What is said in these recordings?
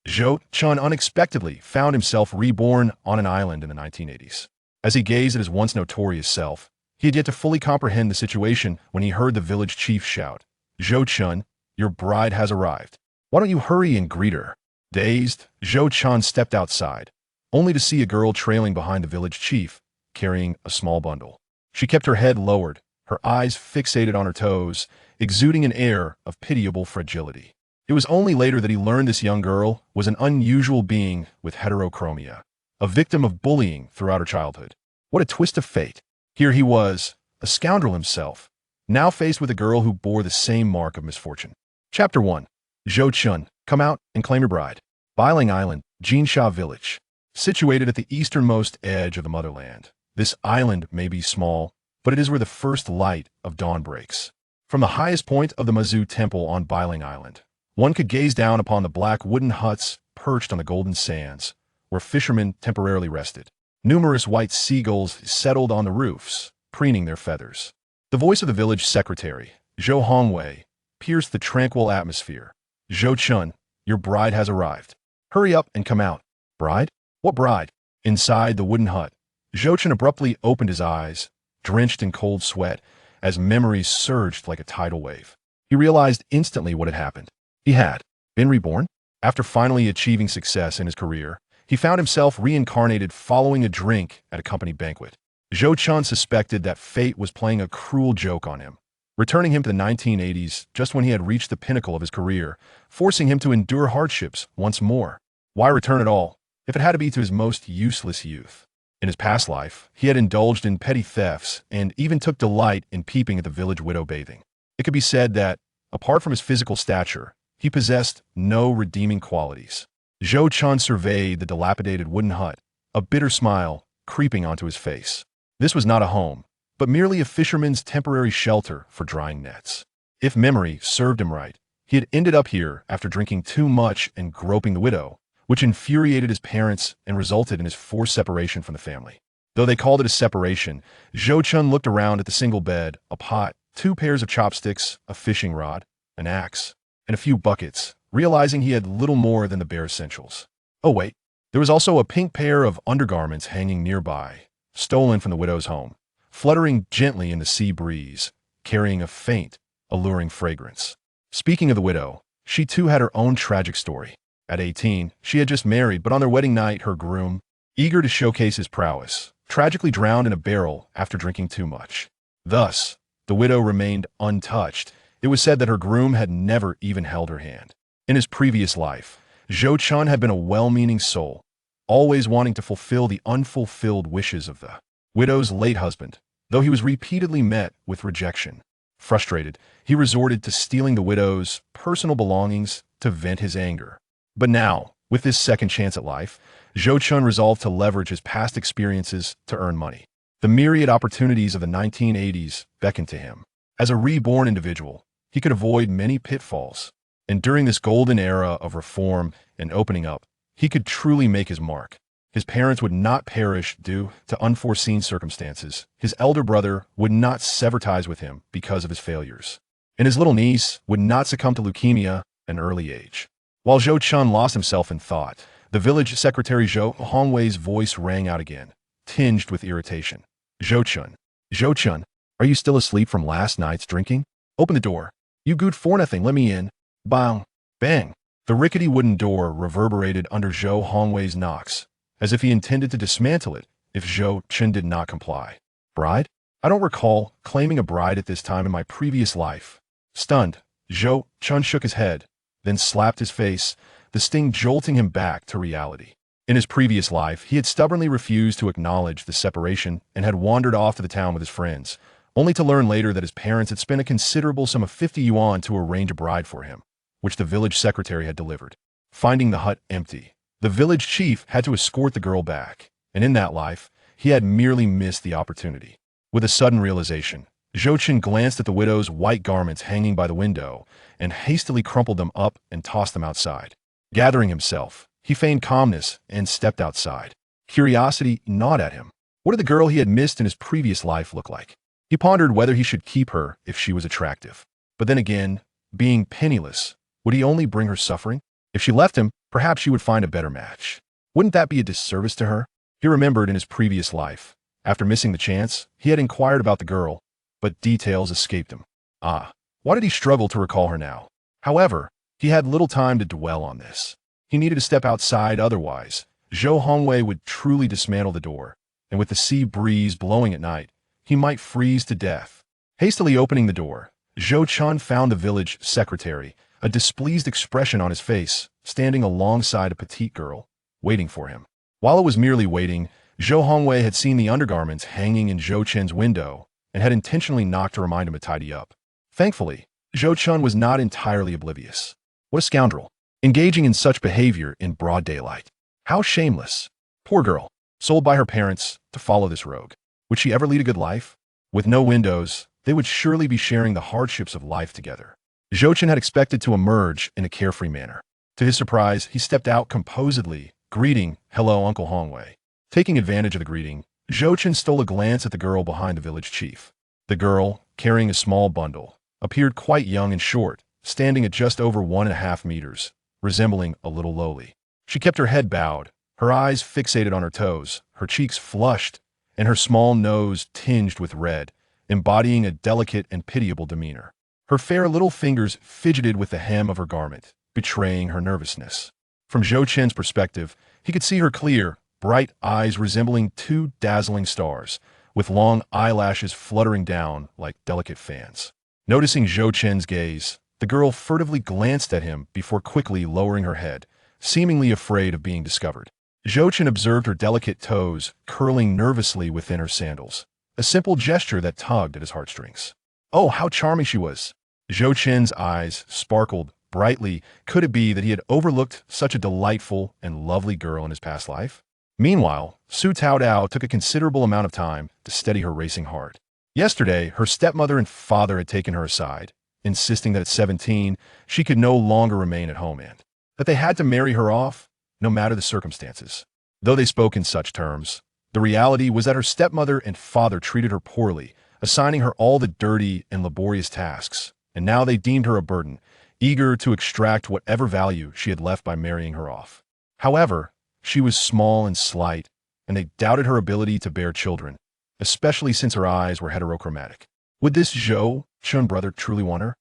Zhou Chen unexpectedly found himself reborn on an island in the 1980s. As he gazed at his once notorious self, he had yet to fully comprehend the situation when he heard the village chief shout, "Zhou Chen, your bride has arrived. Why don't you hurry and greet her?" Dazed, Zhou Chen stepped outside, only to see a girl trailing behind the village chief, carrying a small bundle. She kept her head lowered, her eyes fixated on her toes, exuding an air of pitiable fragility. It was only later that he learned this young girl was an unusual being with heterochromia, a victim of bullying throughout her childhood. What a twist of fate. Here he was, a scoundrel himself, now faced with a girl who bore the same mark of misfortune. Chapter 1. Zhou Chen, come out and claim your bride. Bailing Island, Jinsha Village. Situated at the easternmost edge of the motherland, this island may be small, but it is where the first light of dawn breaks. From the highest point of the Mazu Temple on Bailing Island, one could gaze down upon the black wooden huts perched on the golden sands, where fishermen temporarily rested. Numerous white seagulls settled on the roofs, preening their feathers. The voice of the village secretary, Zhou Hongwei, pierced the tranquil atmosphere. "Zhou Chen, your bride has arrived. Hurry up and come out." "Bride? What bride?" Inside the wooden hut, Zhou Chen abruptly opened his eyes, drenched in cold sweat, as memories surged like a tidal wave. He realized instantly what had happened. He had been reborn. After finally achieving success in his career, he found himself reincarnated following a drink at a company banquet. Zhou Chen suspected that fate was playing a cruel joke on him, returning him to the 1980s just when he had reached the pinnacle of his career, forcing him to endure hardships once more. Why return at all, if it had to be to his most useless youth? In his past life, he had indulged in petty thefts and even took delight in peeping at the village widow bathing. It could be said that, apart from his physical stature, he possessed no redeeming qualities. Zhou Chen surveyed the dilapidated wooden hut, a bitter smile creeping onto his face. This was not a home, but merely a fisherman's temporary shelter for drying nets. If memory served him right, he had ended up here after drinking too much and groping the widow, which infuriated his parents and resulted in his forced separation from the family. Though they called it a separation, Zhou Chen looked around at the single bed, a pot, 2 pairs of chopsticks, a fishing rod, an axe, and a few buckets, realizing he had little more than the bare essentials. Oh wait, there was also a pink pair of undergarments hanging nearby, stolen from the widow's home, fluttering gently in the sea breeze, carrying a faint, alluring fragrance. Speaking of the widow, she too had her own tragic story. At 18, she had just married, but on their wedding night, her groom, eager to showcase his prowess, tragically drowned in a barrel after drinking too much. Thus, the widow remained untouched. It was said that her groom had never even held her hand. In his previous life, Zhou Chen had been a well-meaning soul, always wanting to fulfill the unfulfilled wishes of the widow's late husband, though he was repeatedly met with rejection. Frustrated, he resorted to stealing the widow's personal belongings to vent his anger. But now, with this second chance at life, Zhou Chen resolved to leverage his past experiences to earn money. The myriad opportunities of the 1980s beckoned to him. As a reborn individual, he could avoid many pitfalls, and during this golden era of reform and opening up, he could truly make his mark. His parents would not perish due to unforeseen circumstances. His elder brother would not sever ties with him because of his failures, and his little niece would not succumb to leukemia at an early age. While Zhou Chen lost himself in thought, the village secretary Zhou Hongwei's voice rang out again, tinged with irritation. "Zhou Chen, are you still asleep from last night's drinking? Open the door. You good for nothing, let me in." Bang! Bang! The rickety wooden door reverberated under Zhou Hongwei's knocks, as if he intended to dismantle it if Zhou Chen did not comply. "Bride? I don't recall claiming a bride at this time in my previous life." Stunned, Zhou Chen shook his head, then slapped his face, the sting jolting him back to reality. In his previous life, he had stubbornly refused to acknowledge the separation and had wandered off to the town with his friends, only to learn later that his parents had spent a considerable sum of 50 yuan to arrange a bride for him, which the village secretary had delivered. Finding the hut empty, the village chief had to escort the girl back, and in that life, he had merely missed the opportunity. With a sudden realization, Zhou Chen glanced at the widow's white garments hanging by the window and hastily crumpled them up and tossed them outside. Gathering himself, he feigned calmness and stepped outside. Curiosity gnawed at him. What did the girl he had missed in his previous life look like? He pondered whether he should keep her if she was attractive. But then again, being penniless, would he only bring her suffering? If she left him, Perhaps she would find a better match. Wouldn't that be a disservice to her? He remembered in his previous life. After missing the chance, he had inquired about the girl, but details escaped him. Why did he struggle to recall her now? However, he had little time to dwell on this. He needed to step outside, otherwise Zhou Hongwei would truly dismantle the door, and with the sea breeze blowing at night, he might freeze to death. Hastily opening the door, Zhou Chen found the village secretary, a displeased expression on his face, standing alongside a petite girl, waiting for him. While it was merely waiting, Zhou Hongwei had seen the undergarments hanging in Zhou Chen's window and had intentionally knocked to remind him to tidy up. Thankfully, Zhou Chen was not entirely oblivious. What a scoundrel, engaging in such behavior in broad daylight. How shameless. Poor girl, sold by her parents to follow this rogue. Would she ever lead a good life? With no windows, they would surely be sharing the hardships of life together. Zhou Chen had expected to emerge in a carefree manner. To his surprise, he stepped out composedly, greeting, "Hello, Uncle Hongwei." Taking advantage of the greeting, Zhou Chen stole a glance at the girl behind the village chief. The girl, carrying a small bundle, appeared quite young and short, standing at just over 1.5 meters, resembling a little lowly. She kept her head bowed, her eyes fixated on her toes, her cheeks flushed, and her small nose tinged with red, embodying a delicate and pitiable demeanor. Her fair little fingers fidgeted with the hem of her garment, betraying her nervousness. From Zhou Chen's perspective, he could see her clear, bright eyes resembling two dazzling stars, with long eyelashes fluttering down like delicate fans. Noticing Zhou Chen's gaze, the girl furtively glanced at him before quickly lowering her head, seemingly afraid of being discovered. Zhou Chen observed her delicate toes curling nervously within her sandals, a simple gesture that tugged at his heartstrings. Oh, how charming she was! Zhou Chen's eyes sparkled brightly. Could it be that he had overlooked such a delightful and lovely girl in his past life? Meanwhile, Su Taodao took a considerable amount of time to steady her racing heart. Yesterday, her stepmother and father had taken her aside, insisting that at 17, she could no longer remain at home and that they had to marry her off, no matter the circumstances. Though they spoke in such terms, the reality was that her stepmother and father treated her poorly, assigning her all the dirty and laborious tasks, and now they deemed her a burden, eager to extract whatever value she had left by marrying her off. However, she was small and slight, and they doubted her ability to bear children, especially since her eyes were heterochromatic. Would this Zhou Chen brother truly want her?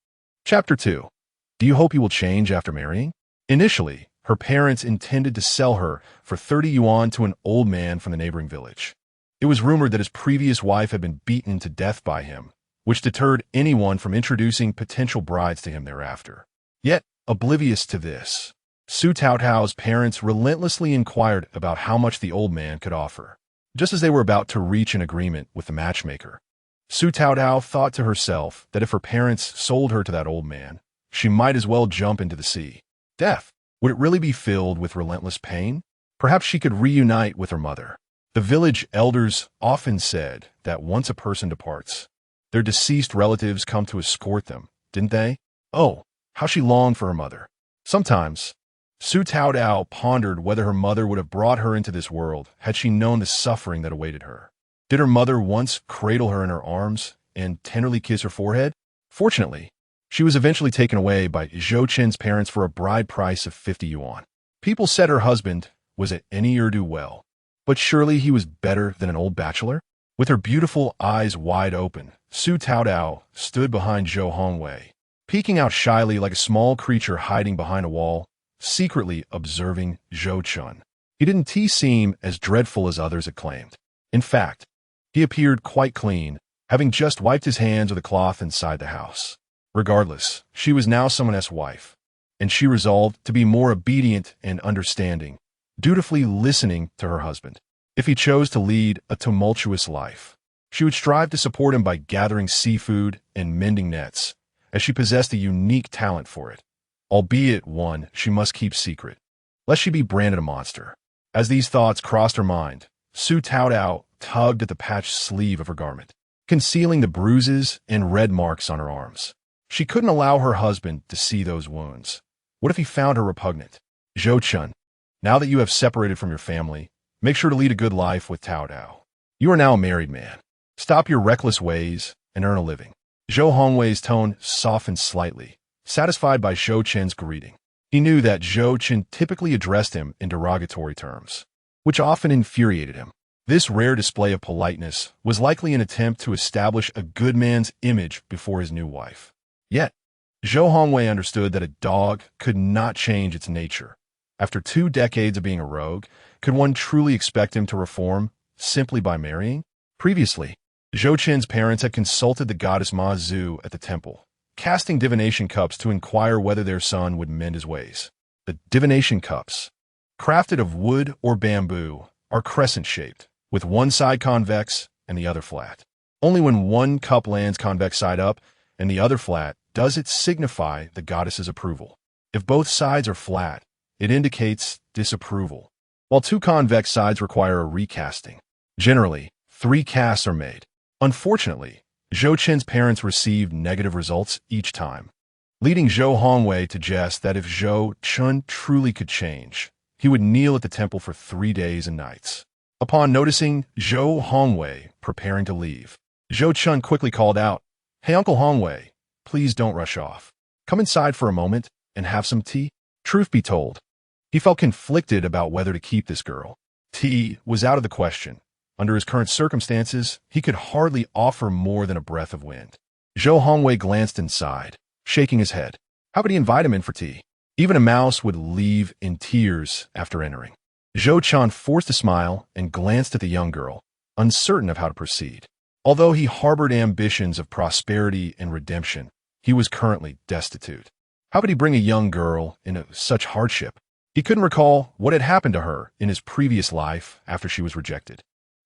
Chapter 2. Do you hope he will change after marrying? Initially, her parents intended to sell her for 30 yuan to an old man from the neighboring village. It was rumored that his previous wife had been beaten to death by him, which deterred anyone from introducing potential brides to him thereafter. Yet, oblivious to this, Su Taotao's parents relentlessly inquired about how much the old man could offer. Just as they were about to reach an agreement with the matchmaker, Su Taotao thought to herself that if her parents sold her to that old man, she might as well jump into the sea. Death, would it really be filled with relentless pain? Perhaps she could reunite with her mother. The village elders often said that once a person departs, their deceased relatives come to escort them, didn't they? Oh, how she longed for her mother. Sometimes, Su Taodao pondered whether her mother would have brought her into this world had she known the suffering that awaited her. Did her mother once cradle her in her arms and tenderly kiss her forehead? Fortunately, she was eventually taken away by Zhou Chen's parents for a bride price of 50 yuan. People said her husband was at any ne'er-do-well, but surely he was better than an old bachelor? With her beautiful eyes wide open, Su Taodao stood behind Zhou Hongwei, peeking out shyly like a small creature hiding behind a wall, secretly observing Zhou Chen. He didn't seem as dreadful as others had claimed. In fact, he appeared quite clean, having just wiped his hands with a cloth inside the house. Regardless, she was now someone else's wife, and she resolved to be more obedient and understanding, dutifully listening to her husband. If he chose to lead a tumultuous life, she would strive to support him by gathering seafood and mending nets, as she possessed a unique talent for it, albeit one she must keep secret, lest she be branded a monster. As these thoughts crossed her mind, Su Taodao tugged at the patched sleeve of her garment, concealing the bruises and red marks on her arms. She couldn't allow her husband to see those wounds. What if he found her repugnant? Zhou Chen, now that you have separated from your family, make sure to lead a good life with Taodao. You are now a married man. Stop your reckless ways and earn a living. Zhou Hongwei's tone softened slightly, satisfied by Zhou Chen's greeting. He knew that Zhou Chen typically addressed him in derogatory terms, which often infuriated him. This rare display of politeness was likely an attempt to establish a good man's image before his new wife. Yet, Zhou Hongwei understood that a dog could not change its nature. After 2 decades of being a rogue, could one truly expect him to reform simply by marrying? Previously, Zhou Chen's parents had consulted the goddess Ma Zhu at the temple, casting divination cups to inquire whether their son would mend his ways. The divination cups, crafted of wood or bamboo, are crescent-shaped, with one side convex and the other flat. Only when one cup lands convex side up and the other flat does it signify the goddess's approval. If both sides are flat, it indicates disapproval, while 2 convex sides require a recasting. Generally, 3 casts are made. Unfortunately, Zhou Chen's parents received negative results each time, leading Zhou Hongwei to jest that if Zhou Chen truly could change, he would kneel at the temple for 3 days and nights. Upon noticing Zhou Hongwei preparing to leave, Zhou Chen quickly called out, "Hey, Uncle Hongwei, please don't rush off. Come inside for a moment and have some tea." Truth be told, he felt conflicted about whether to keep this girl. Tea was out of the question. Under his current circumstances, he could hardly offer more than a breath of wind. Zhou Hongwei glanced inside, shaking his head. How could he invite him in for tea? Even a mouse would leave in tears after entering. Zhou Chen forced a smile and glanced at the young girl, uncertain of how to proceed. Although he harbored ambitions of prosperity and redemption, he was currently destitute. How could he bring a young girl into such hardship? He couldn't recall what had happened to her in his previous life after she was rejected.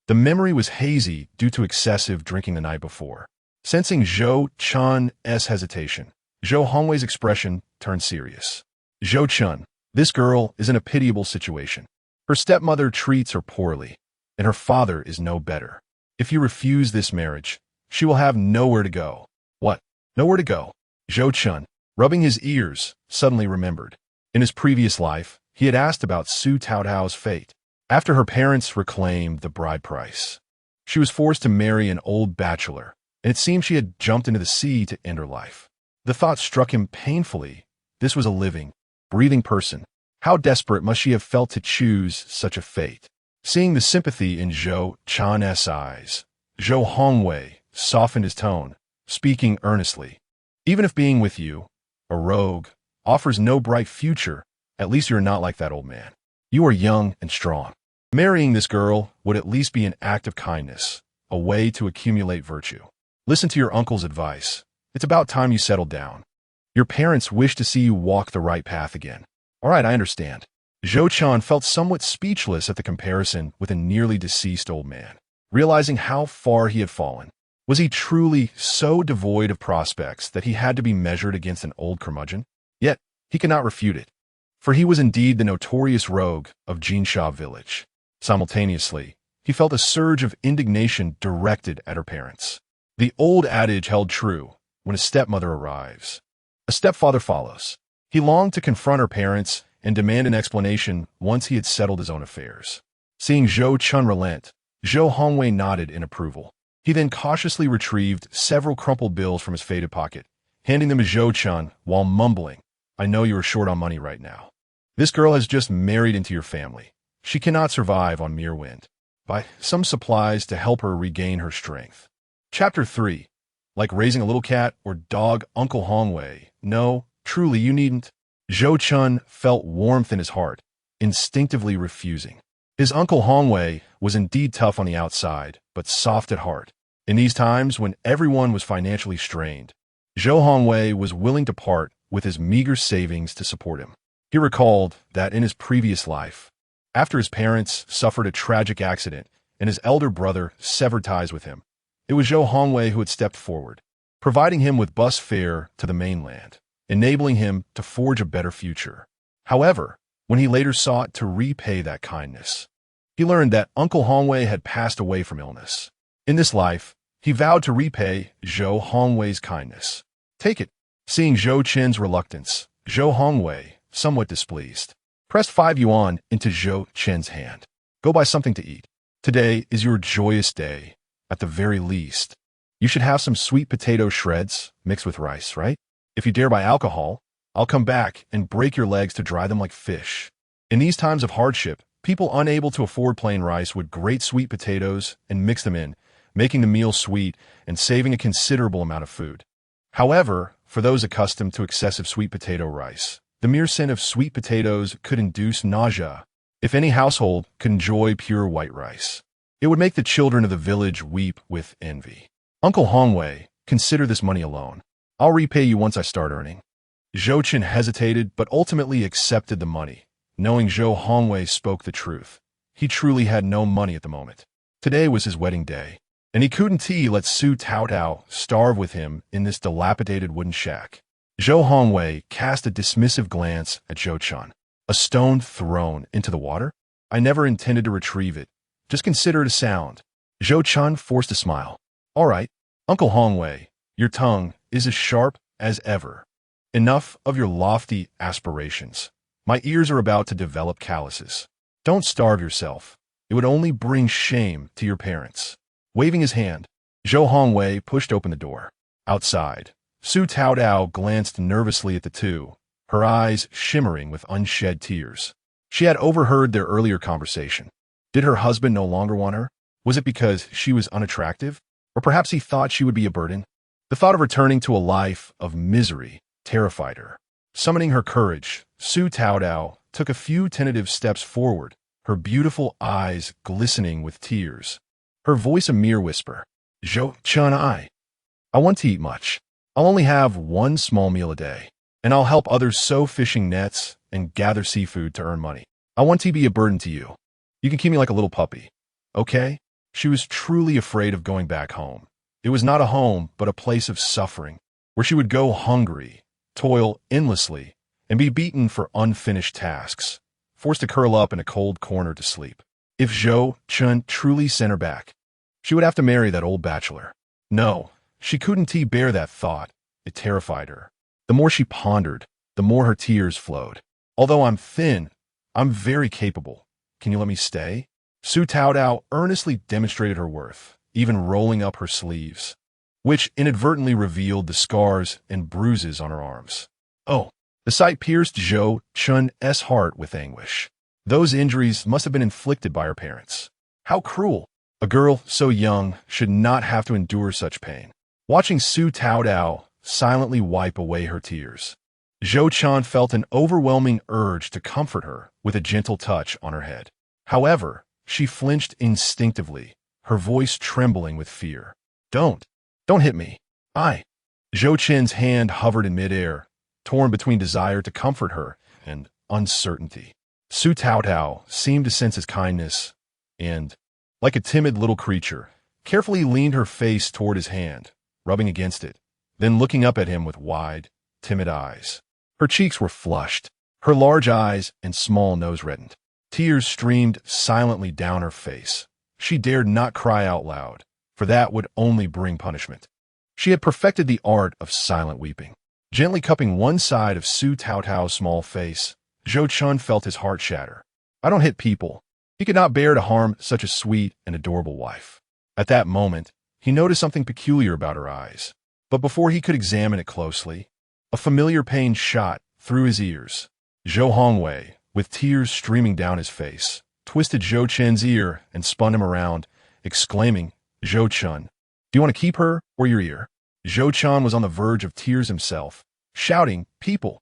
The memory was hazy due to excessive drinking the night before. Sensing Zhou Chen's hesitation, Zhou Hongwei's expression turned serious. "Zhou Chen, this girl is in a pitiable situation. Her stepmother treats her poorly, and her father is no better. If you refuse this marriage, she will have nowhere to go." "What? Nowhere to go?" Zhou Chen, rubbing his ears, suddenly remembered. In his previous life, he had asked about Su Taotao's fate. After her parents reclaimed the bride price, she was forced to marry an old bachelor, and it seemed she had jumped into the sea to end her life. The thought struck him painfully. This was a living, breathing person. How desperate must she have felt to choose such a fate? Seeing the sympathy in Zhou Chen's eyes, Zhou Hongwei softened his tone, speaking earnestly. "Even if being with you, a rogue, offers no bright future, at least you're not like that old man. You are young and strong. Marrying this girl would at least be an act of kindness, a way to accumulate virtue. Listen to your uncle's advice. It's about time you settled down. Your parents wish to see you walk the right path again." "All right, I understand." Zhou Chen felt somewhat speechless at the comparison with a nearly deceased old man, realizing how far he had fallen. Was he truly so devoid of prospects that he had to be measured against an old curmudgeon? Yet, he could not refute it, for he was indeed the notorious rogue of Jinsha village. Simultaneously, he felt a surge of indignation directed at her parents. The old adage held true: when a stepmother arrives, a stepfather follows. He longed to confront her parents and demand an explanation once he had settled his own affairs. Seeing Zhou Chen relent, Zhou Hongwei nodded in approval. He then cautiously retrieved several crumpled bills from his faded pocket, handing them to Zhou Chen while mumbling, "I know you are short on money right now. This girl has just married into your family. She cannot survive on mere wind. Buy some supplies to help her regain her strength." Chapter 3. Like raising a little cat or dog, Uncle Hongwei. No, truly you needn't. Zhou Chen felt warmth in his heart, instinctively refusing. His Uncle Hongwei was indeed tough on the outside, but soft at heart. In these times when everyone was financially strained, Zhou Hongwei was willing to part with his meager savings to support him. He recalled that in his previous life, after his parents suffered a tragic accident and his elder brother severed ties with him, it was Zhou Hongwei who had stepped forward, providing him with bus fare to the mainland, enabling him to forge a better future. However, when he later sought to repay that kindness, he learned that Uncle Hongwei had passed away from illness. In this life, he vowed to repay Zhou Hongwei's kindness. "Take it." Seeing Zhou Chen's reluctance, Zhou Hongwei, somewhat displeased, pressed 5 yuan into Zhou Chen's hand. "Go buy something to eat. Today is your joyous day. At the very least, you should have some sweet potato shreds mixed with rice, right? If you dare buy alcohol, I'll come back and break your legs to dry them like fish. In these times of hardship, people unable to afford plain rice would grate sweet potatoes and mix them in, making the meal sweet and saving a considerable amount of food. However, for those accustomed to excessive sweet potato rice, the mere scent of sweet potatoes could induce nausea. If any household could enjoy pure white rice, it would make the children of the village weep with envy. Uncle Hongwei, consider this money alone. I'll repay you once I start earning. Zhou Chen hesitated but ultimately accepted the money, knowing Zhou Hongwei spoke the truth. He truly had no money at the moment. Today was his wedding day, and he couldn't let Su Taotao starve with him in this dilapidated wooden shack. Zhou Hongwei cast a dismissive glance at Zhou Chen. A stone thrown into the water? I never intended to retrieve it. Just consider it a sound. Zhou Chen forced a smile. All right, Uncle Hongwei, your tongue is as sharp as ever. Enough of your lofty aspirations. My ears are about to develop calluses. Don't starve yourself. It would only bring shame to your parents. Waving his hand, Zhou Hongwei pushed open the door. Outside, Su Taotao glanced nervously at the two, her eyes shimmering with unshed tears. She had overheard their earlier conversation. Did her husband no longer want her? Was it because she was unattractive? Or perhaps he thought she would be a burden? The thought of returning to a life of misery terrified her. Summoning her courage, Su Taotao took a few tentative steps forward, her beautiful eyes glistening with tears. Her voice a mere whisper. Zhou Chen, I want to eat much. I'll only have one small meal a day, and I'll help others sew fishing nets and gather seafood to earn money. I want to be a burden to you. You can keep me like a little puppy, okay? She was truly afraid of going back home. It was not a home, but a place of suffering, where she would go hungry, toil endlessly, and be beaten for unfinished tasks, forced to curl up in a cold corner to sleep. If Zhou Chen truly sent her back, she would have to marry that old bachelor. No, she couldn't bear that thought. It terrified her. The more she pondered, the more her tears flowed. Although I'm thin, I'm very capable. Can you let me stay? Su Taotao earnestly demonstrated her worth, even rolling up her sleeves, which inadvertently revealed the scars and bruises on her arms. Oh, the sight pierced Zhou Chen's heart with anguish. Those injuries must have been inflicted by her parents. How cruel! A girl so young should not have to endure such pain. Watching Su Taotao silently wipe away her tears, Zhou Chen felt an overwhelming urge to comfort her with a gentle touch on her head. However, she flinched instinctively, her voice trembling with fear. Don't hit me. Zhou Chen's hand hovered in midair, torn between desire to comfort her and uncertainty. Su Taotao seemed to sense his kindness and, like a timid little creature, carefully leaned her face toward his hand, rubbing against it, then looking up at him with wide, timid eyes. Her cheeks were flushed, her large eyes and small nose reddened. Tears streamed silently down her face. She dared not cry out loud, for that would only bring punishment. She had perfected the art of silent weeping. Gently cupping one side of Su Taotao's small face, Zhou Chen felt his heart shatter. I don't hit people. He could not bear to harm such a sweet and adorable wife. At that moment, he noticed something peculiar about her eyes. But before he could examine it closely, a familiar pain shot through his ears. Zhou Hongwei, with tears streaming down his face, twisted Zhou Chen's ear and spun him around, exclaiming, Zhou Chen, do you want to keep her or your ear? Zhou Chen was on the verge of tears himself, shouting, people,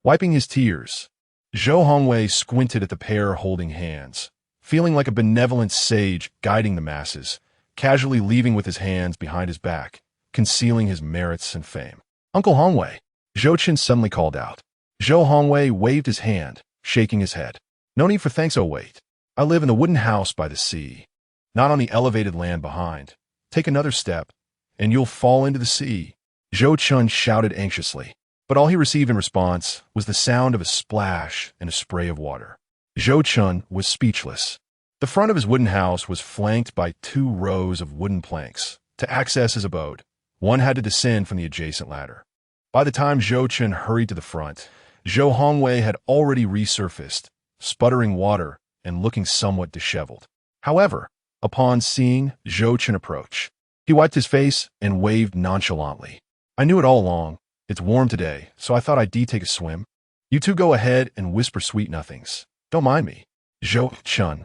wiping his tears. Zhou Hongwei squinted at the pair holding hands, feeling like a benevolent sage guiding the masses, casually leaving with his hands behind his back, concealing his merits and fame. Uncle Hongwei, Zhou Chen suddenly called out. Zhou Hongwei waved his hand, shaking his head. No need for thanks, oh wait. I live in the wooden house by the sea, not on the elevated land behind. Take another step, and you'll fall into the sea. Zhou Chen shouted anxiously, but all he received in response was the sound of a splash and a spray of water. Zhou Chen was speechless. The front of his wooden house was flanked by 2 rows of wooden planks. To access his abode, one had to descend from the adjacent ladder. By the time Zhou Chen hurried to the front, Zhou Hongwei had already resurfaced, sputtering water and looking somewhat disheveled. However, upon seeing Zhou Chen approach, he wiped his face and waved nonchalantly. I knew it all along. It's warm today, so I thought I'd take a swim. You two go ahead and whisper sweet nothings. Don't mind me. Zhou Chen.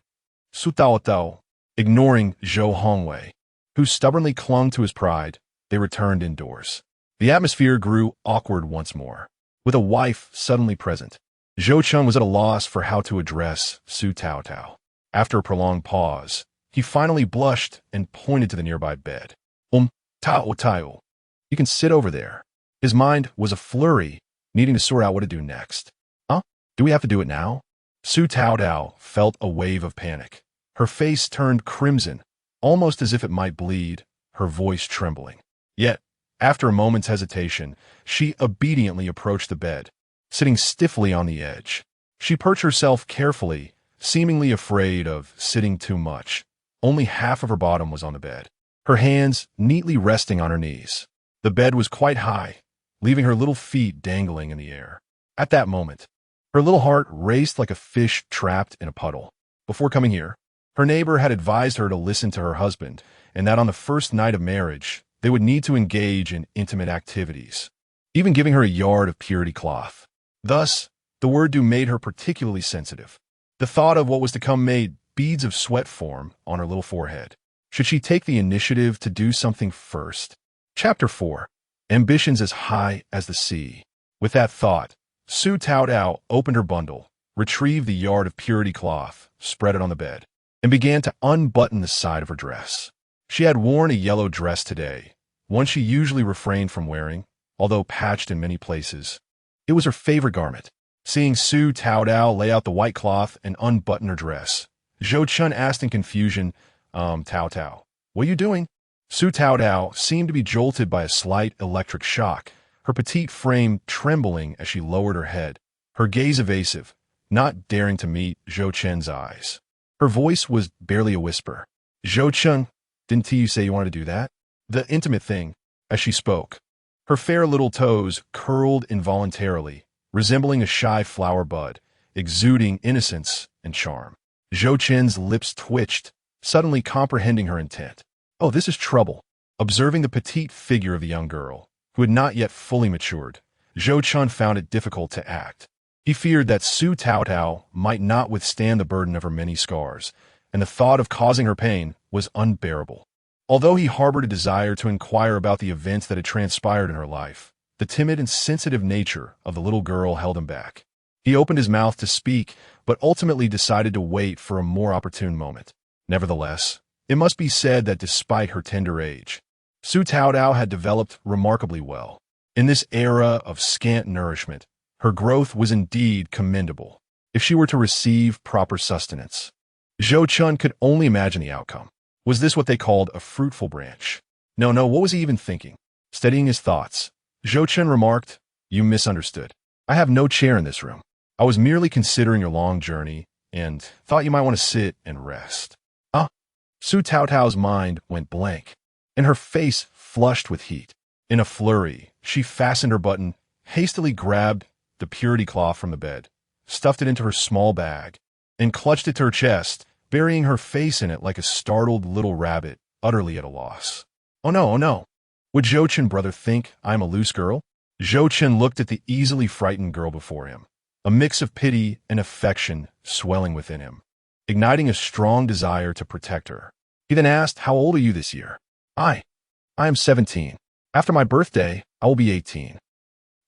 Su Tao Tao. Ignoring Zhou Hongwei, who stubbornly clung to his pride, they returned indoors. The atmosphere grew awkward once more. With a wife suddenly present, Zhou Chen was at a loss for how to address Su Tao Tao. After a prolonged pause, he finally blushed and pointed to the nearby bed. Tao Tao. You can sit over there. His mind was a flurry, needing to sort out what to do next. Huh? Do we have to do it now? Su Tao Tao felt a wave of panic. Her face turned crimson, almost as if it might bleed, her voice trembling. Yet, after a moment's hesitation, she obediently approached the bed, sitting stiffly on the edge. She perched herself carefully, seemingly afraid of sitting too much. Only half of her bottom was on the bed, her hands neatly resting on her knees. The bed was quite high, leaving her little feet dangling in the air. At that moment, her little heart raced like a fish trapped in a puddle. Before coming here, her neighbor had advised her to listen to her husband, and that on the first night of marriage, they would need to engage in intimate activities, even giving her a yard of purity cloth. Thus, the word do made her particularly sensitive. The thought of what was to come made beads of sweat form on her little forehead. Should she take the initiative to do something first? Chapter 4. Ambitions as high as the sea. With that thought, Su Tao Tao opened her bundle, retrieved the yard of purity cloth, spread it on the bed, and began to unbutton the side of her dress. She had worn a yellow dress today, one she usually refrained from wearing, although patched in many places. It was her favorite garment. Seeing Su Tao Tao lay out the white cloth and unbutton her dress, Zhou Chen asked in confusion, Tao Tao, what are you doing? Su Tao Tao seemed to be jolted by a slight electric shock, her petite frame trembling as she lowered her head, her gaze evasive, not daring to meet Zhou Chen's eyes. Her voice was barely a whisper. Zhou Chen, didn't you say you wanted to do that? The intimate thing, as she spoke. Her fair little toes curled involuntarily, resembling a shy flower bud, exuding innocence and charm. Zhou Chen's lips twitched, suddenly comprehending her intent. Oh, this is trouble. Observing the petite figure of the young girl, who had not yet fully matured, Zhou Chen found it difficult to act. He feared that Su Tao Tao might not withstand the burden of her many scars, and the thought of causing her pain was unbearable. Although he harbored a desire to inquire about the events that had transpired in her life, the timid and sensitive nature of the little girl held him back. He opened his mouth to speak, but ultimately decided to wait for a more opportune moment. Nevertheless, it must be said that despite her tender age, Su Tao Tao had developed remarkably well. In this era of scant nourishment, her growth was indeed commendable, if she were to receive proper sustenance. Zhou Chen could only imagine the outcome. Was this what they called a fruitful branch? No, what was he even thinking? Steadying his thoughts, Zhou Chen remarked, you misunderstood. I have no chair in this room. I was merely considering your long journey and thought you might want to sit and rest. Su Tao Tao's mind went blank, and her face flushed with heat. In a flurry, she fastened her button, hastily grabbed the purity cloth from the bed, stuffed it into her small bag, and clutched it to her chest, burying her face in it like a startled little rabbit, utterly at a loss. Oh no. Would Zhou Chen brother think I am a loose girl? Zhou Chen looked at the easily frightened girl before him, a mix of pity and affection swelling within him, igniting a strong desire to protect her. He then asked, how old are you this year? I am 17. After my birthday, I will be 18.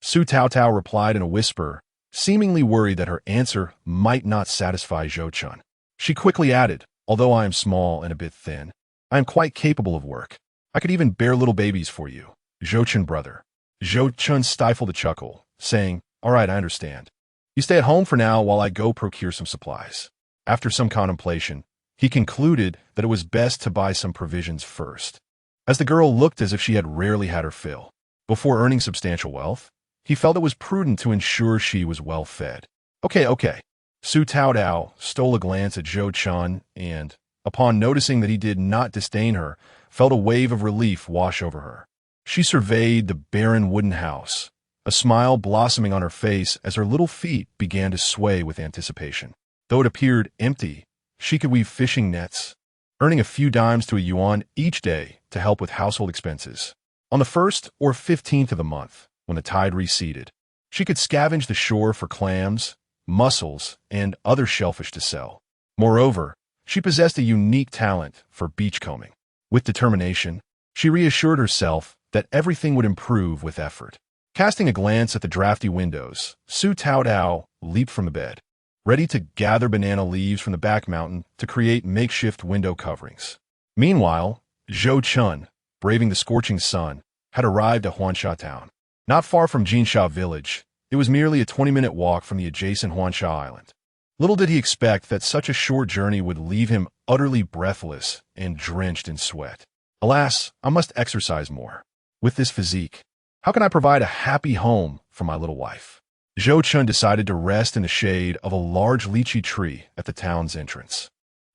Su Tao Tao replied in a whisper, seemingly worried that her answer might not satisfy Zhou Chen. She quickly added, although I am small and a bit thin, I am quite capable of work. I could even bear little babies for you, Zhou Chen brother. Zhou Chen stifled a chuckle, saying, all right, I understand. You stay at home for now while I go procure some supplies. After some contemplation, he concluded that it was best to buy some provisions first, as the girl looked as if she had rarely had her fill. Before earning substantial wealth, he felt it was prudent to ensure she was well fed. Okay. Su Tao Tao stole a glance at Zhou Chen and, upon noticing that he did not disdain her, felt a wave of relief wash over her. She surveyed the barren wooden house, a smile blossoming on her face as her little feet began to sway with anticipation. Though it appeared empty, she could weave fishing nets, earning a few dimes to a yuan each day to help with household expenses. On the 1st or 15th of the month, when the tide receded. She could scavenge the shore for clams, mussels, and other shellfish to sell. Moreover, she possessed a unique talent for beachcombing. With determination, she reassured herself that everything would improve with effort. Casting a glance at the drafty windows, Su Taotao leaped from the bed, ready to gather banana leaves from the back mountain to create makeshift window coverings. Meanwhile, Zhou Chen, braving the scorching sun, had arrived at Huansha town. Not far from Jinsha village, it was merely a 20-minute walk from the adjacent Huansha island. Little did he expect that such a short journey would leave him utterly breathless and drenched in sweat. Alas, I must exercise more. With this physique, how can I provide a happy home for my little wife? Zhou Chen decided to rest in the shade of a large lychee tree at the town's entrance.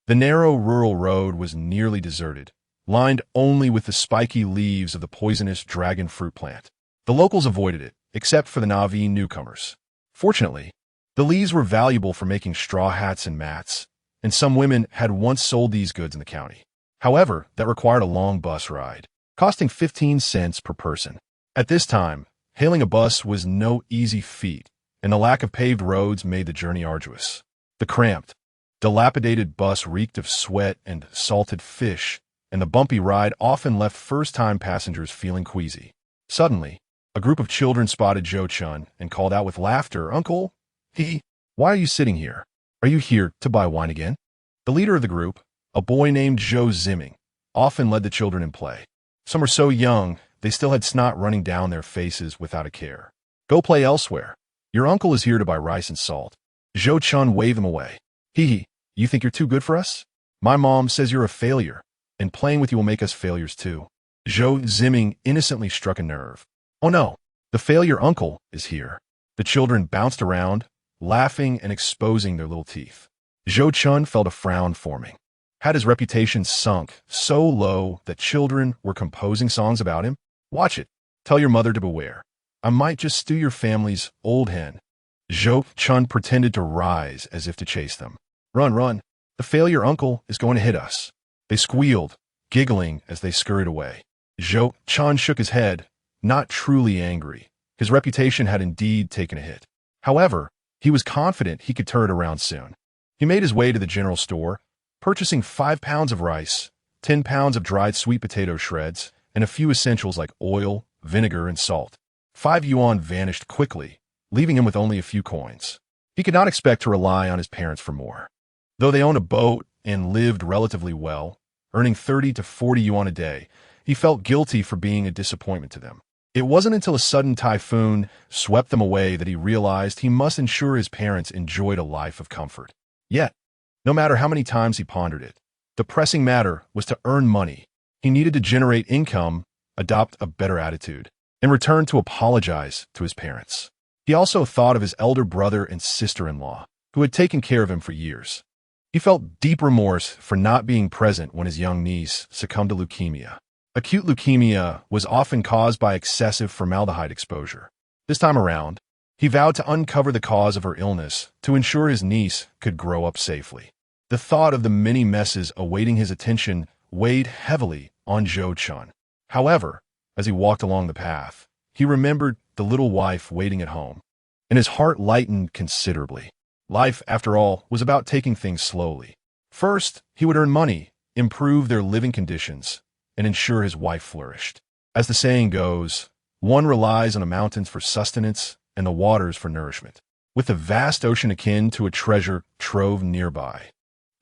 The narrow rural road was nearly deserted, lined only with the spiky leaves of the poisonous dragon fruit plant. The locals avoided it, except for the Na'vi newcomers. Fortunately, the leaves were valuable for making straw hats and mats, and some women had once sold these goods in the county. However, that required a long bus ride, costing 15 cents per person. At this time, hailing a bus was no easy feat, and the lack of paved roads made the journey arduous. The cramped, dilapidated bus reeked of sweat and salted fish, and the bumpy ride often left first-time passengers feeling queasy. Suddenly, a group of children spotted Zhou Chen and called out with laughter, "Uncle, why are you sitting here? Are you here to buy wine again?" The leader of the group, a boy named Zhou Ziming, often led the children in play. Some were so young, they still had snot running down their faces without a care. "Go play elsewhere. Your uncle is here to buy rice and salt." Zhou Chen waved them away. You think you're too good for us? My mom says you're a failure, and playing with you will make us failures too." Zhou Ziming innocently struck a nerve. "Oh no, the failure uncle is here." The children bounced around, laughing and exposing their little teeth. Zhou Chen felt a frown forming. Had his reputation sunk so low that children were composing songs about him? "Watch it. Tell your mother to beware. I might just stew your family's old hen." Zhou Chen pretended to rise as if to chase them. Run. The failure uncle is going to hit us." They squealed, giggling as they scurried away. Zhou Chen shook his head, not truly angry. His reputation had indeed taken a hit. However, he was confident he could turn it around soon. He made his way to the general store, purchasing 5 pounds of rice, 10 pounds of dried sweet potato shreds, and a few essentials like oil, vinegar, and salt. 5 yuan vanished quickly, leaving him with only a few coins. He could not expect to rely on his parents for more. Though they owned a boat and lived relatively well, earning 30 to 40 yuan a day, he felt guilty for being a disappointment to them. It wasn't until a sudden typhoon swept them away that he realized he must ensure his parents enjoyed a life of comfort. Yet, no matter how many times he pondered it, the pressing matter was to earn money. He needed to generate income, adopt a better attitude, and return to apologize to his parents. He also thought of his elder brother and sister-in-law, who had taken care of him for years. He felt deep remorse for not being present when his young niece succumbed to leukemia. Acute leukemia was often caused by excessive formaldehyde exposure. This time around, he vowed to uncover the cause of her illness to ensure his niece could grow up safely. The thought of the many messes awaiting his attention weighed heavily on Zhou Chen. However, as he walked along the path, he remembered the little wife waiting at home, and his heart lightened considerably. Life, after all, was about taking things slowly. First, he would earn money, improve their living conditions, and ensure his wife flourished. As the saying goes, one relies on the mountains for sustenance and the waters for nourishment. With the vast ocean akin to a treasure trove nearby,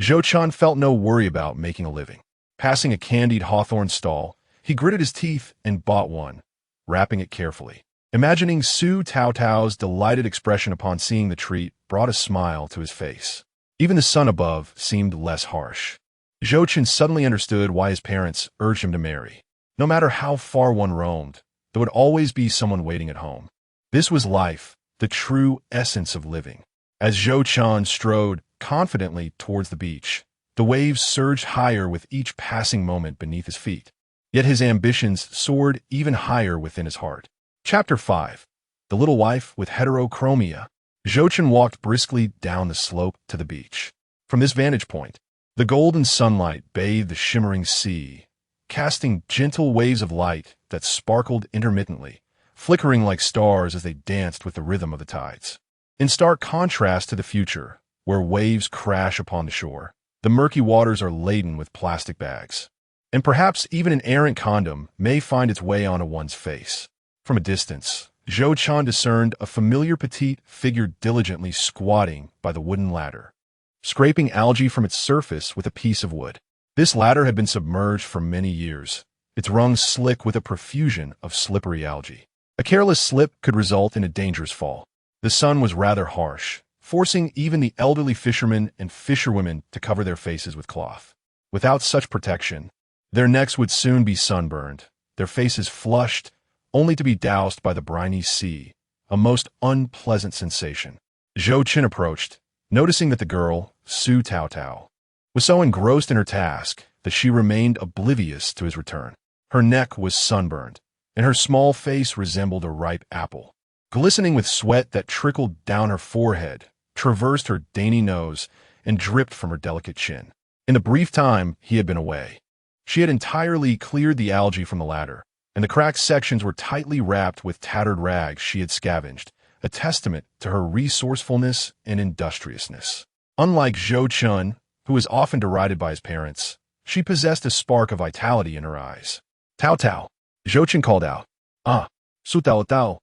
Zhou Chen felt no worry about making a living. Passing a candied hawthorn stall, he gritted his teeth and bought one, wrapping it carefully. Imagining Su Taotao's delighted expression upon seeing the treat brought a smile to his face. Even the sun above seemed less harsh. Zhou Chen suddenly understood why his parents urged him to marry. No matter how far one roamed, there would always be someone waiting at home. This was life, the true essence of living. As Zhou Chen strode confidently towards the beach, the waves surged higher with each passing moment beneath his feet. Yet his ambitions soared even higher within his heart. Chapter 5. The Little Wife with Heterochromia. Zhou Chen walked briskly down the slope to the beach. From this vantage point, the golden sunlight bathed the shimmering sea, casting gentle waves of light that sparkled intermittently, flickering like stars as they danced with the rhythm of the tides. In stark contrast to the future, where waves crash upon the shore, the murky waters are laden with plastic bags. And perhaps even an errant condom may find its way onto one's face. From a distance, Zhou Chen discerned a familiar petite figure diligently squatting by the wooden ladder, scraping algae from its surface with a piece of wood. This ladder had been submerged for many years, its rungs slick with a profusion of slippery algae. A careless slip could result in a dangerous fall. The sun was rather harsh, forcing even the elderly fishermen and fisherwomen to cover their faces with cloth. Without such protection, their necks would soon be sunburned, their faces flushed, only to be doused by the briny sea, a most unpleasant sensation. Zhou Chen approached, noticing that the girl, Su Tao Tao, was so engrossed in her task that she remained oblivious to his return. Her neck was sunburned, and her small face resembled a ripe apple. Glistening with sweat that trickled down her forehead, traversed her dainty nose, and dripped from her delicate chin. In the brief time he had been away, she had entirely cleared the algae from the ladder, and the cracked sections were tightly wrapped with tattered rags she had scavenged, a testament to her resourcefulness and industriousness. Unlike Zhou Chen, who was often derided by his parents, she possessed a spark of vitality in her eyes. Tao Tao, Zhou Chen called out. Ah, Su Tao Tao,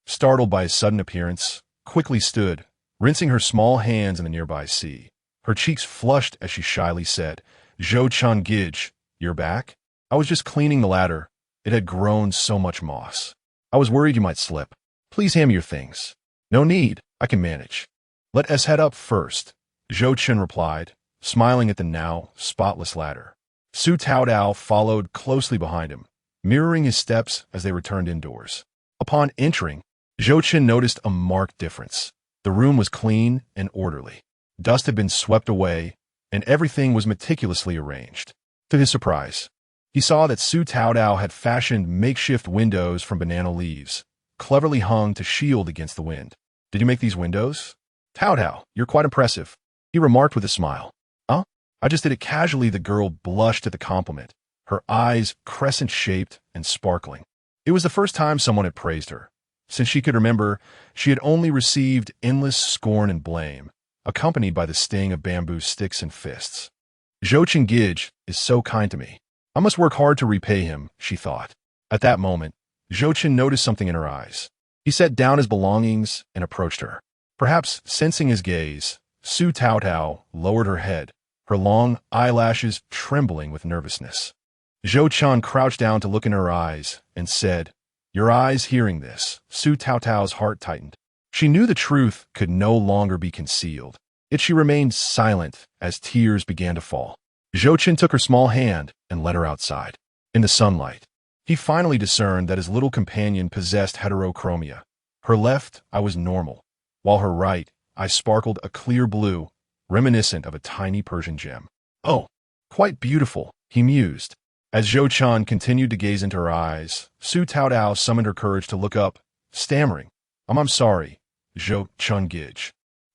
startled by his sudden appearance, quickly stood, rinsing her small hands in the nearby sea. Her cheeks flushed as she shyly said, Zhou Chen Gij, you're back? I was just cleaning the ladder. It had grown so much moss. I was worried you might slip. Please hand me your things. No need, I can manage. Let us head up first, Zhou Chen replied, smiling at the now spotless ladder. Su Tao Tao followed closely behind him, mirroring his steps as they returned indoors. Upon entering, Zhou Chen noticed a marked difference. The room was clean and orderly. Dust had been swept away, and everything was meticulously arranged. To his surprise, he saw that Su Tao Tao had fashioned makeshift windows from banana leaves, cleverly hung to shield against the wind. Did you make these windows? Tao Tao, you're quite impressive, he remarked with a smile. Huh? I just did it casually. The girl blushed at the compliment, her eyes crescent-shaped and sparkling. It was the first time someone had praised her. Since she could remember, she had only received endless scorn and blame, accompanied by the sting of bamboo sticks and fists. Zhou Chen Gij is so kind to me. I must work hard to repay him, she thought. At that moment, Zhou Chen noticed something in her eyes. He set down his belongings and approached her. Perhaps sensing his gaze, Su Tao Tao lowered her head, her long eyelashes trembling with nervousness. Zhou Chen crouched down to look in her eyes and said, Your eyes. Hearing this, Su Tao Tao's heart tightened. She knew the truth could no longer be concealed, yet she remained silent as tears began to fall. Zhou Chen took her small hand and led her outside. In the sunlight, he finally discerned that his little companion possessed heterochromia. Her left eye was normal, while her right eye sparkled a clear blue, reminiscent of a tiny Persian gem. Oh, quite beautiful, he mused. As Zhou Chen continued to gaze into her eyes, Su Tao Tao summoned her courage to look up, stammering, I'm sorry, Zhou Chen Gij.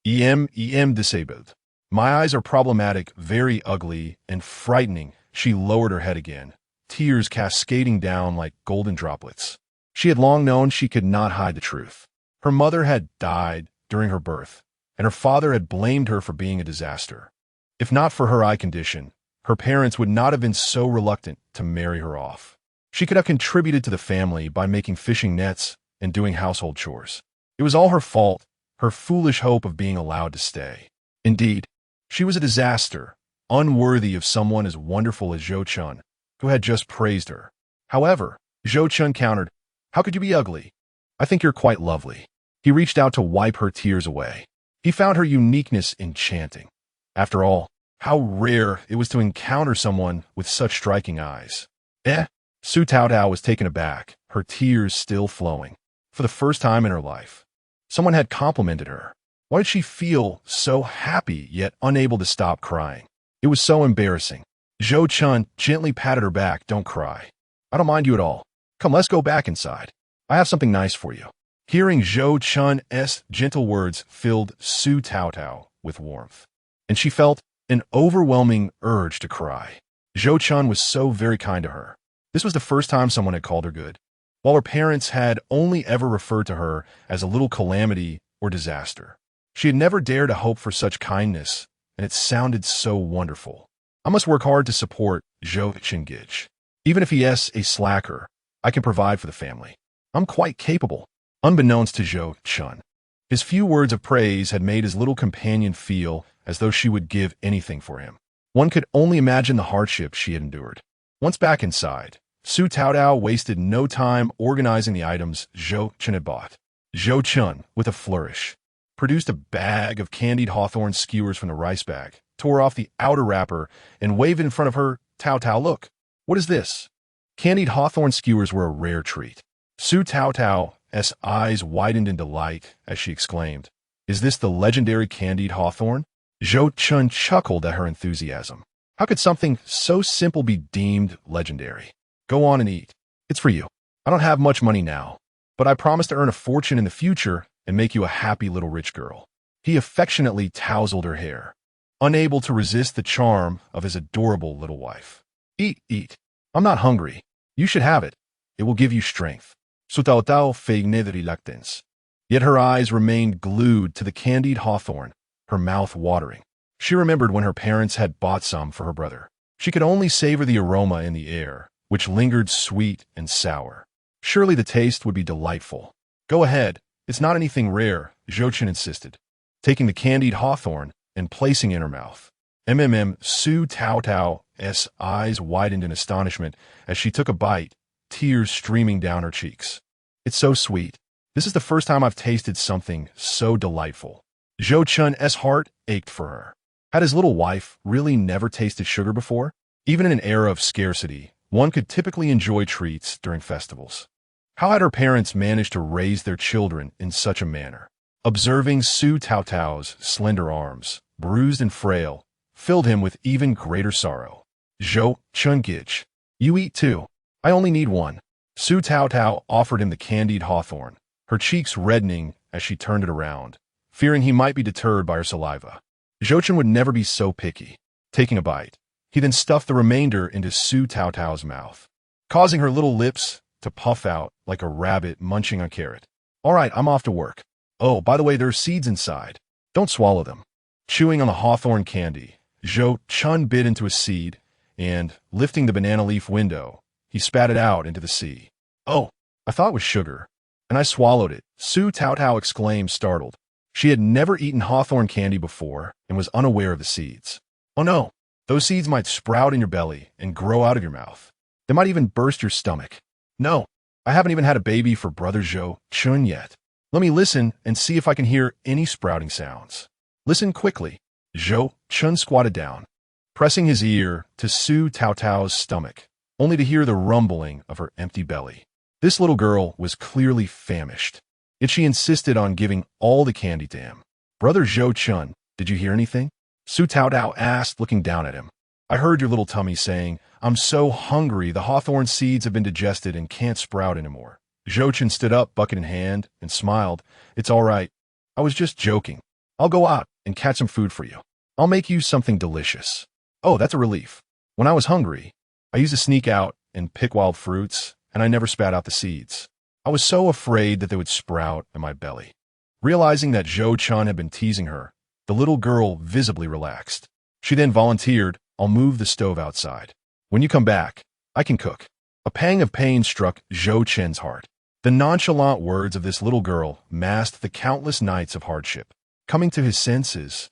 Em disabled. My eyes are problematic, very ugly, and frightening. She lowered her head again, tears cascading down like golden droplets. She had long known she could not hide the truth. Her mother had died during her birth, and her father had blamed her for being a disaster. If not for her eye condition, her parents would not have been so reluctant to marry her off. She could have contributed to the family by making fishing nets and doing household chores. It was all her fault, her foolish hope of being allowed to stay. Indeed, she was a disaster, unworthy of someone as wonderful as Zhou Chen, who had just praised her. However, Zhou Chen countered, How could you be ugly? I think you're quite lovely. He reached out to wipe her tears away. He found her uniqueness enchanting. After all, how rare it was to encounter someone with such striking eyes. Su Tao Tao was taken aback, her tears still flowing. For the first time in her life, someone had complimented her. Why did she feel so happy yet unable to stop crying? It was so embarrassing. Zhou Chen gently patted her back. Don't cry. I don't mind you at all. Come, let's go back inside. I have something nice for you. Hearing Zhou Chen's gentle words filled Su Tao Tao with warmth, and she felt an overwhelming urge to cry. Zhou Chen was so very kind to her. This was the first time someone had called her good. while her parents had only ever referred to her as a little calamity or disaster. She had never dared to hope for such kindness, and it sounded so wonderful. I must work hard to support Zhou Chen. Even if he is a slacker, I can provide for the family. I'm quite capable. Unbeknownst to Zhou Chen, his few words of praise had made his little companion feel as though she would give anything for him. One could only imagine the hardship she had endured. Once back inside, Su Taotao wasted no time organizing the items Zhou Chen had bought. Zhou Chen, with a flourish, produced a bag of candied hawthorn skewers from the rice bag, tore off the outer wrapper, and waved it in front of her. Taotao, look. What is this? Candied hawthorn skewers were a rare treat. Su Taotao's eyes widened in delight as she exclaimed, "Is this the legendary candied hawthorn?" Zhou Chen chuckled at her enthusiasm. How could something so simple be deemed legendary? Go on and eat. It's for you. I don't have much money now, but I promise to earn a fortune in the future and make you a happy little rich girl. He affectionately tousled her hair, unable to resist the charm of his adorable little wife. Eat, eat. I'm not hungry. You should have it. It will give you strength. Su Taotao feigned reluctance. Yet her eyes remained glued to the candied hawthorn, her mouth watering. She remembered when her parents had bought some for her brother. She could only savor the aroma in the air, which lingered sweet and sour. Surely the taste would be delightful. Go ahead. It's not anything rare, Zhou Chen insisted, taking the candied hawthorn and placing it in her mouth. Su Taotao's eyes widened in astonishment as she took a bite, tears streaming down her cheeks. It's so sweet. This is the first time I've tasted something so delightful. Zhou Chen's heart ached for her. Had his little wife really never tasted sugar before? Even in an era of scarcity, one could typically enjoy treats during festivals. How had her parents managed to raise their children in such a manner? Observing Su Taotao's slender arms, bruised and frail, filled him with even greater sorrow. Zhou Chen, you eat too. I only need one. Su Taotao offered him the candied hawthorn, her cheeks reddening as she turned it around, fearing he might be deterred by her saliva. Zhou Chen would never be so picky. Taking a bite, he then stuffed the remainder into Su Taotao's mouth, causing her little lips to puff out like a rabbit munching a carrot. All right, I'm off to work. Oh, by the way, there are seeds inside. Don't swallow them. Chewing on the hawthorn candy, Zhou Chen bit into a seed and, lifting the banana leaf window, he spat it out into the sea. Oh, I thought it was sugar, and I swallowed it, Su Taotao exclaimed, startled. She had never eaten hawthorn candy before and was unaware of the seeds. Oh no, those seeds might sprout in your belly and grow out of your mouth. They might even burst your stomach. No, I haven't even had a baby for brother Zhou Chen yet. Let me listen and see if I can hear any sprouting sounds. Listen quickly. Zhou Chen squatted down, pressing his ear to Su Taotao's stomach, only to hear the rumbling of her empty belly. This little girl was clearly famished, yet she insisted on giving all the candy to him. Brother Zhou Chen, did you hear anything? Su Taotao asked, looking down at him. I heard your little tummy saying, I'm so hungry, the hawthorn seeds have been digested and can't sprout anymore. Zhou Chen stood up, bucket in hand, and smiled. It's all right. I was just joking. I'll go out and catch some food for you. I'll make you something delicious. Oh, that's a relief. When I was hungry, I used to sneak out and pick wild fruits, and I never spat out the seeds. I was so afraid that they would sprout in my belly. Realizing that Zhou Chen had been teasing her, the little girl visibly relaxed. She then volunteered, I'll move the stove outside. When you come back, I can cook. A pang of pain struck Zhou Chen's heart. The nonchalant words of this little girl masked the countless nights of hardship. Coming to his senses,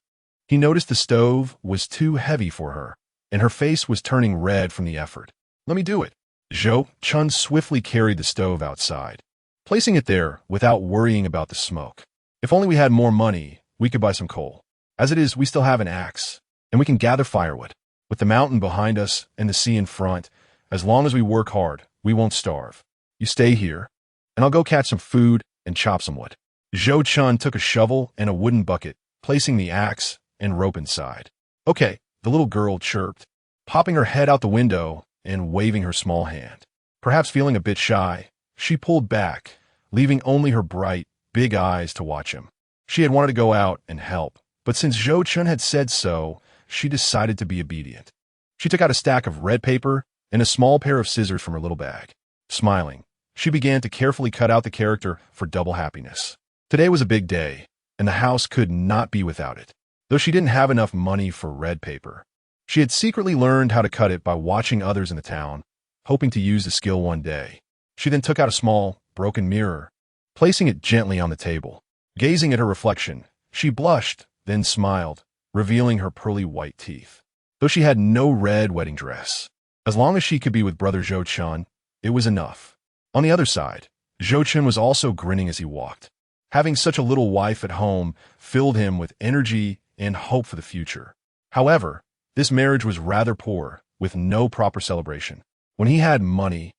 he noticed the stove was too heavy for her, and her face was turning red from the effort. Let me do it. Zhou Chen swiftly carried the stove outside, placing it there without worrying about the smoke. If only we had more money, we could buy some coal. As it is, we still have an axe, and we can gather firewood. With the mountain behind us and the sea in front, as long as we work hard, we won't starve. You stay here, and I'll go catch some food and chop some wood. Zhou Chen took a shovel and a wooden bucket, placing the axe and rope inside. Okay, the little girl chirped, popping her head out the window and waving her small hand. Perhaps feeling a bit shy, she pulled back, leaving only her bright, big eyes to watch him. She had wanted to go out and help, but since Zhou Chen had said so, she decided to be obedient. She took out a stack of red paper and a small pair of scissors from her little bag. Smiling, she began to carefully cut out the character for double happiness. Today was a big day, and the house could not be without it. Though she didn't have enough money for red paper, she had secretly learned how to cut it by watching others in the town, hoping to use the skill one day. She then took out a small, broken mirror, placing it gently on the table. Gazing at her reflection, she blushed, then smiled, revealing her pearly white teeth. Though she had no red wedding dress, as long as she could be with brother Zhou Chen, it was enough. On the other side, Zhou Chen was also grinning as he walked. Having such a little wife at home filled him with energy and hope for the future. However, this marriage was rather poor, with no proper celebration. When he had money,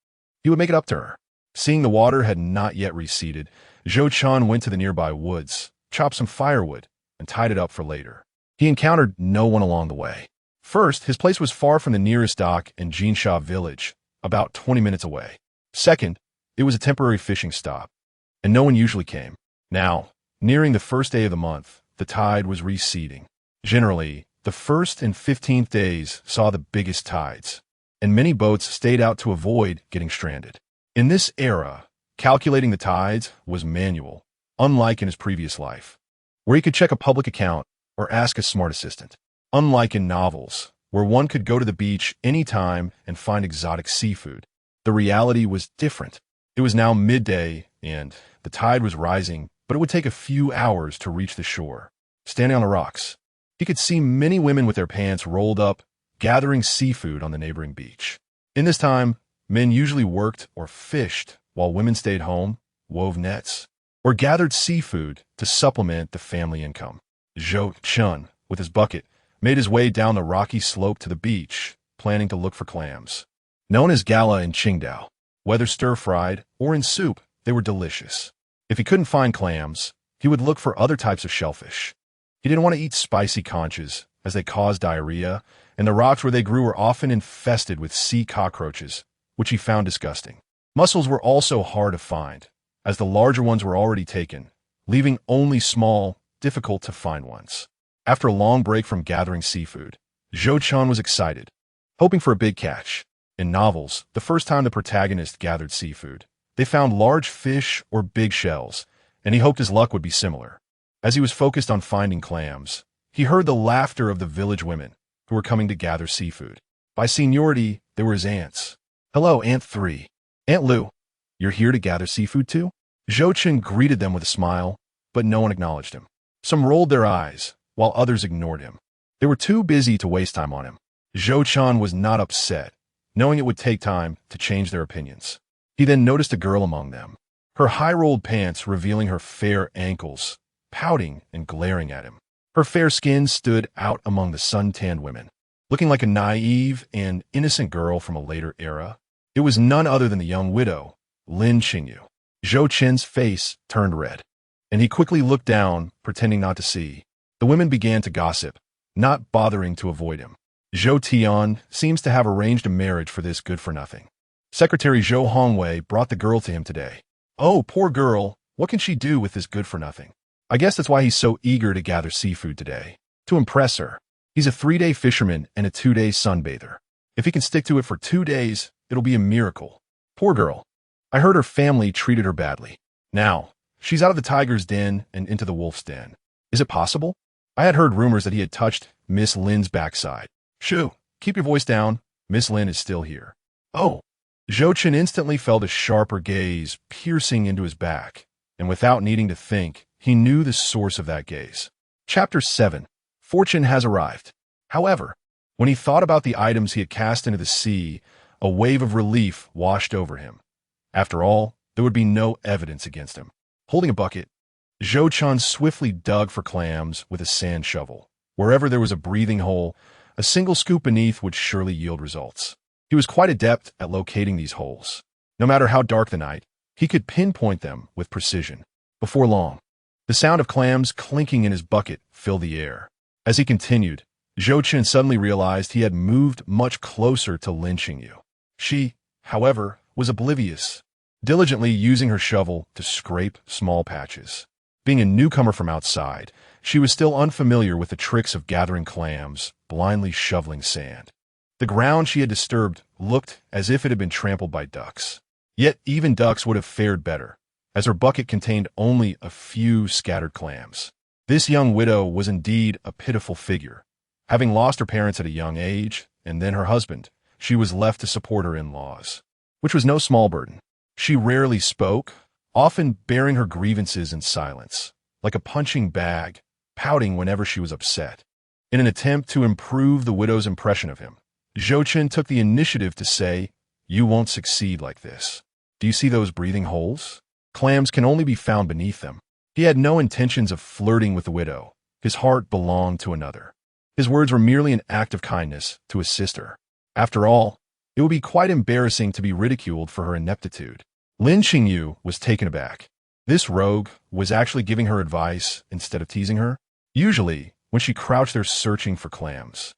he would make it up to her. Seeing the water had not yet receded, Zhou Chen went to the nearby woods, chopped some firewood, and tied it up for later. He encountered no one along the way. First, his place was far from the nearest dock in Jinsha village, about 20 minutes away. Second, it was a temporary fishing stop, and no one usually came. Now, nearing the first day of the month, the tide was receding. Generally, the 1st and 15th days saw the biggest tides, and many boats stayed out to avoid getting stranded. In this era, calculating the tides was manual, unlike in his previous life, where he could check a public account or ask a smart assistant. Unlike in novels, where one could go to the beach anytime and find exotic seafood, the reality was different. It was now midday, and the tide was rising, but it would take a few hours to reach the shore. Standing on the rocks, he could see many women with their pants rolled up, gathering seafood on the neighboring beach. In this time, men usually worked or fished, while women stayed home, wove nets, or gathered seafood to supplement the family income. Zhou Chen, with his bucket, made his way down the rocky slope to the beach, planning to look for clams. Known as gala in Qingdao, whether stir-fried or in soup, they were delicious. If he couldn't find clams, he would look for other types of shellfish. He didn't want to eat spicy conches, as they caused diarrhea, and the rocks where they grew were often infested with sea cockroaches, which he found disgusting. Mussels were also hard to find, as the larger ones were already taken, leaving only small, difficult-to-find ones. After a long break from gathering seafood, Zhou Chen was excited, hoping for a big catch. In novels, the first time the protagonist gathered seafood, they found large fish or big shells, and he hoped his luck would be similar. As he was focused on finding clams, he heard the laughter of the village women who were coming to gather seafood. By seniority, they were his aunts. "Hello, Aunt 3. Aunt Lu, you're here to gather seafood too?" Zhou Chen greeted them with a smile, but no one acknowledged him. Some rolled their eyes, while others ignored him. They were too busy to waste time on him. Zhou Chen was not upset, knowing it would take time to change their opinions. He then noticed a girl among them, her high-rolled pants revealing her fair ankles, pouting and glaring at him. Her fair skin stood out among the sun-tanned women, looking like a naive and innocent girl from a later era. It was none other than the young widow, Lin Qingyu. Zhou Chen's face turned red, and he quickly looked down, pretending not to see. The women began to gossip, not bothering to avoid him. Zhou Tian seems to have arranged a marriage for this good-for-nothing. Secretary Zhou Hongwei brought the girl to him today. Oh, poor girl, what can she do with this good-for-nothing? I guess that's why he's so eager to gather seafood today. To impress her. He's a 3-day fisherman and a 2-day sunbather. If he can stick to it for 2 days, it'll be a miracle. Poor girl. I heard her family treated her badly. Now, she's out of the tiger's den and into the wolf's den. Is it possible? I had heard rumors that he had touched Miss Lin's backside. Shoo, keep your voice down. Miss Lin is still here. Oh. Zhou Chen instantly felt a sharper gaze piercing into his back, and without needing to think, he knew the source of that gaze. Chapter 7. Fortune has arrived. However, when he thought about the items he had cast into the sea, a wave of relief washed over him. After all, there would be no evidence against him. Holding a bucket, Zhou Chen swiftly dug for clams with a sand shovel. Wherever there was a breathing hole, a single scoop beneath would surely yield results. He was quite adept at locating these holes. No matter how dark the night, he could pinpoint them with precision. Before long, the sound of clams clinking in his bucket filled the air. As he continued, Zhou Chen suddenly realized he had moved much closer to Lin Qingyu. She, however, was oblivious, diligently using her shovel to scrape small patches. Being a newcomer from outside, she was still unfamiliar with the tricks of gathering clams, blindly shoveling sand. The ground she had disturbed looked as if it had been trampled by ducks. Yet even ducks would have fared better, as her bucket contained only a few scattered clams. This young widow was indeed a pitiful figure. Having lost her parents at a young age, and then her husband, she was left to support her in-laws, which was no small burden. She rarely spoke, often bearing her grievances in silence, like a punching bag, pouting whenever she was upset. In an attempt to improve the widow's impression of him, Zhou Chen took the initiative to say, "You won't succeed like this. Do you see those breathing holes? Clams can only be found beneath them." He had no intentions of flirting with the widow. His heart belonged to another. His words were merely an act of kindness to his sister. After all, it would be quite embarrassing to be ridiculed for her ineptitude. Lin Xingyu was taken aback. This rogue was actually giving her advice instead of teasing her. Usually, when she crouched there searching for clams,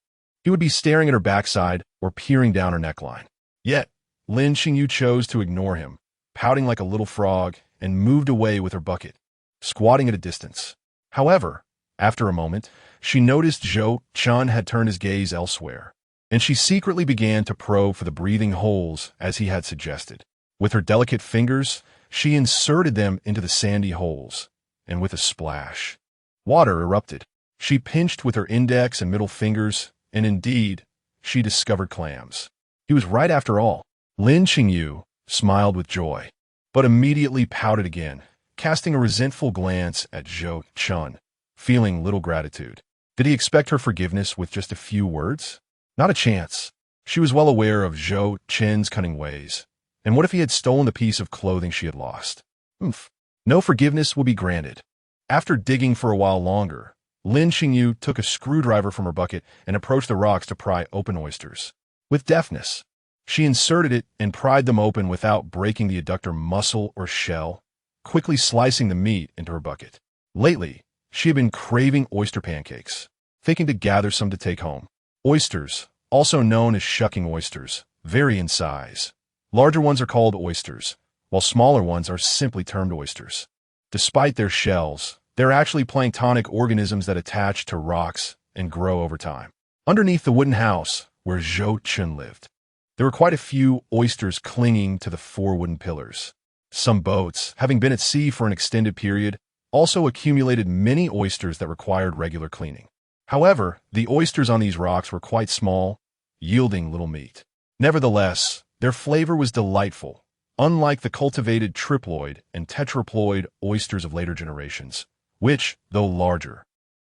he would be staring at her backside or peering down her neckline. Yet, Lin Xingyu chose to ignore him, pouting like a little frog, and moved away with her bucket, squatting at a distance. However, after a moment, she noticed Zhou Chen had turned his gaze elsewhere, and she secretly began to probe for the breathing holes as he had suggested. With her delicate fingers, she inserted them into the sandy holes, and with a splash, water erupted. She pinched with her index and middle fingers, and indeed, she discovered clams. He was right after all. Lin Xingyu smiled with joy, but immediately pouted again, casting a resentful glance at Zhou Chen, feeling little gratitude. Did he expect her forgiveness with just a few words? Not a chance. She was well aware of Zhou Chen's cunning ways. And what if he had stolen the piece of clothing she had lost? No forgiveness will be granted. After digging for a while longer, Lin Xingyu took a screwdriver from her bucket and approached the rocks to pry open oysters. With deftness, she inserted it and pried them open without breaking the adductor muscle or shell, quickly slicing the meat into her bucket. Lately, she had been craving oyster pancakes, thinking to gather some to take home. Oysters, also known as shucking oysters, vary in size. Larger ones are called oysters, while smaller ones are simply termed oysters. Despite their shells, they're actually planktonic organisms that attach to rocks and grow over time. Underneath the wooden house where Zhou Chen lived, there were quite a few oysters clinging to the 4 wooden pillars. Some boats, having been at sea for an extended period, also accumulated many oysters that required regular cleaning. However, the oysters on these rocks were quite small, yielding little meat. Nevertheless, their flavor was delightful, unlike the cultivated triploid and tetraploid oysters of later generations, which, though larger,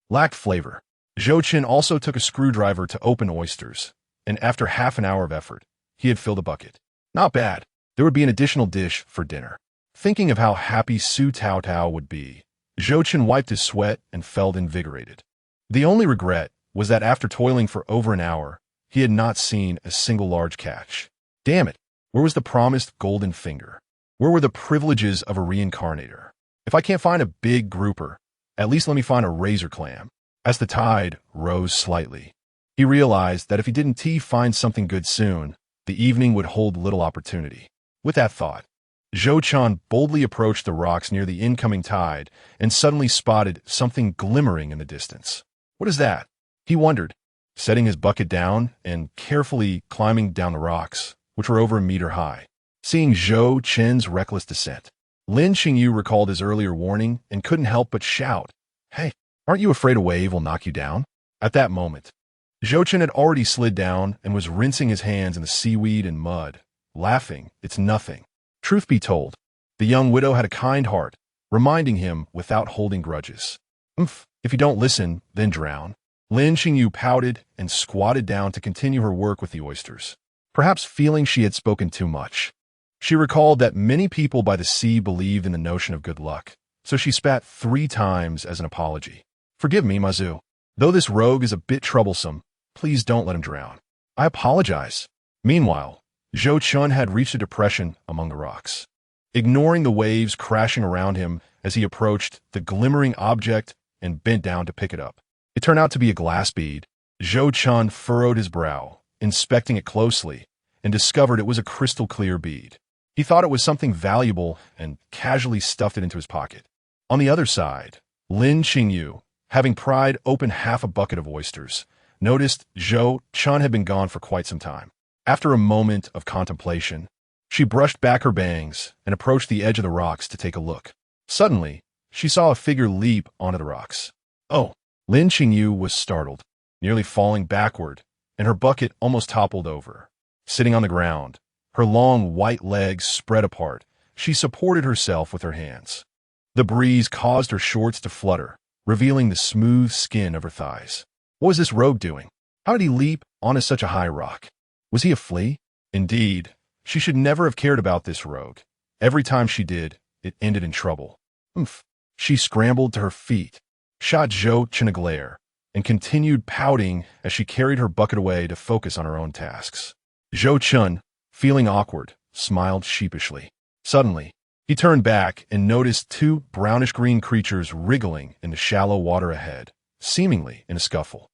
lacked flavor. Zhou Chen also took a screwdriver to open oysters, and after half an hour of effort, he had filled a bucket. Not bad. There would be an additional dish for dinner. Thinking of how happy Su Tao Tao would be, Zhou Chen wiped his sweat and felt invigorated. The only regret was that after toiling for over an hour, he had not seen a single large catch. Damn it, where was the promised golden finger? Where were the privileges of a reincarnator? If I can't find a big grouper, at least let me find a razor clam. As the tide rose slightly, he realized that if he didn't find something good soon, the evening would hold little opportunity. With that thought, Zhou Chen boldly approached the rocks near the incoming tide and suddenly spotted something glimmering in the distance. What is that? He wondered, setting his bucket down and carefully climbing down the rocks, which were over a meter high. Seeing Zhou Chen's reckless descent, Lin Xingyu recalled his earlier warning and couldn't help but shout, "Hey, aren't you afraid a wave will knock you down?" At that moment, Zhou Chen had already slid down and was rinsing his hands in the seaweed and mud, laughing, "It's nothing." Truth be told, the young widow had a kind heart, reminding him without holding grudges. If you don't listen, then drown." Lin Xingyu pouted and squatted down to continue her work with the oysters, perhaps feeling she had spoken too much. She recalled that many people by the sea believed in the notion of good luck, so she spat 3 times as an apology. "Forgive me, Mazu. Though this rogue is a bit troublesome, please don't let him drown." "I apologize." Meanwhile, Zhou Chen had reached a depression among the rocks. Ignoring the waves crashing around him as he approached the glimmering object and bent down to pick it up. It turned out to be a glass bead. Zhou Chen furrowed his brow, inspecting it closely, and discovered it was a crystal-clear bead. He thought it was something valuable and casually stuffed it into his pocket. On the other side, Lin Xingyu, having pried open half a bucket of oysters, noticed Zhou Chen had been gone for quite some time. After a moment of contemplation, She brushed back her bangs and approached the edge of the rocks to take a look. Suddenly, she saw a figure leap onto the rocks. Oh! Lin Qingyu was startled, nearly falling backward, and her bucket almost toppled over. Sitting on the ground, her long white legs spread apart, she supported herself with her hands. The breeze caused her shorts to flutter, revealing the smooth skin of her thighs. What was this rogue doing? How did he leap onto such a high rock? Was he a flea? Indeed, she should never have cared about this rogue. Every time she did, it ended in trouble. Oomph! She scrambled to her feet, shot Zhou Chen a glare, and continued pouting as she carried her bucket away to focus on her own tasks. Zhou Chen, feeling awkward, smiled sheepishly. Suddenly, he turned back and noticed two brownish-green creatures wriggling in the shallow water ahead, seemingly in a scuffle.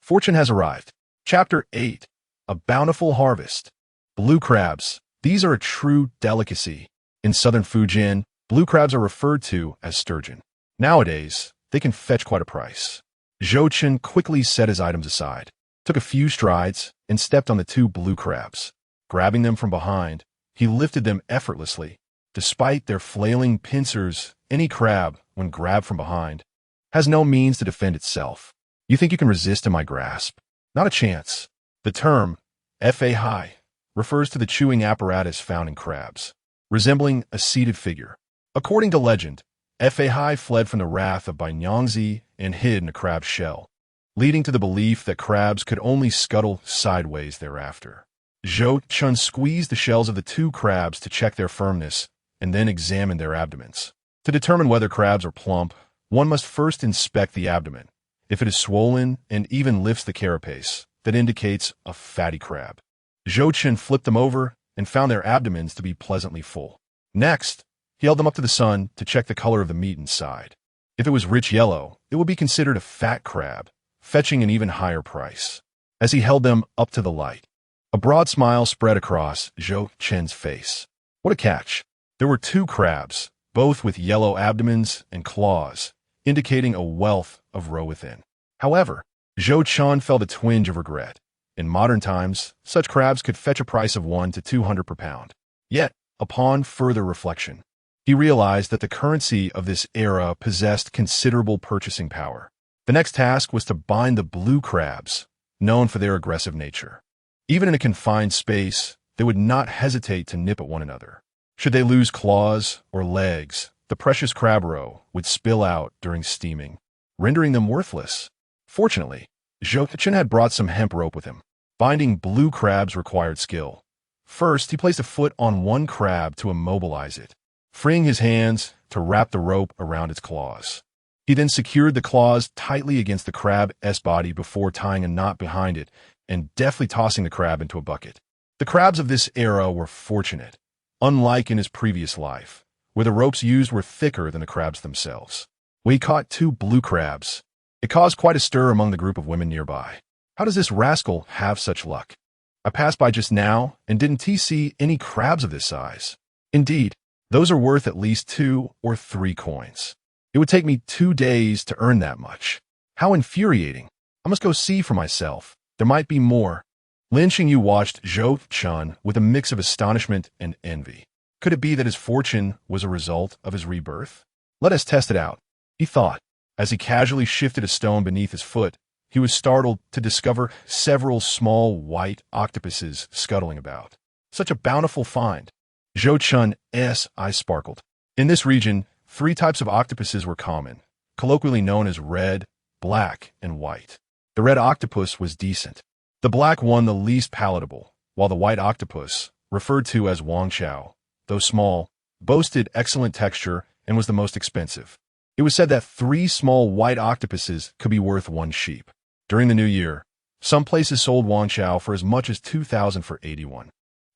Fortune has arrived. Chapter 8. A Bountiful Harvest. Blue crabs. These are a true delicacy. In southern Fujian, blue crabs are referred to as sturgeon. Nowadays, they can fetch quite a price. Zhou Chen quickly set his items aside, took a few strides, and stepped on the two blue crabs. Grabbing them from behind, he lifted them effortlessly. Despite their flailing pincers, any crab, when grabbed from behind, has no means to defend itself. You think you can resist in my grasp? Not a chance. The term, fa-hai, refers to the chewing apparatus found in crabs, resembling a seated figure. According to legend, fa-hai fled from the wrath of Banyangzi and hid in a crab's shell, leading to the belief that crabs could only scuttle sideways thereafter. Zhou Chen squeezed the shells of the two crabs to check their firmness and then examined their abdomens. To determine whether crabs are plump, one must first inspect the abdomen. If it is swollen and even lifts the carapace, that indicates a fatty crab. Zhou Chen flipped them over and found their abdomens to be pleasantly full. Next, he held them up to the sun to check the color of the meat inside. If it was rich yellow, it would be considered a fat crab, fetching an even higher price. As he held them up to the light, a broad smile spread across Zhou Chen's face. What a catch! There were two crabs, both with yellow abdomens and claws, indicating a wealth of roe within. However, Zhou Chen felt a twinge of regret. In modern times, such crabs could fetch a price of 1 to 200 per pound. Yet, upon further reflection, he realized that the currency of this era possessed considerable purchasing power. The next task was to bind the blue crabs, known for their aggressive nature. Even in a confined space, they would not hesitate to nip at one another. Should they lose claws or legs, the precious crab roe would spill out during steaming, rendering them worthless. Fortunately, Zhou Chen had brought some hemp rope with him. Binding blue crabs required skill. First, he placed a foot on one crab to immobilize it, freeing his hands to wrap the rope around its claws. He then secured the claws tightly against the crab's body before tying a knot behind it and deftly tossing the crab into a bucket. The crabs of this era were fortunate, unlike in his previous life, where the ropes used were thicker than the crabs themselves. When he caught two blue crabs, it caused quite a stir among the group of women nearby. How does this rascal have such luck? I passed by just now and didn't see any crabs of this size. Indeed, those are worth at least 2 or 3 coins. It would take me 2 days to earn that much. How infuriating. I must go see for myself. There might be more. Lin Qingyu watched Zhou Chen with a mix of astonishment and envy. Could it be that his fortune was a result of his rebirth? Let us test it out, he thought. As he casually shifted a stone beneath his foot, he was startled to discover several small white octopuses scuttling about. Such a bountiful find. Zhou Chen's eyes sparkled. In this region, 3 types of octopuses were common, colloquially known as red, black, and white. The red octopus was decent. The black one the least palatable, while the white octopus, referred to as Wangchao, though small, boasted excellent texture and was the most expensive. It was said that 3 small white octopuses could be worth 1 sheep. During the new year, some places sold Wangchao for as much as 2,000 for 81.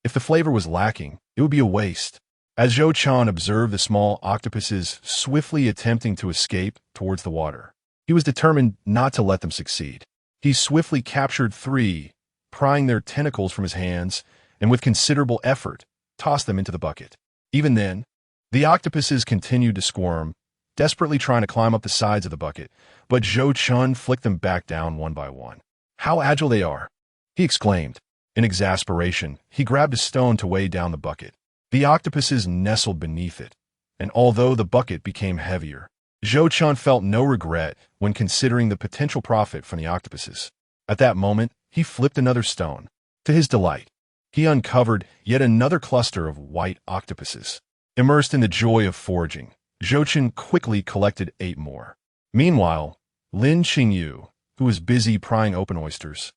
If the flavor was lacking, it would be a waste. As Zhou Chen observed the small octopuses swiftly attempting to escape towards the water, he was determined not to let them succeed. He swiftly captured 3, prying their tentacles from his hands, and with considerable effort, tossed them into the bucket. Even then, the octopuses continued to squirm, desperately trying to climb up the sides of the bucket, but Zhou Chen flicked them back down one by one. How agile they are, he exclaimed. In exasperation, he grabbed a stone to weigh down the bucket. The octopuses nestled beneath it, and although the bucket became heavier, Zhou Chen felt no regret when considering the potential profit from the octopuses. At that moment, he flipped another stone. To his delight, he uncovered yet another cluster of white octopuses. Immersed in the joy of foraging, Zhou Chen quickly collected 8 more. Meanwhile, Lin Qingyu, who was busy prying open oysters,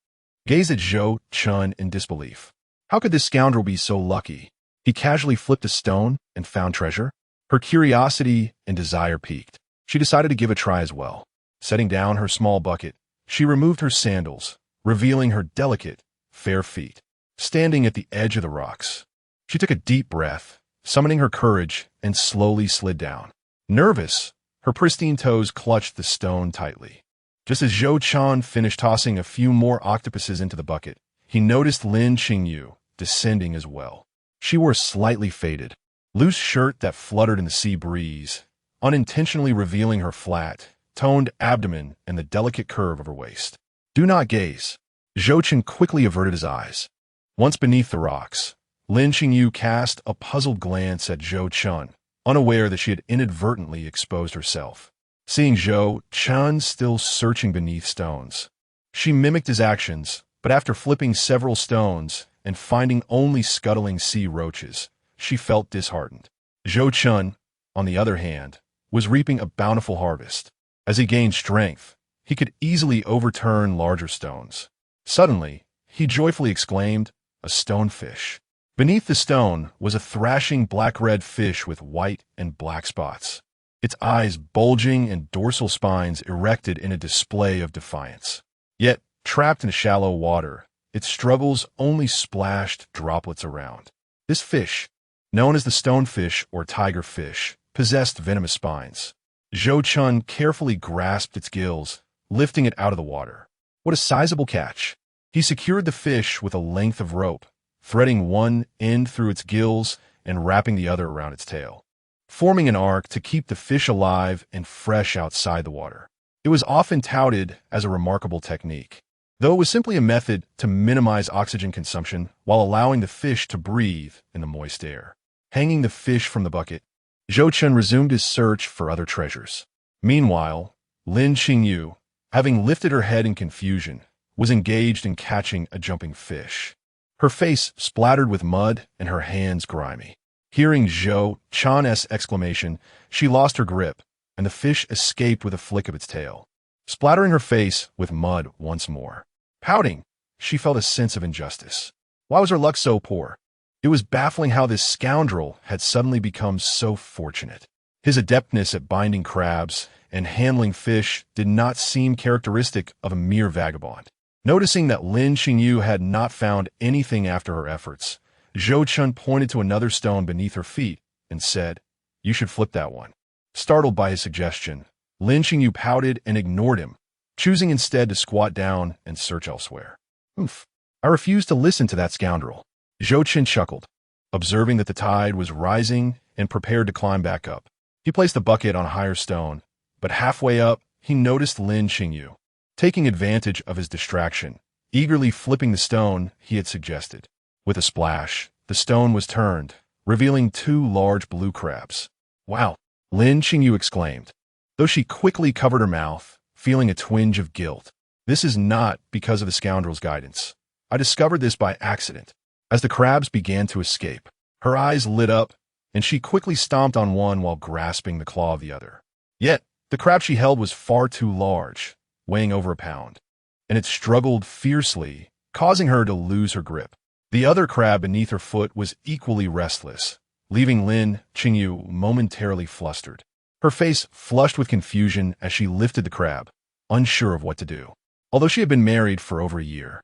gazed at Zhou Chen in disbelief. How could this scoundrel be so lucky? He casually flipped a stone and found treasure. Her curiosity and desire piqued. She decided to give a try as well. Setting down her small bucket, she removed her sandals, revealing her delicate, fair feet. Standing at the edge of the rocks, she took a deep breath, summoning her courage, and slowly slid down. Nervous, her pristine toes clutched the stone tightly. Just as Zhou Chen finished tossing a few more octopuses into the bucket, he noticed Lin Qingyu descending as well. She wore a slightly faded, loose shirt that fluttered in the sea breeze, unintentionally revealing her flat, toned abdomen and the delicate curve of her waist. Do not gaze. Zhou Chen quickly averted his eyes. Once beneath the rocks, Lin Qingyu cast a puzzled glance at Zhou Chen, unaware that she had inadvertently exposed herself. Seeing Zhou Chen still searching beneath stones, she mimicked his actions, but after flipping several stones and finding only scuttling sea roaches, she felt disheartened. Zhou Chen, on the other hand, was reaping a bountiful harvest. As he gained strength, he could easily overturn larger stones. Suddenly, he joyfully exclaimed, "A stonefish." Beneath the stone was a thrashing black-red fish with white and black spots, its eyes bulging and dorsal spines erected in a display of defiance. Yet, trapped in shallow water, its struggles only splashed droplets around. This fish, known as the stonefish or tigerfish, possessed venomous spines. Zhou Chen carefully grasped its gills, lifting it out of the water. What a sizable catch! He secured the fish with a length of rope, threading one end through its gills and wrapping the other around its tail, forming an arc to keep the fish alive and fresh outside the water. It was often touted as a remarkable technique, though it was simply a method to minimize oxygen consumption while allowing the fish to breathe in the moist air. Hanging the fish from the bucket, Zhou Chen resumed his search for other treasures. Meanwhile, Lin Qingyu, having lifted her head in confusion, was engaged in catching a jumping fish. Her face splattered with mud and her hands grimy. Hearing Zhou Chen's exclamation, she lost her grip, and the fish escaped with a flick of its tail, splattering her face with mud once more. Pouting, she felt a sense of injustice. Why was her luck so poor? It was baffling how this scoundrel had suddenly become so fortunate. His adeptness at binding crabs and handling fish did not seem characteristic of a mere vagabond. Noticing that Lin Qingyu had not found anything after her efforts, Zhou Chen pointed to another stone beneath her feet and said, "You should flip that one." Startled by his suggestion, Lin Qingyu pouted and ignored him, choosing instead to squat down and search elsewhere. "Oof, I refuse to listen to that scoundrel." Zhou Chen chuckled, observing that the tide was rising and prepared to climb back up. He placed the bucket on a higher stone, but halfway up, he noticed Lin Qingyu, taking advantage of his distraction, eagerly flipping the stone he had suggested. With a splash, the stone was turned, revealing 2 large blue crabs. "Wow!" Lin Qingyu exclaimed, though she quickly covered her mouth, feeling a twinge of guilt. "This is not because of the scoundrel's guidance. I discovered this by accident." As the crabs began to escape, her eyes lit up, and she quickly stomped on one while grasping the claw of the other. Yet, the crab she held was far too large, weighing over a pound, and it struggled fiercely, causing her to lose her grip. The other crab beneath her foot was equally restless, leaving Lin Qingyu momentarily flustered. Her face flushed with confusion as she lifted the crab, unsure of what to do. Although she had been married for over a year,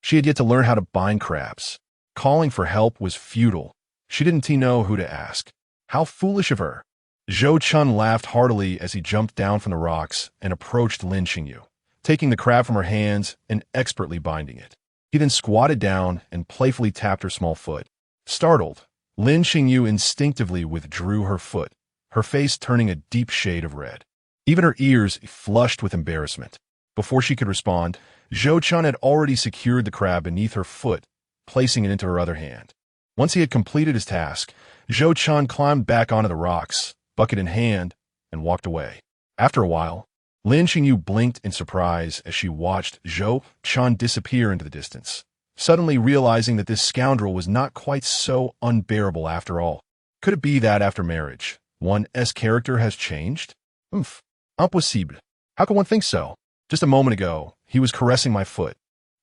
she had yet to learn how to bind crabs. Calling for help was futile. She didn't know who to ask. How foolish of her. Zhou Chen laughed heartily as he jumped down from the rocks and approached Lin Qingyu, taking the crab from her hands and expertly binding it. He then squatted down and playfully tapped her small foot. Startled, Lin Qingyu instinctively withdrew her foot, her face turning a deep shade of red. Even her ears flushed with embarrassment. Before she could respond, Zhou Chen had already secured the crab beneath her foot, placing it into her other hand. Once he had completed his task, Zhou Chen climbed back onto the rocks, bucket in hand, and walked away. After a while, Lin Xingyu blinked in surprise as she watched Zhou Chen disappear into the distance, suddenly realizing that this scoundrel was not quite so unbearable after all. Could it be that after marriage, one's character has changed? Impossible. How could one think so? Just a moment ago, he was caressing my foot.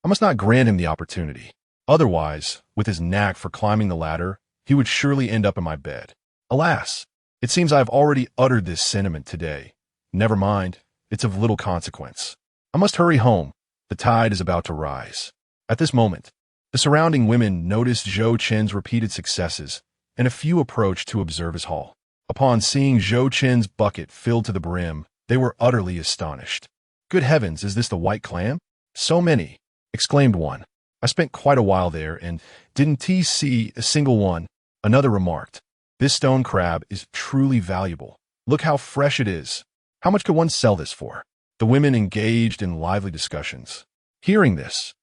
I must not grant him the opportunity. Otherwise, with his knack for climbing the ladder, he would surely end up in my bed. Alas, it seems I have already uttered this sentiment today. Never mind, it's of little consequence. I must hurry home. The tide is about to rise. At this moment, the surrounding women noticed Zhou Chen's repeated successes, and a few approached to observe his haul. Upon seeing Zhou Chen's bucket filled to the brim, they were utterly astonished. "Good heavens, is this the white clam? So many!" exclaimed one. "I spent quite a while there and didn't see a single one." Another remarked, "This stone crab is truly valuable. Look how fresh it is. How much could one sell this for?" The women engaged in lively discussions. Hearing this,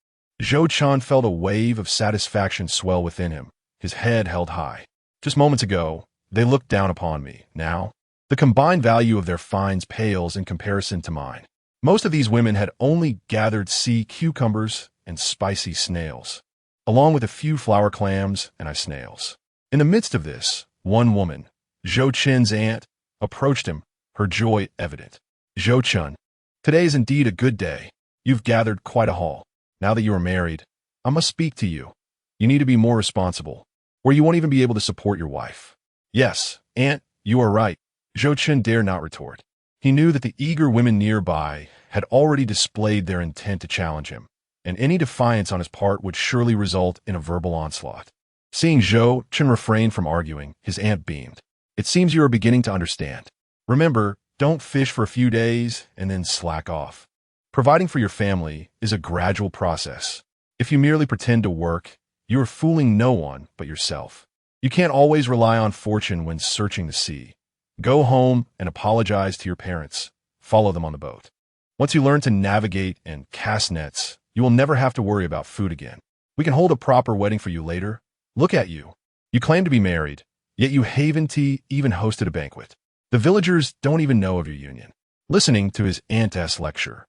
Zhou Chen felt a wave of satisfaction swell within him, his head held high. Just moments ago, they looked down upon me. Now, the combined value of their finds pales in comparison to mine. Most of these women had only gathered sea cucumbers and spicy snails, along with a few flower clams and ice snails. In the midst of this, one woman, Zhou Chen's aunt, approached him, her joy evident. "Zhou Chen, today is indeed a good day. You've gathered quite a haul. Now that you are married, I must speak to you. You need to be more responsible, or you won't even be able to support your wife." "Yes, aunt, you are right," Zhou Chen dared not retort. He knew that the eager women nearby had already displayed their intent to challenge him, and any defiance on his part would surely result in a verbal onslaught. Seeing Zhou Chen refrain from arguing, his aunt beamed. "It seems you are beginning to understand. Remember, don't fish for a few days and then slack off. Providing for your family is a gradual process. If you merely pretend to work, you are fooling no one but yourself. You can't always rely on fortune when searching the sea. Go home and apologize to your parents. Follow them on the boat. Once you learn to navigate and cast nets, you will never have to worry about food again. We can hold a proper wedding for you later. Look at you. You claim to be married, yet you haven't even hosted a banquet. The villagers don't even know of your union." Listening to his aunt's lecture,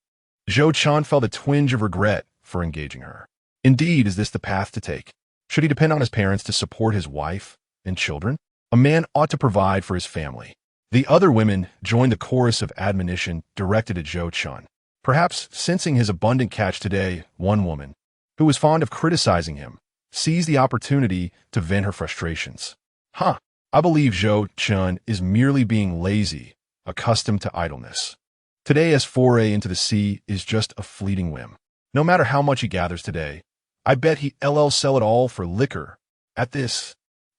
Zhou Chen felt a twinge of regret for engaging her. Indeed, is this the path to take? Should he depend on his parents to support his wife and children? A man ought to provide for his family. The other women joined the chorus of admonition directed at Zhou Chen. Perhaps sensing his abundant catch today, one woman, who was fond of criticizing him, seized the opportunity to vent her frustrations. I believe Zhou Chen is merely being lazy, accustomed to idleness. Today's foray into the sea is just a fleeting whim. No matter how much he gathers today, I bet he'll sell it all for liquor." At this,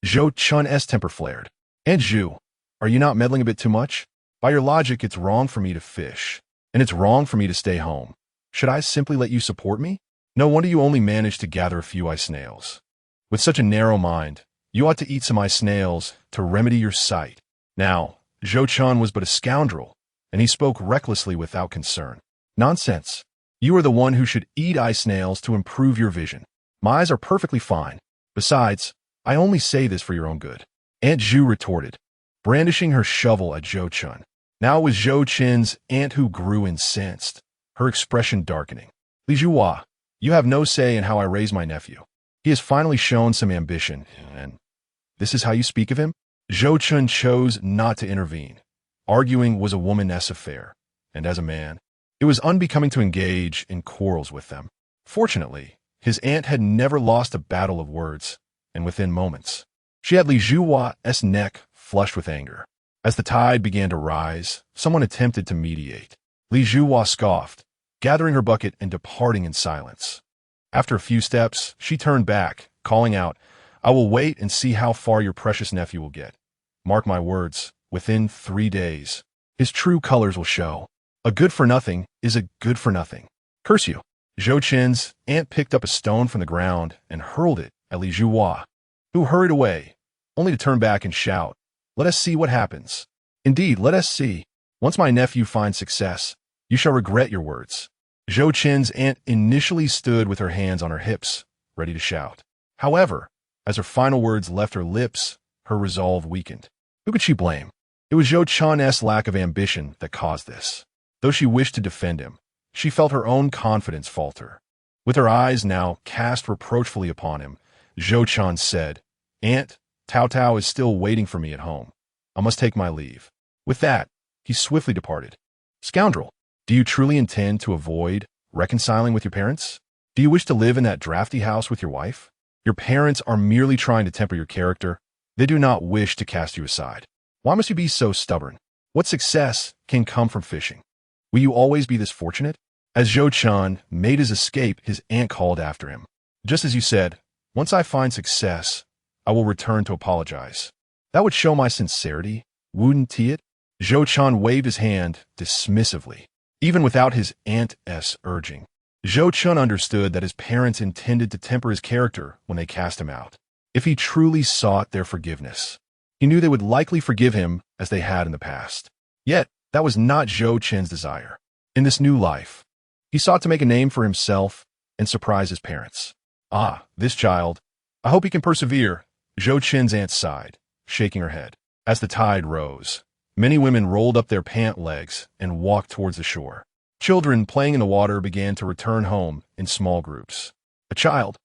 Zhou Chen's temper flared. "And Zhu, are you not meddling a bit too much? By your logic, it's wrong for me to fish, and it's wrong for me to stay home. Should I simply let you support me? No wonder you only managed to gather a few ice snails. With such a narrow mind, you ought to eat some ice snails to remedy your sight." Now, Zhou Chen was but a scoundrel, and he spoke recklessly without concern. "Nonsense. You are the one who should eat ice snails to improve your vision. My eyes are perfectly fine. Besides, I only say this for your own good." Aunt Zhu retorted, brandishing her shovel at Zhou Chen. Now it was Zhou Chen's aunt who grew incensed, her expression darkening. "Li Zhuhua, you have no say in how I raise my nephew. He has finally shown some ambition, and this is how you speak of him?" Zhou Chen chose not to intervene. Arguing was a woman's affair, and as a man, it was unbecoming to engage in quarrels with them. Fortunately, his aunt had never lost a battle of words, and within moments, she had Li Zhuhua's neck flushed with anger. As the tide began to rise, someone attempted to mediate. Li Zhuhua scoffed, gathering her bucket and departing in silence. After a few steps, she turned back, calling out, "I will wait and see how far your precious nephew will get. Mark my words, within 3 days, his true colors will show. A good-for-nothing is a good-for-nothing. Curse you." Zhou Chen's aunt picked up a stone from the ground and hurled it at Li Zhuhua, who hurried away, only to turn back and shout, "Let us see what happens. Indeed, let us see. Once my nephew finds success, you shall regret your words." Zhou Chen's aunt initially stood with her hands on her hips, ready to shout. However, as her final words left her lips, her resolve weakened. Who could she blame? It was Zhou Chen's lack of ambition that caused this. Though she wished to defend him, she felt her own confidence falter. With her eyes now cast reproachfully upon him, Zhou Chen said, "Aunt, Tao Tao is still waiting for me at home. I must take my leave." With that, he swiftly departed. Scoundrel, do you truly intend to avoid reconciling with your parents? Do you wish to live in that drafty house with your wife? Your parents are merely trying to temper your character. They do not wish to cast you aside. Why must you be so stubborn? What success can come from fishing? Will you always be this fortunate? As Zhou Chen made his escape, his aunt called after him. Just as you said, once I find success, I will return to apologize. That would show my sincerity, wouldn't it? Zhou Chen waved his hand dismissively. Even without his aunt's urging, Zhou Chen understood that his parents intended to temper his character when they cast him out. If he truly sought their forgiveness, he knew they would likely forgive him as they had in the past. Yet, that was not Zhou Chen's desire. In this new life, he sought to make a name for himself and surprise his parents. Ah, this child. I hope he can persevere, Zhou Chen's aunt sighed, shaking her head. As the tide rose, many women rolled up their pant legs and walked towards the shore. Children playing in the water began to return home in small groups. A child,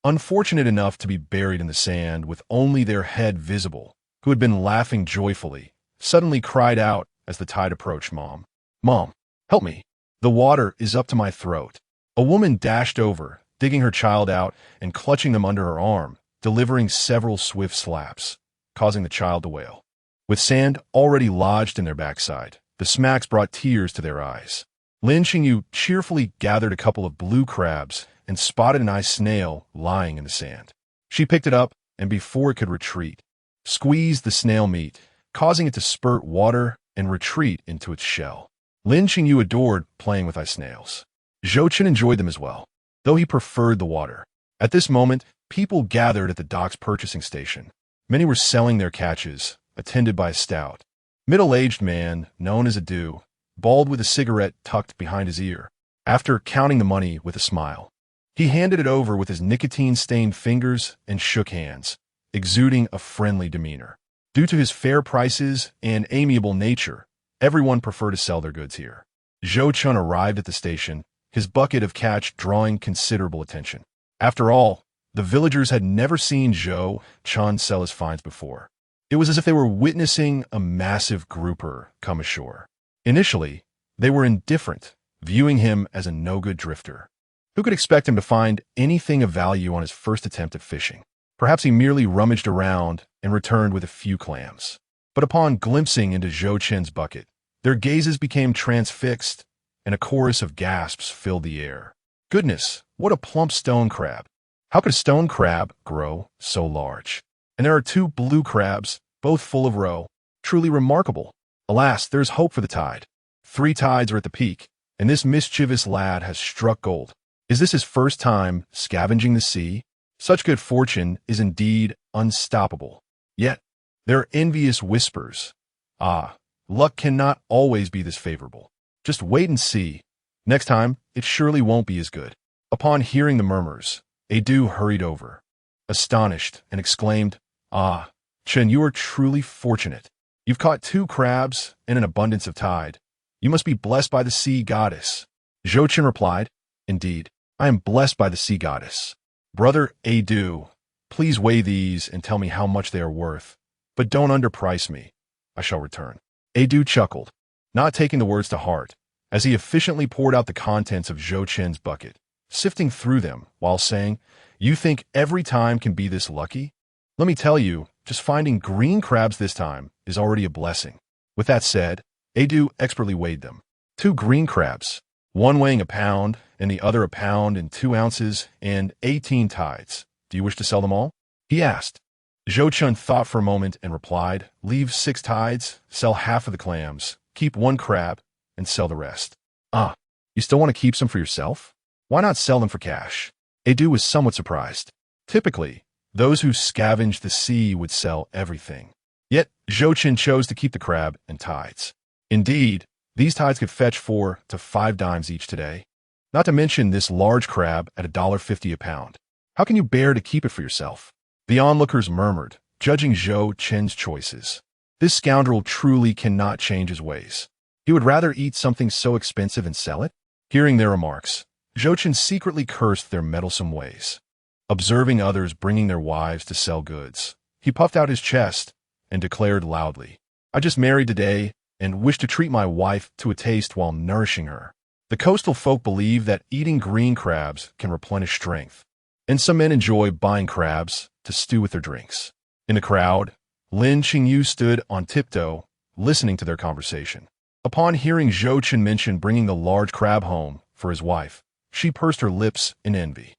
unfortunate enough to be buried in the sand with only their head visible, who had been laughing joyfully, suddenly cried out as the tide approached. "Mom, Mom, help me. The water is up to my throat." A woman dashed over, digging her child out and clutching them under her arm, delivering several swift slaps, causing the child to wail. With sand already lodged in their backside, the smacks brought tears to their eyes. Lin Xingyu cheerfully gathered a couple of blue crabs and spotted an ice snail lying in the sand. She picked it up, and before it could retreat, squeezed the snail meat, causing it to spurt water and retreat into its shell. Lin Xingyu adored playing with ice snails. Zhou Chen enjoyed them as well, though he preferred the water. At this moment, people gathered at the dock's purchasing station. Many were selling their catches, attended by a stout, middle-aged man known as a Adu, bald with a cigarette tucked behind his ear. After counting the money with a smile, he handed it over with his nicotine-stained fingers and shook hands, exuding a friendly demeanor. Due to his fair prices and amiable nature, everyone preferred to sell their goods here. Zhou Chen arrived at the station, his bucket of catch drawing considerable attention. After all, the villagers had never seen Zhou Chen sell his finds before. It was as if they were witnessing a massive grouper come ashore. Initially, they were indifferent, viewing him as a no-good drifter. Who could expect him to find anything of value on his first attempt at fishing? Perhaps he merely rummaged around and returned with a few clams. But upon glimpsing into Zhou Chen's bucket, their gazes became transfixed, and a chorus of gasps filled the air. Goodness, what a plump stone crab! How could a stone crab grow so large? And there are 2 blue crabs, both full of roe. Truly remarkable. Alas, there is hope for the tide. 3 tides are at the peak, and this mischievous lad has struck gold. Is this his first time scavenging the sea? Such good fortune is indeed unstoppable. Yet, there are envious whispers. Ah, luck cannot always be this favorable. Just wait and see. Next time, it surely won't be as good. Upon hearing the murmurs, Adu hurried over, astonished, and exclaimed, "Ah, Chen, you are truly fortunate. You've caught 2 crabs and an abundance of tide. You must be blessed by the sea goddess." Zhou Chen replied, "Indeed, I am blessed by the sea goddess. Brother Adu, please weigh these and tell me how much they are worth, but don't underprice me. I shall return." Adu chuckled, not taking the words to heart, as he efficiently poured out the contents of Zhou Chen's bucket, sifting through them while saying, "You think every time can be this lucky? Let me tell you, just finding green crabs this time is already a blessing." With that said, Adu expertly weighed them. 2 green crabs, one weighing a pound and the other a pound and 2 ounces and 18 tides. "Do you wish to sell them all?" he asked. Zhou Chen thought for a moment and replied, "Leave 6 tides, sell half of the clams, keep 1 crab, and sell the rest." "Ah, you still want to keep some for yourself? Why not sell them for cash?" Adu was somewhat surprised. Typically, those who scavenged the sea would sell everything. Yet, Zhou Chen chose to keep the crab and tides. Indeed, these tides could fetch 4 to 5 dimes each today. Not to mention this large crab at $1.50 a pound. How can you bear to keep it for yourself? The onlookers murmured, judging Zhou Chen's choices. This scoundrel truly cannot change his ways. He would rather eat something so expensive and sell it? Hearing their remarks, Zhou Chen secretly cursed their meddlesome ways. Observing others bringing their wives to sell goods, he puffed out his chest and declared loudly, I just married today and wish to treat my wife to a taste while nourishing her. The coastal folk believe that eating green crabs can replenish strength, and some men enjoy buying crabs to stew with their drinks. In the crowd, Lin Qingyu stood on tiptoe, listening to their conversation. Upon hearing Zhou Chen mention bringing the large crab home for his wife, she pursed her lips in envy.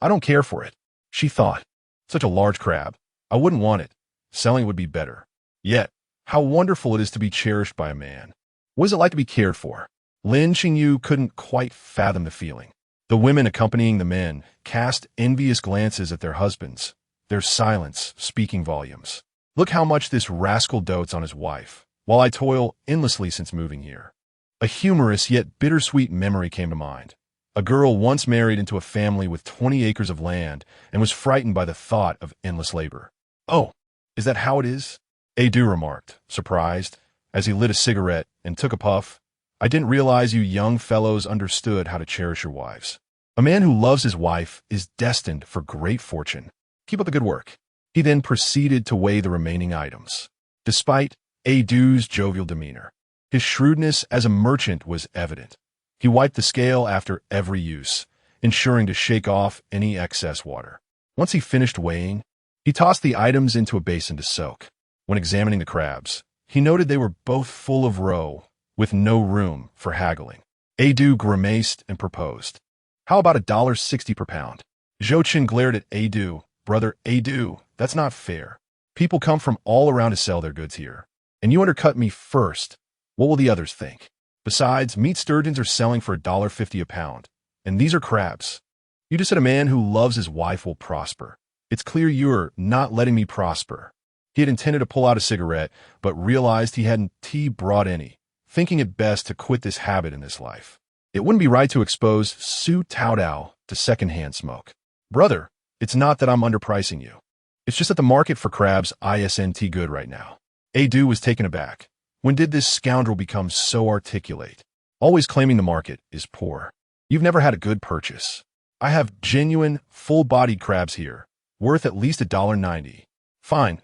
I don't care for it, she thought. Such a large crab. I wouldn't want it. Selling would be better. Yet, how wonderful it is to be cherished by a man. What is it like to be cared for? Lin Qingyu couldn't quite fathom the feeling. The women accompanying the men cast envious glances at their husbands, their silence speaking volumes. Look how much this rascal dotes on his wife, while I toil endlessly since moving here. A humorous yet bittersweet memory came to mind. A girl once married into a family with 20 acres of land and was frightened by the thought of endless labor. Oh, is that how it is? Adu remarked, surprised, as he lit a cigarette and took a puff. I didn't realize you young fellows understood how to cherish your wives. A man who loves his wife is destined for great fortune. Keep up the good work. He then proceeded to weigh the remaining items. Despite Adu's jovial demeanor, his shrewdness as a merchant was evident. He wiped the scale after every use, ensuring to shake off any excess water. Once he finished weighing, he tossed the items into a basin to soak. When examining the crabs, he noted they were both full of roe, with no room for haggling. Adu grimaced and proposed. How about $1.60 per pound? Zhou Chen glared at Adu. Brother Adu, that's not fair. People come from all around to sell their goods here, and you undercut me first. What will the others think? Besides, meat sturgeons are selling for $1.50 a pound, and these are crabs. You just said a man who loves his wife will prosper. It's clear you're not letting me prosper. He had intended to pull out a cigarette, but realized he hadn't brought any, thinking it best to quit this habit in his life. It wouldn't be right to expose Su Taodao to secondhand smoke. Brother, it's not that I'm underpricing you. It's just that the market for crabs isn't good right now. Adu was taken aback. When did this scoundrel become so articulate? Always claiming the market is poor. You've never had a good purchase. I have genuine, full-bodied crabs here, worth at least $1.90. Fine.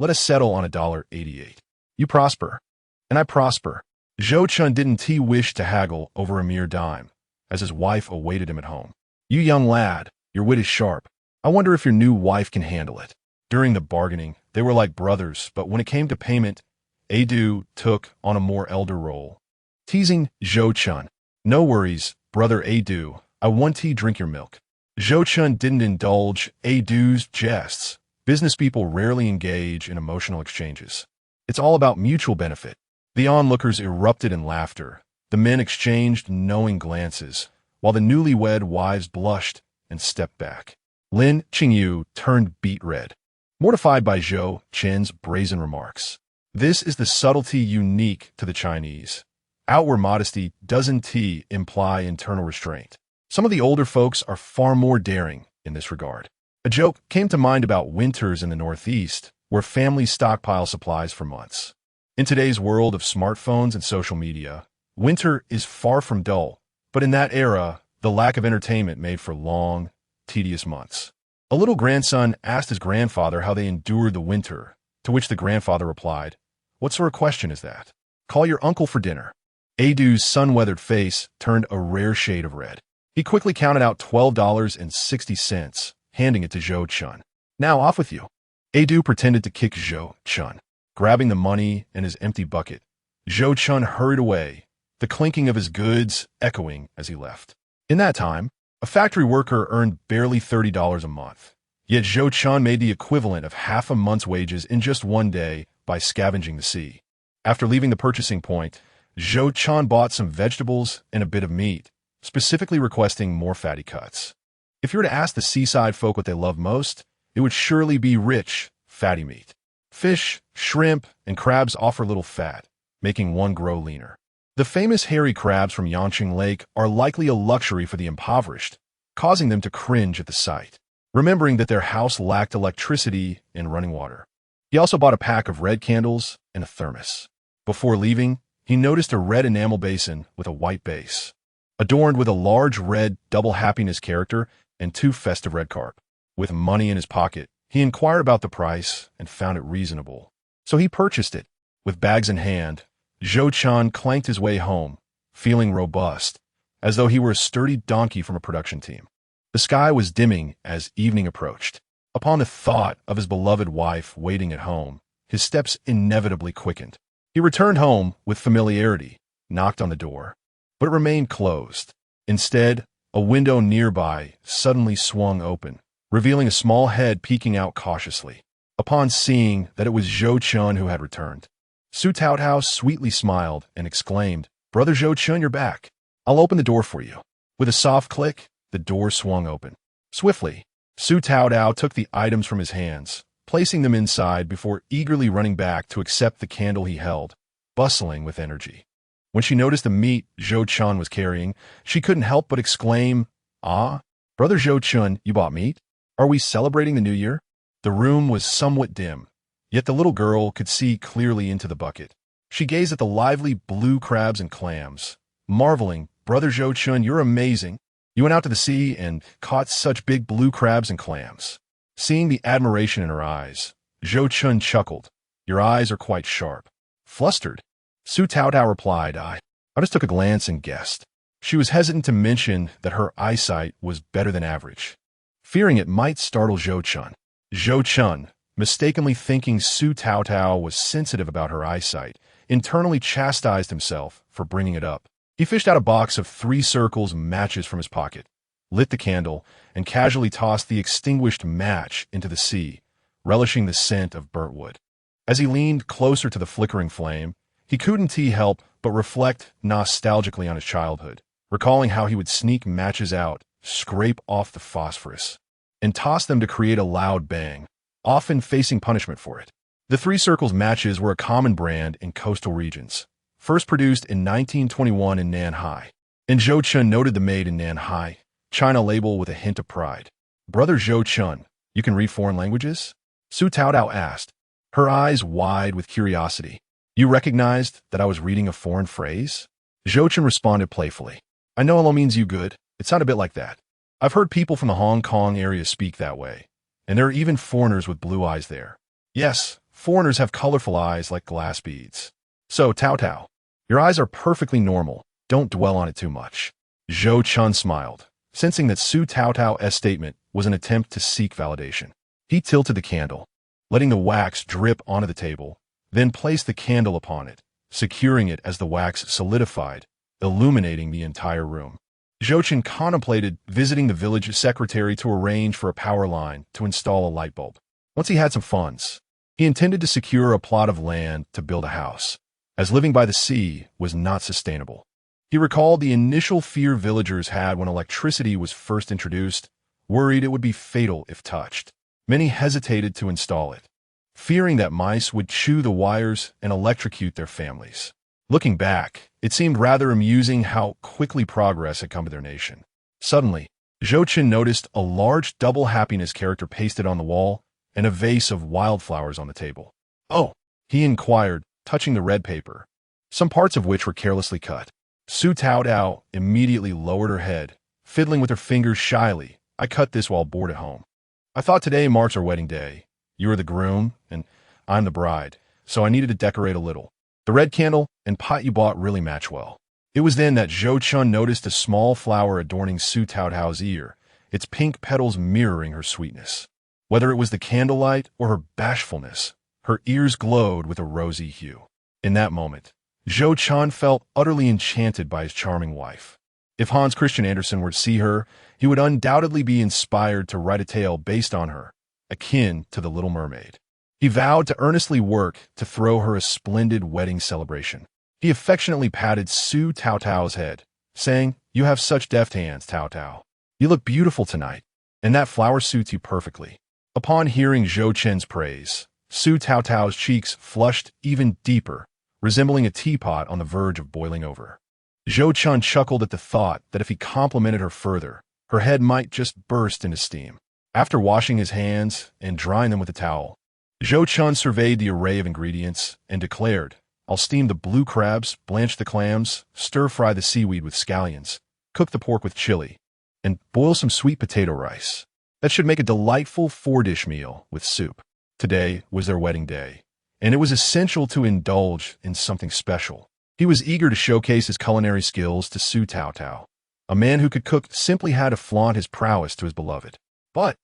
Let us settle on $1.88. You prosper, and I prosper. Zhou Chen didn't wish to haggle over a mere dime, as his wife awaited him at home. You young lad, your wit is sharp. I wonder if your new wife can handle it. During the bargaining, they were like brothers, but when it came to payment, Adu took on a more elder role. Teasing Zhou Chen. No worries, brother Adu, I want to drink your milk. Zhou Chen didn't indulge Adu's jests. Business people rarely engage in emotional exchanges. It's all about mutual benefit. The onlookers erupted in laughter. The men exchanged knowing glances, while the newlywed wives blushed and stepped back. Lin Qingyu turned beet red, mortified by Zhou Chen's brazen remarks. This is the subtlety unique to the Chinese. Outward modesty doesn't imply internal restraint. Some of the older folks are far more daring in this regard. A joke came to mind about winters in the Northeast, where families stockpile supplies for months. In today's world of smartphones and social media, winter is far from dull, but in that era, the lack of entertainment made for long, tedious months. A little grandson asked his grandfather how they endured the winter, to which the grandfather replied, "What sort of question is that? Call your uncle for dinner." Adu's sun-weathered face turned a rare shade of red. He quickly counted out $12.60, handing it to Zhou Chen. Now off with you. Adu pretended to kick Zhou Chen, grabbing the money and his empty bucket. Zhou Chen hurried away, the clinking of his goods echoing as he left. In that time, a factory worker earned barely $30 a month. Yet Zhou Chen made the equivalent of half a month's wages in just one day by scavenging the sea. After leaving the purchasing point, Zhou Chen bought some vegetables and a bit of meat, specifically requesting more fatty cuts. If you were to ask the seaside folk what they love most, it would surely be rich, fatty meat. Fish, shrimp, and crabs offer little fat, making one grow leaner. The famous hairy crabs from Yangqing Lake are likely a luxury for the impoverished, causing them to cringe at the sight, remembering that their house lacked electricity and running water. He also bought a pack of red candles and a thermos. Before leaving, he noticed a red enamel basin with a white base, adorned with a large red double happiness character and 2 festive red carp. With money in his pocket, he inquired about the price and found it reasonable, so he purchased it. With bags in hand, Zhou Chen clanked his way home, feeling robust, as though he were a sturdy donkey from a production team. The sky was dimming as evening approached. Upon the thought of his beloved wife waiting at home, his steps inevitably quickened. He returned home with familiarity, knocked on the door, but it remained closed. Instead, a window nearby suddenly swung open, revealing a small head peeking out cautiously. Upon seeing that it was Zhou Chen who had returned, Su Taotao sweetly smiled and exclaimed, "Brother Zhou Chen, you're back. I'll open the door for you." With a soft click, the door swung open. Swiftly, Su Taotao took the items from his hands, placing them inside before eagerly running back to accept the candle he held, bustling with energy. When she noticed the meat Zhou Chen was carrying, she couldn't help but exclaim, "Ah, Brother Zhou Chen, you bought meat? Are we celebrating the new year?" The room was somewhat dim, yet the little girl could see clearly into the bucket. She gazed at the lively blue crabs and clams, marveling, "Brother Zhou Chen, you're amazing. You went out to the sea and caught such big blue crabs and clams." Seeing the admiration in her eyes, Zhou Chen chuckled. "Your eyes are quite sharp." Flustered, Su Taotao replied, I just took a glance and guessed." She was hesitant to mention that her eyesight was better than average, fearing it might startle Zhou Chen. Zhou Chen, mistakenly thinking Su Taotao was sensitive about her eyesight, internally chastised himself for bringing it up. He fished out a box of 3 circles matches from his pocket, lit the candle, and casually tossed the extinguished match into the sea, relishing the scent of burnt wood. As he leaned closer to the flickering flame, he couldn't help but reflect nostalgically on his childhood, recalling how he would sneak matches out, scrape off the phosphorus, and toss them to create a loud bang, often facing punishment for it. The 3 circles matches were a common brand in coastal regions, first produced in 1921 in Nanhai, and Zhou Chen noted the made in Nanhai China label with a hint of pride. "Brother Zhou Chen, you can read foreign languages?" Su Taotao asked, her eyes wide with curiosity. "You recognized that I was reading a foreign phrase?" Zhou Chen responded playfully. "I know hello means you good. It sounded a bit like that. I've heard people from the Hong Kong area speak that way, and there are even foreigners with blue eyes there. Yes, foreigners have colorful eyes like glass beads. So, Taotao, your eyes are perfectly normal. Don't dwell on it too much." Zhou Chen smiled, sensing that Su Taotao's statement was an attempt to seek validation. He tilted the candle, letting the wax drip onto the table, then placed the candle upon it, securing it as the wax solidified, illuminating the entire room. Zhou Chen contemplated visiting the village secretary to arrange for a power line to install a light bulb. Once he had some funds, he intended to secure a plot of land to build a house, as living by the sea was not sustainable. He recalled the initial fear villagers had when electricity was first introduced, worried it would be fatal if touched. Many hesitated to install it, fearing that mice would chew the wires and electrocute their families. Looking back, it seemed rather amusing how quickly progress had come to their nation. Suddenly, Zhou Chen noticed a large double happiness character pasted on the wall and a vase of wildflowers on the table. "Oh," he inquired, touching the red paper, some parts of which were carelessly cut. Su Taotao immediately lowered her head, fiddling with her fingers shyly. "I cut this while bored at home. I thought today marks our wedding day. You are the groom, and I'm the bride, so I needed to decorate a little. The red candle and pot you bought really match well." It was then that Zhou Chen noticed a small flower adorning Su Taotao's ear, its pink petals mirroring her sweetness. Whether it was the candlelight or her bashfulness, her ears glowed with a rosy hue. In that moment, Zhou Chen felt utterly enchanted by his charming wife. If Hans Christian Andersen were to see her, he would undoubtedly be inspired to write a tale based on her, akin to The Little Mermaid. He vowed to earnestly work to throw her a splendid wedding celebration. He affectionately patted Su Taotao's head, saying, "You have such deft hands, Taotao. You look beautiful tonight, and that flower suits you perfectly." Upon hearing Zhou Chen's praise, Su Taotao's cheeks flushed even deeper, resembling a teapot on the verge of boiling over. Zhou Chen chuckled at the thought that if he complimented her further, her head might just burst into steam. After washing his hands and drying them with a towel, Zhou Chen surveyed the array of ingredients and declared, "I'll steam the blue crabs, blanch the clams, stir-fry the seaweed with scallions, cook the pork with chili, and boil some sweet potato rice. That should make a delightful four-dish meal with soup." Today was their wedding day, and it was essential to indulge in something special. He was eager to showcase his culinary skills to Su Taotao. A man who could cook simply had to flaunt his prowess to his beloved. But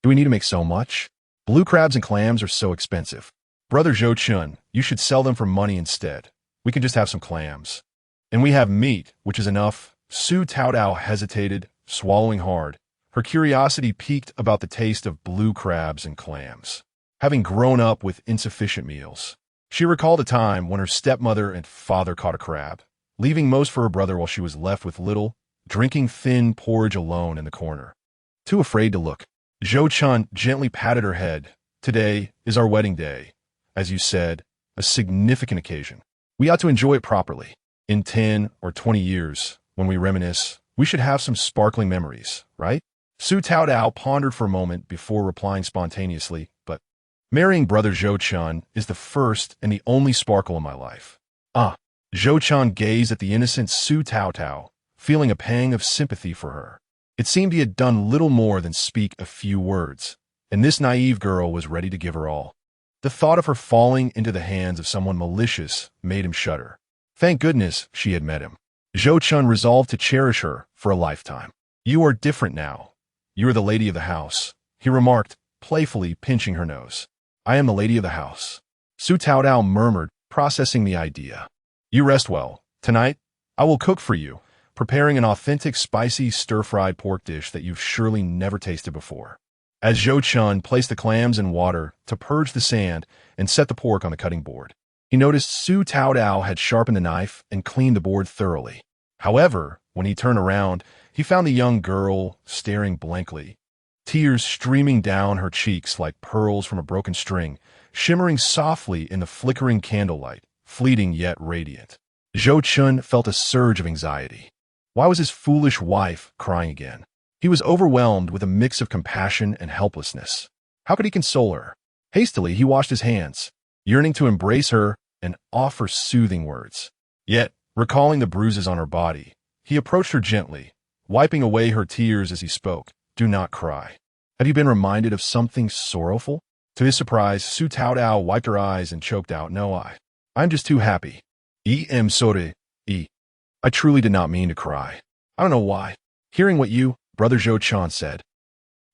do we need to make so much? Blue crabs and clams are so expensive. Brother Zhou Chen, you should sell them for money instead. We can just have some clams. And we have meat, which is enough. Su Taotao hesitated, swallowing hard. Her curiosity piqued about the taste of blue crabs and clams. Having grown up with insufficient meals, she recalled a time when her stepmother and father caught a crab, leaving most for her brother while she was left with little, drinking thin porridge alone in the corner. Too afraid to look, Zhou Chen gently patted her head. "Today is our wedding day. As you said, a significant occasion. We ought to enjoy it properly. In 10 or 20 years, when we reminisce, we should have some sparkling memories, right?" Su Taotao pondered for a moment before replying spontaneously, "But marrying brother Zhou Chen is the first and the only sparkle in my life." Ah! Zhou Chen gazed at the innocent Su Taotao, feeling a pang of sympathy for her. It seemed he had done little more than speak a few words, and this naive girl was ready to give her all. The thought of her falling into the hands of someone malicious made him shudder. Thank goodness she had met him. Zhou Chen resolved to cherish her for a lifetime. "You are different now. You are the lady of the house," he remarked, playfully pinching her nose. "I am the lady of the house," Su Taotao murmured, processing the idea. "You rest well. Tonight, I will cook for you, preparing an authentic spicy stir-fried pork dish that you've surely never tasted before." As Zhou Chen placed the clams in water to purge the sand and set the pork on the cutting board, he noticed Su Taotao had sharpened the knife and cleaned the board thoroughly. However, when he turned around, he found the young girl staring blankly, tears streaming down her cheeks like pearls from a broken string, shimmering softly in the flickering candlelight, fleeting yet radiant. Zhou Chen felt a surge of anxiety. Why was his foolish wife crying again? He was overwhelmed with a mix of compassion and helplessness. How could he console her? Hastily, he washed his hands, yearning to embrace her and offer soothing words. Yet, recalling the bruises on her body, he approached her gently, wiping away her tears as he spoke. "Do not cry. Had you been reminded of something sorrowful?" To his surprise, Su Taotao wiped her eyes and choked out, "No, I'm just too happy. Am sorry. I truly did not mean to cry. I don't know why." Hearing what Brother Zhou Chen said,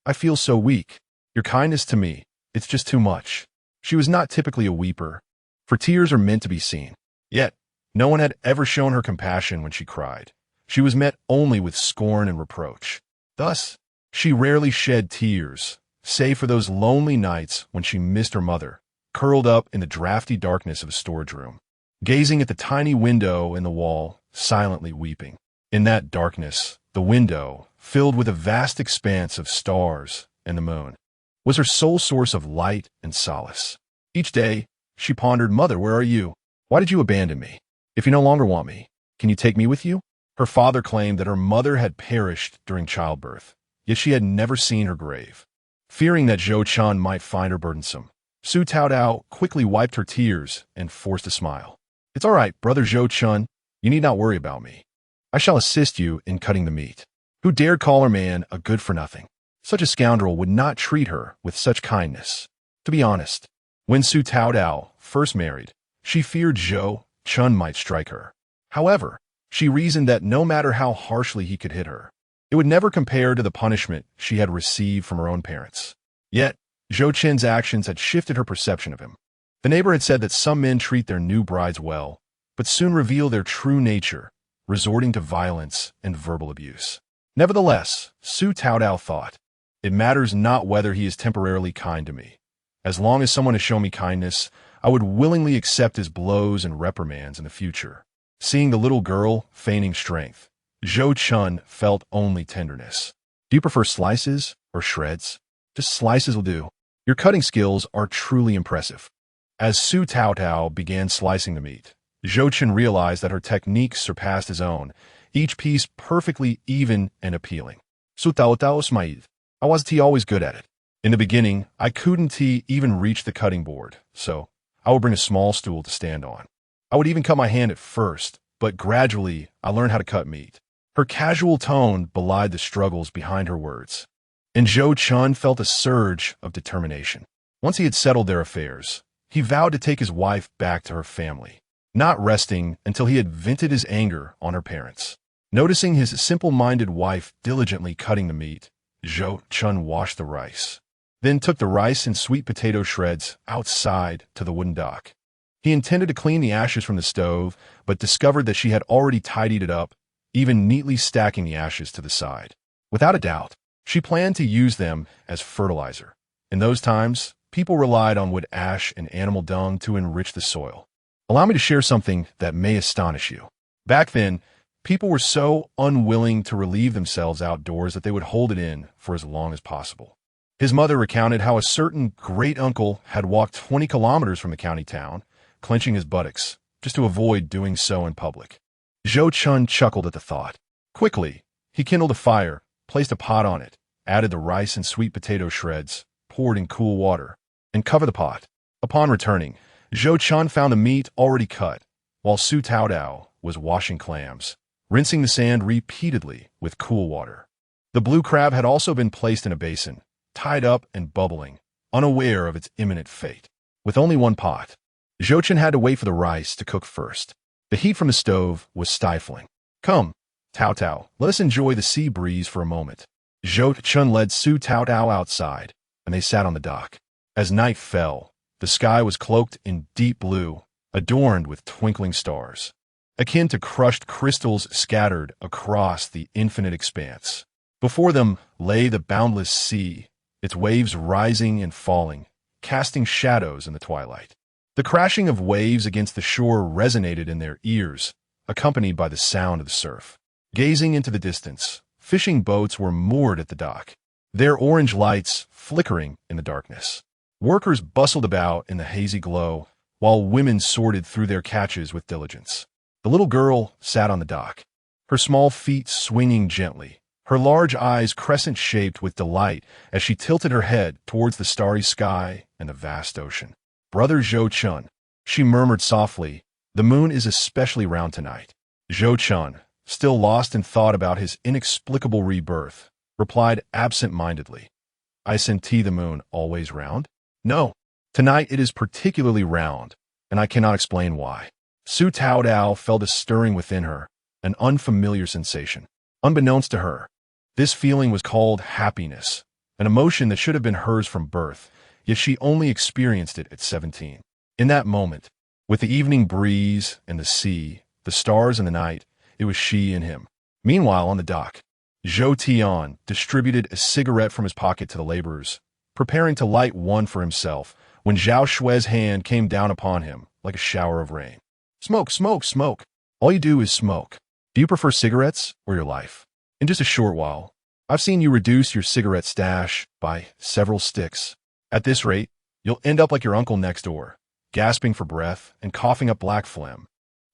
"I feel so weak. Your kindness to me, it's just too much." She was not typically a weeper, for tears are meant to be seen. Yet, no one had ever shown her compassion when she cried. She was met only with scorn and reproach. Thus, she rarely shed tears, save for those lonely nights when she missed her mother, curled up in the drafty darkness of a storage room, gazing at the tiny window in the wall, silently weeping. In that darkness, the window, filled with a vast expanse of stars and the moon, was her sole source of light and solace. Each day, she pondered, "Mother, where are you? Why did you abandon me? If you no longer want me, can you take me with you?" Her father claimed that her mother had perished during childbirth, yet she had never seen her grave. Fearing that Zhou Chen might find her burdensome, Su Taotao quickly wiped her tears and forced a smile. "It's all right, Brother Zhou Chen. You need not worry about me. I shall assist you in cutting the meat." Who dared call her man a good-for-nothing? Such a scoundrel would not treat her with such kindness. To be honest, when Su Taotao first married, she feared Zhou Chen might strike her. However, she reasoned that no matter how harshly he could hit her, it would never compare to the punishment she had received from her own parents. Yet, Zhou Chen's actions had shifted her perception of him. The neighbor had said that some men treat their new brides well, but soon reveal their true nature, resorting to violence and verbal abuse. Nevertheless, Su Taotao thought, "It matters not whether he is temporarily kind to me. As long as someone has shown me kindness, I would willingly accept his blows and reprimands in the future." Seeing the little girl feigning strength, Zhou Chen felt only tenderness. "Do you prefer slices or shreds?" "Just slices will do. Your cutting skills are truly impressive." As Su Taotao began slicing the meat, Zhou Chen realized that her technique surpassed his own, each piece perfectly even and appealing. Su tao tao smaid. I was always good at it. In the beginning, I couldn't even reach the cutting board, so I would bring a small stool to stand on. I would even cut my hand at first, but gradually I learned how to cut meat. Her casual tone belied the struggles behind her words. And Zhou Chen felt a surge of determination. Once he had settled their affairs, he vowed to take his wife back to her family, not resting until he had vented his anger on her parents. Noticing his simple-minded wife diligently cutting the meat, Zhou Chen washed the rice, then took the rice and sweet potato shreds outside to the wooden dock. He intended to clean the ashes from the stove, but discovered that she had already tidied it up, even neatly stacking the ashes to the side. Without a doubt, she planned to use them as fertilizer. In those times, people relied on wood ash and animal dung to enrich the soil. Allow me to share something that may astonish you. Back then, people were so unwilling to relieve themselves outdoors that they would hold it in for as long as possible. His mother recounted how a certain great-uncle had walked 20 kilometers from the county town, clenching his buttocks, just to avoid doing so in public. Zhou Chen chuckled at the thought. Quickly, he kindled a fire, placed a pot on it, added the rice and sweet potato shreds, poured in cool water, and covered the pot. Upon returning, Zhou Chen found the meat already cut, while Su Taodao was washing clams, rinsing the sand repeatedly with cool water. The blue crab had also been placed in a basin, tied up and bubbling, unaware of its imminent fate. With only one pot, Zhou Chen had to wait for the rice to cook first. The heat from the stove was stifling. Come, Tao Tao, let us enjoy the sea breeze for a moment. Zhou Chen led Su Taodao outside, and they sat on the dock. As night fell, the sky was cloaked in deep blue, adorned with twinkling stars, akin to crushed crystals scattered across the infinite expanse. Before them lay the boundless sea, its waves rising and falling, casting shadows in the twilight. The crashing of waves against the shore resonated in their ears, accompanied by the sound of the surf. Gazing into the distance, fishing boats were moored at the dock, their orange lights flickering in the darkness. Workers bustled about in the hazy glow, while women sorted through their catches with diligence. The little girl sat on the dock, her small feet swinging gently, her large eyes crescent-shaped with delight as she tilted her head towards the starry sky and the vast ocean. Brother Zhou Chen, she murmured softly, the moon is especially round tonight. Zhou Chen, still lost in thought about his inexplicable rebirth, replied absent-mindedly, I senti the moon always round? No, tonight it is particularly round, and I cannot explain why. Su Taodao felt a stirring within her, an unfamiliar sensation. Unbeknownst to her, this feeling was called happiness, an emotion that should have been hers from birth, yet she only experienced it at 17. In that moment, with the evening breeze and the sea, the stars and the night, it was she and him. Meanwhile, on the dock, Zhou Tian distributed a cigarette from his pocket to the laborers, preparing to light one for himself, when Zhao Xue's hand came down upon him like a shower of rain. Smoke, smoke, smoke. All you do is smoke. Do you prefer cigarettes or your life? In just a short while, I've seen you reduce your cigarette stash by several sticks. At this rate, you'll end up like your uncle next door, gasping for breath and coughing up black phlegm.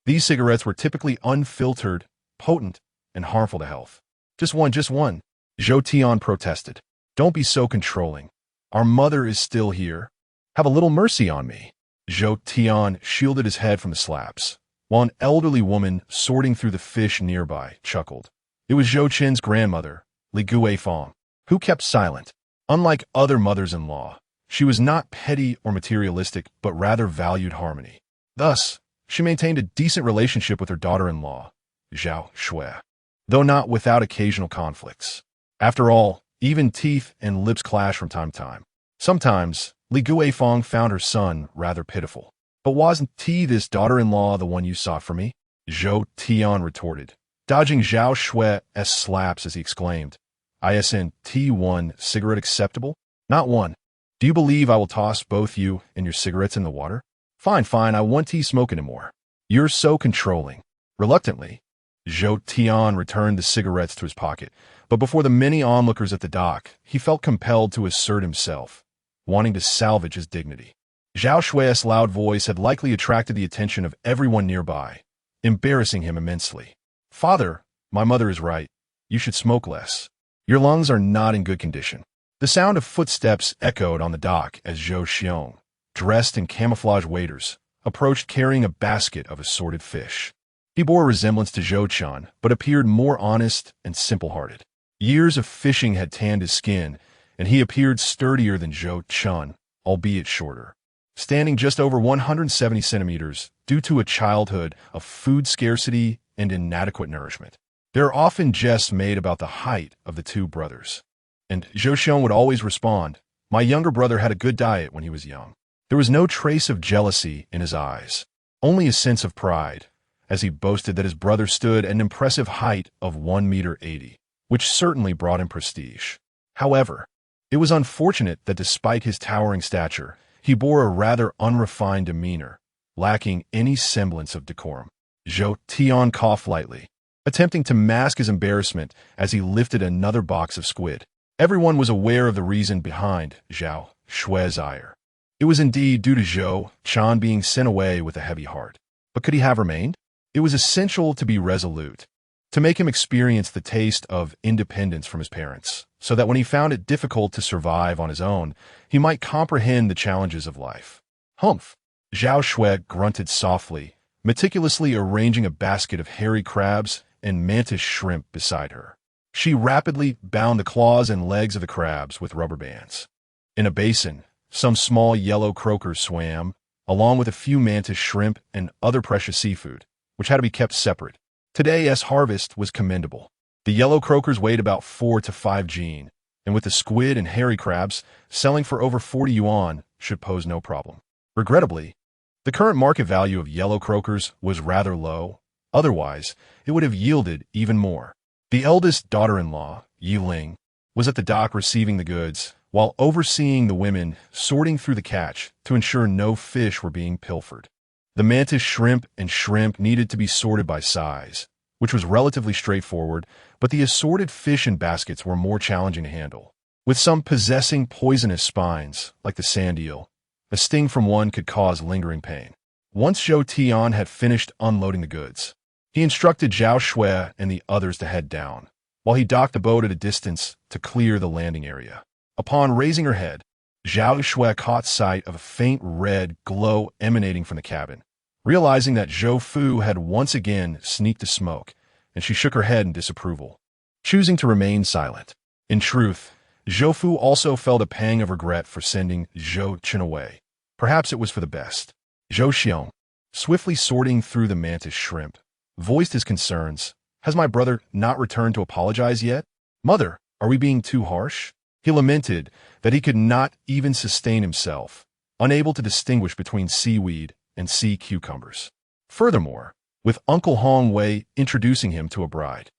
These cigarettes were typically unfiltered, potent, and harmful to health. Just one, just one. Zhou Tian protested. Don't be so controlling. Our mother is still here. Have a little mercy on me. Zhou Tian shielded his head from the slaps, while an elderly woman sorting through the fish nearby chuckled. It was Zhou Chen's grandmother, Li Guifang, who kept silent. Unlike other mothers-in-law, she was not petty or materialistic, but rather valued harmony. Thus, she maintained a decent relationship with her daughter-in-law, Zhao Xue, though not without occasional conflicts. After all, even teeth and lips clash from time to time. Sometimes, Li Guifang found her son rather pitiful. But wasn't this daughter-in-law the one you sought for me? Zhou Tian retorted, dodging Zhao Xue's slaps as he exclaimed, ISNT1 cigarette acceptable? Not one. Do you believe I will toss both you and your cigarettes in the water? Fine, fine, I won't smoke anymore. You're so controlling. Reluctantly, Zhou Tian returned the cigarettes to his pocket, but before the many onlookers at the dock, he felt compelled to assert himself, wanting to salvage his dignity. Zhao Xue's loud voice had likely attracted the attention of everyone nearby, embarrassing him immensely. Father, my mother is right. You should smoke less. Your lungs are not in good condition. The sound of footsteps echoed on the dock as Zhou Chen, dressed in camouflage waders, approached carrying a basket of assorted fish. He bore a resemblance to Zhou Chen, but appeared more honest and simple-hearted. Years of fishing had tanned his skin, and he appeared sturdier than Zhou Chen, albeit shorter. Standing just over 170 centimeters due to a childhood of food scarcity and inadequate nourishment. There are often jests made about the height of the two brothers. And Zhou Chen would always respond, "My younger brother had a good diet when he was young." There was no trace of jealousy in his eyes, only a sense of pride, as he boasted that his brother stood at an impressive height of 1.80 meters, which certainly brought him prestige. However, it was unfortunate that despite his towering stature, he bore a rather unrefined demeanor, lacking any semblance of decorum. Zhou Chen coughed lightly, attempting to mask his embarrassment as he lifted another box of squid. Everyone was aware of the reason behind Zhao Shui's ire. It was indeed due to Zhou Chen being sent away with a heavy heart. But could he have remained? It was essential to be resolute, to make him experience the taste of independence from his parents, so that when he found it difficult to survive on his own, he might comprehend the challenges of life. Humph! Zhao Shui grunted softly, meticulously arranging a basket of hairy crabs and mantis shrimp beside her. She rapidly bound the claws and legs of the crabs with rubber bands. In a basin, some small yellow croakers swam, along with a few mantis shrimp and other precious seafood, which had to be kept separate. Today's harvest was commendable. The yellow croakers weighed about 4 to 5 jin, and with the squid and hairy crabs, selling for over 40 yuan should pose no problem. Regrettably, the current market value of yellow croakers was rather low. Otherwise, it would have yielded even more. The eldest daughter-in-law, Yi Ling, was at the dock receiving the goods, while overseeing the women sorting through the catch to ensure no fish were being pilfered. The mantis shrimp and shrimp needed to be sorted by size, which was relatively straightforward, but the assorted fish in baskets were more challenging to handle. With some possessing poisonous spines, like the sand eel, a sting from one could cause lingering pain. Once Zhou Chen had finished unloading the goods, he instructed Zhao Shui and the others to head down, while he docked the boat at a distance to clear the landing area. Upon raising her head, Zhao Shui caught sight of a faint red glow emanating from the cabin. Realizing that Zhou Fu had once again sneaked a smoke, and she shook her head in disapproval, choosing to remain silent. In truth, Zhou Fu also felt a pang of regret for sending Zhou Chen away. Perhaps it was for the best. Zhou Xiong, swiftly sorting through the mantis shrimp, voiced his concerns. "Has my brother not returned to apologize yet? Mother, are we being too harsh?" He lamented that he could not even sustain himself, unable to distinguish between seaweed and sea cucumbers. Furthermore, with Uncle Hong Wei introducing him to a bride,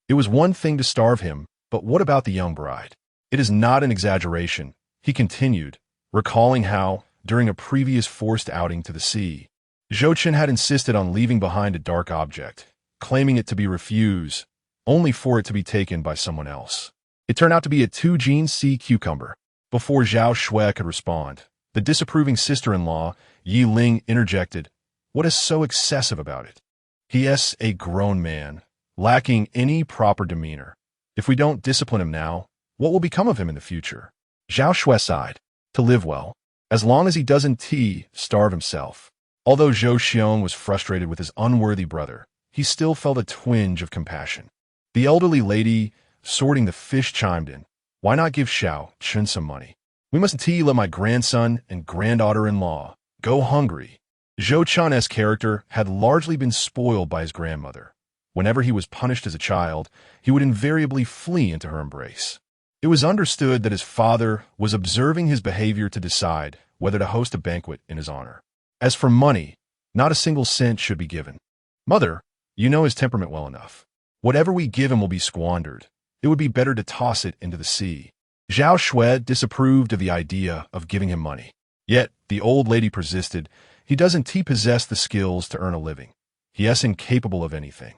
it was one thing to starve him, but what about the young bride? It is not an exaggeration, he continued, recalling how, during a previous forced outing to the sea, Zhou Chen had insisted on leaving behind a dark object, claiming it to be refused, only for it to be taken by someone else. It turned out to be a 2-gene sea cucumber. Before Zhao Shui could respond, the disapproving sister-in-law, Yi Ling, interjected, "What is so excessive about it? He is a grown man, lacking any proper demeanor. If we don't discipline him now, what will become of him in the future?" Zhao Shui sighed, "To live well, as long as he doesn't starve himself." Although Zhou Xiong was frustrated with his unworthy brother, he still felt a twinge of compassion. The elderly lady sorting the fish chimed in, "Why not give Xiao Chen some money? We mustn't let my grandson and granddaughter-in-law go hungry." Zhou Chen's character had largely been spoiled by his grandmother. Whenever he was punished as a child, he would invariably flee into her embrace. It was understood that his father was observing his behavior to decide whether to host a banquet in his honor. As for money, not a single cent should be given. "Mother, you know his temperament well enough. Whatever we give him will be squandered. It would be better to toss it into the sea." Zhao Shui disapproved of the idea of giving him money. Yet, the old lady persisted, "He doesn't possess the skills to earn a living. He is incapable of anything.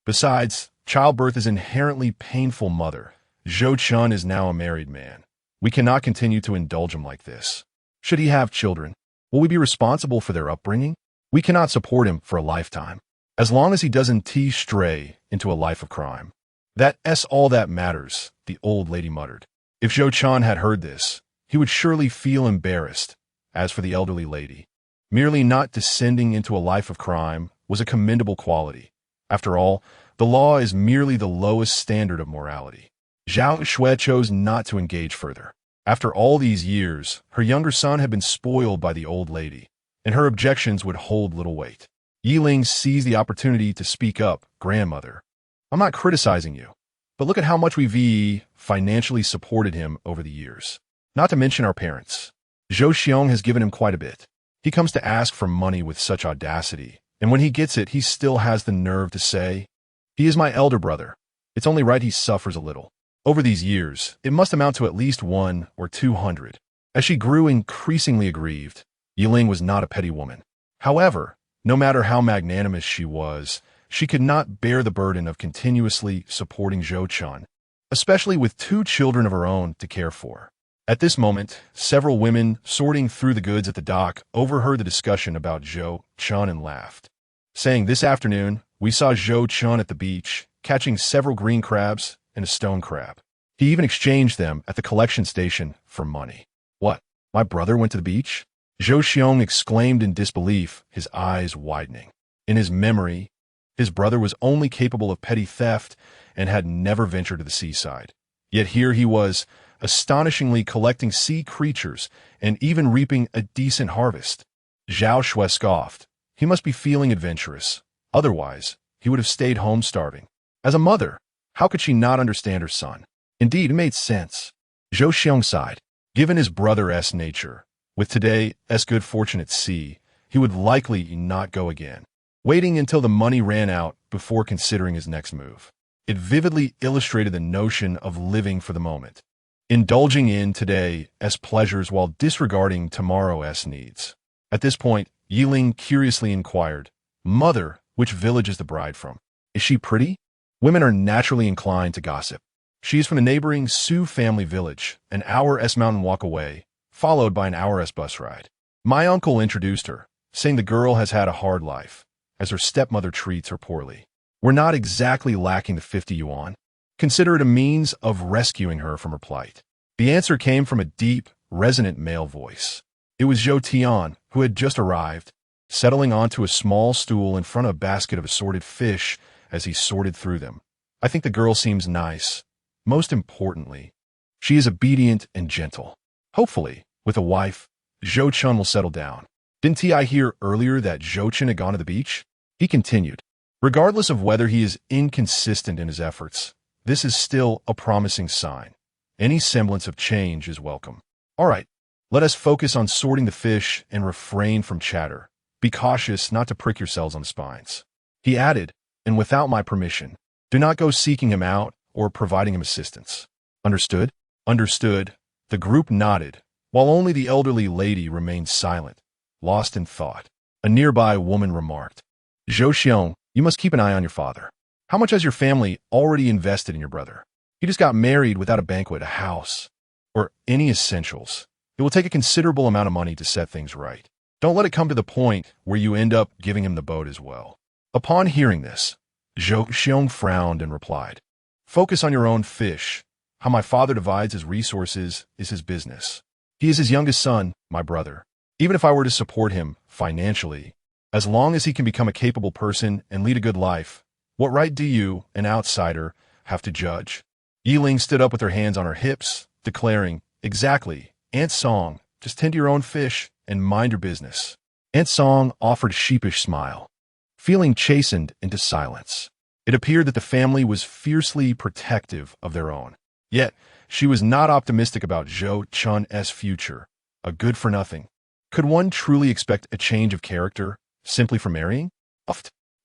Besides, childbirth is inherently painful, mother. Zhou Chen is now a married man. We cannot continue to indulge him like this. Should he have children, will we be responsible for their upbringing? We cannot support him for a lifetime, as long as he doesn't stray into a life of crime." That's all that matters, the old lady muttered. If Zhou Chen had heard this, he would surely feel embarrassed. As for the elderly lady, merely not descending into a life of crime was a commendable quality. After all, the law is merely the lowest standard of morality. Zhao Shui chose not to engage further. After all these years, her younger son had been spoiled by the old lady, and her objections would hold little weight. Yiling seized the opportunity to speak up. Grandmother, I'm not criticizing you, but look at how much we financially supported him over the years. Not to mention our parents. Zhou Xiong has given him quite a bit. He comes to ask for money with such audacity, and when he gets it, he still has the nerve to say, "He is my elder brother. It's only right he suffers a little." Over these years, it must amount to at least 1 or 200. As she grew increasingly aggrieved, Yiling was not a petty woman. However, no matter how magnanimous she was, she could not bear the burden of continuously supporting Zhou Chen, especially with 2 children of her own to care for. At this moment, several women sorting through the goods at the dock overheard the discussion about Zhou Chen and laughed, saying, "This afternoon, we saw Zhou Chen at the beach, catching several green crabs and a stone crab. He even exchanged them at the collection station for money." "What? My brother went to the beach?" Zhou Xiong exclaimed in disbelief, his eyes widening. In his memory, his brother was only capable of petty theft and had never ventured to the seaside. Yet here he was, astonishingly collecting sea creatures and even reaping a decent harvest. Zhao Shui scoffed. He must be feeling adventurous. Otherwise, he would have stayed home starving. As a mother, how could she not understand her son? Indeed, it made sense. Zhou Xiong sighed. Given his brother's nature, with today's good fortune at sea, he would likely not go again, waiting until the money ran out before considering his next move. It vividly illustrated the notion of living for the moment, indulging in today's pleasures while disregarding tomorrow's needs. At this point, Yiling curiously inquired, "Mother, which village is the bride from? Is she pretty?" Women are naturally inclined to gossip. She is from the neighboring Su family village, an hour's mountain walk away, followed by an hour's bus ride. My uncle introduced her, saying the girl has had a hard life, as her stepmother treats her poorly. We're not exactly lacking the 50 yuan. Consider it a means of rescuing her from her plight. The answer came from a deep, resonant male voice. It was Zhou Tian, who had just arrived, settling onto a small stool in front of a basket of assorted fish as he sorted through them. "I think the girl seems nice. Most importantly, she is obedient and gentle. Hopefully, with a wife, Zhou Chen will settle down. Didn't I hear earlier that Zhou Chen had gone to the beach?" He continued. "Regardless of whether he is inconsistent in his efforts, this is still a promising sign. Any semblance of change is welcome. All right, let us focus on sorting the fish and refrain from chatter. Be cautious not to prick yourselves on the spines." He added, "And without my permission, do not go seeking him out or providing him assistance. Understood?" "Understood." The group nodded, while only the elderly lady remained silent, lost in thought. A nearby woman remarked, "Zhou Xiong, you must keep an eye on your father. How much has your family already invested in your brother? He just got married without a banquet, a house, or any essentials. It will take a considerable amount of money to set things right. Don't let it come to the point where you end up giving him the boat as well." Upon hearing this, Zhou Xiong frowned and replied, "Focus on your own fish. How my father divides his resources is his business. He is his youngest son, my brother. Even if I were to support him financially, as long as he can become a capable person and lead a good life, what right do you, an outsider, have to judge?" Yiling stood up with her hands on her hips, declaring, "Exactly, Aunt Song, just tend to your own fish and mind your business." Aunt Song offered a sheepish smile, feeling chastened into silence. It appeared that the family was fiercely protective of their own. Yet, she was not optimistic about Zhou Chen's future, a good-for-nothing. Could one truly expect a change of character simply from marrying?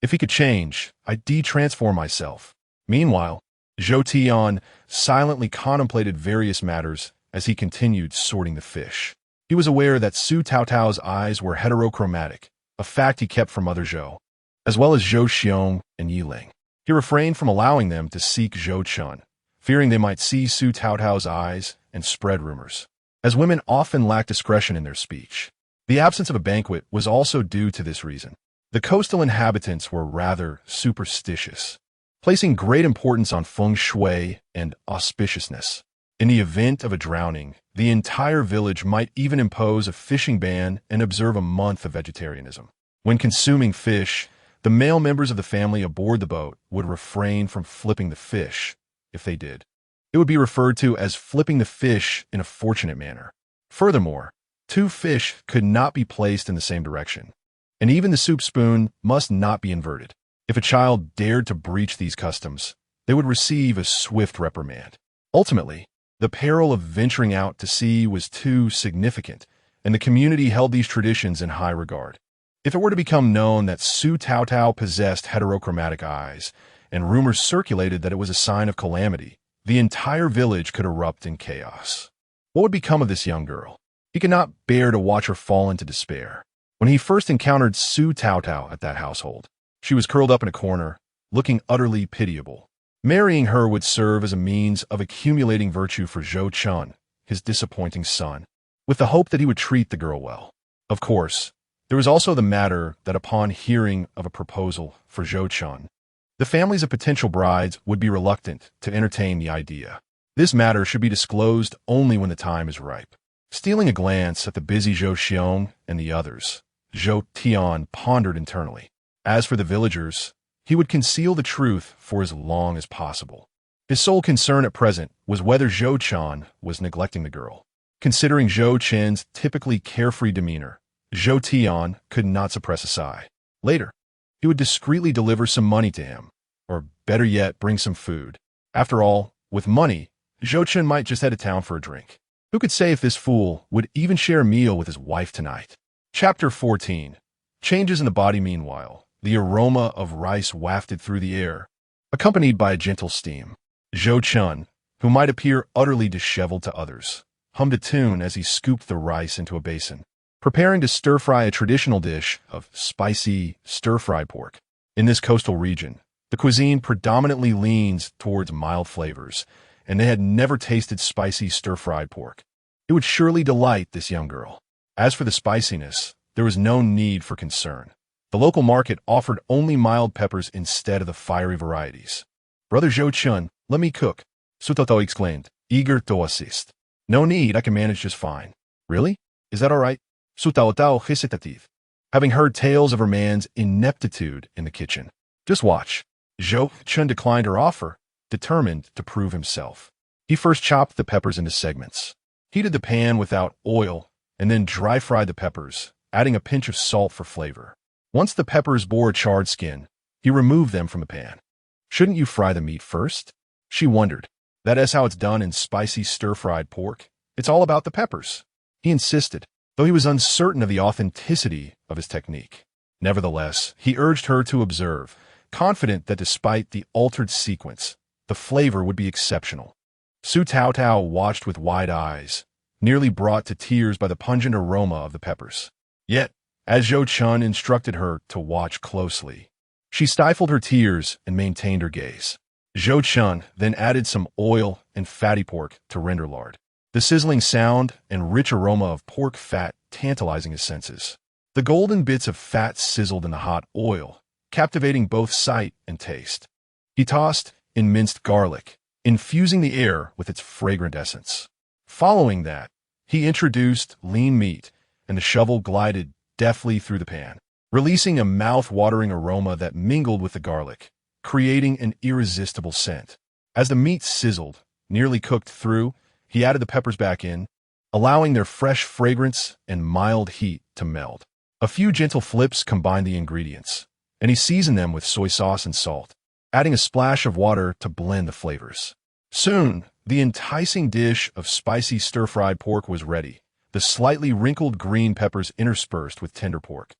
If he could change, I'd de-transform myself. Meanwhile, Zhou Tian silently contemplated various matters as he continued sorting the fish. He was aware that Su Taotao's eyes were heterochromatic, a fact he kept from Mother Zhou, as well as Zhou Xiong and Yiling. He refrained from allowing them to seek Zhou Chen, fearing they might see Su Taotao's eyes and spread rumors, as women often lack discretion in their speech. The absence of a banquet was also due to this reason. The coastal inhabitants were rather superstitious. placing great importance on feng shui and auspiciousness. In the event of a drowning, the entire village might even impose a fishing ban and observe a month of vegetarianism. When consuming fish, the male members of the family aboard the boat would refrain from flipping the fish. If they did, it would be referred to as flipping the fish in a fortunate manner. Furthermore, two fish could not be placed in the same direction, and even the soup spoon must not be inverted. If a child dared to breach these customs, they would receive a swift reprimand. Ultimately, the peril of venturing out to sea was too significant, and the community held these traditions in high regard. If it were to become known that Su Taotao possessed heterochromatic eyes, and rumors circulated that it was a sign of calamity, the entire village could erupt in chaos. What would become of this young girl? He could not bear to watch her fall into despair. When he first encountered Su Taotao at that household, she was curled up in a corner, looking utterly pitiable. Marrying her would serve as a means of accumulating virtue for Zhou Chen, his disappointing son, with the hope that he would treat the girl well. Of course, there was also the matter that upon hearing of a proposal for Zhou Chen, the families of potential brides would be reluctant to entertain the idea. This matter should be disclosed only when the time is ripe. Stealing a glance at the busy Zhou Xiong and the others, Zhou Tian pondered internally. As for the villagers, he would conceal the truth for as long as possible. His sole concern at present was whether Zhou Chen was neglecting the girl. Considering Zhou Chen's typically carefree demeanor, Zhou Tian could not suppress a sigh. Later, he would discreetly deliver some money to him, or better yet, bring some food. After all, with money, Zhou Chen might just head to town for a drink. Who could say if this fool would even share a meal with his wife tonight? Chapter 14. Changes in the body. Meanwhile, the aroma of rice wafted through the air, accompanied by a gentle steam. Zhou Chen, who might appear utterly disheveled to others, hummed a tune as he scooped the rice into a basin, preparing to stir-fry a traditional dish of spicy stir-fried pork. In this coastal region, the cuisine predominantly leans towards mild flavors, and they had never tasted spicy stir-fried pork. It would surely delight this young girl. As for the spiciness, there was no need for concern. The local market offered only mild peppers instead of the fiery varieties. "Brother Zhou Chen, let me cook," Su Taotao exclaimed, eager to assist. "No need, I can manage just fine." "Really? Is that all right?" Su Taotao hesitated, having heard tales of her man's ineptitude in the kitchen. "Just watch." Zhou Chen declined her offer, determined to prove himself. He first chopped the peppers into segments, heated the pan without oil, and then dry-fried the peppers, adding a pinch of salt for flavor. Once the peppers bore a charred skin, he removed them from the pan. "Shouldn't you fry the meat first?" she wondered. "That is how it's done in spicy stir-fried pork. It's all about the peppers." He insisted, though he was uncertain of the authenticity of his technique. Nevertheless, he urged her to observe, confident that despite the altered sequence, the flavor would be exceptional. Su Taotao watched with wide eyes, nearly brought to tears by the pungent aroma of the peppers. Yet, as Zhou Chen instructed her to watch closely, she stifled her tears and maintained her gaze. Zhou Chen then added some oil and fatty pork to render lard, the sizzling sound and rich aroma of pork fat tantalizing his senses. The golden bits of fat sizzled in the hot oil, captivating both sight and taste. He tossed in minced garlic, infusing the air with its fragrant essence. Following that, he introduced lean meat, and the shovel glided deftly through the pan, releasing a mouth-watering aroma that mingled with the garlic, creating an irresistible scent. As the meat sizzled, nearly cooked through, he added the peppers back in, allowing their fresh fragrance and mild heat to meld. A few gentle flips combined the ingredients, and he seasoned them with soy sauce and salt, adding a splash of water to blend the flavors. Soon, the enticing dish of spicy stir-fried pork was ready, the slightly wrinkled green peppers interspersed with tender pork,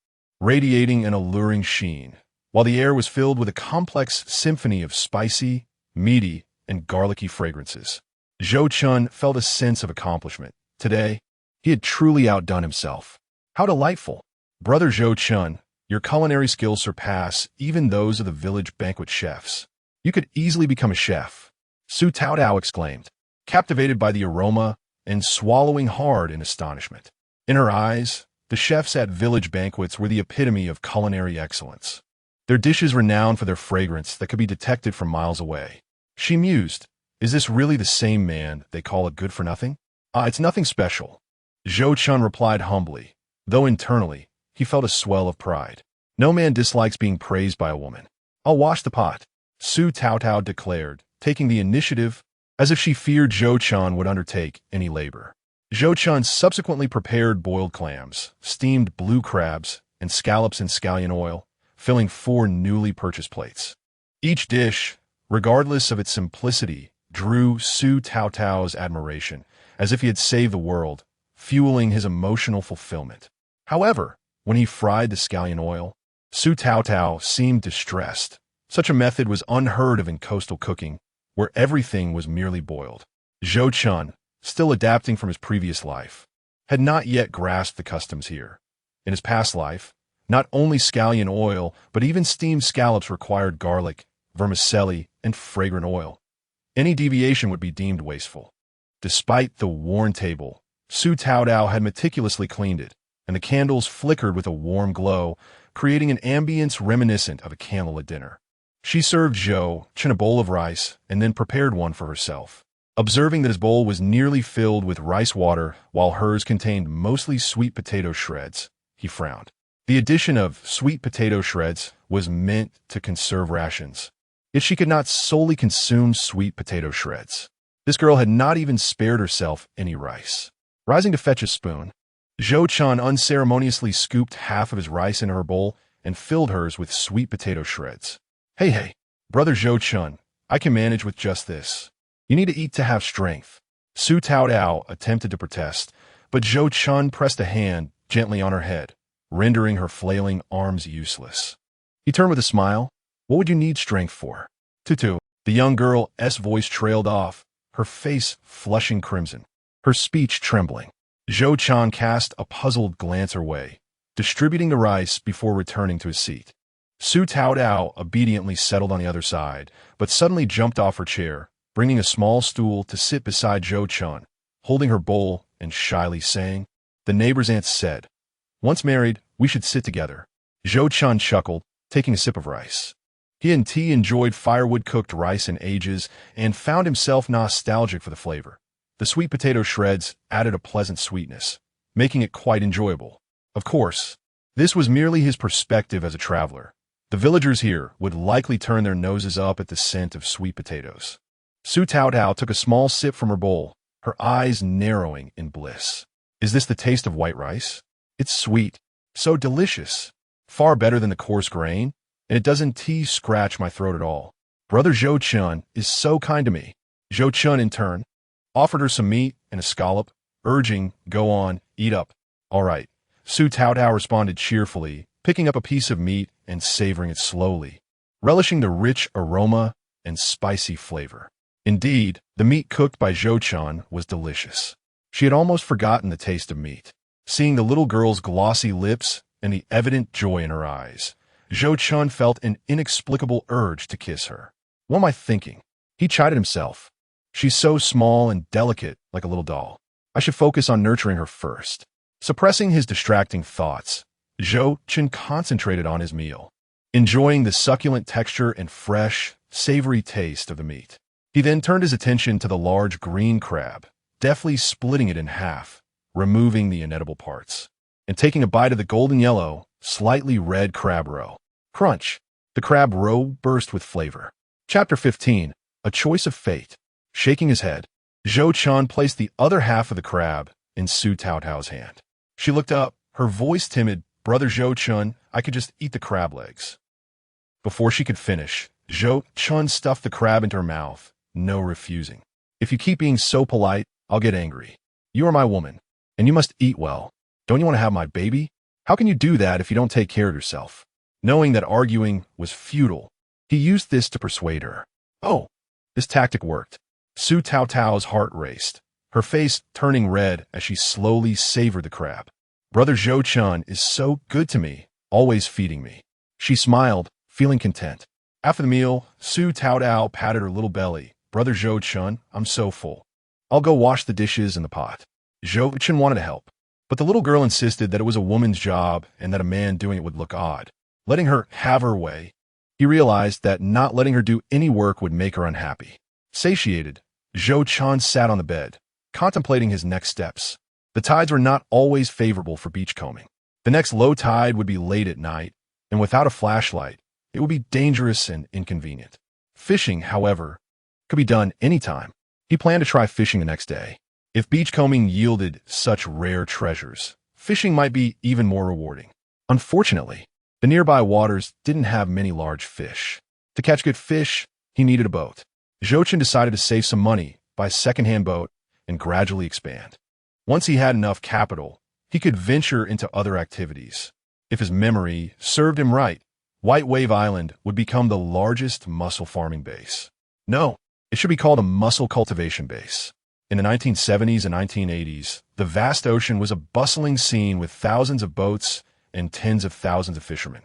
radiating an alluring sheen, while the air was filled with a complex symphony of spicy, meaty, and garlicky fragrances. Zhou Chen felt a sense of accomplishment. Today, he had truly outdone himself. How delightful! Brother Zhou Chen, your culinary skills surpass even those of the village banquet chefs. You could easily become a chef, Su Taotao exclaimed, captivated by the aroma and swallowing hard in astonishment. In her eyes, the chefs at village banquets were the epitome of culinary excellence. their dishes renowned for their fragrance that could be detected from miles away. She mused, is this really the same man they call a good-for-nothing? It's nothing special. Zhou Chen replied humbly, though internally, he felt a swell of pride. No man dislikes being praised by a woman. I'll wash the pot, Su Taotao declared, taking the initiative as if she feared Zhou Chen would undertake any labor. Zhou Chen subsequently prepared boiled clams, steamed blue crabs, and scallops in scallion oil, filling 4 newly purchased plates. Each dish, regardless of its simplicity, drew Su Taotao's admiration, as if he had saved the world, fueling his emotional fulfillment. However, when he fried the scallion oil, Su Taotao seemed distressed. Such a method was unheard of in coastal cooking, where everything was merely boiled. Zhou Chen, still adapting from his previous life, had not yet grasped the customs here. In his past life, not only scallion oil, but even steamed scallops required garlic, vermicelli, and fragrant oil. Any deviation would be deemed wasteful. Despite the worn table, Su Taotao had meticulously cleaned it, and the candles flickered with a warm glow, creating an ambience reminiscent of a candlelit dinner. She served Zhou Chen a bowl of rice and then prepared one for herself. Observing that his bowl was nearly filled with rice water while hers contained mostly sweet potato shreds, he frowned. The addition of sweet potato shreds was meant to conserve rations. Yet she could not solely consume sweet potato shreds. This girl had not even spared herself any rice. Rising to fetch a spoon, Zhou Chen unceremoniously scooped half of his rice into her bowl and filled hers with sweet potato shreds. Hey, brother Zhou Chen, I can manage with just this. You need to eat to have strength. Su Taotao attempted to protest, but Zhou Chen pressed a hand gently on her head, rendering her flailing arms useless. He turned with a smile. What would you need strength for? Tutu, the young girl's voice trailed off, her face flushing crimson, her speech trembling. Zhou Chen cast a puzzled glance her way, distributing the rice before returning to his seat. Su Taotao obediently settled on the other side, but suddenly jumped off her chair, bringing a small stool to sit beside Zhou Chen, holding her bowl and shyly saying, the neighbor's aunt said, once married, we should sit together. Zhou Chen chuckled, taking a sip of rice. He and T enjoyed firewood-cooked rice in ages and found himself nostalgic for the flavor. The sweet potato shreds added a pleasant sweetness, making it quite enjoyable. Of course, this was merely his perspective as a traveler. The villagers here would likely turn their noses up at the scent of sweet potatoes. Su Taotao took a small sip from her bowl, her eyes narrowing in bliss. Is this the taste of white rice? It's sweet, so delicious, far better than the coarse grain, and it doesn't scratch my throat at all. Brother Zhou Chen is so kind to me. Zhou Chen, in turn, offered her some meat and a scallop, urging, go on, eat up. All right. Su Taotao responded cheerfully, picking up a piece of meat and savoring it slowly, relishing the rich aroma and spicy flavor. Indeed, the meat cooked by Zhou Chen was delicious. She had almost forgotten the taste of meat. Seeing the little girl's glossy lips and the evident joy in her eyes, Zhou Chen felt an inexplicable urge to kiss her. What am I thinking? He chided himself. She's so small and delicate, like a little doll. I should focus on nurturing her first. Suppressing his distracting thoughts, Zhou Chen concentrated on his meal, enjoying the succulent texture and fresh, savory taste of the meat. He then turned his attention to the large green crab, deftly splitting it in half, removing the inedible parts, and taking a bite of the golden yellow, slightly red crab roe. Crunch! The crab roe burst with flavor. Chapter 15, A Choice of Fate. Shaking his head, Zhou Chen placed the other half of the crab in Su Taotao's hand. She looked up, her voice timid. Brother Zhou Chen, I could just eat the crab legs. Before she could finish, Zhou Chen stuffed the crab into her mouth, no refusing. If you keep being so polite, I'll get angry. You are my woman, and you must eat well. Don't you want to have my baby? How can you do that if you don't take care of yourself? Knowing that arguing was futile, he used this to persuade her. Oh, this tactic worked. Su Taotao's heart raced, her face turning red as she slowly savored the crab. Brother Zhou Chen is so good to me, always feeding me. She smiled, feeling content. After the meal, Su Taotao patted her little belly. Brother Zhou Chen, I'm so full. I'll go wash the dishes in the pot. Zhou Chen wanted to help, but the little girl insisted that it was a woman's job and that a man doing it would look odd. Letting her have her way, He realized that not letting her do any work would make her unhappy. Satiated, Zhou Chen sat on the bed, contemplating his next steps. The tides were not always favorable for beachcombing. The next low tide would be late at night, and without a flashlight, it would be dangerous and inconvenient. Fishing, however, could be done anytime. He planned to try fishing the next day. If beachcombing yielded such rare treasures, fishing might be even more rewarding. Unfortunately, the nearby waters didn't have many large fish. To catch good fish, he needed a boat. Zhou Chen decided to save some money, buy a second-hand boat, and gradually expand. Once he had enough capital, he could venture into other activities. If his memory served him right, White Wave Island would become the largest mussel farming base. No, it should be called a mussel cultivation base. In the 1970s and 1980s, the vast ocean was a bustling scene with thousands of boats and tens of thousands of fishermen.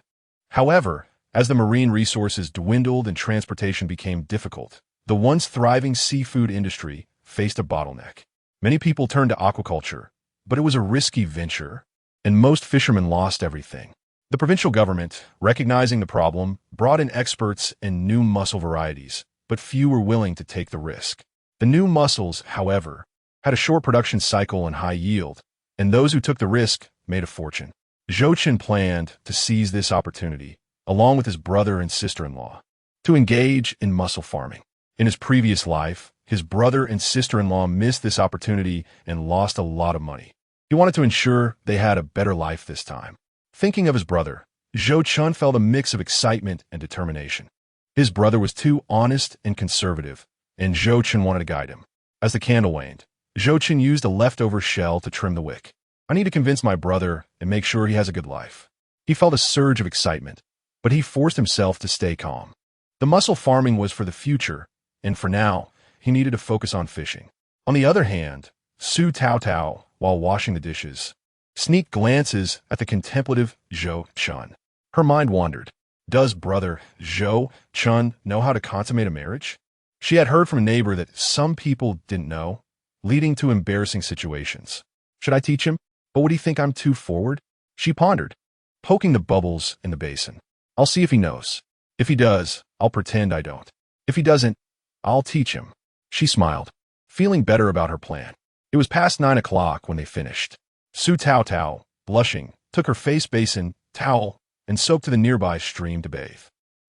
However, as the marine resources dwindled and transportation became difficult, the once thriving seafood industry faced a bottleneck. Many people turned to aquaculture, but it was a risky venture, and most fishermen lost everything. The provincial government, recognizing the problem, brought in experts and new mussel varieties, but few were willing to take the risk. The new mussels, however, had a short production cycle and high yield, and those who took the risk made a fortune. Zhou Chen planned to seize this opportunity, along with his brother and sister-in-law, to engage in mussel farming. In his previous life, his brother and sister-in-law missed this opportunity and lost a lot of money. He wanted to ensure they had a better life this time. Thinking of his brother, Zhou Chen felt a mix of excitement and determination. His brother was too honest and conservative, and Zhou Chen wanted to guide him. As the candle waned, Zhou Chen used a leftover shell to trim the wick. I need to convince my brother and make sure he has a good life. He felt a surge of excitement, but he forced himself to stay calm. The mussel farming was for the future, and for now, he needed to focus on fishing. On the other hand, Su Tao, while washing the dishes, sneaked glances at the contemplative Zhou Chen. Her mind wandered. Does brother Zhou Chen know how to consummate a marriage? She had heard from a neighbor that some people didn't know, leading to embarrassing situations. Should I teach him? But would he think I'm too forward? She pondered, poking the bubbles in the basin. I'll see if he knows. If he does, I'll pretend I don't. If he doesn't, I'll teach him. She smiled, feeling better about her plan. It was past 9 o'clock when they finished. Su Tao, blushing, took her face basin, towel, and soaked to the nearby stream to bathe.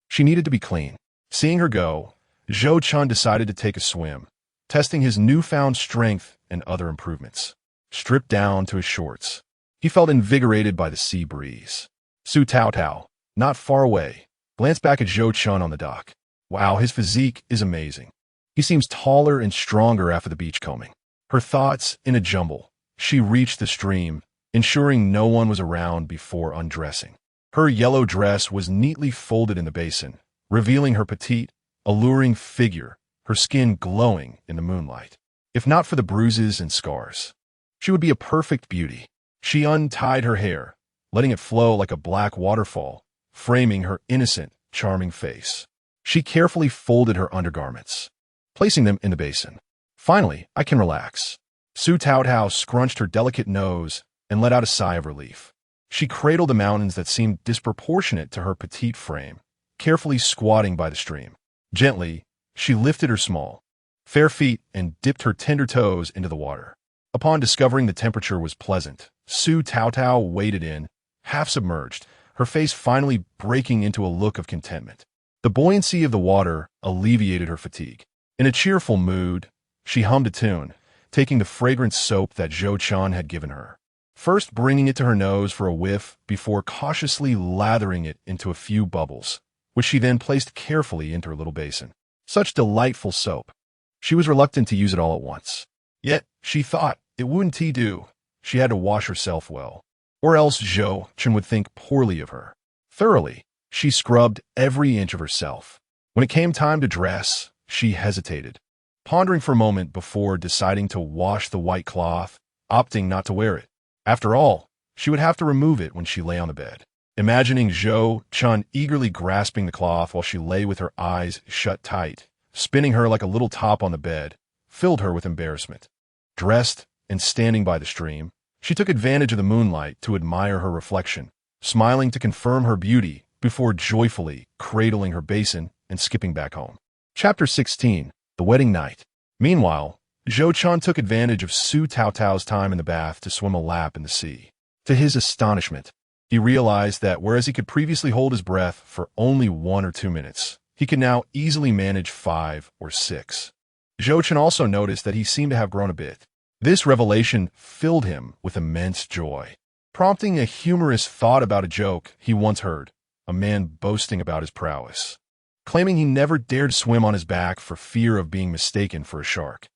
She needed to be clean. Seeing her go, Zhou Chen decided to take a swim, testing his newfound strength and other improvements. Stripped down to his shorts, he felt invigorated by the sea breeze. Su Tao, not far away, glanced back at Zhou Chen on the dock. Wow, his physique is amazing. He seems taller and stronger after the beachcombing. Her thoughts in a jumble, she reached the stream, ensuring no one was around before undressing. Her yellow dress was neatly folded in the basin, revealing her petite, alluring figure, her skin glowing in the moonlight. If not for the bruises and scars, she would be a perfect beauty. She untied her hair, letting it flow like a black waterfall, framing her innocent, charming face. She carefully folded her undergarments, placing them in the basin. Finally, I can relax. Su Tao scrunched her delicate nose and let out a sigh of relief. She cradled the mountains that seemed disproportionate to her petite frame, carefully squatting by the stream. Gently, she lifted her small, fair feet and dipped her tender toes into the water. Upon discovering the temperature was pleasant, Su Tao waded in, half submerged, her face finally breaking into a look of contentment. The buoyancy of the water alleviated her fatigue. In a cheerful mood, she hummed a tune, taking the fragrant soap that Zhou Chen had given her. First bringing it to her nose for a whiff before cautiously lathering it into a few bubbles, which she then placed carefully into her little basin. Such delightful soap. She was reluctant to use it all at once. Yet, she thought, it wouldn't do. She had to wash herself well, or else Zhou Chen would think poorly of her. Thoroughly, she scrubbed every inch of herself. When it came time to dress, she hesitated, pondering for a moment before deciding to wash the white cloth, opting not to wear it. After all, she would have to remove it when she lay on the bed. Imagining Zhou Chen eagerly grasping the cloth while she lay with her eyes shut tight, spinning her like a little top on the bed, filled her with embarrassment. Dressed and standing by the stream, she took advantage of the moonlight to admire her reflection, smiling to confirm her beauty before joyfully cradling her basin and skipping back home. Chapter 16. The Wedding Night. Meanwhile, Zhou Chen took advantage of Su Taotao's time in the bath to swim a lap in the sea. To his astonishment, he realized that whereas he could previously hold his breath for only 1 or 2 minutes, he could now easily manage 5 or 6. Zhou Chen also noticed that he seemed to have grown a bit. This revelation filled him with immense joy, prompting a humorous thought about a joke he once heard, a man boasting about his prowess, claiming he never dared swim on his back for fear of being mistaken for a shark.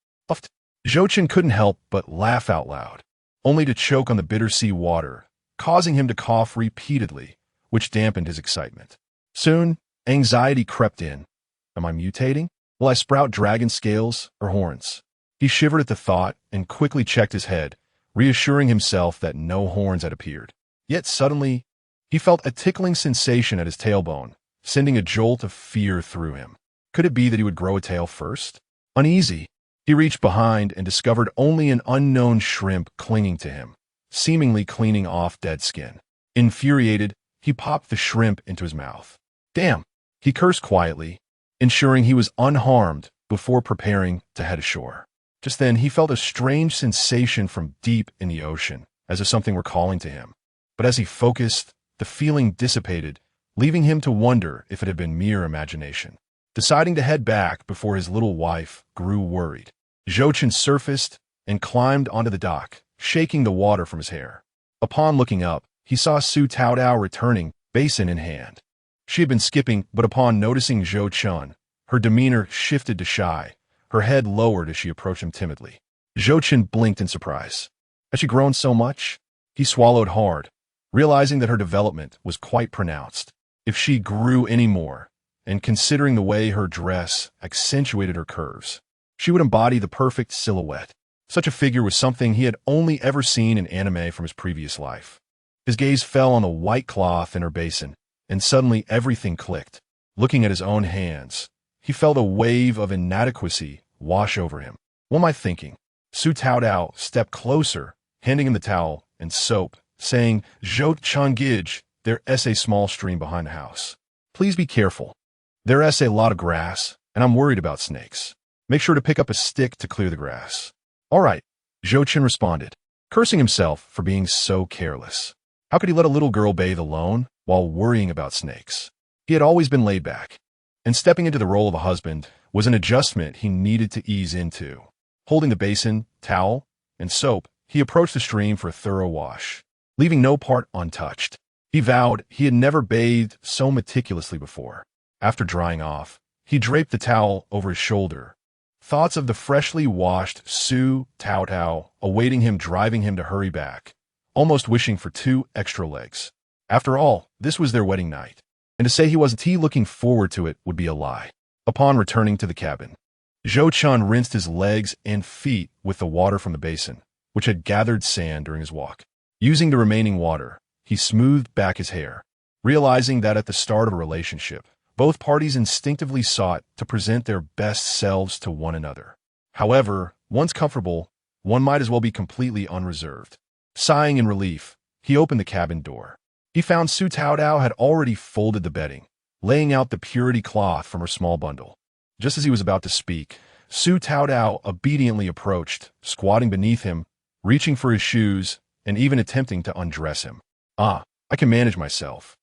Zhou Chen couldn't help but laugh out loud, only to choke on the bitter sea water, causing him to cough repeatedly, which dampened his excitement. Soon, anxiety crept in. Am I mutating? Will I sprout dragon scales or horns? He shivered at the thought and quickly checked his head, reassuring himself that no horns had appeared. Yet suddenly, he felt a tickling sensation at his tailbone, sending a jolt of fear through him. Could it be that he would grow a tail first? Uneasy, he reached behind and discovered only an unknown shrimp clinging to him, seemingly cleaning off dead skin. Infuriated, he popped the shrimp into his mouth. Damn, he cursed quietly, ensuring he was unharmed before preparing to head ashore. Just then, he felt a strange sensation from deep in the ocean, as if something were calling to him. But as he focused, the feeling dissipated, leaving him to wonder if it had been mere imagination. Deciding to head back before his little wife grew worried, Zhou Chen surfaced and climbed onto the dock, shaking the water from his hair. Upon looking up, he saw Su Taotao returning, basin in hand. She had been skipping, but upon noticing Zhou Chen, her demeanor shifted to shy, her head lowered as she approached him timidly. Zhou Chen blinked in surprise. Had she grown so much? He swallowed hard, realizing that her development was quite pronounced. If she grew any more, and considering the way her dress accentuated her curves, she would embody the perfect silhouette. Such a figure was something he had only ever seen in anime from his previous life. His gaze fell on the white cloth in her basin, and suddenly everything clicked. Looking at his own hands, he felt a wave of inadequacy wash over him. What am I thinking? Su Taotao stepped closer, handing him the towel and soap, saying, Zhou Chen Gij, there is a small stream behind the house. Please be careful. There is a lot of grass, and I'm worried about snakes. Make sure to pick up a stick to clear the grass. All right, Zhou Chen responded, cursing himself for being so careless. How could he let a little girl bathe alone while worrying about snakes? He had always been laid back, and stepping into the role of a husband was an adjustment he needed to ease into. Holding the basin, towel, and soap, he approached the stream for a thorough wash, leaving no part untouched. He vowed he had never bathed so meticulously before. After drying off, he draped the towel over his shoulder, thoughts of the freshly washed Su Taotao awaiting him, driving him to hurry back, almost wishing for 2 extra legs. After all, this was their wedding night, and to say he wasn't looking forward to it would be a lie. Upon returning to the cabin, Zhou Chen rinsed his legs and feet with the water from the basin, which had gathered sand during his walk. Using the remaining water, he smoothed back his hair, realizing that at the start of a relationship, both parties instinctively sought to present their best selves to one another. However, once comfortable, one might as well be completely unreserved. Sighing in relief, he opened the cabin door. He found Su Taotao had already folded the bedding, laying out the purity cloth from her small bundle. Just as he was about to speak, Su Taotao obediently approached, squatting beneath him, reaching for his shoes, and even attempting to undress him. I can manage myself.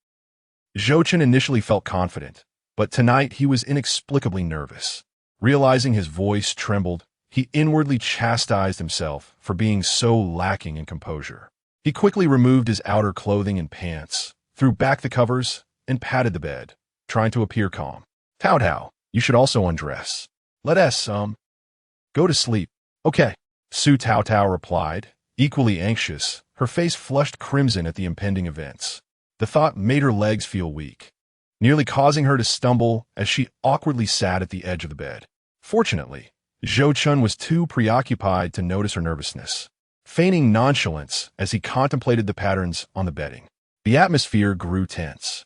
Zhou Chen initially felt confident, but tonight he was inexplicably nervous. Realizing his voice trembled, he inwardly chastised himself for being so lacking in composure. He quickly removed his outer clothing and pants, threw back the covers, and patted the bed, trying to appear calm. Taotao, you should also undress. Let us, go to sleep. Okay, Su Taotao replied, equally anxious, her face flushed crimson at the impending events. The thought made her legs feel weak, nearly causing her to stumble as she awkwardly sat at the edge of the bed. Fortunately, Zhou Chen was too preoccupied to notice her nervousness, feigning nonchalance as he contemplated the patterns on the bedding. The atmosphere grew tense,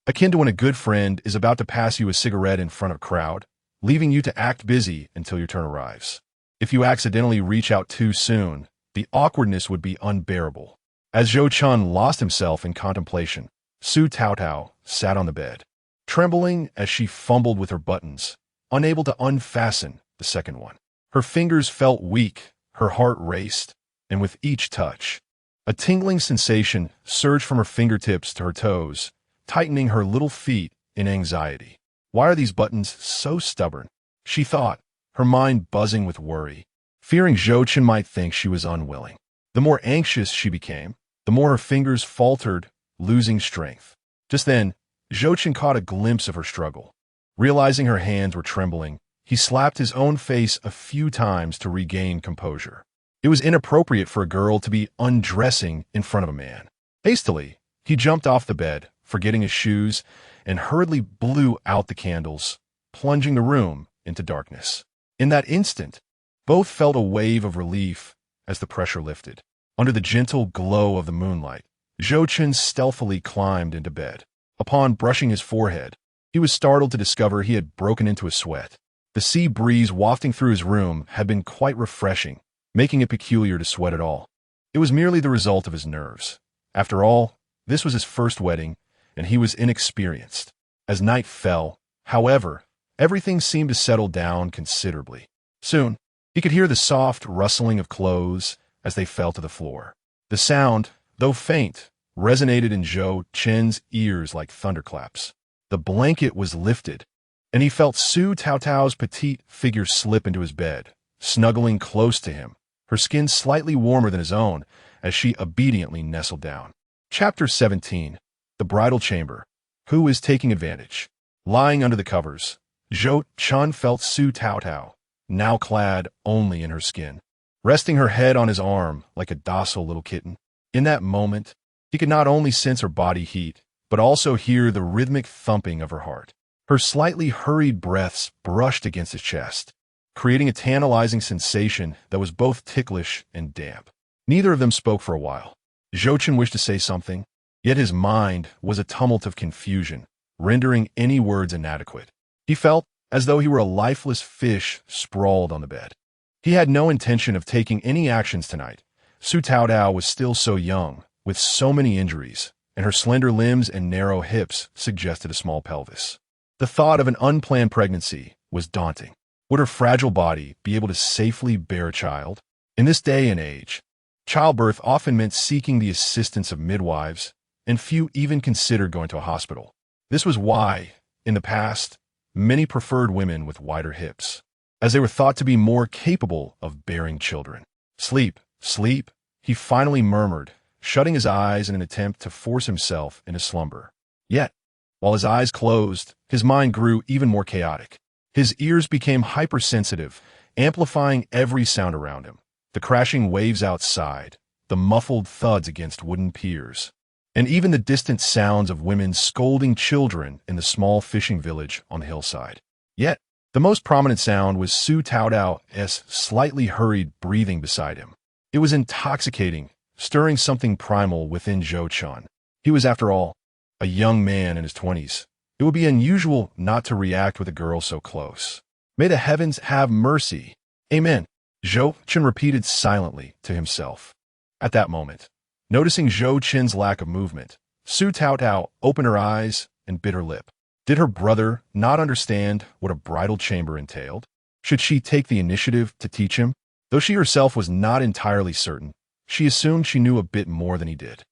akin to when a good friend is about to pass you a cigarette in front of a crowd, leaving you to act busy until your turn arrives. If you accidentally reach out too soon, the awkwardness would be unbearable. As Zhou Chen lost himself in contemplation, Su Taotao sat on the bed, trembling as she fumbled with her buttons, unable to unfasten the second one. Her fingers felt weak, her heart raced, and with each touch, a tingling sensation surged from her fingertips to her toes, tightening her little feet in anxiety. Why are these buttons so stubborn? She thought, her mind buzzing with worry, fearing Zhou Chen might think she was unwilling. The more anxious she became, the more her fingers faltered, losing strength. Just then, Zhou Chen caught a glimpse of her struggle. Realizing her hands were trembling, he slapped his own face a few times to regain composure. It was inappropriate for a girl to be undressing in front of a man. Hastily, he jumped off the bed, forgetting his shoes, and hurriedly blew out the candles, plunging the room into darkness. In that instant, both felt a wave of relief as the pressure lifted. Under the gentle glow of the moonlight, Zhou Chen stealthily climbed into bed. Upon brushing his forehead, he was startled to discover he had broken into a sweat. The sea breeze wafting through his room had been quite refreshing, making it peculiar to sweat at all. It was merely the result of his nerves. After all, this was his first wedding, and he was inexperienced. As night fell, however, everything seemed to settle down considerably. Soon, he could hear the soft rustling of clothes as they fell to the floor. The sound, though faint, resonated in Zhou Chen's ears like thunderclaps. The blanket was lifted, and he felt Su Taotao's petite figure slip into his bed, snuggling close to him, her skin slightly warmer than his own as she obediently nestled down. Chapter 17. The Bridal Chamber. Who is taking advantage? Lying under the covers, Zhou Chen felt Su Taotao, now clad only in her skin, resting her head on his arm like a docile little kitten. In that moment, he could not only sense her body heat, but also hear the rhythmic thumping of her heart. Her slightly hurried breaths brushed against his chest, creating a tantalizing sensation that was both ticklish and damp. Neither of them spoke for a while. Zhou Chen wished to say something, yet his mind was a tumult of confusion, rendering any words inadequate. He felt as though he were a lifeless fish sprawled on the bed. He had no intention of taking any actions tonight. Su Taotao was still so young, with so many injuries, and her slender limbs and narrow hips suggested a small pelvis. The thought of an unplanned pregnancy was daunting. Would her fragile body be able to safely bear a child? In this day and age, childbirth often meant seeking the assistance of midwives, and few even considered going to a hospital. This was why, in the past, many preferred women with wider hips, as they were thought to be more capable of bearing children. Sleep, sleep, he finally murmured, shutting his eyes in an attempt to force himself into slumber. Yet, while his eyes closed, his mind grew even more chaotic. His ears became hypersensitive, amplifying every sound around him. The crashing waves outside, the muffled thuds against wooden piers, and even the distant sounds of women scolding children in the small fishing village on the hillside. Yet, the most prominent sound was Su Taotao's slightly hurried breathing beside him. It was intoxicating, stirring something primal within Zhou Chen. He was, after all, a young man in his 20s. It would be unusual not to react with a girl so close. May the heavens have mercy. Amen. Zhou Chen repeated silently to himself. At that moment, noticing Zhou Chen's lack of movement, Su Taotao opened her eyes and bit her lip. Did her brother not understand what a bridal chamber entailed? Should she take the initiative to teach him? Though she herself was not entirely certain, she assumed she knew a bit more than he did.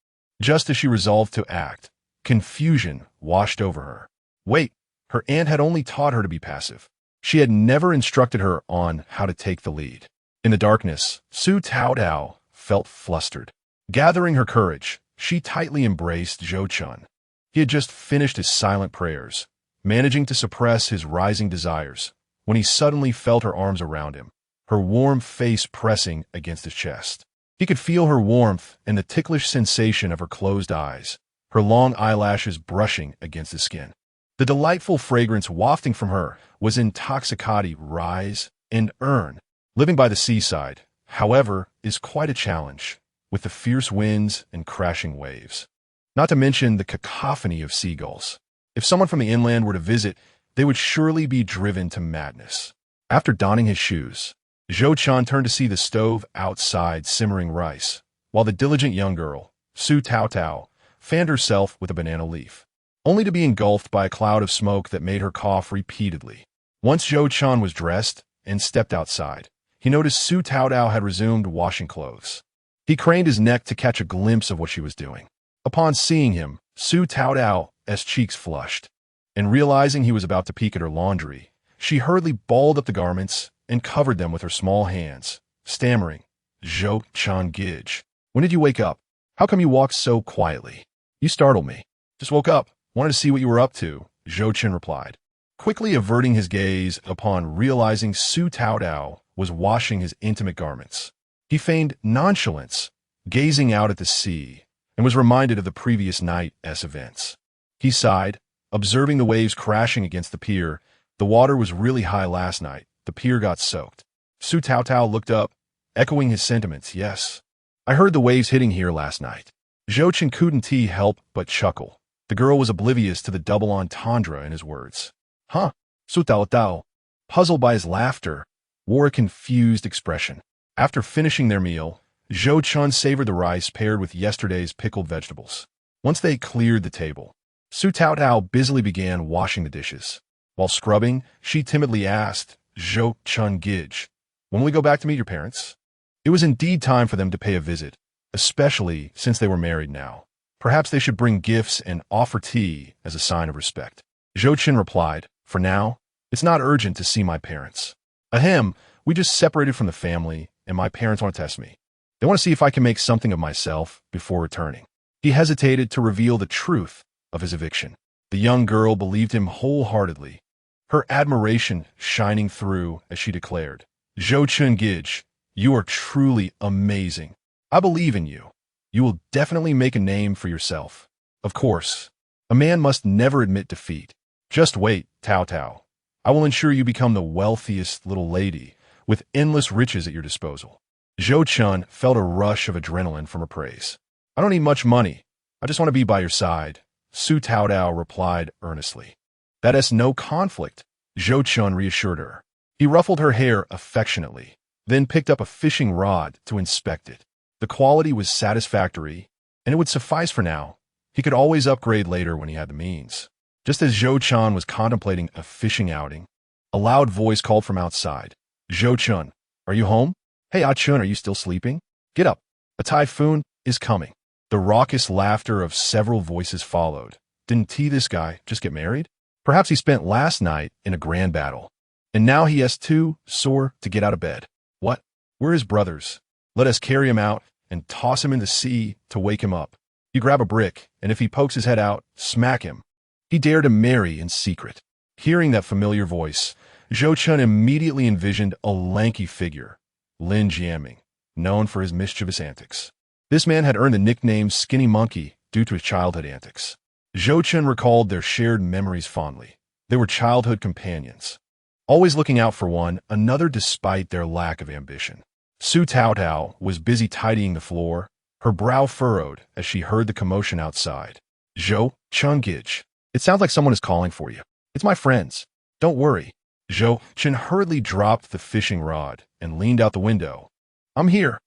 Just as she resolved to act, confusion washed over her. Wait, her aunt had only taught her to be passive. She had never instructed her on how to take the lead. In the darkness, Su Taotao felt flustered. Gathering her courage, she tightly embraced Zhou Chen. He had just finished his silent prayers, managing to suppress his rising desires, when he suddenly felt her arms around him, her warm face pressing against his chest. He could feel her warmth and the ticklish sensation of her closed eyes, her long eyelashes brushing against his skin. The delightful fragrance wafting from her was intoxicati rise and earn. Living by the seaside, however, is quite a challenge, with the fierce winds and crashing waves. Not to mention the cacophony of seagulls. If someone from the inland were to visit, they would surely be driven to madness. After donning his shoes, Zhou Chen turned to see the stove outside simmering rice, while the diligent young girl, Su Taotao, fanned herself with a banana leaf, only to be engulfed by a cloud of smoke that made her cough repeatedly. Once Zhou Chen was dressed and stepped outside, he noticed Su Taodao had resumed washing clothes. He craned his neck to catch a glimpse of what she was doing. Upon seeing him, Su Taodao's cheeks flushed, and realizing he was about to peek at her laundry, she hurriedly balled up the garments and covered them with her small hands, stammering, "Zhou Chen Gij. When did you wake up? How come you walked so quietly? You startled me." "Just woke up. Wanted to see what you were up to," Zhou Chen replied, quickly averting his gaze upon realizing Su Taodao was washing his intimate garments. He feigned nonchalance, gazing out at the sea, and was reminded of the previous night's events. He sighed, observing the waves crashing against the pier. The water was really high last night. The pier got soaked. Su Taodao looked up, echoing his sentiments. "Yes, I heard the waves hitting here last night." Zhou Chen couldn't help but chuckle. The girl was oblivious to the double entendre in his words. "Huh?" Su Taodao, puzzled by his laughter, wore a confused expression. After finishing their meal, Zhou Chen savored the rice paired with yesterday's pickled vegetables. Once they cleared the table, Su Taodao busily began washing the dishes. While scrubbing, she timidly asked, "Zhou Chen Gij, when will we go back to meet your parents?" It was indeed time for them to pay a visit, especially since they were married now. Perhaps they should bring gifts and offer tea as a sign of respect. Zhou Chen replied, "For now, it's not urgent to see my parents. Ahem, we just separated from the family, and my parents want to test me. They want to see if I can make something of myself before returning." He hesitated to reveal the truth of his eviction. The young girl believed him wholeheartedly, her admiration shining through as she declared, "Zhou Chen Gij, you are truly amazing. I believe in you. You will definitely make a name for yourself." Of course, a man must never admit defeat. "Just wait, Tao Tao. I will ensure you become the wealthiest little lady with endless riches at your disposal." Zhou Chen felt a rush of adrenaline from her praise. "I don't need much money. I just want to be by your side," Su Taodao replied earnestly. "That is no conflict," Zhou Chen reassured her. He ruffled her hair affectionately, then picked up a fishing rod to inspect it. The quality was satisfactory, and it would suffice for now. He could always upgrade later when he had the means. Just as Zhou Chen was contemplating a fishing outing, a loud voice called from outside. "Zhou Chen, are you home? Hey, Ah Chun, are you still sleeping? Get up. A typhoon is coming." The raucous laughter of several voices followed. Didn't this guy just get married? Perhaps he spent last night in a grand battle, and now he has too sore to get out of bed. What? We're his brothers. Let us carry him out and toss him in the sea to wake him up. You grab a brick, and if he pokes his head out, smack him. He dared to marry in secret. Hearing that familiar voice, Zhou Chen immediately envisioned a lanky figure, Lin Jiaming, known for his mischievous antics. This man had earned the nickname Skinny Monkey due to his childhood antics. Zhou Chen recalled their shared memories fondly. They were childhood companions, always looking out for one another despite their lack of ambition. Su Taodao was busy tidying the floor, her brow furrowed as she heard the commotion outside. "Zhou Chen Gij, it sounds like someone is calling for you. It's my friends. Don't worry." Zhou Chen hurriedly dropped the fishing rod and leaned out the window. I'm here.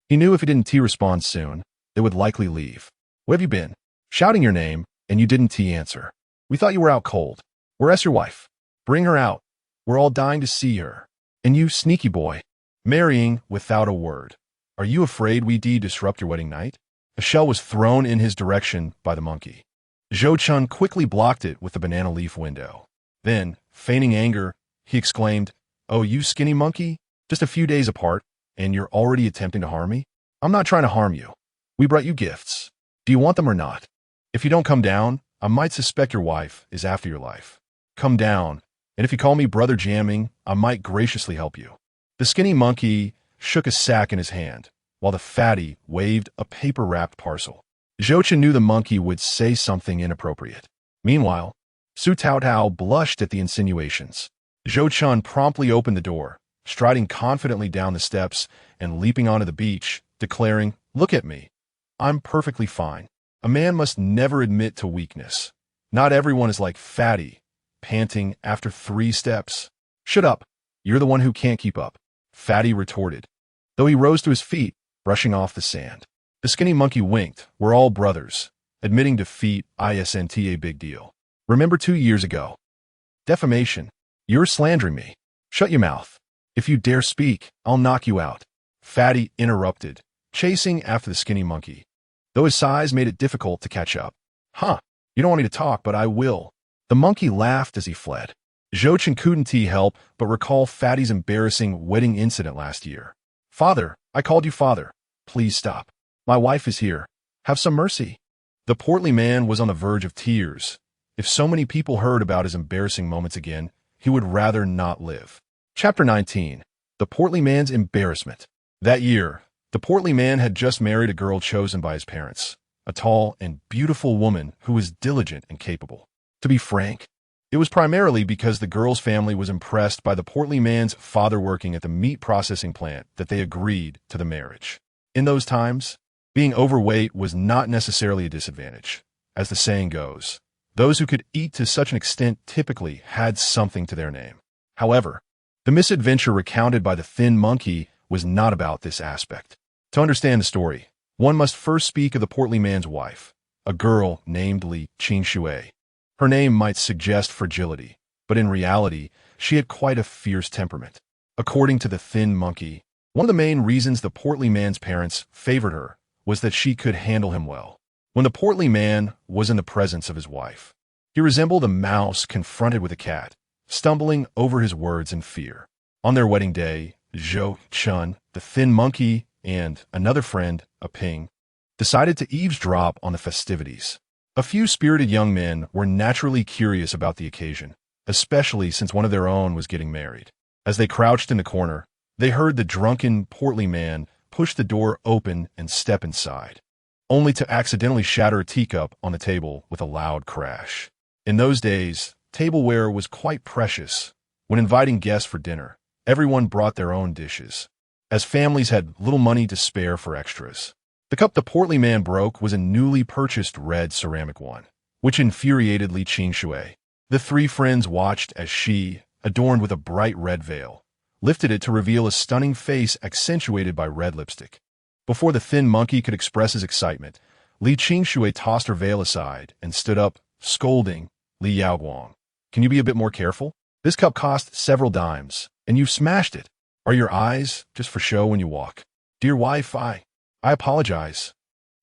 He knew if he didn't respond soon, they would likely leave. "Where have you been? Shouting your name, and you didn't answer. We thought you were out cold. Where's your wife? Bring her out. We're all dying to see her. And you, sneaky boy, marrying without a word. Are you afraid we disrupt your wedding night?" A shell was thrown in his direction by the monkey. Zhou Chen quickly blocked it with the banana leaf window. Then, feigning anger, he exclaimed, "Oh, you skinny monkey? Just a few days apart, and you're already attempting to harm me? I'm not trying to harm you. We brought you gifts. Do you want them or not? If you don't come down, I might suspect your wife is after your life. Come down, and if you call me Brother Jamming, I might graciously help you." The skinny monkey shook a sack in his hand, while the fatty waved a paper-wrapped parcel. Zhou Chen knew the monkey would say something inappropriate. Meanwhile, Su Taodao blushed at the insinuations. Zhou Chen promptly opened the door, striding confidently down the steps and leaping onto the beach, declaring, "Look at me. I'm perfectly fine." A man must never admit to weakness. Not everyone is like Fatty, panting after 3 steps. "Shut up. You're the one who can't keep up," Fatty retorted, though he rose to his feet, brushing off the sand. The skinny monkey winked. "We're all brothers. admitting defeat isn't a big deal. Remember 2 years ago? Defamation. You're slandering me. Shut your mouth. If you dare speak, I'll knock you out. Fatty interrupted, chasing after the skinny monkey, though his size made it difficult to catch up. Huh, you don't want me to talk, but I will. The monkey laughed as he fled. Zhou Chen couldn't help but recall Fatty's embarrassing wedding incident last year. Father, I called you father. Please stop. My wife is here. Have some mercy. The portly man was on the verge of tears. If so many people heard about his embarrassing moments again, he would rather not live. Chapter 19. The portly man's embarrassment. That year, the portly man had just married a girl chosen by his parents, a tall and beautiful woman who was diligent and capable. To be frank, it was primarily because the girl's family was impressed by the portly man's father working at the meat processing plant that they agreed to the marriage. In those times, being overweight was not necessarily a disadvantage. As the saying goes, those who could eat to such an extent typically had something to their name. However, the misadventure recounted by the thin monkey was not about this aspect. To understand the story, one must first speak of the portly man's wife, a girl named Li Qingshui. Her name might suggest fragility, but in reality, she had quite a fierce temperament. According to the thin monkey, one of the main reasons the portly man's parents favored her was that she could handle him well. When the portly man was in the presence of his wife, he resembled a mouse confronted with a cat, stumbling over his words in fear. On their wedding day, Zhou Chen, the thin monkey, and another friend, a ping, decided to eavesdrop on the festivities. A few spirited young men were naturally curious about the occasion, especially since one of their own was getting married. As they crouched in the corner, they heard the drunken, portly man push the door open and step inside, only to accidentally shatter a teacup on the table with a loud crash. In those days, tableware was quite precious. When inviting guests for dinner, everyone brought their own dishes, as families had little money to spare for extras. The cup the portly man broke was a newly purchased red ceramic one, which infuriated Li Qingshui. The three friends watched as she, adorned with a bright red veil, lifted it to reveal a stunning face accentuated by red lipstick. Before the thin monkey could express his excitement, Li Qingshui tossed her veil aside and stood up, scolding, Li Yaoguang, can you be a bit more careful? This cup cost several dimes, and you've smashed it. Are your eyes just for show when you walk? Dear wife, I apologize.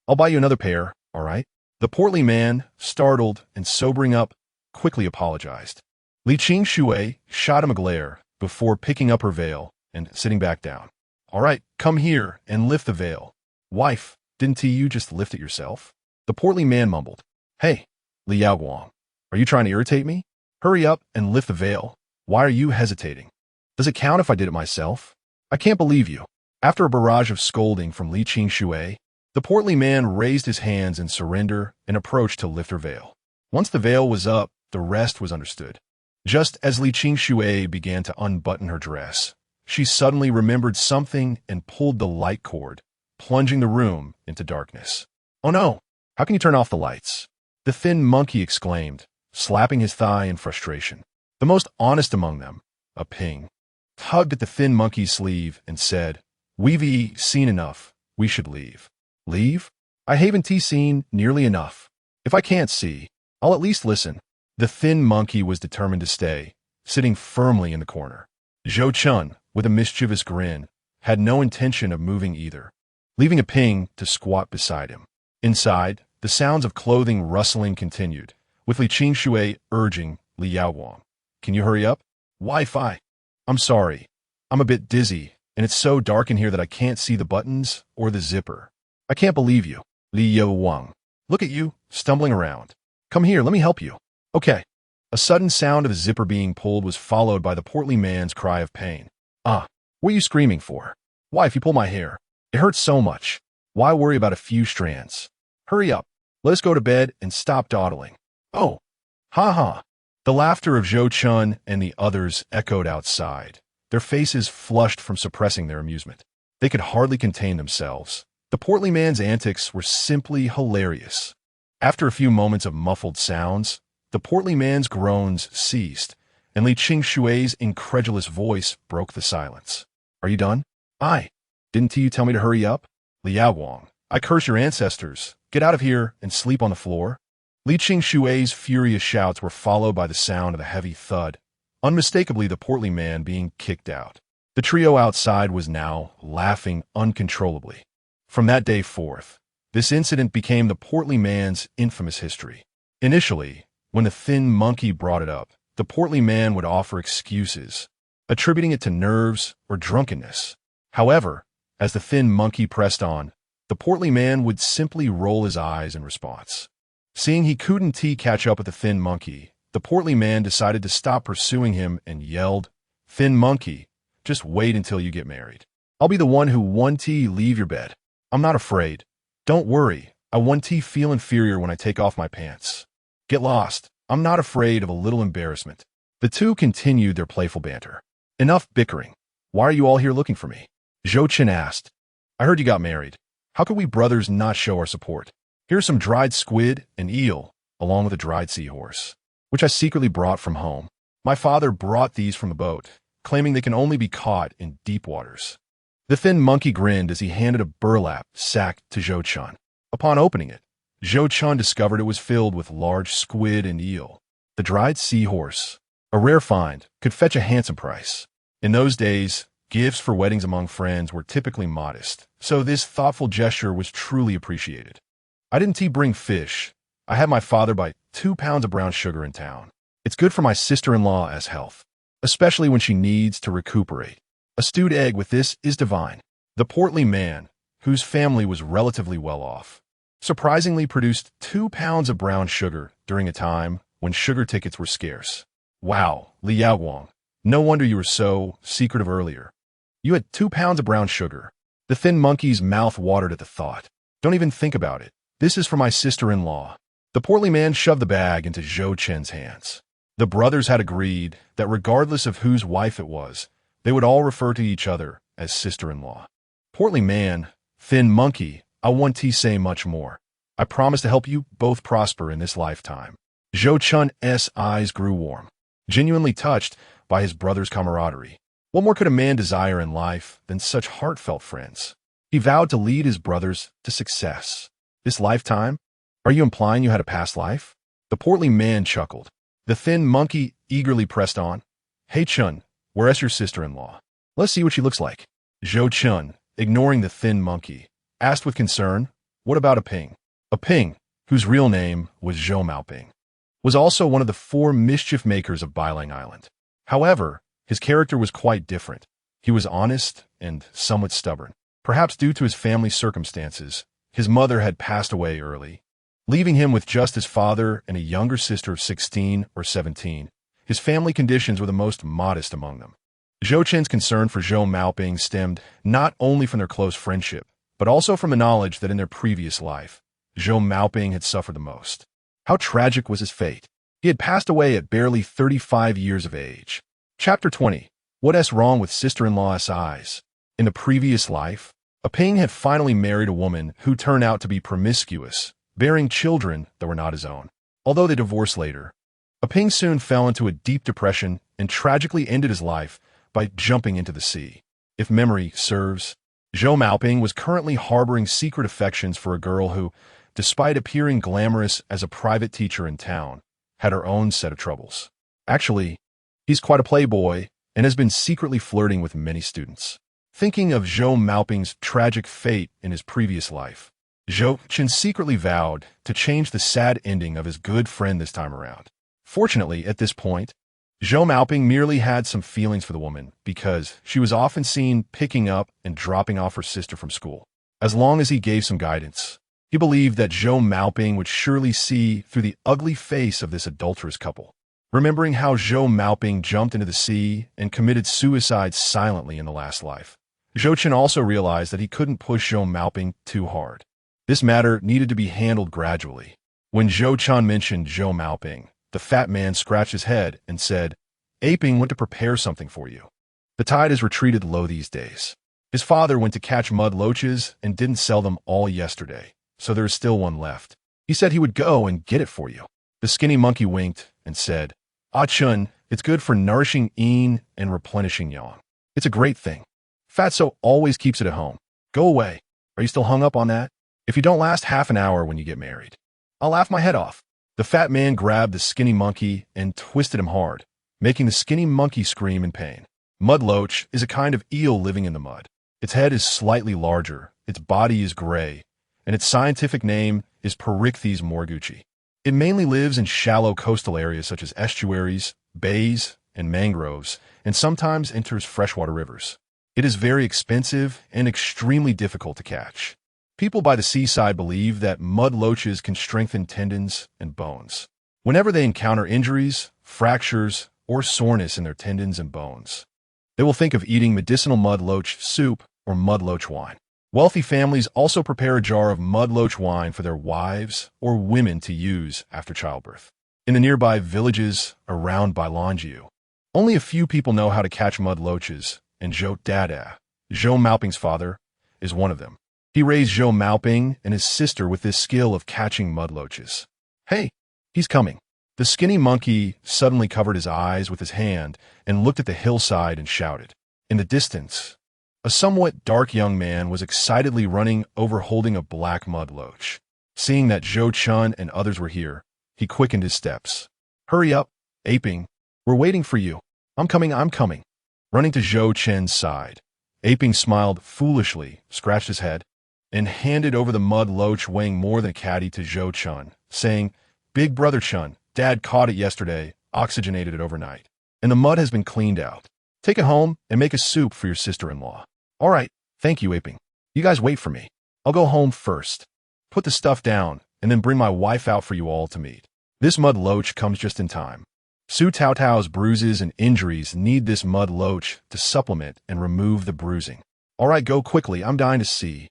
I'll buy you another pair, all right? The portly man, startled and sobering up, quickly apologized. Li Qingshui shot him a glare before picking up her veil and sitting back down. All right, come here and lift the veil. Wife, didn't you just lift it yourself? The portly man mumbled. Hey, Li Yaoguang, are you trying to irritate me? Hurry up and lift the veil. Why are you hesitating? Does it count if I did it myself? I can't believe you. After a barrage of scolding from Li Qingshui, the portly man raised his hands in surrender and approached to lift her veil. Once the veil was up, the rest was understood. Just as Li Qingshui began to unbutton her dress, she suddenly remembered something and pulled the light cord, plunging the room into darkness. Oh no! How can you turn off the lights? The thin monkey exclaimed, slapping his thigh in frustration. The most honest among them, a ping, tugged at the thin monkey's sleeve and said, We've seen enough. We should leave. Leave? I haven't seen nearly enough. If I can't see, I'll at least listen. The thin monkey was determined to stay, sitting firmly in the corner. Zhou Chen, with a mischievous grin, had no intention of moving either, leaving a ping to squat beside him. Inside, the sounds of clothing rustling continued, with Li Qingshui urging Li Yaoguang, can you hurry up? Wi-Fi. I'm sorry. I'm a bit dizzy, and it's so dark in here that I can't see the buttons or the zipper. I can't believe you. Li Yaoguang. Look at you, stumbling around. Come here, let me help you. Okay. A sudden sound of a zipper being pulled was followed by the portly man's cry of pain. What are you screaming for? Why, if you pull my hair? It hurts so much. Why worry about a few strands? Hurry up. Let us go to bed and stop dawdling. Oh. Ha ha. The laughter of Zhou Chen and the others echoed outside, their faces flushed from suppressing their amusement. They could hardly contain themselves. The portly man's antics were simply hilarious. After a few moments of muffled sounds, the portly man's groans ceased, and Li Qingshui's incredulous voice broke the silence. Are you done? Didn't you tell me to hurry up? Li Yaoguang, I curse your ancestors. Get out of here and sleep on the floor. Li Qing-shui's furious shouts were followed by the sound of a heavy thud, unmistakably the portly man being kicked out. The trio outside was now laughing uncontrollably. From that day forth, this incident became the portly man's infamous history. Initially, when the thin monkey brought it up, the portly man would offer excuses, attributing it to nerves or drunkenness. However, as the thin monkey pressed on, the portly man would simply roll his eyes in response. Seeing he couldn't catch up with the thin monkey, the portly man decided to stop pursuing him and yelled, "Thin monkey, just wait until you get married. I'll be the one who won't leave your bed. I'm not afraid. Don't worry, I won't feel inferior when I take off my pants. Get lost. I'm not afraid of a little embarrassment." The two continued their playful banter. "Enough bickering. Why are you all here looking for me?" Zhou Chen asked. "I heard you got married. How could we brothers not show our support? Here's some dried squid and eel, along with a dried seahorse, which I secretly brought from home. My father brought these from the boat, claiming they can only be caught in deep waters." The thin monkey grinned as he handed a burlap sack to Zhou Chen. Upon opening it, Zhou Chen discovered it was filled with large squid and eel. The dried seahorse, a rare find, could fetch a handsome price. In those days, gifts for weddings among friends were typically modest, so this thoughtful gesture was truly appreciated. "I didn't bring fish. I had my father buy 2 pounds of brown sugar in town. It's good for my sister-in-law's health, especially when she needs to recuperate. A stewed egg with this is divine." The portly man, whose family was relatively well off, surprisingly produced 2 pounds of brown sugar during a time when sugar tickets were scarce. "Wow, Li Yaoguang, no wonder you were so secretive earlier. You had 2 pounds of brown sugar." The thin monkey's mouth watered at the thought. "Don't even think about it. This is for my sister-in-law." The portly man shoved the bag into Zhou Chen's hands. The brothers had agreed that regardless of whose wife it was, they would all refer to each other as sister-in-law. "Portly man, thin monkey, I won't say much more. I promise to help you both prosper in this lifetime." Zhou Chen's eyes grew warm, genuinely touched by his brother's camaraderie. What more could a man desire in life than such heartfelt friends? He vowed to lead his brothers to success. "This lifetime? Are you implying you had a past life?" The portly man chuckled. The thin monkey eagerly pressed on. "Hey Chun, where's your sister-in-law? Let's see what she looks like." Zhou Chen, ignoring the thin monkey, asked with concern, "What about Aping?" Aping, whose real name was Zhou Maoping, was also one of the 4 mischief makers of Bailang Island. However, his character was quite different. He was honest and somewhat stubborn. Perhaps due to his family circumstances, his mother had passed away early, leaving him with just his father and a younger sister of 16 or 17. His family conditions were the most modest among them. Zhou Chen's concern for Zhou Maoping stemmed not only from their close friendship, but also from the knowledge that in their previous life, Zhou Maoping had suffered the most. How tragic was his fate? He had passed away at barely 35 years of age. Chapter 20. What's wrong with sister-in-law's eyes? In the previous life, Aping had finally married a woman who turned out to be promiscuous, bearing children that were not his own. Although they divorced later, Aping soon fell into a deep depression and tragically ended his life by jumping into the sea. If memory serves, Zhou Maoping was currently harboring secret affections for a girl who, despite appearing glamorous as a private teacher in town, had her own set of troubles. Actually, he's quite a playboy and has been secretly flirting with many students. Thinking of Zhou Maoping's tragic fate in his previous life, Zhou Chen secretly vowed to change the sad ending of his good friend this time around. Fortunately, at this point, Zhou Maoping merely had some feelings for the woman because she was often seen picking up and dropping off her sister from school. As long as he gave some guidance, he believed that Zhou Maoping would surely see through the ugly face of this adulterous couple. Remembering how Zhou Maoping jumped into the sea and committed suicide silently in the last life, Zhou Chen also realized that he couldn't push Zhou Maoping too hard. This matter needed to be handled gradually. When Zhou Chen mentioned Zhou Maoping, the fat man scratched his head and said, "Aping went to prepare something for you. The tide has retreated low these days. His father went to catch mud loaches and didn't sell them all yesterday, so there is still one left. He said he would go and get it for you." The skinny monkey winked and said, "Ah Chun, it's good for nourishing yin and replenishing yang. It's a great thing. Fatso always keeps it at home. Go away. Are you still hung up on that?" If you don't last half an hour when you get married, I'll laugh my head off. The fat man grabbed the skinny monkey and twisted him hard, making the skinny monkey scream in pain. Mudloach is a kind of eel living in the mud. Its head is slightly larger, its body is gray, and its scientific name is Perichthys morguchi. It mainly lives in shallow coastal areas such as estuaries, bays, and mangroves, and sometimes enters freshwater rivers. It is very expensive and extremely difficult to catch. People by the seaside believe that mudloaches can strengthen tendons and bones. Whenever they encounter injuries, fractures, or soreness in their tendons and bones, they will think of eating medicinal mudloach soup or mudloach wine. Wealthy families also prepare a jar of mudloach wine for their wives or women to use after childbirth. In the nearby villages around Bailanjiu, only a few people know how to catch mudloaches, and Zhou Maoping's father, is one of them. He raised Zhou Maoping and his sister with this skill of catching mudloaches. Hey, he's coming. The skinny monkey suddenly covered his eyes with his hand and looked at the hillside and shouted. In the distance, a somewhat dark young man was excitedly running over holding a black mudloach. Seeing that Zhou Chen and others were here, he quickened his steps. Hurry up, Aping. We're waiting for you. I'm coming. Running to Zhou Chen's side, Aping smiled foolishly, scratched his head, and handed over the mudloach weighing more than a caddy to Zhou Chen, saying, Big brother Chen, Dad caught it yesterday, oxygenated it overnight, and the mud has been cleaned out. Take it home and make a soup for your sister-in-law. All right, thank you, Aping. You guys wait for me. I'll go home first. Put the stuff down, and then bring my wife out for you all to meet. This mudloach comes just in time. Su Taotao's bruises and injuries need this mudloach to supplement and remove the bruising. All right, go quickly, I'm dying to see.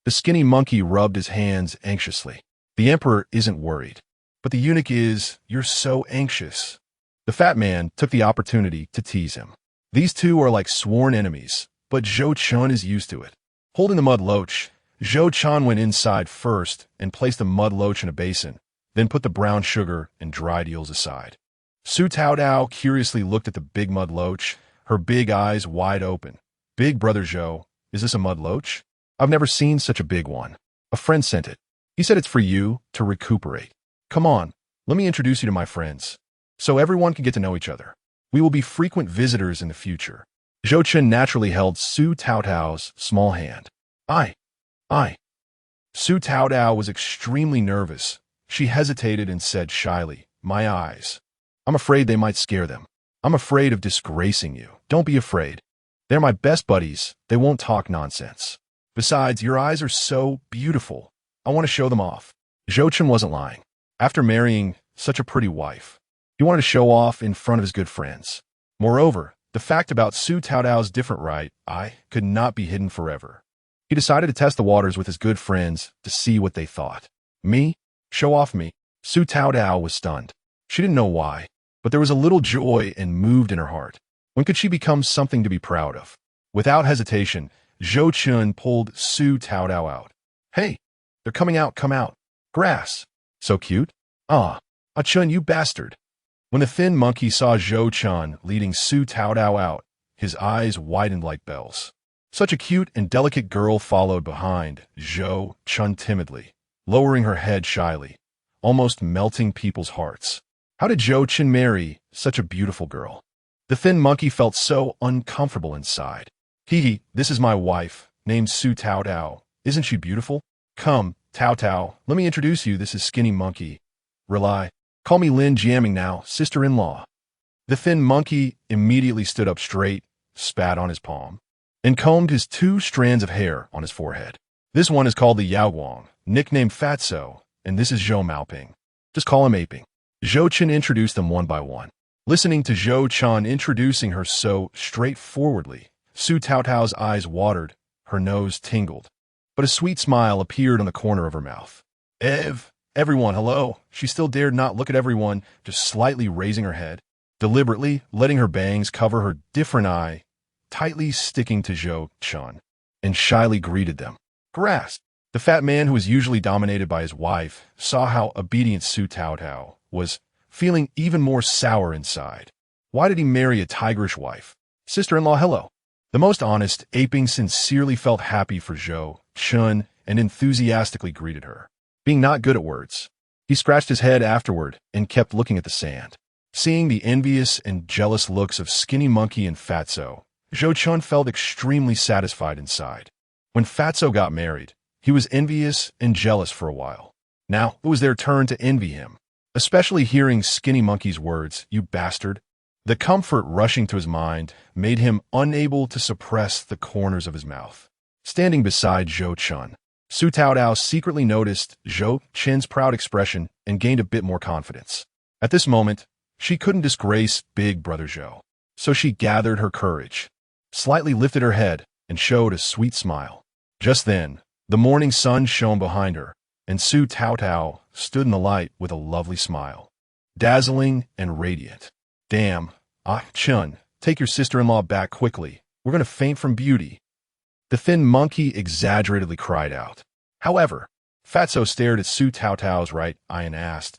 The skinny monkey rubbed his hands anxiously. The emperor isn't worried, but the eunuch is. You're so anxious. The fat man took the opportunity to tease him. These two are like sworn enemies, but Zhou Chen is used to it. Holding the mudloach, Zhou Chen went inside first and placed the mudloach in a basin, then put the brown sugar and dried eels aside. Su Taotao curiously looked at the big mudloach, her big eyes wide open. Big brother Zhou, is this a mudloach? I've never seen such a big one. A friend sent it. He said it's for you to recuperate. Come on, let me introduce you to my friends, so everyone can get to know each other. We will be frequent visitors in the future. Zhou Chen naturally held Su Taotao's small hand. I. Su Taotao was extremely nervous. She hesitated and said shyly, My eyes. I'm afraid they might scare them. I'm afraid of disgracing you. Don't be afraid. They're my best buddies. They won't talk nonsense. Besides, your eyes are so beautiful. I want to show them off. Zhou Chen wasn't lying. After marrying such a pretty wife, he wanted to show off in front of his good friends. Moreover, the fact about Su Taotao's different right eye could not be hidden forever. He decided to test the waters with his good friends to see what they thought. Me? Show off me? Su Taotao was stunned. She didn't know why, but there was a little joy and moved in her heart. When could she become something to be proud of? Without hesitation, Zhou Chen pulled Su Taotao out. Hey, they're coming out, come out. Grass. So cute. Chen, you bastard. When the thin monkey saw Zhou Chen leading Su Taotao out, his eyes widened like bells. Such a cute and delicate girl followed behind Zhou Chen timidly, lowering her head shyly, almost melting people's hearts. How did Zhou Chen marry such a beautiful girl? The thin monkey felt so uncomfortable inside. This is my wife, named Su Taotao. Isn't she beautiful? Come, Taotao, let me introduce you. This is Skinny Monkey. Rely. Call me Lin Jiaming now, sister-in-law. The thin monkey immediately stood up straight, spat on his palm, and combed his 2 strands of hair on his forehead. This one is called the Yaoguang, nicknamed Fatso, and this is Zhou Maoping. Just call him Aping. Zhou Chen introduced them one by one. Listening to Zhou Chen introducing her so straightforwardly, Su Taotao's eyes watered, her nose tingled, but a sweet smile appeared on the corner of her mouth. Everyone, hello. She still dared not look at everyone, just slightly raising her head, deliberately letting her bangs cover her different eye, tightly sticking to Zhou Chen, and shyly greeted them. Grass. The fat man, who was usually dominated by his wife, saw how obedient Su Taotao was, feeling even more sour inside. Why did he marry a tigerish wife? Sister-in-law, hello. The most honest Aping sincerely felt happy for Zhou Chen and enthusiastically greeted her. Being not good at words, he scratched his head afterward and kept looking at the sand. Seeing the envious and jealous looks of Skinny Monkey and Fatso, Zhou Chen felt extremely satisfied inside. When Fatso got married, he was envious and jealous for a while. Now it was their turn to envy him, especially hearing Skinny Monkey's words, "You bastard." The comfort rushing to his mind made him unable to suppress the corners of his mouth. Standing beside Zhou Chen, Su Taotao secretly noticed Zhou Chen's proud expression and gained a bit more confidence. At this moment, she couldn't disgrace Big Brother Zhou, so she gathered her courage, slightly lifted her head, and showed a sweet smile. Just then, the morning sun shone behind her, and Su Taotao stood in the light with a lovely smile, dazzling and radiant. "Damn, Chun, take your sister-in-law back quickly. We're going to faint from beauty," the thin monkey exaggeratedly cried out. However, Fatso stared at Su Taotao's right eye and asked,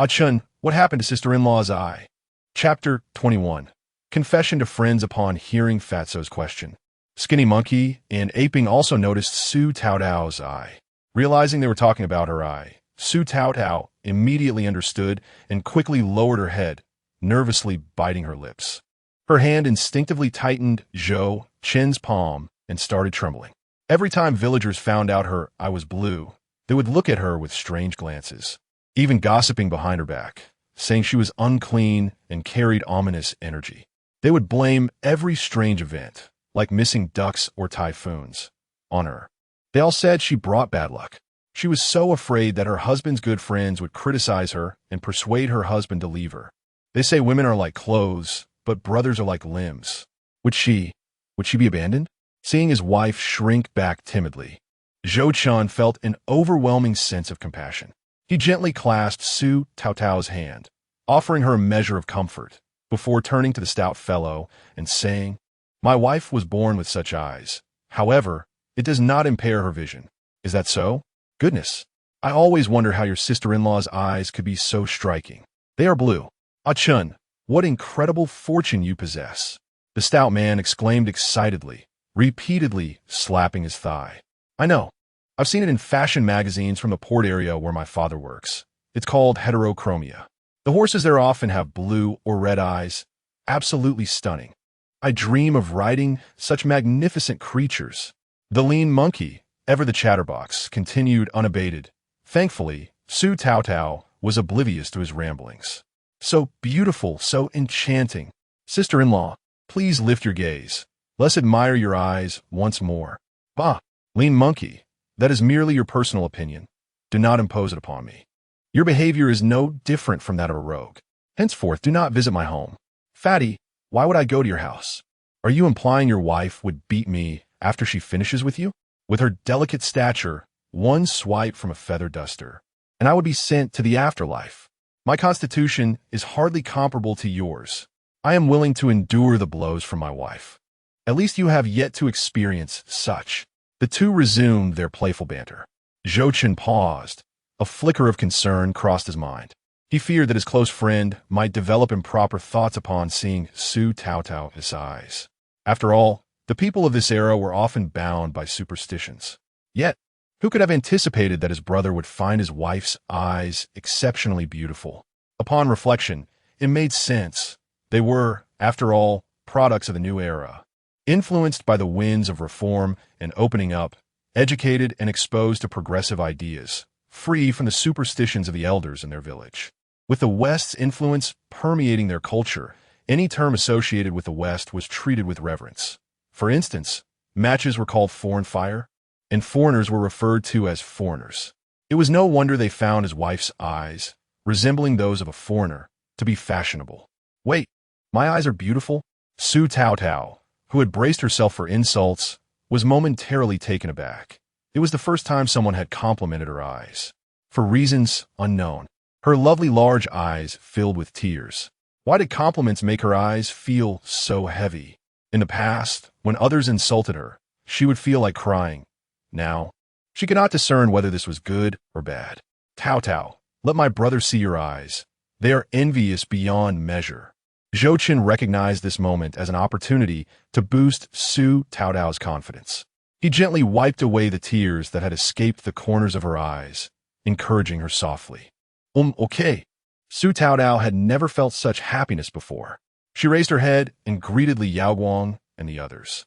Chun, what happened to sister-in-law's eye?" Chapter 21. Confession to friends upon hearing Fatso's question. Skinny Monkey and Aping also noticed Su Taotao's eye. Realizing they were talking about her eye, Su Taotao immediately understood and quickly lowered her head, nervously biting her lips. Her hand instinctively tightened Zhou Chen's palm and started trembling. Every time villagers found out her eye was blue, they would look at her with strange glances, even gossiping behind her back, saying she was unclean and carried ominous energy. They would blame every strange event, like missing ducks or typhoons, on her. They all said she brought bad luck. She was so afraid that her husband's good friends would criticize her and persuade her husband to leave her. They say women are like clothes, but brothers are like limbs. Would she be abandoned? Seeing his wife shrink back timidly, Zhou Chen felt an overwhelming sense of compassion. He gently clasped Su Taotao's hand, offering her a measure of comfort, before turning to the stout fellow and saying, "My wife was born with such eyes. However, it does not impair her vision. Is that so? Goodness, I always wonder how your sister-in-law's eyes could be so striking. They are blue. Chun, what incredible fortune you possess," the stout man exclaimed excitedly, repeatedly slapping his thigh. "I know. I've seen it in fashion magazines from the port area where my father works. It's called heterochromia. The horses there often have blue or red eyes. Absolutely stunning. I dream of riding such magnificent creatures." The lean monkey, ever the chatterbox, continued unabated. Thankfully, Su Taotao was oblivious to his ramblings. "So beautiful, so enchanting. Sister-in-law, please lift your gaze. Let's admire your eyes once more." "Bah, lean monkey, that is merely your personal opinion. Do not impose it upon me. Your behavior is no different from that of a rogue. Henceforth, do not visit my home. Fatty, why would I go to your house? Are you implying your wife would beat me after she finishes with you? With her delicate stature, one swipe from a feather duster, and I would be sent to the afterlife. My constitution is hardly comparable to yours. I am willing to endure the blows from my wife. At least you have yet to experience such." The two resumed their playful banter. Zhou Chen paused. A flicker of concern crossed his mind. He feared that his close friend might develop improper thoughts upon seeing Su Taotao's eyes. After all, the people of this era were often bound by superstitions. Yet, who could have anticipated that his brother would find his wife's eyes exceptionally beautiful? Upon reflection, it made sense. They were, after all, products of the new era, influenced by the winds of reform and opening up, educated and exposed to progressive ideas, free from the superstitions of the elders in their village. With the West's influence permeating their culture, any term associated with the West was treated with reverence. For instance, matches were called foreign fire, and foreigners were referred to as foreigners. It was no wonder they found his wife's eyes, resembling those of a foreigner, to be fashionable. "Wait, my eyes are beautiful?" Su Taotao, who had braced herself for insults, was momentarily taken aback. It was the first time someone had complimented her eyes. For reasons unknown, her lovely large eyes filled with tears. Why did compliments make her eyes feel so heavy? In the past, when others insulted her, she would feel like crying. Now, she could not discern whether this was good or bad. "Taotao, let my brother see your eyes. They are envious beyond measure." Zhou Chen recognized this moment as an opportunity to boost Su Taotao's confidence. He gently wiped away the tears that had escaped the corners of her eyes, encouraging her softly. Okay. Su Taodao had never felt such happiness before. She raised her head and greeted Li Yaoguang and the others,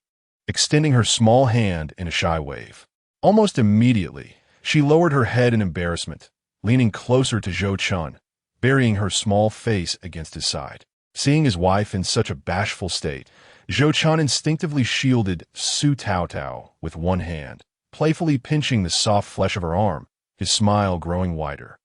extending her small hand in a shy wave. Almost immediately, she lowered her head in embarrassment, leaning closer to Zhou Chen, burying her small face against his side. Seeing his wife in such a bashful state, Zhou Chen instinctively shielded Su Taodao with one hand, playfully pinching the soft flesh of her arm, his smile growing wider.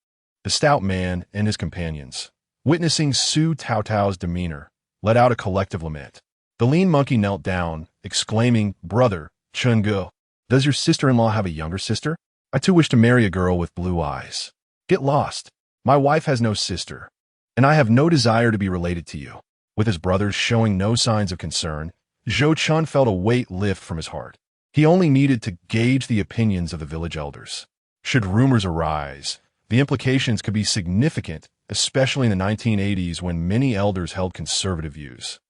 The stout man and his companions, witnessing Su Taotao's demeanor, let out a collective lament. The lean monkey knelt down, exclaiming, "Brother, Chen Ge, does your sister-in-law have a younger sister? I too wish to marry a girl with blue eyes. Get lost. My wife has no sister, and I have no desire to be related to you." With his brothers showing no signs of concern, Zhou Chen felt a weight lift from his heart. He only needed to gauge the opinions of the village elders. Should rumors arise, the implications could be significant, especially in the 1980s when many elders held conservative views.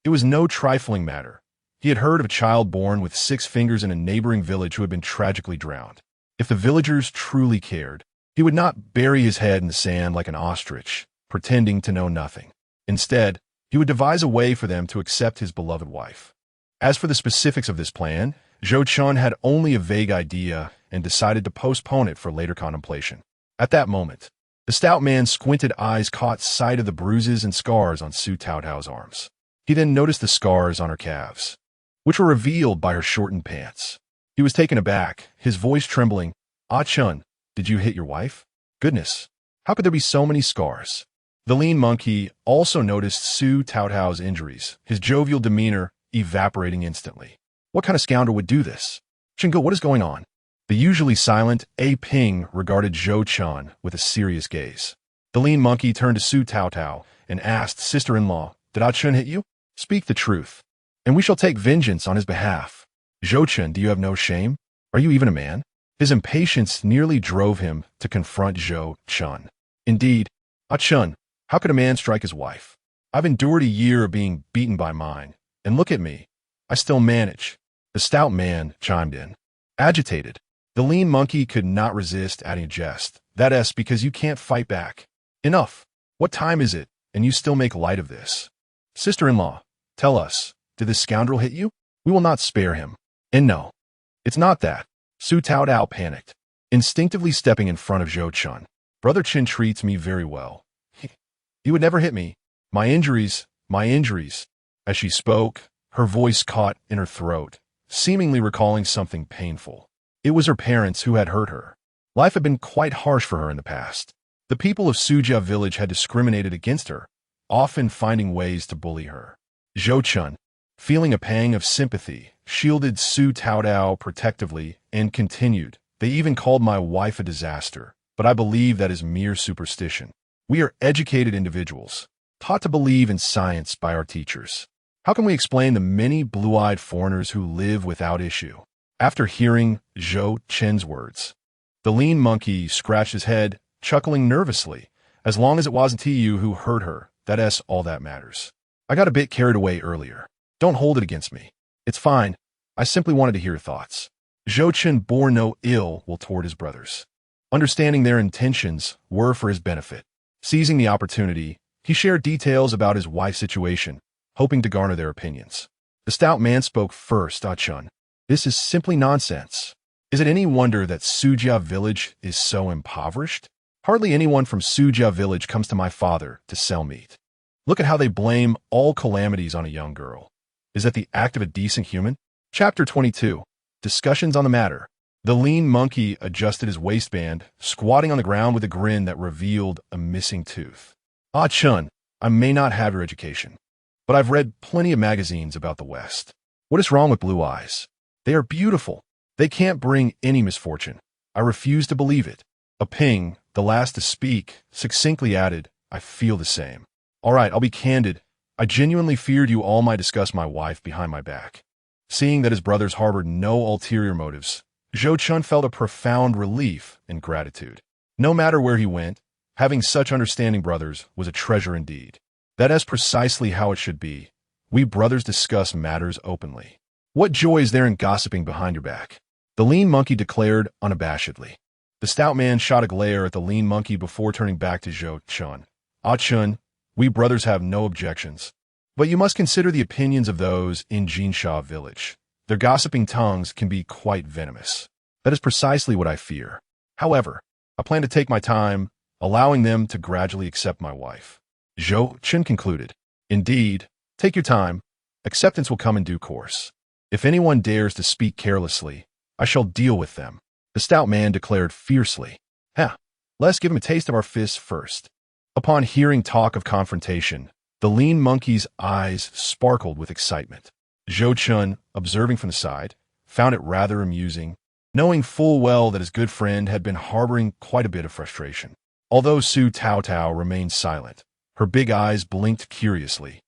It was no trifling matter. He had heard of a child born with 6 fingers in a neighboring village who had been tragically drowned. If the villagers truly cared, he would not bury his head in the sand like an ostrich, pretending to know nothing. Instead, he would devise a way for them to accept his beloved wife. As for the specifics of this plan, Zhou Chen had only a vague idea and decided to postpone it for later contemplation. At that moment, the stout man's squinted eyes caught sight of the bruises and scars on Su Taotao's arms. He then noticed the scars on her calves, which were revealed by her shortened pants. He was taken aback, his voice trembling. "Ah Chun, did you hit your wife? Goodness, how could there be so many scars?" The lean monkey also noticed Su Taotao's injuries, his jovial demeanor evaporating instantly. What kind of scoundrel would do this? "Chingo, what is going on?" The usually silent A Ping regarded Zhou Chen with a serious gaze. The lean monkey turned to Su Taotao and asked, "Sister-in-law, did Ah Chun hit you? Speak the truth, and we shall take vengeance on his behalf." "Zhou Chen, do you have no shame? Are you even a man?" His impatience nearly drove him to confront Zhou Chen. "Indeed, Ah Chun, how could a man strike his wife? I've endured a year of being beaten by mine, and look at me. I still manage." The stout man chimed in, agitated. The lean monkey could not resist adding a jest. "That's because you can't fight back. Enough. What time is it, and you still make light of this? Sister-in-law, tell us, did this scoundrel hit you? We will not spare him." "And no, it's not that." Su Taodao panicked, instinctively stepping in front of Zhou Chen. "Brother Chen treats me very well. He would never hit me. My injuries. As she spoke, her voice caught in her throat, seemingly recalling something painful. It was her parents who had hurt her. Life had been quite harsh for her in the past. The people of Sujia village had discriminated against her, often finding ways to bully her. Zhou Chen, feeling a pang of sympathy, shielded Su Taodao protectively and continued, "They even called my wife a disaster, but I believe that is mere superstition. We are educated individuals, taught to believe in science by our teachers. How can we explain the many blue-eyed foreigners who live without issue?" After hearing Zhou Chen's words, the lean monkey scratched his head, chuckling nervously. "As long as it wasn't you who hurt her, that's all that matters. I got a bit carried away earlier. Don't hold it against me. It's fine. I simply wanted to hear your thoughts." Zhou Chen bore no ill will toward his brothers, understanding their intentions were for his benefit. Seizing the opportunity, he shared details about his wife's situation, hoping to garner their opinions. The stout man spoke first. "Ah Chun, this is simply nonsense. Is it any wonder that Sujia village is so impoverished? Hardly anyone from Sujia village comes to my father to sell meat. Look at how they blame all calamities on a young girl. Is that the act of a decent human?" Chapter 22. Discussions on the matter. The lean monkey adjusted his waistband, squatting on the ground with a grin that revealed a missing tooth. "Ah Chun, I may not have your education, but I've read plenty of magazines about the West. What is wrong with blue eyes? They are beautiful. They can't bring any misfortune. I refuse to believe it." A Ping, the last to speak, succinctly added, "I feel the same. All right, I'll be candid. I genuinely feared you all might discuss my wife behind my back." Seeing that his brothers harbored no ulterior motives, Zhou Chen felt a profound relief and gratitude. No matter where he went, having such understanding brothers was a treasure indeed. That is precisely how it should be. We brothers discuss matters openly. What joy is there in gossiping behind your back? The lean monkey declared unabashedly. The stout man shot a glare at the lean monkey before turning back to Zhou Chen. Ah Chen, we brothers have no objections. But you must consider the opinions of those in Jinsha village. Their gossiping tongues can be quite venomous. That is precisely what I fear. However, I plan to take my time, allowing them to gradually accept my wife. Zhou Chen concluded. Indeed, take your time. Acceptance will come in due course. If anyone dares to speak carelessly, I shall deal with them. The stout man declared fiercely. Let's give him a taste of our fists first. Upon hearing talk of confrontation, the lean monkey's eyes sparkled with excitement. Zhou Chen, observing from the side, found it rather amusing, knowing full well that his good friend had been harboring quite a bit of frustration. Although Su Taotao remained silent, her big eyes blinked curiously,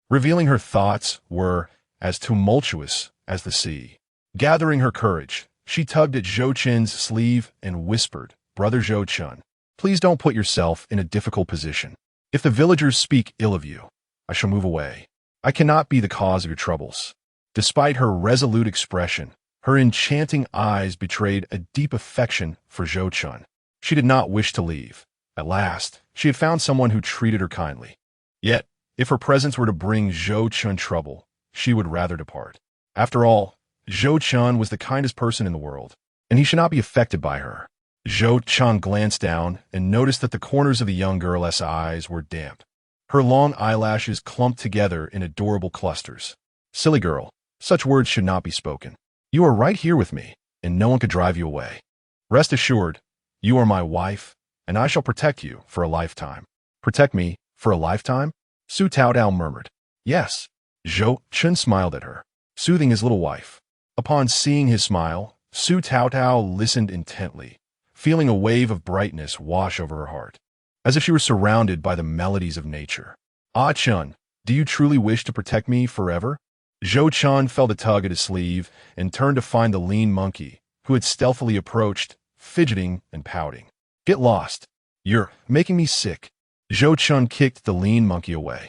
revealing her thoughts were as tumultuous as the sea. Gathering her courage, she tugged at Zhou Chen's sleeve and whispered, "Brother Zhou Chen, please don't put yourself in a difficult position. If the villagers speak ill of you, I shall move away. I cannot be the cause of your troubles." Despite her resolute expression, her enchanting eyes betrayed a deep affection for Zhou Chen. She did not wish to leave. At last, she had found someone who treated her kindly. Yet, if her presence were to bring Zhou Chen trouble, she would rather depart. After all, Zhou Chen was the kindest person in the world, and he should not be affected by her. Zhou Chen glanced down and noticed that the corners of the young girl's eyes were damp. Her long eyelashes clumped together in adorable clusters. Silly girl, such words should not be spoken. You are right here with me, and no one could drive you away. Rest assured, you are my wife, and I shall protect you for a lifetime. Protect me for a lifetime? Su Taotao murmured. Yes. Zhou Chen smiled at her, soothing his little wife. Upon seeing his smile, Su Taotao listened intently, feeling a wave of brightness wash over her heart, as if she were surrounded by the melodies of nature. Ah Chen, do you truly wish to protect me forever? Zhou Chen felt a tug at his sleeve and turned to find the lean monkey, who had stealthily approached, fidgeting and pouting. Get lost. You're making me sick. Zhou Chen kicked the lean monkey away.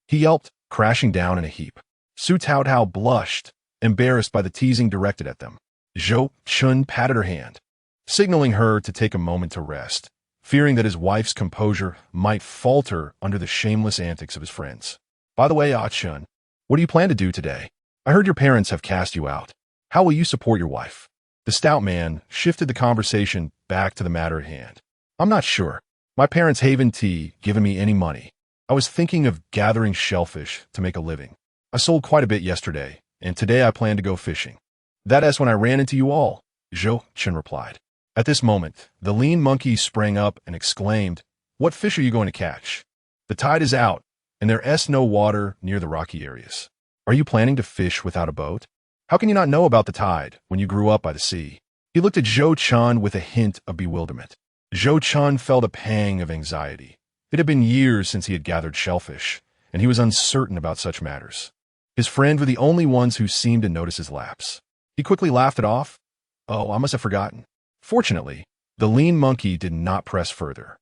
He yelped, crashing down in a heap. Su Taotao blushed, embarrassed by the teasing directed at them. Zhou Chen patted her hand, signaling her to take a moment to rest, fearing that his wife's composure might falter under the shameless antics of his friends. By the way, Ah Chen, what do you plan to do today? I heard your parents have cast you out. How will you support your wife? The stout man shifted the conversation back to the matter at hand. I'm not sure. My parents haven't given me any money. I was thinking of gathering shellfish to make a living. I sold quite a bit yesterday, and today I plan to go fishing. That is when I ran into you all, Zhou Chen replied. At this moment, the lean monkey sprang up and exclaimed, What fish are you going to catch? The tide is out, and there is no water near the rocky areas. Are you planning to fish without a boat? How can you not know about the tide when you grew up by the sea? He looked at Zhou Chen with a hint of bewilderment. Zhou Chen felt a pang of anxiety. It had been years since he had gathered shellfish, and he was uncertain about such matters. His friends were the only ones who seemed to notice his lapse. He quickly laughed it off. Oh, I must have forgotten. Fortunately, the lean monkey did not press further.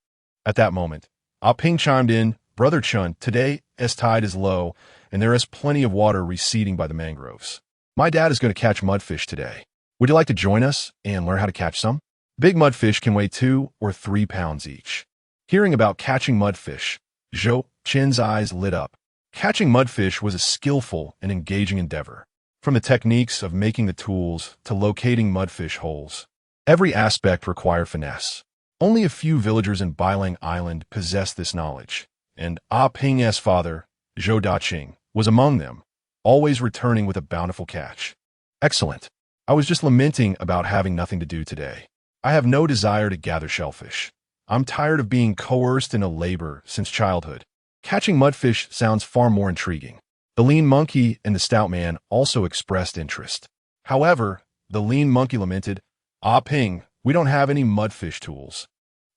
At that moment, Ah Ping chimed in, Brother Chen, today as tide is low, and there is plenty of water receding by the mangroves. My dad is going to catch mudfish today. Would you like to join us and learn how to catch some? Big mudfish can weigh 2 or 3 pounds each. Hearing about catching mudfish, Zhou Chen's eyes lit up. Catching mudfish was a skillful and engaging endeavor. From the techniques of making the tools to locating mudfish holes, every aspect required finesse. Only a few villagers in Bailang Island possessed this knowledge, and Ah Ping's father, Zhou Daqing, was among them, always returning with a bountiful catch. Excellent. I was just lamenting about having nothing to do today. I have no desire to gather shellfish. I'm tired of being coerced into labor since childhood. Catching mudfish sounds far more intriguing. The lean monkey and the stout man also expressed interest. However, the lean monkey lamented, Ah Ping, we don't have any mudfish tools.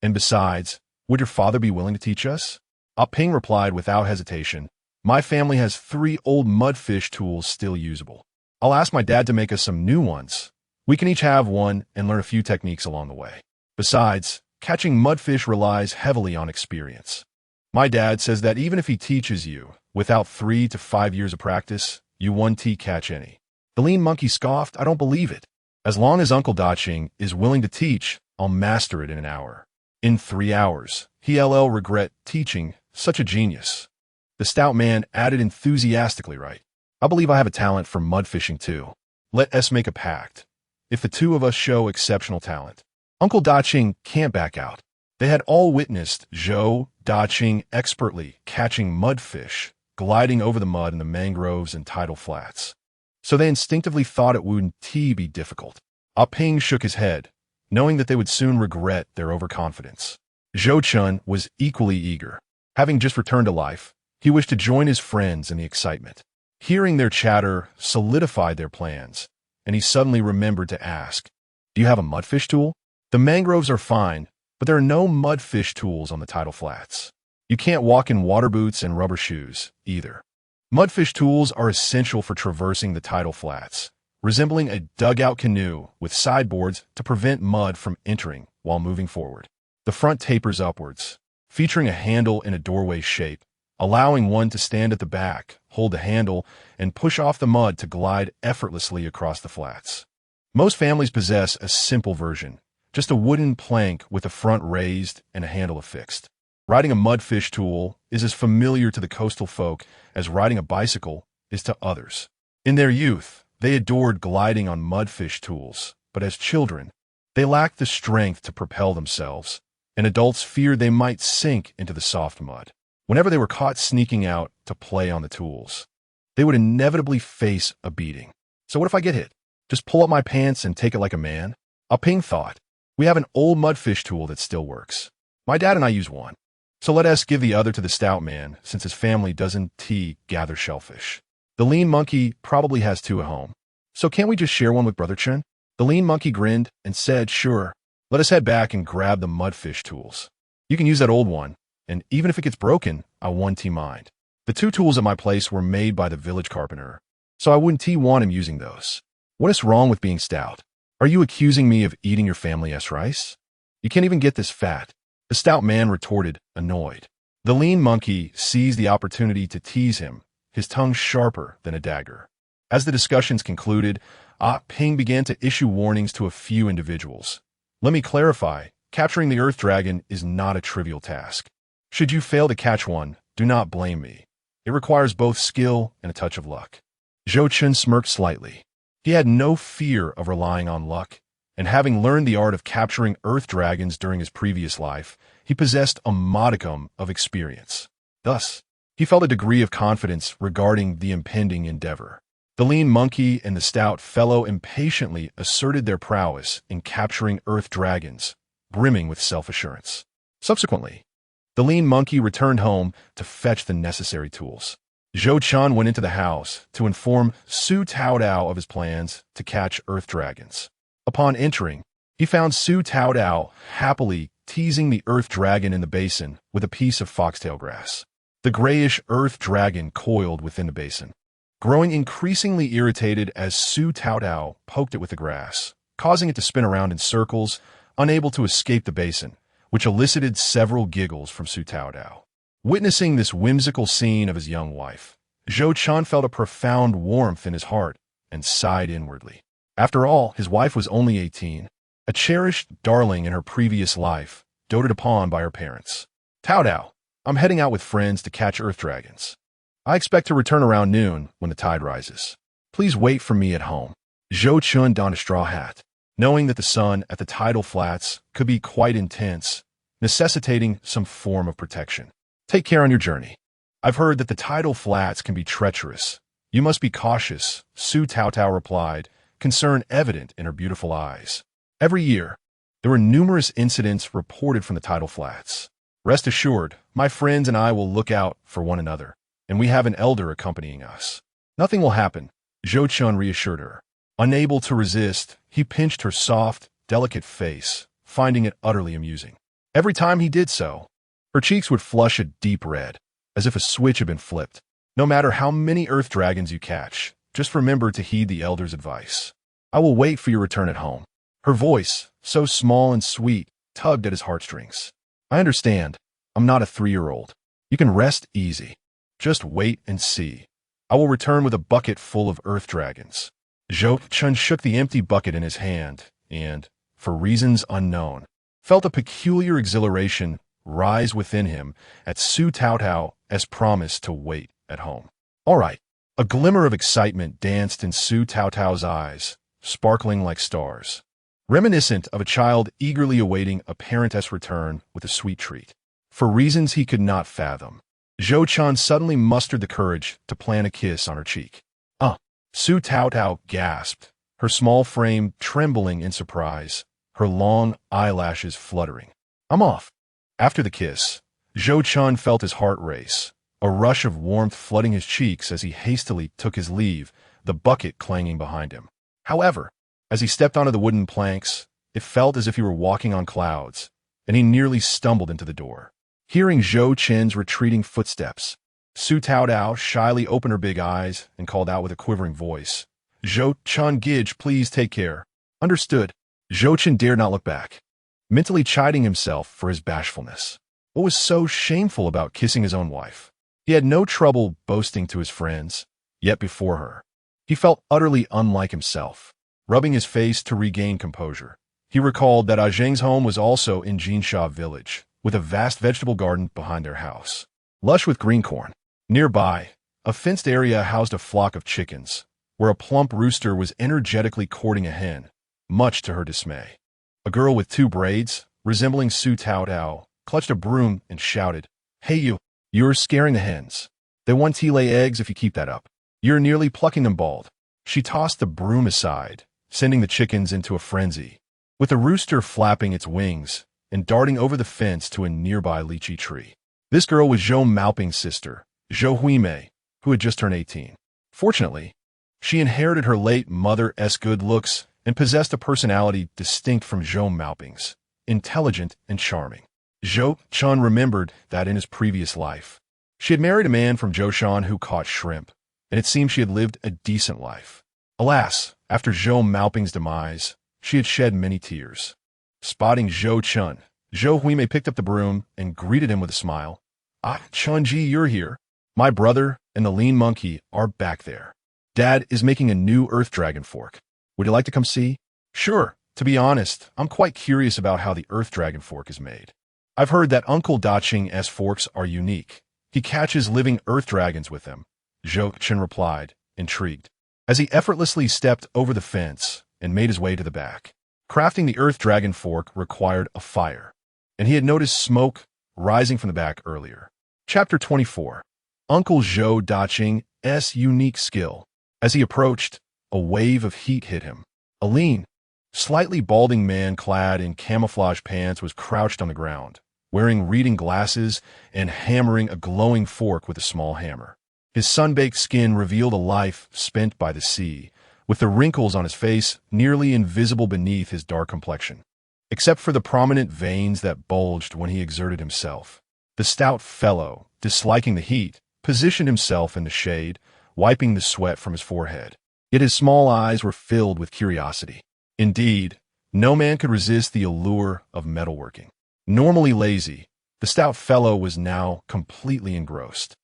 And besides, would your father be willing to teach us? Ah Ping replied without hesitation, My family has 3 old mudfish tools still usable. I'll ask my dad to make us some new ones. We can each have one and learn a few techniques along the way. Besides, catching mudfish relies heavily on experience. My dad says that even if he teaches you, without 3 to 5 years of practice, you won't catch any. The lean monkey scoffed. I don't believe it. As long as Uncle Daching is willing to teach, I'll master it in an hour. In 3 hours. He'll regret teaching. Such a genius. The stout man added enthusiastically, right? I believe I have a talent for mud fishing too. Let us make a pact. If the two of us show exceptional talent, Uncle Daching can't back out. They had all witnessed Zhou Daching expertly catching mudfish, gliding over the mud in the mangroves and tidal flats. So they instinctively thought it wouldn't be difficult. Ah Ping shook his head, knowing that they would soon regret their overconfidence. Zhou Chen was equally eager. Having just returned to life, he wished to join his friends in the excitement. Hearing their chatter solidified their plans, and he suddenly remembered to ask, "Do you have a mudfish tool?" The mangroves are fine, but there are no mudfish tools on the tidal flats. You can't walk in water boots and rubber shoes, either. Mudfish tools are essential for traversing the tidal flats, resembling a dugout canoe with sideboards to prevent mud from entering while moving forward. The front tapers upwards, featuring a handle in a doorway shape, allowing one to stand at the back, hold the handle, and push off the mud to glide effortlessly across the flats. Most families possess a simple version, just a wooden plank with the front raised and a handle affixed. Riding a mudfish tool is as familiar to the coastal folk as riding a bicycle is to others. In their youth, they adored gliding on mudfish tools, but as children, they lacked the strength to propel themselves, and adults feared they might sink into the soft mud. Whenever they were caught sneaking out to play on the tools, they would inevitably face a beating. So what if I get hit? Just pull up my pants and take it like a man? Ah Ping thought. We have an old mudfish tool that still works. My dad and I use one. So let us give the other to the stout man, since his family doesn't gather shellfish. The lean monkey probably has two at home. So can't we just share one with Brother Chen? The lean monkey grinned and said, sure. Let us head back and grab the mudfish tools. You can use that old one, and even if it gets broken, I won't mind. The two tools at my place were made by the village carpenter, so I wouldn't want him using those. What is wrong with being stout? Are you accusing me of eating your family's rice? You can't even get this fat. The stout man retorted, annoyed. The lean monkey seized the opportunity to tease him, his tongue sharper than a dagger. As the discussions concluded, Ah Ping began to issue warnings to a few individuals. Let me clarify, capturing the earth dragon is not a trivial task. Should you fail to catch one, do not blame me. It requires both skill and a touch of luck. Zhou Chen smirked slightly. He had no fear of relying on luck, and having learned the art of capturing earth dragons during his previous life, he possessed a modicum of experience. Thus, he felt a degree of confidence regarding the impending endeavor. The lean monkey and the stout fellow impatiently asserted their prowess in capturing earth dragons, brimming with self-assurance. Subsequently, the lean monkey returned home to fetch the necessary tools. Zhou Chen went into the house to inform Su Taodao of his plans to catch earth dragons. Upon entering, he found Su Taodao happily teasing the earth dragon in the basin with a piece of foxtail grass. The grayish earth dragon coiled within the basin, growing increasingly irritated as Su Taodao poked it with the grass, causing it to spin around in circles, unable to escape the basin, which elicited several giggles from Su Taodao. Witnessing this whimsical scene of his young wife, Zhou Chen felt a profound warmth in his heart and sighed inwardly. After all, his wife was only 18, a cherished darling in her previous life, doted upon by her parents. Taodao, I'm heading out with friends to catch earth dragons. I expect to return around noon when the tide rises. Please wait for me at home. Zhou Chen donned a straw hat, knowing that the sun at the tidal flats could be quite intense, necessitating some form of protection. Take care on your journey. I've heard that the tidal flats can be treacherous. You must be cautious, Su Taodao replied, concern evident in her beautiful eyes. Every year, there were numerous incidents reported from the tidal flats. Rest assured, my friends and I will look out for one another, and we have an elder accompanying us. Nothing will happen, Zhou Chen reassured her. Unable to resist, he pinched her soft, delicate face, finding it utterly amusing. Every time he did so, her cheeks would flush a deep red, as if a switch had been flipped. No matter how many earth dragons you catch, just remember to heed the elder's advice. I will wait for your return at home. Her voice, so small and sweet, tugged at his heartstrings. I understand. I'm not a 3-year-old. You can rest easy. Just wait and see. I will return with a bucket full of earth dragons. Zhou Chen shook the empty bucket in his hand and, for reasons unknown, felt a peculiar exhilaration rise within him at Su Taotao's promise to wait at home. All right. A glimmer of excitement danced in Su Taotao's eyes, sparkling like stars, reminiscent of a child eagerly awaiting a parent's return with a sweet treat. For reasons he could not fathom, Zhou Chen suddenly mustered the courage to plant a kiss on her cheek. Su Taotao gasped, her small frame trembling in surprise, her long eyelashes fluttering. I'm off. After the kiss, Zhou Chen felt his heart race, a rush of warmth flooding his cheeks as he hastily took his leave, the bucket clanging behind him. However, as he stepped onto the wooden planks, it felt as if he were walking on clouds, and he nearly stumbled into the door. Hearing Zhou Chen's retreating footsteps, Su Taotao shyly opened her big eyes and called out with a quivering voice, "Zhou Chen Gidge, please take care." Understood. Zhou Chen dared not look back, mentally chiding himself for his bashfulness. What was so shameful about kissing his own wife? He had no trouble boasting to his friends, yet before her, he felt utterly unlike himself. Rubbing his face to regain composure, he recalled that Zheng's home was also in Jinsha village, with a vast vegetable garden behind their house, lush with green corn. Nearby, a fenced area housed a flock of chickens, where a plump rooster was energetically courting a hen, much to her dismay. A girl with two braids, resembling Su Taotao, clutched a broom and shouted, "Hey you're scaring the hens. They want to lay eggs if you keep that up. You're nearly plucking them bald." She tossed the broom aside, sending the chickens into a frenzy, with the rooster flapping its wings and darting over the fence to a nearby lychee tree. This girl was Zhou Maoping's sister, Zhou Huimei, who had just turned 18. Fortunately, she inherited her late mother's good looks and possessed a personality distinct from Zhou Maoping's, intelligent and charming. Zhou Chen remembered that in his previous life, she had married a man from Zhoushan who caught shrimp, and it seemed she had lived a decent life. Alas, after Zhou Maoping's demise, she had shed many tears. Spotting Zhou Chen, Zhou Huimei picked up the broom and greeted him with a smile. Chunji, you're here. My brother and the lean monkey are back there. Dad is making a new earth dragon fork. Would you like to come see? Sure. To be honest, I'm quite curious about how the earth dragon fork is made. I've heard that Uncle Daching's forks are unique. He catches living earth dragons with them, Zhou Chen replied, intrigued, as he effortlessly stepped over the fence and made his way to the back. Crafting the earth dragon fork required a fire, and he had noticed smoke rising from the back earlier. Chapter 24. Uncle Zhou Daching's unique skill. As he approached, a wave of heat hit him. A lean, slightly balding man clad in camouflage pants was crouched on the ground, wearing reading glasses and hammering a glowing fork with a small hammer. His sun-baked skin revealed a life spent by the sea, with the wrinkles on his face nearly invisible beneath his dark complexion. Except for the prominent veins that bulged when he exerted himself, the stout fellow, disliking the heat, positioned himself in the shade, wiping the sweat from his forehead. Yet his small eyes were filled with curiosity. Indeed, no man could resist the allure of metalworking. Normally lazy, the stout fellow was now completely engrossed.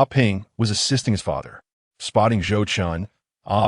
Ping was assisting his father. Spotting Zhou Chen,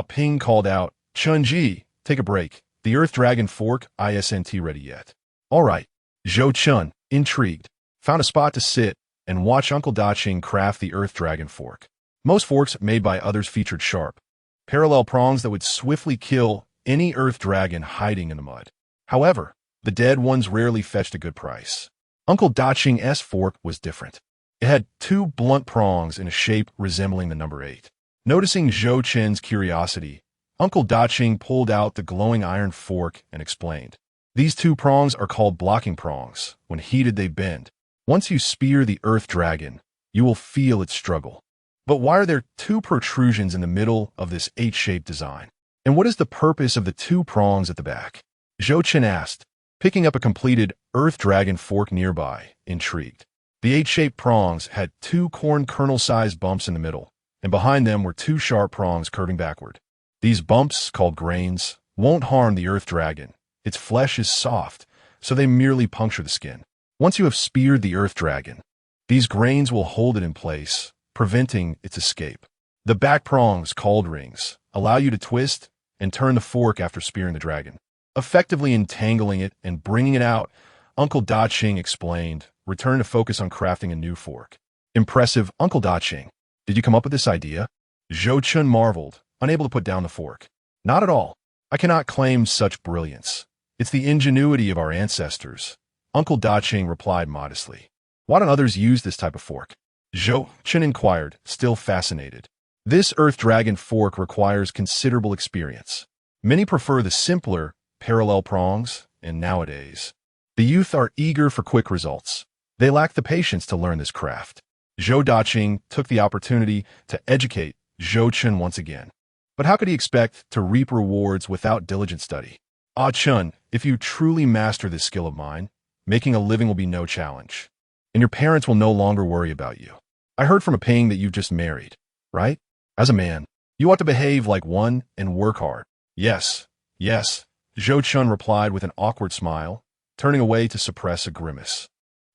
Ping called out, "Chunji, take a break. The earth dragon fork isn't ready yet." All right. Zhou Chen, intrigued, found a spot to sit and watch Uncle Daching craft the earth dragon fork. Most forks made by others featured sharp, parallel prongs that would swiftly kill any earth dragon hiding in the mud. However, the dead ones rarely fetched a good price. Uncle Daching's fork was different. It had two blunt prongs in a shape resembling the number 8. Noticing Zhou Chen's curiosity, Uncle Daching pulled out the glowing iron fork and explained. These two prongs are called blocking prongs. When heated, they bend. Once you spear the earth dragon, you will feel it struggle. But why are there two protrusions in the middle of this 8-shaped design? And what is the purpose of the two prongs at the back? Zhou Chen asked, picking up a completed earth dragon fork nearby, intrigued. The 8-shaped prongs had two corn kernel-sized bumps in the middle, and behind them were two sharp prongs curving backward. These bumps, called grains, won't harm the earth dragon. Its flesh is soft, so they merely puncture the skin. Once you have speared the earth dragon, these grains will hold it in place, preventing its escape. The back prongs, called rings, allow you to twist and turn the fork after spearing the dragon, effectively entangling it and bringing it out. Uncle Da-Ching explained, return to focus on crafting a new fork. Impressive, Uncle Da-Ching. Did you come up with this idea? Zhou Chen marveled, unable to put down the fork. Not at all. I cannot claim such brilliance. It's the ingenuity of our ancestors. Uncle Da-Ching replied modestly. Why don't others use this type of fork? Zhou Chen inquired, still fascinated. This earth dragon fork requires considerable experience. Many prefer the simpler, parallel prongs, and nowadays, the youth are eager for quick results. They lack the patience to learn this craft. Zhou Da-Ching took the opportunity to educate Zhou Chen once again. But how could he expect to reap rewards without diligent study? Ah Chun, if you truly master this skill of mine, making a living will be no challenge. And your parents will no longer worry about you. I heard from a ping that you've just married, right? As a man, you ought to behave like one and work hard. Yes, yes, Zhou Chen replied with an awkward smile, turning away to suppress a grimace.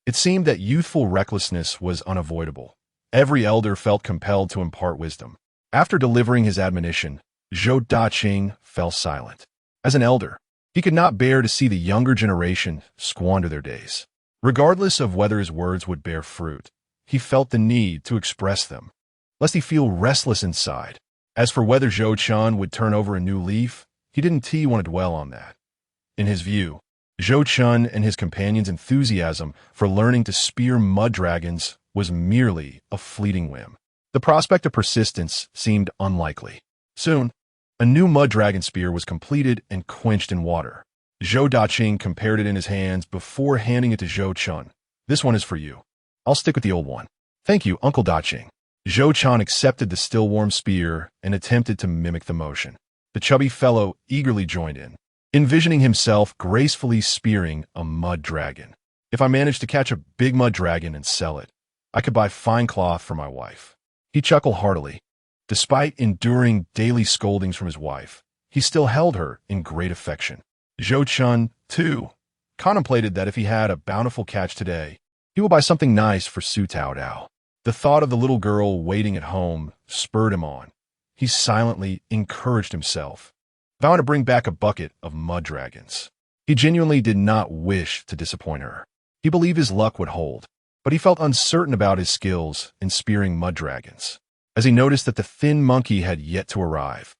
It seemed that youthful recklessness was unavoidable. Every elder felt compelled to impart wisdom. After delivering his admonition, Zhou Da-Ching fell silent. As an elder, he could not bear to see the younger generation squander their days. Regardless of whether his words would bear fruit, he felt the need to express them, lest he feel restless inside. As for whether Zhou Chen would turn over a new leaf, he didn't want to dwell on that. In his view, Zhou Chen and his companions' enthusiasm for learning to spear mud dragons was merely a fleeting whim. The prospect of persistence seemed unlikely. Soon, a new mud dragon spear was completed and quenched in water. Zhou Da-Ching compared it in his hands before handing it to Zhou Chen. This one is for you. I'll stick with the old one. Thank you, Uncle Da-Ching. Zhou Chen accepted the still-warm spear and attempted to mimic the motion. The chubby fellow eagerly joined in, envisioning himself gracefully spearing a mud dragon. If I managed to catch a big mud dragon and sell it, I could buy fine cloth for my wife. He chuckled heartily. Despite enduring daily scoldings from his wife, he still held her in great affection. Zhou Chen, too, contemplated that if he had a bountiful catch today, he would buy something nice for Su Tao Dao. The thought of the little girl waiting at home spurred him on. He silently encouraged himself, vowing to bring back a bucket of mud dragons. He genuinely did not wish to disappoint her. He believed his luck would hold, but he felt uncertain about his skills in spearing mud dragons. As he noticed that the thin monkey had yet to arrive,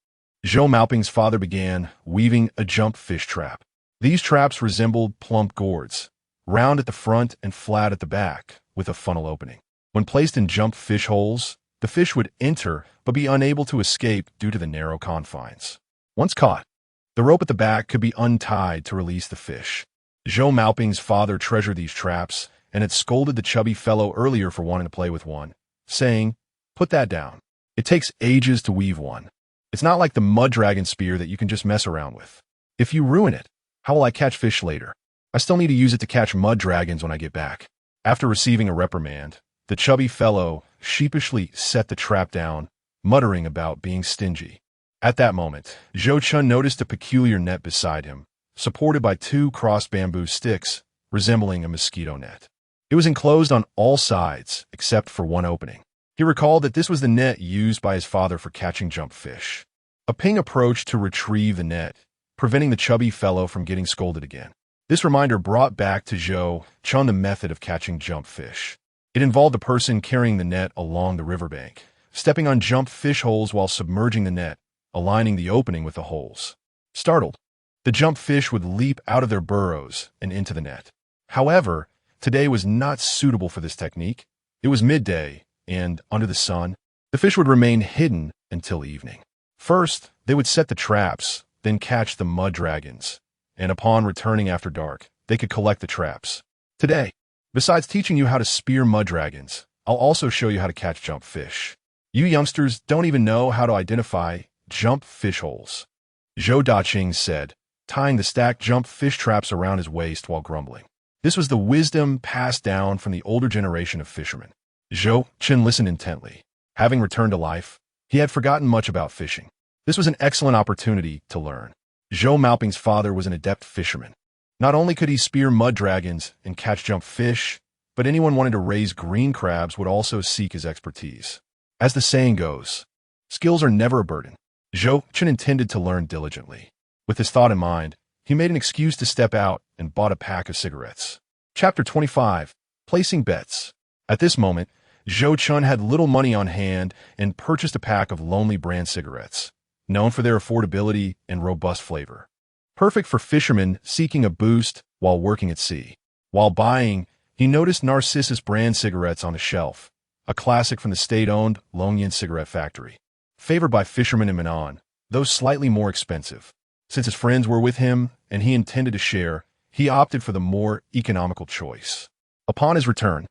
Zhou Maoping's father began weaving a jump fish trap. These traps resembled plump gourds, round at the front and flat at the back, with a funnel opening. When placed in jump fish holes, the fish would enter but be unable to escape due to the narrow confines. Once caught, the rope at the back could be untied to release the fish. Zhou Maoping's father treasured these traps and had scolded the chubby fellow earlier for wanting to play with one, saying, "Put that down. It takes ages to weave one. It's not like the mud dragon spear that you can just mess around with. If you ruin it, how will I catch fish later? I still need to use it to catch mud dragons when I get back." After receiving a reprimand, the chubby fellow sheepishly set the trap down, muttering about being stingy. At that moment, Zhou Chen noticed a peculiar net beside him, supported by two crossed bamboo sticks, resembling a mosquito net. It was enclosed on all sides, except for one opening. He recalled that this was the net used by his father for catching jump fish. A ping approached to retrieve the net, preventing the chubby fellow from getting scolded again. This reminder brought back to Zhou Chen the method of catching jump fish. It involved a person carrying the net along the riverbank, stepping on jump fish holes while submerging the net, aligning the opening with the holes. Startled, the jump fish would leap out of their burrows and into the net. However, today was not suitable for this technique. It was midday, and, under the sun, the fish would remain hidden until evening. First, they would set the traps, then catch the mud dragons, and upon returning after dark, they could collect the traps. Today, besides teaching you how to spear mud dragons, I'll also show you how to catch jump fish. You youngsters don't even know how to identify jump fish holes, Zhou Da-Ching said, tying the stacked jump fish traps around his waist while grumbling. This was the wisdom passed down from the older generation of fishermen. Zhou Chen listened intently. Having returned to life, he had forgotten much about fishing. This was an excellent opportunity to learn. Zhou Maoping's father was an adept fisherman. Not only could he spear mud dragons and catch jump fish, but anyone wanting to raise green crabs would also seek his expertise. As the saying goes, skills are never a burden. Zhou Chen intended to learn diligently. With this thought in mind, he made an excuse to step out and bought a pack of cigarettes. Chapter 25. Placing Bets. At this moment, Zhou Chen had little money on hand and purchased a pack of Lonely brand cigarettes, known for their affordability and robust flavor. Perfect for fishermen seeking a boost while working at sea. While buying, he noticed Narcissus brand cigarettes on the shelf, a classic from the state-owned Longyan cigarette factory. Favored by fishermen in Manan, though slightly more expensive. Since his friends were with him and he intended to share, he opted for the more economical choice. Upon his return,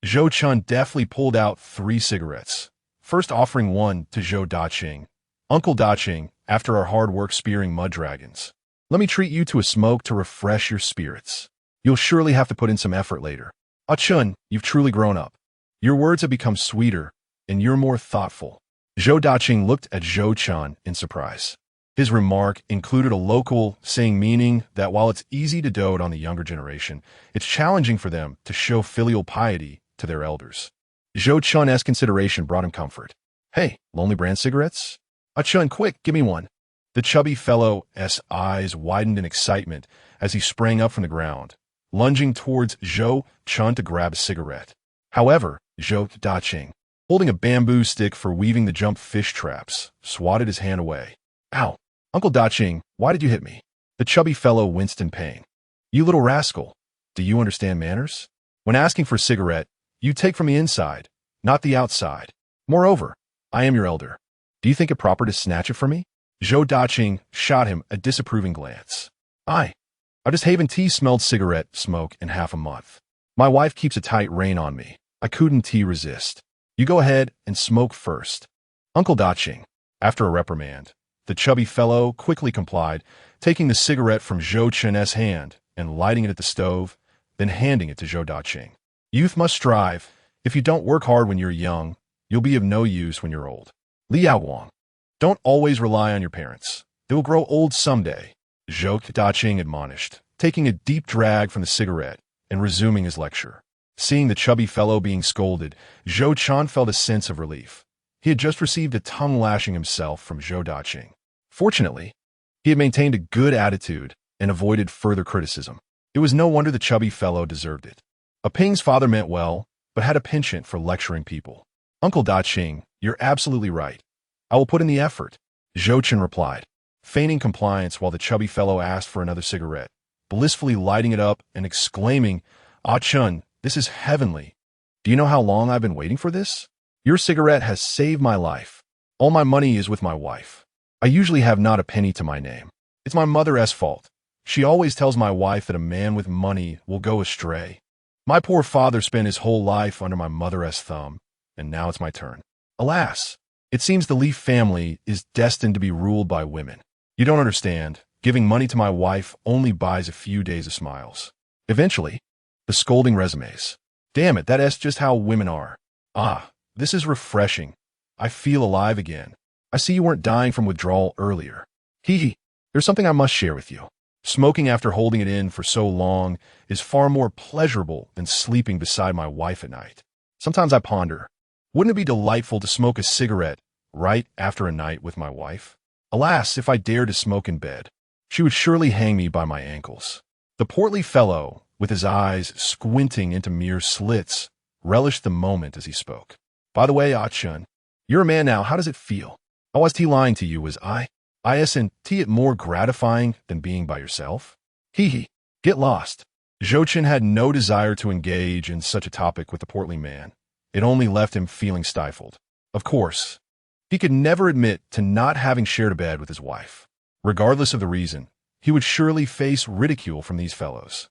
Zhou Chen deftly pulled out 3 cigarettes, first offering one to Zhou Daqing. Uncle Daqing, after our hard work spearing mud dragons, let me treat you to a smoke to refresh your spirits. You'll surely have to put in some effort later. Ah Chun, you've truly grown up. Your words have become sweeter, and you're more thoughtful. Zhou Daqing looked at Zhou Chen in surprise. His remark included a local saying meaning that while it's easy to dote on the younger generation, it's challenging for them to show filial piety to their elders. Zhou Chun's consideration brought him comfort. Hey, Lonely brand cigarettes? Ah Chun, quick, give me one. The chubby fellow's eyes widened in excitement as he sprang up from the ground, lunging towards Zhou Chen to grab a cigarette. However, Zhou Daqing, holding a bamboo stick for weaving the jump fish traps, swatted his hand away. Ow! Uncle Daqing, why did you hit me? The chubby fellow winced in pain. You little rascal, do you understand manners? When asking for a cigarette, you take from the inside, not the outside. Moreover, I am your elder. Do you think it proper to snatch it from me? Zhou Daqing shot him a disapproving glance. I just haven't smelled cigarette smoke in half a month. My wife keeps a tight rein on me. I couldn't resist. You go ahead and smoke first. Uncle Daqing, after a reprimand, the chubby fellow quickly complied, taking the cigarette from Zhou Chen's hand and lighting it at the stove, then handing it to Zhou Daqing. Youth must strive. If you don't work hard when you're young, you'll be of no use when you're old. Liao Wang. Don't always rely on your parents. They will grow old someday, Zhou Daqing admonished, taking a deep drag from the cigarette and resuming his lecture. Seeing the chubby fellow being scolded, Zhou Chen felt a sense of relief. He had just received a tongue-lashing himself from Zhou Daqing. Fortunately, he had maintained a good attitude and avoided further criticism. It was no wonder the chubby fellow deserved it. Ping's father meant well, but had a penchant for lecturing people. Uncle Daqing, you're absolutely right. I will put in the effort, Zhou Chen replied, feigning compliance while the chubby fellow asked for another cigarette, blissfully lighting it up and exclaiming, Ah Chun, this is heavenly. Do you know how long I've been waiting for this? Your cigarette has saved my life. All my money is with my wife. I usually have not a penny to my name. It's my mother's fault. She always tells my wife that a man with money will go astray. My poor father spent his whole life under my mother's thumb, and now it's my turn. Alas, it seems the Li family is destined to be ruled by women. You don't understand. Giving money to my wife only buys a few days of smiles. Eventually, the scolding resumes. Damn it, that's just how women are. Ah, this is refreshing. I feel alive again. I see you weren't dying from withdrawal earlier. Hee, there's something I must share with you. Smoking after holding it in for so long is far more pleasurable than sleeping beside my wife at night. Sometimes I ponder, wouldn't it be delightful to smoke a cigarette right after a night with my wife? Alas, if I dared to smoke in bed, she would surely hang me by my ankles. The portly fellow, with his eyes squinting into mere slits, relished the moment as he spoke. By the way, Ah Chun, you're a man now. How does it feel? I was lying to you, was I? Isn't it more gratifying than being by yourself? Hee, get lost. Zhou Chen had no desire to engage in such a topic with the portly man. It only left him feeling stifled. Of course, he could never admit to not having shared a bed with his wife. Regardless of the reason, he would surely face ridicule from these fellows.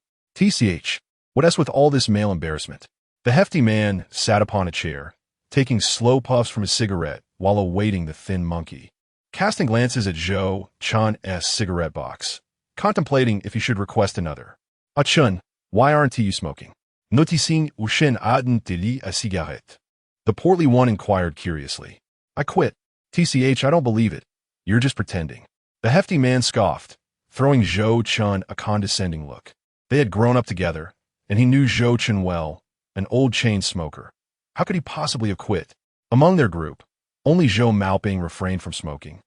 What else with all this male embarrassment? The hefty man sat upon a chair, taking slow puffs from his cigarette while awaiting the thin monkey, casting glances at Zhou Chen's cigarette box, contemplating if he should request another. Ah Chun, why aren't you smoking? Noticing Ushen adn tili a cigarette. The portly one inquired curiously. I quit. I don't believe it. You're just pretending. The hefty man scoffed, throwing Zhou Chen a condescending look. They had grown up together, and he knew Zhou Chen well, an old chain smoker. How could he possibly have quit? Among their group, only Zhou Maoping refrained from smoking.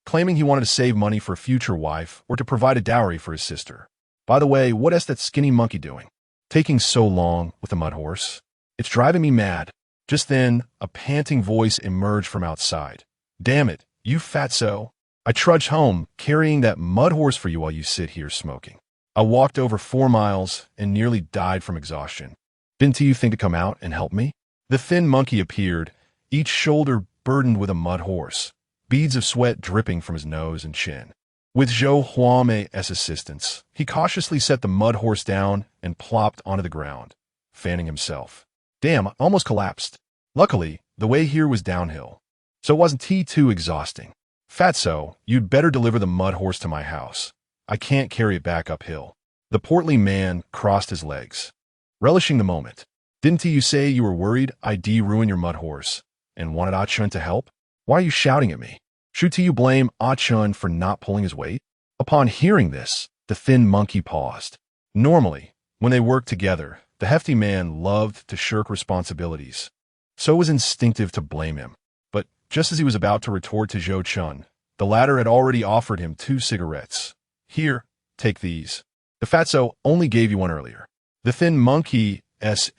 claiming he wanted to save money for a future wife or to provide a dowry for his sister. By the way, what is that skinny monkey doing? Taking so long with the mud horse? It's driving me mad. Just then, a panting voice emerged from outside. Damn it, you fatso. I trudged home, carrying that mud horse for you while you sit here smoking. I walked over 4 miles and nearly died from exhaustion. Didn't you think to come out and help me? The thin monkey appeared, each shoulder burdened with a mud horse, beads of sweat dripping from his nose and chin. With Zhou Chuan's assistance, he cautiously set the mud horse down and plopped onto the ground, fanning himself. Damn, I almost collapsed. Luckily, the way here was downhill, so it wasn't too exhausting. Fatso, you'd better deliver the mud horse to my house. I can't carry it back uphill. The portly man crossed his legs, relishing the moment. Didn't you say you were worried I'd ruin your mud horse and wanted Ah Chun to help? Why are you shouting at me? Should you blame Ah Chun for not pulling his weight? Upon hearing this, the thin monkey paused. Normally, when they worked together, the hefty man loved to shirk responsibilities, so it was instinctive to blame him. But just as he was about to retort to Zhou Chen, the latter had already offered him 2 cigarettes. Here, take these. The fatso only gave you one earlier. The thin monkey's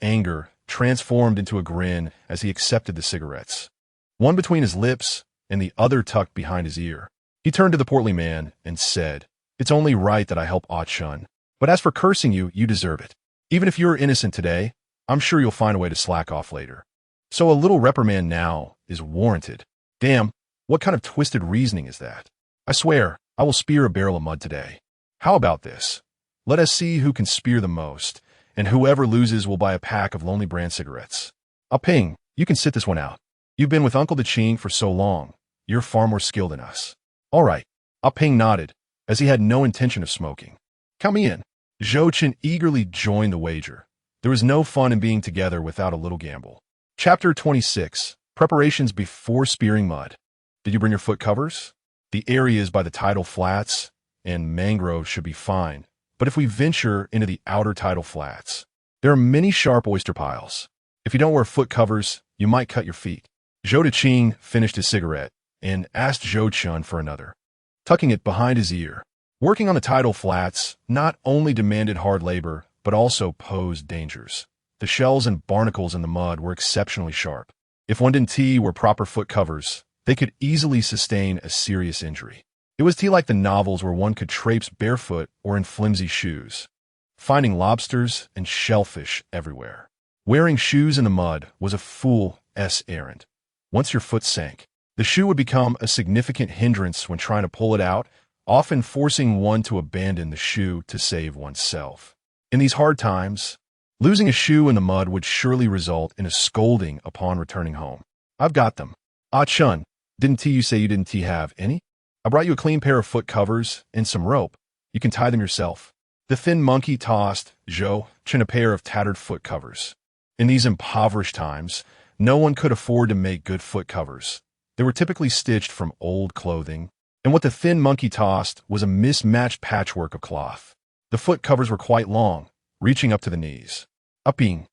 anger transformed into a grin as he accepted the cigarettes, one between his lips and the other tucked behind his ear. He turned to the portly man and said, It's only right that I help Ah Chun, but as for cursing you, you deserve it. Even if you're innocent today, I'm sure you'll find a way to slack off later. So a little reprimand now is warranted. Damn, what kind of twisted reasoning is that? I swear, I will spear a barrel of mud today. How about this? Let us see who can spear the most, and whoever loses will buy a pack of Lonely Brand cigarettes. Ping, you can sit this one out. You've been with Uncle Ching for so long. You're far more skilled than us. All right. Ping nodded, as he had no intention of smoking. Count me in. Zhou Chen eagerly joined the wager. There was no fun in being together without a little gamble. Chapter 26. Preparations before spearing mud. Did you bring your foot covers? The areas by the tidal flats and mangroves should be fine, but if we venture into the outer tidal flats, there are many sharp oyster piles. If you don't wear foot covers, you might cut your feet. Zhou Chen finished his cigarette and asked Zhou Chen for another, tucking it behind his ear. Working on the tidal flats not only demanded hard labor, but also posed dangers. The shells and barnacles in the mud were exceptionally sharp. If one didn't wear proper foot covers, they could easily sustain a serious injury. It was like the novels where one could traipse barefoot or in flimsy shoes, finding lobsters and shellfish everywhere. Wearing shoes in the mud was a fool's errand. Once your foot sank, the shoe would become a significant hindrance when trying to pull it out, often forcing one to abandon the shoe to save oneself. In these hard times, losing a shoe in the mud would surely result in a scolding upon returning home. I've got them. Ah Chun, didn't you say you didn't have any? I brought you a clean pair of foot covers and some rope. You can tie them yourself. The thin monkey tossed Zhou Chen a pair of tattered foot covers. In these impoverished times, no one could afford to make good foot covers. They were typically stitched from old clothing, and what the thin monkey tossed was a mismatched patchwork of cloth. The foot covers were quite long, reaching up to the knees. Upping.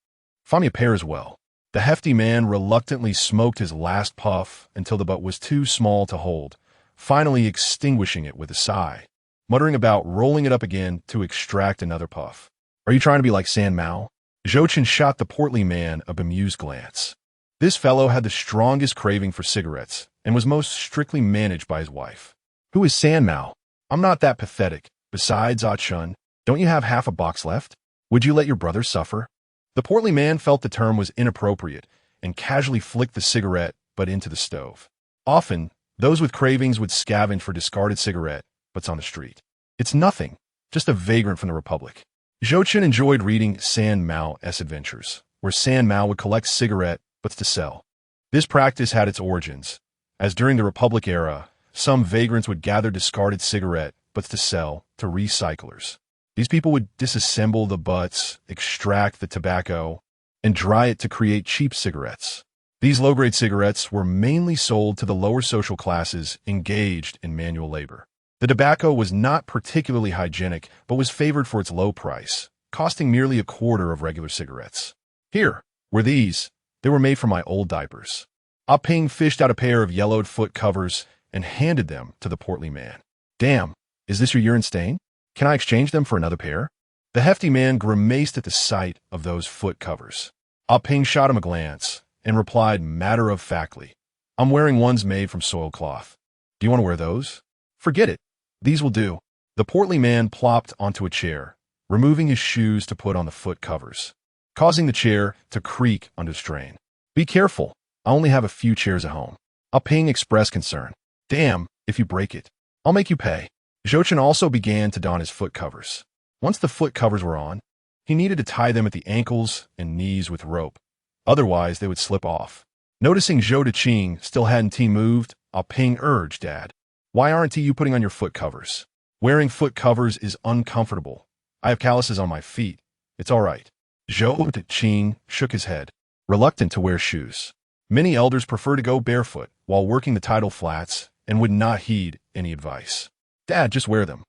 Find me a pair as well. The hefty man reluctantly smoked his last puff until the butt was too small to hold, finally extinguishing it with a sigh, muttering about rolling it up again to extract another puff. Are you trying to be like San Mao? Zhou Chen shot the portly man a bemused glance. This fellow had the strongest craving for cigarettes and was most strictly managed by his wife. Who is San Mao? I'm not that pathetic. Besides, Ah Chun, don't you have half a box left? Would you let your brother suffer? The portly man felt the term was inappropriate and casually flicked the cigarette butt into the stove. Often, those with cravings would scavenge for discarded cigarette butts on the street. It's nothing, just a vagrant from the Republic. Zhou Chen enjoyed reading San Mao's adventures, where San Mao would collect cigarette butts to sell. This practice had its origins, as during the Republic era, some vagrants would gather discarded cigarette butts to sell to recyclers. These people would disassemble the butts, extract the tobacco, and dry it to create cheap cigarettes. These low-grade cigarettes were mainly sold to the lower social classes engaged in manual labor. The tobacco was not particularly hygienic, but was favored for its low price, costing merely a quarter of regular cigarettes. Here were these. They were made from my old diapers. Ah Ping fished out a pair of yellowed foot covers and handed them to the portly man. "Damn, is this your urine stain? Can I exchange them for another pair?" The hefty man grimaced at the sight of those foot covers. Ah Ping shot him a glance and replied matter-of-factly, "I'm wearing ones made from soiled cloth. Do you want to wear those?" "Forget it. These will do." The portly man plopped onto a chair, removing his shoes to put on the foot covers, causing the chair to creak under strain. "Be careful. I only have a few chairs at home." Ah Ping expressed concern. "Damn, if you break it, I'll make you pay." Zhou Chen also began to don his foot covers. Once the foot covers were on, he needed to tie them at the ankles and knees with rope. Otherwise, they would slip off. Noticing Zhou Chen still hadn't moved, Ah Ping urged, "Dad, why aren't you putting on your foot covers?" "Wearing foot covers is uncomfortable. I have calluses on my feet. It's all right." Zhou Chen shook his head, reluctant to wear shoes. Many elders prefer to go barefoot while working the tidal flats and would not heed any advice. "Dad, just wear them."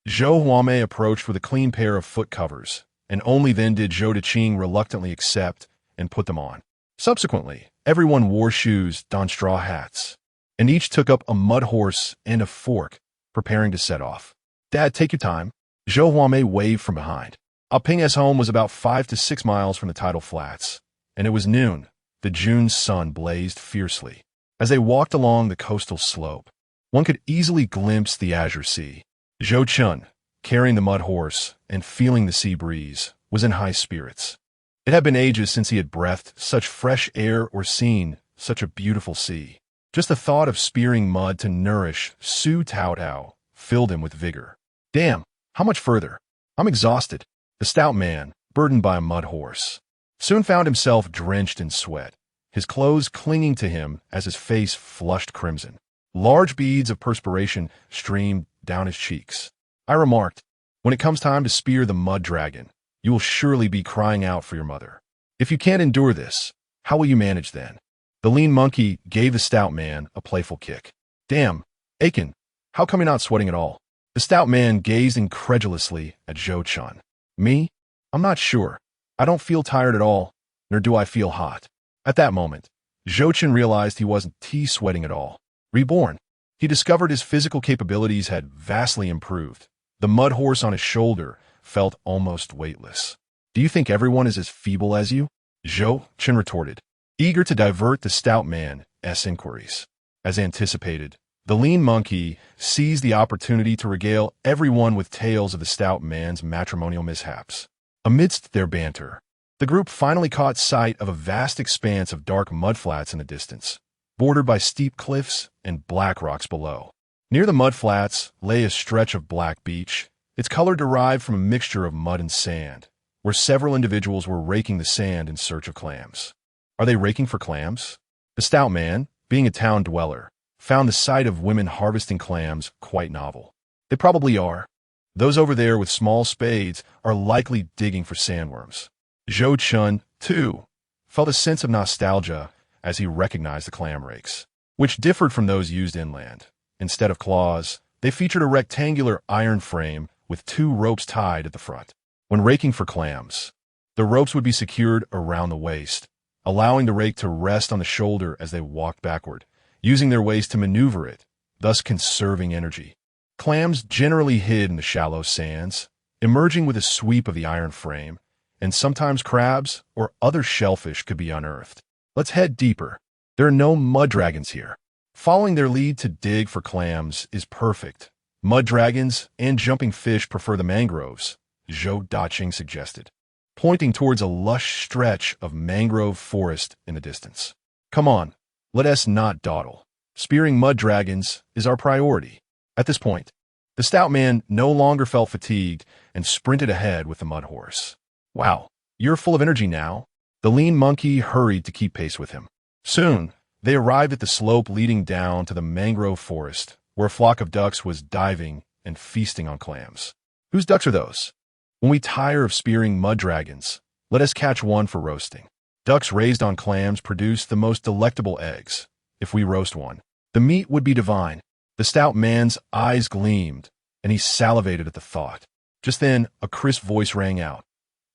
Zhou Huame approached with a clean pair of foot covers, and only then did Zhou Chen reluctantly accept and put them on. Subsequently, everyone wore shoes, donned straw hats, and each took up a mud horse and a fork, preparing to set off. "Dad, take your time." Zhou Huame waved from behind. Ah Ping's home was about 5 to 6 miles from the tidal flats, and it was noon. The June sun blazed fiercely. As they walked along the coastal slope, one could easily glimpse the azure sea. Zhou Chen, carrying the mud horse and feeling the sea breeze, was in high spirits. It had been ages since he had breathed such fresh air or seen such a beautiful sea. Just the thought of spearing mud to nourish Su Tao Tao filled him with vigor. "Damn, how much further? I'm exhausted." The stout man, burdened by a mud horse, soon found himself drenched in sweat, his clothes clinging to him as his face flushed crimson. Large beads of perspiration streamed down his cheeks. I remarked, "When it comes time to spear the mud dragon, you will surely be crying out for your mother. If you can't endure this, how will you manage then?" The lean monkey gave the stout man a playful kick. "Damn, Aiken, how come you're not sweating at all?" The stout man gazed incredulously at Zhou Chen. "Me? I'm not sure. I don't feel tired at all, nor do I feel hot." At that moment, Zhou Chen realized he wasn't sweating at all. Reborn. He discovered his physical capabilities had vastly improved. The mud horse on his shoulder felt almost weightless. "Do you think everyone is as feeble as you?" Zhou Chen retorted, eager to divert the stout man's inquiries. As anticipated, the lean monkey seized the opportunity to regale everyone with tales of the stout man's matrimonial mishaps. Amidst their banter, the group finally caught sight of a vast expanse of dark mudflats in the distance, bordered by steep cliffs and black rocks below. Near the mudflats lay a stretch of black beach, its color derived from a mixture of mud and sand, where several individuals were raking the sand in search of clams. "Are they raking for clams?" The stout man, being a town dweller, found the sight of women harvesting clams quite novel. "They probably are. Those over there with small spades are likely digging for sandworms." Zhou Chen, too, felt a sense of nostalgia as he recognized the clam rakes, which differed from those used inland. Instead of claws, they featured a rectangular iron frame with 2 ropes tied at the front. When raking for clams, the ropes would be secured around the waist, allowing the rake to rest on the shoulder as they walked backward, using their waist to maneuver it, thus conserving energy. Clams generally hid in the shallow sands, emerging with a sweep of the iron frame, and sometimes crabs or other shellfish could be unearthed. "Let's head deeper. There are no mud dragons here." Following their lead to dig for clams is perfect. Mud dragons and jumping fish prefer the mangroves, Zhou Chen suggested, pointing towards a lush stretch of mangrove forest in the distance. "Come on, let us not dawdle. Spearing mud dragons is our priority." At this point, the stout man no longer felt fatigued and sprinted ahead with the mud horse. "Wow, you're full of energy now." The lean monkey hurried to keep pace with him. Soon, they arrived at the slope leading down to the mangrove forest, where a flock of ducks was diving and feasting on clams. "Whose ducks are those? When we tire of spearing mud dragons, let us catch one for roasting." Ducks raised on clams produce the most delectable eggs. If we roast one, the meat would be divine. The stout man's eyes gleamed, and he salivated at the thought. Just then, a crisp voice rang out.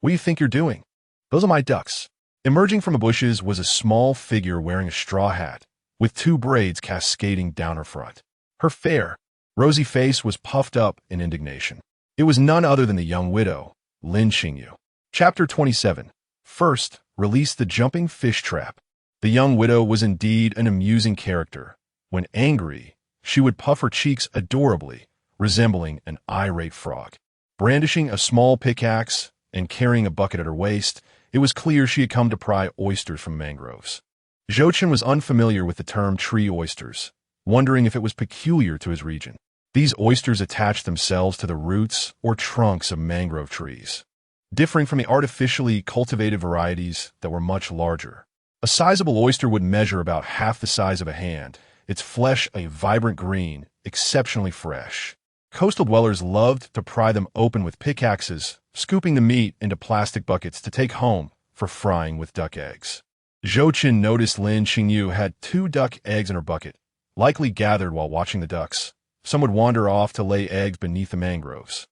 "What do you think you're doing?" "Those are my ducks." Emerging from the bushes was a small figure wearing a straw hat, with 2 braids cascading down her front. Her fair, rosy face was puffed up in indignation. It was none other than the young widow, Lin Qingyu. Chapter 27. First, release the jumping fish trap. The young widow was indeed an amusing character. When angry, she would puff her cheeks adorably, resembling an irate frog. Brandishing a small pickaxe and carrying a bucket at her waist, it was clear she had come to pry oysters from mangroves. Zhou Chen was unfamiliar with the term tree oysters, wondering if it was peculiar to his region. These oysters attached themselves to the roots or trunks of mangrove trees, differing from the artificially cultivated varieties that were much larger. A sizable oyster would measure about half the size of a hand, its flesh a vibrant green, exceptionally fresh. Coastal dwellers loved to pry them open with pickaxes, scooping the meat into plastic buckets to take home for frying with duck eggs. Zhou Chen noticed Lin Qingyu had 2 duck eggs in her bucket, likely gathered while watching the ducks. Some would wander off to lay eggs beneath the mangroves.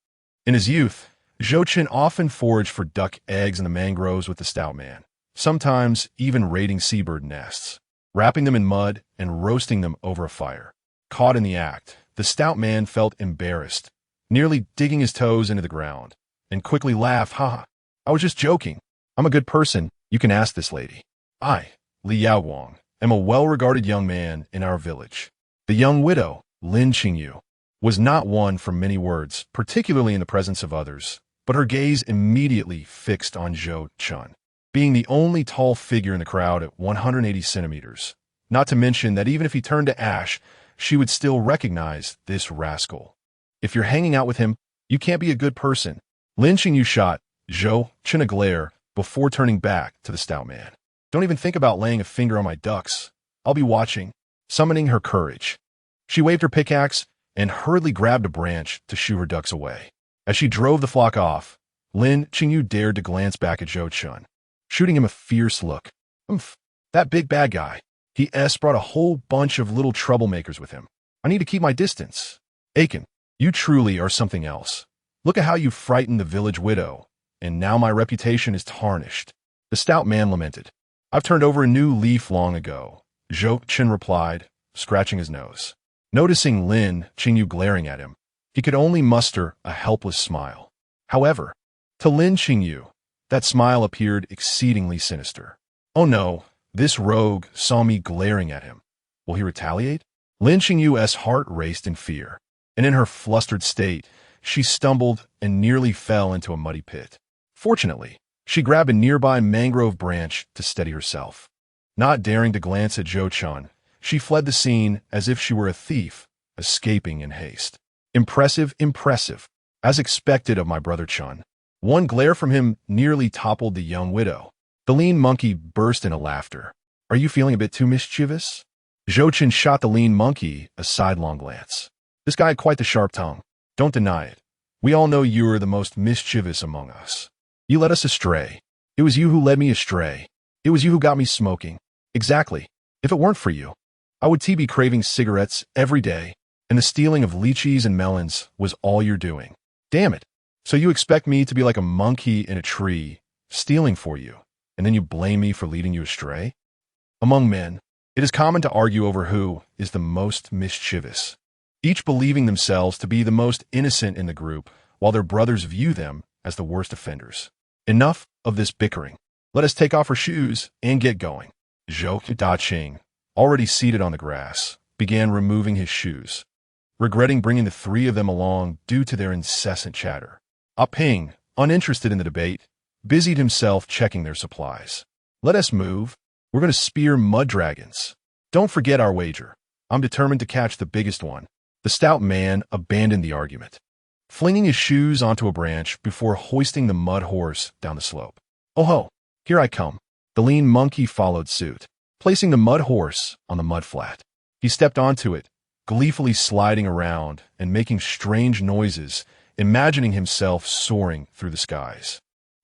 In his youth, Zhou Chen often foraged for duck eggs in the mangroves with the stout man, sometimes even raiding seabird nests, wrapping them in mud and roasting them over a fire. Caught in the act, the stout man felt embarrassed, nearly digging his toes into the ground, and quickly laughed, "Ha! I was just joking. I'm a good person. You can ask this lady. I, Li Yaoguang, am a well-regarded young man in our village." The young widow, Lin Qingyu, was not one for many words, particularly in the presence of others, but her gaze immediately fixed on Zhou Chen, being the only tall figure in the crowd at 180 centimeters. Not to mention that even if he turned to ash, she would still recognize this rascal. If you're hanging out with him, you can't be a good person. Lin Qingyu shot Zhou Chen a glare before turning back to the stout man. Don't even think about laying a finger on my ducks. I'll be watching. Summoning her courage, she waved her pickaxe and hurriedly grabbed a branch to shoo her ducks away. As she drove the flock off, Lin Qingyu dared to glance back at Zhou Chen, shooting him a fierce look. That big bad guy. He brought a whole bunch of little troublemakers with him. I need to keep my distance. Aiken, you truly are something else. Look at how you frightened the village widow, and now my reputation is tarnished. The stout man lamented. I've turned over a new leaf long ago, Zhou Chen replied, scratching his nose. Noticing Lin Qingyu glaring at him, he could only muster a helpless smile. However, to Lin Qingyu, that smile appeared exceedingly sinister. Oh no, this rogue saw me glaring at him. Will he retaliate? Lin Qingyu's heart raced in fear, and in her flustered state, she stumbled and nearly fell into a muddy pit. Fortunately, she grabbed a nearby mangrove branch to steady herself. Not daring to glance at Zhou Chen, she fled the scene as if she were a thief, escaping in haste. Impressive, impressive. As expected of my brother Chen. One glare from him nearly toppled the young widow. The lean monkey burst into laughter. Are you feeling a bit too mischievous? Zhou Chen shot the lean monkey a sidelong glance. This guy had quite the sharp tongue. Don't deny it. We all know you are the most mischievous among us. You led us astray. It was you who led me astray. It was you who got me smoking. Exactly. If it weren't for you, I would be craving cigarettes every day, and the stealing of lychees and melons was all you're doing. Damn it. So you expect me to be like a monkey in a tree, stealing for you, and then you blame me for leading you astray? Among men, it is common to argue over who is the most mischievous, each believing themselves to be the most innocent in the group, while their brothers view them as the worst offenders. Enough of this bickering. Let us take off our shoes and get going. Zhou Daqing, already seated on the grass, began removing his shoes, regretting bringing the 3 of them along due to their incessant chatter. Ah Ping, uninterested in the debate, busied himself checking their supplies. Let us move. We're going to spear mud dragons. Don't forget our wager. I'm determined to catch the biggest one. The stout man abandoned the argument, flinging his shoes onto a branch before hoisting the mud horse down the slope. Oh ho, here I come. The lean monkey followed suit, placing the mud horse on the mud flat. He stepped onto it, gleefully sliding around and making strange noises, imagining himself soaring through the skies.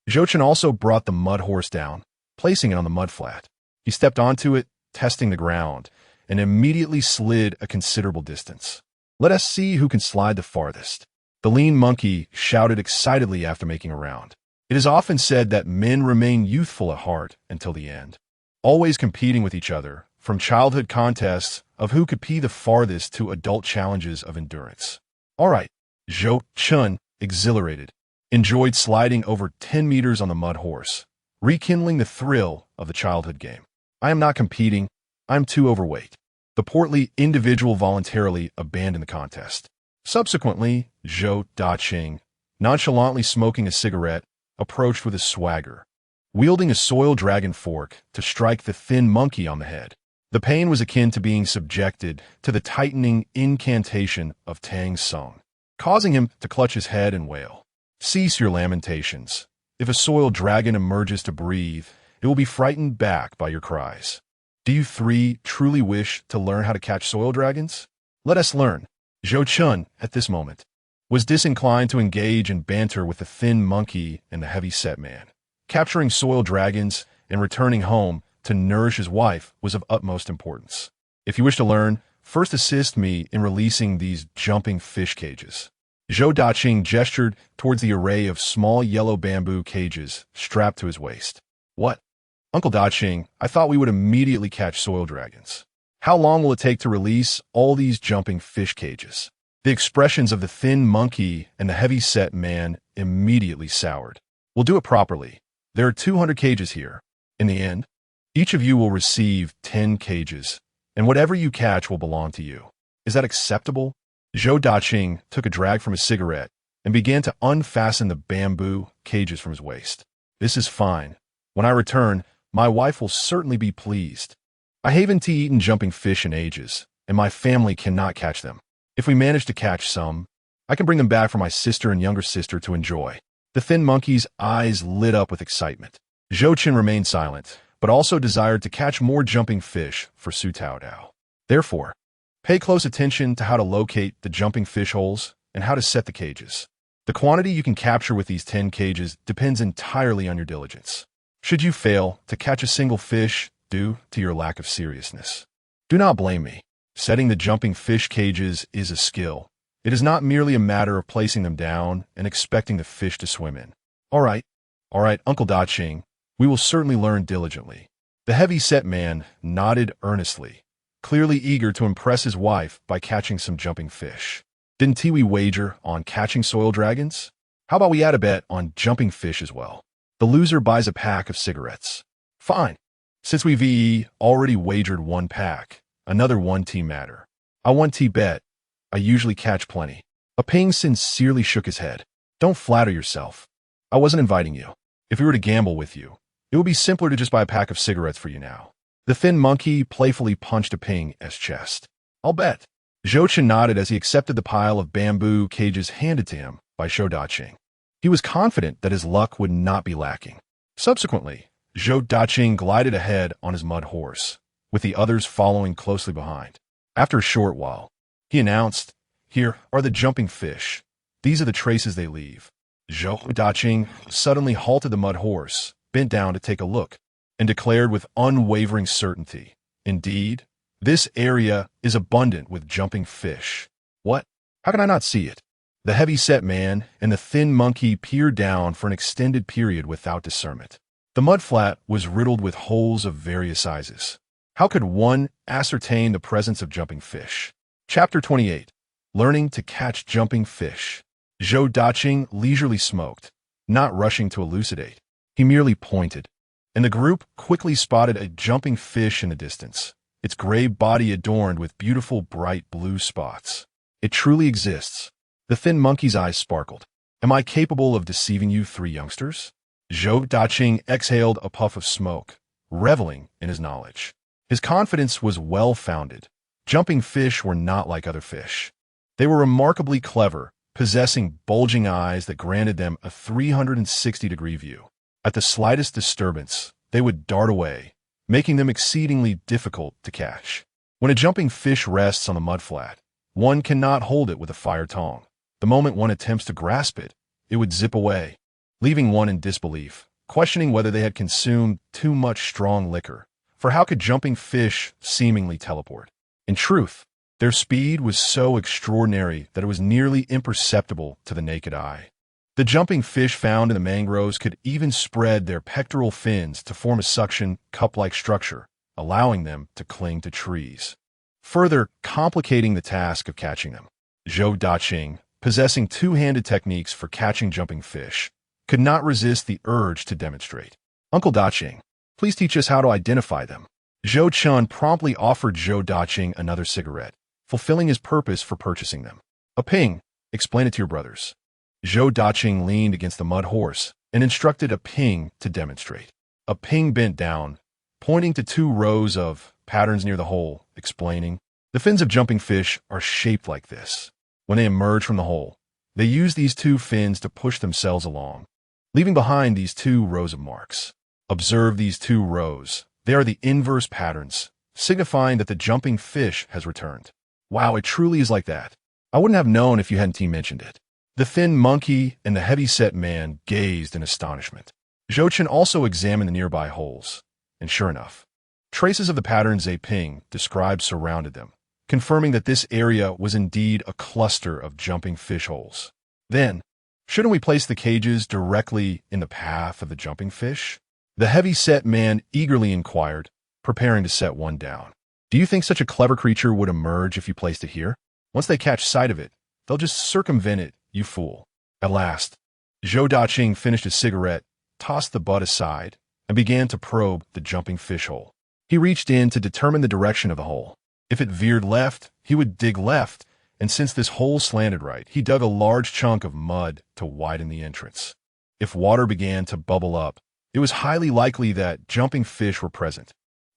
Zhou Chen also brought the mud horse down, placing it on the mud flat. He stepped onto it, testing the ground, and immediately slid a considerable distance. Let us see who can slide the farthest. The lean monkey shouted excitedly after making a round. It is often said that men remain youthful at heart until the end, always competing with each other from childhood contests of who could pee the farthest to adult challenges of endurance. All right, Zhou Chen, exhilarated, enjoyed sliding over 10 meters on the mud horse, rekindling the thrill of the childhood game. I am not competing. I'm too overweight. The portly individual voluntarily abandoned the contest. Subsequently, Zhou Chen, nonchalantly smoking a cigarette, approached with a swagger, wielding a soil dragon fork to strike the thin monkey on the head. The pain was akin to being subjected to the tightening incantation of Tang Sung, causing him to clutch his head and wail. Cease your lamentations. If a soil dragon emerges to breathe, it will be frightened back by your cries. Do you three truly wish to learn how to catch soil dragons? Let us learn. Zhou Chen, at this moment, was disinclined to engage in banter with the thin monkey and the heavy-set man. Capturing soil dragons and returning home to nourish his wife was of utmost importance. If you wish to learn, first assist me in releasing these jumping fish cages. Zhou Chen gestured towards the array of small yellow bamboo cages strapped to his waist. What? Uncle Chen, I thought we would immediately catch soil dragons. How long will it take to release all these jumping fish cages? The expressions of the thin monkey and the heavy-set man immediately soured. We'll do it properly. There are 200 cages here. In the end, each of you will receive 10 cages, and whatever you catch will belong to you. Is that acceptable? Zhou Chen took a drag from his cigarette and began to unfasten the bamboo cages from his waist. This is fine. When I return, my wife will certainly be pleased. I haven't eaten jumping fish in ages, and my family cannot catch them. If we manage to catch some, I can bring them back for my sister and younger sister to enjoy. The thin monkey's eyes lit up with excitement. Zhou Chen remained silent, but also desired to catch more jumping fish for Su Taodao. Therefore, pay close attention to how to locate the jumping fish holes and how to set the cages. The quantity you can capture with these 10 cages depends entirely on your diligence. Should you fail to catch a single fish due to your lack of seriousness, do not blame me. Setting the jumping fish cages is a skill. It is not merely a matter of placing them down and expecting the fish to swim in. All right, Uncle Chen, we will certainly learn diligently. The heavy-set man nodded earnestly, clearly eager to impress his wife by catching some jumping fish. Didn't we wager on catching soil dragons? How about we add a bet on jumping fish as well? The loser buys a pack of cigarettes. Fine. Since we've already wagered one pack, another one-team matter. I one-team bet. I usually catch plenty. A Ping sincerely shook his head. Don't flatter yourself. I wasn't inviting you. If we were to gamble with you, it would be simpler to just buy a pack of cigarettes for you now. The thin monkey playfully punched a Ping's chest. I'll bet. Zhou Chen nodded as he accepted the pile of bamboo cages handed to him by Zhou Chen. He was confident that his luck would not be lacking. Subsequently, Zhou Chen glided ahead on his mud horse, with the others following closely behind. After a short while, he announced, "Here are the jumping fish. These are the traces they leave." Zhou Chen suddenly halted the mud horse, bent down to take a look, and declared with unwavering certainty, "Indeed, this area is abundant with jumping fish." What? How can I not see it? The heavy-set man and the thin monkey peered down for an extended period without discernment. The mudflat was riddled with holes of various sizes. How could one ascertain the presence of jumping fish? Chapter 28. Learning to Catch Jumping Fish. Zhou Chen leisurely smoked, not rushing to elucidate. He merely pointed, and the group quickly spotted a jumping fish in the distance, its gray body adorned with beautiful bright blue spots. It truly exists. The thin monkey's eyes sparkled. Am I capable of deceiving you three youngsters? Zhou Chen exhaled a puff of smoke, reveling in his knowledge. His confidence was well-founded. Jumping fish were not like other fish. They were remarkably clever, possessing bulging eyes that granted them a 360-degree view. At the slightest disturbance, they would dart away, making them exceedingly difficult to catch. When a jumping fish rests on the mudflat, one cannot hold it with a fire tongue. The moment one attempts to grasp it, it would zip away, leaving one in disbelief, questioning whether they had consumed too much strong liquor. For how could jumping fish seemingly teleport? In truth, their speed was so extraordinary that it was nearly imperceptible to the naked eye. The jumping fish found in the mangroves could even spread their pectoral fins to form a suction cup-like structure, allowing them to cling to trees, further complicating the task of catching them. Zhou Chen, possessing two-handed techniques for catching jumping fish, could not resist the urge to demonstrate. Uncle Daching, please teach us how to identify them. Zhou Chen promptly offered Zhou Daching another cigarette, fulfilling his purpose for purchasing them. A ping, explain it to your brothers. Zhou Daching leaned against the mud horse and instructed a ping to demonstrate. A ping bent down, pointing to two rows of patterns near the hole, explaining, the fins of jumping fish are shaped like this. When they emerge from the hole, they use these two fins to push themselves along, leaving behind these two rows of marks. Observe these two rows. They are the inverse patterns, signifying that the jumping fish has returned. Wow, it truly is like that. I wouldn't have known if you hadn't mentioned it. The thin monkey and the heavy-set man gazed in astonishment. Zhou Chen also examined the nearby holes, and sure enough, traces of the patterns they ping described surrounded them, confirming that this area was indeed a cluster of jumping fish holes. Then, shouldn't we place the cages directly in the path of the jumping fish? The heavy-set man eagerly inquired, preparing to set one down. Do you think such a clever creature would emerge if you placed it here? Once they catch sight of it, they'll just circumvent it, you fool. At last, Zhou Daching finished his cigarette, tossed the butt aside, and began to probe the jumping fish hole. He reached in to determine the direction of the hole. If it veered left, he would dig left, and since this hole slanted right, he dug a large chunk of mud to widen the entrance. If water began to bubble up, it was highly likely that jumping fish were present.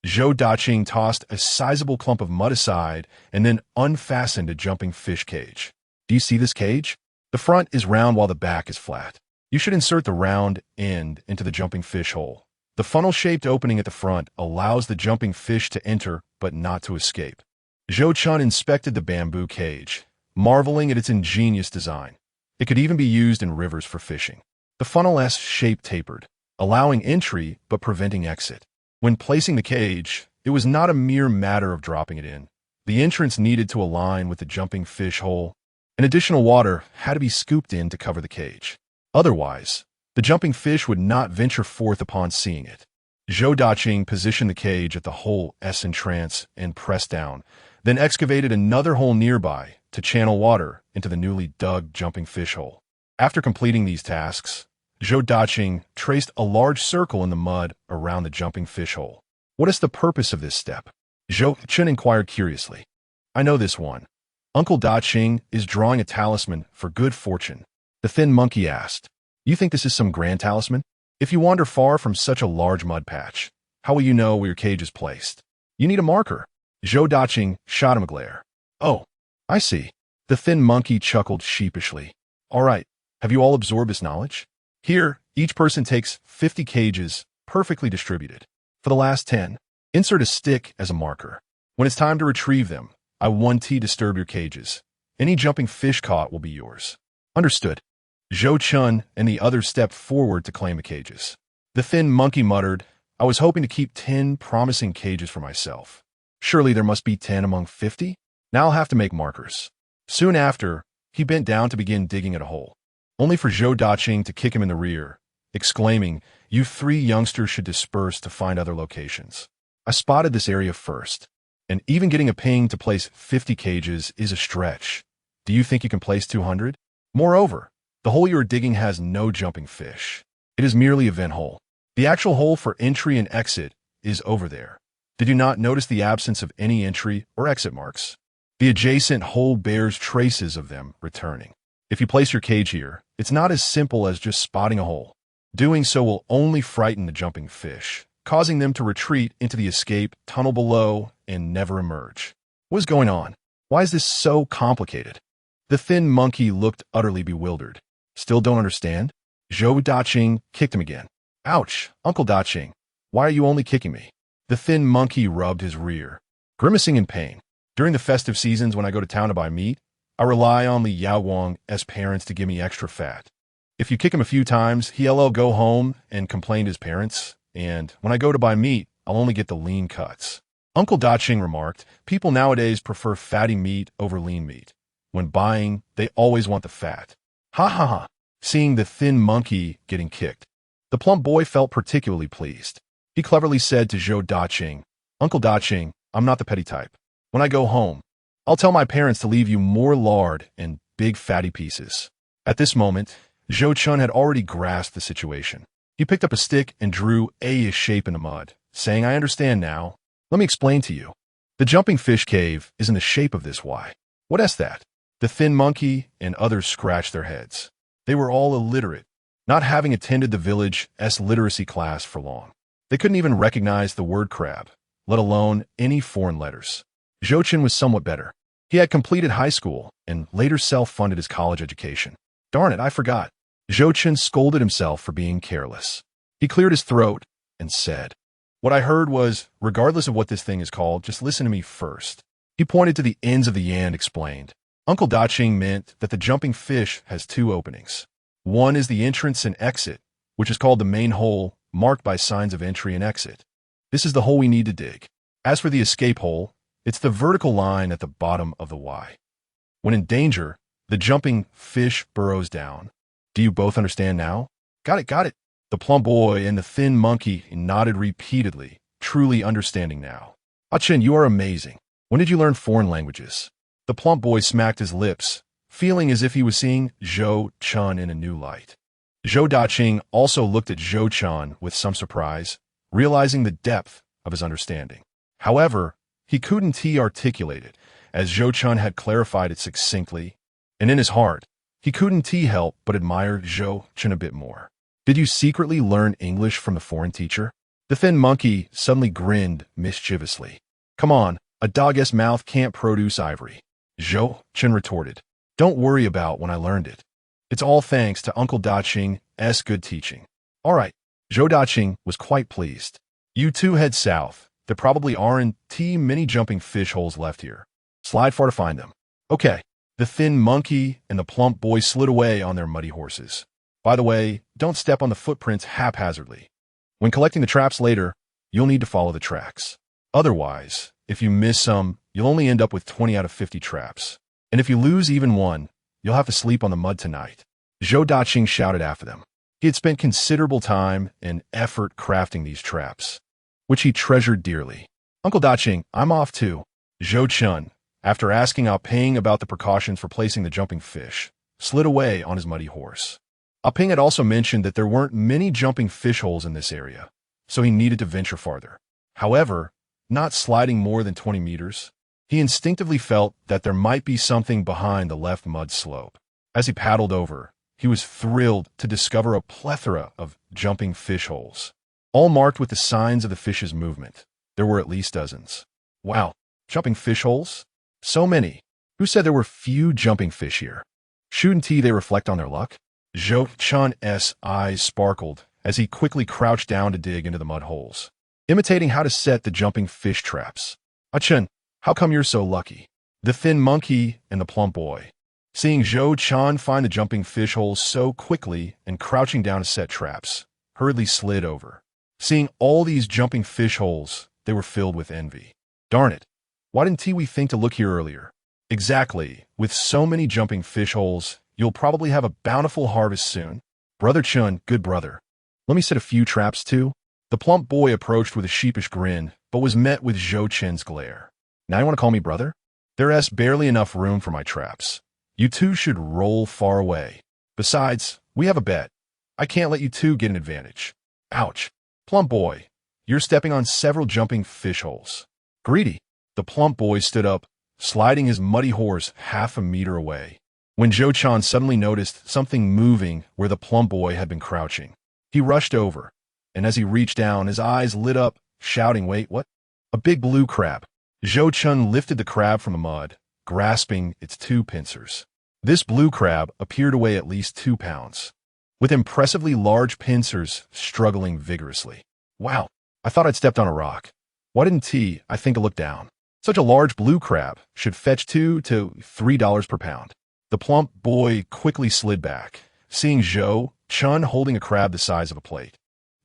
Zhou Daching tossed a sizable clump of mud aside and then unfastened a jumping fish cage. Do you see this cage? The front is round while the back is flat. You should insert the round end into the jumping fish hole. The funnel-shaped opening at the front allows the jumping fish to enter but not to escape. Zhou Chen inspected the bamboo cage, marveling at its ingenious design. It could even be used in rivers for fishing. The funnel-S shape tapered, allowing entry but preventing exit. When placing the cage, it was not a mere matter of dropping it in. The entrance needed to align with the jumping fish hole, and additional water had to be scooped in to cover the cage. Otherwise, the jumping fish would not venture forth upon seeing it. Zhou Daching positioned the cage at the hole S entrance and pressed down, then excavated another hole nearby to channel water into the newly dug jumping fish hole. After completing these tasks, Zhou Daching traced a large circle in the mud around the jumping fish hole. What is the purpose of this step? Zhou Chen inquired curiously. I know this one. Uncle Daching is drawing a talisman for good fortune. The thin monkey asked. You think this is some grand talisman? If you wander far from such a large mud patch, how will you know where your cage is placed? You need a marker. Zhou Daching shot him a glare. Oh, I see. The thin monkey chuckled sheepishly. All right, have you all absorbed this knowledge? Here, each person takes 50 cages, perfectly distributed. For the last 10, insert a stick as a marker. When it's time to retrieve them, I won't disturb your cages. Any jumping fish caught will be yours. Understood. Zhou Chen and the others stepped forward to claim the cages. The thin monkey muttered, I was hoping to keep 10 promising cages for myself. Surely there must be 10 among 50? Now I'll have to make markers. Soon after, he bent down to begin digging at a hole, only for Zhou Daching to kick him in the rear, exclaiming, You 3 youngsters should disperse to find other locations. I spotted this area first, and even getting a ping to place 50 cages is a stretch. Do you think you can place 200? Moreover, the hole you are digging has no jumping fish. It is merely a vent hole. The actual hole for entry and exit is over there. Did you not notice the absence of any entry or exit marks? The adjacent hole bears traces of them returning. If you place your cage here, it's not as simple as just spotting a hole. Doing so will only frighten the jumping fish, causing them to retreat into the escape tunnel below and never emerge. What is going on? Why is this so complicated? The thin monkey looked utterly bewildered. Still don't understand? Zhou Daching kicked him again. Ouch, Uncle Daching, why are you only kicking me? The thin monkey rubbed his rear, grimacing in pain. During the festive seasons when I go to town to buy meat, I rely on the Yaowang's parents to give me extra fat. If you kick him a few times, he'll go home and complain to his parents, and when I go to buy meat, I'll only get the lean cuts. Uncle Daching remarked, people nowadays prefer fatty meat over lean meat. When buying, they always want the fat. Ha ha ha. Seeing the thin monkey getting kicked, the plump boy felt particularly pleased. He cleverly said to Zhou Daching, Uncle Daching, I'm not the petty type. When I go home, I'll tell my parents to leave you more lard and big fatty pieces. At this moment, Zhou Chen had already grasped the situation. He picked up a stick and drew a shape in the mud, saying, I understand now. Let me explain to you. The jumping fish cave is in the shape of this Y. What is that? The thin monkey and others scratched their heads. They were all illiterate, not having attended the village's literacy class for long. They couldn't even recognize the word crab, let alone any foreign letters. Zhou Chen was somewhat better. He had completed high school and later self-funded his college education. Darn it, I forgot. Zhou Chen scolded himself for being careless. He cleared his throat and said, What I heard was, regardless of what this thing is called, just listen to me first. He pointed to the ends of the yan and explained. Uncle Daching meant that the jumping fish has two openings. One is the entrance and exit, which is called the main hole, marked by signs of entry and exit. This is the hole we need to dig. As for the escape hole, it's the vertical line at the bottom of the Y. When in danger, the jumping fish burrows down. Do you both understand now? Got it. The plump boy and the thin monkey nodded repeatedly, truly understanding now. Ah-Chen, you are amazing. When did you learn foreign languages? The plump boy smacked his lips, feeling as if he was seeing Zhou Chen in a new light. Zhou Daching also looked at Zhou Chen with some surprise, realizing the depth of his understanding. However, he couldn't articulate it, as Zhou Chen had clarified it succinctly, and in his heart, he couldn't help but admire Zhou Chen a bit more. Did you secretly learn English from the foreign teacher? The thin monkey suddenly grinned mischievously. Come on, a dog's mouth can't produce ivory. Zhou Chen retorted. Don't worry about when I learned it. It's all thanks to Uncle Daching's good teaching. All right, Zhou Daching was quite pleased. You two head south. There probably aren't many jumping fish holes left here. Slide far to find them. Okay. The thin monkey and the plump boy slid away on their muddy horses. By the way, don't step on the footprints haphazardly. When collecting the traps later, you'll need to follow the tracks. Otherwise, if you miss some, you'll only end up with 20 out of 50 traps. And if you lose even one, you'll have to sleep on the mud tonight. Zhou Daching shouted after them. He had spent considerable time and effort crafting these traps, which he treasured dearly. Uncle Daching, I'm off too. Zhou Chen, after asking Ah-Ping about the precautions for placing the jumping fish, slid away on his muddy horse. Ah-Ping had also mentioned that there weren't many jumping fish holes in this area, so he needed to venture farther. However, not sliding more than 20 meters, he instinctively felt that there might be something behind the left mud slope. As he paddled over, he was thrilled to discover a plethora of jumping fish holes, all marked with the signs of the fish's movement. There were at least dozens. Wow, jumping fish holes? So many. Who said there were few jumping fish here? Shouldn't they reflect on their luck? Zhou Chen's eyes sparkled as he quickly crouched down to dig into the mud holes, imitating how to set the jumping fish traps. Ah-Chen, how come you're so lucky? The thin monkey and the plump boy, seeing Zhou Chen find the jumping fish holes so quickly and crouching down to set traps, hurriedly slid over. Seeing all these jumping fish holes, they were filled with envy. Darn it. Why didn't we think to look here earlier? Exactly. With so many jumping fish holes, you'll probably have a bountiful harvest soon. Brother Chun, good brother. Let me set a few traps too. The plump boy approached with a sheepish grin, but was met with Zhou Chen's glare. Now you want to call me brother? There's barely enough room for my traps. You two should roll far away. Besides, we have a bet. I can't let you two get an advantage. Ouch. Plump boy, you're stepping on several jumping fish holes. Greedy. The plump boy stood up, sliding his muddy horse half a meter away, when Zhou Chen suddenly noticed something moving where the plump boy had been crouching. He rushed over, and as he reached down, his eyes lit up, shouting, Wait, what? A big blue crab. Zhou Chen lifted the crab from the mud, grasping its two pincers. This blue crab appeared to weigh at least 2 pounds, with impressively large pincers struggling vigorously. Wow, I thought I'd stepped on a rock. Why didn't I think to look down? Such a large blue crab should fetch $2 to $3 per pound. The plump boy quickly slid back, seeing Zhou Chen holding a crab the size of a plate,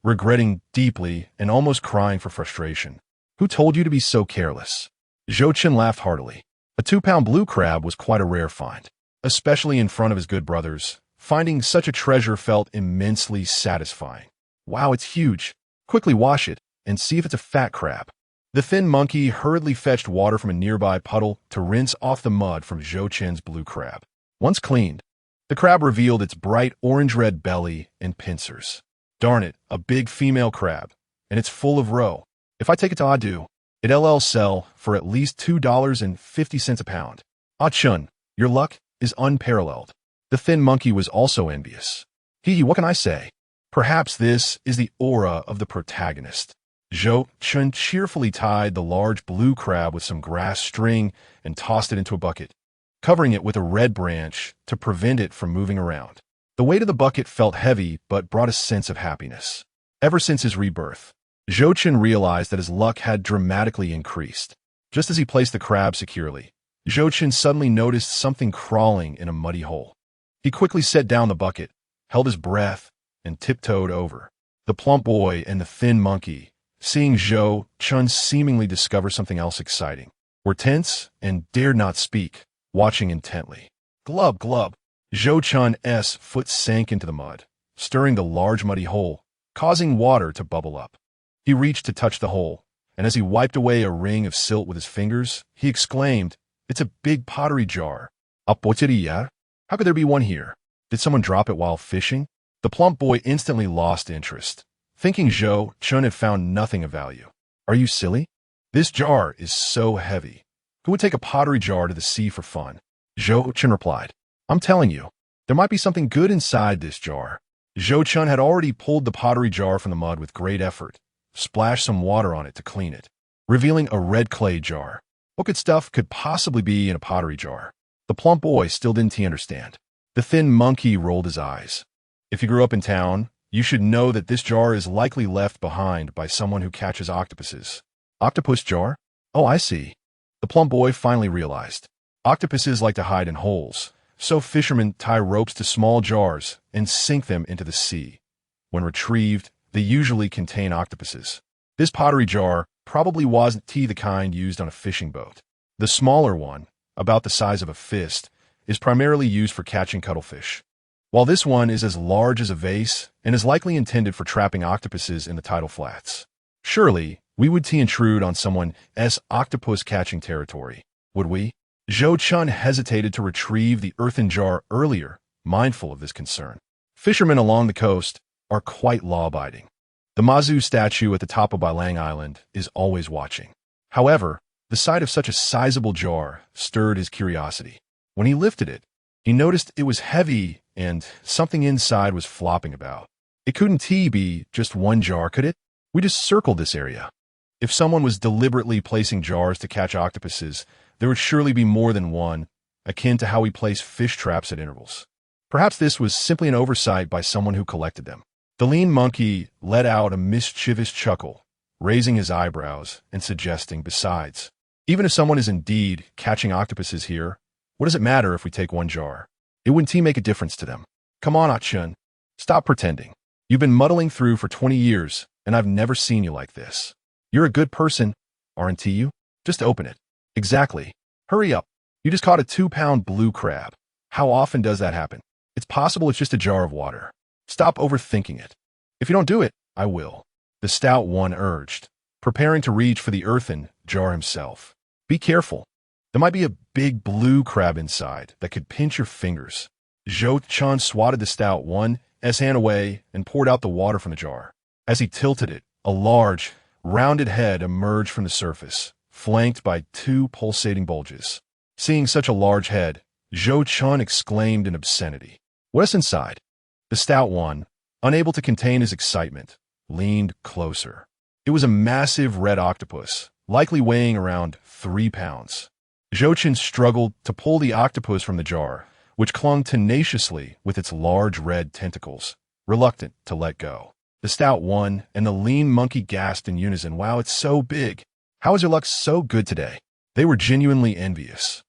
regretting deeply and almost crying for frustration. Who told you to be so careless? Zhou Chen laughed heartily. A 2-pound blue crab was quite a rare find, especially in front of his good brothers. Finding such a treasure felt immensely satisfying. Wow, it's huge. Quickly wash it and see if it's a fat crab. The thin monkey hurriedly fetched water from a nearby puddle to rinse off the mud from Zhou Chen's blue crab. Once cleaned, the crab revealed its bright orange-red belly and pincers. Darn it, a big female crab, and it's full of roe. If I take it to Adu, it'll sell for at least $2.50 a pound. Ah Chun, your luck is unparalleled. The thin monkey was also envious. What can I say? Perhaps this is the aura of the protagonist. Zhou Chen cheerfully tied the large blue crab with some grass string and tossed it into a bucket, covering it with a red branch to prevent it from moving around. The weight of the bucket felt heavy but brought a sense of happiness. Ever since his rebirth, Zhou Chen realized that his luck had dramatically increased. Just as he placed the crab securely, Zhou Chen suddenly noticed something crawling in a muddy hole. He quickly set down the bucket, held his breath, and tiptoed over. The plump boy and the thin monkey, seeing Zhou Chen seemingly discover something else exciting, were tense and dared not speak, watching intently. Glub, glub. Zhou Chen's foot sank into the mud, stirring the large muddy hole, causing water to bubble up. He reached to touch the hole, and as he wiped away a ring of silt with his fingers, he exclaimed, "It's a big pottery jar. How could there be one here? Did someone drop it while fishing?" The plump boy instantly lost interest, thinking Zhou Chen had found nothing of value. "Are you silly? This jar is so heavy. Who would take a pottery jar to the sea for fun?" Zhou Chen replied, "I'm telling you, there might be something good inside this jar." Zhou Chen had already pulled the pottery jar from the mud with great effort, splashed some water on it to clean it, revealing a red clay jar. What good stuff could possibly be in a pottery jar? The plump boy still didn't understand. The thin monkey rolled his eyes. If you grew up in town, you should know that this jar is likely left behind by someone who catches octopuses. Octopus jar? Oh, I see. The plump boy finally realized. Octopuses like to hide in holes, so fishermen tie ropes to small jars and sink them into the sea. When retrieved, they usually contain octopuses. This pottery jar probably wasn't the kind used on a fishing boat. The smaller one, about the size of a fist, is primarily used for catching cuttlefish, while this one is as large as a vase and is likely intended for trapping octopuses in the tidal flats. Surely, we would intrude on someone's octopus-catching territory, would we? Zhou Chen hesitated to retrieve the earthen jar earlier, mindful of this concern. Fishermen along the coast are quite law-abiding. The Mazu statue at the top of Bailang Island is always watching. However, the sight of such a sizable jar stirred his curiosity. When he lifted it, he noticed it was heavy and something inside was flopping about. It couldn't be just one jar, could it? We just circled this area. If someone was deliberately placing jars to catch octopuses, there would surely be more than one, akin to how we place fish traps at intervals. Perhaps this was simply an oversight by someone who collected them. The lean monkey let out a mischievous chuckle, raising his eyebrows and suggesting, besides, even if someone is indeed catching octopuses here, what does it matter if we take one jar? It wouldn't make a difference to them. Come on, Ah-chun. Stop pretending. You've been muddling through for 20 years, and I've never seen you like this. You're a good person, aren't you? Just open it. Exactly. Hurry up. You just caught a 2-pound blue crab. How often does that happen? It's possible it's just a jar of water. Stop overthinking it. If you don't do it, I will. The stout one urged, preparing to reach for the earthen jar himself. Be careful. There might be a big blue crab inside that could pinch your fingers. Zhou Chen swatted the stout one's hand away and poured out the water from the jar. As he tilted it, a large, rounded head emerged from the surface, flanked by 2 pulsating bulges. Seeing such a large head, Zhou Chen exclaimed in obscenity. What's inside? The stout one, unable to contain his excitement, leaned closer. It was a massive red octopus, likely weighing around 3 pounds. Zhou Chen struggled to pull the octopus from the jar, which clung tenaciously with its large red tentacles, reluctant to let go. The stout one and the lean monkey gasped in unison. Wow, it's so big. How is your luck so good today? They were genuinely envious.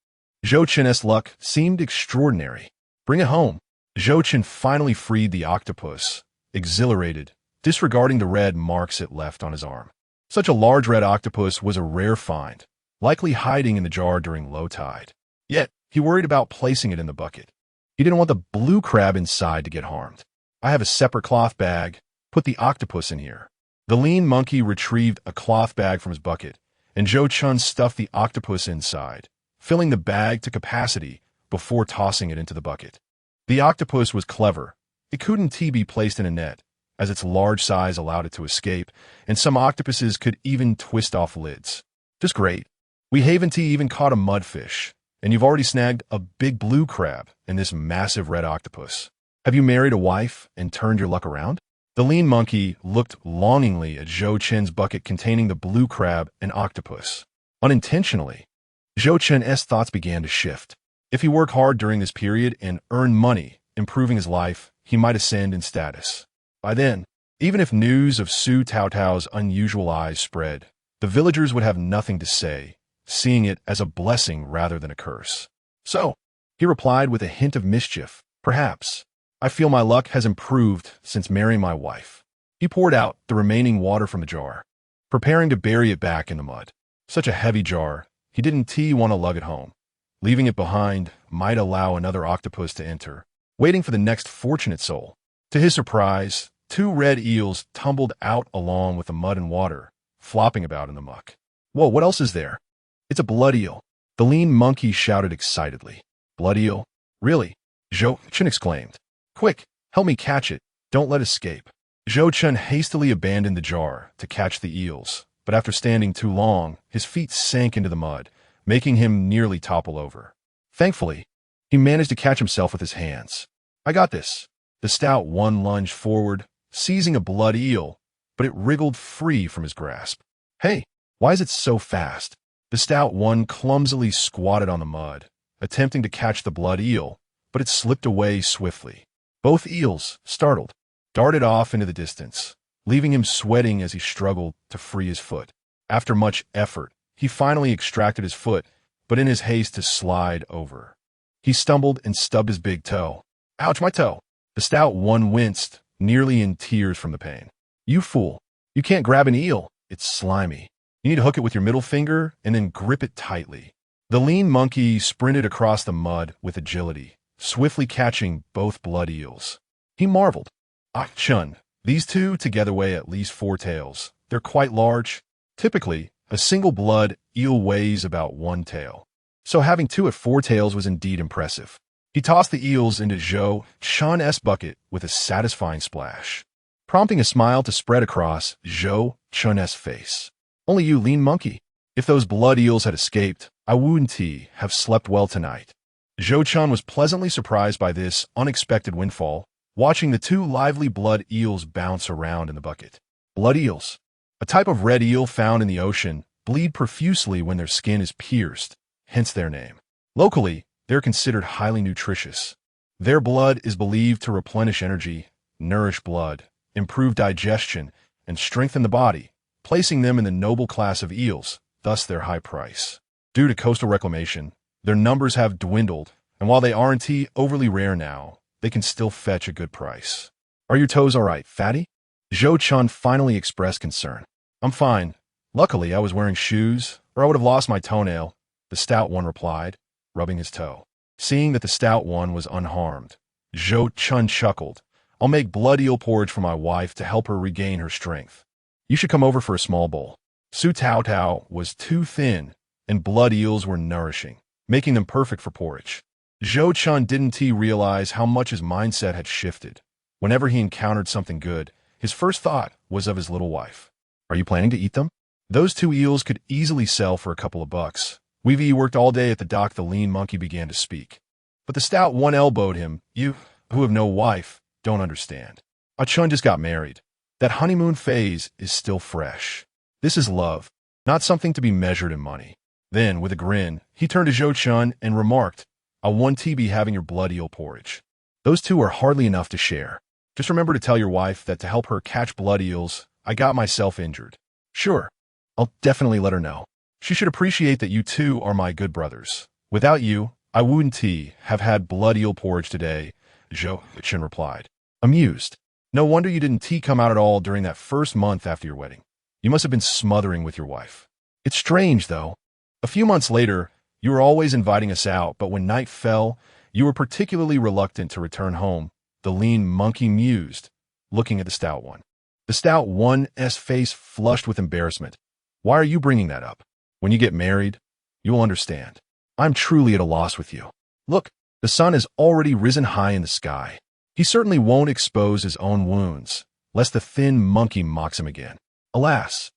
Zhou Chen's luck seemed extraordinary. Bring it home. Zhou Chen finally freed the octopus, exhilarated, disregarding the red marks it left on his arm. Such a large red octopus was a rare find, likely hiding in the jar during low tide. Yet, he worried about placing it in the bucket. He didn't want the blue crab inside to get harmed. I have a separate cloth bag. Put the octopus in here. The lean monkey retrieved a cloth bag from his bucket and Zhou Chen stuffed the octopus inside, filling the bag to capacity before tossing it into the bucket. The octopus was clever. It couldn't be placed in a net, as its large size allowed it to escape, and some octopuses could even twist off lids. Just great. We haven't even caught a mudfish, and you've already snagged a big blue crab and this massive red octopus. Have you married a wife and turned your luck around? The lean monkey looked longingly at Zhou Chen's bucket containing the blue crab and octopus. Unintentionally, Zhou Chen's thoughts began to shift. If he worked hard during this period and earned money, improving his life, he might ascend in status. By then, even if news of Su Taotao's unusual eyes spread, the villagers would have nothing to say, seeing it as a blessing rather than a curse. So, he replied with a hint of mischief, perhaps. I feel my luck has improved since marrying my wife. He poured out the remaining water from the jar, preparing to bury it back in the mud. Such a heavy jar, he didn't want to lug it home. Leaving it behind might allow another octopus to enter, waiting for the next fortunate soul. To his surprise, 2 red eels tumbled out along with the mud and water, flopping about in the muck. Whoa, what else is there? It's a blood eel. The lean monkey shouted excitedly. Blood eel? Really? Zhou Chen exclaimed. Quick, help me catch it. Don't let it escape. Zhou Chen hastily abandoned the jar to catch the eels, but after standing too long, his feet sank into the mud, making him nearly topple over. Thankfully, he managed to catch himself with his hands. I got this. The stout one lunged forward, seizing a blood eel, but it wriggled free from his grasp. Hey, why is it so fast? The stout one clumsily squatted on the mud, attempting to catch the blood eel, but it slipped away swiftly. Both eels, startled, darted off into the distance, leaving him sweating as he struggled to free his foot. After much effort, he finally extracted his foot, but in his haste to slide over, he stumbled and stubbed his big toe. Ouch, my toe! The stout one winced, nearly in tears from the pain. You fool! You can't grab an eel. It's slimy. You need to hook it with your middle finger and then grip it tightly. The lean monkey sprinted across the mud with agility, swiftly catching both blood eels. He marveled. Ah, Chun, these two together weigh at least 4 taels. They're quite large. Typically, a single blood eel weighs about 1 tael. So having 2 at 4 taels was indeed impressive. He tossed the eels into Zhou Chen's bucket with a satisfying splash, prompting a smile to spread across Zhou Chen's face. Only you, lean monkey. If those blood eels had escaped, I wouldn't have slept well tonight. Zhou Chen was pleasantly surprised by this unexpected windfall, watching the 2 lively blood eels bounce around in the bucket. Blood eels, a type of red eel found in the ocean, bleed profusely when their skin is pierced, hence their name. Locally, they're considered highly nutritious. Their blood is believed to replenish energy, nourish blood, improve digestion, and strengthen the body, placing them in the noble class of eels, thus their high price. Due to coastal reclamation, their numbers have dwindled, and while they aren't overly rare now, they can still fetch a good price. Are your toes all right, fatty? Zhou Chen finally expressed concern. I'm fine. Luckily, I was wearing shoes, or I would have lost my toenail, the stout one replied, rubbing his toe. Seeing that the stout one was unharmed, Zhou Chen chuckled. I'll make blood eel porridge for my wife to help her regain her strength. You should come over for a small bowl. Su Taotao was too thin, and blood eels were nourishing, making them perfect for porridge. Zhou Chen didn't realize how much his mindset had shifted. Whenever he encountered something good, his first thought was of his little wife. Are you planning to eat them? Those 2 eels could easily sell for a couple of bucks. We've worked all day at the dock. The lean monkey began to speak. But the stout one elbowed him. You, who have no wife, don't understand. Ah Chun just got married. That honeymoon phase is still fresh. This is love, not something to be measured in money. Then, with a grin, he turned to Zhou Chen and remarked, I want to be having your blood eel porridge. Those 2 are hardly enough to share. Just remember to tell your wife that to help her catch blood eels, I got myself injured. Sure, I'll definitely let her know. She should appreciate that you 2 are my good brothers. Without you, I wouldn't have had blood eel porridge today, Zhou Chen replied, amused. No wonder you didn't come out at all during that first month after your wedding. You must have been smothering with your wife. It's strange, though. A few months later, you were always inviting us out, but when night fell, you were particularly reluctant to return home, the lean monkey mused, looking at the stout one. The stout one's face flushed with embarrassment. Why are you bringing that up? When you get married, you will understand. I'm truly at a loss with you. Look, the sun has already risen high in the sky. He certainly won't expose his own wounds, lest the thin monkey mocks him again. Alas,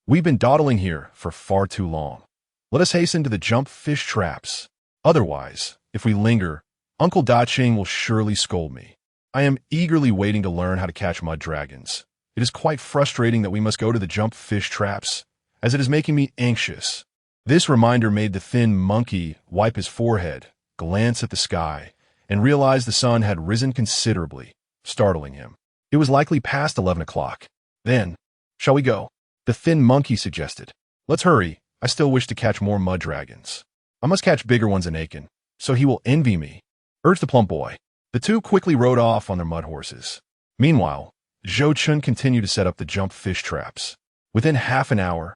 we've been dawdling here for far too long. Let us hasten to the jump fish traps. Otherwise, if we linger, Uncle Da-Ching will surely scold me. I am eagerly waiting to learn how to catch mud dragons. It is quite frustrating that we must go to the jump fish traps, as it is making me anxious. This reminder made the thin monkey wipe his forehead, glance at the sky, and realize the sun had risen considerably, startling him. It was likely past 11 o'clock. Then, shall we go? The thin monkey suggested. Let's hurry. I still wish to catch more mud dragons. I must catch bigger ones than Aiken, so he will envy me, urged the plump boy. The two quickly rode off on their mud horses. Meanwhile, Zhou Chen continued to set up the jump fish traps. Within half an hour,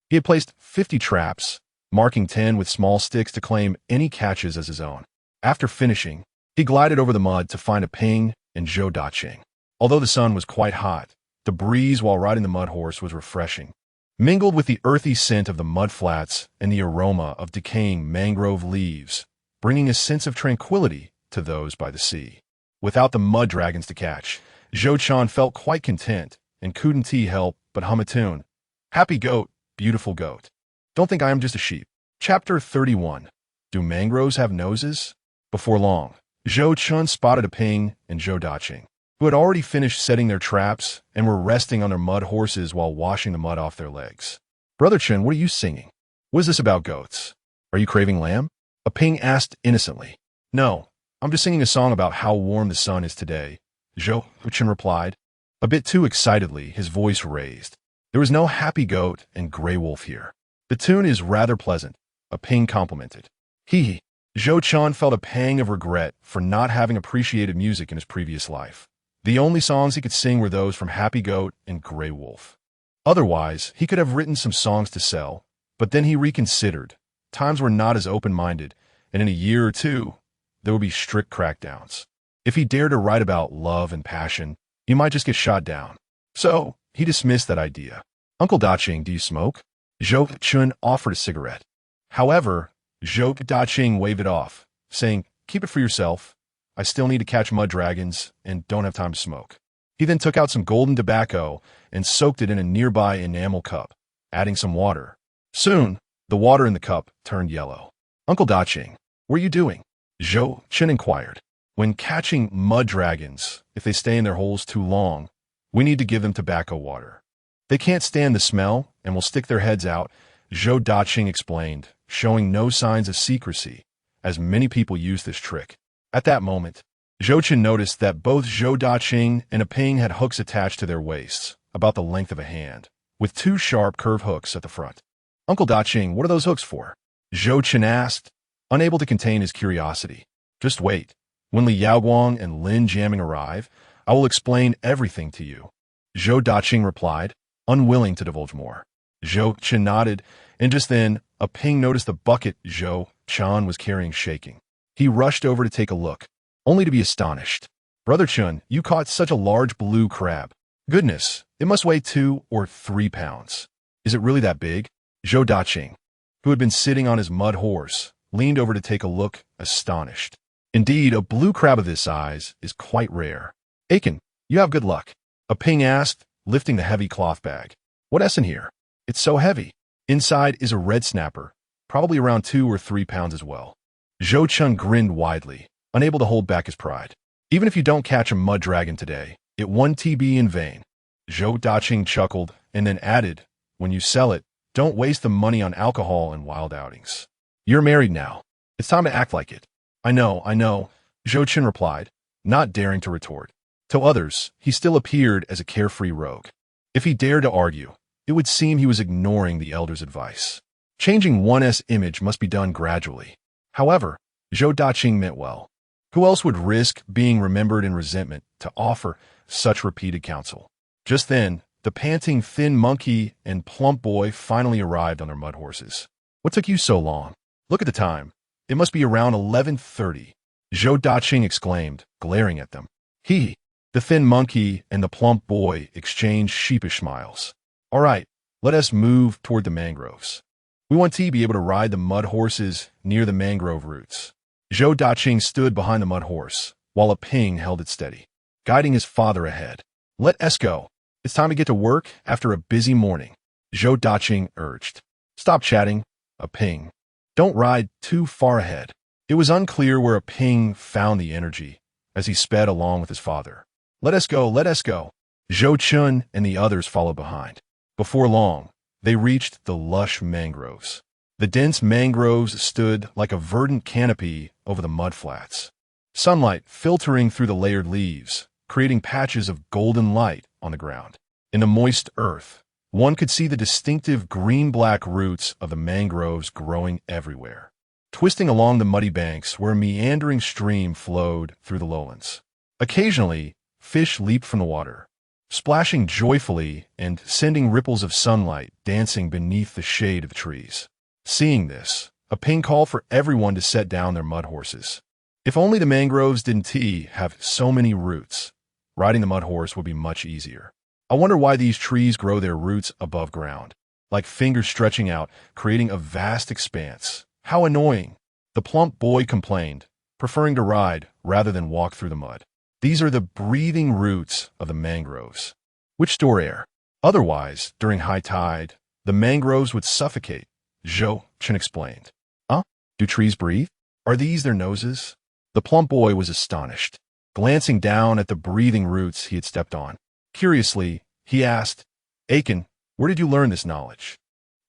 he had placed 50 traps, marking 10 with small sticks to claim any catches as his own. After finishing, he glided over the mud to find a Ping and Zhou Da-Ching. Although the sun was quite hot, the breeze while riding the mud horse was refreshing, mingled with the earthy scent of the mud flats and the aroma of decaying mangrove leaves, bringing a sense of tranquility to those by the sea. Without the mud dragons to catch, Zhou Chen felt quite content and couldn't help but hum a tune. Happy goat, beautiful goat. Don't think I am just a sheep. Chapter 31. Do mangroves have noses? Before long, Zhou Chen spotted a Ping and Zhou Da-Ching, who had already finished setting their traps and were resting on their mud horses while washing the mud off their legs. Brother Chen, what are you singing? What is this about goats? Are you craving lamb? A Ping asked innocently. No, I'm just singing a song about how warm the sun is today, Zhou Chen replied, a bit too excitedly, his voice raised. There is no happy goat and gray wolf here. The tune is rather pleasant, a Ping complimented. Hee. Zhou Chen felt a pang of regret for not having appreciated music in his previous life. The only songs he could sing were those from Happy Goat and Grey Wolf. Otherwise, he could have written some songs to sell, but then he reconsidered. Times were not as open-minded, and in a year or two, there would be strict crackdowns. If he dared to write about love and passion, he might just get shot down. So, he dismissed that idea. Uncle Da-Ching, do you smoke? Zhou Chen offered a cigarette. However, Zhou Da-Ching waved it off, saying, keep it for yourself. I still need to catch mud dragons and don't have time to smoke. He then took out some golden tobacco and soaked it in a nearby enamel cup, adding some water. Soon, the water in the cup turned yellow. Uncle Da-Ching, what are you doing? Zhou Chen inquired. When catching mud dragons, if they stay in their holes too long, we need to give them tobacco water. They can't stand the smell and will stick their heads out, Zhou Da-Ching explained, showing no signs of secrecy, as many people use this trick. At that moment, Zhou Chen noticed that both Zhou Da-Ching and a Ping had hooks attached to their waists, about the length of a hand, with two sharp curved hooks at the front. Uncle Da-Ching, what are those hooks for? Zhou Chen asked, unable to contain his curiosity. Just wait. When Li Yaoguang and Lin Jiaming arrive, I will explain everything to you. Zhou Da-Ching replied, unwilling to divulge more. Zhou Chen nodded, and just then, a Ping noticed the bucket Zhou Chen was carrying shaking. He rushed over to take a look, only to be astonished. Brother Chen, you caught such a large blue crab. Goodness, it must weigh 2 or 3 pounds. Is it really that big? Zhou Da-Ching, who had been sitting on his mud horse, leaned over to take a look, astonished. Indeed, a blue crab of this size is quite rare. Aiken, you have good luck. A Ping asked, lifting the heavy cloth bag. What's in here? It's so heavy. Inside is a red snapper, probably around 2 or 3 pounds as well. Zhou Chen grinned widely, unable to hold back his pride. Even if you don't catch a mud dragon today, it won't be in vain. Zhou Da-Ching chuckled and then added, when you sell it, don't waste the money on alcohol and wild outings. You're married now. It's time to act like it. I know, Zhou Chen replied, not daring to retort. To others, he still appeared as a carefree rogue. If he dared to argue, it would seem he was ignoring the elder's advice. Changing one's image must be done gradually. However, Zhou Da-Ching meant well. Who else would risk being remembered in resentment to offer such repeated counsel? Just then, the panting thin monkey and plump boy finally arrived on their mud horses. What took you so long? Look at the time. It must be around 11:30. Zhou Da-Ching exclaimed, glaring at them. The thin monkey and the plump boy exchanged sheepish smiles. All right, let us move toward the mangroves. We want to be able to ride the mud horses near the mangrove roots. Zhou Daqing stood behind the mud horse, while a ping held it steady, guiding his father ahead. Let us go. It's time to get to work after a busy morning, Zhou Daqing urged. Stop chatting, a ping. Don't ride too far ahead. It was unclear where a ping found the energy as he sped along with his father. Let us go, let us go. Zhou Chen and the others followed behind. Before long, they reached the lush mangroves. The dense mangroves stood like a verdant canopy over the mud flats, sunlight filtering through the layered leaves, creating patches of golden light on the ground. In the moist earth, one could see the distinctive green-black roots of the mangroves growing everywhere, twisting along the muddy banks where a meandering stream flowed through the lowlands. Occasionally, fish leaped from the water, splashing joyfully and sending ripples of sunlight dancing beneath the shade of the trees. Seeing this, a ping called for everyone to set down their mud horses. If only the mangroves didn't have so many roots, riding the mud horse would be much easier. I wonder why these trees grow their roots above ground, like fingers stretching out, creating a vast expanse. How annoying, the plump boy complained, preferring to ride rather than walk through the mud. These are the breathing roots of the mangroves, which store air. Otherwise, during high tide, the mangroves would suffocate, Zhou Chen explained. Huh? Do trees breathe? Are these their noses? The plump boy was astonished, glancing down at the breathing roots he had stepped on. Curiously, he asked, Aiken, where did you learn this knowledge?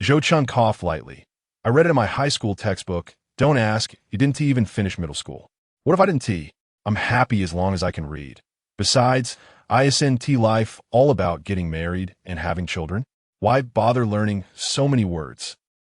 Zhou Chen coughed lightly. I read it in my high school textbook. Don't ask, you didn't even finish middle school. What if I didn't? I'm happy as long as I can read. Besides, isn't life all about getting married and having children? Why bother learning so many words?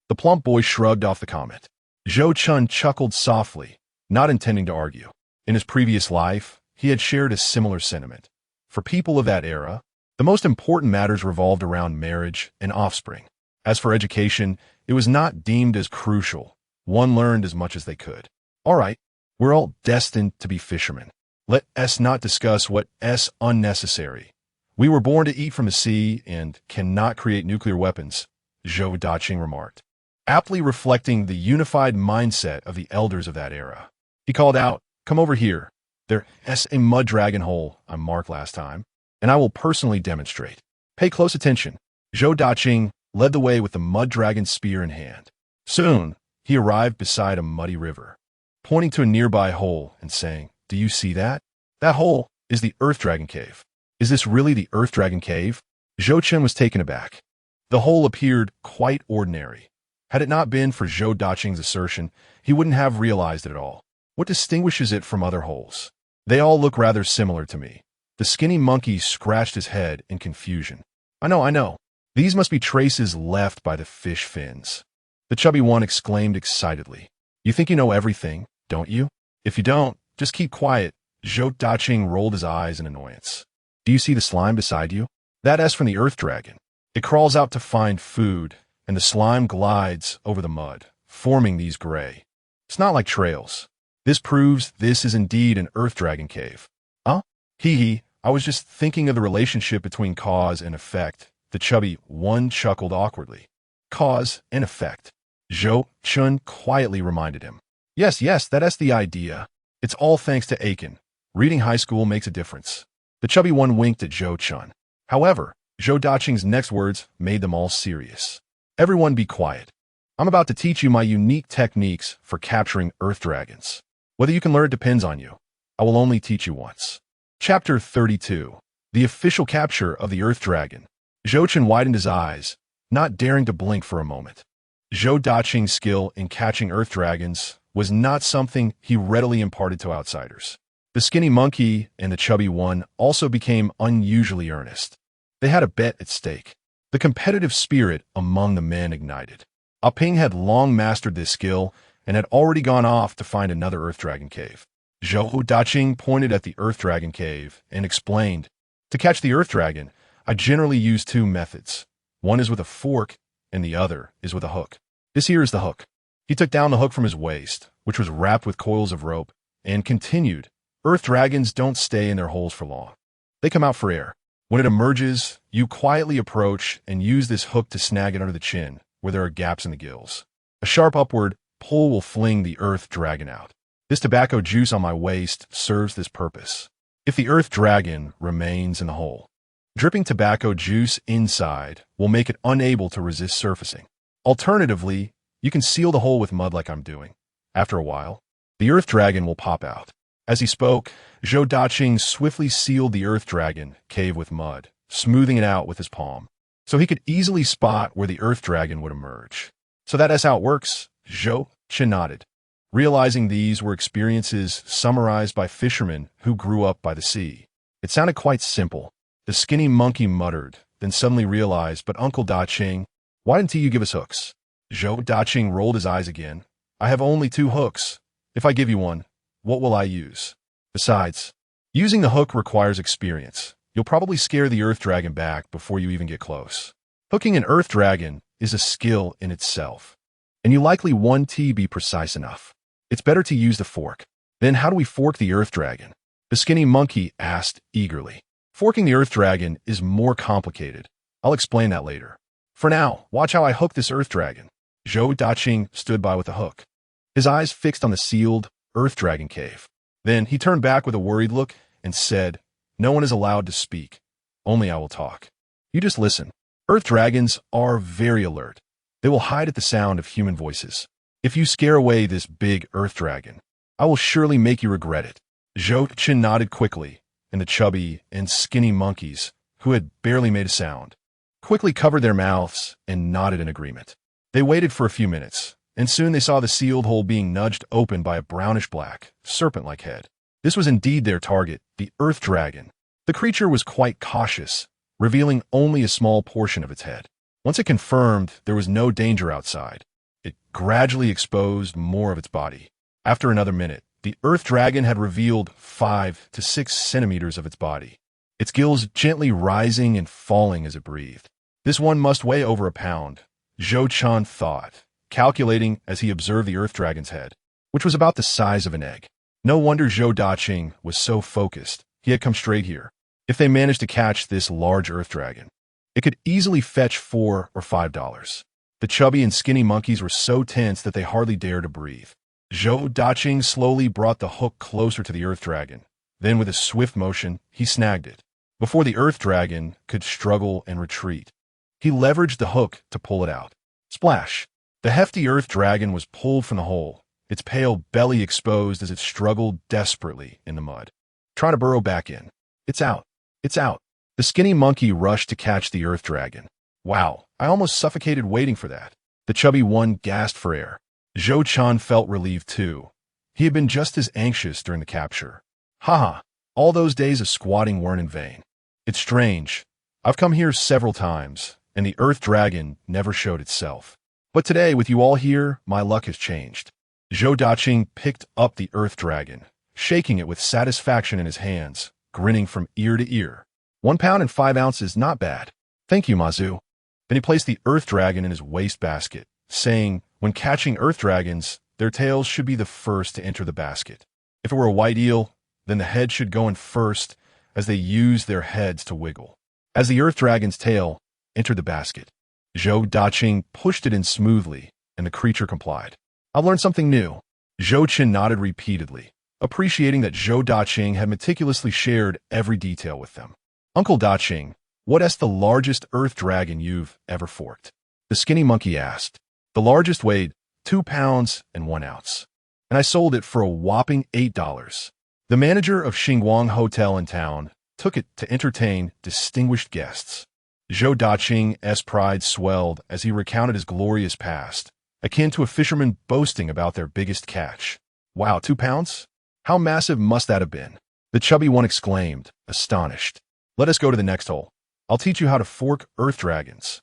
The plump boy shrugged off the comment. Zhou Chen chuckled softly, not intending to argue. In his previous life, he had shared a similar sentiment. For people of that era, the most important matters revolved around marriage and offspring. As for education, it was not deemed as crucial. One learned as much as they could. All right, we're all destined to be fishermen. Let us not discuss what is unnecessary. We were born to eat from the sea and cannot create nuclear weapons, Zhou Daqing remarked, aptly reflecting the unified mindset of the elders of that era. He called out, come over here. There is a mud dragon hole I marked last time, and I will personally demonstrate. Pay close attention. Zhou Daqing led the way with the mud dragon spear in hand. Soon, he arrived beside a muddy river, pointing to a nearby hole and saying, do you see that? That hole is the Earth Dragon Cave. Is this really the Earth Dragon Cave? Zhou Chen was taken aback. The hole appeared quite ordinary. Had it not been for Zhou Daqing's assertion, he wouldn't have realized it at all. What distinguishes it from other holes? They all look rather similar to me. The skinny monkey scratched his head in confusion. I know. These must be traces left by the fish fins. The chubby one exclaimed excitedly. You think you know everything, don't you? If you don't, just keep quiet. Zhou Daqing rolled his eyes in annoyance. Do you see the slime beside you? That is from the Earth Dragon. It crawls out to find food, and the slime glides over the mud, forming these gray. It's not like trails. This proves this is indeed an Earth Dragon Cave. Huh? I was just thinking of the relationship between cause and effect. The chubby one chuckled awkwardly. Cause and effect. Zhou Chen quietly reminded him. Yes, that is the idea. It's all thanks to Aiken. Reading high school makes a difference. The chubby one winked at Zhou Chen. However, Zhou Daqing's next words made them all serious. Everyone be quiet. I'm about to teach you my unique techniques for capturing Earth Dragons. Whether you can learn it depends on you. I will only teach you once. Chapter 32. The official capture of the Earth Dragon. Zhou Chen widened his eyes, not daring to blink for a moment. Zhou Daqing's skill in catching Earth Dragons was not something he readily imparted to outsiders. The skinny monkey and the chubby one also became unusually earnest. They had a bet at stake. The competitive spirit among the men ignited. Ah Ping had long mastered this skill and had already gone off to find another Earth Dragon Cave. Zhou Daqing pointed at the Earth Dragon Cave and explained, to catch the Earth Dragon, I generally use two methods. One is with a fork, and the other is with a hook. This here is the hook. He took down the hook from his waist, which was wrapped with coils of rope, and continued, Earth Dragons don't stay in their holes for long. They come out for air. When it emerges, you quietly approach and use this hook to snag it under the chin, where there are gaps in the gills. A sharp upward pull will fling the earth dragon out. This tobacco juice on my waist serves this purpose. If the earth dragon remains in the hole, dripping tobacco juice inside will make it unable to resist surfacing. Alternatively, you can seal the hole with mud like I'm doing. After a while, the earth dragon will pop out. As he spoke, Zhou Chen swiftly sealed the earth dragon cave with mud, smoothing it out with his palm, so he could easily spot where the earth dragon would emerge. So that's how it works, Zhou Chen nodded, realizing these were experiences summarized by fishermen who grew up by the sea. It sounded quite simple. The skinny monkey muttered, then suddenly realized, but Uncle Da-Ching, why didn't you give us hooks? Zhou Da-Ching rolled his eyes again. I have only 2 hooks. If I give you one, what will I use? Besides, using the hook requires experience. You'll probably scare the earth dragon back before you even get close. Hooking an earth dragon is a skill in itself, and you likely won't be precise enough. It's better to use the fork. Then how do we fork the earth dragon? The skinny monkey asked eagerly. Forking the earth dragon is more complicated. I'll explain that later. For now, watch how I hook this earth dragon. Zhou Da-Ching stood by with the hook, his eyes fixed on the sealed earth dragon cave. Then he turned back with a worried look and said, no one is allowed to speak. Only I will talk. You just listen. Earth dragons are very alert. They will hide at the sound of human voices. If you scare away this big earth dragon, I will surely make you regret it. Zhou Chen nodded quickly, and the chubby and skinny monkeys, who had barely made a sound, quickly covered their mouths and nodded in agreement. They waited for a few minutes, and soon they saw the sealed hole being nudged open by a brownish-black, serpent-like head. This was indeed their target, the earth dragon. The creature was quite cautious, revealing only a small portion of its head. Once it confirmed there was no danger outside, it gradually exposed more of its body. After another minute, the earth dragon had revealed 5 to 6 centimeters of its body, its gills gently rising and falling as it breathed. This one must weigh over a pound, Zhou Chen thought, calculating as he observed the earth dragon's head, which was about the size of an egg. No wonder Zhou Da-Ching was so focused. He had come straight here. If they managed to catch this large earth dragon, it could easily fetch $4 or $5. The chubby and skinny monkeys were so tense that they hardly dared to breathe. Zhou Da-Ching slowly brought the hook closer to the earth dragon. Then with a swift motion, he snagged it. Before the earth dragon could struggle and retreat, he leveraged the hook to pull it out. Splash! The hefty earth dragon was pulled from the hole, its pale belly exposed as it struggled desperately in the mud, trying to burrow back in. It's out. It's out. The skinny monkey rushed to catch the earth dragon. Wow, I almost suffocated waiting for that. The chubby one gasped for air. Zhou Chen felt relieved too. He had been just as anxious during the capture. Haha, all those days of squatting weren't in vain. It's strange. I've come here several times, and the earth dragon never showed itself. But today, with you all here, my luck has changed. Zhou Da-Ching picked up the earth dragon, shaking it with satisfaction in his hands, grinning from ear to ear. 1 pound and 5 ounces, not bad. Thank you, Mazu. Then he placed the earth dragon in his wastebasket, saying, when catching earth dragons, their tails should be the first to enter the basket. If it were a white eel, then the head should go in first as they use their heads to wiggle. As the earth dragon's tail entered the basket, Zhou Da-Ching pushed it in smoothly, and the creature complied. I've learned something new. Zhou Chen nodded repeatedly, appreciating that Zhou Da-Ching had meticulously shared every detail with them. Uncle Da-Ching, what is the largest earth dragon you've ever forked? The skinny monkey asked. The largest weighed 2 pounds and 1 ounce, and I sold it for a whopping $8. The manager of Xinguang Hotel in town took it to entertain distinguished guests. Zhou Da-Ching's pride swelled as he recounted his glorious past, akin to a fisherman boasting about their biggest catch. Wow, 2 pounds? How massive must that have been? The chubby one exclaimed, astonished. Let us go to the next hole. I'll teach you how to fork earth dragons.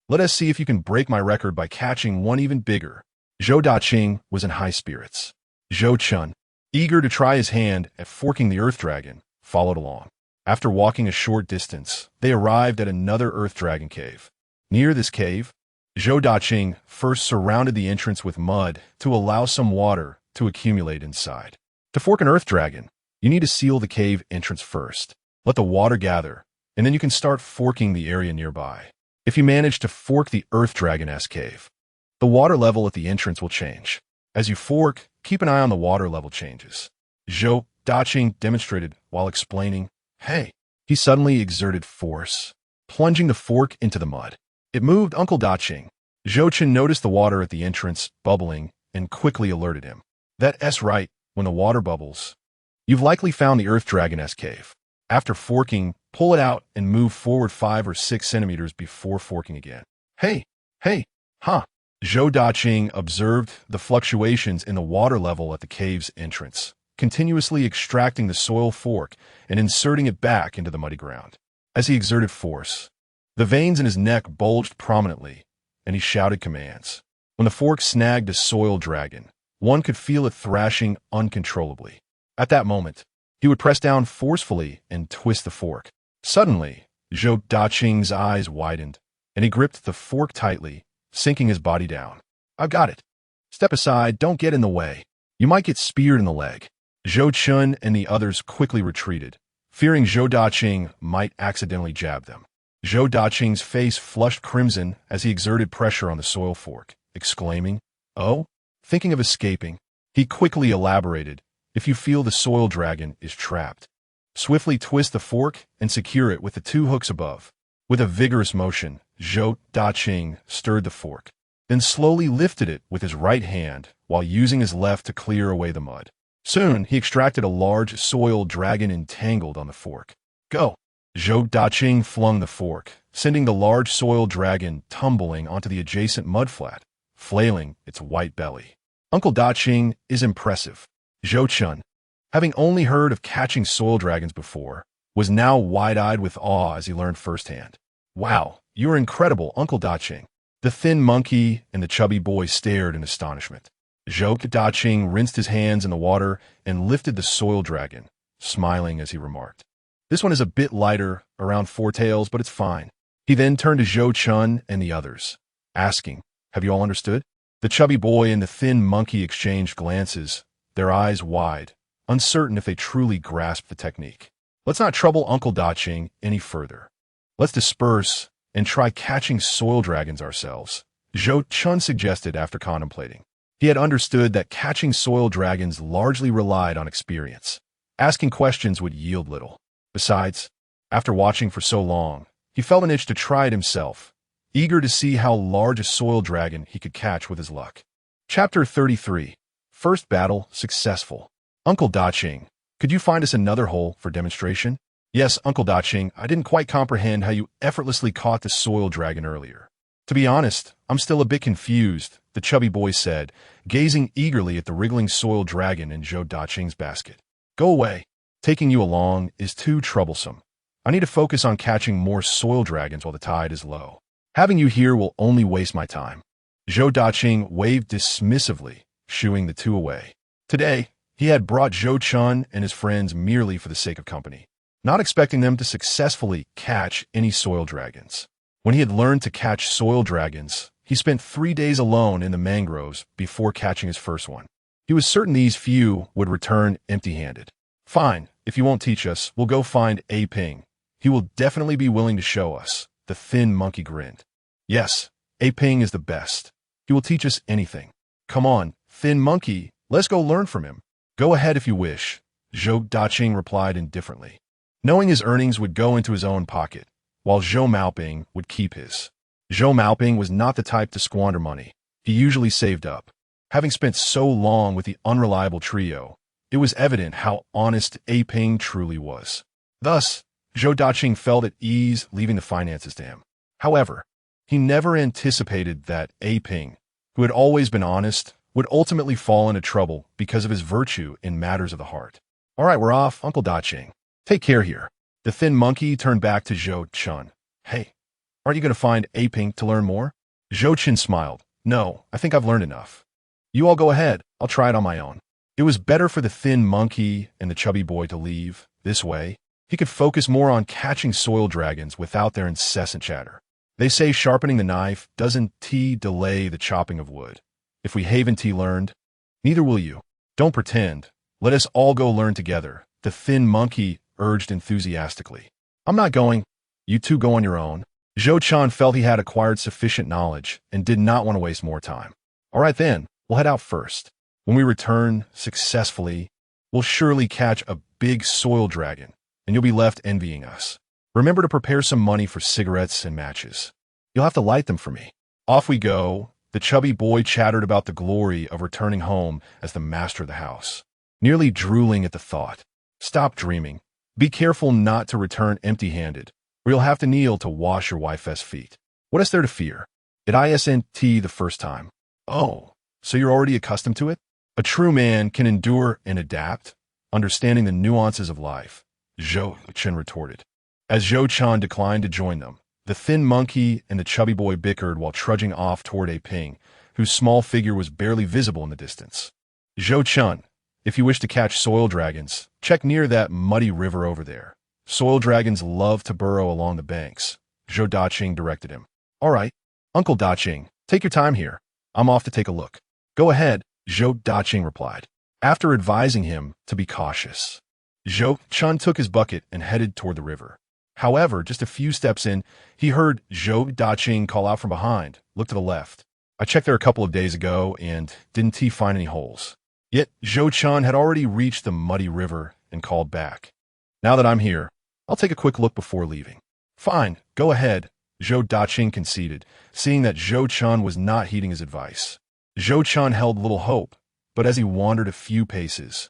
Let us see if you can break my record by catching one even bigger. Zhou Da-Ching was in high spirits. Zhou Chen, eager to try his hand at forking the earth dragon, followed along. After walking a short distance, they arrived at another earth dragon cave. Near this cave, Zhou Da-Ching first surrounded the entrance with mud to allow some water to accumulate inside. To fork an earth dragon, you need to seal the cave entrance first. Let the water gather, and then you can start forking the area nearby. If you manage to fork the Earth Dragon-esque cave, the water level at the entrance will change. As you fork, keep an eye on the water level changes. Zhou Chen demonstrated while explaining, "Hey." He suddenly exerted force, plunging the fork into the mud. It moved Uncle Chen. Zhou Chen noticed the water at the entrance bubbling and quickly alerted him. That's right, when the water bubbles, you've likely found the Earth Dragon-esque cave. After forking, pull it out and move forward 5 or 6 centimeters before forking again. Hey, huh? Zhou Chen observed the fluctuations in the water level at the cave's entrance, continuously extracting the soil fork and inserting it back into the muddy ground. As he exerted force, the veins in his neck bulged prominently, and he shouted commands. When the fork snagged a soil dragon, one could feel it thrashing uncontrollably. At that moment, he would press down forcefully and twist the fork. Suddenly, Zhou Chen's eyes widened, and he gripped the fork tightly, sinking his body down. "I've got it. Step aside, don't get in the way. You might get speared in the leg." Zhou Chen and the others quickly retreated, fearing Zhou Chen might accidentally jab them. Zhou Chen's face flushed crimson as he exerted pressure on the soil fork, exclaiming, "Oh?" Thinking of escaping, he quickly elaborated, "If you feel the soil dragon is trapped, swiftly twist the fork and secure it with the 2 hooks above." With a vigorous motion, Zhou Chen stirred the fork, then slowly lifted it with his right hand while using his left to clear away the mud. Soon, he extracted a large soil dragon entangled on the fork. "Go!" Zhou Chen flung the fork, sending the large soil dragon tumbling onto the adjacent mudflat, flailing its white belly. Uncle Chen is impressive. Zhou Chen, having only heard of catching soil dragons before, was now wide-eyed with awe as he learned firsthand. "Wow, you're incredible, Uncle Chen." The thin monkey and the chubby boy stared in astonishment. Zhou Chen rinsed his hands in the water and lifted the soil dragon, smiling as he remarked, "This one is a bit lighter, around 4 tails, but it's fine." He then turned to Zhou Chen and the others, asking, "Have you all understood?" The chubby boy and the thin monkey exchanged glances, their eyes wide, uncertain if they truly grasped the technique. "Let's not trouble Uncle Chen any further. Let's disperse and try catching soil dragons ourselves," Zhou Chen suggested after contemplating. He had understood that catching soil dragons largely relied on experience. Asking questions would yield little. Besides, after watching for so long, he felt an itch to try it himself, eager to see how large a soil dragon he could catch with his luck. Chapter 33. First battle successful. Uncle Chen, could you find us another hole for demonstration? Yes, Uncle Chen, I didn't quite comprehend how you effortlessly caught the soil dragon earlier. To be honest, I'm still a bit confused, the chubby boy said, gazing eagerly at the wriggling soil dragon in Zhou Chen's basket. "Go away. Taking you along is too troublesome. I need to focus on catching more soil dragons while the tide is low. Having you here will only waste my time." Zhou Chen waved dismissively, shooing the 2 away. Today, he had brought Zhou Chen and his friends merely for the sake of company, not expecting them to successfully catch any soil dragons. When he had learned to catch soil dragons, he spent 3 days alone in the mangroves before catching his first one. He was certain these few would return empty-handed. "Fine, if you won't teach us, we'll go find A Ping. He will definitely be willing to show us," the thin monkey grinned. "Yes, A Ping is the best. He will teach us anything. Come on, thin monkey, let's go learn from him." "Go ahead if you wish," Zhou Chen replied indifferently, knowing his earnings would go into his own pocket, while Zhou Maoping would keep his. Zhou Maoping was not the type to squander money. He usually saved up. Having spent so long with the unreliable trio, it was evident how honest A Ping truly was. Thus, Zhou Chen felt at ease leaving the finances to him. However, he never anticipated that A Ping, who had always been honest, would ultimately fall into trouble because of his virtue in matters of the heart. "All right, we're off, Uncle Chen. Take care here." The thin monkey turned back to Zhou Chen. "Hey, aren't you going to find A Ping to learn more?" Zhou Chen smiled. "No, I think I've learned enough. You all go ahead. I'll try it on my own." It was better for the thin monkey and the chubby boy to leave. This way, he could focus more on catching soil dragons without their incessant chatter. They say sharpening the knife doesn't delay the chopping of wood. If we haven't learned, neither will you. Don't pretend. Let us all go learn together, the thin monkey urged enthusiastically. "I'm not going. You two go on your own." Zhou Chen felt he had acquired sufficient knowledge and did not want to waste more time. All right then, we'll head out first. When we return successfully, we'll surely catch a big soil dragon, and you'll be left envying us. Remember to prepare some money for cigarettes and matches. You'll have to light them for me. Off we go. The chubby boy chattered about the glory of returning home as the master of the house, nearly drooling at the thought. Stop dreaming. Be careful not to return empty-handed, or you'll have to kneel to wash your wife's feet. What is there to fear? It isn't the first time. Oh, so you're already accustomed to it? A true man can endure and adapt, understanding the nuances of life, Zhou Chen retorted. As Zhou Chen declined to join them, the thin monkey and the chubby boy bickered while trudging off toward a Ping, whose small figure was barely visible in the distance. Zhou Chen, if you wish to catch soil dragons, check near that muddy river over there. Soil dragons love to burrow along the banks, Zhou Daqing directed him. All right, Uncle Daqing, take your time here. I'm off to take a look. Go ahead, Zhou Daqing replied, after advising him to be cautious. Zhou Chen took his bucket and headed toward the river. However, just a few steps in, he heard Zhou Daqing call out from behind, look to the left. I checked there a couple of days ago and didn't find any holes. Yet Zhou Chen had already reached the muddy river and called back. Now that I'm here, I'll take a quick look before leaving. Fine, go ahead, Zhou Daqing conceded, seeing that Zhou Chen was not heeding his advice. Zhou Chen held little hope, but as he wandered a few paces,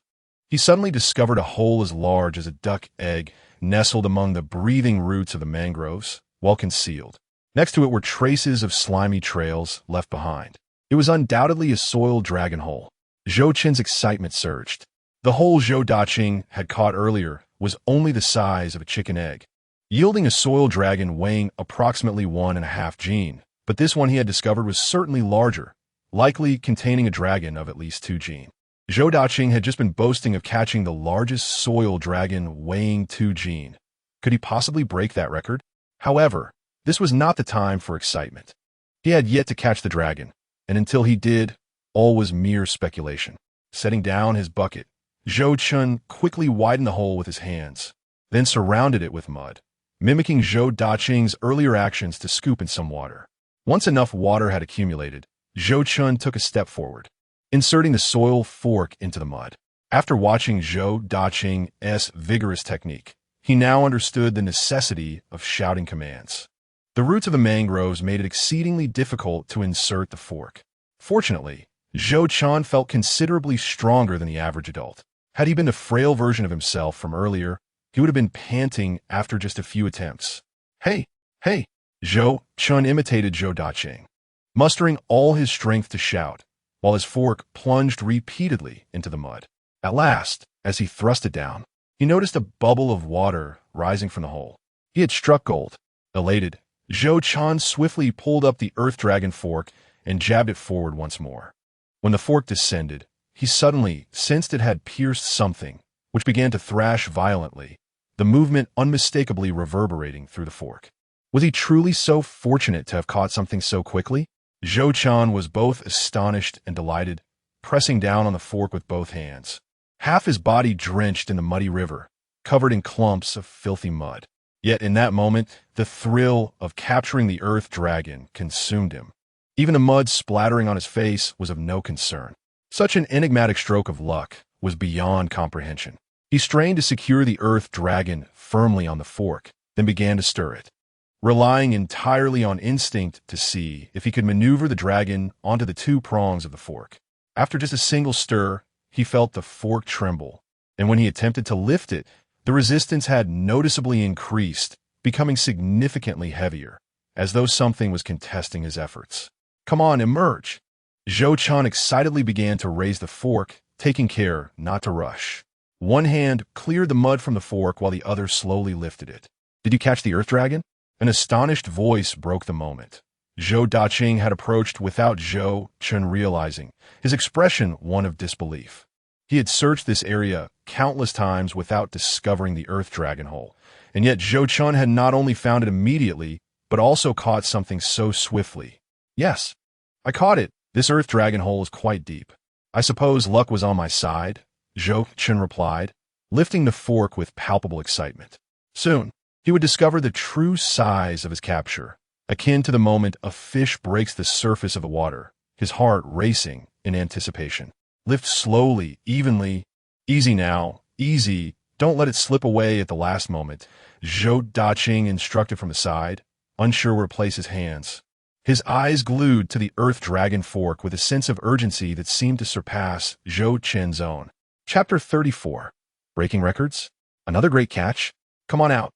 he suddenly discovered a hole as large as a duck egg nestled among the breathing roots of the mangroves, well concealed. Next to it were traces of slimy trails left behind. It was undoubtedly a soil dragon hole. Zhou Chen's excitement surged. The hole Zhou Daqing had caught earlier was only the size of a chicken egg, yielding a soil dragon weighing approximately 1.5 gene, but this one he had discovered was certainly larger, likely containing a dragon of at least 2 gene. Zhou Daqing had just been boasting of catching the largest soil dragon weighing 2 gene. Could he possibly break that record? However, this was not the time for excitement. He had yet to catch the dragon, and until he did, all was mere speculation. Setting down his bucket, Zhou Chen quickly widened the hole with his hands, then surrounded it with mud, mimicking Zhou Daqing's earlier actions to scoop in some water. Once enough water had accumulated, Zhou Chen took a step forward, inserting the soil fork into the mud. After watching Zhou Daqing's vigorous technique, he now understood the necessity of shouting commands. The roots of the mangroves made it exceedingly difficult to insert the fork. Fortunately, Zhou Chen felt considerably stronger than the average adult. Had he been the frail version of himself from earlier, he would have been panting after just a few attempts. Hey, hey, Zhou Chen imitated Zhou Daqing, mustering all his strength to shout, while his fork plunged repeatedly into the mud. At last, as he thrust it down, he noticed a bubble of water rising from the hole. He had struck gold. Elated, Zhou Chen swiftly pulled up the earth dragon fork and jabbed it forward once more. When the fork descended, he suddenly sensed it had pierced something, which began to thrash violently, the movement unmistakably reverberating through the fork. Was he truly so fortunate to have caught something so quickly? Zhou Chen was both astonished and delighted, pressing down on the fork with both hands. Half his body drenched in the muddy river, covered in clumps of filthy mud. Yet in that moment, the thrill of capturing the earth dragon consumed him. Even the mud splattering on his face was of no concern. Such an enigmatic stroke of luck was beyond comprehension. He strained to secure the earth dragon firmly on the fork, then began to stir it, relying entirely on instinct to see if he could maneuver the dragon onto the 2 prongs of the fork. After just a single stir, he felt the fork tremble, and when he attempted to lift it, the resistance had noticeably increased, becoming significantly heavier, as though something was contesting his efforts. Come on, emerge! Zhou Chen excitedly began to raise the fork, taking care not to rush. One hand cleared the mud from the fork while the other slowly lifted it. Did you catch the earth dragon? An astonished voice broke the moment. Zhou Daqing had approached without Zhou Chen realizing, his expression one of disbelief. He had searched this area countless times without discovering the earth dragon hole, and yet Zhou Chen had not only found it immediately, but also caught something so swiftly. Yes, I caught it. This earth dragon hole is quite deep. I suppose luck was on my side, Zhou Chen replied, lifting the fork with palpable excitement. Soon, he would discover the true size of his capture, akin to the moment a fish breaks the surface of the water, his heart racing in anticipation. Lift slowly, evenly. Easy now, easy. Don't let it slip away at the last moment, Zhou Chen instructed from the side, unsure where to place his hands. His eyes glued to the earth dragon fork with a sense of urgency that seemed to surpass Zhou Chen's own. Chapter 34. Breaking records? Another great catch? Come on out.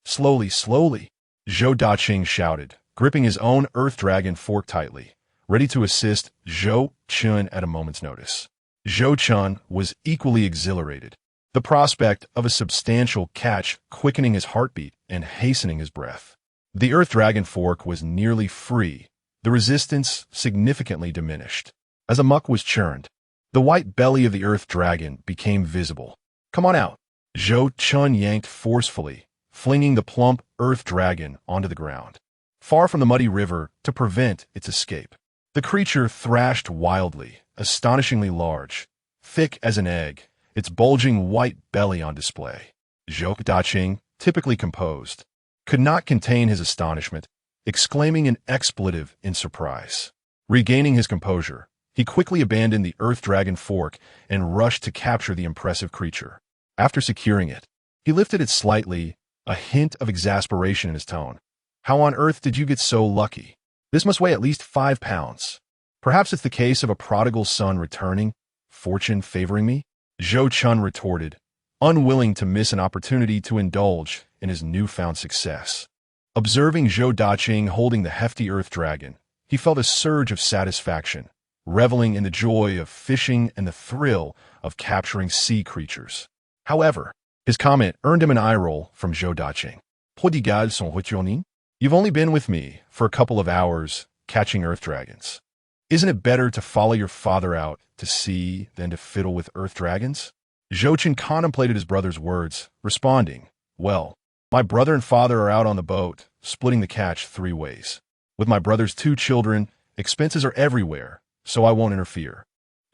Slowly, slowly, Zhou Chen shouted, gripping his own earth dragon fork tightly, ready to assist Zhou Chen at a moment's notice. Zhou Chen was equally exhilarated, the prospect of a substantial catch quickening his heartbeat and hastening his breath. The earth dragon fork was nearly free, the resistance significantly diminished. As a muck was churned, the white belly of the earth dragon became visible. Come on out. Zhou Chen yanked forcefully, flinging the plump earth dragon onto the ground, far from the muddy river to prevent its escape. The creature thrashed wildly, astonishingly large, thick as an egg, its bulging white belly on display. Zhou Chen, typically composed, could not contain his astonishment, exclaiming an expletive in surprise. Regaining his composure, he quickly abandoned the earth dragon fork and rushed to capture the impressive creature. After securing it, he lifted it slightly, a hint of exasperation in his tone. How on earth did you get so lucky? This must weigh at least 5 pounds. Perhaps it's the case of a prodigal son returning, fortune favoring me? Zhou Chen retorted, unwilling to miss an opportunity to indulge in his newfound success. Observing Zhou Chen holding the hefty earth dragon, he felt a surge of satisfaction, reveling in the joy of fishing and the thrill of capturing sea creatures. However, his comment earned him an eye roll from Zhou Chen. Pitiable son returning? You've only been with me for a couple of hours catching earth dragons. Isn't it better to follow your father out to sea than to fiddle with earth dragons? Zhou Chen contemplated his brother's words, responding, well, my brother and father are out on the boat, splitting the catch 3 ways. With my brother's 2 children, expenses are everywhere, so I won't interfere.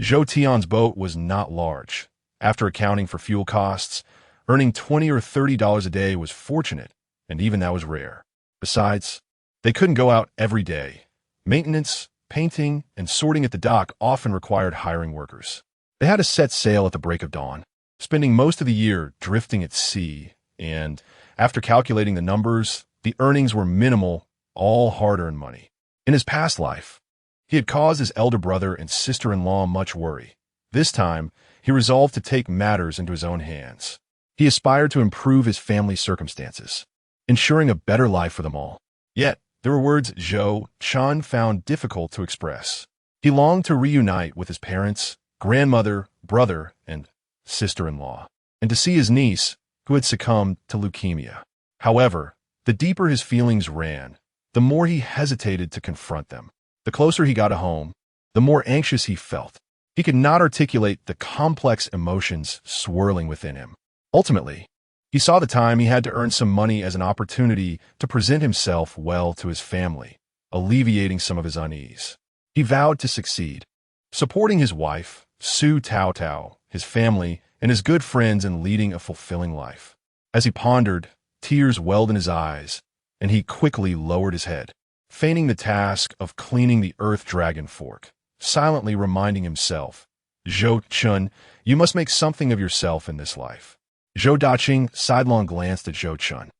Zhou Tian's boat was not large. After accounting for fuel costs, earning $20 or $30 a day was fortunate, and even that was rare. Besides, they couldn't go out every day. Maintenance, painting, and sorting at the dock often required hiring workers. They had to set sail at the break of dawn, spending most of the year drifting at sea, and, after calculating the numbers, the earnings were minimal, all hard-earned money. In his past life, he had caused his elder brother and sister-in-law much worry. This time, he resolved to take matters into his own hands. He aspired to improve his family's circumstances, ensuring a better life for them all. Yet, there were words Zhou Chen found difficult to express. He longed to reunite with his parents, grandmother, brother, and sister-in-law, and to see his niece, who had succumbed to leukemia. However, the deeper his feelings ran, the more he hesitated to confront them. The closer he got to home, the more anxious he felt. He could not articulate the complex emotions swirling within him. Ultimately, he saw the time he had to earn some money as an opportunity to present himself well to his family, alleviating some of his unease. He vowed to succeed, supporting his wife, Su Tao Tao, his family, and his good friends in leading a fulfilling life. As he pondered, tears welled in his eyes, and he quickly lowered his head, feigning the task of cleaning the earth dragon fork, silently reminding himself, Zhou Chen, you must make something of yourself in this life. Zhou Chen sidelong glanced at Zhou Chen,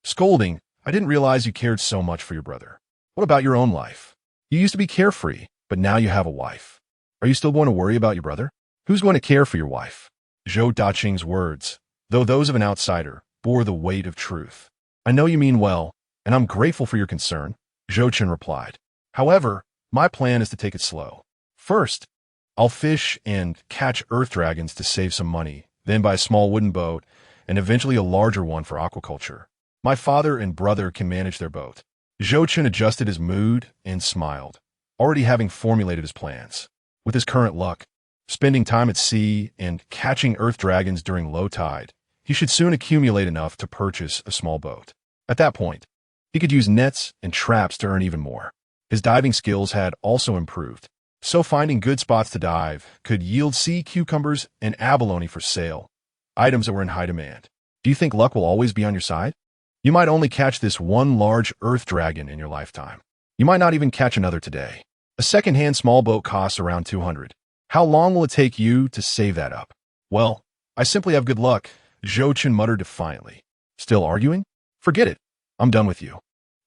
scolding, I didn't realize you cared so much for your brother. What about your own life? You used to be carefree, but now you have a wife. Are you still going to worry about your brother? Who's going to care for your wife? Zhou Chen's words, though those of an outsider, bore the weight of truth. I know you mean well, and I'm grateful for your concern, Zhou Chen replied. However, my plan is to take it slow. First, I'll fish and catch earth dragons to save some money, then buy a small wooden boat, and eventually a larger one for aquaculture. My father and brother can manage their boat. Zhou Chen adjusted his mood and smiled, already having formulated his plans. With his current luck, spending time at sea and catching earth dragons during low tide, he should soon accumulate enough to purchase a small boat. At that point, he could use nets and traps to earn even more. His diving skills had also improved, so finding good spots to dive could yield sea cucumbers and abalone for sale, items that were in high demand. Do you think luck will always be on your side? You might only catch this one large earth dragon in your lifetime. You might not even catch another today. A second-hand small boat costs around 200. How long will it take you to save that up? Well, I simply have good luck, Zhou Chen muttered defiantly. Still arguing? Forget it. I'm done with you.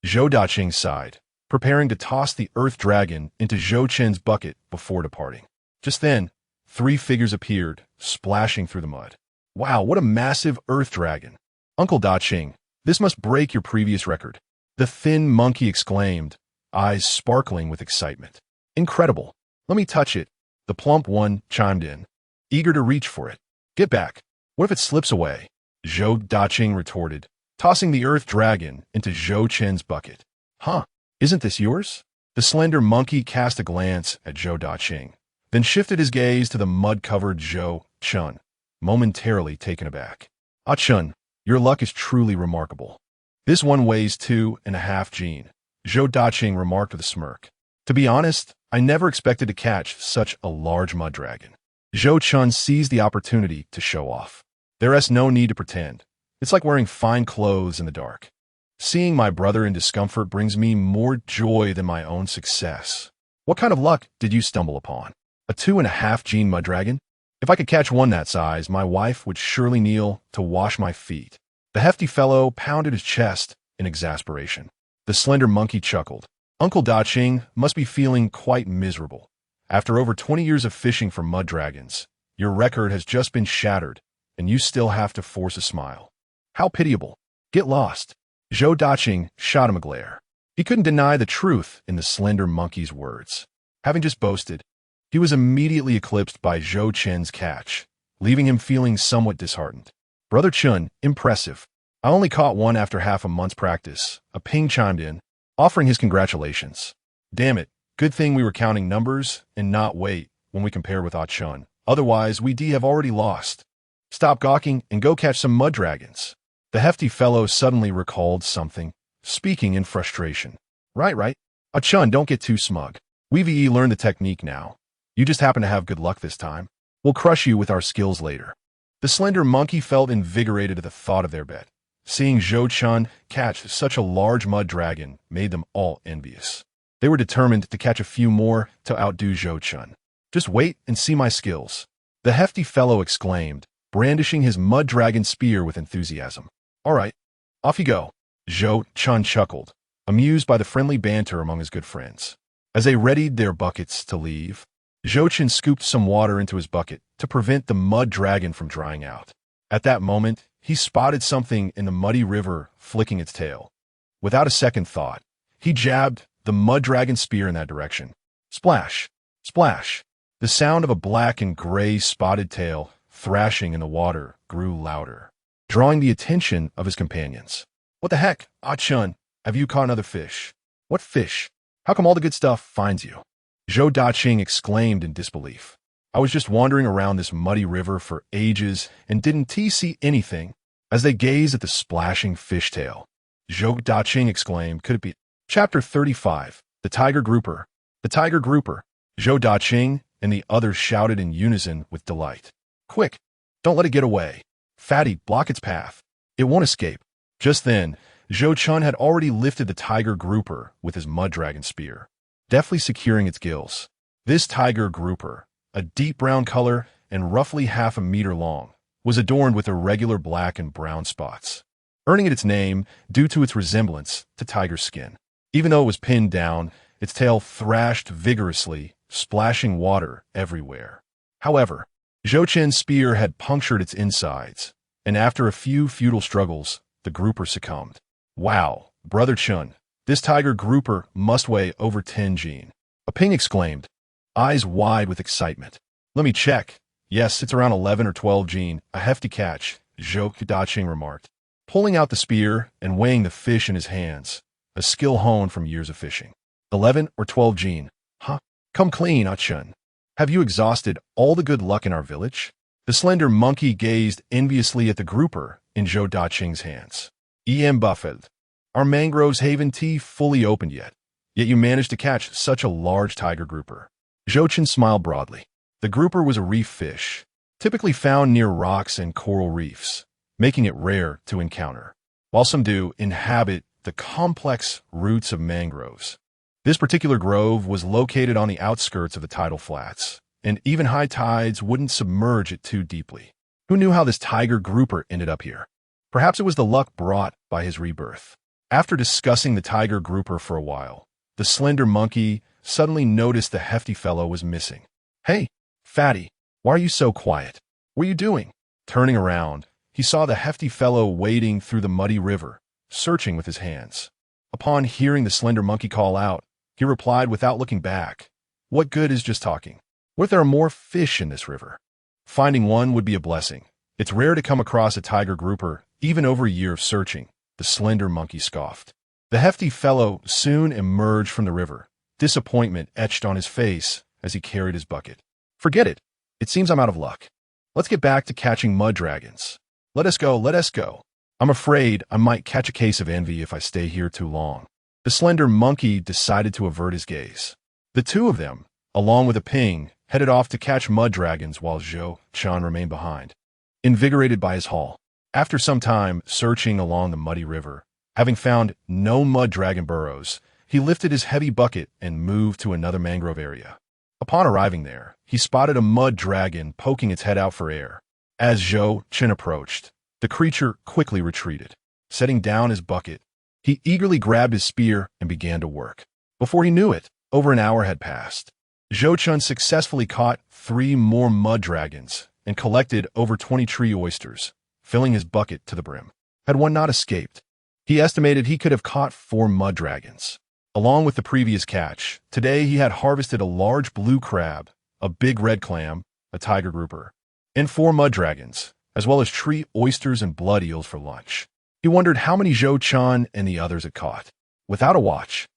Zhou Daqing sighed, preparing to toss the earth dragon into Zhou Chen's bucket before departing. Just then, 3 figures appeared, splashing through the mud. Wow, what a massive earth dragon. Uncle Daqing, this must break your previous record. The thin monkey exclaimed, eyes sparkling with excitement. Incredible. Let me touch it. The plump one chimed in, eager to reach for it. Get back. What if it slips away? Zhou Daqing retorted, tossing the earth dragon into Zhou Chen's bucket. Huh, isn't this yours? The slender monkey cast a glance at Zhou Daqing, then shifted his gaze to the mud-covered Zhou Chen, momentarily taken aback. Ah Chen, your luck is truly remarkable. This one weighs 2.5 gene, Zhou Daqing remarked with a smirk. To be honest, I never expected to catch such a large mud dragon. Zhou Chen seized the opportunity to show off. There's no need to pretend. It's like wearing fine clothes in the dark. Seeing my brother in discomfort brings me more joy than my own success. What kind of luck did you stumble upon? A 2.5 gene mud dragon? If I could catch one that size, my wife would surely kneel to wash my feet. The hefty fellow pounded his chest in exasperation. The slender monkey chuckled. Uncle Daqing must be feeling quite miserable. After over 20 years of fishing for mud dragons, your record has just been shattered, and you still have to force a smile. How pitiable. Get lost. Zhou Daqing shot him a glare. He couldn't deny the truth in the slender monkey's words. Having just boasted, he was immediately eclipsed by Zhou Chen's catch, leaving him feeling somewhat disheartened. Brother Chen, impressive. I only caught one after half a month's practice. A ping chimed in, offering his congratulations. Damn it, good thing we were counting numbers and not weight when we compared with Ah Chen. Otherwise, we'd have already lost. Stop gawking and go catch some mud dragons. The hefty fellow suddenly recalled something, speaking in frustration. Right. Ah Chen, don't get too smug. We've learned the technique now. You just happen to have good luck this time. We'll crush you with our skills later. The slender monkey felt invigorated at the thought of their bet. Seeing Zhou Chen catch such a large mud dragon made them all envious. They were determined to catch a few more to outdo Zhou Chen. Just wait and see my skills. The hefty fellow exclaimed, brandishing his mud dragon spear with enthusiasm. All right, off you go. Zhou Chen chuckled, amused by the friendly banter among his good friends. As they readied their buckets to leave, Zhou Chen scooped some water into his bucket to prevent the mud dragon from drying out. At that moment, he spotted something in the muddy river flicking its tail. Without a second thought, he jabbed the mud dragon spear in that direction. Splash! Splash! The sound of a black and gray spotted tail thrashing in the water grew louder, drawing the attention of his companions. What the heck, Ah Chen, have you caught another fish? What fish? How come all the good stuff finds you? Zhou Daqing exclaimed in disbelief. I was just wandering around this muddy river for ages and didn't see anything. As they gazed at the splashing fishtail, Zhou Daqing exclaimed, could it be? Chapter 35, The Tiger Grouper. The Tiger Grouper. Zhou Daqing and the others shouted in unison with delight. Quick, don't let it get away. Fatty, block its path. It won't escape. Just then, Zhou Chen had already lifted the tiger grouper with his mud dragon spear, deftly securing its gills. This tiger grouper, a deep brown color and roughly half a meter long, was adorned with irregular black and brown spots, earning it its name due to its resemblance to tiger skin. Even though it was pinned down, its tail thrashed vigorously, splashing water everywhere. However, Zhou Chen's spear had punctured its insides, and after a few futile struggles, the grouper succumbed. Wow, Brother Chen, this tiger grouper must weigh over 10 gene. A ping exclaimed, eyes wide with excitement. Let me check. Yes, it's around 11 or 12 gene, a hefty catch, Zhou Daqing remarked, pulling out the spear and weighing the fish in his hands, a skill honed from years of fishing. 11 or 12 gene. Huh? Come clean, Ah Chen. Have you exhausted all the good luck in our village? The slender monkey gazed enviously at the grouper in Zhou Daqing's hands. Buffet. Our mangroves haven tea fully opened yet you managed to catch such a large tiger grouper. Zhou Chen smiled broadly. The grouper was a reef fish, typically found near rocks and coral reefs, making it rare to encounter. while some do inhabit the complex roots of mangroves. This particular grove was located on the outskirts of the tidal flats, and even high tides wouldn't submerge it too deeply. Who knew how this tiger grouper ended up here? Perhaps it was the luck brought by his rebirth. After discussing the tiger grouper for a while, the slender monkey suddenly noticed the hefty fellow was missing. "Hey, fatty, why are you so quiet? What are you doing?" Turning around, he saw the hefty fellow wading through the muddy river, searching with his hands. Upon hearing the slender monkey call out, he replied without looking back, "What good is just talking? What if there are more fish in this river?" Finding one would be a blessing. It's rare to come across a tiger grouper, even over a year of searching, the slender monkey scoffed. The hefty fellow soon emerged from the river, disappointment etched on his face as he carried his bucket. "Forget it. It seems I'm out of luck. Let's get back to catching mud dragons. Let us go, let us go. I'm afraid I might catch a case of envy if I stay here too long." The slender monkey decided to avert his gaze. The two of them, along with a ping, headed off to catch mud dragons while Zhou Chen remained behind, invigorated by his haul. After some time searching along the muddy river, having found no mud dragon burrows, he lifted his heavy bucket and moved to another mangrove area. Upon arriving there, he spotted a mud dragon poking its head out for air. As Zhou Chen approached, the creature quickly retreated. Setting down his bucket, he eagerly grabbed his spear and began to work. Before he knew it, over an hour had passed. Zhou Chen successfully caught 3 more mud dragons and collected over 20 tree oysters, filling his bucket to the brim. Had one not escaped, he estimated he could have caught 4 mud dragons. Along with the previous catch, today he had harvested a large blue crab, a big red clam, a tiger grouper, and 4 mud dragons, as well as tree oysters and blood eels for lunch. He wondered how many Zhou Chen and the others had caught. Without a watch,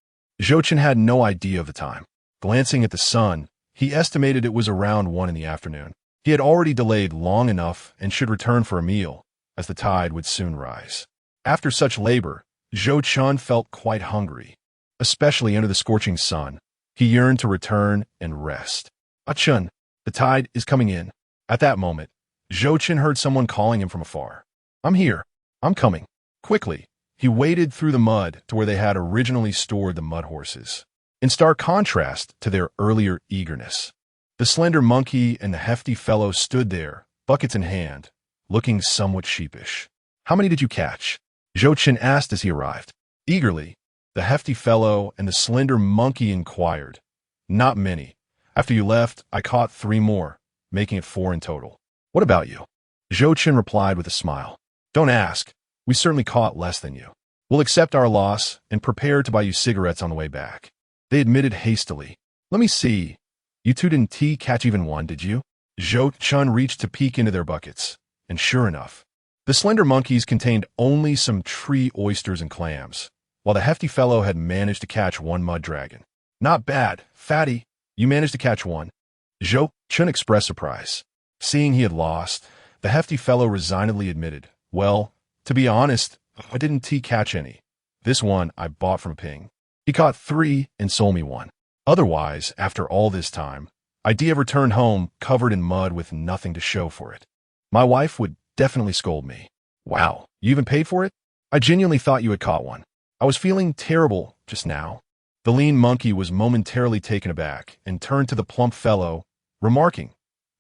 Zhou Chen had no idea of the time. Glancing at the sun, he estimated it was around 1 in the afternoon. He had already delayed long enough and should return for a meal, as the tide would soon rise. After such labor, Zhou Chen felt quite hungry, especially under the scorching sun. He yearned to return and rest. "Ah Chen, the tide is coming in." At that moment, Zhou Chen heard someone calling him from afar. "I'm here. I'm coming." Quickly, he waded through the mud to where they had originally stored the mud horses. In stark contrast to their earlier eagerness, the slender monkey and the hefty fellow stood there, buckets in hand, looking somewhat sheepish. "How many did you catch?" Zhou Chen asked as he arrived. Eagerly, the hefty fellow and the slender monkey inquired. "Not many. After you left, I caught 3 more, making it 4 in total." "What about you?" Zhou Chen replied with a smile. "Don't ask. We certainly caught less than you. We'll accept our loss and prepare to buy you cigarettes on the way back." They admitted hastily. "Let me see. You two didn't catch even 1, did you?" Zhou Chen reached to peek into their buckets, and sure enough, the slender monkeys contained only some tree oysters and clams, while the hefty fellow had managed to catch 1 mud dragon. "Not bad, fatty. You managed to catch 1. Zhou Chen expressed surprise. Seeing he had lost, the hefty fellow resignedly admitted, "Well, to be honest, I didn't catch any. This one I bought from Ping. He caught 3 and sold me 1. Otherwise, after all this time, I'd have returned home covered in mud with nothing to show for it. My wife would definitely scold me." "Wow, you even paid for it? I genuinely thought you had caught 1. I was feeling terrible just now." The lean monkey was momentarily taken aback and turned to the plump fellow, remarking,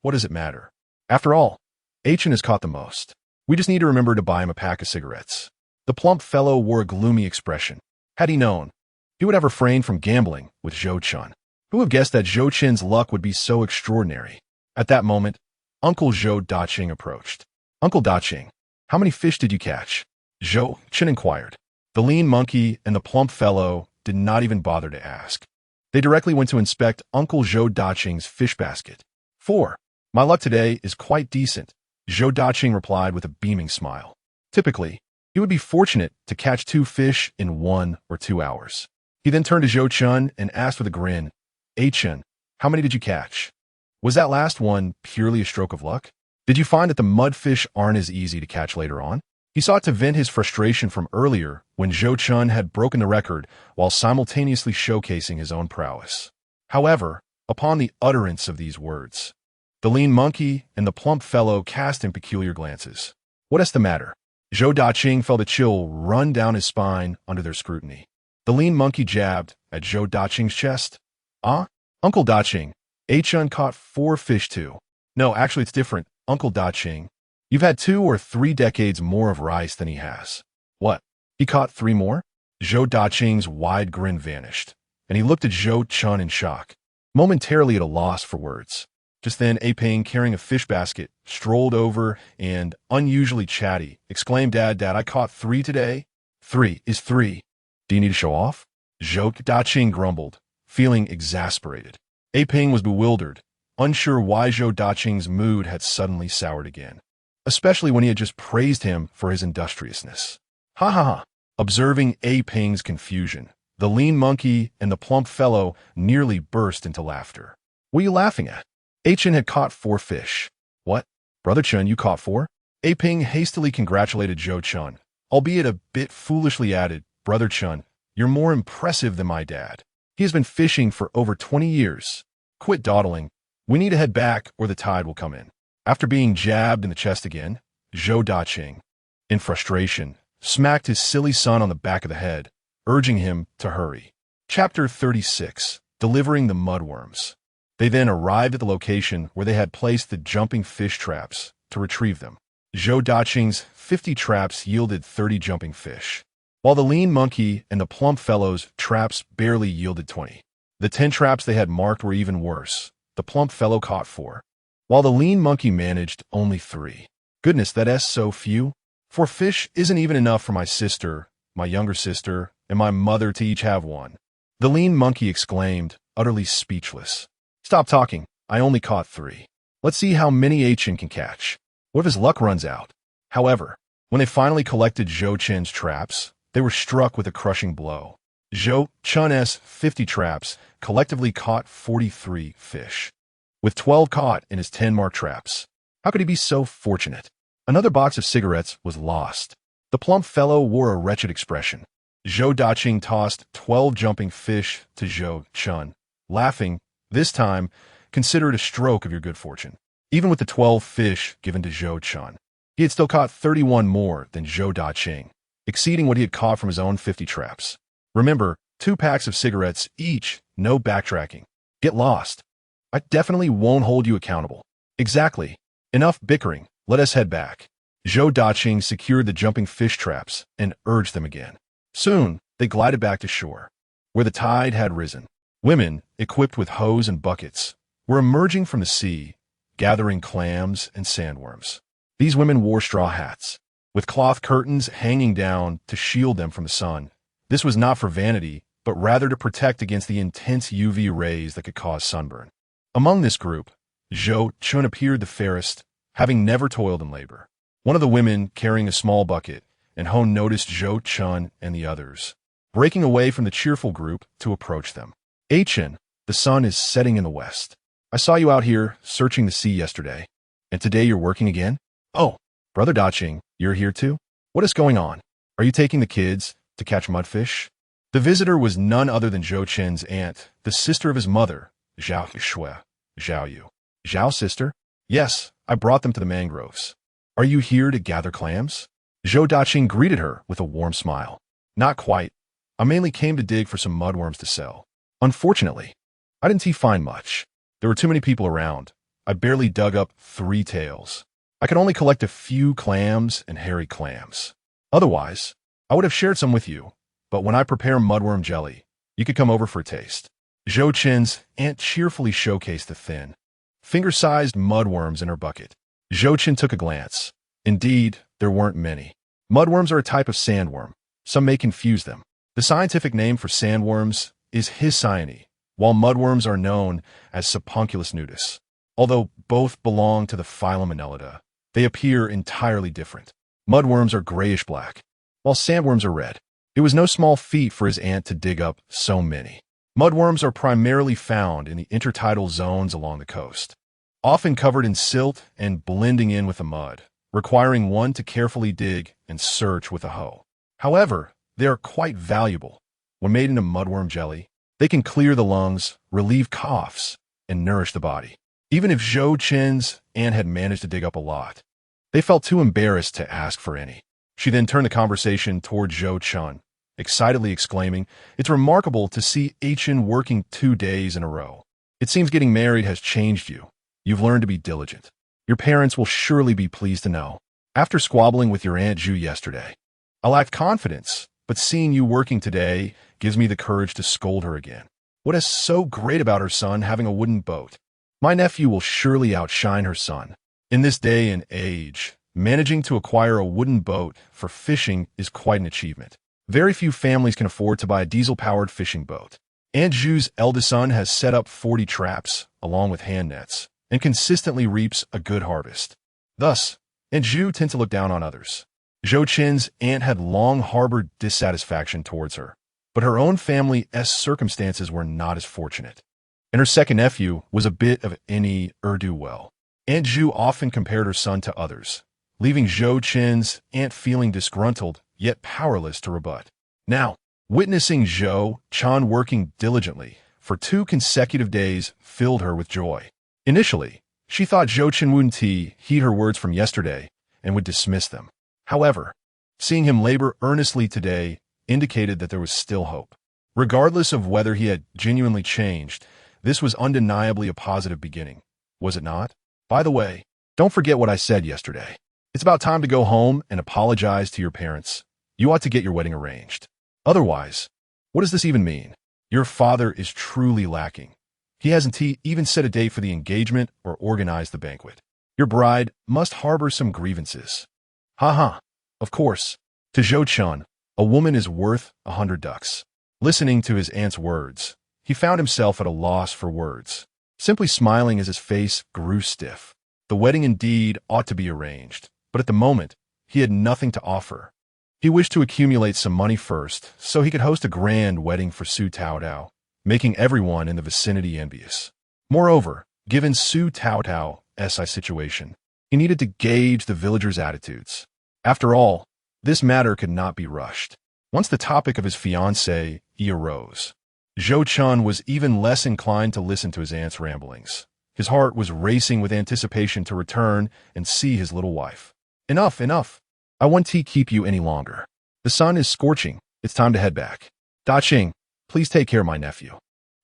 "What does it matter? After all, Achin has caught the most. We just need to remember to buy him a pack of cigarettes." The plump fellow wore a gloomy expression. Had he known, he would have refrained from gambling with Zhou Chen. Who would have guessed that Zhou Chen's luck would be so extraordinary? At that moment, Uncle Zhou Daqing approached. "Uncle Daqing, how many fish did you catch?" Zhou Chen inquired. The lean monkey and the plump fellow did not even bother to ask. They directly went to inspect Uncle Zhou Daqing's fish basket. 4. "My luck today is quite decent," Zhou Daqing replied with a beaming smile. Typically, he would be fortunate to catch 2 fish in 1 or 2 hours. He then turned to Zhou Chen and asked with a grin, "Chen, how many did you catch? Was that last one purely a stroke of luck? Did you find that the mudfish aren't as easy to catch later on?" He sought to vent his frustration from earlier when Zhou Chen had broken the record while simultaneously showcasing his own prowess. However, upon the utterance of these words, the lean monkey and the plump fellow cast him peculiar glances. "What is the matter? Zhou Daqing felt a chill run down his spine under their scrutiny. The lean monkey jabbed at Zhou Daqing's chest. Ah, Uncle Daqing, Chun caught 4 fish too. No, actually it's different, Uncle Daqing. You've had 2 or 3 decades more of rice than he has. What? He caught 3 more? Zhou Daqing's wide grin vanished, and he looked at Zhou Chen in shock, momentarily at a loss for words. Just then, Ping, carrying a fish basket, strolled over and, unusually chatty, exclaimed, Dad, I caught 3 today. 3 is 3. Do you need to show off? Zhou Daqing grumbled, feeling exasperated. Ping was bewildered, unsure why Zhou Daqing's mood had suddenly soured again, especially when he had just praised him for his industriousness. Ha ha ha! Observing Ping's confusion, the lean monkey and the plump fellow nearly burst into laughter. What are you laughing at? Chen had caught 4 fish. What? Brother Chen, you caught 4? Ping hastily congratulated Zhou Chen, albeit a bit foolishly added, Brother Chen, you're more impressive than my dad. He has been fishing for over 20 years. Quit dawdling. We need to head back or the tide will come in. After being jabbed in the chest again, Zhou Daqing, in frustration, smacked his silly son on the back of the head, urging him to hurry. Chapter 36. Delivering the Mudworms. They then arrived at the location where they had placed the jumping fish traps to retrieve them. Zhou Daqing's 50 traps yielded 30 jumping fish, while the lean monkey and the plump fellow's traps barely yielded 20. The 10 traps they had marked were even worse. The plump fellow caught 4, while the lean monkey managed only 3. Goodness, that's so few. 4 fish isn't even enough for my sister, my younger sister, and my mother to each have 1. The lean monkey exclaimed, utterly speechless. Stop talking. I only caught 3. Let's see how many Chen can catch. What if his luck runs out? However, when they finally collected Zhou Chen's traps, they were struck with a crushing blow. Zhou Chen's 50 traps collectively caught 43 fish, with 12 caught in his 10 marked traps. How could he be so fortunate? Another box of cigarettes was lost. The plump fellow wore a wretched expression. Zhou Daqing tossed 12 jumping fish to Zhou Chen, laughing, this time, consider it a stroke of your good fortune. Even with the 12 fish given to Zhou Chen, he had still caught 31 more than Zhou Daqing, exceeding what he had caught from his own 50 traps. Remember, 2 packs of cigarettes each, no backtracking. Get lost. I definitely won't hold you accountable. Exactly. Enough bickering. Let us head back. Zhou Daqing secured the jumping fish traps and urged them again. Soon, they glided back to shore, where the tide had risen. Women, equipped with hoes and buckets, were emerging from the sea, gathering clams and sandworms. These women wore straw hats, with cloth curtains hanging down to shield them from the sun. This was not for vanity, but rather to protect against the intense UV rays that could cause sunburn. Among this group, Zhou Chen appeared the fairest, having never toiled in labor. One of the women carrying a small bucket, and Hone noticed Zhou Chen and the others, breaking away from the cheerful group to approach them. Chen, the sun is setting in the west. I saw you out here searching the sea yesterday, and today you're working again? Oh, Brother Daqing, you're here too? What is going on? Are you taking the kids to catch mudfish? The visitor was none other than Zhou Chen's aunt, the sister of his mother, Zhao Shui, Zhao Yu. Zhao's sister? Yes, I brought them to the mangroves. Are you here to gather clams? Zhou Daqing greeted her with a warm smile. Not quite. I mainly came to dig for some mudworms to sell. Unfortunately, I didn't find much. There were too many people around. I barely dug up 3 tails. I could only collect a few clams and hairy clams. Otherwise, I would have shared some with you, but when I prepare mudworm jelly, you could come over for a taste. Zhou Chen's aunt cheerfully showcased the thin, finger-sized mudworms in her bucket. Zhou Chen took a glance. Indeed, there weren't many. Mudworms are a type of sandworm. Some may confuse them. The scientific name for sandworms is Hycyone, while mudworms are known as Sapunculus nudus. Although both belong to the phylum Annelida, they appear entirely different. Mudworms are grayish-black, while sandworms are red. It was no small feat for his aunt to dig up so many. Mudworms are primarily found in the intertidal zones along the coast, often covered in silt and blending in with the mud, requiring one to carefully dig and search with a hoe. However, they are quite valuable. When made into mudworm jelly, they can clear the lungs, relieve coughs, and nourish the body. Even if Zhou Chen's aunt had managed to dig up a lot, they felt too embarrassed to ask for any. She then turned the conversation toward Zhou Chen, excitedly exclaiming, "It's remarkable to see Chen working 2 days in a row. It seems getting married has changed you. You've learned to be diligent. Your parents will surely be pleased to know. After squabbling with your Aunt Zhu yesterday, I lacked confidence, but seeing you working today gives me the courage to scold her again. What is so great about her son having a wooden boat? My nephew will surely outshine her son. In this day and age, managing to acquire a wooden boat for fishing is quite an achievement. Very few families can afford to buy a diesel-powered fishing boat. Aunt Zhu's eldest son has set up 40 traps, along with hand nets, and consistently reaps a good harvest. Thus, Aunt Zhu tends to look down on others. Zhou Chen's aunt had long harbored dissatisfaction towards her, but her own family's circumstances were not as fortunate. And her second nephew was a bit of an ne'er-do-well. Aunt Zhu often compared her son to others, leaving Zhou Chen's aunt feeling disgruntled, yet powerless to rebut. Now, witnessing Zhou Chen working diligently for 2 consecutive days filled her with joy. Initially, she thought Zhou Chen wouldn't heed her words from yesterday and would dismiss them. However, seeing him labor earnestly today indicated that there was still hope. Regardless of whether he had genuinely changed, this was undeniably a positive beginning, was it not? By the way, don't forget what I said yesterday. It's about time to go home and apologize to your parents. You ought to get your wedding arranged. Otherwise, what does this even mean? Your father is truly lacking. He hasn't even set a date for the engagement or organized the banquet. Your bride must harbor some grievances. Ha. Of course, to Zhou Chen, a woman is worth 100 ducks. Listening to his aunt's words, he found himself at a loss for words, simply smiling as his face grew stiff. The wedding indeed ought to be arranged, but at the moment, he had nothing to offer. He wished to accumulate some money first so he could host a grand wedding for Su Tao's, making everyone in the vicinity envious. Moreover, given Su Tao's situation, he needed to gauge the villagers' attitudes. After all, this matter could not be rushed. Once the topic of his fiancée arose, Zhou Chen was even less inclined to listen to his aunt's ramblings. His heart was racing with anticipation to return and see his little wife. Enough. I won't keep you any longer. The sun is scorching. It's time to head back. Daqing, please take care of my nephew.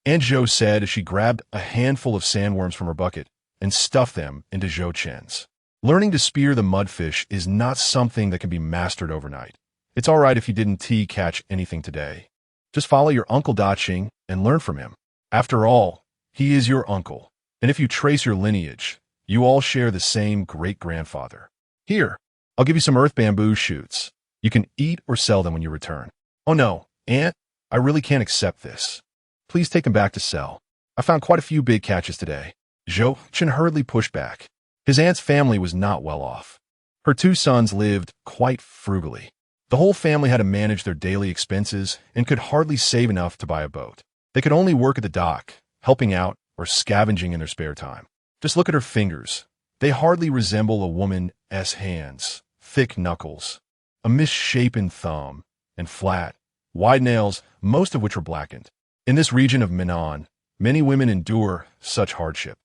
Aunt Zhou said as she grabbed a handful of sandworms from her bucket and stuffed them into Zhou Chen's. Learning to spear the mudfish is not something that can be mastered overnight. It's all right if you didn't catch anything today. Just follow your Uncle Daqing and learn from him. After all, he is your uncle, and if you trace your lineage, you all share the same great-grandfather. Here, I'll give you some earth bamboo shoots. You can eat or sell them when you return. Oh no, Aunt, I really can't accept this. Please take them back to sell. I found quite a few big catches today. Zhou Chen hurriedly pushed back. His aunt's family was not well off. Her 2 sons lived quite frugally. The whole family had to manage their daily expenses and could hardly save enough to buy a boat. They could only work at the dock, helping out or scavenging in their spare time. Just look at her fingers. They hardly resemble a woman's hands. Thick knuckles, a misshapen thumb, and flat, wide nails, most of which were blackened. In this region of Minnan, many women endure such hardship.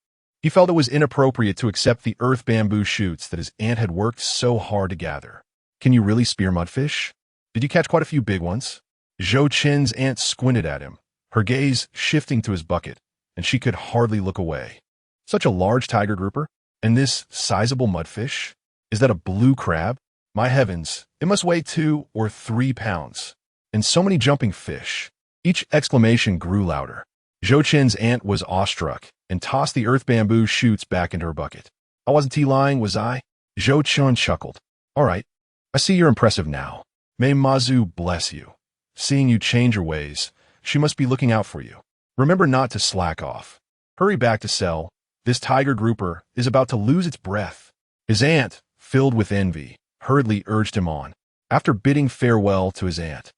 He felt it was inappropriate to accept the earth bamboo shoots that his aunt had worked so hard to gather. Can you really spear mudfish? Did you catch quite a few big ones? Zhou Chen's aunt squinted at him, her gaze shifting to his bucket, and she could hardly look away. Such a large tiger grouper? And this sizable mudfish? Is that a blue crab? My heavens, it must weigh 2 or 3 pounds. And so many jumping fish. Each exclamation grew louder. Zhou Chen's aunt was awestruck and tossed the earth bamboo shoots back into her bucket. I wasn't lying, was I? Zhou Chen chuckled. All right, I see you're impressive now. May Mazu bless you. Seeing you change your ways, she must be looking out for you. Remember not to slack off. Hurry back to sell. This tiger grouper is about to lose its breath. His aunt, filled with envy, hurriedly urged him on. After bidding farewell to his aunt,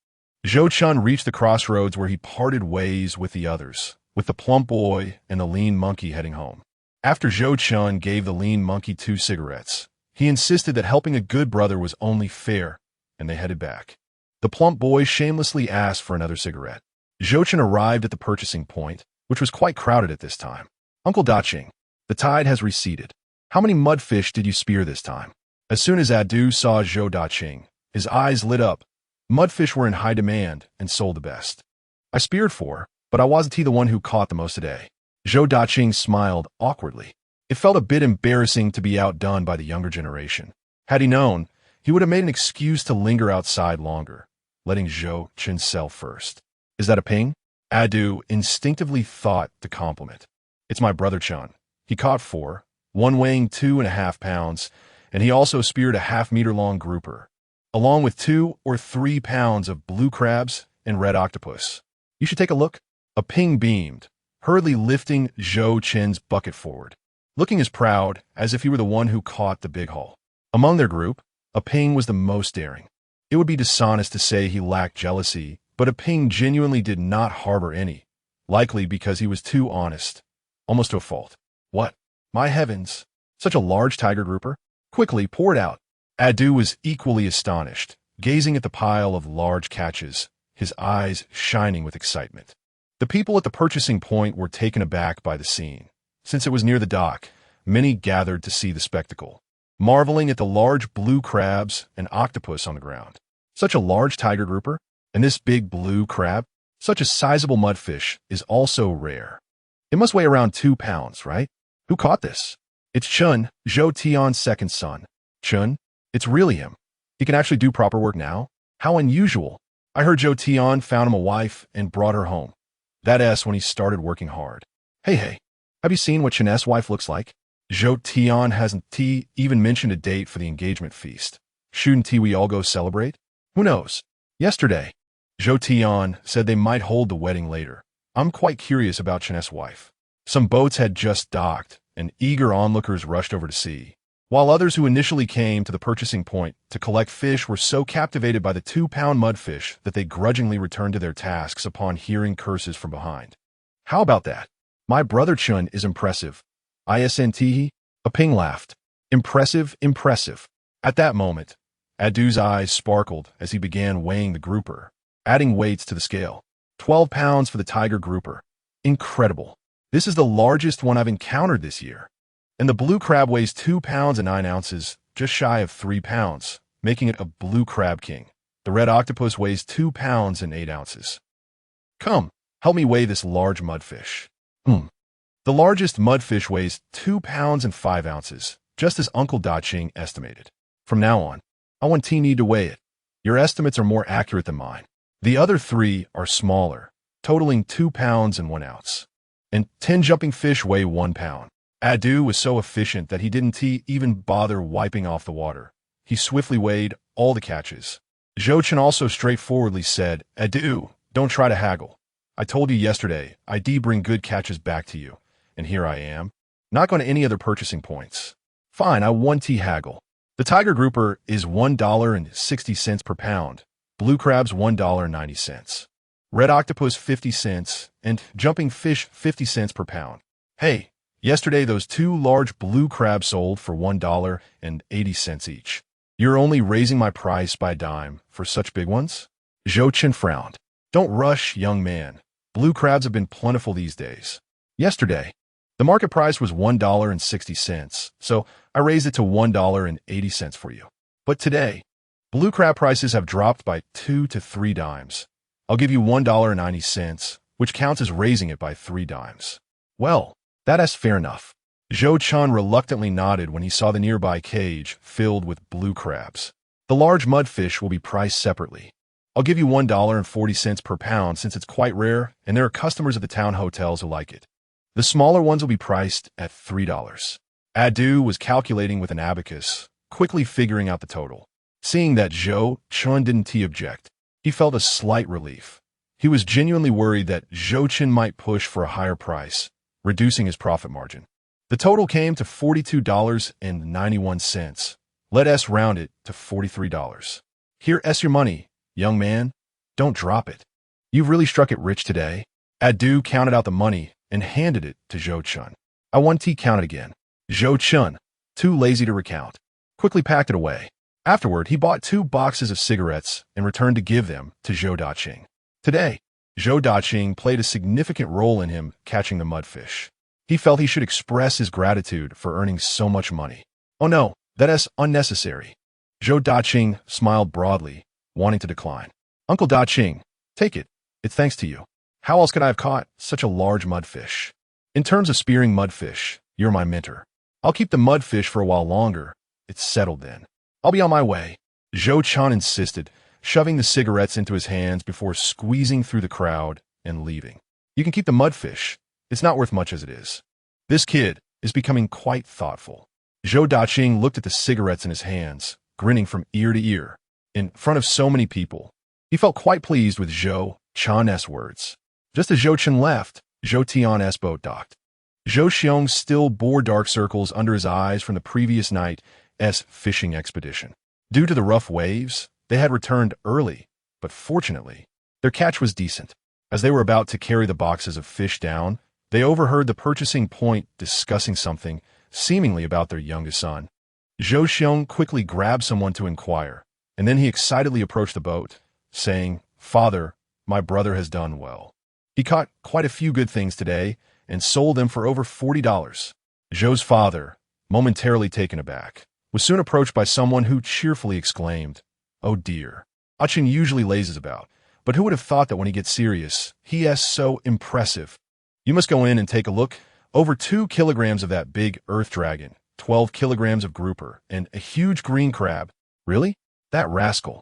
Zhou Chen reached the crossroads where he parted ways with the others, with the plump boy and the lean monkey heading home. After Zhou Chen gave the lean monkey 2 cigarettes, he insisted that helping a good brother was only fair, and they headed back. The plump boy shamelessly asked for another cigarette. Zhou Chen arrived at the purchasing point, which was quite crowded at this time. Uncle Daqing, the tide has receded. How many mudfish did you spear this time? As soon as Adu saw Zhou Daqing, His eyes lit up. Mudfish were in high demand and sold the best. I speared 4, but I wasn't the one who caught the most today. Zhou Chen smiled awkwardly. It felt a bit embarrassing to be outdone by the younger generation. Had he known, he would have made an excuse to linger outside longer, letting Zhou Chen sell first. Is that a ping? Adu instinctively thought to compliment. It's my brother Chen. He caught 4, one weighing 2.5 pounds, and he also speared a half-meter-long grouper, along with 2 or 3 pounds of blue crabs and red octopus. You should take a look. A ping beamed, hurriedly lifting Zhou Chen's bucket forward, looking as proud as if he were the one who caught the big haul. Among their group, a ping was the most daring. It would be dishonest to say he lacked jealousy, but a ping genuinely did not harbor any, likely because he was too honest, almost to a fault. What? My heavens! Such a large tiger grouper? Quickly poured out. Adu was equally astonished, gazing at the pile of large catches, his eyes shining with excitement. The people at the purchasing point were taken aback by the scene. Since it was near the dock, many gathered to see the spectacle, marveling at the large blue crabs and octopus on the ground. Such a large tiger grouper, and this big blue crab, such a sizable mudfish, is also rare. It must weigh around 2 pounds, right? Who caught this? It's Chen, Zhou Tian's second son. Chen? It's really him. He can actually do proper work now? How unusual. I heard Zhou Tian found him a wife and brought her home. That's when he started working hard. Hey, have you seen what Chen's wife looks like? Zhou Tian hasn't even mentioned a date for the engagement feast. Shouldn't we all go celebrate? Who knows? Yesterday, Zhou Tian said they might hold the wedding later. I'm quite curious about Chen's wife. Some boats had just docked, and eager onlookers rushed over to see, while others who initially came to the purchasing point to collect fish were so captivated by the 2-pound mudfish that they grudgingly returned to their tasks upon hearing curses from behind. How about that? My brother Chen is impressive. Isn't he? A ping laughed. Impressive, impressive. At that moment, Adu's eyes sparkled as he began weighing the grouper, adding weights to the scale. 12 pounds for the tiger grouper. Incredible. This is the largest one I've encountered this year. And the blue crab weighs 2 pounds and 9 ounces, just shy of 3 pounds, making it a blue crab king. The red octopus weighs 2 pounds and 8 ounces. Come, help me weigh this large mudfish. The largest mudfish weighs 2 pounds and 5 ounces, just as Uncle Da-Ching estimated. From now on, I want need to weigh it. Your estimates are more accurate than mine. The other 3 are smaller, totaling 2 pounds and 1 ounce. And 10 jumping fish weigh 1 pound. Adu was so efficient that he didn't even bother wiping off the water. He swiftly weighed all the catches. Zhou Chen also straightforwardly said, Adu, don't try to haggle. I told you yesterday, I'd bring good catches back to you. And here I am. Not going to any other purchasing points. Fine, I want haggle. The tiger grouper is $1.60 per pound. Blue crabs $1.90. Red octopus 50 cents, and jumping fish 50 cents per pound. Hey, yesterday those 2 large blue crabs sold for $1.80 each. You're only raising my price by a dime for such big ones? Zhou Chen frowned. Don't rush, young man. Blue crabs have been plentiful these days. Yesterday, the market price was $1.60, so I raised it to $1.80 for you. But today, blue crab prices have dropped by 2 to 3 dimes. I'll give you $1.90, which counts as raising it by 3 dimes. Well, that's fair enough. Zhou Chen reluctantly nodded when he saw the nearby cage filled with blue crabs. The large mudfish will be priced separately. I'll give you $1.40 per pound since it's quite rare and there are customers at the town hotels who like it. The smaller ones will be priced at $3. Adu was calculating with an abacus, quickly figuring out the total. Seeing that Zhou Chen didn't object, he felt a slight relief. He was genuinely worried that Zhou Chen might push for a higher price, reducing his profit margin. The total came to $42.91. Let's round it to $43. Here's your money, young man. Don't drop it. You've really struck it rich today. Adu counted out the money and handed it to Zhou Chen. I want to count it again. Zhou Chen, too lazy to recount, quickly packed it away. Afterward, he bought 2 boxes of cigarettes and returned to give them to Zhou Da-Ching. Today, Zhou Da-Ching played a significant role in him catching the mudfish. He felt he should express his gratitude for earning so much money. Oh no, that is unnecessary. Zhou Daqing smiled broadly, wanting to decline. Uncle Daqing, take it. It's thanks to you. How else could I have caught such a large mudfish? In terms of spearing mudfish, you're my mentor. I'll keep the mudfish for a while longer. It's settled then. I'll be on my way. Zhou Chen insisted, shoving the cigarettes into his hands before squeezing through the crowd and leaving. You can keep the mudfish. It's not worth much as it is. This kid is becoming quite thoughtful. Zhou Daqing looked at the cigarettes in his hands, grinning from ear to ear. In front of so many people, he felt quite pleased with Zhou Chen's words. Just as Zhou Chen left, Zhou Tian's boat docked. Zhou Xiong still bore dark circles under his eyes from the previous night's fishing expedition. Due to the rough waves, they had returned early, but fortunately, their catch was decent. As they were about to carry the boxes of fish down, they overheard the purchasing point discussing something, seemingly about their youngest son. Zhou Xiong quickly grabbed someone to inquire, and then he excitedly approached the boat, saying, "Father, my brother has done well. He caught quite a few good things today and sold them for over $40. Zhou's father, momentarily taken aback, was soon approached by someone who cheerfully exclaimed, "Oh dear. Achin usually lazes about, but who would have thought that when he gets serious, he is so impressive. You must go in and take a look. Over 2 kilograms of that big earth dragon, 12 kilograms of grouper, and a huge green crab. Really? That rascal."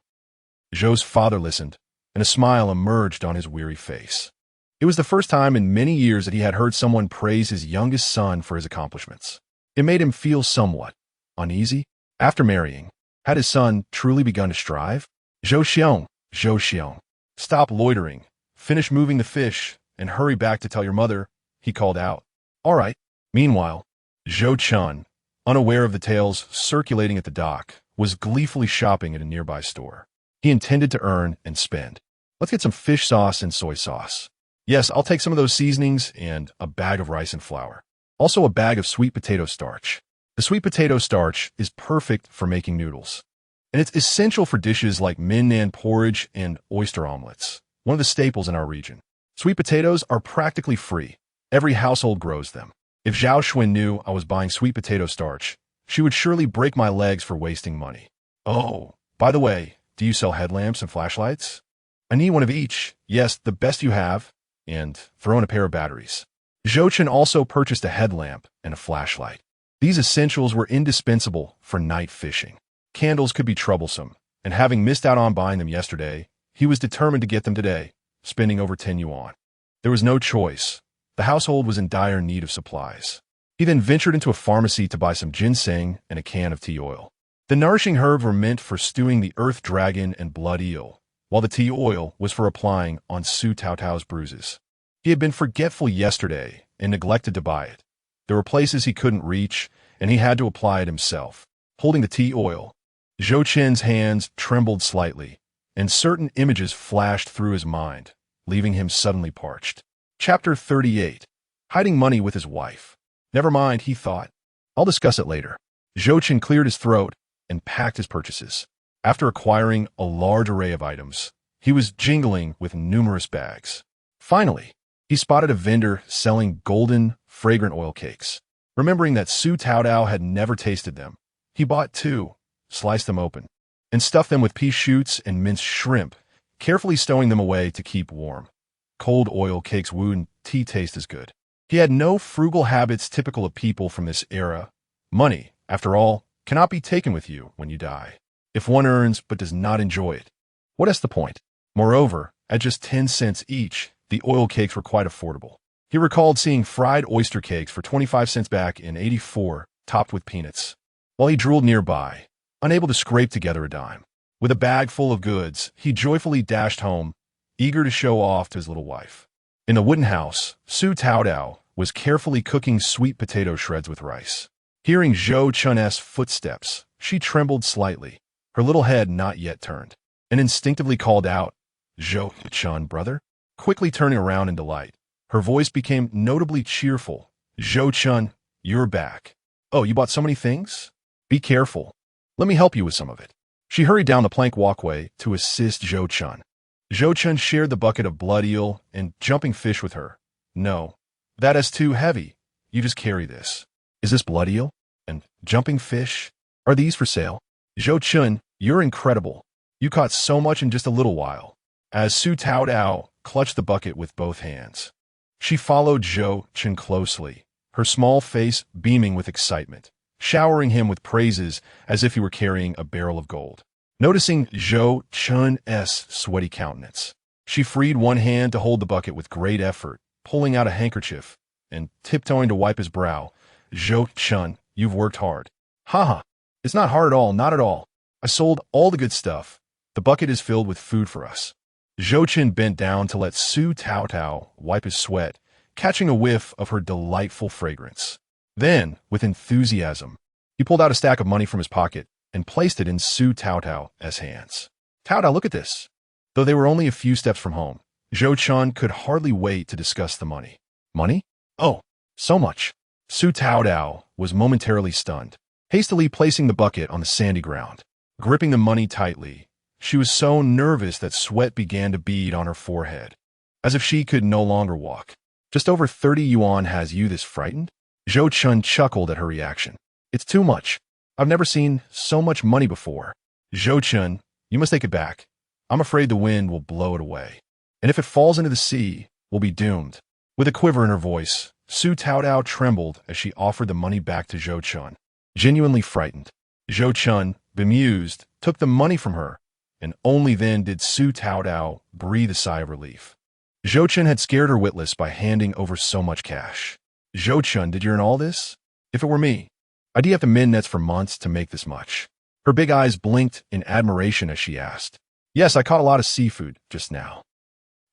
Zhou's father listened, and a smile emerged on his weary face. It was the first time in many years that he had heard someone praise his youngest son for his accomplishments. It made him feel somewhat uneasy. After marrying, had his son truly begun to strive? Zhou Xiong, stop loitering, finish moving the fish, and hurry back to tell your mother, he called out. All right. Meanwhile, Zhou Chen, unaware of the tales circulating at the dock, was gleefully shopping at a nearby store. He intended to earn and spend. Let's get some fish sauce and soy sauce. Yes, I'll take some of those seasonings and a bag of rice and flour. Also a bag of sweet potato starch. The sweet potato starch is perfect for making noodles. And it's essential for dishes like Minnan porridge and oyster omelets, one of the staples in our region. Sweet potatoes are practically free. Every household grows them. If Zhao Xuan knew I was buying sweet potato starch, she would surely break my legs for wasting money. Oh, by the way, do you sell headlamps and flashlights? I need one of each. Yes, the best you have. And throw in a pair of batteries. Zhou Chen also purchased a headlamp and a flashlight. These essentials were indispensable for night fishing. Candles could be troublesome, and having missed out on buying them yesterday, he was determined to get them today, spending over 10 yuan. There was no choice. The household was in dire need of supplies. He then ventured into a pharmacy to buy some ginseng and a can of tea oil. The nourishing herbs were meant for stewing the earth dragon and blood eel, while the tea oil was for applying on Su Taotao's bruises. He had been forgetful yesterday and neglected to buy it. There were places he couldn't reach, and he had to apply it himself. Holding the tea oil, Zhou Chen's hands trembled slightly, and certain images flashed through his mind, leaving him suddenly parched. Chapter 38. Hiding money with his wife. Never mind, he thought. I'll discuss it later. Zhou Chen cleared his throat and packed his purchases. After acquiring a large array of items, he was jingling with numerous bags. Finally, he spotted a vendor selling golden, fragrant oil cakes. Remembering that Su Taotao had never tasted them, he bought 2, sliced them open, and stuffed them with pea shoots and minced shrimp, carefully stowing them away to keep warm. Cold oil cakes wouldn't tea taste as good. He had no frugal habits typical of people from this era. Money, after all, cannot be taken with you when you die. If one earns but does not enjoy it, what is the point? Moreover, at just 10 cents each, the oil cakes were quite affordable. He recalled seeing fried oyster cakes for 25 cents back in '84, topped with peanuts. While he drooled nearby, unable to scrape together a dime. With a bag full of goods, he joyfully dashed home, eager to show off to his little wife. In the wooden house, Su Taotao was carefully cooking sweet potato shreds with rice. Hearing Zhou Chen's footsteps, she trembled slightly, her little head not yet turned, and instinctively called out, "Zhou Chen, brother?" Quickly turning around in delight, her voice became notably cheerful. "Zhou Chen, you're back. Oh, you bought so many things? Be careful. Let me help you with some of it." She hurried down the plank walkway to assist Zhou Chen. Zhou Chen shared the bucket of blood eel and jumping fish with her. "No, that is too heavy. You just carry this." "Is this blood eel? And jumping fish? Are these for sale?" Zhou Chen You're incredible. You caught so much in just a little while. As Su Taodao clutched the bucket with both hands. She followed Zhou Chen closely, her small face beaming with excitement, showering him with praises as if he were carrying a barrel of gold. Noticing Zhou Chen's sweaty countenance, she freed one hand to hold the bucket with great effort, pulling out a handkerchief and tiptoeing to wipe his brow. Zhou Chen, you've worked hard. Haha, it's not hard at all, not at all. I sold all the good stuff. The bucket is filled with food for us. Zhou Chen bent down to let Su Taotao wipe his sweat, catching a whiff of her delightful fragrance. Then, with enthusiasm, he pulled out a stack of money from his pocket and placed it in Su Taotao's hands. Taotao, look at this. Though they were only a few steps from home, Zhou Chen could hardly wait to discuss the money. Money? Oh, so much. Su Taotao was momentarily stunned, hastily placing the bucket on the sandy ground. Gripping the money tightly, she was so nervous that sweat began to bead on her forehead, as if she could no longer walk. Just over 30 yuan has you this frightened? Zhou Chen chuckled at her reaction. It's too much. I've never seen so much money before. Zhou Chen, you must take it back. I'm afraid the wind will blow it away. And if it falls into the sea, we'll be doomed. With a quiver in her voice, Su Taodao trembled as she offered the money back to Zhou Chen. Genuinely frightened, Zhou Chen, bemused, took the money from her, and only then did Su Taodao breathe a sigh of relief. Zhou Chen had scared her witless by handing over so much cash. Zhou Chen, did you earn all this? If it were me, I'd have to mend nets for months to make this much. Her big eyes blinked in admiration as she asked. Yes, I caught a lot of seafood just now.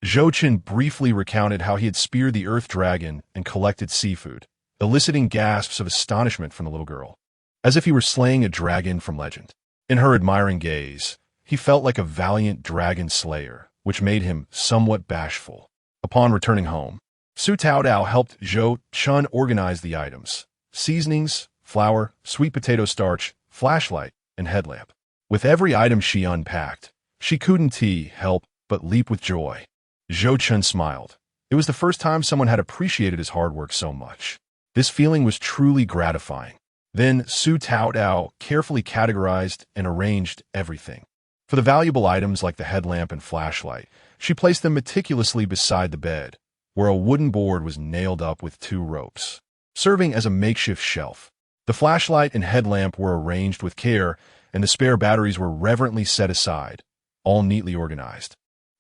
Zhou Chen briefly recounted how he had speared the earth dragon and collected seafood, eliciting gasps of astonishment from the little girl, as if he were slaying a dragon from legend. In her admiring gaze, he felt like a valiant dragon slayer, which made him somewhat bashful. Upon returning home, Su Taodao helped Zhou Chen organize the items: seasonings, flour, sweet potato starch, flashlight, and headlamp. With every item she unpacked, she couldn't help but leap with joy. Zhou Chen smiled. It was the first time someone had appreciated his hard work so much. This feeling was truly gratifying. Then Su Taodao carefully categorized and arranged everything. For the valuable items like the headlamp and flashlight, she placed them meticulously beside the bed, where a wooden board was nailed up with 2 ropes, serving as a makeshift shelf. The flashlight and headlamp were arranged with care, and the spare batteries were reverently set aside, all neatly organized.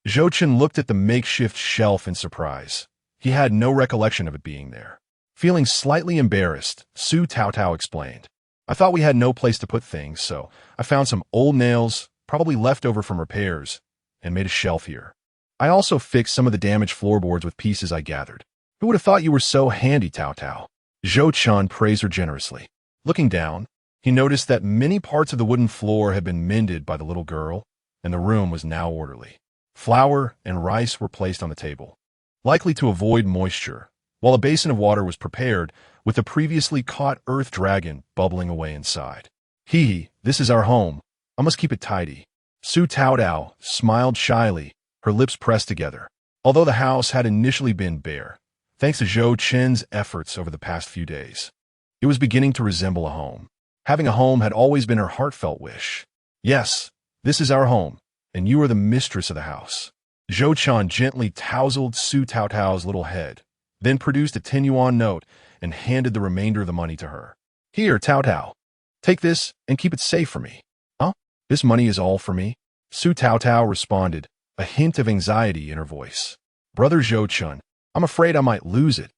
Zhou Chen looked at the makeshift shelf in surprise. He had no recollection of it being there. Feeling slightly embarrassed, Su Taotao explained, I thought we had no place to put things, so I found some old nails, probably left over from repairs, and made a shelf here. I also fixed some of the damaged floorboards with pieces I gathered. Who would have thought you were so handy, Taotao? Zhou Chen praised her generously. Looking down, he noticed that many parts of the wooden floor had been mended by the little girl, and the room was now orderly. Flour and rice were placed on the table, likely to avoid moisture, while a basin of water was prepared with the previously caught earth dragon bubbling away inside. This is our home. I must keep it tidy. Su Taodao smiled shyly, her lips pressed together. Although the house had initially been bare, thanks to Zhou Chen's efforts over the past few days, it was beginning to resemble a home. Having a home had always been her heartfelt wish. Yes, this is our home, and you are the mistress of the house. Zhou Chen gently tousled Su Taotao's little head, then produced a 10 yuan note and handed the remainder of the money to her. Here, Taotao, take this and keep it safe for me. Huh? This money is all for me? Su Taotao responded, a hint of anxiety in her voice. Brother Zhou Chen, I'm afraid I might lose it.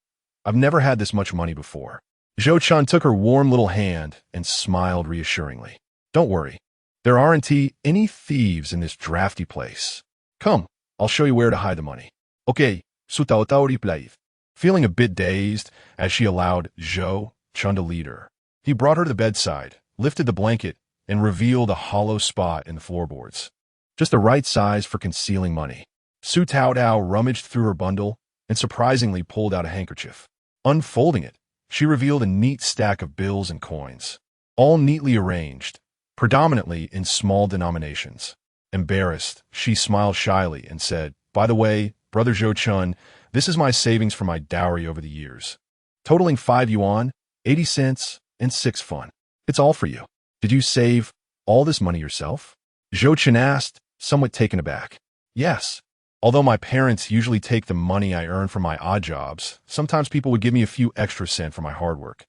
I've never had this much money before. Zhou Chen took her warm little hand and smiled reassuringly. Don't worry. There aren't any thieves in this drafty place. Come, I'll show you where to hide the money. Okay, Su Taotao replied, feeling a bit dazed as she allowed Zhou Chen to lead her. He brought her to the bedside, lifted the blanket, and revealed a hollow spot in the floorboards, just the right size for concealing money. Su Taotao rummaged through her bundle and surprisingly pulled out a handkerchief. Unfolding it, she revealed a neat stack of bills and coins, all neatly arranged, predominantly in small denominations. Embarrassed, she smiled shyly and said, By the way, Brother Zhou Chen, this is my savings for my dowry over the years, totaling 5 yuan, 80 cents, and 6 fun. It's all for you. Did you save All this money yourself? Zhou Chen asked, somewhat taken aback. Yes. Although my parents usually take the money I earn from my odd jobs, sometimes people would give me a few extra cents for my hard work,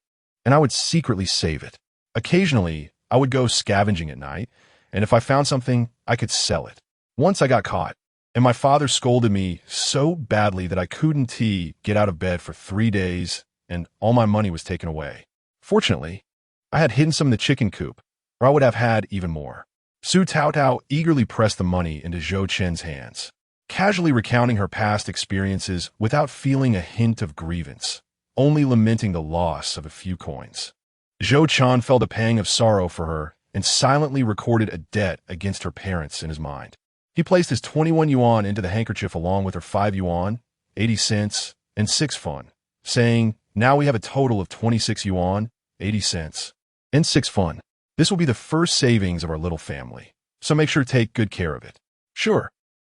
and I would secretly save it. Occasionally, I would go scavenging at night, and if I found something, I could sell it. Once I got caught, and my father scolded me so badly that I couldn't get out of bed for 3 days, and all my money was taken away. Fortunately, I had hidden some in the chicken coop, or I would have had even more. Su Taotao eagerly pressed the money into Zhou Chen's hands, casually recounting her past experiences without feeling a hint of grievance, only lamenting the loss of a few coins. Zhou Chen felt a pang of sorrow for her and silently recorded a debt against her parents in his mind. He placed his 21 yuan into the handkerchief along with her 5 yuan, 80 cents, and 6 fun, saying, "Now we have a total of 26 yuan, 80 cents, and 6 fun. This will be the first savings of our little family, so make sure to take good care of it." "Sure,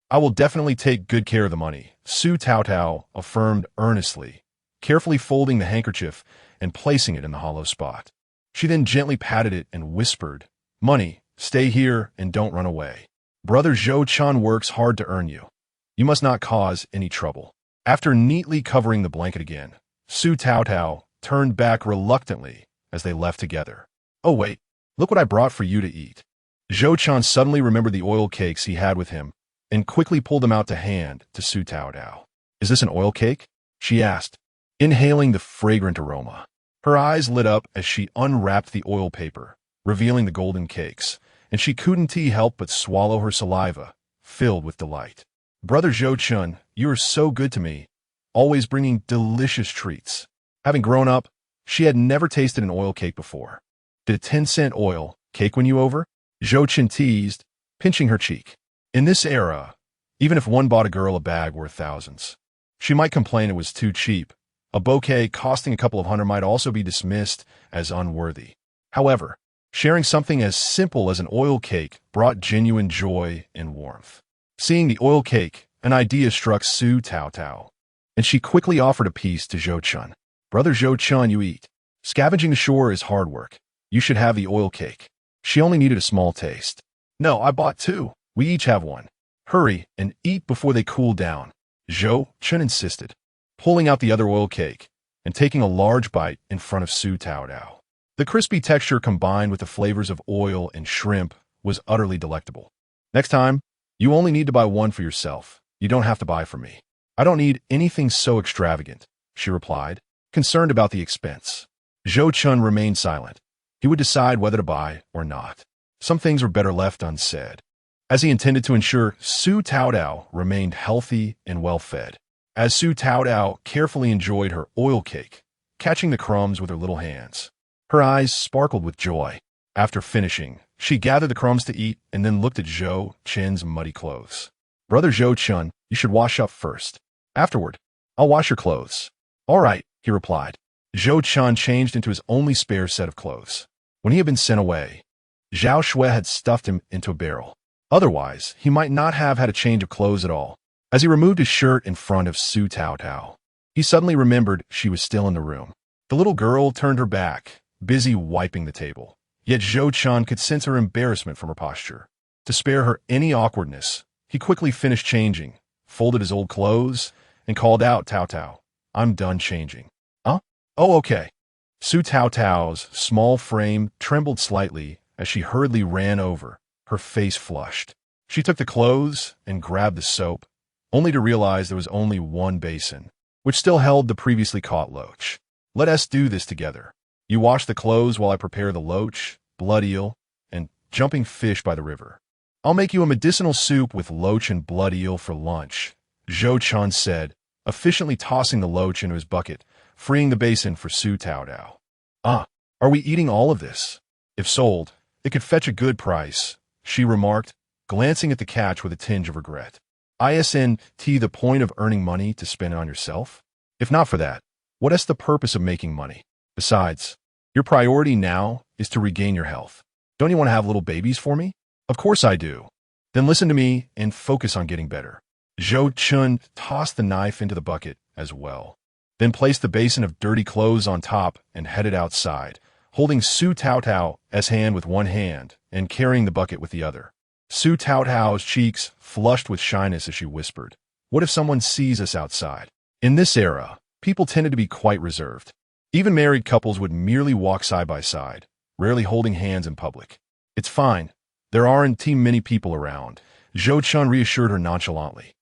I will definitely take good care of the money," Su Taotao affirmed earnestly, carefully folding the handkerchief and placing it in the hollow spot. She then gently patted it and whispered, "Money, stay here and don't run away. Brother Zhou Chen works hard to earn you. You must not cause any trouble." After neatly covering the blanket again, Su Taotao turned back reluctantly as they left together. "Oh wait, look what I brought for you to eat." Zhou Chen suddenly remembered the oil cakes he had with him and quickly pulled them out to hand to Su Taotao. "Is this an oil cake?" she asked, inhaling the fragrant aroma. Her eyes lit up as she unwrapped the oil paper, revealing the golden cakes, and she couldn't help but swallow her saliva, filled with delight. "Brother Zhou Chen, you are so good to me, always bringing delicious treats." Having grown up, she had never tasted an oil cake before. "Did a 10-cent oil cake win you over?" Zhou Chen teased, pinching her cheek. In this era, even if one bought a girl a bag worth thousands, she might complain it was too cheap. A bouquet costing a couple of hundred might also be dismissed as unworthy. However, sharing something as simple as an oil cake brought genuine joy and warmth. Seeing the oil cake, an idea struck Su Taotao, and she quickly offered a piece to Zhou Chen. "Brother Zhou Chen, you eat. Scavenging ashore is hard work. You should have the oil cake." She only needed a small taste. "No, I bought 2. We each have 1. Hurry and eat before they cool down," Zhou Chen insisted, pulling out the other oil cake and taking a large bite in front of Su Taotao. The crispy texture combined with the flavors of oil and shrimp was utterly delectable. "Next time, you only need to buy 1 for yourself. You don't have to buy for me." "I don't need anything so extravagant," she replied, concerned about the expense. Zhou Chen remained silent. He would decide whether to buy or not. Some things were better left unsaid, as he intended to ensure Su Taotao remained healthy and well-fed. As Su Taotao carefully enjoyed her oil cake, catching the crumbs with her little hands, her eyes sparkled with joy. After finishing, she gathered the crumbs to eat and then looked at Zhou Chen's muddy clothes. "Brother Zhou Chen, you should wash up first. Afterward, I'll wash your clothes." "All right," he replied. Zhou Chen changed into his only spare set of clothes. When he had been sent away, Zhao Shui had stuffed him into a barrel. Otherwise, he might not have had a change of clothes at all. As he removed his shirt in front of Su Taotao, he suddenly remembered she was still in the room. The little girl turned her back, busy wiping the table. Yet Zhou Chen could sense her embarrassment from her posture. To spare her any awkwardness, he quickly finished changing, folded his old clothes, and called out, "Taotao, I'm done changing." "Huh? Oh, okay." Su Taotao's small frame trembled slightly as she hurriedly ran over, her face flushed. She took the clothes and grabbed the soap, only to realize there was only 1 basin, which still held the previously caught loach. "Let us do this together. You wash the clothes while I prepare the loach, blood eel, and jumping fish by the river. I'll make you a medicinal soup with loach and blood eel for lunch," Zhou Chen said, efficiently tossing the loach into his bucket, freeing the basin for Su Taotao. "Ah, are we eating all of this? If sold, it could fetch a good price," she remarked, glancing at the catch with a tinge of regret. "Isn't the point of earning money to spend it on yourself? If not for that, what is the purpose of making money? Besides, your priority now is to regain your health. Don't you want to have little babies for me?" "Of course I do." "Then listen to me and focus on getting better." Zhou Chen tossed the knife into the bucket as well, then placed the basin of dirty clothes on top and headed outside, holding Su Taotao's hand with one hand and carrying the bucket with the other. Su Taotao's cheeks flushed with shyness as she whispered, "What if someone sees us outside?" In this era, people tended to be quite reserved. Even married couples would merely walk side by side, rarely holding hands in public. "It's fine. There aren't many people around," Zhou Chen reassured her nonchalantly.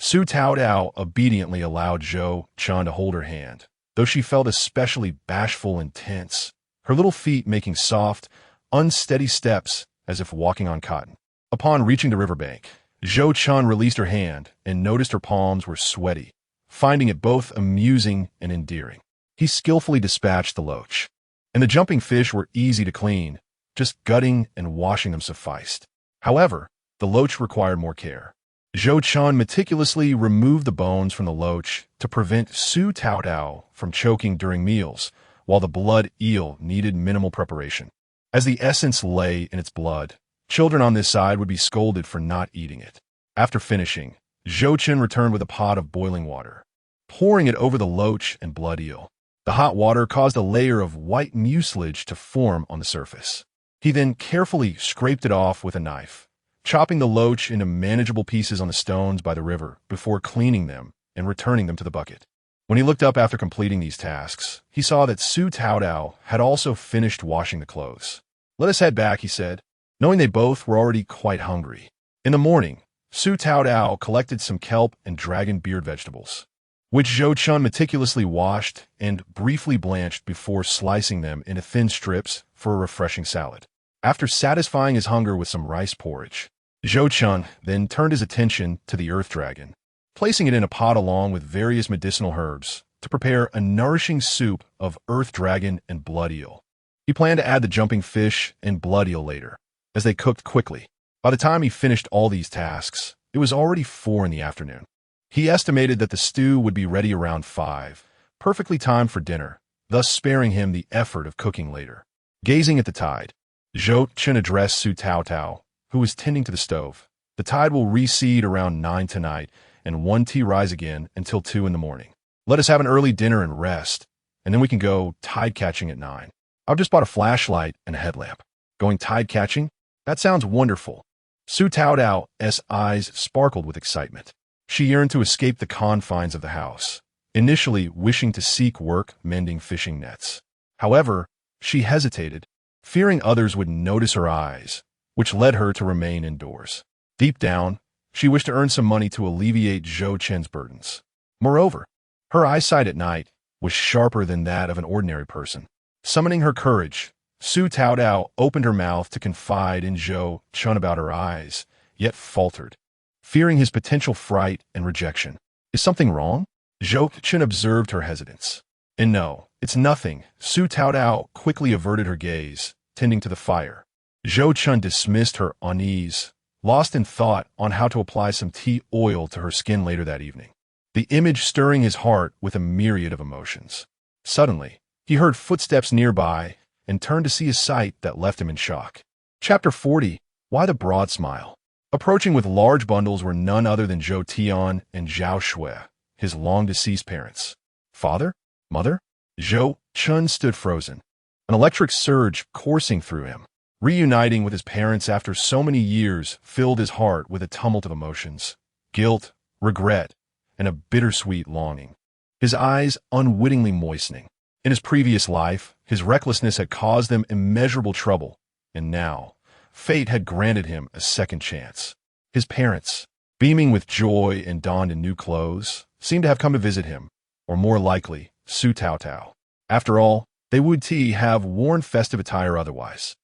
Su Taotao obediently allowed Zhou Chen to hold her hand, though she felt especially bashful and tense, her little feet making soft, unsteady steps as if walking on cotton. Upon reaching the riverbank, Zhou Chen released her hand and noticed her palms were sweaty, finding it both amusing and endearing. He skillfully dispatched the loach, and the jumping fish were easy to clean, just gutting and washing them sufficed. However, the loach required more care. Zhou Chen meticulously removed the bones from the loach to prevent Su Taotao from choking during meals, while the blood eel needed minimal preparation. As the essence lay in its blood, children on this side would be scolded for not eating it. After finishing, Zhou Chen returned with a pot of boiling water, pouring it over the loach and blood eel. The hot water caused a layer of white mucilage to form on the surface. He then carefully scraped it off with a knife, chopping the loach into manageable pieces on the stones by the river before cleaning them and returning them to the bucket. When he looked up after completing these tasks, he saw that Su Taotao had also finished washing the clothes. "Let us head back," he said, knowing they both were already quite hungry. In the morning, Su Taotao collected some kelp and dragon beard vegetables, which Zhou Chen meticulously washed and briefly blanched before slicing them into thin strips for a refreshing salad. After satisfying his hunger with some rice porridge, Zhou Chen then turned his attention to the earth dragon, placing it in a pot along with various medicinal herbs to prepare a nourishing soup of earth dragon and blood eel. He planned to add the jumping fish and blood eel later, as they cooked quickly. By the time he finished all these tasks, it was already 4 in the afternoon. He estimated that the stew would be ready around 5, perfectly timed for dinner, thus sparing him the effort of cooking later. Gazing at the tide, Zhou Chen addressed Su Taotao, who was tending to the stove. "The tide will recede around 9 tonight, and 1 rise again until 2 in the morning. Let us have an early dinner and rest, and then we can go tide catching at 9. I've just bought a flashlight and a headlamp." "Going tide catching? That sounds wonderful." Su Taotao's eyes sparkled with excitement. She yearned to escape the confines of the house, initially wishing to seek work mending fishing nets. However, she hesitated, fearing others would notice her eyes, which led her to remain indoors. Deep down, she wished to earn some money to alleviate Zhou Chen's burdens. Moreover, her eyesight at night was sharper than that of an ordinary person. Summoning her courage, Su Taotao opened her mouth to confide in Zhou Chen about her eyes, yet faltered, fearing his potential fright and rejection. "Is something wrong?" Zhou Chen observed her hesitance. "And no, it's nothing." Su Taotao quickly averted her gaze, tending to the fire. Zhou Chen dismissed her unease, lost in thought on how to apply some tea oil to her skin later that evening, the image stirring his heart with a myriad of emotions. Suddenly, he heard footsteps nearby and turned to see a sight that left him in shock. Chapter 40. Why the Broad Smile. Approaching with large bundles were none other than Zhou Tian and Zhao Shui, his long-deceased parents. "Father? Mother?" Zhou Chen stood frozen, an electric surge coursing through him. Reuniting with his parents after so many years filled his heart with a tumult of emotions, guilt, regret, and a bittersweet longing, his eyes unwittingly moistening. In his previous life, his recklessness had caused them immeasurable trouble, and now, fate had granted him a second chance. His parents, beaming with joy and donned in new clothes, seemed to have come to visit him, or more likely, Su Taotao. After all, they would have worn festive attire otherwise.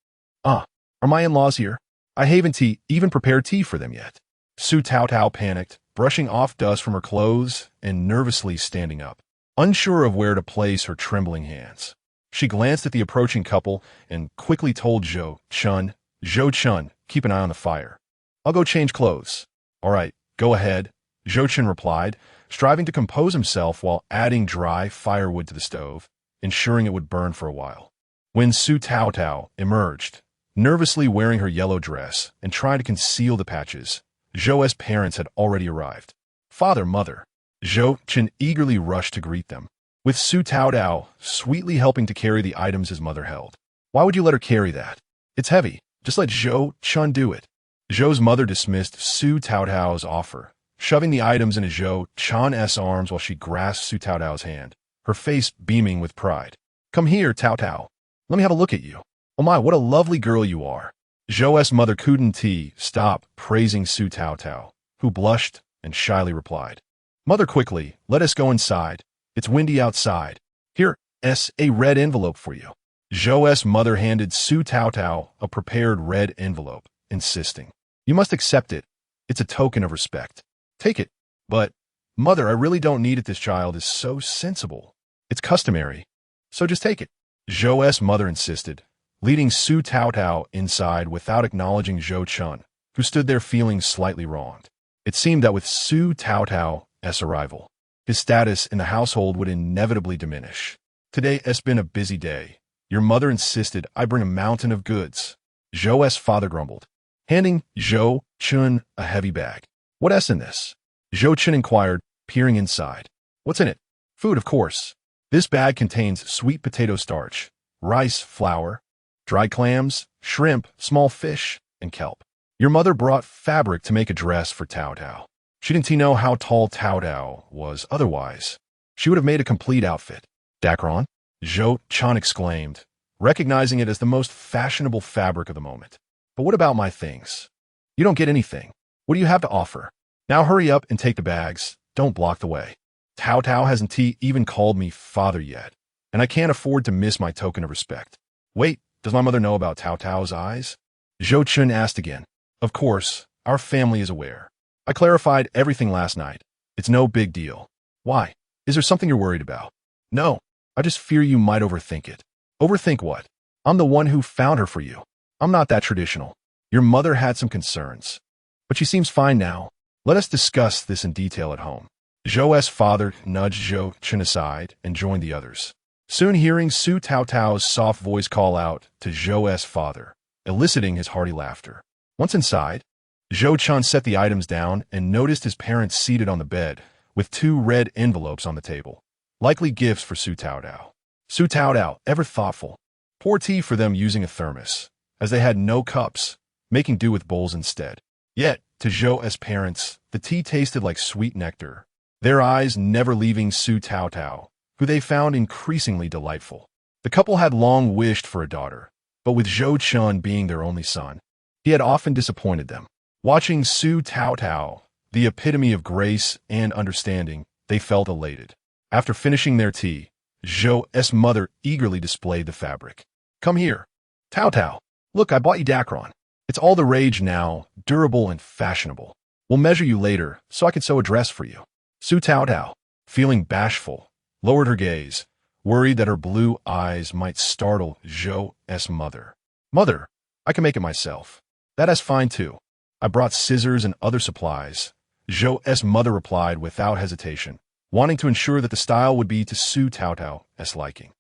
Are my in-laws here? I haven't even prepared tea for them yet." Su Taotao panicked, brushing off dust from her clothes and nervously standing up, unsure of where to place her trembling hands. She glanced at the approaching couple and quickly told Zhou Chen, keep an eye on the fire. I'll go change clothes." "All right, go ahead," Zhou Chen replied, striving to compose himself while adding dry firewood to the stove, ensuring it would burn for a while. When Su Taotao emerged, nervously wearing her yellow dress and trying to conceal the patches, Zhou's parents had already arrived. "Father, mother." Zhou Chen eagerly rushed to greet them, with Su Taotao sweetly helping to carry the items his mother held. "Why would you let her carry that? It's heavy. Just let Zhou Chen do it. Zhou's mother dismissed Su Taotao's offer, shoving the items into Zhou Chen's arms while she grasped Su Taotao's hand, her face beaming with pride. Come here, Taotao. Let me have a look at you. Oh my, what a lovely girl you are. Zhou's mother couldn't stop praising Su Taotao, who blushed and shyly replied. Mother, quickly, let us go inside. It's windy outside. Here's a red envelope for you. Zhou's mother handed Su Taotao a prepared red envelope, insisting. You must accept it. It's a token of respect. Take it. But, Mother, I really don't need it. This child is so sensible. It's customary. So just take it. Zhou's mother insisted, leading Su Taotao inside without acknowledging Zhou Chen, who stood there feeling slightly wronged. It seemed that with Su Taotao's arrival, his status in the household would inevitably diminish. Today has been a busy day. Your mother insisted I bring a mountain of goods. Zhou's father grumbled, handing Zhou Chen a heavy bag. What's in this? Zhou Chen inquired, peering inside. What's in it? Food, of course. This bag contains sweet potato starch, rice flour, dried clams, shrimp, small fish, and kelp. Your mother brought fabric to make a dress for Taotao. She didn't know how tall Taotao was otherwise. She would have made a complete outfit. Dacron? Zhou Chen exclaimed, recognizing it as the most fashionable fabric of the moment. But what about my things? You don't get anything. What do you have to offer? Now hurry up and take the bags. Don't block the way. Taotao hasn't even called me father yet, and I can't afford to miss my token of respect. Wait, does my mother know about Taotao's eyes? Zhou Chen asked again. Of course, our family is aware. I clarified everything last night. It's no big deal. Why? Is there something you're worried about? No, I just fear you might overthink it. Overthink what? I'm the one who found her for you. I'm not that traditional. Your mother had some concerns, but she seems fine now. Let us discuss this in detail at home. Zhou's father nudged Zhou Chen aside and joined the others. Soon hearing Su Taotao's soft voice call out to Zhou's father, eliciting his hearty laughter. Once inside, Zhou Chen set the items down and noticed his parents seated on the bed with 2 red envelopes on the table, likely gifts for Su Taotao. Su Taotao, ever thoughtful, poured tea for them using a thermos, as they had no cups, making do with bowls instead. Yet, to Zhou's parents, the tea tasted like sweet nectar, their eyes never leaving Su Taotao, who they found increasingly delightful. The couple had long wished for a daughter, but with Zhou Chen being their only son, he had often disappointed them. Watching Su Taotao, the epitome of grace and understanding, they felt elated. After finishing their tea, Zhou's mother eagerly displayed the fabric. Come here. Taotao, look, I bought you Dacron. It's all the rage now, durable and fashionable. We'll measure you later, so I can sew a dress for you. Su Taotao, feeling bashful, lowered her gaze, worried that her blue eyes might startle Zhou's mother. Mother, I can make it myself. That's fine too. I brought scissors and other supplies. Zhou's mother replied without hesitation, wanting to ensure that the style would be to Su Taotao's liking.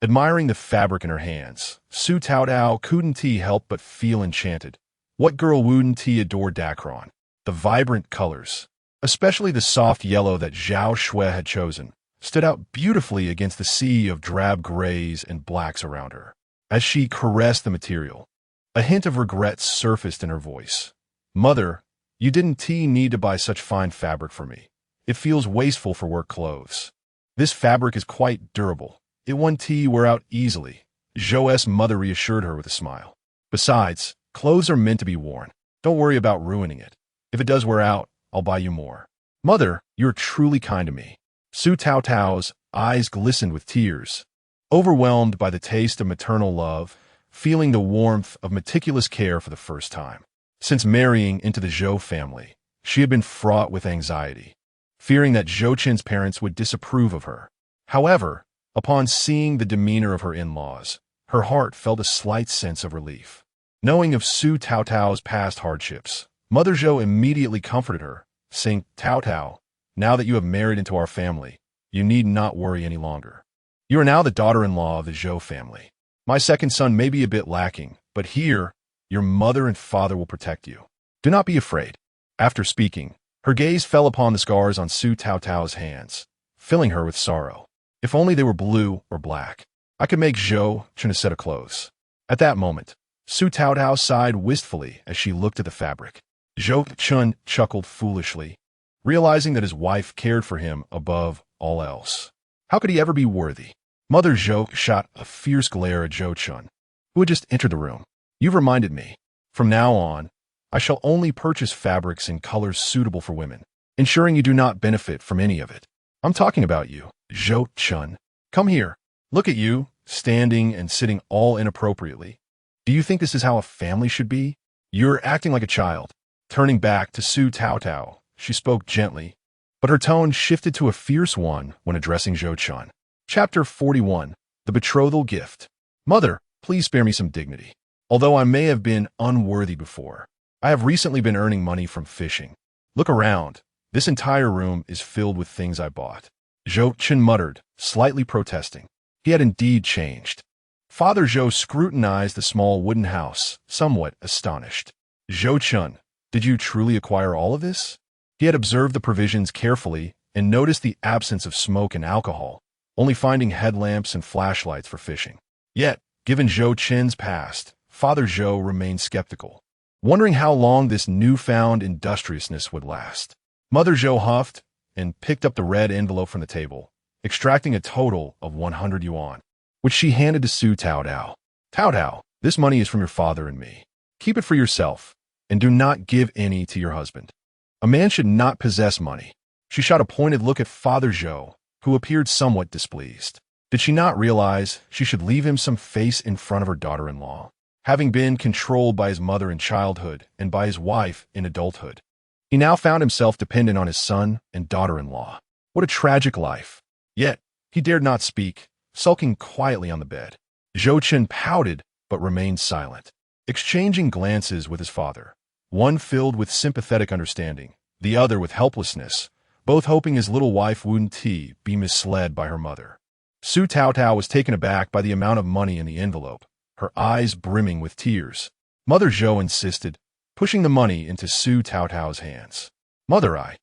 Admiring the fabric in her hands, Su Taotao couldn't help but feel enchanted. What girl wouldn't adore Dacron? The vibrant colors, especially the soft yellow that Zhao Shui had chosen, stood out beautifully against the sea of drab grays and blacks around her. As she caressed the material, a hint of regret surfaced in her voice. Mother, you didn't need to buy such fine fabric for me. It feels wasteful for work clothes. This fabric is quite durable. It won't wear out easily, Zhou's mother reassured her with a smile. Besides, clothes are meant to be worn. Don't worry about ruining it. If it does wear out, I'll buy you more. Mother, you're truly kind to me. Su Taotao's eyes glistened with tears, overwhelmed by the taste of maternal love, feeling the warmth of meticulous care for the first time. Since marrying into the Zhou family, she had been fraught with anxiety, fearing that Zhou Chen's parents would disapprove of her. However, upon seeing the demeanor of her in-laws, her heart felt a slight sense of relief. Knowing of Su Taotao's past hardships, Mother Zhou immediately comforted her, saying, Taotao, now that you have married into our family, you need not worry any longer. You are now the daughter-in-law of the Zhou family. My second son may be a bit lacking, but here, your mother and father will protect you. Do not be afraid. After speaking, her gaze fell upon the scars on Su Taotao's hands, filling her with sorrow. If only they were blue or black, I could make Zhou Chen a set of clothes. At that moment, Su Taotao sighed wistfully as she looked at the fabric. Zhou Chen chuckled foolishly, realizing that his wife cared for him above all else. How could he ever be worthy? Mother Zhou shot a fierce glare at Zhou Chen, who had just entered the room. You've reminded me. From now on, I shall only purchase fabrics in colors suitable for women, ensuring you do not benefit from any of it. I'm talking about you, Zhou Chen. Come here. Look at you, standing and sitting all inappropriately. Do you think this is how a family should be? You're acting like a child. Turning back to Su Taotao, she spoke gently, but her tone shifted to a fierce one when addressing Zhou Chen. Chapter 41. The Betrothal Gift. Mother, please spare me some dignity. Although I may have been unworthy before, I have recently been earning money from fishing. Look around. This entire room is filled with things I bought. Zhou Chen muttered, slightly protesting. He had indeed changed. Father Zhou scrutinized the small wooden house, somewhat astonished. Zhou Chen, did you truly acquire all of this? He had observed the provisions carefully and noticed the absence of smoke and alcohol, only finding headlamps and flashlights for fishing. Yet, given Zhou Chen's past, Father Zhou remained skeptical, wondering how long this newfound industriousness would last. Mother Zhou huffed and picked up the red envelope from the table, extracting a total of 100 yuan, which she handed to Su Taotao. Taotao, this money is from your father and me. Keep it for yourself, and do not give any to your husband. A man should not possess money. She shot a pointed look at Father Zhou, who appeared somewhat displeased. Did she not realize she should leave him some face in front of her daughter-in-law? Having been controlled by his mother in childhood and by his wife in adulthood, he now found himself dependent on his son and daughter-in-law. What a tragic life. Yet, he dared not speak, sulking quietly on the bed. Zhou Chen pouted but remained silent, exchanging glances with his father, one filled with sympathetic understanding, the other with helplessness, both hoping his little wife wouldn't be misled by her mother. Su Taotao was taken aback by the amount of money in the envelope, her eyes brimming with tears. Mother Zhou insisted, pushing the money into Su Taotao's hands. Mother,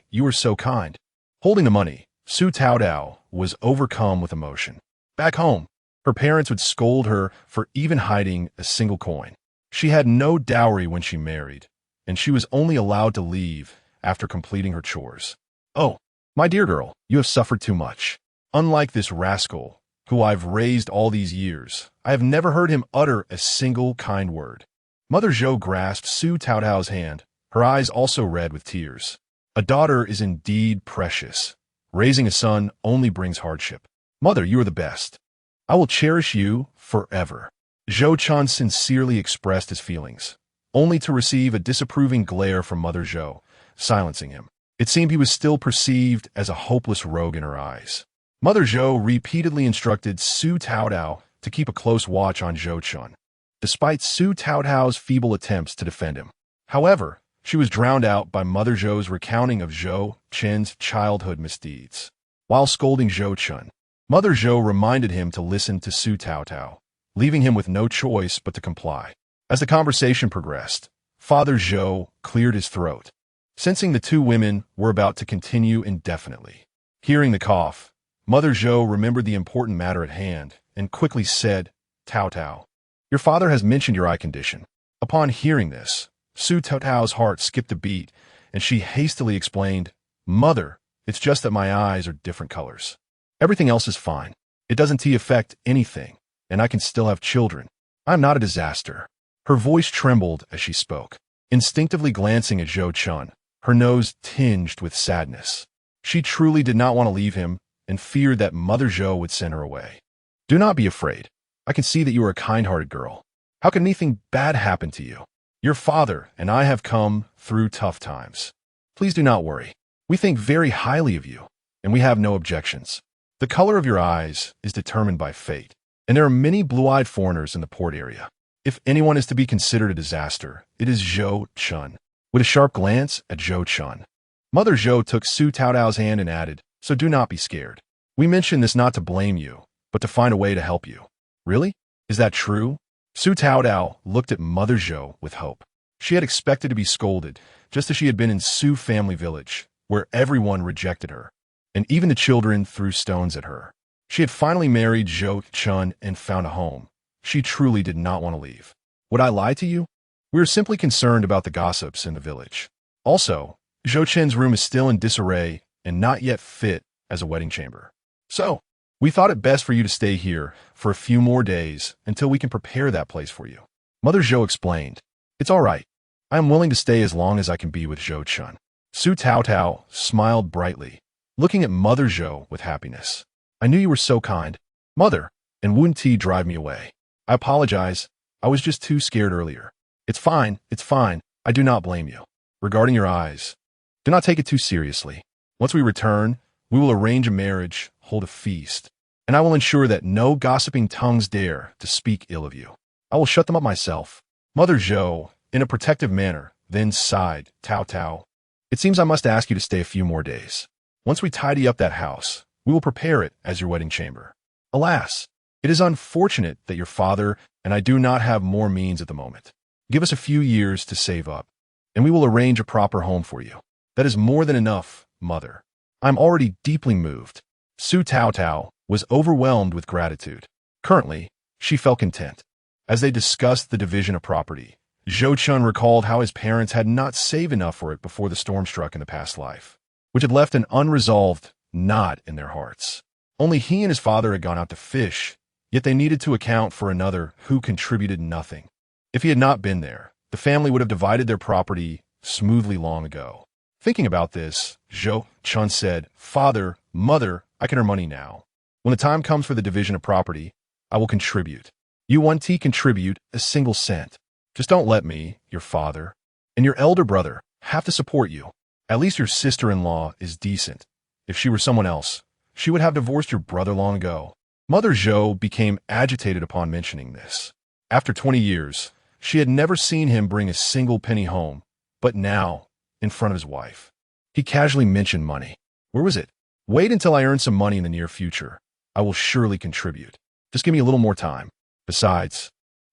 you were so kind. Holding the money, Su Taotao was overcome with emotion. Back home, her parents would scold her for even hiding a single coin. She had no dowry when she married, and she was only allowed to leave after completing her chores. Oh, my dear girl, you have suffered too much. Unlike this rascal, who I've raised all these years, I have never heard him utter a single kind word. Mother Zhou grasped Su Taotao's hand, her eyes also red with tears. A daughter is indeed precious. Raising a son only brings hardship. Mother, you are the best. I will cherish you forever. Zhou Chen sincerely expressed his feelings, only to receive a disapproving glare from Mother Zhou, silencing him. It seemed he was still perceived as a hopeless rogue in her eyes. Mother Zhou repeatedly instructed Su Taotao to keep a close watch on Zhou Chen, despite Su Taotao's feeble attempts to defend him. However, she was drowned out by Mother Zhou's recounting of Zhou Chen's childhood misdeeds. While scolding Zhou Chen, Mother Zhou reminded him to listen to Su Taotao, leaving him with no choice but to comply. As the conversation progressed, Father Zhou cleared his throat, sensing the two women were about to continue indefinitely. Hearing the cough, Mother Zhou remembered the important matter at hand and quickly said, Taotao, your father has mentioned your eye condition. Upon hearing this, Su Taotao's heart skipped a beat, and she hastily explained, Mother, it's just that my eyes are different colors. Everything else is fine. It doesn't affect anything, and I can still have children. I'm not a disaster. Her voice trembled as she spoke, instinctively glancing at Zhou Chen, her nose tinged with sadness. She truly did not want to leave him and feared that Mother Zhou would send her away. Do not be afraid. I can see that you are a kind-hearted girl. How can anything bad happen to you? Your father and I have come through tough times. Please do not worry. We think very highly of you, and we have no objections. The color of your eyes is determined by fate, and there are many blue-eyed foreigners in the port area. If anyone is to be considered a disaster, it is Zhou Chen. With a sharp glance at Zhou Chen, Mother Zhou took Su Taotao's hand and added, So do not be scared. We mention this not to blame you, but to find a way to help you. Really? Is that true? Su Taotao looked at Mother Zhou with hope. She had expected to be scolded, just as she had been in Su family village, where everyone rejected her, and even the children threw stones at her. She had finally married Zhou Chen and found a home. She truly did not want to leave. Would I lie to you? We were simply concerned about the gossips in the village. Also, Zhou Chen's room is still in disarray and not yet fit as a wedding chamber. So, we thought it best for you to stay here for a few more days until we can prepare that place for you. Mother Zhou explained. It's all right. I am willing to stay as long as I can be with Zhou Chen. Su Taotao smiled brightly, looking at Mother Zhou with happiness. I knew you were so kind. Mother, and wouldn't tea drive me away? I apologize. I was just too scared earlier. It's fine. I do not blame you. Regarding your eyes, do not take it too seriously. Once we return, we will arrange a marriage, hold a feast, and I will ensure that no gossiping tongues dare to speak ill of you. I will shut them up myself. Mother Zhou, in a protective manner, then sighed, Tao. It seems I must ask you to stay a few more days. Once we tidy up that house, we will prepare it as your wedding chamber. Alas, it is unfortunate that your father and I do not have more means at the moment. Give us a few years to save up, and we will arrange a proper home for you. That is more than enough, Mother. I'm already deeply moved. Su Taotao was overwhelmed with gratitude. Currently, she felt content. As they discussed the division of property, Zhou Chen recalled how his parents had not saved enough for it before the storm struck in the past life, which had left an unresolved knot in their hearts. Only he and his father had gone out to fish, yet they needed to account for another who contributed nothing. If he had not been there, the family would have divided their property smoothly long ago. Thinking about this, Zhou Chen said, Father, Mother, I can earn money now. When the time comes for the division of property, I will contribute. You won't contribute a single cent. Just don't let me, your father, and your elder brother have to support you. At least your sister-in-law is decent. If she were someone else, she would have divorced your brother long ago. Mother Zhou became agitated upon mentioning this. After 20 years, she had never seen him bring a single penny home, but now, in front of his wife, he casually mentioned money. Where was it? Wait until I earn some money in the near future. I will surely contribute. Just give me a little more time. Besides,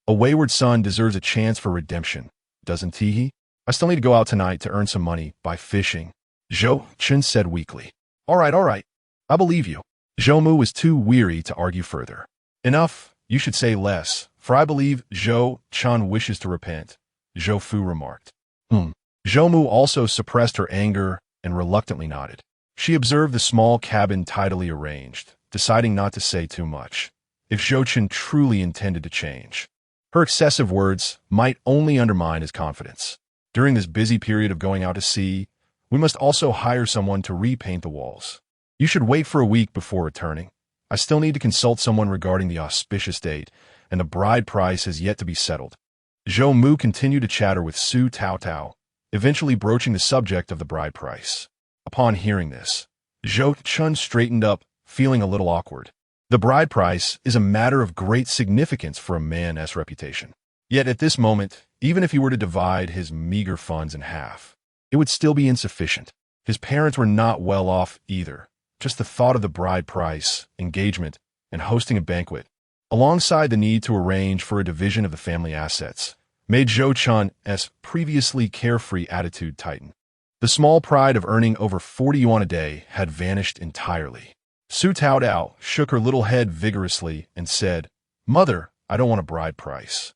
a wayward son deserves a chance for redemption, doesn't he? I still need to go out tonight to earn some money by fishing. Zhou Chen said weakly. All right. I believe you. Zhou Mu was too weary to argue further. Enough, you should say less, for I believe Zhou Chen wishes to repent, Zhou Fu remarked. Zhou Mu also suppressed her anger and reluctantly nodded. She observed the small cabin tidily arranged, deciding not to say too much, if Zhou Chen truly intended to change. Her excessive words might only undermine his confidence. During this busy period of going out to sea, we must also hire someone to repaint the walls. You should wait for a week before returning. I still need to consult someone regarding the auspicious date, and the bride price has yet to be settled. Zhou Mu continued to chatter with Su Taotao, eventually broaching the subject of the bride price. Upon hearing this, Zhou Chen straightened up, feeling a little awkward. The bride price is a matter of great significance for a man's reputation. Yet at this moment, even if he were to divide his meager funds in half, it would still be insufficient. His parents were not well off either. Just the thought of the bride price, engagement, and hosting a banquet, alongside the need to arrange for a division of the family assets, made Zhou Chen's previously carefree attitude tighten. The small pride of earning over 40 yuan a day had vanished entirely. Su Taodao shook her little head vigorously and said, Mother, I don't want a bride price.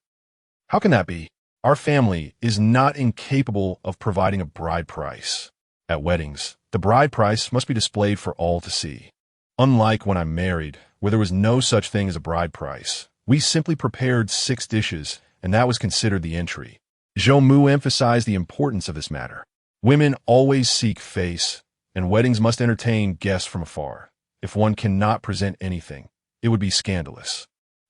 How can that be? Our family is not incapable of providing a bride price. At weddings, the bride price must be displayed for all to see. Unlike when I'm married, where there was no such thing as a bride price, we simply prepared 6 dishes, and that was considered the entry. Zhou Mu emphasized the importance of this matter. Women always seek face, and weddings must entertain guests from afar. If one cannot present anything, it would be scandalous.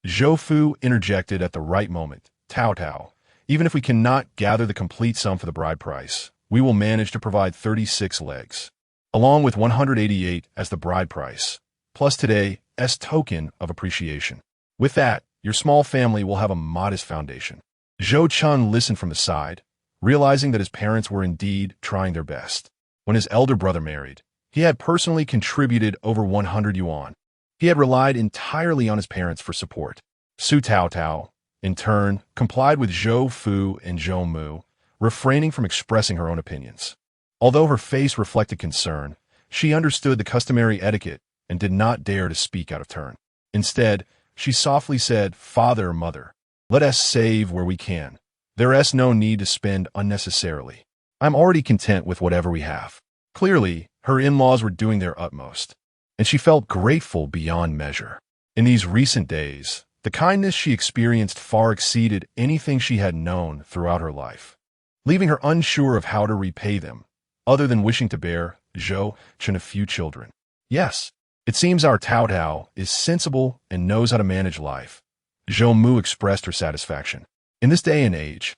Zhou Fu interjected at the right moment. Tao, even if we cannot gather the complete sum for the bride price, we will manage to provide 36 legs, along with 188 as the bride price, plus today's token of appreciation. With that, your small family will have a modest foundation. Zhou Chen listened from the side, realizing that his parents were indeed trying their best. When his elder brother married, he had personally contributed over 100 yuan. He had relied entirely on his parents for support. Su Taotao, in turn, complied with Zhou Fu and Zhou Mu, refraining from expressing her own opinions. Although her face reflected concern, she understood the customary etiquette and did not dare to speak out of turn. Instead, She softly said, "Father, mother, let us save where we can. There is no need to spend unnecessarily. I'm already content with whatever we have." Clearly, her in-laws were doing their utmost, and she felt grateful beyond measure. In these recent days, the kindness she experienced far exceeded anything she had known throughout her life, leaving her unsure of how to repay them, other than wishing to bear Zhou Chen a few children. "Yes, it seems our Tao Tao is sensible and knows how to manage life," Zhou Mu expressed her satisfaction. In this day and age,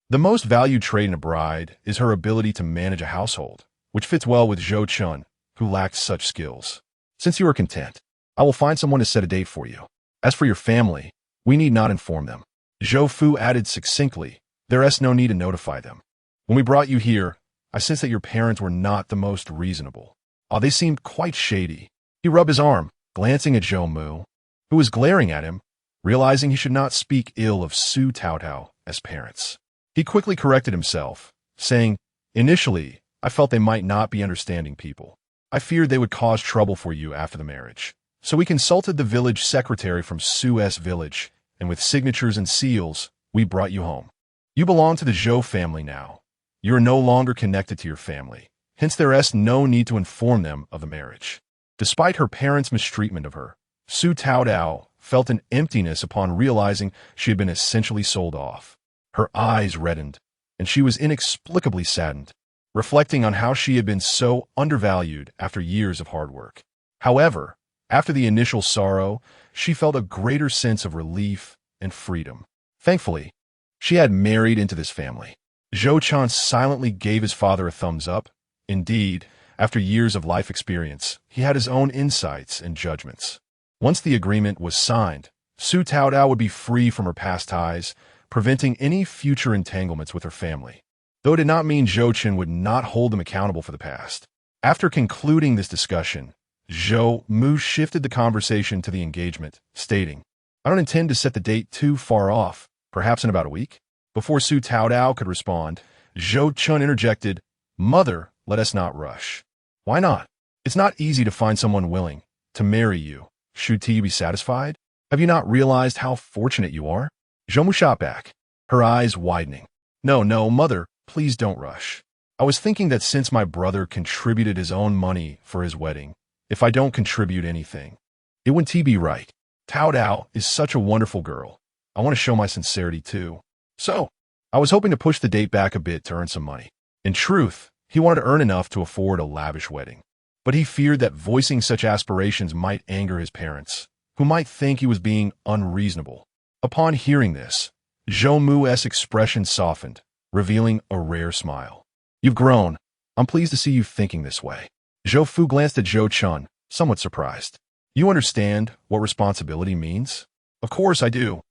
the most valued trait in a bride is her ability to manage a household, which fits well with Zhou Chen, who lacked such skills. "Since you are content, I will find someone to set a date for you. As for your family, we need not inform them." Zhou Fu added succinctly, "There is no need to notify them. When we brought you here, I sensed that your parents were not the most reasonable. They seemed quite shady." He rubbed his arm, glancing at Zhou Mu, who was glaring at him, realizing he should not speak ill of Su Tao Tao as parents. He quickly corrected himself, saying, "Initially, I felt they might not be understanding people. I feared they would cause trouble for you after the marriage. So we consulted the village secretary from Su's village, and with signatures and seals, we brought you home. You belong to the Zhou family now. You are no longer connected to your family. Hence there is no need to inform them of the marriage." Despite her parents' mistreatment of her, Su Tao Tao felt an emptiness upon realizing she had been essentially sold off. Her eyes reddened, and she was inexplicably saddened, reflecting on how she had been so undervalued after years of hard work. However, after the initial sorrow, she felt a greater sense of relief and freedom. Thankfully, she had married into this family. Zhou Chen silently gave his father a thumbs up. Indeed, after years of life experience, he had his own insights and judgments. Once the agreement was signed, Su Tao Tao would be free from her past ties, preventing any future entanglements with her family. Though it did not mean Zhou Chen would not hold them accountable for the past. After concluding this discussion, Zhou Mu shifted the conversation to the engagement, stating, "I don't intend to set the date too far off, perhaps in about a week." Before Su Tao Tao could respond, Zhou Chen interjected, "Mother, let us not rush." "Why not? It's not easy to find someone willing to marry you. Should you be satisfied? Have you not realized how fortunate you are?" Zhou Mu shot back, her eyes widening. No, mother, please don't rush. I was thinking that since my brother contributed his own money for his wedding, if I don't contribute anything, it wouldn't be right. Tao Tao is such a wonderful girl. I want to show my sincerity too. So, I was hoping to push the date back a bit to earn some money. In truth, he wanted to earn enough to afford a lavish wedding. But he feared that voicing such aspirations might anger his parents, who might think he was being unreasonable. Upon hearing this, Zhou Mu's expression softened, revealing a rare smile. "You've grown. I'm pleased to see you thinking this way." Zhou Fu glanced at Zhou Chen, somewhat surprised. "You understand what responsibility means?" "Of course I do."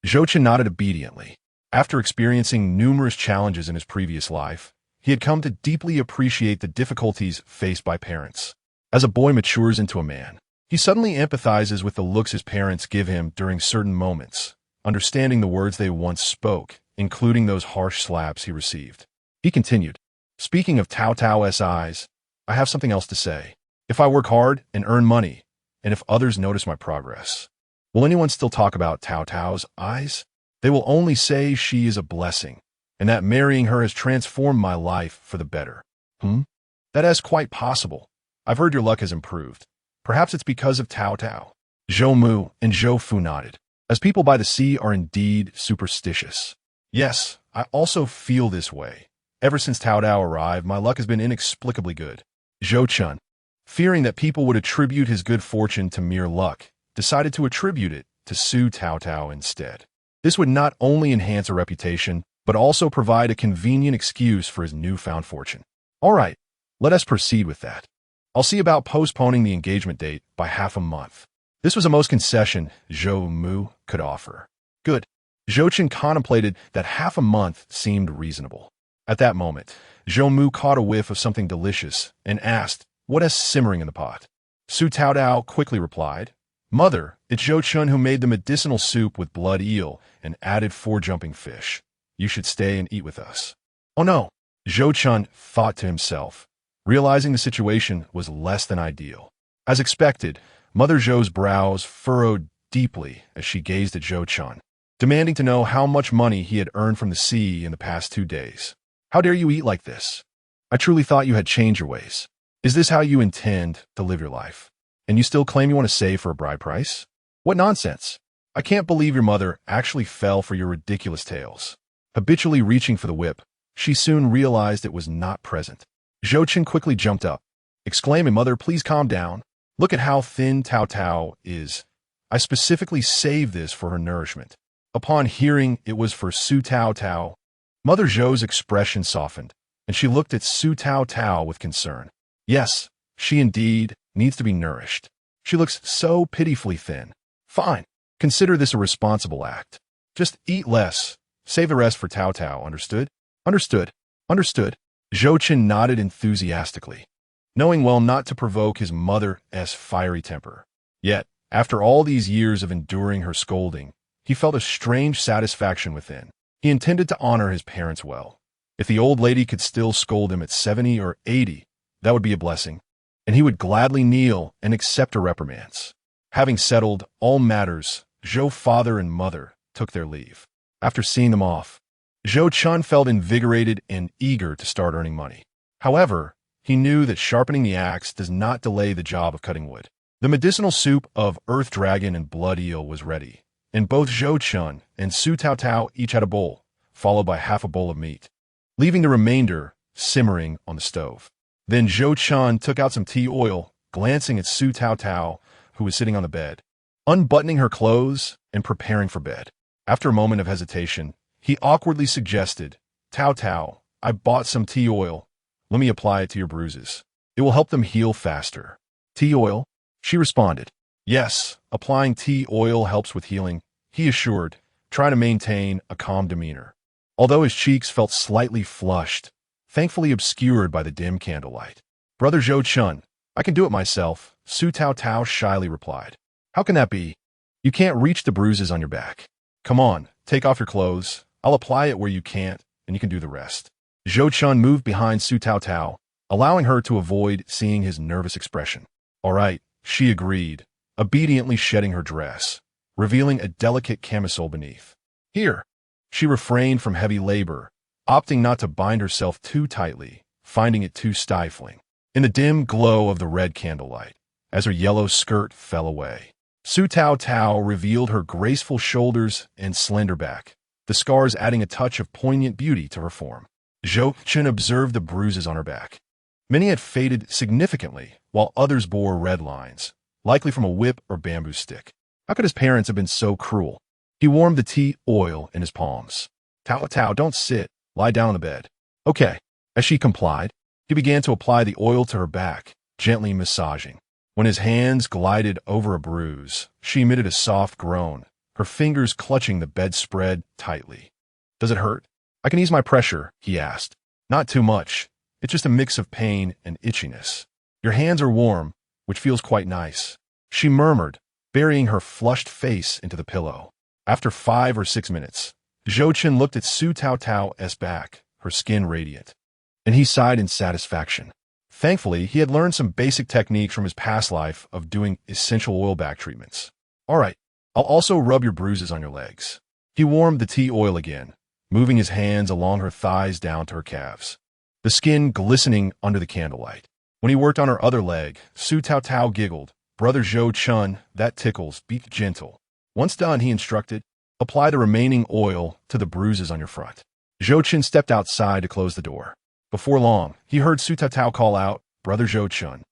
Zhou Chen nodded obediently. After experiencing numerous challenges in his previous life, he had come to deeply appreciate the difficulties faced by parents. As a boy matures into a man, he suddenly empathizes with the looks his parents give him during certain moments, understanding the words they once spoke, including those harsh slaps he received. He continued, "Speaking of Tao Tao's eyes, I have something else to say. If I work hard and earn money, and if others notice my progress, will anyone still talk about Tao Tao's eyes? They will only say she is a blessing, and that marrying her has transformed my life for the better." That is quite possible. I've heard your luck has improved. Perhaps it's because of Tao Tao." Zhou Mu and Zhou Fu nodded, as people by the sea are indeed superstitious. "Yes, I also feel this way. Ever since Tao Tao arrived, my luck has been inexplicably good." Zhou Chen, fearing that people would attribute his good fortune to mere luck, decided to attribute it to Su Tao Tao instead. This would not only enhance a reputation, but also provide a convenient excuse for his newfound fortune. "All right, let us proceed with that. I'll see about postponing the engagement date by half a month." This was the most concession Zhou Mu could offer. Good. Zhou Chen contemplated that half a month seemed reasonable. At that moment, Zhou Mu caught a whiff of something delicious and asked, "What is simmering in the pot?" Su Tao Tao quickly replied, "Mother, it's Zhou Chen who made the medicinal soup with blood eel and added 4 jumping fish. You should stay and eat with us." "Oh no," Zhou Chen thought to himself, realizing the situation was less than ideal. As expected, Mother Zhou's brows furrowed deeply as she gazed at Zhou Chen, demanding to know how much money he had earned from the sea in the past 2 days. How dare you eat like this? I truly thought you had changed your ways. Is this how you intend to live your life? And you still claim you want to save for a bride price? What nonsense! I can't believe your mother actually fell for your ridiculous tales. Habitually reaching for the whip, she soon realized it was not present. Zhou Chen quickly jumped up, exclaiming, "Mother, please calm down. Look at how thin Tao Tao is. I specifically saved this for her nourishment." Upon hearing it was for Su Tao Tao, Mother Zhou's expression softened, and she looked at Su Tao Tao with concern. Yes, she indeed needs to be nourished. She looks so pitifully thin. Fine, consider this a responsible act. Just eat less. Save the rest for Tao Tao, understood? Understood. Understood. Zhou Chen nodded enthusiastically, knowing well not to provoke his mother's fiery temper. Yet, after all these years of enduring her scolding, he felt a strange satisfaction within. He intended to honor his parents well. If the old lady could still scold him at 70 or 80, that would be a blessing, and he would gladly kneel and accept her reprimands. Having settled all matters, Zhou's father and mother took their leave. After seeing them off, Zhou Chen felt invigorated and eager to start earning money. However, he knew that sharpening the axe does not delay the job of cutting wood. The medicinal soup of earth dragon and blood eel was ready, and both Zhou Chen and Su Tao Tao each had a bowl, followed by half a bowl of meat, leaving the remainder simmering on the stove. Then Zhou Chen took out some tea oil, glancing at Su Tao Tao, who was sitting on the bed, unbuttoning her clothes and preparing for bed. After a moment of hesitation, he awkwardly suggested, "Tao Tao, I bought some tea oil. Let me apply it to your bruises. It will help them heal faster." "Tea oil?" she responded. "Yes, applying tea oil helps with healing," he assured, trying to maintain a calm demeanor. Although his cheeks felt slightly flushed, thankfully obscured by the dim candlelight. "Brother Zhou Chen, I can do it myself," Su Tao Tao shyly replied. "How can that be? You can't reach the bruises on your back. Come on, take off your clothes. I'll apply it where you can't, and you can do the rest." Zhou Chen moved behind Su Tao Tao, allowing her to avoid seeing his nervous expression. "All right," she agreed, obediently shedding her dress, revealing a delicate camisole beneath. "Here." She refrained from heavy labor, opting not to bind herself too tightly, finding it too stifling. In the dim glow of the red candlelight, as her yellow skirt fell away, Su Tao Tao revealed her graceful shoulders and slender back, the scars adding a touch of poignant beauty to her form. Zhou Chen observed the bruises on her back. Many had faded significantly, while others bore red lines, likely from a whip or bamboo stick. How could his parents have been so cruel? He warmed the tea oil in his palms. "Tao Tao, don't sit. Lie down on the bed." "Okay." As she complied, he began to apply the oil to her back, gently massaging. When his hands glided over a bruise, she emitted a soft groan, her fingers clutching the bedspread tightly. "Does it hurt? I can ease my pressure," he asked. "Not too much. It's just a mix of pain and itchiness. Your hands are warm, which feels quite nice," she murmured, burying her flushed face into the pillow. After 5 or 6 minutes, Zhou Chen looked at Su Tao Tao's back, her skin radiant, and he sighed in satisfaction. Thankfully, he had learned some basic techniques from his past life of doing essential oil back treatments. "All right, I'll also rub your bruises on your legs." He warmed the tea oil again, moving his hands along her thighs down to her calves, the skin glistening under the candlelight. When he worked on her other leg, Su Tao Tao giggled. "Brother Zhou Chen, that tickles. Be gentle." Once done, he instructed, "Apply the remaining oil to the bruises on your front." Zhou Chen stepped outside to close the door. Before long, he heard Su Tao Tao call out, "Brother Zhou Chen,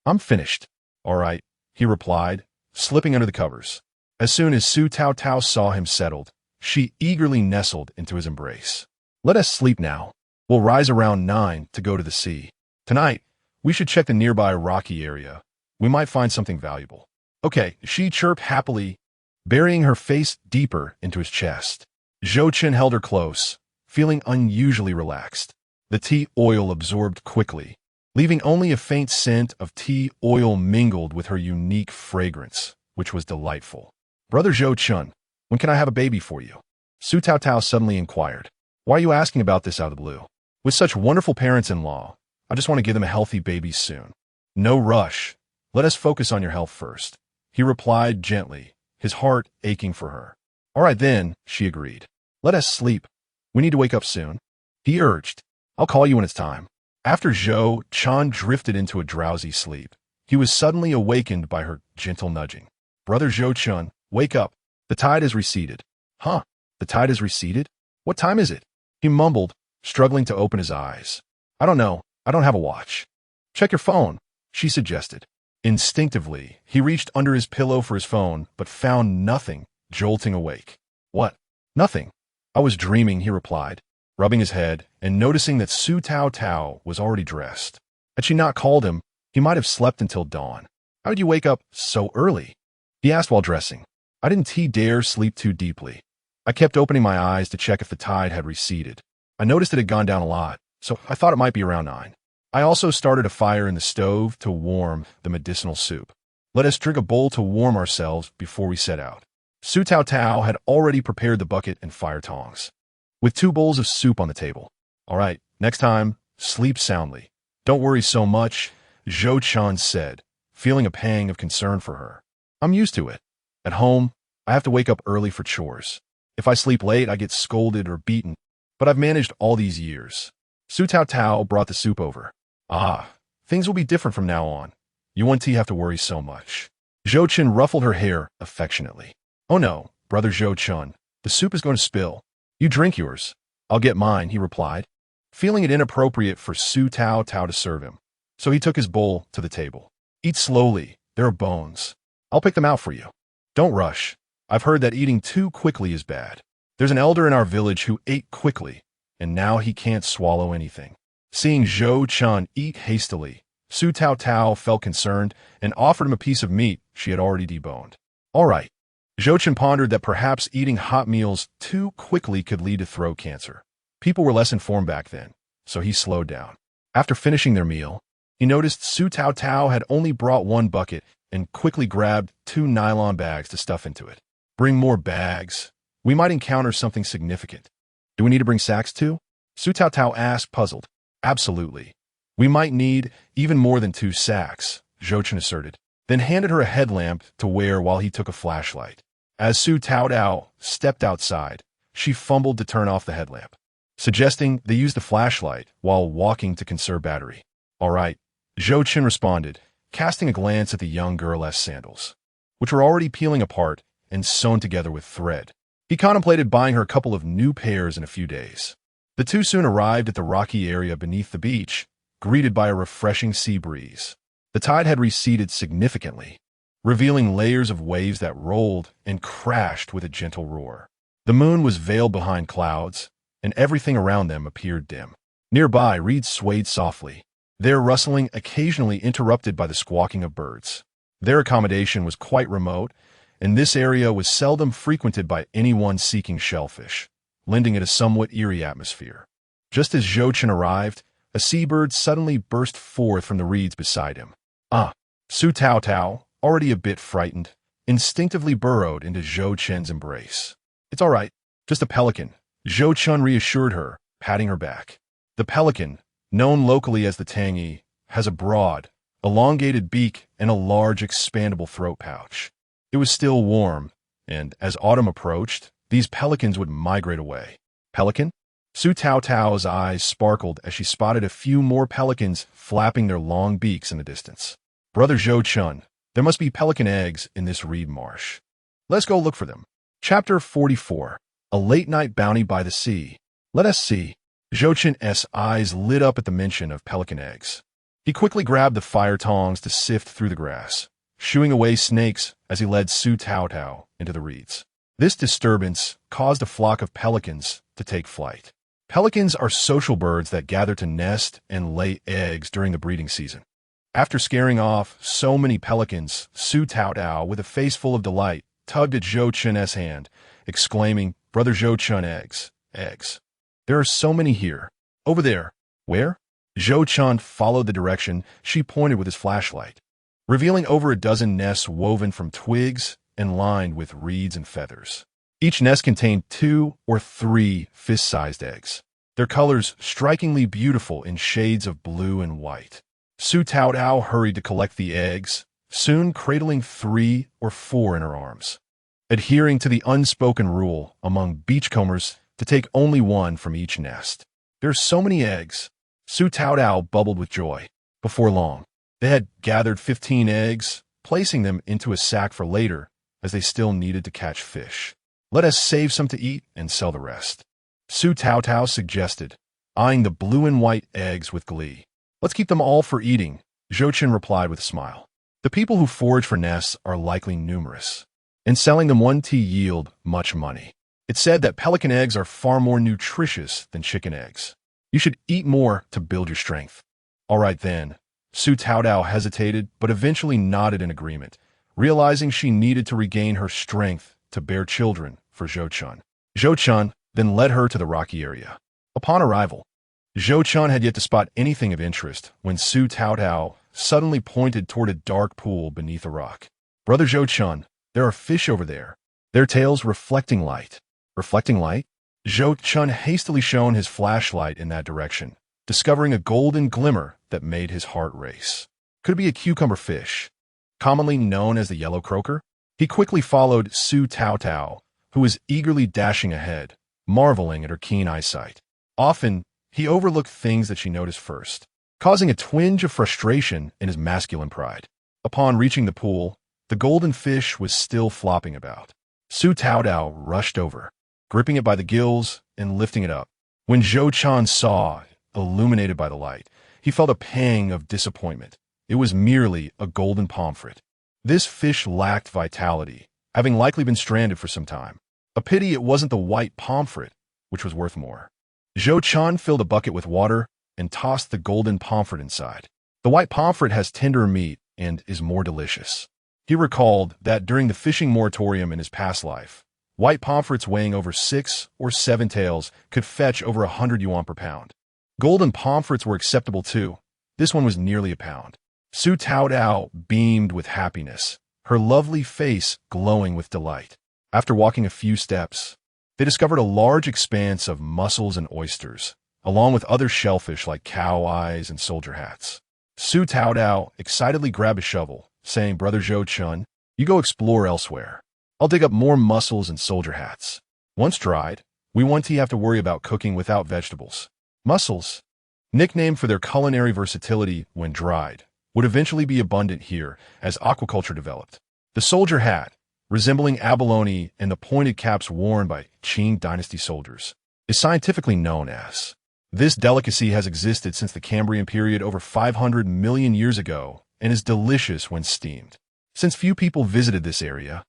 I'm finished." "All right," he replied, slipping under the covers. As soon as Su Tao Tao saw him settled, she eagerly nestled into his embrace. "Let us sleep now. We'll rise around 9 to go to the sea. Tonight, we should check the nearby rocky area. We might find something valuable." "Okay," she chirped happily, burying her face deeper into his chest. Zhou Chen held her close, feeling unusually relaxed. The tea oil absorbed quickly, leaving only a faint scent of tea oil mingled with her unique fragrance, which was delightful. "Brother Zhou Chen, when can I have a baby for you?" Su Tao Tao suddenly inquired. "Why are you asking about this out of the blue? With such wonderful parents-in-law, I just want to give them a healthy baby soon." "No rush. Let us focus on your health first," he replied gently, his heart aching for her. "All right then," she agreed. "Let us sleep. We need to wake up soon," he urged. "I'll call you when it's time." After Zhou Chen drifted into a drowsy sleep, he was suddenly awakened by her gentle nudging. "Brother Zhou Chen, wake up. The tide has receded." "Huh? The tide has receded? What time is it?" he mumbled, struggling to open his eyes. "I don't know. I don't have a watch." "Check your phone," she suggested. Instinctively, he reached under his pillow for his phone, but found nothing, jolting awake. "What? Nothing. I was dreaming," he replied, rubbing his head and noticing that Su Tao Tao was already dressed. Had she not called him, he might have slept until dawn. "How did you wake up so early?" he asked while dressing. "I didn't dare sleep too deeply. I kept opening my eyes to check if the tide had receded. I noticed it had gone down a lot, so I thought it might be around 9. I also started a fire in the stove to warm the medicinal soup. Let us drink a bowl to warm ourselves before we set out." Su Tao Tao had already prepared the bucket and fire tongs, with 2 bowls of soup on the table. "All right, next time, sleep soundly. Don't worry so much," Zhou Chen said, feeling a pang of concern for her. "I'm used to it. At home, I have to wake up early for chores. If I sleep late, I get scolded or beaten, but I've managed all these years." Su Tao Tao brought the soup over. "Ah, things will be different from now on. You won't have to worry so much." Zhou Chen ruffled her hair affectionately. "Oh no, brother Zhou Chen, the soup is going to spill. You drink yours. I'll get mine," he replied, feeling it inappropriate for Su Tao Tao to serve him. So he took his bowl to the table. "Eat slowly. There are bones. I'll pick them out for you. Don't rush. I've heard that eating too quickly is bad. There's an elder in our village who ate quickly, and now he can't swallow anything." Seeing Zhou Chen eat hastily, Su Tao Tao felt concerned and offered him a piece of meat she had already deboned. "All right." Zhou Chen pondered that perhaps eating hot meals too quickly could lead to throat cancer. People were less informed back then, so he slowed down. After finishing their meal, he noticed Su Tao Tao had only brought 1 bucket and quickly grabbed 2 nylon bags to stuff into it. "Bring more bags. We might encounter something significant." "Do we need to bring sacks too?" Su Tao Tao asked, puzzled. "Absolutely. We might need even more than 2 sacks," Zhou Chen asserted, then handed her a headlamp to wear while he took a flashlight. As Su Tao Tao stepped outside, she fumbled to turn off the headlamp, suggesting they use the flashlight while walking to conserve battery. "All right," Zhou Chen responded, casting a glance at the young girl's sandals, which were already peeling apart and sewn together with thread. He contemplated buying her a couple of new pairs in a few days. The two soon arrived at the rocky area beneath the beach, greeted by a refreshing sea breeze. The tide had receded significantly, revealing layers of waves that rolled and crashed with a gentle roar. The moon was veiled behind clouds, and everything around them appeared dim. Nearby, reeds swayed softly, their rustling occasionally interrupted by the squawking of birds. Their accommodation was quite remote, and this area was seldom frequented by anyone seeking shellfish, lending it a somewhat eerie atmosphere. Just as Zhou Chen arrived, a seabird suddenly burst forth from the reeds beside him. Su Tao Tao, already a bit frightened, instinctively burrowed into Zhou Chen's embrace. "It's all right, just a pelican," Zhou Chen reassured her, patting her back. The pelican, known locally as the tangy, has a broad, elongated beak and a large expandable throat pouch. It was still warm, and as autumn approached, these pelicans would migrate away. "Pelican?" Su Tao Tao's eyes sparkled as she spotted a few more pelicans flapping their long beaks in the distance. "Brother Zhou Chen, there must be pelican eggs in this reed marsh. Let's go look for them." Chapter 44. A Late-Night Bounty by the Sea. "Let us see." Zhou Chen's eyes lit up at the mention of pelican eggs. He quickly grabbed the fire tongs to sift through the grass, shooing away snakes as he led Su Tao Tao into the reeds. This disturbance caused a flock of pelicans to take flight. Pelicans are social birds that gather to nest and lay eggs during the breeding season. After scaring off so many pelicans, Su Tao Tao, with a face full of delight, tugged at Zhou Chen's hand, exclaiming, "Brother Zhou Chen, eggs, eggs. There are so many here. Over there." "Where?" Zhou Chen followed the direction she pointed with his flashlight, revealing over a dozen nests woven from twigs and lined with reeds and feathers. Each nest contained 2 or 3 fist-sized eggs, their colors strikingly beautiful in shades of blue and white. Su Tao Tao hurried to collect the eggs, soon cradling 3 or 4 in her arms. adhering to the unspoken rule among beachcombers to take only one from each nest. There's so many eggs. Su Taotao bubbled with joy. Before long, they had gathered 15 eggs, placing them into a sack for later, as they still needed to catch fish. Let us save some to eat and sell the rest, Su Taotao suggested, eyeing the blue and white eggs with glee. Let's keep them all for eating, Zhou Chen replied with a smile. The people who forage for nests are likely numerous, and selling them one tea yield much money. It's said that pelican eggs are far more nutritious than chicken eggs. You should eat more to build your strength. All right then. Su Taotao hesitated, but eventually nodded in agreement, realizing she needed to regain her strength to bear children for Zhou Chen. Zhou Chen then led her to the rocky area. Upon arrival, Zhou Chen had yet to spot anything of interest when Su Taotao suddenly pointed toward a dark pool beneath a rock. Brother Zhou Chen, there are fish over there, their tails reflecting light. Reflecting light? Zhou Chen hastily shone his flashlight in that direction, discovering a golden glimmer that made his heart race. Could it be a cucumber fish, commonly known as the yellow croaker? He quickly followed Su Taotao, who was eagerly dashing ahead, marveling at her keen eyesight. Often, he overlooked things that she noticed first, causing a twinge of frustration in his masculine pride. Upon reaching the pool, the golden fish was still flopping about. Su Taotao rushed over, gripping it by the gills and lifting it up. When Zhou Chen saw it, illuminated by the light, he felt a pang of disappointment. It was merely a golden pomfret. This fish lacked vitality, having likely been stranded for some time. A pity it wasn't the white pomfret, which was worth more. Zhou Chen filled a bucket with water and tossed the golden pomfret inside. The white pomfret has tenderer meat and is more delicious. He recalled that during the fishing moratorium in his past life, white pomfrets weighing over 6 or 7 taels could fetch over 100 yuan per pound. Golden pomfrets were acceptable too. This one was nearly a pound. Su Taotao beamed with happiness, her lovely face glowing with delight. After walking a few steps, they discovered a large expanse of mussels and oysters, along with other shellfish like cow eyes and soldier hats. Su Taotao excitedly grabbed a shovel, saying, Brother Zhou Chen, you go explore elsewhere. I'll dig up more mussels and soldier hats. Once dried, we won't have to worry about cooking without vegetables. Mussels, nicknamed for their culinary versatility when dried, would eventually be abundant here as aquaculture developed. The soldier hat, resembling abalone and the pointed caps worn by Qing dynasty soldiers, is scientifically known as. This delicacy has existed since the Cambrian period over 500 million years ago and is delicious when steamed. Since few people visited this area,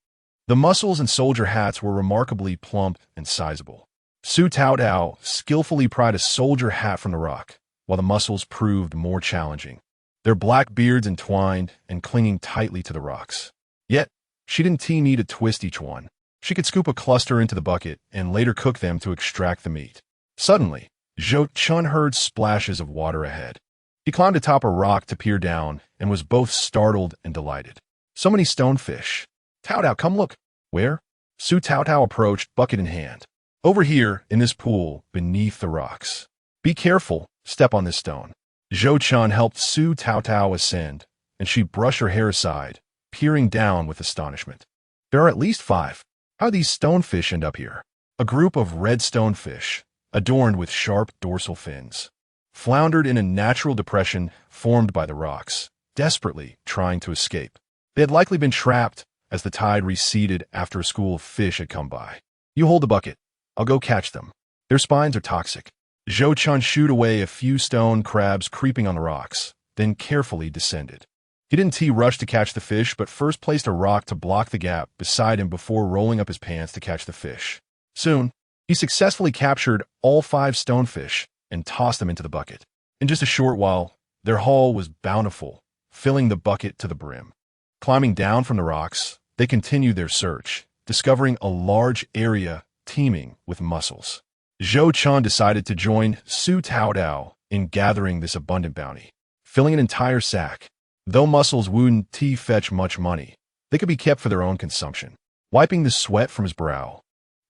the mussels and soldier hats were remarkably plump and sizable. Su Taotao skillfully pried a soldier hat from the rock, while the mussels proved more challenging, their black beards entwined and clinging tightly to the rocks. Yet, she didn't need to twist each one. She could scoop a cluster into the bucket and later cook them to extract the meat. Suddenly, Zhou Chen heard splashes of water ahead. He climbed atop a rock to peer down and was both startled and delighted. So many stonefish. Taotao, come look. Where? Su Taotao approached, bucket in hand. Over here, in this pool, beneath the rocks. Be careful, step on this stone. Zhou Chen helped Su Taotao ascend, and she brushed her hair aside, peering down with astonishment. There are at least 5. How do these stonefish end up here? A group of red stonefish, adorned with sharp dorsal fins, floundered in a natural depression formed by the rocks, desperately trying to escape. They had likely been trapped as the tide receded after a school of fish had come by. You hold the bucket. I'll go catch them. Their spines are toxic. Zhou Chen shooed away a few stone crabs creeping on the rocks, then carefully descended. He didn't rush to catch the fish, but first placed a rock to block the gap beside him before rolling up his pants to catch the fish. Soon, he successfully captured all 5 stonefish and tossed them into the bucket. In just a short while, their haul was bountiful, filling the bucket to the brim. Climbing down from the rocks, they continued their search, discovering a large area teeming with mussels. Zhou Chen decided to join Su Taotao in gathering this abundant bounty, filling an entire sack. Though mussels wouldn't fetch much money, they could be kept for their own consumption. Wiping the sweat from his brow,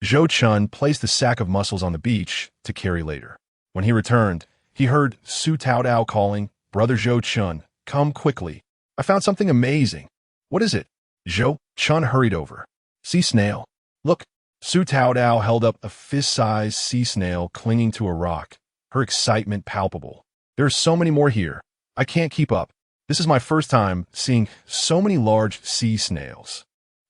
Zhou Chen placed the sack of mussels on the beach to carry later. When he returned, he heard Su Taotao calling, Brother Zhou Chen, come quickly. I found something amazing. What is it? Zhou Chen hurried over, Sea snail. Look. Su Taodao held up a fist-sized sea snail clinging to a rock, her excitement palpable. There are so many more here. I can't keep up. This is my first time seeing so many large sea snails.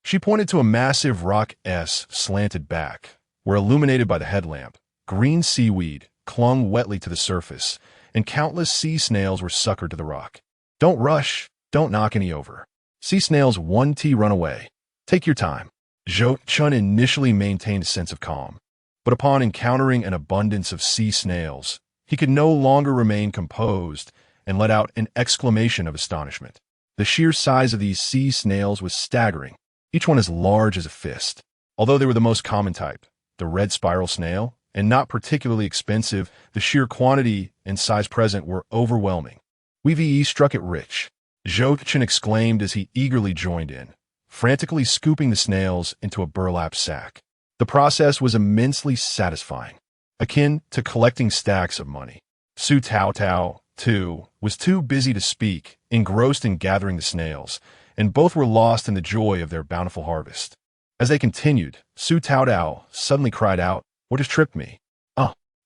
She pointed to a massive rock slanted back, where illuminated by the headlamp, green seaweed clung wetly to the surface, and countless sea snails were suckered to the rock. Don't rush, don't knock any over. Sea snails 1T run away. Take your time. Zhou Chen initially maintained a sense of calm, but upon encountering an abundance of sea snails, he could no longer remain composed and let out an exclamation of astonishment. The sheer size of these sea snails was staggering, each one as large as a fist. Although they were the most common type, the red spiral snail, and not particularly expensive, the sheer quantity and size present were overwhelming. We struck it rich, Zhou Chen exclaimed as he eagerly joined in, frantically scooping the snails into a burlap sack. The process was immensely satisfying, akin to collecting stacks of money. Su Taodao, too, was too busy to speak, engrossed in gathering the snails, and both were lost in the joy of their bountiful harvest. As they continued, Su Taodao suddenly cried out, "What has tripped me?"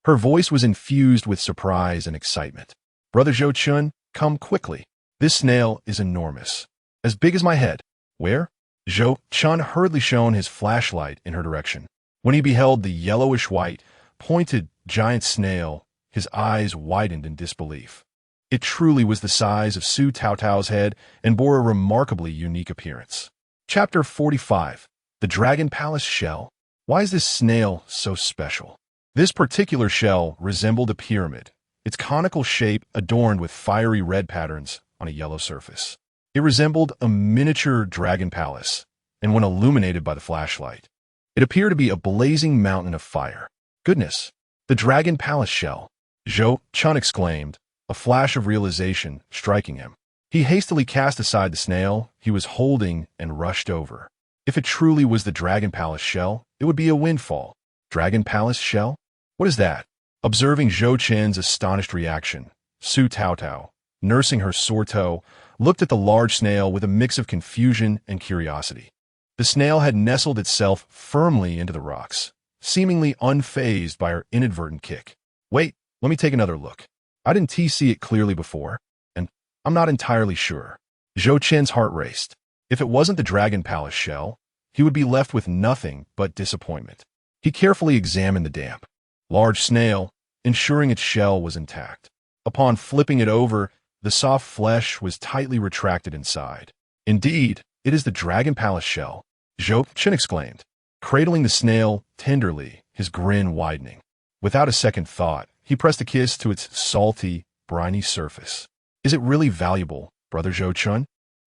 Her voice was infused with surprise and excitement. "Brother Zhou Chen, come quickly. This snail is enormous. As big as my head." "Where?" Zhou Chen hurriedly shone his flashlight in her direction. When he beheld the yellowish-white, pointed giant snail, his eyes widened in disbelief. It truly was the size of Su Taotao's head and bore a remarkably unique appearance. Chapter 45. The Dragon Palace Shell. Why is this snail so special? This particular shell resembled a pyramid, its conical shape adorned with fiery red patterns on a yellow surface. It resembled a miniature dragon palace, and when illuminated by the flashlight, it appeared to be a blazing mountain of fire. "Goodness, the Dragon Palace Shell!" Zhou Chen exclaimed, a flash of realization striking him. He hastily cast aside the snail he was holding and rushed over. If it truly was the Dragon Palace Shell, it would be a windfall. Dragon Palace Shell? What is that? Observing Zhou Chen's astonished reaction, Su Taodao, nursing her sore toe, looked at the large snail with a mix of confusion and curiosity. The snail had nestled itself firmly into the rocks, seemingly unfazed by her inadvertent kick. "Wait, let me take another look. I didn't see it clearly before, and I'm not entirely sure." Zhou Chen's heart raced. If it wasn't the Dragon Palace Shell, he would be left with nothing but disappointment. He carefully examined the damp, large snail, ensuring its shell was intact. Upon flipping it over, the soft flesh was tightly retracted inside. "Indeed, it is the Dragon Palace Shell," Zhou Chen exclaimed, cradling the snail tenderly, his grin widening. Without a second thought, he pressed a kiss to its salty, briny surface. "Is it really valuable, Brother Zhou Chen?"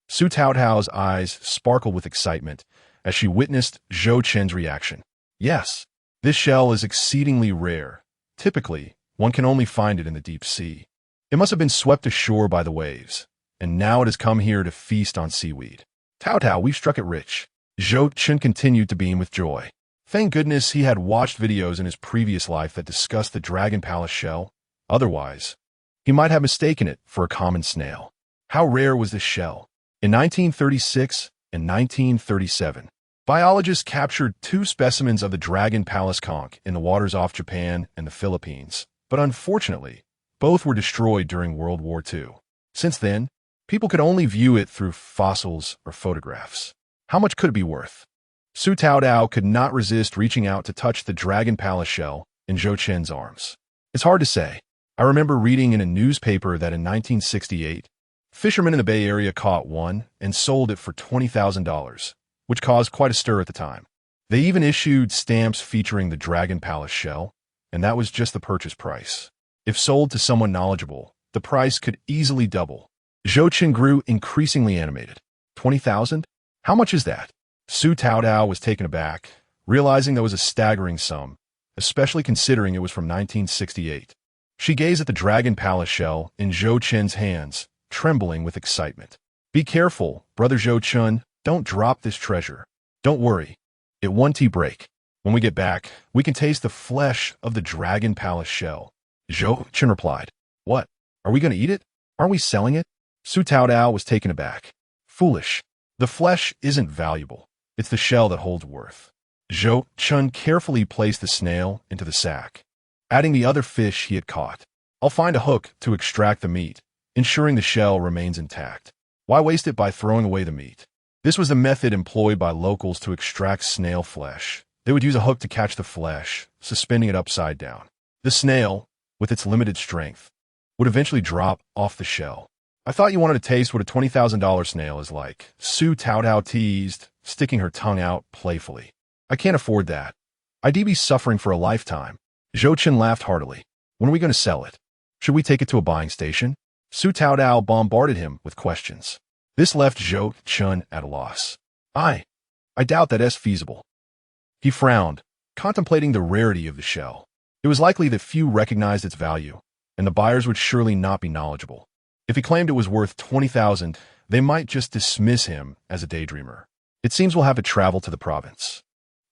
Su Taotao's eyes sparkled with excitement as she witnessed Zhou Chen's reaction. "Yes, this shell is exceedingly rare. Typically, one can only find it in the deep sea. It must have been swept ashore by the waves, and now it has come here to feast on seaweed. Taotao, we've struck it rich." Zhou Chen continued to beam with joy. Thank goodness he had watched videos in his previous life that discussed the Dragon Palace Shell. Otherwise, he might have mistaken it for a common snail. How rare was this shell? In 1936 and 1937, biologists captured 2 specimens of the Dragon Palace conch in the waters off Japan and the Philippines, but unfortunately, both were destroyed during World War II. Since then, people could only view it through fossils or photographs. How much could it be worth? Su Taodao could not resist reaching out to touch the Dragon Palace shell in Zhou Chen's arms. "It's hard to say. I remember reading in a newspaper that in 1968, fishermen in the Bay Area caught one and sold it for $20,000, which caused quite a stir at the time. They even issued stamps featuring the Dragon Palace shell, and that was just the purchase price. If sold to someone knowledgeable, the price could easily double." Zhou Chen grew increasingly animated. 20,000? How much is that? Su Taodao was taken aback, realizing that was a staggering sum, especially considering it was from 1968. She gazed at the Dragon Palace shell in Zhou Chen's hands, trembling with excitement. "Be careful, Brother Zhou Chen. Don't drop this treasure. Don't worry. It won't break. When we get back, we can taste the flesh of the Dragon Palace shell." Zhou Chen replied. "What? Are we going to eat it? Aren't we selling it?" Su Taodao was taken aback. "Foolish. The flesh isn't valuable. It's the shell that holds worth. Zhou Chen carefully placed the snail into the sack, adding the other fish he had caught. I'll find a hook to extract the meat, ensuring the shell remains intact. Why waste it by throwing away the meat? This was the method employed by locals to extract snail flesh. They would use a hook to catch the flesh, suspending it upside down. The snail, with its limited strength, would eventually drop off the shell. I thought you wanted to taste what a $20,000 snail is like, Su Taotao teased, sticking her tongue out playfully. I can't afford that. I'd be suffering for a lifetime. Zhou Chen laughed heartily. When are we going to sell it? Should we take it to a buying station? Su Taotao bombarded him with questions. This left Zhou Chen at a loss. I doubt that is feasible. He frowned, contemplating the rarity of the shell. It was likely that few recognized its value, and the buyers would surely not be knowledgeable. If he claimed it was worth $20,000, they might just dismiss him as a daydreamer. It seems we'll have to travel to the province.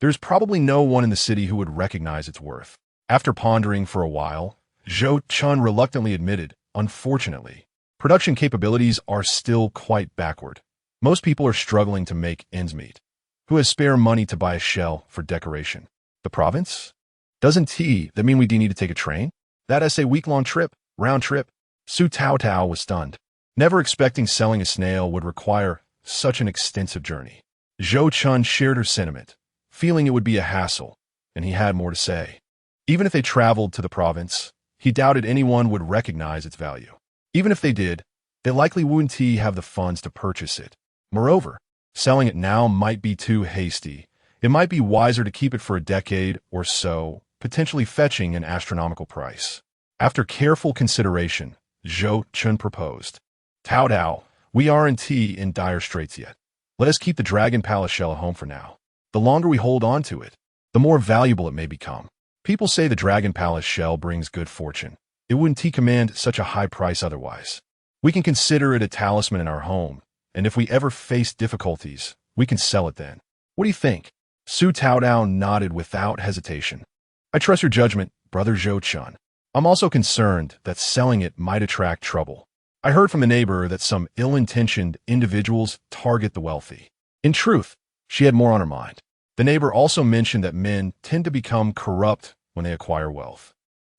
There's probably no one in the city who would recognize its worth. After pondering for a while, Zhou Chen reluctantly admitted, unfortunately, production capabilities are still quite backward. Most people are struggling to make ends meet. Who has spare money to buy a shell for decoration? The province? Doesn't that mean we do need to take a train? That's a week-long trip, round trip. Su Taotao was stunned, never expecting selling a snail would require such an extensive journey. Zhou Chen shared her sentiment, feeling it would be a hassle, and he had more to say. Even if they traveled to the province, he doubted anyone would recognize its value. Even if they did, they likely wouldn't have the funds to purchase it. Moreover, selling it now might be too hasty. It might be wiser to keep it for a decade or so, potentially fetching an astronomical price. After careful consideration, Zhou Chen proposed. Taotao, we aren't in dire straits yet. Let us keep the Dragon Palace shell at home for now. The longer we hold on to it, the more valuable it may become. People say the Dragon Palace shell brings good fortune. It wouldn't command such a high price otherwise. We can consider it a talisman in our home, and if we ever face difficulties, we can sell it then. What do you think? Su Taotao nodded without hesitation. I trust your judgment, brother Zhou Chen. I'm also concerned that selling it might attract trouble. I heard from the neighbor that some ill-intentioned individuals target the wealthy. In truth, she had more on her mind. The neighbor also mentioned that men tend to become corrupt when they acquire wealth.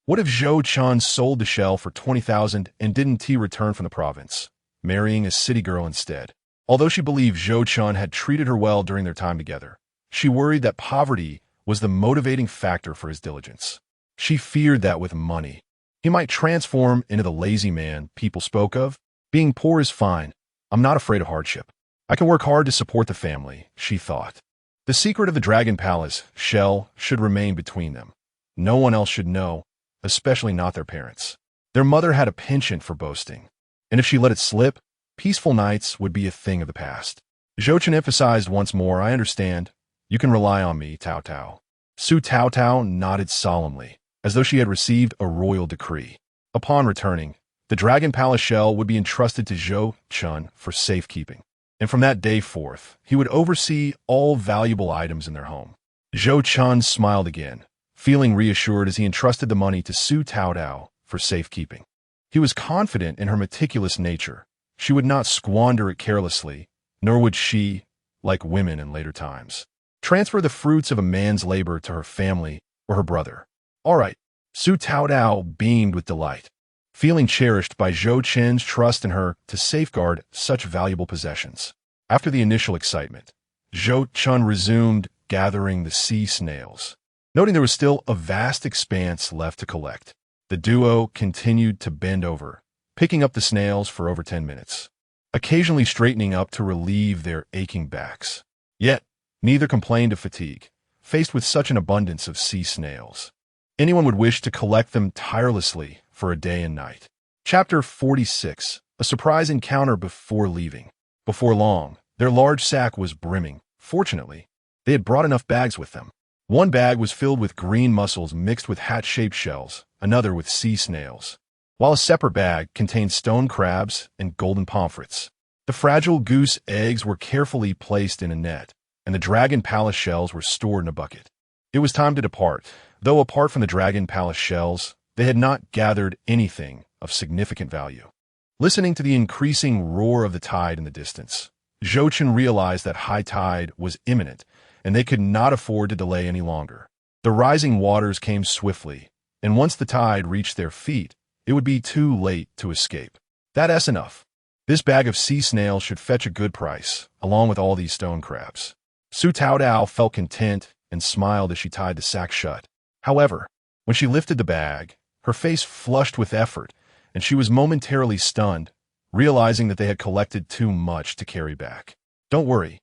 What if Zhou Chen sold the shell for $20,000 and didn't return from the province, marrying a city girl instead? Although she believed Zhou Chen had treated her well during their time together, she worried that poverty was the motivating factor for his diligence. She feared that with money, he might transform into the lazy man people spoke of. Being poor is fine. I'm not afraid of hardship. I can work hard to support the family, she thought. The secret of the Dragon Palace shell should remain between them. No one else should know, especially not their parents. Their mother had a penchant for boasting, and if she let it slip, peaceful nights would be a thing of the past. Zhou Chen emphasized once more, I understand. You can rely on me, Taotao. Su Taotao nodded solemnly, as though she had received a royal decree. Upon returning, the Dragon Palace shell would be entrusted to Zhou Chen for safekeeping, and from that day forth, he would oversee all valuable items in their home. Zhou Chen smiled again, feeling reassured as he entrusted the money to Su Taotao for safekeeping. He was confident in her meticulous nature. She would not squander it carelessly, nor would she, like women in later times, transfer the fruits of a man's labor to her family or her brother. All right, Su Taotao beamed with delight, feeling cherished by Zhou Chen's trust in her to safeguard such valuable possessions. After the initial excitement, Zhou Chen resumed gathering the sea snails. Noting there was still a vast expanse left to collect, the duo continued to bend over, picking up the snails for over 10 minutes, occasionally straightening up to relieve their aching backs. Yet, neither complained of fatigue, faced with such an abundance of sea snails. Anyone would wish to collect them tirelessly for a day and night. Chapter 46. A surprise encounter before leaving. Before long, their large sack was brimming. Fortunately, they had brought enough bags with them. One bag was filled with green mussels mixed with hat-shaped shells, another with sea snails, while a separate bag contained stone crabs and golden pomfrets. The fragile goose eggs were carefully placed in a net, and the Dragon Palace shells were stored in a bucket. It was time to depart. Though apart from the Dragon Palace shells, they had not gathered anything of significant value. Listening to the increasing roar of the tide in the distance, Zhou Chen realized that high tide was imminent, and they could not afford to delay any longer. The rising waters came swiftly, and once the tide reached their feet, it would be too late to escape. That's enough. This bag of sea snails should fetch a good price, along with all these stone crabs. Su Taodao felt content and smiled as she tied the sack shut. However, when she lifted the bag, her face flushed with effort, and she was momentarily stunned, realizing that they had collected too much to carry back. Don't worry,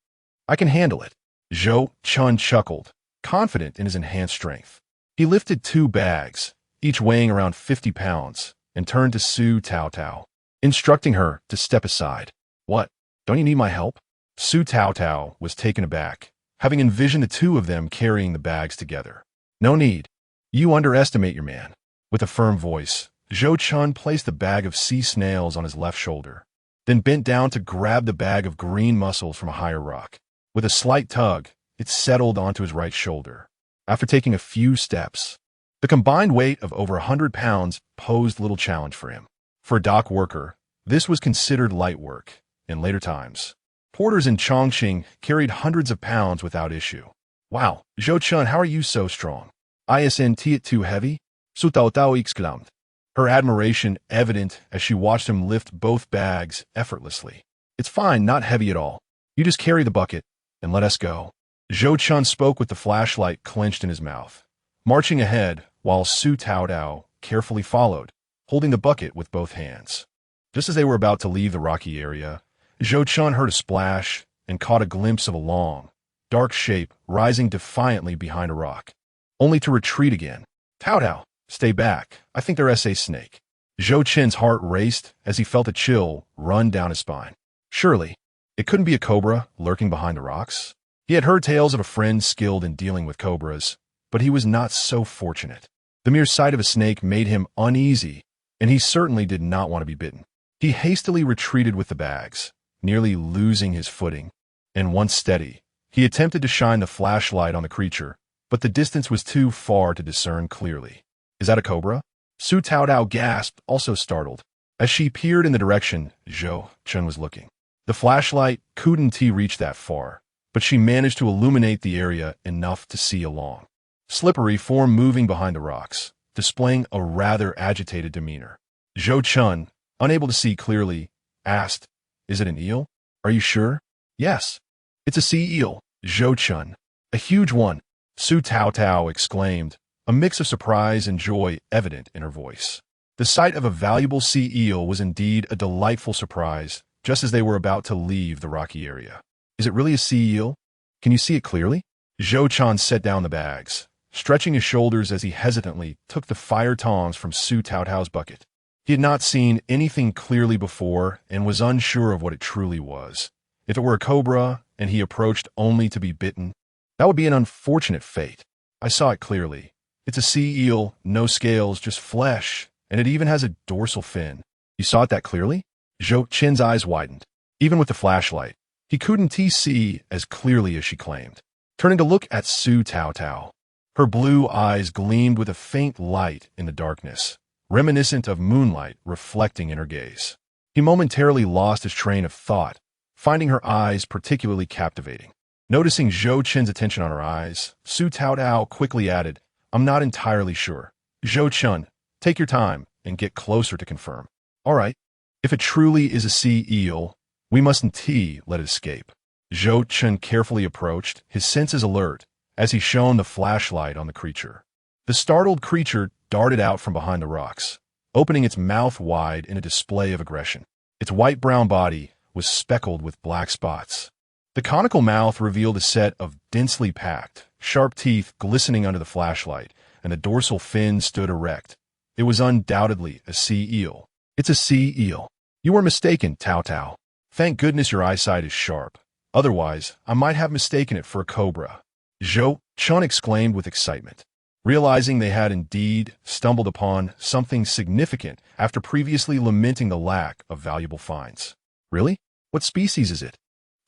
I can handle it. Zhou Chen chuckled, confident in his enhanced strength. He lifted 2 bags, each weighing around 50 pounds, and turned to Su Taodao, instructing her to step aside. What? Don't you need my help? Su Taodao was taken aback, having envisioned the 2 of them carrying the bags together. No need. You underestimate your man. With a firm voice, Zhou Chen placed the bag of sea snails on his left shoulder, then bent down to grab the bag of green mussels from a higher rock. With a slight tug, it settled onto his right shoulder. After taking a few steps, the combined weight of over 100 pounds posed little challenge for him. For a dock worker, this was considered light work. In later times, porters in Chongqing carried hundreds of pounds without issue. Wow, Zhou Chen, how are you so strong? Isn't it too heavy? Su Taodao exclaimed, her admiration evident as she watched him lift both bags effortlessly. It's fine, not heavy at all. You just carry the bucket and let us go. Zhou Chen spoke with the flashlight clenched in his mouth, marching ahead while Su Taodao carefully followed, holding the bucket with both hands. Just as they were about to leave the rocky area, Zhou Chen heard a splash and caught a glimpse of a long, dark shape rising defiantly behind a rock, only to retreat again. Taodao, stay back. I think they're a snake. Zhou Chen's heart raced as he felt a chill run down his spine. Surely, it couldn't be a cobra lurking behind the rocks. He had heard tales of a friend skilled in dealing with cobras, but he was not so fortunate. The mere sight of a snake made him uneasy, and he certainly did not want to be bitten. He hastily retreated with the bags, nearly losing his footing, and once steady, he attempted to shine the flashlight on the creature, but the distance was too far to discern clearly. Is that a cobra? Su Taodao gasped, also startled. As she peered in the direction Zhou Chen was looking, the flashlight couldn't reach that far, but she managed to illuminate the area enough to see a long, slippery form moving behind the rocks, displaying a rather agitated demeanor. Zhou Chen, unable to see clearly, asked, Is it an eel? Are you sure? Yes. It's a sea eel, Zhou Chen. A huge one, Su Taodao exclaimed, a mix of surprise and joy evident in her voice. The sight of a valuable sea eel was indeed a delightful surprise, just as they were about to leave the rocky area. Is it really a sea eel? Can you see it clearly? Zhou Chen set down the bags, stretching his shoulders as he hesitantly took the fire tongs from Su Taodao's bucket. He had not seen anything clearly before and was unsure of what it truly was. If it were a cobra and he approached only to be bitten, that would be an unfortunate fate. I saw it clearly. It's a sea eel, no scales, just flesh, and it even has a dorsal fin. You saw it that clearly? Zhou Chen's eyes widened. Even with the flashlight, he couldn't see as clearly as she claimed. Turning to look at Su Taodao, her blue eyes gleamed with a faint light in the darkness, reminiscent of moonlight reflecting in her gaze. He momentarily lost his train of thought, finding her eyes particularly captivating. Noticing Zhou Chen's attention on her eyes, Su Taodao quickly added, I'm not entirely sure. Zhou Chen, take your time and get closer to confirm. All right. If it truly is a sea eel, we mustn't let it escape. Zhou Chen carefully approached, his senses alert, as he shone the flashlight on the creature. The startled creature darted out from behind the rocks, opening its mouth wide in a display of aggression. Its white-brown body was speckled with black spots. The conical mouth revealed a set of densely packed, sharp teeth glistening under the flashlight, and the dorsal fin stood erect. It was undoubtedly a sea eel. It's a sea eel. You were mistaken, Taodao. Thank goodness your eyesight is sharp. Otherwise, I might have mistaken it for a cobra. Zhou Chen exclaimed with excitement, realizing they had indeed stumbled upon something significant after previously lamenting the lack of valuable finds. Really? What species is it?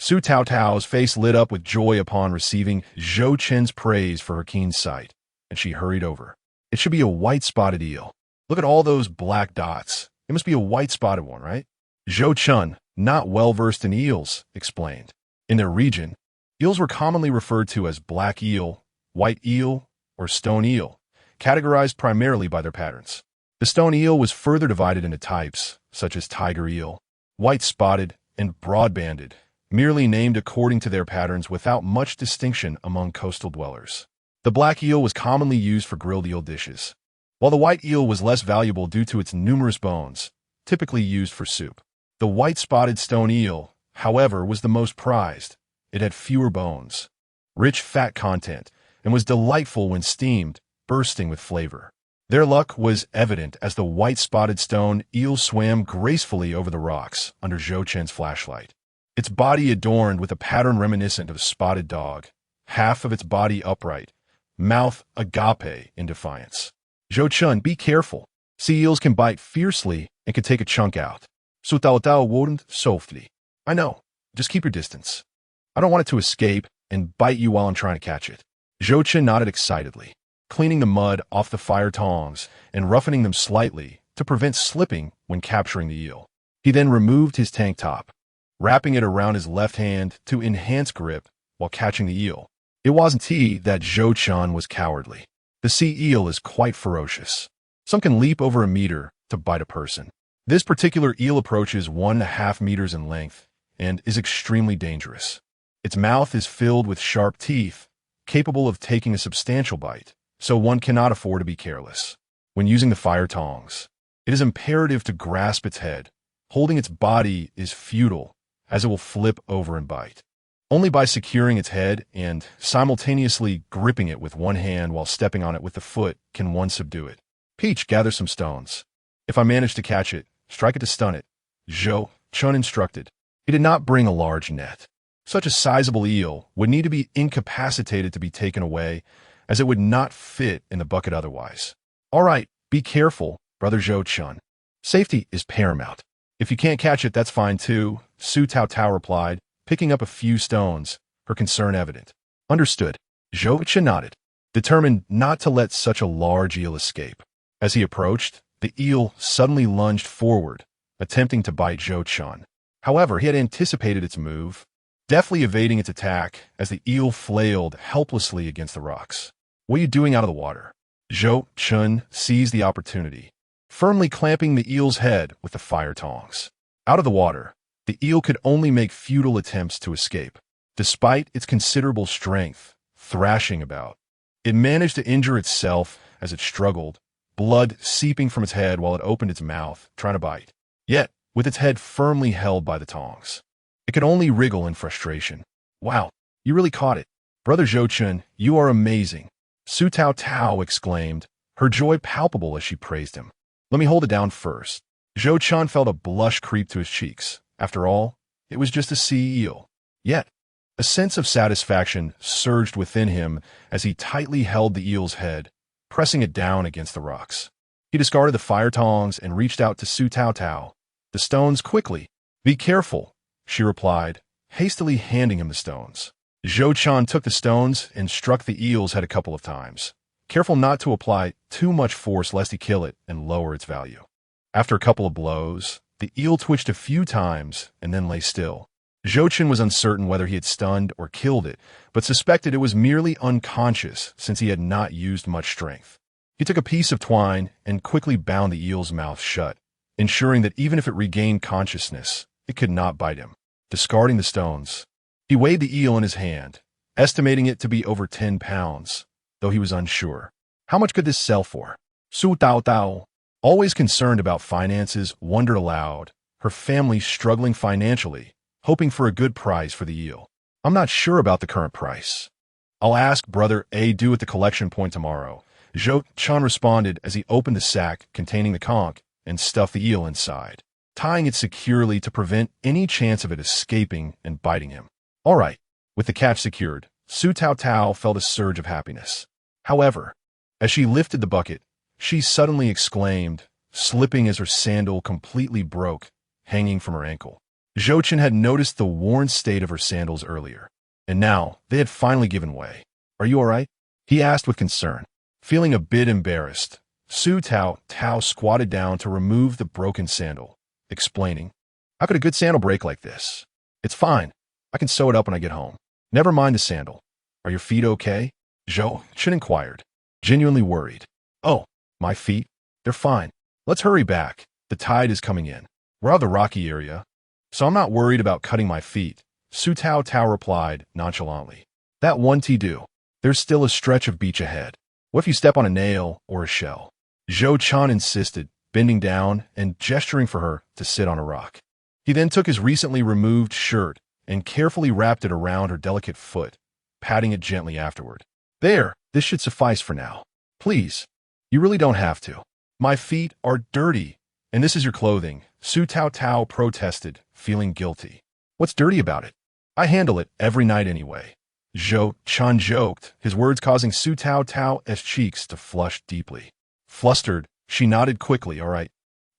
Su Taodao's face lit up with joy upon receiving Zhou Chen's praise for her keen sight, and she hurried over. It should be a white-spotted eel. Look at all those black dots. It must be a white-spotted one, right? Zhou Chen, not well-versed in eels, explained. In their region, eels were commonly referred to as black eel, white eel, or stone eel, categorized primarily by their patterns. The stone eel was further divided into types, such as tiger eel, white-spotted, and broad-banded, merely named according to their patterns without much distinction among coastal dwellers. The black eel was commonly used for grilled eel dishes, while the white eel was less valuable due to its numerous bones, typically used for soup. The white-spotted stone eel, however, was the most prized. It had fewer bones, rich fat content, and was delightful when steamed, bursting with flavor. Their luck was evident as the white-spotted stone eel swam gracefully over the rocks under Zhou Chen's flashlight. Its body adorned with a pattern reminiscent of a spotted dog, half of its body upright, mouth agape in defiance. Zhou Chen, be careful. Sea eels can bite fiercely and can take a chunk out. Su Tao Tao wouldn't softly. I know. Just keep your distance. I don't want it to escape and bite you while I'm trying to catch it. Zhou Chen nodded excitedly, cleaning the mud off the fire tongs and roughening them slightly to prevent slipping when capturing the eel. He then removed his tank top, wrapping it around his left hand to enhance grip while catching the eel. It wasn't that Zhou Chen was cowardly. The sea eel is quite ferocious. Some can leap over a meter to bite a person. This particular eel approaches 1.5 meters in length and is extremely dangerous. Its mouth is filled with sharp teeth, capable of taking a substantial bite, so one cannot afford to be careless. When using the fire tongs, it is imperative to grasp its head. Holding its body is futile, as it will flip over and bite. Only by securing its head and simultaneously gripping it with one hand while stepping on it with the foot can one subdue it. Peach, gather some stones. If I manage to catch it, strike it to stun it, Zhou Chen instructed. He did not bring a large net. Such a sizable eel would need to be incapacitated to be taken away, as it would not fit in the bucket otherwise. All right, be careful, Brother Zhou Chen. Safety is paramount. If you can't catch it, that's fine too, Su Tao Tao replied, picking up a few stones, her concern evident. Understood. Zhou Chen nodded, determined not to let such a large eel escape. As he approached, the eel suddenly lunged forward, attempting to bite Zhou Chen. However, he had anticipated its move, deftly evading its attack as the eel flailed helplessly against the rocks. What are you doing out of the water? Zhou Chen seized the opportunity, firmly clamping the eel's head with the fire tongs. Out of the water, the eel could only make futile attempts to escape. Despite its considerable strength, thrashing about, it managed to injure itself as it struggled, blood seeping from its head while it opened its mouth, trying to bite. Yet, with its head firmly held by the tongs, it could only wriggle in frustration. Wow, you really caught it. Brother Zhou Chen, you are amazing. Su Tao Tao exclaimed, her joy palpable as she praised him. Let me hold it down first. Zhou Chen felt a blush creep to his cheeks. After all, it was just a sea eel. Yet, a sense of satisfaction surged within him as he tightly held the eel's head, pressing it down against the rocks. He discarded the fire tongs and reached out to Su Tao Tao. The stones quickly. Be careful, she replied, hastily handing him the stones. Zhou Chen took the stones and struck the eel's head a couple of times, careful not to apply too much force lest he kill it and lower its value. After a couple of blows, the eel twitched a few times and then lay still. Zhou Chen was uncertain whether he had stunned or killed it, but suspected it was merely unconscious since he had not used much strength. He took a piece of twine and quickly bound the eel's mouth shut, ensuring that even if it regained consciousness, it could not bite him. Discarding the stones, he weighed the eel in his hand, estimating it to be over 10 pounds, though he was unsure. How much could this sell for? Su Tao Tao, always concerned about finances, wondered aloud, her family struggling financially, hoping for a good price for the eel. I'm not sure about the current price. I'll ask Brother A due at the collection point tomorrow, Zhou Chen responded as he opened the sack containing the conch and stuffed the eel inside, tying it securely to prevent any chance of it escaping and biting him. All right, with the catch secured, Su Tao Tao felt a surge of happiness. However, as she lifted the bucket, she suddenly exclaimed, slipping as her sandal completely broke, hanging from her ankle. Zhou Chen had noticed the worn state of her sandals earlier, and now they had finally given way. Are you all right? He asked with concern. Feeling a bit embarrassed, Su Tao Tao squatted down to remove the broken sandal, explaining, How could a good sandal break like this? It's fine. I can sew it up when I get home. Never mind the sandal. Are your feet okay? Zhou Chen inquired, genuinely worried. Oh, my feet? They're fine. Let's hurry back. The tide is coming in. We're out of the rocky area, so I'm not worried about cutting my feet, Su Tao Tao replied nonchalantly. That won't do. There's still a stretch of beach ahead. What if you step on a nail or a shell? Zhou Chen insisted, bending down and gesturing for her to sit on a rock. He then took his recently removed shirt and carefully wrapped it around her delicate foot, patting it gently afterward. There, this should suffice for now. Please, you really don't have to. My feet are dirty, and this is your clothing, Su Tao Tao protested, feeling guilty. What's dirty about it? I handle it every night anyway. Zhou Chen joked, his words causing Su Tao Tao's cheeks to flush deeply. Flustered, she nodded quickly. All right,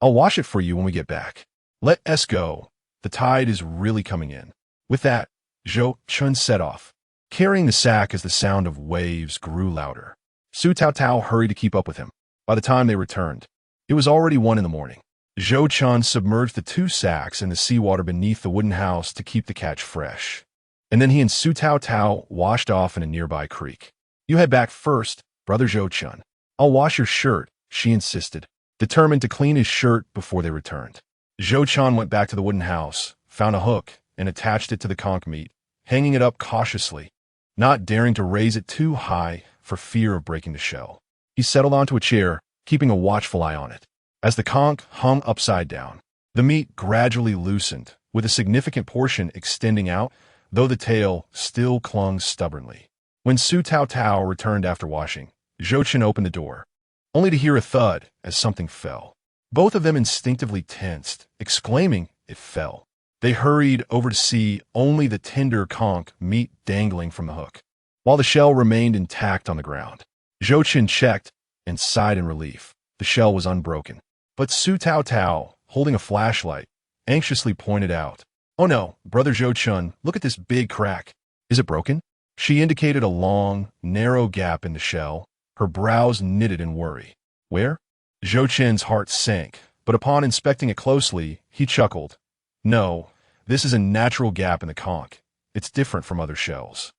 I'll wash it for you when we get back. Let us go. The tide is really coming in. With that, Zhou Chen set off, carrying the sack as the sound of waves grew louder. Su Tao Tao hurried to keep up with him. By the time they returned, it was already 1 a.m. Zhou Chen submerged the 2 sacks in the seawater beneath the wooden house to keep the catch fresh. And then he and Su Tao Tao washed off in a nearby creek. You head back first, brother Zhou Chen. I'll wash your shirt, she insisted, determined to clean his shirt before they returned. Zhou Chen went back to the wooden house, found a hook, and attached it to the conch meat, hanging it up cautiously, not daring to raise it too high for fear of breaking the shell. He settled onto a chair, keeping a watchful eye on it. As the conch hung upside down, the meat gradually loosened, with a significant portion extending out, though the tail still clung stubbornly. When Su Tao Tao returned after washing, Zhou Chen opened the door, only to hear a thud as something fell. Both of them instinctively tensed, exclaiming, "It fell." They hurried over to see only the tender conch meat dangling from the hook, while the shell remained intact on the ground. Zhou Chen checked and sighed in relief. The shell was unbroken. But Su Tao Tao, holding a flashlight, anxiously pointed out, "Oh no, brother Zhou Chen, look at this big crack. Is it broken?" She indicated a long, narrow gap in the shell, her brows knitted in worry. Where? Zhou Chen's heart sank, but upon inspecting it closely, he chuckled. No, this is a natural gap in the conch. It's different from other shells.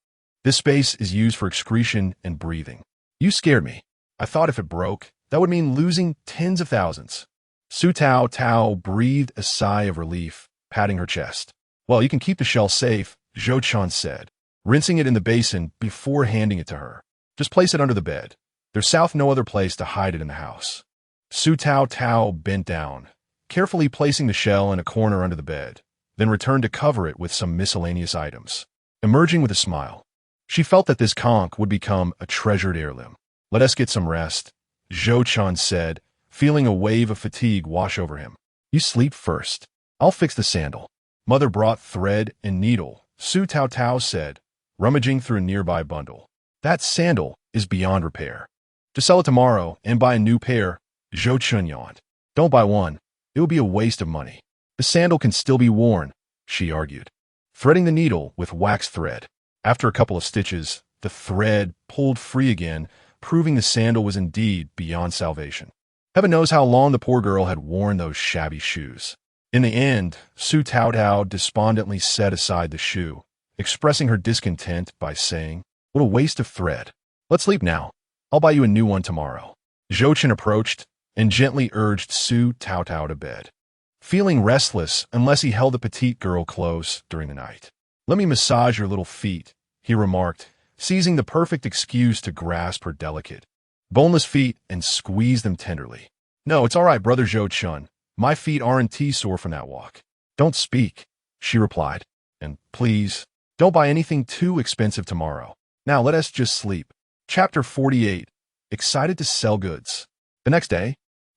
This space is used for excretion and breathing. You scared me. I thought if it broke, that would mean losing tens of thousands. Su Tao Tao breathed a sigh of relief, patting her chest. Well, you can keep the shell safe, Zhou Chen said, rinsing it in the basin before handing it to her. Just place it under the bed. There's no other place to hide it in the house. Su Tao Tao bent down, carefully placing the shell in a corner under the bed, then returned to cover it with some miscellaneous items. Emerging with a smile, she felt that this conch would become a treasured heirloom. Let us get some rest, Zhou Chen said, feeling a wave of fatigue wash over him. You sleep first. I'll fix the sandal. Mother brought thread and needle, Su Tao Tao said, rummaging through a nearby bundle. That sandal is beyond repair. To sell it tomorrow and buy a new pair, Zhou Chen yawned. Don't buy one. It would be a waste of money. The sandal can still be worn, she argued, threading the needle with wax thread. After a couple of stitches, the thread pulled free again, proving the sandal was indeed beyond salvation. Heaven knows how long the poor girl had worn those shabby shoes. In the end, Su Tao Tao despondently set aside the shoe, expressing her discontent by saying, "What a waste of thread. Let's sleep now. I'll buy you a new one tomorrow." Zhou Chen approached and gently urged Su Tao Tao to bed, feeling restless unless he held the petite girl close during the night. "Let me massage your little feet," he remarked, seizing the perfect excuse to grasp her delicate, boneless feet and squeeze them tenderly. "No, it's all right, brother Zhou Chen. My feet aren't sore from that walk." "Don't speak," she replied. "And please, don't buy anything too expensive tomorrow. Now let us just sleep." Chapter 48. Excited to sell goods. The next day,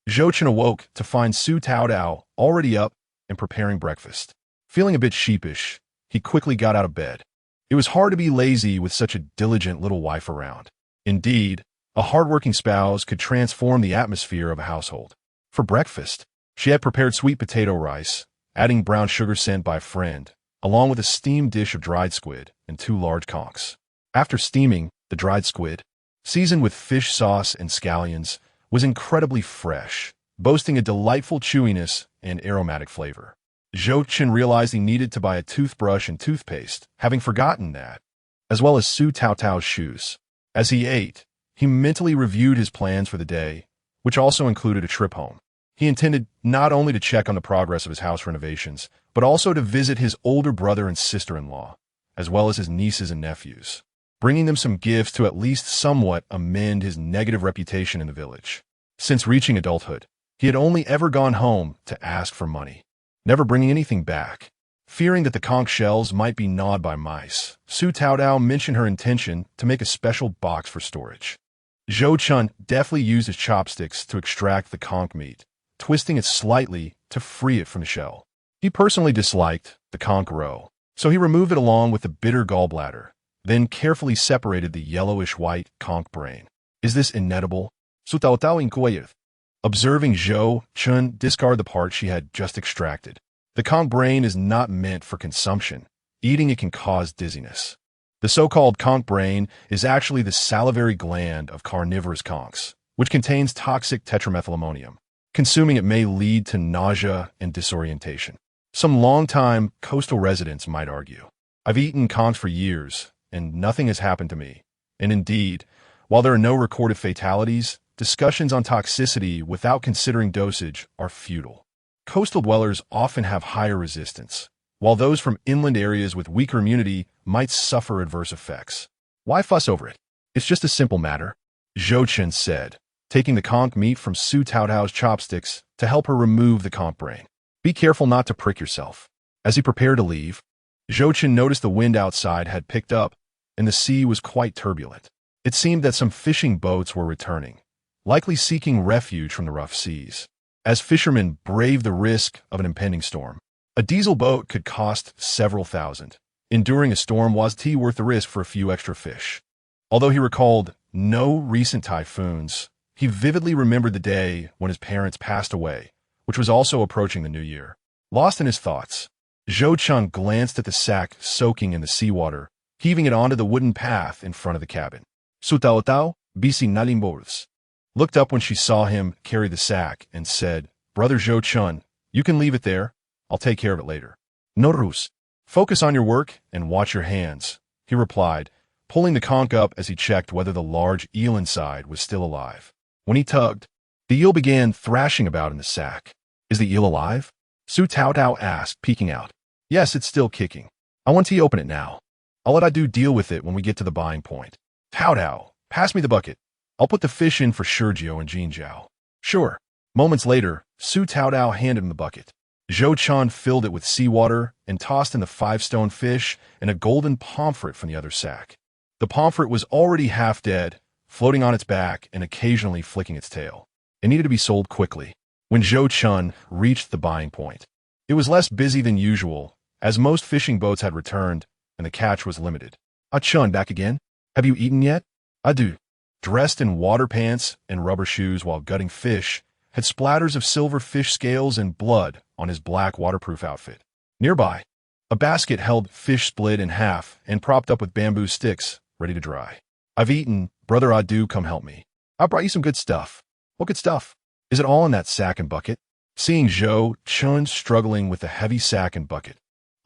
Zhou Chen awoke to find Su Tao Tao already up and preparing breakfast. Feeling a bit sheepish, he quickly got out of bed. It was hard to be lazy with such a diligent little wife around. Indeed, a hardworking spouse could transform the atmosphere of a household. For breakfast, she had prepared sweet potato rice, adding brown sugar sent by a friend, along with a steamed dish of dried squid and 2 large conchs. After steaming, the dried squid, seasoned with fish sauce and scallions, was incredibly fresh, boasting a delightful chewiness and aromatic flavor. Zhou Chen realized he needed to buy a toothbrush and toothpaste, having forgotten that, as well as Su Taotao's shoes. As he ate, he mentally reviewed his plans for the day, which also included a trip home. He intended not only to check on the progress of his house renovations, but also to visit his older brother and sister-in-law, as well as his nieces and nephews, bringing them some gifts to at least somewhat amend his negative reputation in the village. Since reaching adulthood, he had only ever gone home to ask for money, never bringing anything back. Fearing that the conch shells might be gnawed by mice, Su Taotao mentioned her intention to make a special box for storage. Zhou Chen deftly used his chopsticks to extract the conch meat, twisting it slightly to free it from the shell. He personally disliked the conch roe, so he removed it along with the bitter gallbladder, then carefully separated the yellowish-white conch brain. "Is this inedible?" Su Taotao inquired, observing Zhou Chen discard the part she had just extracted. The conch brain is not meant for consumption. Eating it can cause dizziness. The so-called conch brain is actually the salivary gland of carnivorous conchs, which contains toxic tetramethylammonium. Consuming it may lead to nausea and disorientation. Some long-time coastal residents might argue, "I've eaten conchs for years, and nothing has happened to me." And indeed, while there are no recorded fatalities, discussions on toxicity without considering dosage are futile. Coastal dwellers often have higher resistance, while those from inland areas with weaker immunity might suffer adverse effects. Why fuss over it? It's just a simple matter, Zhou Chen said, taking the conch meat from Su Taotao's chopsticks to help her remove the conch brain. Be careful not to prick yourself. As he prepared to leave, Zhou Chen noticed the wind outside had picked up, and the sea was quite turbulent. It seemed that some fishing boats were returning, likely seeking refuge from the rough seas. As fishermen braved the risk of an impending storm, a diesel boat could cost several thousand. Enduring a storm was worth the risk for a few extra fish. Although he recalled no recent typhoons, he vividly remembered the day when his parents passed away, which was also approaching the new year. Lost in his thoughts, Zhou Chen glanced at the sack soaking in the seawater, heaving it onto the wooden path in front of the cabin. Su Taotao, bisi nalimboros, looked up when she saw him carry the sack and said, "Brother Zhou Chen, you can leave it there. I'll take care of it later." "Notorious. Focus on your work and watch your hands," he replied, pulling the conch up as he checked whether the large eel inside was still alive. When he tugged, the eel began thrashing about in the sack. "Is the eel alive?" Su Taotao asked, peeking out. "Yes, it's still kicking. I want to open it now. I'll let Adu deal with it when we get to the buying point." "Taotao, pass me the bucket. I'll put the fish in for Sergio and Jinjiao." "Sure." Moments later, Su Taotao handed him the bucket. Zhou Chen filled it with seawater and tossed in the 5-stone fish and a golden pomfret from the other sack. The pomfret was already half dead, floating on its back and occasionally flicking its tail. It needed to be sold quickly. When Zhou Chen reached the buying point, it was less busy than usual, as most fishing boats had returned and the catch was limited. "Ah Chun, back again? Have you eaten yet?" "Adu." Dressed in water pants and rubber shoes while gutting fish, had splatters of silver fish scales and blood on his black waterproof outfit. Nearby, a basket held fish split in half and propped up with bamboo sticks, ready to dry. "I've eaten. Brother Adu, come help me. I brought you some good stuff." "What good stuff?" "Is it all in that sack and bucket?" Seeing Zhou Chen struggling with the heavy sack and bucket,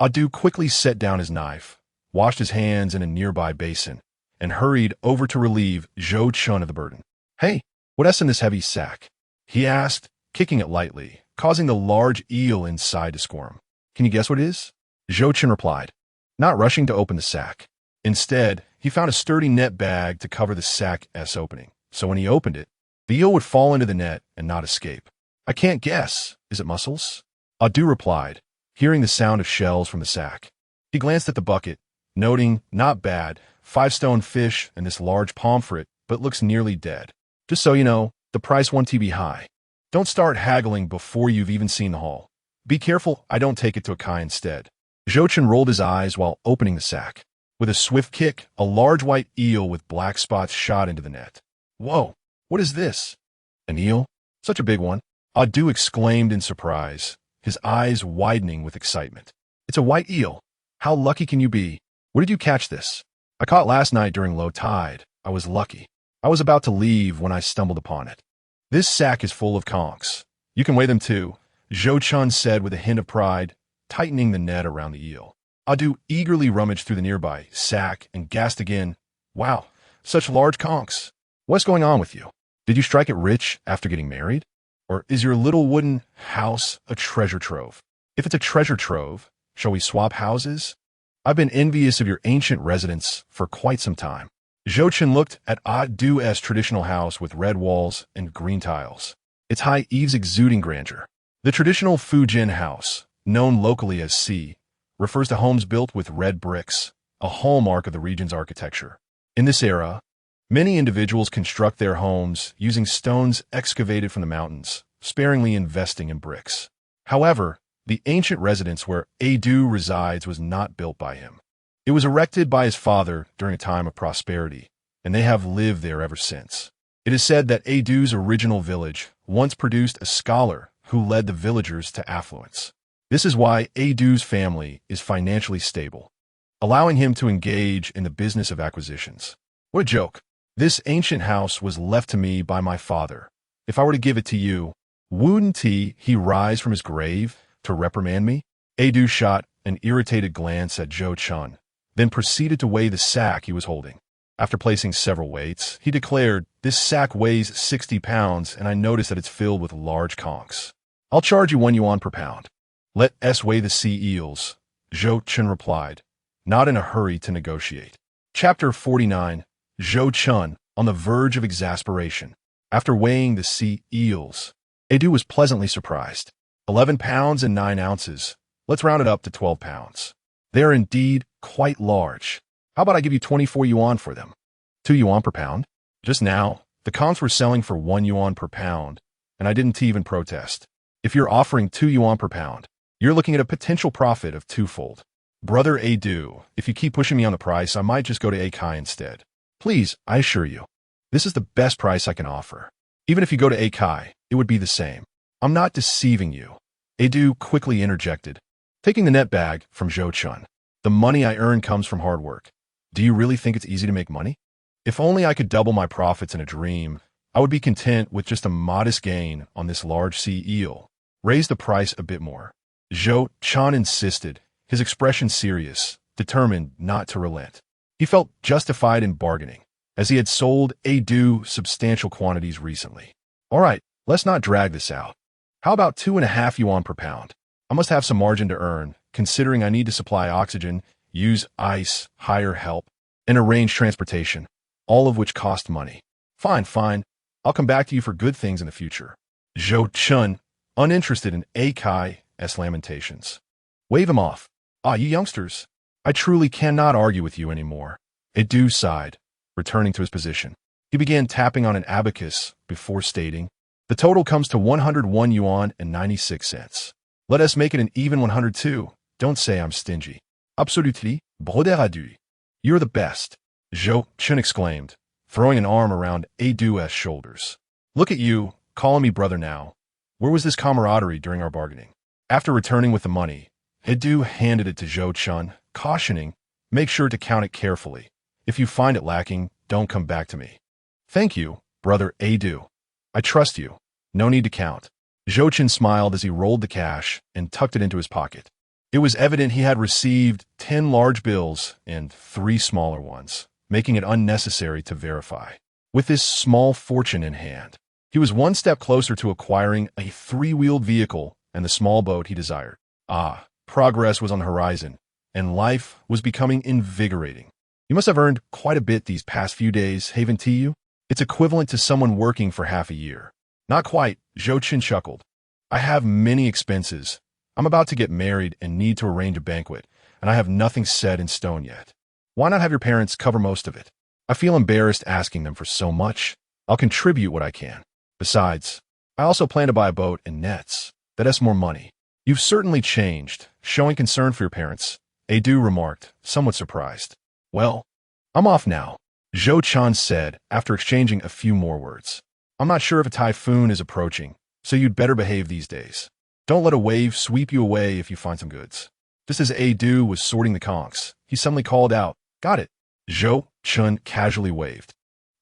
Adu quickly set down his knife, washed his hands in a nearby basin, and hurried over to relieve Zhou Chen of the burden. "Hey, what's in this heavy sack?" he asked, kicking it lightly, causing the large eel inside to squirm. "Can you guess what it is?" Zhou Chen replied, not rushing to open the sack. Instead, he found a sturdy net bag to cover the sack's opening, so when he opened it, the eel would fall into the net and not escape. "I can't guess. Is it mussels?" Adu replied, hearing the sound of shells from the sack. He glanced at the bucket, noting, not bad, 5-stone fish and this large pomfret, but looks nearly dead. "Just so you know, the price won't be high. Don't start haggling before you've even seen the haul. Be careful I don't take it to a kai instead." Zhou Chen rolled his eyes while opening the sack. With a swift kick, a large white eel with black spots shot into the net. "Whoa, what is this?" "An eel? Such a big one?" Adu exclaimed in surprise, his eyes widening with excitement. "It's a white eel. How lucky can you be? Where did you catch this?" "I caught last night during low tide. I was lucky. I was about to leave when I stumbled upon it." "This sack is full of conchs. You can weigh them too," Zhou Chen said with a hint of pride, tightening the net around the eel. Adu eagerly rummaged through the nearby sack and gasped again, "Wow, such large conchs. What's going on with you? Did you strike it rich after getting married? Or is your little wooden house a treasure trove? If it's a treasure trove, shall we swap houses? I've been envious of your ancient residence for quite some time." Zhou Chen looked at Adu's traditional house with red walls and green tiles, its high eaves exuding grandeur. The traditional Fujin house, known locally as Si, refers to homes built with red bricks, a hallmark of the region's architecture. In this era, many individuals construct their homes using stones excavated from the mountains, sparingly investing in bricks. However, the ancient residence where Adu resides was not built by him. It was erected by his father during a time of prosperity, and they have lived there ever since. It is said that Adu's original village once produced a scholar who led the villagers to affluence. This is why Adu's family is financially stable, allowing him to engage in the business of acquisitions. What a joke. This ancient house was left to me by my father. If I were to give it to you, wouldn't he rise from his grave to reprimand me? Adu shot an irritated glance at Zhou Chen, then proceeded to weigh the sack he was holding. After placing several weights, he declared, "This sack weighs 60 pounds, and I notice that it's filled with large conchs. I'll charge you 1 yuan per pound. Let us weigh the sea eels," Zhou Chen replied, not in a hurry to negotiate. Chapter 49. Zhou Chen, on the verge of exasperation. After weighing the sea eels, Adu was pleasantly surprised. 11 pounds and 9 ounces. Let's round it up to 12 pounds. They are indeed quite large. How about I give you 24 yuan for them? 2 yuan per pound? Just now, the conchs were selling for 1 yuan per pound, and I didn't even protest. If you're offering 2 yuan per pound, you're looking at a potential profit of twofold. Brother Adu, if you keep pushing me on the price, I might just go to Akai instead. Please, I assure you, this is the best price I can offer. Even if you go to Akai, it would be the same. I'm not deceiving you. Adu quickly interjected, taking the net bag from Zhou Chen. The money I earn comes from hard work. Do you really think it's easy to make money? If only I could double my profits in a dream, I would be content with just a modest gain on this large sea eel. Raise the price a bit more. Zhou Chen insisted, his expression serious, determined not to relent. He felt justified in bargaining, as he had sold Adu substantial quantities recently. All right, let's not drag this out. How about 2.5 yuan per pound? I must have some margin to earn, considering I need to supply oxygen, use ice, hire help, and arrange transportation, all of which cost money. Fine. I'll come back to you for good things in the future. Zhou Chen, uninterested in Akai's lamentations. Wave him off. You youngsters. I truly cannot argue with you anymore. Adu sighed, returning to his position. He began tapping on an abacus before stating, "The total comes to 101 yuan and 96 cents. Let us make it an even 102. Don't say I'm stingy." "Absolutely, brother Adu. You're the best," Zhou Chen exclaimed, throwing an arm around Adu's shoulders. "Look at you, calling me brother now. Where was this camaraderie during our bargaining?" After returning with the money, Adu handed it to Zhou Chen, cautioning, "Make sure to count it carefully. If you find it lacking, don't come back to me." "Thank you, brother Adu. I trust you. No need to count." Zhou Chen smiled as he rolled the cash and tucked it into his pocket. It was evident he had received 10 large bills and 3 smaller ones, making it unnecessary to verify. With this small fortune in hand, he was one step closer to acquiring a 3-wheeled vehicle and the small boat he desired. Progress was on the horizon, and life was becoming invigorating. "You must have earned quite a bit these past few days, haven't you? It's equivalent to someone working for half a year." "Not quite," Zhou Chen chuckled. "I have many expenses. I'm about to get married and need to arrange a banquet, and I have nothing set in stone yet. Why not have your parents cover most of it? I feel embarrassed asking them for so much. I'll contribute what I can. Besides, I also plan to buy a boat and nets. That's more money." "You've certainly changed, showing concern for your parents," Adu remarked, somewhat surprised. "Well, I'm off now," Zhou Chen said after exchanging a few more words. "I'm not sure if a typhoon is approaching, so you'd better behave these days. Don't let a wave sweep you away if you find some goods." Just as Adu was sorting the conchs, he suddenly called out, "Got it." Zhou Chen casually waved.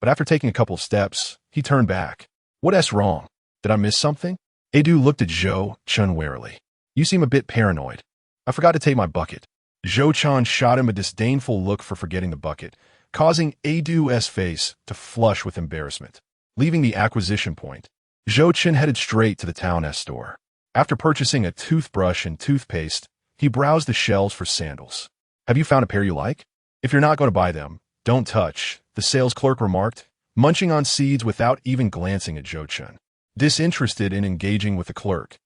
But after taking a couple of steps, he turned back. "What's wrong? Did I miss something?" Adu looked at Zhou Chen warily. "You seem a bit paranoid." I forgot to take my bucket. Zhou Chen shot him a disdainful look for forgetting the bucket, causing Adu's face to flush with embarrassment. Leaving the acquisition point, Zhou Chen headed straight to the town store. After purchasing a toothbrush and toothpaste, he browsed the shelves for sandals. Have you found a pair you like? If you're not going to buy them, don't touch, the sales clerk remarked, munching on seeds without even glancing at Zhou Chen. Disinterested in engaging with the clerk,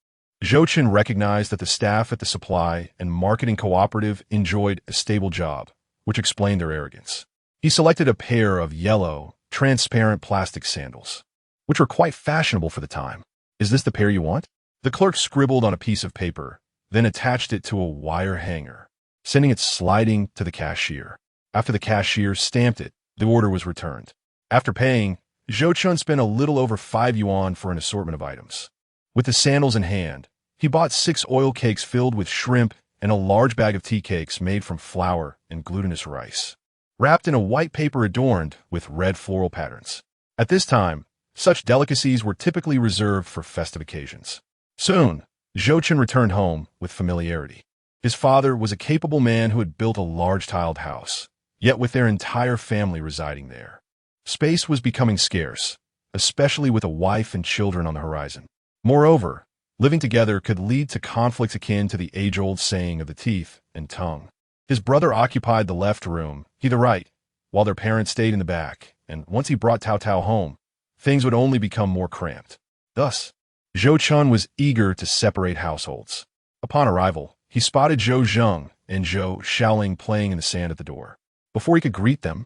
Zhou Chen recognized that the staff at the supply and marketing cooperative enjoyed a stable job, which explained their arrogance. He selected a pair of yellow, transparent plastic sandals, which were quite fashionable for the time. Is this the pair you want? The clerk scribbled on a piece of paper, then attached it to a wire hanger, sending it sliding to the cashier. After the cashier stamped it, the order was returned. After paying, Zhou Chen spent a little over 5 yuan for an assortment of items. With the sandals in hand, he bought 6 oil cakes filled with shrimp and a large bag of tea cakes made from flour and glutinous rice, wrapped in a white paper adorned with red floral patterns. At this time, such delicacies were typically reserved for festive occasions. Soon, Zhou Chen returned home with familiarity. His father was a capable man who had built a large tiled house, yet with their entire family residing there. Space was becoming scarce, especially with a wife and children on the horizon. Moreover, living together could lead to conflicts akin to the age-old saying of the teeth and tongue. His brother occupied the left room, he the right, while their parents stayed in the back, and once he brought Tao Tao home, things would only become more cramped. Thus, Zhou Chen was eager to separate households. Upon arrival, he spotted Zhou Zheng and Zhou Xiaoling playing in the sand at the door. Before he could greet them,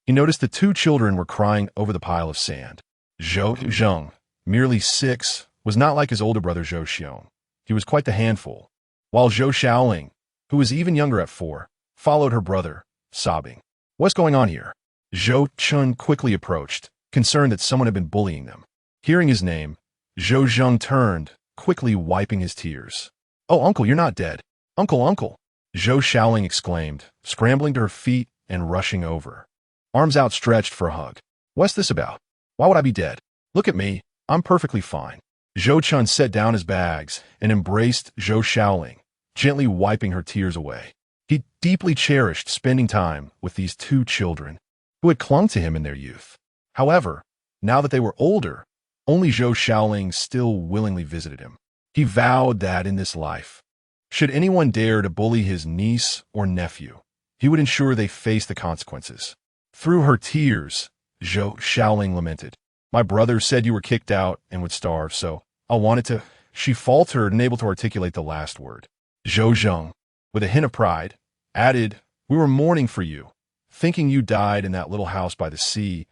he noticed the 2 children were crying over the pile of sand. Zhou Zheng, merely 6, was not like his older brother Zhou Xiong. He was quite the handful, while Zhou Xiaoling, who was even younger at 4, followed her brother, sobbing. What's going on here? Zhou Chen quickly approached, concerned that someone had been bullying them. Hearing his name, Zhou Zheng turned, quickly wiping his tears. Oh, uncle, you're not dead. Uncle, uncle, Zhou Xiaoling exclaimed, scrambling to her feet and rushing over, arms outstretched for a hug. What's this about? Why would I be dead? Look at me, I'm perfectly fine. Zhou Chen set down his bags and embraced Zhou Xiaoling, gently wiping her tears away. He deeply cherished spending time with these 2 children, who had clung to him in their youth. However, now that they were older, only Zhou Xiaoling still willingly visited him. He vowed that in this life, should anyone dare to bully his niece or nephew, he would ensure they face the consequences. Through her tears, Zhou Xiaoling lamented. My brother said you were kicked out and would starve, so I wanted to. She faltered, unable to articulate the last word. Zhou Zheng, with a hint of pride, added, we were mourning for you, thinking you died in that little house by the sea,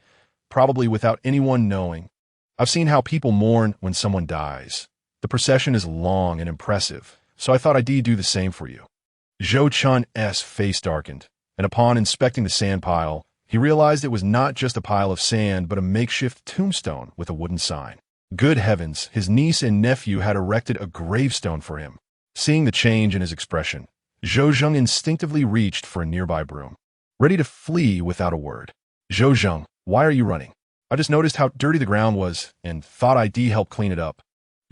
probably without anyone knowing. I've seen how people mourn when someone dies. The procession is long and impressive, so I thought I'd do the same for you. Zhou Chen's face darkened, and upon inspecting the sand pile, he realized it was not just a pile of sand, but a makeshift tombstone with a wooden sign. Good heavens, his niece and nephew had erected a gravestone for him. Seeing the change in his expression, Zhou Zheng instinctively reached for a nearby broom, ready to flee without a word. Zhou Zheng, why are you running? I just noticed how dirty the ground was and thought I'd help clean it up.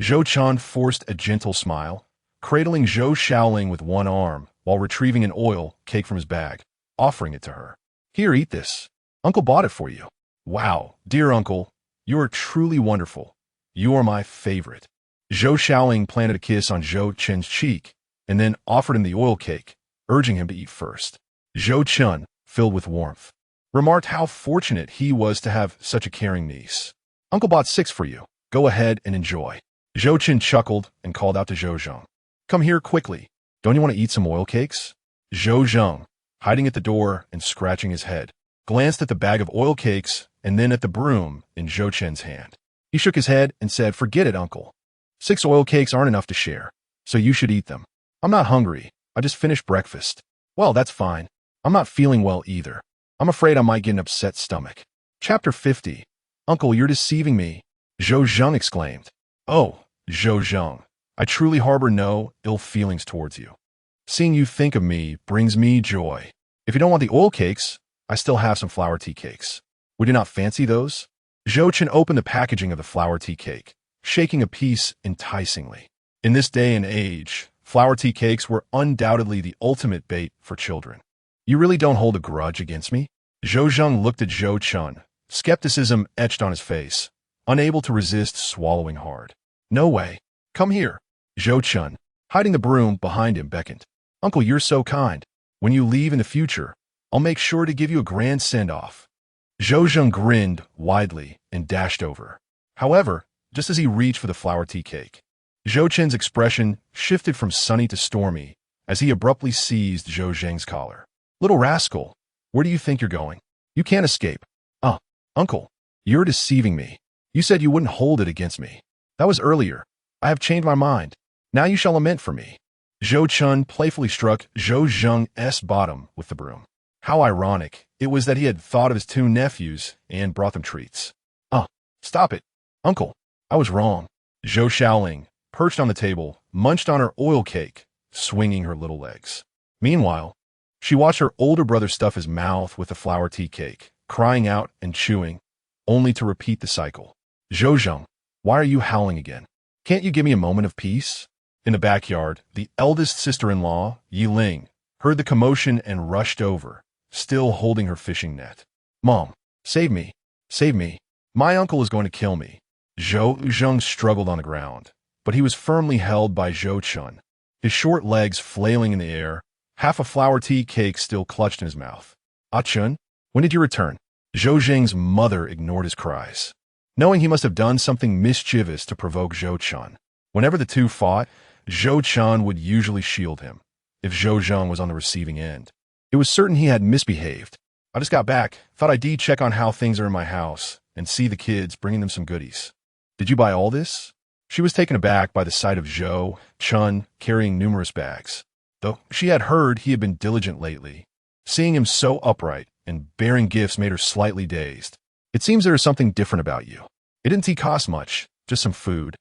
Zhou Chen forced a gentle smile, cradling Zhou Xiaoling with one arm while retrieving an oil cake from his bag, offering it to her. Here, eat this. Uncle bought it for you. Wow, dear uncle, you are truly wonderful. You are my favorite. Zhou Xiaoling planted a kiss on Zhou Chen's cheek and then offered him the oil cake, urging him to eat first. Zhou Chen, filled with warmth, remarked how fortunate he was to have such a caring niece. Uncle bought 6 for you. Go ahead and enjoy. Zhou Chen chuckled and called out to Zhou Zheng. Come here quickly. Don't you want to eat some oil cakes? Zhou Zheng, hiding at the door and scratching his head, glanced at the bag of oil cakes and then at the broom in Zhou Chen's hand. He shook his head and said, forget it, uncle. 6 oil cakes aren't enough to share, so you should eat them. I'm not hungry. I just finished breakfast. Well, that's fine. I'm not feeling well either. I'm afraid I might get an upset stomach. Chapter 50. Uncle, you're deceiving me, Zhou Zheng exclaimed. Oh, Zhou Zheng, I truly harbor no ill feelings towards you. Seeing you think of me brings me joy. If you don't want the oil cakes, I still have some flour tea cakes. Would you not fancy those? Zhou Chen opened the packaging of the flour tea cake, shaking a piece enticingly. In this day and age, Flour tea cakes were undoubtedly the ultimate bait for children. You really don't hold a grudge against me? Zhou Chen looked at Zhou Chen, skepticism etched on his face, unable to resist swallowing hard. No way. Come here. Zhou Chen, hiding the broom behind him, beckoned. Uncle, you're so kind. When you leave in the future, I'll make sure to give you a grand send-off. Zhou Chen grinned widely and dashed over. However, just as he reached for the flour tea cake, Zhou Chen's expression shifted from sunny to stormy as he abruptly seized Zhou Zheng's collar. Little rascal, where do you think you're going? You can't escape. Uncle, you're deceiving me. You said you wouldn't hold it against me. That was earlier. I have changed my mind. Now you shall lament for me. Zhou Chen playfully struck Zhou Zheng's bottom with the broom. How ironic it was that he had thought of his two nephews and brought them treats. Stop it. Uncle, I was wrong. Zhou Xiaoling, perched on the table, munched on her oil cake, swinging her little legs. Meanwhile, she watched her older brother stuff his mouth with the flour tea cake, crying out and chewing, only to repeat the cycle. Zhou Zheng, why are you howling again? Can't you give me a moment of peace? In the backyard, the eldest sister-in-law, Yiling, heard the commotion and rushed over, still holding her fishing net. Mom, save me. Save me. My uncle is going to kill me. Zhou Zheng struggled on the ground, but he was firmly held by Zhou Chen, his short legs flailing in the air, half a flour tea cake still clutched in his mouth. Chen, when did you return? Zhou Zheng's mother ignored his cries, knowing he must have done something mischievous to provoke Zhou Chen. Whenever the two fought, Zhou Chen would usually shield him. If Zhou Zheng was on the receiving end, it was certain he had misbehaved. I just got back, thought I'd check on how things are in my house, and see the kids, bringing them some goodies. Did you buy all this? She was taken aback by the sight of Zhou Chen carrying numerous bags, though she had heard he had been diligent lately. Seeing him so upright and bearing gifts made her slightly dazed. It seems there is something different about you. It didn't cost much, just some food.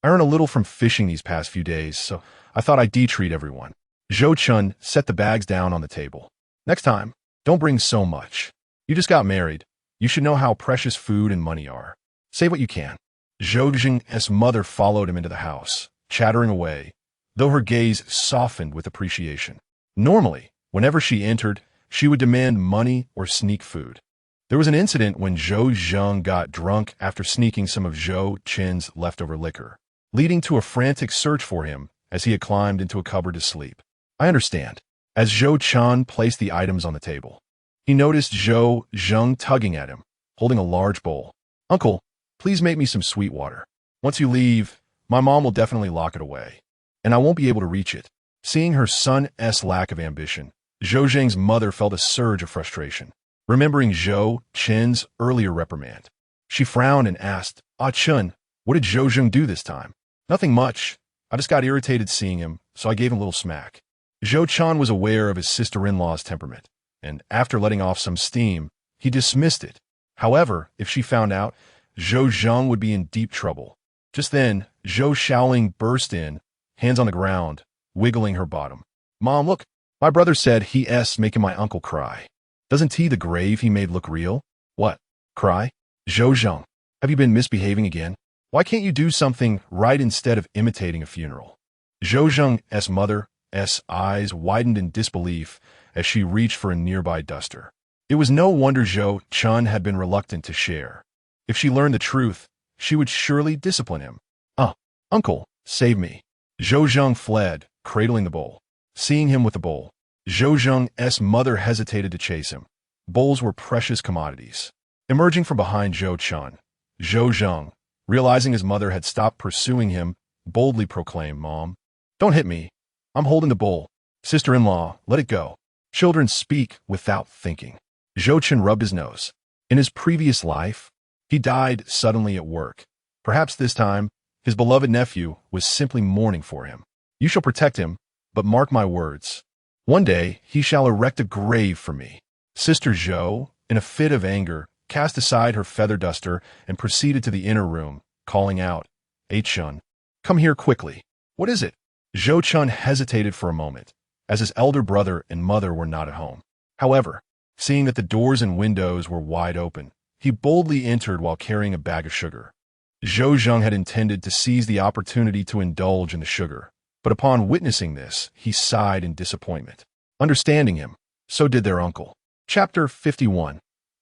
I earned a little from fishing these past few days, so I thought I'd treat everyone. Zhou Chen set the bags down on the table. Next time, don't bring so much. You just got married. You should know how precious food and money are. Save what you can. Zhou Zheng's mother followed him into the house, chattering away, though her gaze softened with appreciation. Normally, whenever she entered, she would demand money or sneak food. There was an incident when Zhou Zheng got drunk after sneaking some of Zhou Chen's leftover liquor, leading to a frantic search for him as he had climbed into a cupboard to sleep. I understand. As Zhou Chen placed the items on the table, he noticed Zhou Zheng tugging at him, holding a large bowl. Uncle, please make me some sweet water. Once you leave, my mom will definitely lock it away, and I won't be able to reach it. Seeing her son's lack of ambition, Zhou Zheng's mother felt a surge of frustration. Remembering Zhou Chen's earlier reprimand, she frowned and asked, Chen, what did Zhou Zheng do this time? Nothing much. I just got irritated seeing him, so I gave him a little smack. Zhou Chen was aware of his sister-in-law's temperament, and after letting off some steam, he dismissed it. However, if she found out, Zhou Zheng would be in deep trouble. Just then, Zhou Xiaoling burst in, hands on the ground, wiggling her bottom. Mom, look, my brother said he's making my uncle cry. Doesn't the grave he made look real? What? Cry? Zhou Zheng, have you been misbehaving again? Why can't you do something right instead of imitating a funeral? Zhou Zheng's mother's eyes widened in disbelief as she reached for a nearby duster. It was no wonder Zhou Chen had been reluctant to share. If she learned the truth, she would surely discipline him. Uncle, save me. Zhou Zheng fled, cradling the bowl. Seeing him with the bowl, Zhou Zheng's mother hesitated to chase him. Bowls were precious commodities. Emerging from behind Zhou Chen, Zhou Zheng, realizing his mother had stopped pursuing him, boldly proclaimed, Mom, don't hit me. I'm holding the bowl. Sister-in-law, let it go. Children speak without thinking. Zhou Chen rubbed his nose. In his previous life, he died suddenly at work. Perhaps this time, his beloved nephew was simply mourning for him. You shall protect him, but mark my words. One day, he shall erect a grave for me. Sister Zhou, in a fit of anger, cast aside her feather duster and proceeded to the inner room, calling out, Chen, come here quickly. What is it? Zhou Chen hesitated for a moment, as his elder brother and mother were not at home. However, seeing that the doors and windows were wide open, he boldly entered while carrying a bag of sugar. Zhou Zheng had intended to seize the opportunity to indulge in the sugar, But upon witnessing this, he sighed in disappointment. Understanding him, so did their uncle. Chapter 51.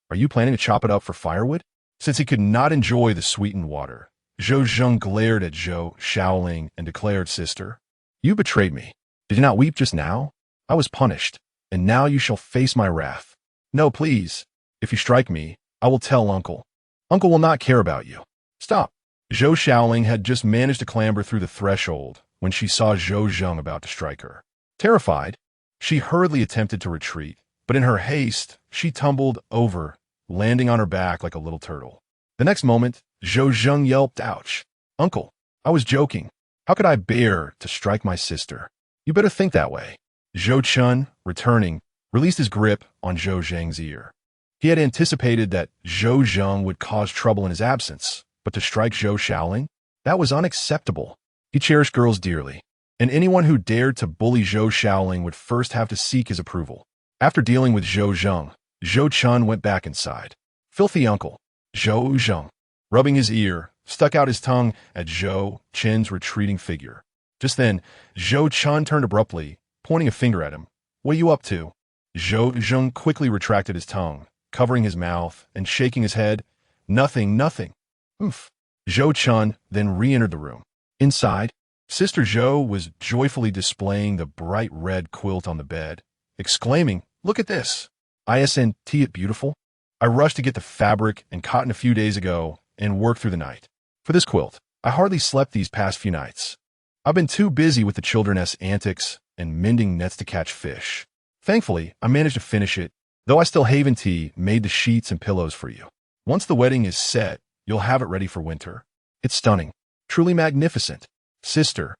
Are you planning to chop it up for firewood? Since he could not enjoy the sweetened water, Zhou Chen glared at Zhou Shaoling and declared, Sister, you betrayed me. Did you not weep just now? I was punished, and now you shall face my wrath. No, please. If you strike me, I will tell Uncle. Uncle will not care about you. Stop. Zhou Shaoling had just managed to clamber through the threshold when she saw Zhou Zheng about to strike her. Terrified, she hurriedly attempted to retreat, but in her haste, she tumbled over, landing on her back like a little turtle. The next moment, Zhou Zheng yelped, Ouch! Uncle, I was joking. How could I bear to strike my sister? You better think that way. Zhou Chen, returning, released his grip on Zhou Zheng's ear. He had anticipated that Zhou Zheng would cause trouble in his absence, but to strike Zhou Shaoling? That was unacceptable. He cherished girls dearly, and anyone who dared to bully Zhou Shaoling would first have to seek his approval. After dealing with Zhou Zheng, Zhou Chen went back inside. Filthy uncle, Zhou Zheng, rubbing his ear, stuck out his tongue at Zhou Chen's retreating figure. Just then, Zhou Chen turned abruptly, pointing a finger at him. What are you up to? Zhou Zheng quickly retracted his tongue, covering his mouth and shaking his head. Nothing, nothing. Oof. Zhou Chen then re-entered the room. Inside, Sister Zhou was joyfully displaying the bright red quilt on the bed, exclaiming, Look at this. Isn't it beautiful? I rushed to get the fabric and cotton a few days ago and worked through the night. For this quilt, I hardly slept these past few nights. I've been too busy with the children's antics and mending nets to catch fish. Thankfully, I managed to finish it, though I still made the sheets and pillows for you. Once the wedding is set, you'll have it ready for winter. It's stunning, truly magnificent. Sister,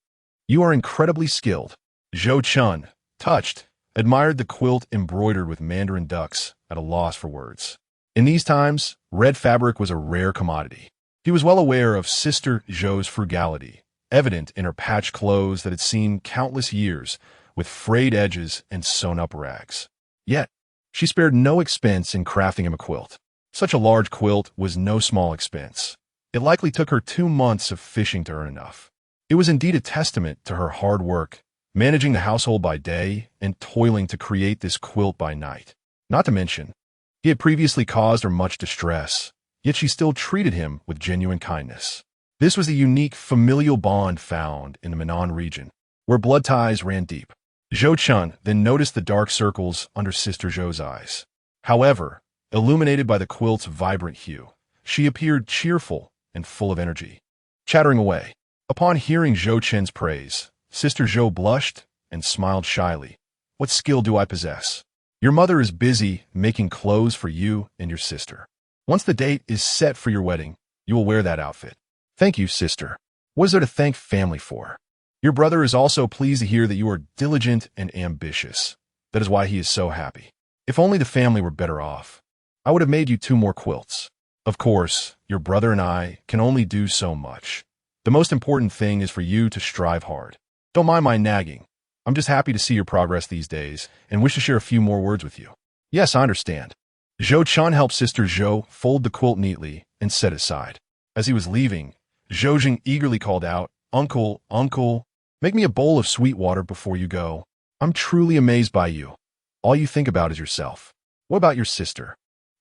you are incredibly skilled. Zhou Chen, touched, admired the quilt embroidered with mandarin ducks, at a loss for words. In these times, red fabric was a rare commodity. He was well aware of Sister Zhou's frugality, evident in her patched clothes that had seen countless years, with frayed edges and sewn-up rags. Yet, she spared no expense in crafting him a quilt. Such a large quilt was no small expense. It likely took her 2 months of fishing to earn enough. It was indeed a testament to her hard work, managing the household by day and toiling to create this quilt by night. Not to mention, he had previously caused her much distress, yet she still treated him with genuine kindness. This was the unique familial bond found in the Minnan region, where blood ties ran deep. Zhou Chen then noticed the dark circles under Sister Zhou's eyes. However, illuminated by the quilt's vibrant hue, she appeared cheerful and full of energy. Chattering away, upon hearing Zhou Chen's praise, Sister Zhou blushed and smiled shyly. What skill do I possess? Your mother is busy making clothes for you and your sister. Once the date is set for your wedding, you will wear that outfit. Thank you, sister. What is there to thank family for? Your brother is also pleased to hear that you are diligent and ambitious. That is why he is so happy. If only the family were better off. I would have made you 2 more quilts. Of course, your brother and I can only do so much. The most important thing is for you to strive hard. Don't mind my nagging. I'm just happy to see your progress these days and wish to share a few more words with you. Yes, I understand. Zhou Chen helped Sister Zhou fold the quilt neatly and set it aside. As he was leaving, Zhou Zheng eagerly called out, Uncle, Uncle, make me a bowl of sweet water before you go. I'm truly amazed by you. All you think about is yourself. What about your sister?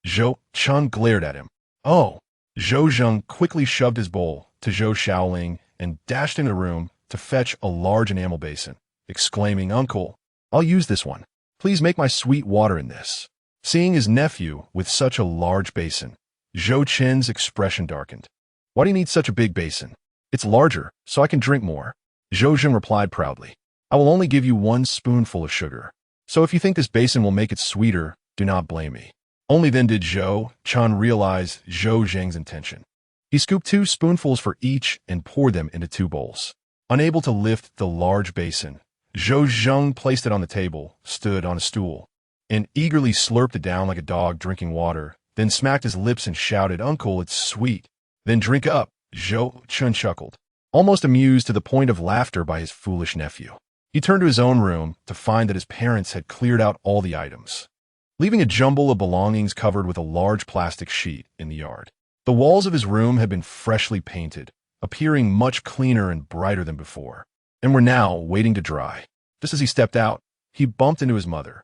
Zhou Chen glared at him. Oh. Zhou Zheng quickly shoved his bowl to Zhou Shaoling and dashed into the room to fetch a large enamel basin, exclaiming, Uncle, I'll use this one. Please make my sweet water in this. Seeing his nephew with such a large basin, Zhou Chen's expression darkened. Why do you need such a big basin? It's larger, so I can drink more. Zhou Zheng replied proudly. I will only give you 1 spoonful of sugar. So if you think this basin will make it sweeter, do not blame me. Only then did Zhou Chen realize Zhou Zheng's intention. He scooped 2 spoonfuls for each and poured them into 2 bowls. Unable to lift the large basin, Zhou Zheng placed it on the table, stood on a stool, and eagerly slurped it down like a dog drinking water, then smacked his lips and shouted, Uncle, it's sweet. Then drink up, Zhou Chen chuckled, almost amused to the point of laughter by his foolish nephew. He turned to his own room to find that his parents had cleared out all the items, leaving a jumble of belongings covered with a large plastic sheet in the yard. The walls of his room had been freshly painted, appearing much cleaner and brighter than before. and were now waiting to dry. Just as he stepped out, he bumped into his mother.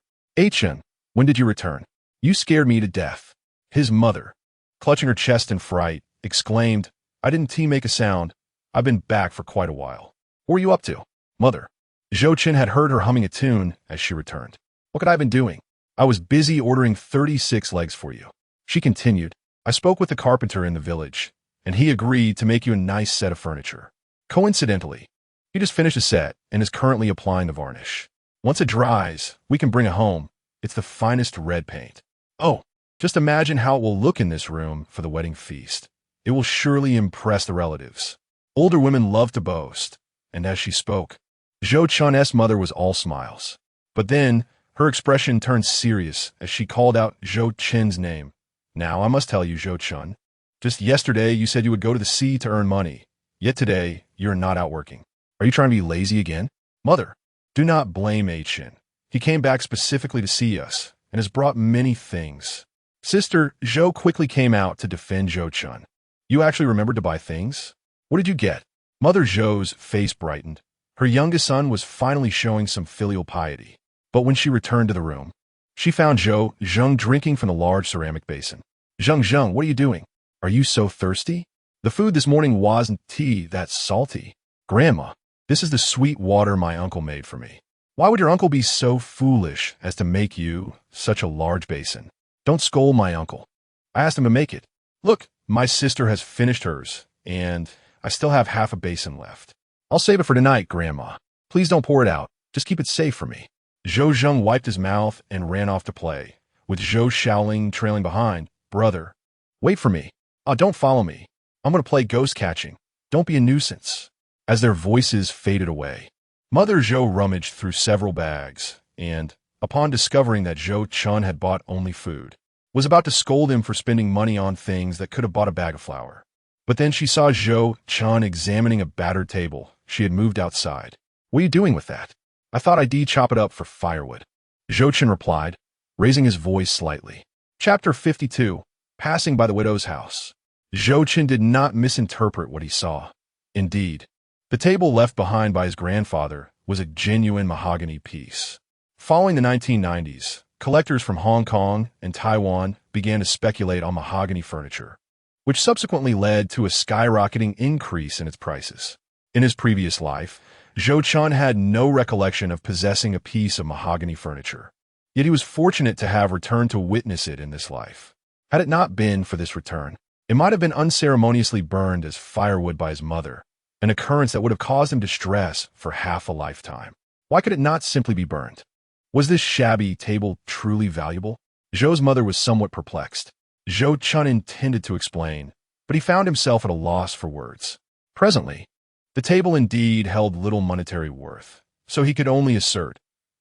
Chen, when did you return? You scared me to death. His mother, clutching her chest in fright, exclaimed, I didn't make a sound. I've been back for quite a while. What were you up to? Mother. Zhou Chen had heard her humming a tune as she returned. What could I have been doing? I was busy ordering 36 legs for you. She continued, I spoke with the carpenter in the village, and he agreed to make you a nice set of furniture. Coincidentally, he just finished a set and is currently applying the varnish. Once it dries, we can bring it home. It's the finest red paint. Oh, just imagine how it will look in this room for the wedding feast. It will surely impress the relatives. Older women love to boast, and as she spoke, Zhou Chen's mother was all smiles. But then, her expression turned serious as she called out Zhou Chen's name. Now, I must tell you, Zhou Chen, just yesterday you said you would go to the sea to earn money, yet today you're not out working. Are you trying to be lazy again? Mother, do not blame Chen. He came back specifically to see us, and has brought many things. Sister Zhou quickly came out to defend Zhou Chen. You actually remembered to buy things? What did you get? Mother Zhou's face brightened. Her youngest son was finally showing some filial piety. But when she returned to the room, she found Zhou Zheng drinking from the large ceramic basin. Zheng, what are you doing? Are you so thirsty? The food this morning wasn't tea that's salty. Grandma, this is the sweet water my uncle made for me. Why would your uncle be so foolish as to make you such a large basin? Don't scold my uncle. I asked him to make it. Look, my sister has finished hers, and I still have half a basin left. I'll save it for tonight, Grandma. Please don't pour it out. Just keep it safe for me. Zhou Zheng wiped his mouth and ran off to play, with Zhou Shaoling trailing behind. Brother, wait for me. Oh, don't follow me. I'm going to play ghost catching. Don't be a nuisance. As their voices faded away, Mother Zhou rummaged through several bags, and, upon discovering that Zhou Chen had bought only food, was about to scold him for spending money on things that could have bought a bag of flour. But then she saw Zhou Chen examining a battered table she had moved outside. What are you doing with that? I thought I'd chop it up for firewood. Zhou Chen replied, raising his voice slightly. Chapter 52, Passing by the Widow's House. Zhou Chen did not misinterpret what he saw. Indeed, the table left behind by his grandfather was a genuine mahogany piece. Following the 1990s, collectors from Hong Kong and Taiwan began to speculate on mahogany furniture, which subsequently led to a skyrocketing increase in its prices. In his previous life, Zhou Chen had no recollection of possessing a piece of mahogany furniture. Yet he was fortunate to have returned to witness it in this life. Had it not been for this return, it might have been unceremoniously burned as firewood by his mother, an occurrence that would have caused him distress for half a lifetime. Why could it not simply be burned? Was this shabby table truly valuable? Zhou's mother was somewhat perplexed. Zhou Chen intended to explain, but he found himself at a loss for words. Presently, the table indeed held little monetary worth, so he could only assert,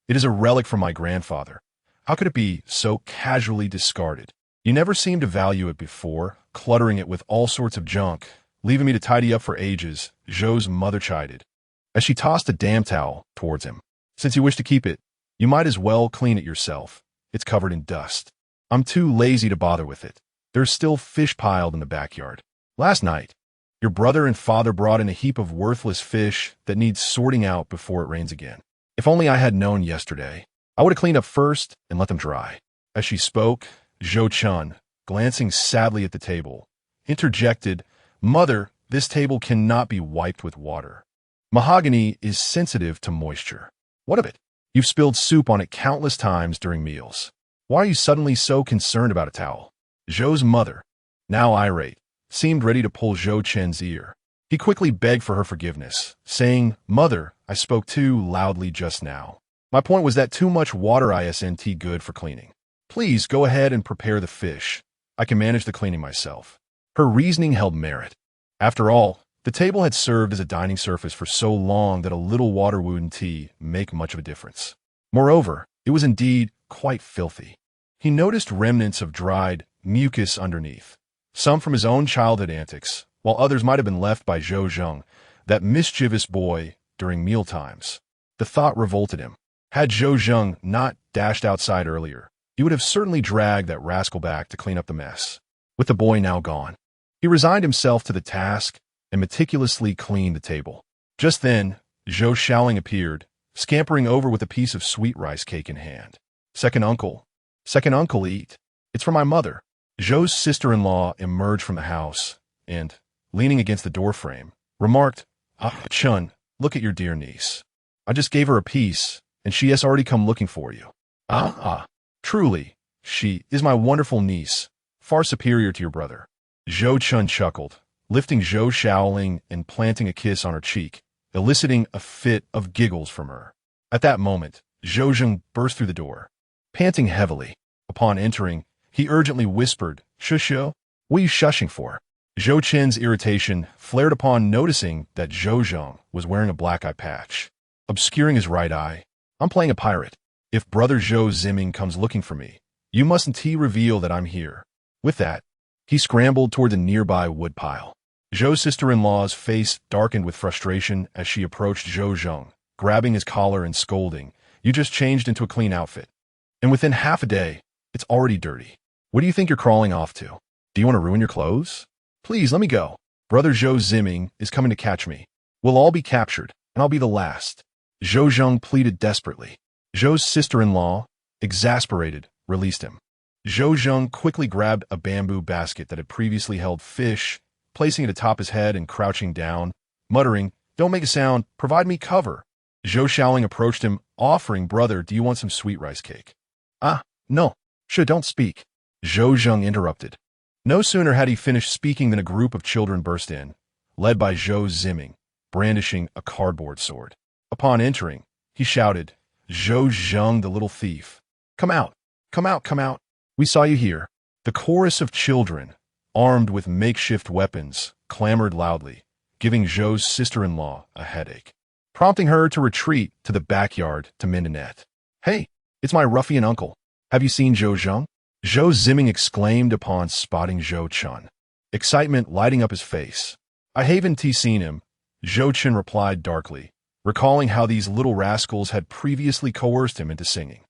"It is a relic from my grandfather. How could it be so casually discarded? You never seemed to value it before, cluttering it with all sorts of junk, leaving me to tidy up for ages," Zhou's mother chided, as she tossed a damp towel towards him. "Since you wish to keep it, you might as well clean it yourself. It's covered in dust. I'm too lazy to bother with it. There's still fish piled in the backyard. Last night, your brother and father brought in a heap of worthless fish that needs sorting out before it rains again. If only I had known yesterday, I would have cleaned up first and let them dry." As she spoke, Zhou Chen, glancing sadly at the table, interjected, "Mother, this table cannot be wiped with water. Mahogany is sensitive to moisture. What of it? You've spilled soup on it countless times during meals. Why are you suddenly so concerned about a towel?" Zhou's mother, now irate, seemed ready to pull Zhou Chen's ear. He quickly begged for her forgiveness, saying, "Mother, I spoke too loudly just now. My point was that too much water isn't good for cleaning. Please go ahead and prepare the fish. I can manage the cleaning myself." Her reasoning held merit. After all, the table had served as a dining surface for so long that a little water wouldn't make much of a difference. Moreover, it was indeed quite filthy. He noticed remnants of dried mucus underneath, some from his own childhood antics, while others might have been left by Zhou Zheng, that mischievous boy, during mealtimes. The thought revolted him. Had Zhou Zheng not dashed outside earlier, he would have certainly dragged that rascal back to clean up the mess. With the boy now gone, he resigned himself to the task and meticulously cleaned the table. Just then, Zhou Shaoling appeared, scampering over with a piece of sweet rice cake in hand. Second uncle. Second uncle, eat. It's for my mother. Zhou's sister-in-law emerged from the house and, leaning against the doorframe, remarked, "Ah, Chun, look at your dear niece. I just gave her a piece, and she has already come looking for you. Truly, she is my wonderful niece, far superior to your brother." Zhou Chen chuckled, lifting Zhou Shaoling and planting a kiss on her cheek, eliciting a fit of giggles from her. At that moment, Zhou Zheng burst through the door. Panting heavily, upon entering, he urgently whispered, "Shusho, what are you shushing for?" Zhou Chen's irritation flared upon noticing that Zhou Zheng was wearing a black eye patch, obscuring his right eye. "I'm playing a pirate. If Brother Zhou Ziming comes looking for me, you mustn't reveal that I'm here." With that, he scrambled toward the nearby woodpile. Zhou's sister-in-law's face darkened with frustration as she approached Zhou Zheng, grabbing his collar and scolding, "You just changed into a clean outfit. And within half a day, it's already dirty. What do you think you're crawling off to? Do you want to ruin your clothes? Please, let me go. Brother Zhou Ziming is coming to catch me. We'll all be captured, and I'll be the last." Zhou Zheng pleaded desperately. Zhou's sister-in-law, exasperated, released him. Zhou Zheng quickly grabbed a bamboo basket that had previously held fish, placing it atop his head and crouching down, muttering, "Don't make a sound, provide me cover." Zhou Shaoling approached him, offering, "Brother, do you want some sweet rice cake?" No. Don't speak." Zhou Zheng interrupted. No sooner had he finished speaking than a group of children burst in, led by Zhou Ziming, brandishing a cardboard sword. Upon entering, he shouted, "Zhou Zheng, the little thief. Come out, come out, come out. We saw you here." The chorus of children, armed with makeshift weapons, clamored loudly, giving Zhou's sister-in-law a headache, prompting her to retreat to the backyard to mend a net. "Hey, it's my ruffian uncle. Have you seen Zhou Zheng?" Zhou Ziming exclaimed upon spotting Zhou Chen, excitement lighting up his face. "I haven't seen him," Zhou Chen replied darkly, recalling how these little rascals had previously coerced him into singing.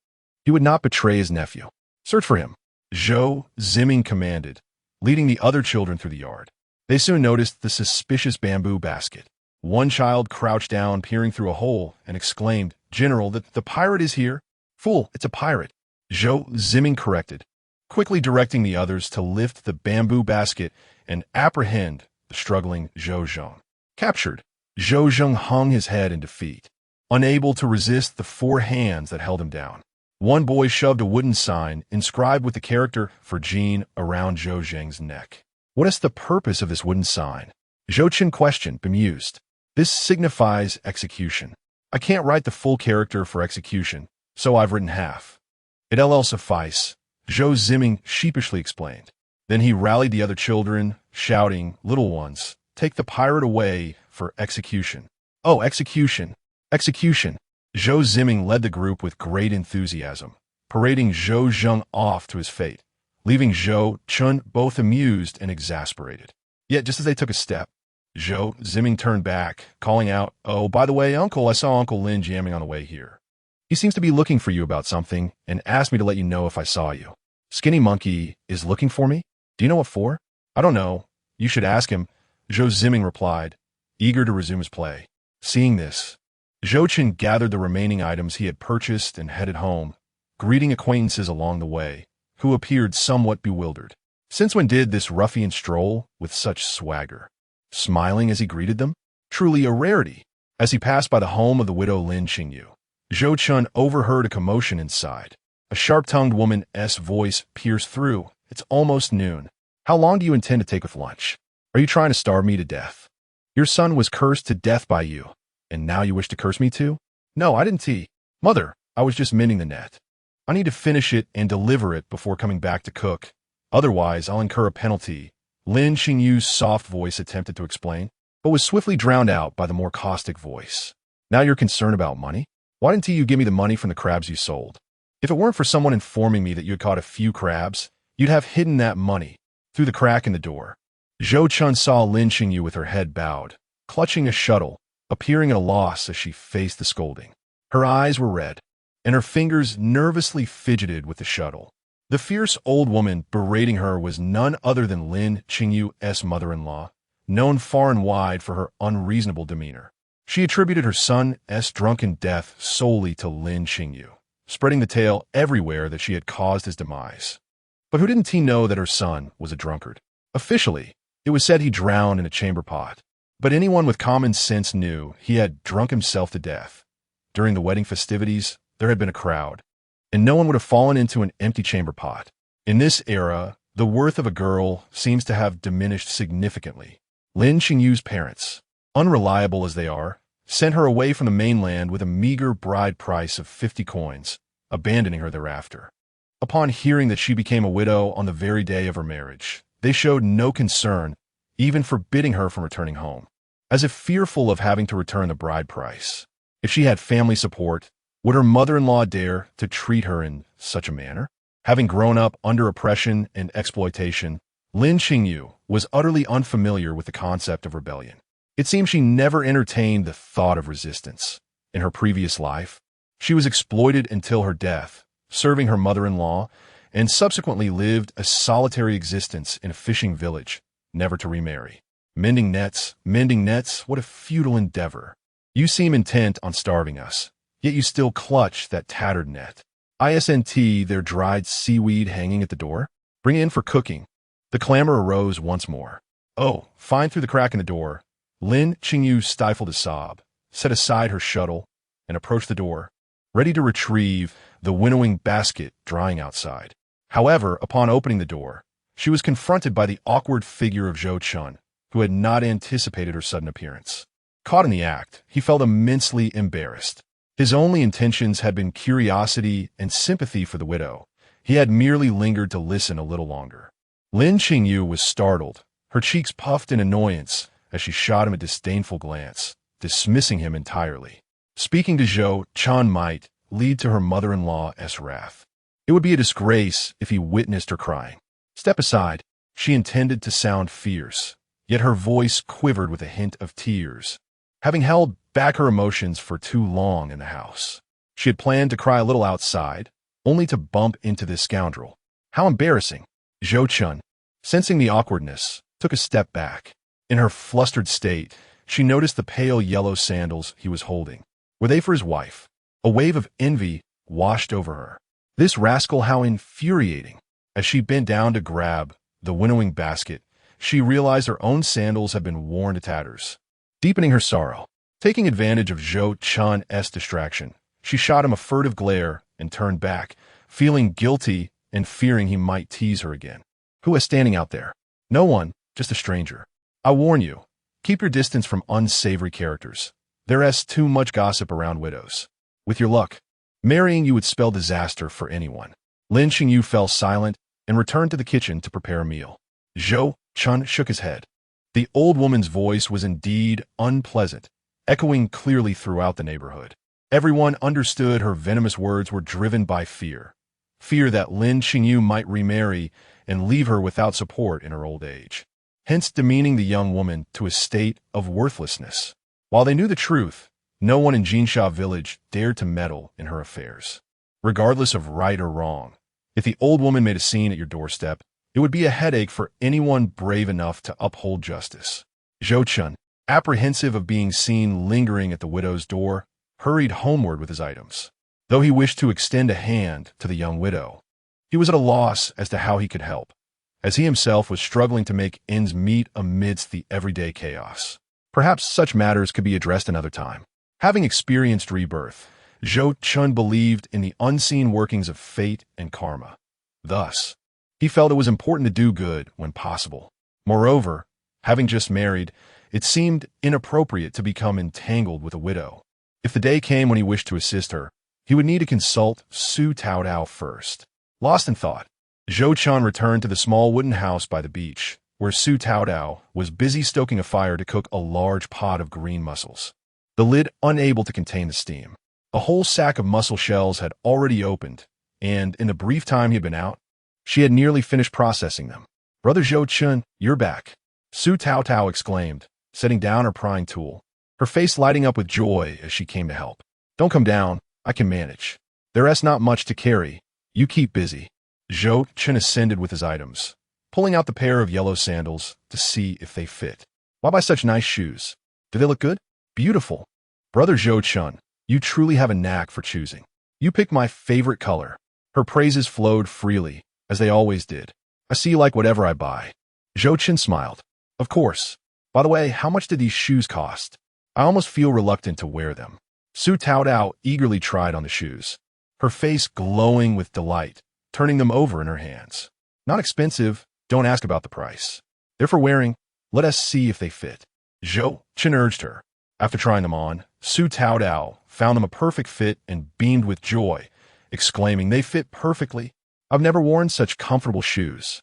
He would not betray his nephew. "Search for him," Zhou Ziming commanded, leading the other children through the yard. They soon noticed the suspicious bamboo basket. One child crouched down, peering through a hole, and exclaimed, "General, the pirate is here." "Fool, it's a pirate," Zhou Ziming corrected, quickly directing the others to lift the bamboo basket and apprehend the struggling Zhou Zheng. Captured, Zhou Zheng hung his head in defeat, unable to resist the 4 hands that held him down. One boy shoved a wooden sign inscribed with the character "For Jean" around Zhou Zheng's neck. "What is the purpose of this wooden sign?" Zhou Chen questioned, bemused. "This signifies execution. I can't write the full character for execution, so I've written half." "It'll suffice," Zhou Ziming sheepishly explained. Then he rallied the other children, shouting, "Little ones, take the pirate away for execution." "Oh, execution! Execution!" Zhou Ziming led the group with great enthusiasm, parading Zhou Zheng off to his fate, leaving Zhou Chen both amused and exasperated. Yet just as they took a step, Zhou Ziming turned back, calling out, "Oh, by the way, Uncle, I saw Uncle Lin jamming on the way here. He seems to be looking for you about something and asked me to let you know if I saw you." "Skinny Monkey is looking for me? Do you know what for?" "I don't know. You should ask him," Zhou Ziming replied, eager to resume his play. Seeing this, Zhou Chen gathered the remaining items he had purchased and headed home, greeting acquaintances along the way, who appeared somewhat bewildered. Since when did this ruffian stroll with such swagger? Smiling as he greeted them? Truly a rarity. As he passed by the home of the widow Lin Qingyu, Zhou Chen overheard a commotion inside. A sharp-tongued woman's voice pierced through. "It's almost noon. How long do you intend to take with lunch? Are you trying to starve me to death? Your son was cursed to death by you, and now you wish to curse me too?" "No, I didn't. Mother, I was just mending the net. I need to finish it and deliver it before coming back to cook. Otherwise, I'll incur a penalty," Lin Qingyu's soft voice attempted to explain, but was swiftly drowned out by the more caustic voice. "Now you're concerned about money? Why didn't you give me the money from the crabs you sold? If it weren't for someone informing me that you had caught a few crabs, you'd have hidden that money through the crack in the door." Zhou Chen saw Lin Qingyu with her head bowed, clutching a shuttle, appearing at a loss as she faced the scolding. Her eyes were red, and her fingers nervously fidgeted with the shuttle. The fierce old woman berating her was none other than Lin Qingyu's mother-in-law, known far and wide for her unreasonable demeanor. She attributed her son's drunken death solely to Lin Qingyu, spreading the tale everywhere that she had caused his demise. But who didn't he know that her son was a drunkard? Officially, it was said he drowned in a chamber pot. But anyone with common sense knew he had drunk himself to death. During the wedding festivities, there had been a crowd, and no one would have fallen into an empty chamber pot. In this era, the worth of a girl seems to have diminished significantly. Lin Qingyu's parents, unreliable as they are, sent her away from the mainland with a meager bride price of 50 coins, abandoning her thereafter. Upon hearing that she became a widow on the very day of her marriage, they showed no concern, even forbidding her from returning home, as if fearful of having to return the bride price. If she had family support, would her mother-in-law dare to treat her in such a manner? Having grown up under oppression and exploitation, Lin Qingyu was utterly unfamiliar with the concept of rebellion. It seems she never entertained the thought of resistance. In her previous life, she was exploited until her death, serving her mother-in-law, and subsequently lived a solitary existence in a fishing village, never to remarry. Mending nets, what a futile endeavor. You seem intent on starving us, yet you still clutch that tattered net. Isn't there dried seaweed hanging at the door? Bring it in for cooking. The clamor arose once more. Oh, fine. Through the crack in the door, Lin Qingyu stifled a sob, set aside her shuttle, and approached the door, ready to retrieve the winnowing basket drying outside. However, upon opening the door, she was confronted by the awkward figure of Zhou Chen, who had not anticipated her sudden appearance. Caught in the act, he felt immensely embarrassed. His only intentions had been curiosity and sympathy for the widow. He had merely lingered to listen a little longer. Lin Qingyu was startled, her cheeks puffed in annoyance as she shot him a disdainful glance, dismissing him entirely. Speaking to Zhou Chen might lead to her mother-in-law's wrath. It would be a disgrace if he witnessed her crying. Step aside. She intended to sound fierce, yet her voice quivered with a hint of tears. Having held back her emotions for too long in the house, she had planned to cry a little outside, only to bump into this scoundrel. How embarrassing! Zhou Chen, sensing the awkwardness, took a step back. In her flustered state, she noticed the pale yellow sandals he was holding. Were they for his wife? A wave of envy washed over her. This rascal, how infuriating! As she bent down to grab the winnowing basket, she realized her own sandals had been worn to tatters. Deepening her sorrow, taking advantage of Zhou Chen's distraction, she shot him a furtive glare and turned back, feeling guilty and fearing he might tease her again. Who is standing out there? No one, just a stranger. I warn you, keep your distance from unsavory characters. There's too much gossip around widows. With your luck, marrying you would spell disaster for anyone. Lin Qingyu fell silent and returned to the kitchen to prepare a meal. Zhou Chen shook his head. The old woman's voice was indeed unpleasant, echoing clearly throughout the neighborhood. Everyone understood her venomous words were driven by fear. Fear that Lin Qingyu might remarry and leave her without support in her old age, hence demeaning the young woman to a state of worthlessness. While they knew the truth, no one in Jinsha village dared to meddle in her affairs. Regardless of right or wrong, if the old woman made a scene at your doorstep, it would be a headache for anyone brave enough to uphold justice. Zhou Chen, apprehensive of being seen lingering at the widow's door, hurried homeward with his items. Though he wished to extend a hand to the young widow, he was at a loss as to how he could help, as he himself was struggling to make ends meet amidst the everyday chaos. Perhaps such matters could be addressed another time. Having experienced rebirth, Zhou Chen believed in the unseen workings of fate and karma. Thus, he felt it was important to do good when possible. Moreover, having just married, it seemed inappropriate to become entangled with a widow. If the day came when he wished to assist her, he would need to consult Su Taodao first. Lost in thought, Zhou Chen returned to the small wooden house by the beach, where Su Taodao was busy stoking a fire to cook a large pot of green mussels. The lid unable to contain the steam. A whole sack of mussel shells had already opened, and in the brief time he had been out, she had nearly finished processing them. Brother Zhou Chen, you're back, Su Taodao exclaimed, setting down her prying tool, her face lighting up with joy as she came to help. Don't come down, I can manage. There's not much to carry. You keep busy. Zhou Chen ascended with his items, pulling out the pair of yellow sandals to see if they fit. Why buy such nice shoes? Do they look good? Beautiful. Brother Zhou Chen, you truly have a knack for choosing. You picked my favorite color. Her praises flowed freely, as they always did. I see you like whatever I buy. Zhou Chen smiled. Of course. By the way, how much did these shoes cost? I almost feel reluctant to wear them. Su Taotao eagerly tried on the shoes, her face glowing with delight, turning them over in her hands. Not expensive, don't ask about the price. They're for wearing, let us see if they fit. Zhou Chen urged her. After trying them on, Su Taotao found them a perfect fit and beamed with joy, exclaiming, they fit perfectly. I've never worn such comfortable shoes.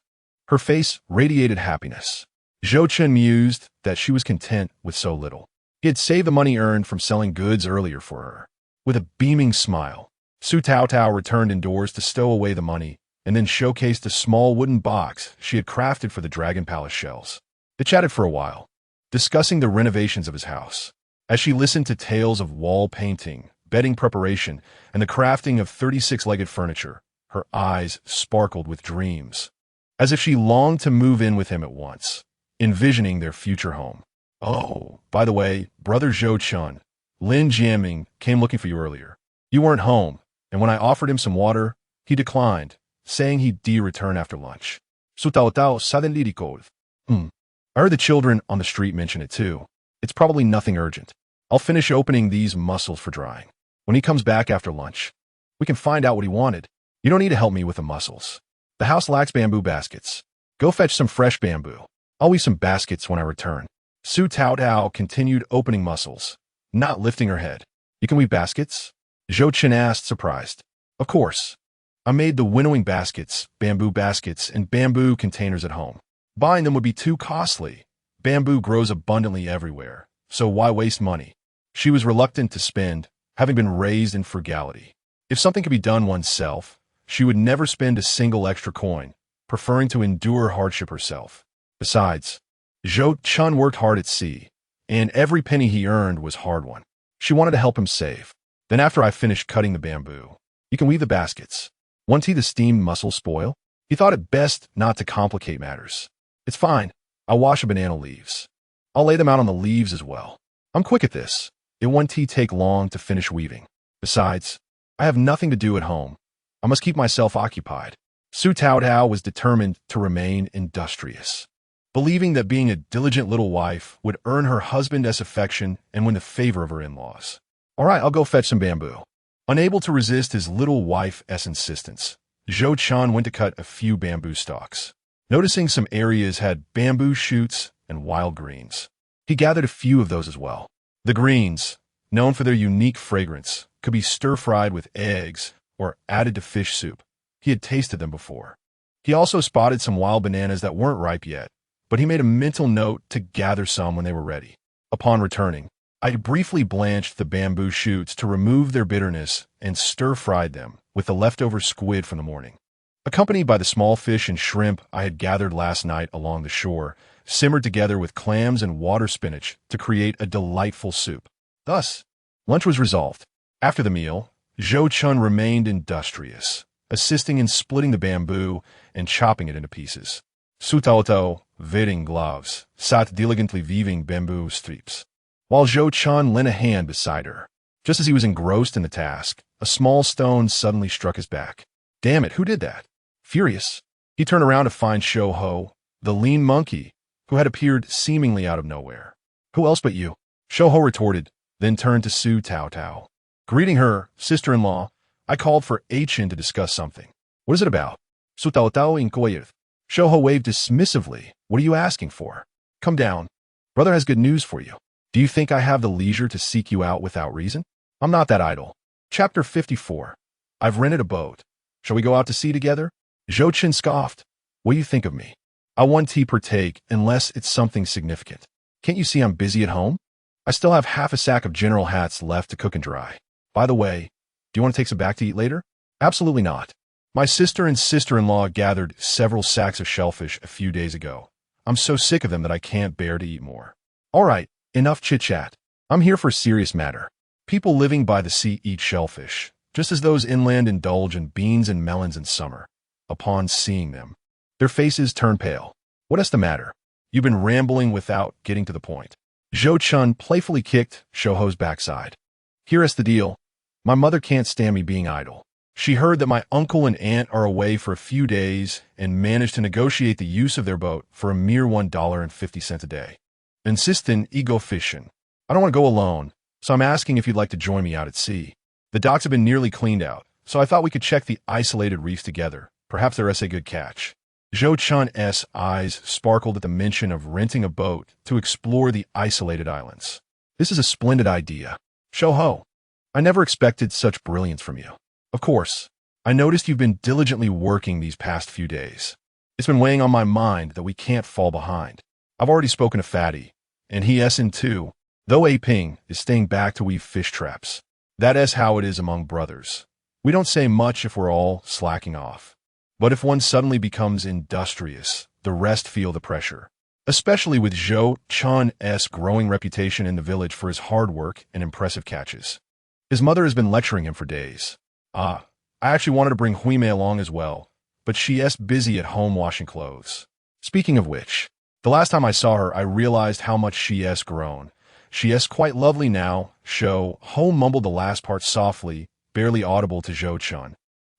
Her face radiated happiness. Zhou Chen mused that she was content with so little. He had saved the money earned from selling goods earlier for her. With a beaming smile, Su Taotao returned indoors to stow away the money and then showcased a small wooden box she had crafted for the Dragon Palace shells. They chatted for a while, discussing the renovations of his house. As she listened to tales of wall painting, bedding preparation, and the crafting of 36-legged furniture, her eyes sparkled with dreams, as if she longed to move in with him at once, envisioning their future home. Oh, by the way, Brother Zhou Chen, Lin Jiaming came looking for you earlier. You weren't home, and when I offered him some water, he declined, saying he'd return after lunch. Su Taotao suddenly recalled. I heard the children on the street mention it too. It's probably nothing urgent. I'll finish opening these mussels for drying. When he comes back after lunch, we can find out what he wanted. You don't need to help me with the mussels. The house lacks bamboo baskets. Go fetch some fresh bamboo. I'll weave some baskets when I return. Su Taotao continued opening mussels, not lifting her head. You can weave baskets? Zhou Chen asked, surprised. Of course. I made the winnowing baskets, and bamboo containers at home. Buying them would be too costly. Bamboo grows abundantly everywhere, so why waste money? She was reluctant to spend, having been raised in frugality. If something could be done oneself, she would never spend a single extra coin, preferring to endure hardship herself. Besides, Zhou Chen worked hard at sea, and every penny he earned was hard-won. She wanted to help him save. Then after I finished cutting the bamboo, you can weave the baskets. Won't the steamed mussels spoil? He thought it best not to complicate matters. It's fine. I'll wash the banana leaves. I'll lay them out on the leaves as well. I'm quick at this. It won't take long to finish weaving. Besides, I have nothing to do at home. I must keep myself occupied. Su Taotao was determined to remain industrious, believing that being a diligent little wife would earn her husband's affection and win the favor of her in-laws. All right, I'll go fetch some bamboo. Unable to resist his little wife's insistence, Zhou Chen went to cut a few bamboo stalks. Noticing some areas had bamboo shoots and wild greens, he gathered a few of those as well. The greens, known for their unique fragrance, could be stir-fried with eggs or added to fish soup. He had tasted them before. He also spotted some wild bananas that weren't ripe yet, but he made a mental note to gather some when they were ready. Upon returning, I briefly blanched the bamboo shoots to remove their bitterness and stir-fried them with the leftover squid from the morning. Accompanied by the small fish and shrimp I had gathered last night along the shore, simmered together with clams and water spinach to create a delightful soup. Thus, lunch was resolved. After the meal, Zhou Chen remained industrious, assisting in splitting the bamboo and chopping it into pieces. Su Taotao, wearing gloves, sat diligently weaving bamboo strips, while Zhou Chen lent a hand beside her. Just as he was engrossed in the task, a small stone suddenly struck his back. Damn it, who did that? Furious, he turned around to find Shou Ho, the lean monkey, who had appeared seemingly out of nowhere. Who else but you? Shou Ho retorted, then turned to Su Taotao. Greeting her, sister-in-law, I called for Chen to discuss something. What is it about? Su Taotao inquired. Shou Ho waved dismissively. What are you asking for? Come down. Brother has good news for you. Do you think I have the leisure to seek you out without reason? I'm not that idle. Chapter 54. I've rented a boat. Shall we go out to sea together? Zhou Chen scoffed. What do you think of me? I want tea per take unless it's something significant. Can't you see I'm busy at home? I still have half a sack of general hats left to cook and dry. By the way, do you want to take some back to eat later? Absolutely not. My sister and sister-in-law gathered several sacks of shellfish a few days ago. I'm so sick of them that I can't bear to eat more. All right, enough chit-chat. I'm here for a serious matter. People living by the sea eat shellfish, just as those inland indulge in beans and melons in summer. Upon seeing them, their faces turn pale. What is the matter? You've been rambling without getting to the point. Zhou Chen playfully kicked Shouho's backside. Here's the deal. My mother can't stand me being idle. She heard that my uncle and aunt are away for a few days and managed to negotiate the use of their boat for a mere $1.50 a day. Insistent ego fishing. I don't want to go alone, so I'm asking if you'd like to join me out at sea. The docks have been nearly cleaned out, so I thought we could check the isolated reefs together. Perhaps there's a good catch. Zhou Chen's eyes sparkled at the mention of renting a boat to explore the isolated islands. This is a splendid idea. Shouho, I never expected such brilliance from you. Of course, I noticed you've been diligently working these past few days. It's been weighing on my mind that we can't fall behind. I've already spoken to Fatty, and he's in too, though Ping is staying back to weave fish traps. That is how it is among brothers. We don't say much if we're all slacking off. But if one suddenly becomes industrious, the rest feel the pressure. Especially with Zhou Chen's growing reputation in the village for his hard work and impressive catches. His mother has been lecturing him for days. I actually wanted to bring Huime along as well, but she's busy at home washing clothes. Speaking of which, the last time I saw her, I realized how much she's grown. She's quite lovely now. Shouho mumbled the last part softly, barely audible to Zhou Chen,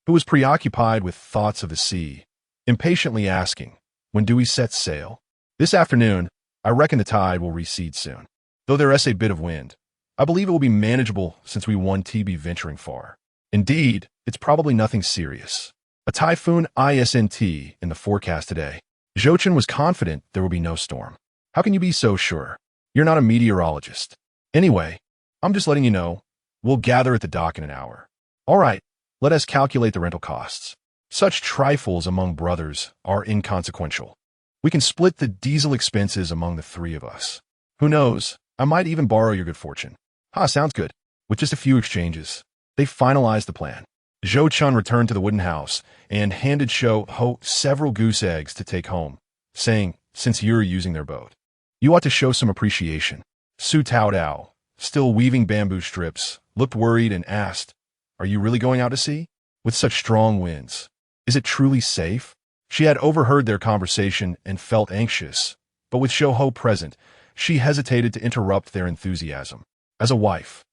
who was preoccupied with thoughts of the sea, impatiently asking, when do we set sail? This afternoon, I reckon the tide will recede soon. Though there is a bit of wind, I believe it will be manageable since we won't be venturing far. Indeed, it's probably nothing serious. A typhoon isn't in the forecast today. Zhou Chen was confident there will be no storm. How can you be so sure? You're not a meteorologist. Anyway, I'm just letting you know, we'll gather at the dock in an hour. All right, let us calculate the rental costs. Such trifles among brothers are inconsequential. We can split the diesel expenses among the three of us. Who knows, I might even borrow your good fortune. Sounds good. With just a few exchanges, they finalized the plan. Zhou Chen returned to the wooden house and handed Shouho several goose eggs to take home, saying, since you're using their boat, you ought to show some appreciation. Su Taodao, still weaving bamboo strips, looked worried and asked, are you really going out to sea? With such strong winds, is it truly safe? She had overheard their conversation and felt anxious, but with Shouho present, she hesitated to interrupt their enthusiasm. As a wife,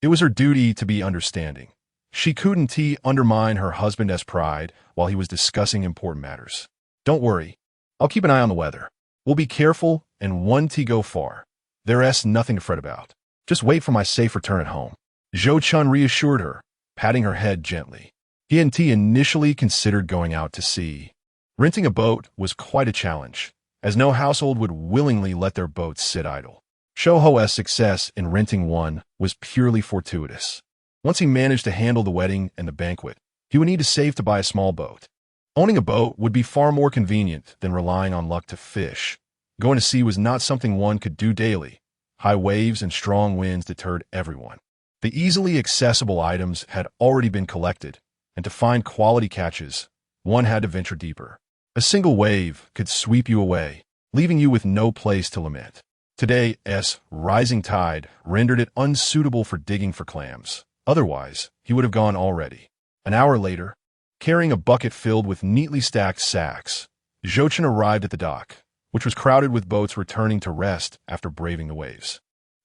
it was her duty to be understanding. She couldn't undermine her husband's pride while he was discussing important matters. Don't worry, I'll keep an eye on the weather. We'll be careful and won't go far. There's nothing to fret about. Just wait for my safe return at home. Zhou Chen reassured her, patting her head gently. He initially considered going out to sea. Renting a boat was quite a challenge, as no household would willingly let their boats sit idle. Shouho's success in renting one was purely fortuitous. Once he managed to handle the wedding and the banquet, he would need to save to buy a small boat. Owning a boat would be far more convenient than relying on luck to fish. Going to sea was not something one could do daily. High waves and strong winds deterred everyone. The easily accessible items had already been collected, and to find quality catches, one had to venture deeper. A single wave could sweep you away, leaving you with no place to lament. Today's rising tide rendered it unsuitable for digging for clams. Otherwise, he would have gone already. An hour later, carrying a bucket filled with neatly stacked sacks, Zhou Chen arrived at the dock, which was crowded with boats returning to rest after braving the waves.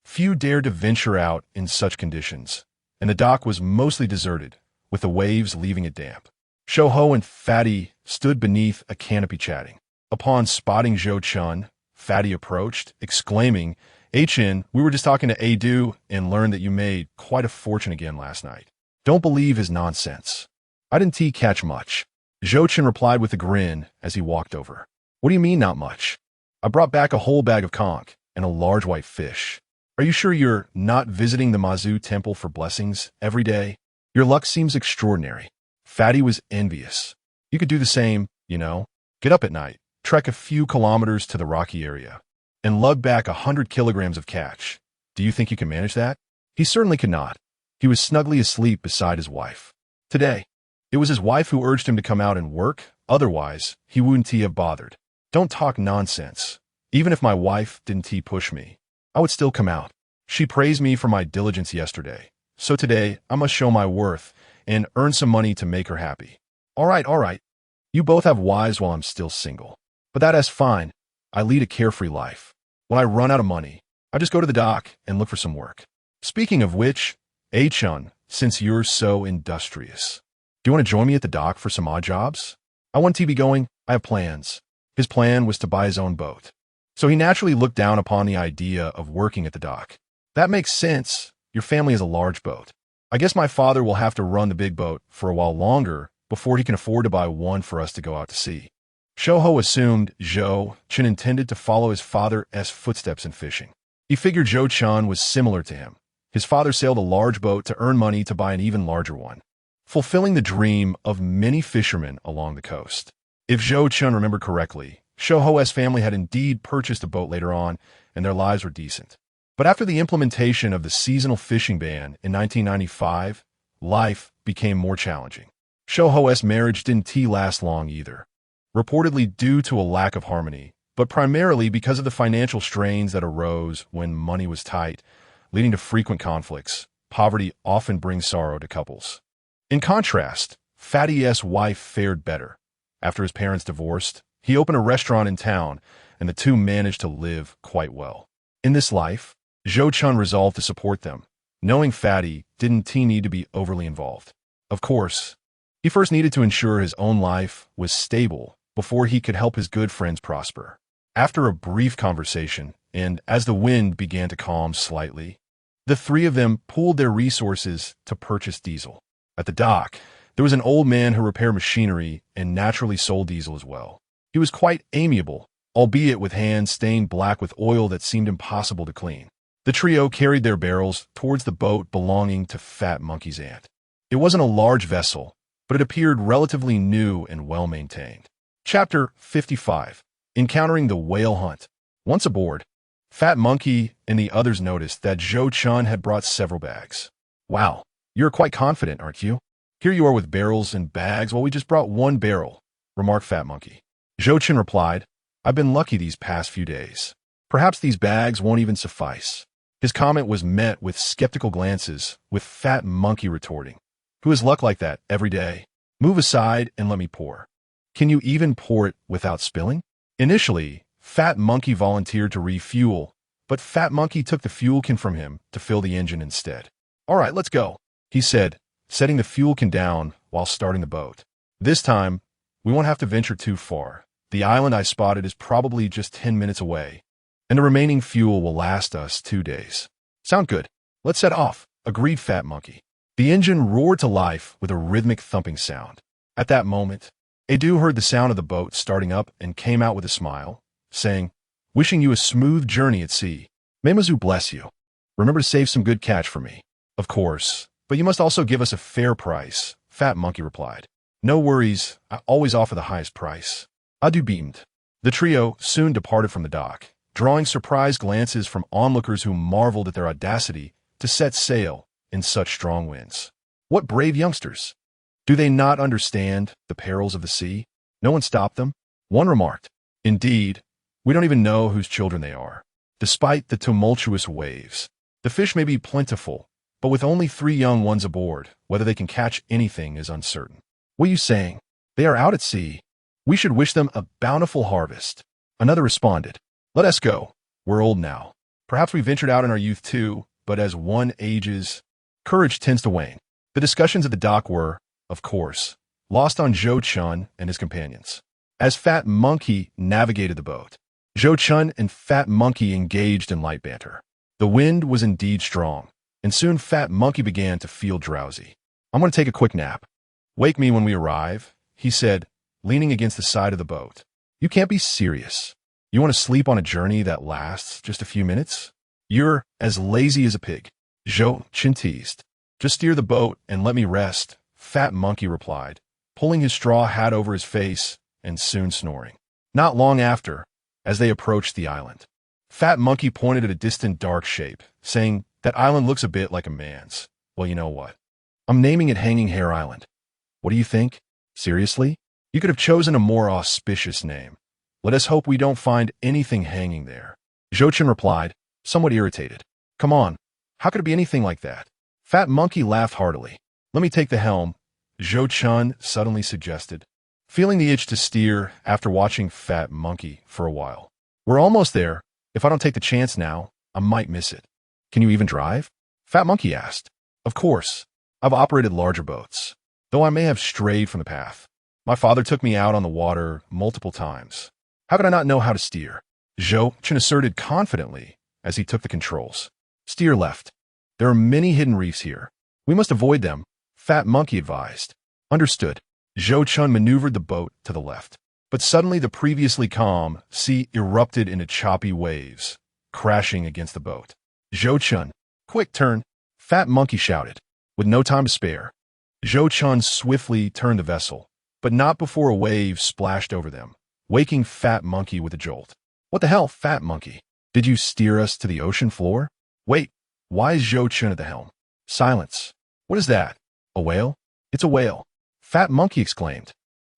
Few dared to venture out in such conditions, and the dock was mostly deserted, with the waves leaving it damp. Shouho and Fatty stood beneath a canopy chatting. Upon spotting Zhou Chen, Fatty approached, exclaiming, Chen, we were just talking to Adu and learned that you made quite a fortune again last night. Don't believe his nonsense. I didn't catch much. Zhou Chen replied with a grin as he walked over. What do you mean not much? I brought back a whole bag of conch and a large white fish. Are you sure you're not visiting the Mazu temple for blessings every day? Your luck seems extraordinary. Fatty was envious. You could do the same, Get up at night, trek a few kilometers to the rocky area, and lug back 100 kilograms of catch. Do you think you can manage that? He certainly could not. He was snugly asleep beside his wife. Today, it was his wife who urged him to come out and work, otherwise, he wouldn't have bothered. Don't talk nonsense. Even if my wife didn't push me, I would still come out. She praised me for my diligence yesterday, so today I must show my worth and earn some money to make her happy. All right. You both have wives while I'm still single. But that is fine. I lead a carefree life. When I run out of money, I'll just go to the dock and look for some work. Speaking of which, Chun, since you're so industrious, do you want to join me at the dock for some odd jobs? I want TV going. I have plans. His plan was to buy his own boat. So he naturally looked down upon the idea of working at the dock. That makes sense. Your family has a large boat. I guess my father will have to run the big boat for a while longer before he can afford to buy one for us to go out to sea. Shouho assumed Zhou Chen intended to follow his father's footsteps in fishing. He figured Zhou Chen was similar to him. His father sailed a large boat to earn money to buy an even larger one, fulfilling the dream of many fishermen along the coast. If Zhou Chen remembered correctly, Shouho's family had indeed purchased a boat later on, and their lives were decent. But after the implementation of the seasonal fishing ban in 1995, life became more challenging. Shouho's marriage didn't last long either, reportedly due to a lack of harmony, but primarily because of the financial strains that arose when money was tight, leading to frequent conflicts. Poverty often brings sorrow to couples. In contrast, Fatty's wife fared better. After his parents divorced, he opened a restaurant in town, and the two managed to live quite well. In this life, Zhou Chen resolved to support them, knowing Fatty didn't need to be overly involved. Of course, he first needed to ensure his own life was stable before he could help his good friends prosper. After a brief conversation, and as the wind began to calm slightly, the three of them pooled their resources to purchase diesel. At the dock, there was an old man who repaired machinery and naturally sold diesel as well. He was quite amiable, albeit with hands stained black with oil that seemed impossible to clean. The trio carried their barrels towards the boat belonging to Fat Monkey's aunt. It wasn't a large vessel, but it appeared relatively new and well-maintained. Chapter 55. Encountering the Whale Hunt. Once aboard, Fat Monkey and the others noticed that Zhou Chen had brought several bags. Wow, you're quite confident, aren't you? Here you are with barrels and bags while we just brought one barrel, remarked Fat Monkey. Zhou Chen replied, I've been lucky these past few days. Perhaps these bags won't even suffice. His comment was met with skeptical glances, with Fat Monkey retorting, Who has luck like that every day? Move aside and let me pour. Can you even pour it without spilling? Initially, Fat Monkey volunteered to refuel, but Fat Monkey took the fuel can from him to fill the engine instead. All right, let's go, he said, setting the fuel can down while starting the boat. This time, we won't have to venture too far. The island I spotted is probably just 10 minutes away, and the remaining fuel will last us 2 days. Sound good? Let's set off, agreed Fat Monkey. The engine roared to life with a rhythmic thumping sound. At that moment, Edu heard the sound of the boat starting up and came out with a smile, saying, Wishing you a smooth journey at sea. May Mazu bless you. Remember to save some good catch for me. Of course, but you must also give us a fair price, Fat Monkey replied. No worries, I always offer the highest price. Adu beamed. The trio soon departed from the dock, drawing surprised glances from onlookers who marveled at their audacity to set sail in such strong winds. What brave youngsters! Do they not understand the perils of the sea? No one stopped them. One remarked, Indeed, we don't even know whose children they are. Despite the tumultuous waves, the fish may be plentiful, but with only 3 young ones aboard, whether they can catch anything is uncertain. What are you saying? They are out at sea. We should wish them a bountiful harvest. Another responded, Let us go. We're old now. Perhaps we ventured out in our youth too, but as one ages, courage tends to wane. The discussions at the dock were, of course, lost on Zhou Chen and his companions. As Fat Monkey navigated the boat, Zhou Chen and Fat Monkey engaged in light banter. The wind was indeed strong, and soon Fat Monkey began to feel drowsy. I'm going to take a quick nap. Wake me when we arrive, he said, leaning against the side of the boat. You can't be serious. You want to sleep on a journey that lasts just a few minutes? You're as lazy as a pig, Zhou Chen teased. Just steer the boat and let me rest, Fat Monkey replied, pulling his straw hat over his face and soon snoring. Not long after, as they approached the island, Fat Monkey pointed at a distant dark shape, saying, That island looks a bit like a man's. Well, you know what? I'm naming it Hanging Hair Island. What do you think? Seriously? You could have chosen a more auspicious name. Let us hope we don't find anything hanging there. Zhou Chen replied, somewhat irritated. Come on, how could it be anything like that? Fat Monkey laughed heartily. Let me take the helm, Zhou Chen suddenly suggested, feeling the itch to steer after watching Fat Monkey for a while. We're almost there. If I don't take the chance now, I might miss it. Can you even drive? Fat Monkey asked. Of course. I've operated larger boats, though I may have strayed from the path. My father took me out on the water multiple times. How could I not know how to steer? Zhou Chen asserted confidently as he took the controls. Steer left. There are many hidden reefs here. We must avoid them, Fat Monkey advised. Understood. Zhou Chen maneuvered the boat to the left. But suddenly the previously calm sea erupted into choppy waves, crashing against the boat. Zhou Chen, quick turn, Fat Monkey shouted. With no time to spare, Zhou Chen swiftly turned the vessel, but not before a wave splashed over them, waking Fat Monkey with a jolt. What the hell, Fat Monkey? Did you steer us to the ocean floor? Wait, why is Zhou Chen at the helm? Silence. What is that? A whale? It's a whale, Fat Monkey exclaimed,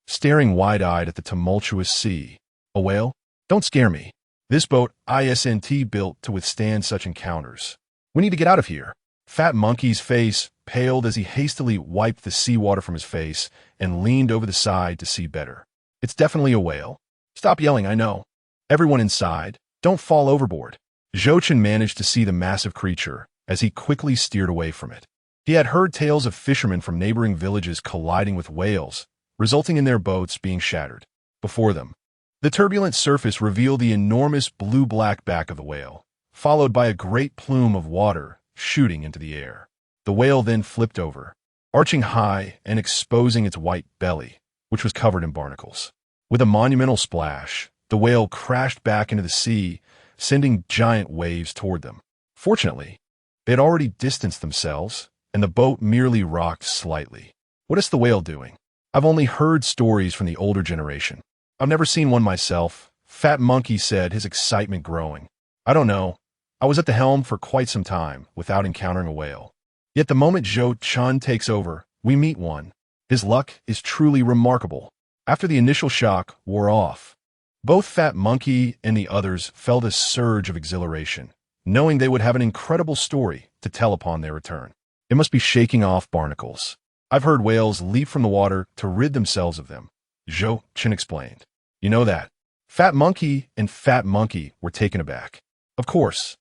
staring wide-eyed at the tumultuous sea. A whale? Don't scare me. This boat isn't built to withstand such encounters. We need to get out of here. Fat Monkey's face paled as he hastily wiped the seawater from his face and leaned over the side to see better. It's definitely a whale. Stop yelling, I know. Everyone inside, don't fall overboard. Zhou Chen managed to see the massive creature as he quickly steered away from it. He had heard tales of fishermen from neighboring villages colliding with whales, resulting in their boats being shattered. Before them, the turbulent surface revealed the enormous blue-black back of the whale, followed by a great plume of water shooting into the air. The whale then flipped over, arching high and exposing its white belly, which was covered in barnacles. With a monumental splash, the whale crashed back into the sea, sending giant waves toward them. Fortunately, they had already distanced themselves, and the boat merely rocked slightly. What is the whale doing? I've only heard stories from the older generation. I've never seen one myself, Fat Monkey said, his excitement growing. I don't know. I was at the helm for quite some time without encountering a whale. Yet the moment Zhou Chen takes over, we meet one. His luck is truly remarkable. After the initial shock wore off, both Fat Monkey and the others felt a surge of exhilaration, knowing they would have an incredible story to tell upon their return. It must be shaking off barnacles. I've heard whales leap from the water to rid themselves of them, Zhou Chen explained. You know that. Fat Monkey and Fat Monkey were taken aback. Of course.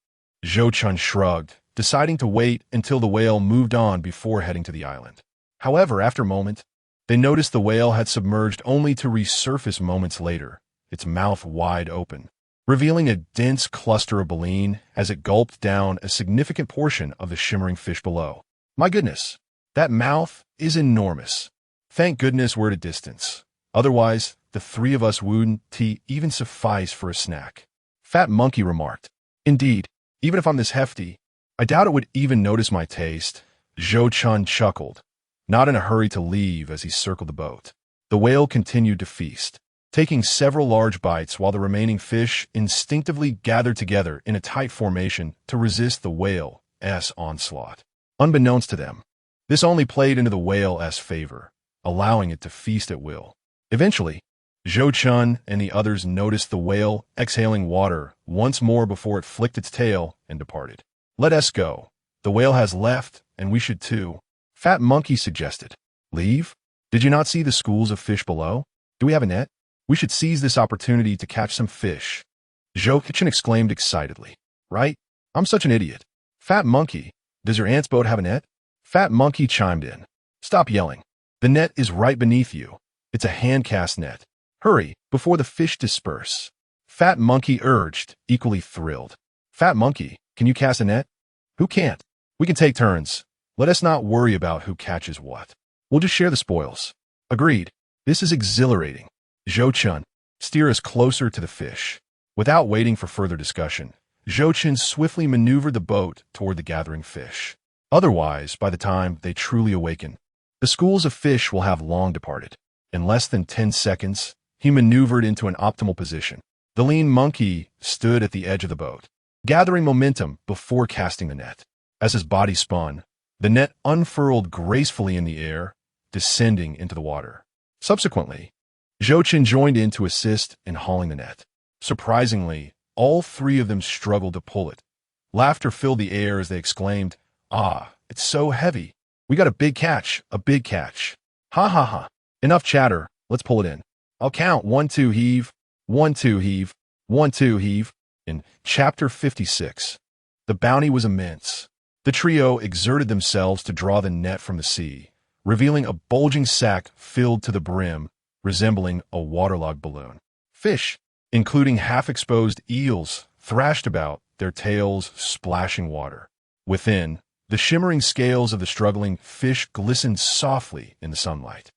Zhou Chen shrugged, deciding to wait until the whale moved on before heading to the island. However, after a moment, they noticed the whale had submerged only to resurface moments later, its mouth wide open, revealing a dense cluster of baleen as it gulped down a significant portion of the shimmering fish below. My goodness, that mouth is enormous. Thank goodness we're at a distance. Otherwise, the three of us wouldn't even suffice for a snack. Fat Monkey remarked. Indeed, even if I'm this hefty, I doubt it would even notice my taste. Zhou Chen chuckled, not in a hurry to leave as he circled the boat. The whale continued to feast, taking several large bites while the remaining fish instinctively gathered together in a tight formation to resist the whale's onslaught. Unbeknownst to them, this only played into the whale's favor, allowing it to feast at will. Eventually, Zhou Chen and the others noticed the whale exhaling water once more before it flicked its tail and departed. Let us go. The whale has left, and we should too, Fat Monkey suggested. Leave? Did you not see the schools of fish below? Do we have a net? We should seize this opportunity to catch some fish. Zhou Chen exclaimed excitedly. Right? I'm such an idiot. Fat Monkey, does your aunt's boat have a net? Fat Monkey chimed in. Stop yelling. The net is right beneath you. It's a hand-cast net. Hurry, before the fish disperse. Fat Monkey urged, equally thrilled. Fat Monkey, can you cast a net? Who can't? We can take turns. Let us not worry about who catches what. We'll just share the spoils. Agreed. This is exhilarating. Zhou Chen, steer us closer to the fish. Without waiting for further discussion, Zhou Chen swiftly maneuvered the boat toward the gathering fish. Otherwise, by the time they truly awaken, the schools of fish will have long departed. In less than 10 seconds, he maneuvered into an optimal position. The lean monkey stood at the edge of the boat, gathering momentum before casting the net. As his body spun, the net unfurled gracefully in the air, descending into the water. Subsequently, Zhou Chen joined in to assist in hauling the net. Surprisingly, all three of them struggled to pull it. Laughter filled the air as they exclaimed, "Ah, it's so heavy. We got a big catch, a big catch. Ha ha ha. Enough chatter, let's pull it in. I'll count 1, 2, heave, 1, 2, heave, 1, 2, heave." In Chapter 56, The bounty was immense. The trio exerted themselves to draw the net from the sea, revealing a bulging sack filled to the brim, resembling a waterlogged balloon. Fish, including half-exposed eels, thrashed about, their tails splashing water. Within, the shimmering scales of the struggling fish glistened softly in the sunlight.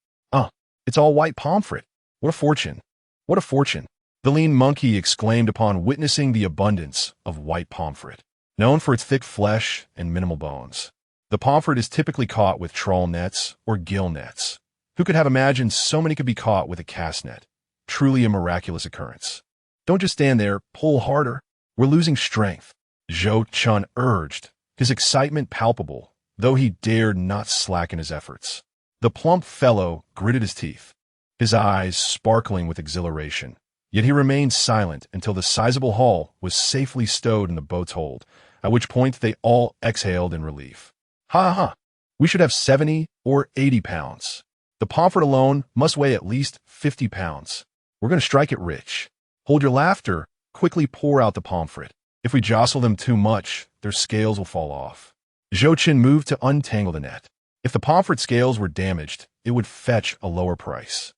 It's all white pomfret. What a fortune! What a fortune! The lean monkey exclaimed upon witnessing the abundance of white pomfret. Known for its thick flesh and minimal bones, the pomfret is typically caught with trawl nets or gill nets. Who could have imagined so many could be caught with a cast net? Truly a miraculous occurrence. Don't just stand there, pull harder. We're losing strength, Zhou Chen urged, his excitement palpable, though he dared not slacken his efforts. The plump fellow gritted his teeth, his eyes sparkling with exhilaration. Yet he remained silent until the sizable haul was safely stowed in the boat's hold, at which point they all exhaled in relief. Ha! We should have 70 or 80 pounds. The pomfret alone must weigh at least 50 pounds. We're going to strike it rich. Hold your laughter. Quickly pour out the pomfret. If we jostle them too much, their scales will fall off. Zhou Chen moved to untangle the net. If the pomfret scales were damaged, it would fetch a lower price.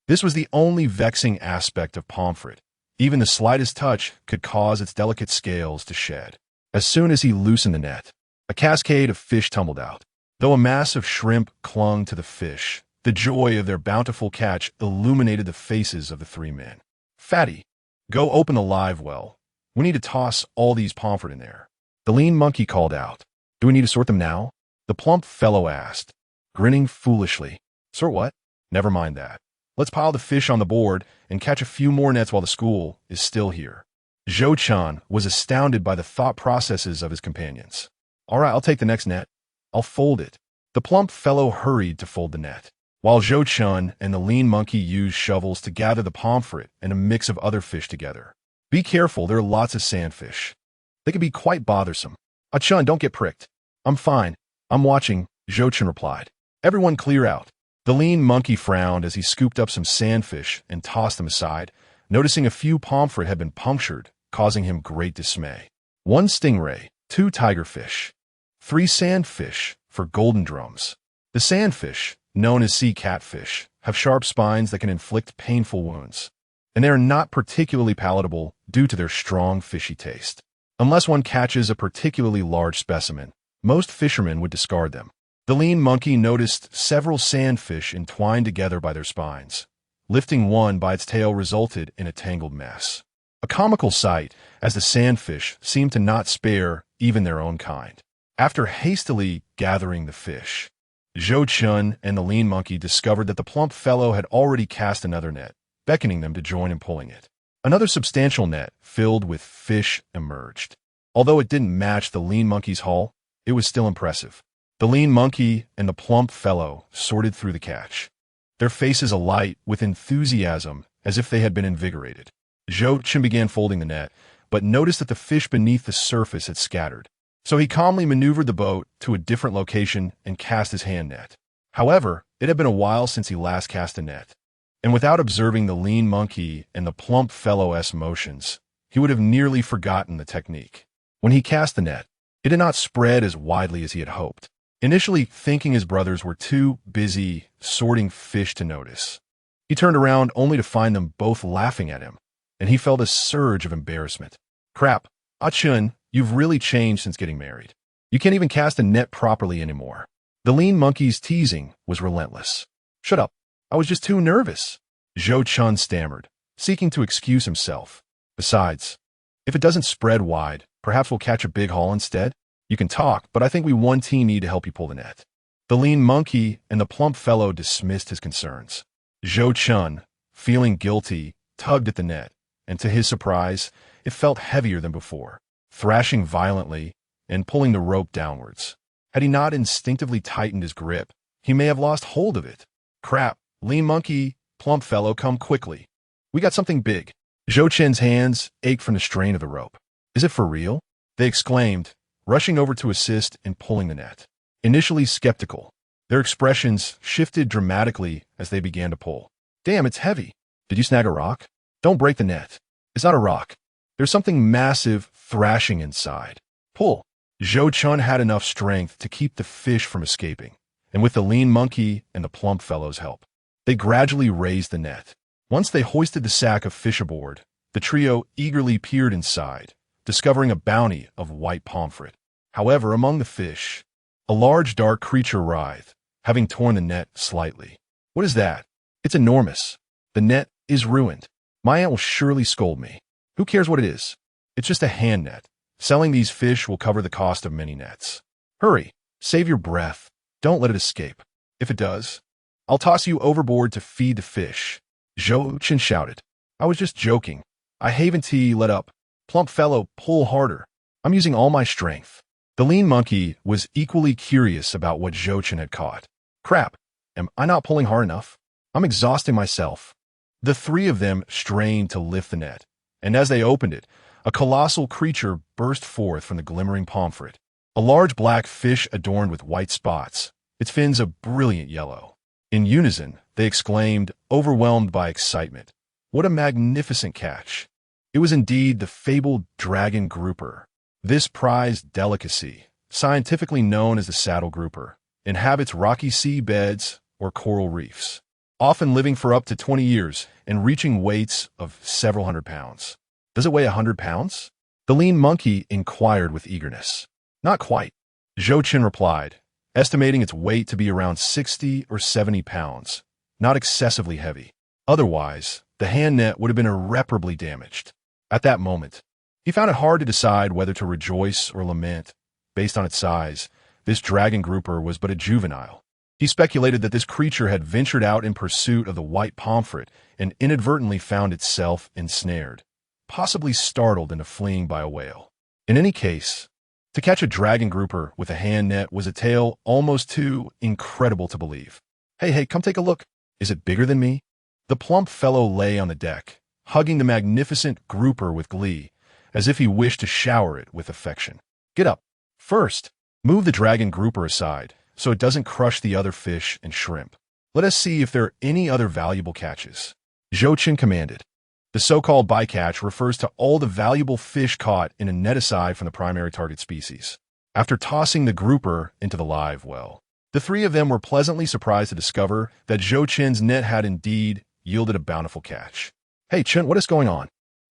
This was the only vexing aspect of pomfret. Even the slightest touch could cause its delicate scales to shed. As soon as he loosened the net, a cascade of fish tumbled out. Though a mass of shrimp clung to the fish, the joy of their bountiful catch illuminated the faces of the three men. Fatty, go open the live well. We need to toss all these pomfret in there. The lean monkey called out. Do we need to sort them now? The plump fellow asked, grinning foolishly. Sort what? Never mind that. Let's pile the fish on the board and catch a few more nets while the school is still here. Zhou Chen was astounded by the thought processes of his companions. All right, I'll take the next net. I'll fold it. The plump fellow hurried to fold the net, while Zhou Chen and the lean monkey used shovels to gather the pomfret and a mix of other fish together. Be careful, there are lots of sandfish. They can be quite bothersome. Chun, don't get pricked. I'm fine. I'm watching, Zhou Chen replied. Everyone clear out. The lean monkey frowned as he scooped up some sandfish and tossed them aside, noticing a few pomfret had been punctured, causing him great dismay. 1 stingray, 2 tigerfish, 3 sandfish for golden drums. The sandfish, known as sea catfish, have sharp spines that can inflict painful wounds, and they are not particularly palatable due to their strong fishy taste. Unless one catches a particularly large specimen, most fishermen would discard them. The lean monkey noticed several sandfish entwined together by their spines. Lifting one by its tail resulted in a tangled mess. A comical sight, as the sandfish seemed to not spare even their own kind. After hastily gathering the fish, Zhou Chen and the lean monkey discovered that the plump fellow had already cast another net, beckoning them to join in pulling it. Another substantial net filled with fish emerged. Although it didn't match the lean monkey's haul, it was still impressive. The lean monkey and the plump fellow sorted through the catch, their faces alight with enthusiasm as if they had been invigorated. Zhou Chen began folding the net, but noticed that the fish beneath the surface had scattered. So he calmly maneuvered the boat to a different location and cast his hand net. However, it had been a while since he last cast a net, and without observing the lean monkey and the plump fellow's motions, he would have nearly forgotten the technique. When he cast the net, it did not spread as widely as he had hoped, initially thinking his brothers were too busy sorting fish to notice. He turned around only to find them both laughing at him, and he felt a surge of embarrassment. Crap, Chun, you've really changed since getting married. You can't even cast a net properly anymore. The lean monkey's teasing was relentless. Shut up. I was just too nervous, Zhou Chen stammered, seeking to excuse himself. Besides, if it doesn't spread wide, perhaps we'll catch a big haul instead? You can talk, but I think we one team need to help you pull the net. The lean monkey and the plump fellow dismissed his concerns. Zhou Chen, feeling guilty, tugged at the net, and to his surprise, it felt heavier than before, thrashing violently and pulling the rope downwards. Had he not instinctively tightened his grip, he may have lost hold of it. Crap, lean monkey, plump fellow, come quickly. We got something big. Zhou Chen's hands ached from the strain of the rope. Is it for real? They exclaimed, rushing over to assist in pulling the net. Initially skeptical, their expressions shifted dramatically as they began to pull. Damn, it's heavy. Did you snag a rock? Don't break the net. It's not a rock. There's something massive thrashing inside. Pull. Zhou Chen had enough strength to keep the fish from escaping, and with the lean monkey and the plump fellow's help, they gradually raised the net. Once they hoisted the sack of fish aboard, the trio eagerly peered inside, discovering a bounty of white pomfret. However, among the fish, a large dark creature writhed, having torn the net slightly. What is that? It's enormous. The net is ruined. My aunt will surely scold me. Who cares what it is? It's just a hand net. Selling these fish will cover the cost of many nets. Hurry, save your breath. Don't let it escape. If it does, I'll toss you overboard to feed the fish. Zhou Chen shouted. I was just joking. I haven't let up. Plump fellow, pull harder. I'm using all my strength. The lean monkey was equally curious about what Zhou Chen had caught. Crap, am I not pulling hard enough? I'm exhausting myself. The three of them strained to lift the net, and as they opened it, a colossal creature burst forth from the glimmering pomfret. A large black fish adorned with white spots, its fins a brilliant yellow. In unison, they exclaimed, overwhelmed by excitement. What a magnificent catch! It was indeed the fabled dragon grouper. This prized delicacy, scientifically known as the saddle grouper, inhabits rocky sea beds or coral reefs, often living for up to 20 years and reaching weights of several hundred pounds. Does it weigh 100 pounds? The lean monkey inquired with eagerness. Not quite, Zhou Chen replied, estimating its weight to be around 60 or 70 pounds, not excessively heavy. Otherwise, the hand net would have been irreparably damaged. At that moment, he found it hard to decide whether to rejoice or lament. Based on its size, this dragon grouper was but a juvenile. He speculated that this creature had ventured out in pursuit of the white pomfret and inadvertently found itself ensnared, possibly startled into fleeing by a whale. In any case, to catch a dragon grouper with a hand net was a tale almost too incredible to believe. Hey, come take a look. Is it bigger than me? The plump fellow lay on the deck, hugging the magnificent grouper with glee, as if he wished to shower it with affection. Get up. First, move the dragon grouper aside, so it doesn't crush the other fish and shrimp. Let us see if there are any other valuable catches. Zhou Chen commanded. The so-called bycatch refers to all the valuable fish caught in a net aside from the primary target species. After tossing the grouper into the live well, the three of them were pleasantly surprised to discover that Zhou Chen's net had indeed yielded a bountiful catch. Hey, Chen, what is going on?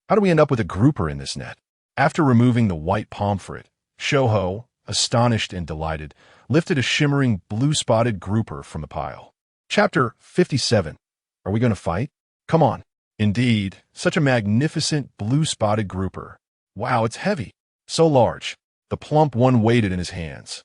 How do we end up with a grouper in this net? After removing the white pomfret, Shouho, astonished and delighted, lifted a shimmering blue-spotted grouper from the pile. Chapter 57. Are we going to fight? Come on. Indeed, such a magnificent blue-spotted grouper. Wow, it's heavy. So large. The plump one weighed it in his hands,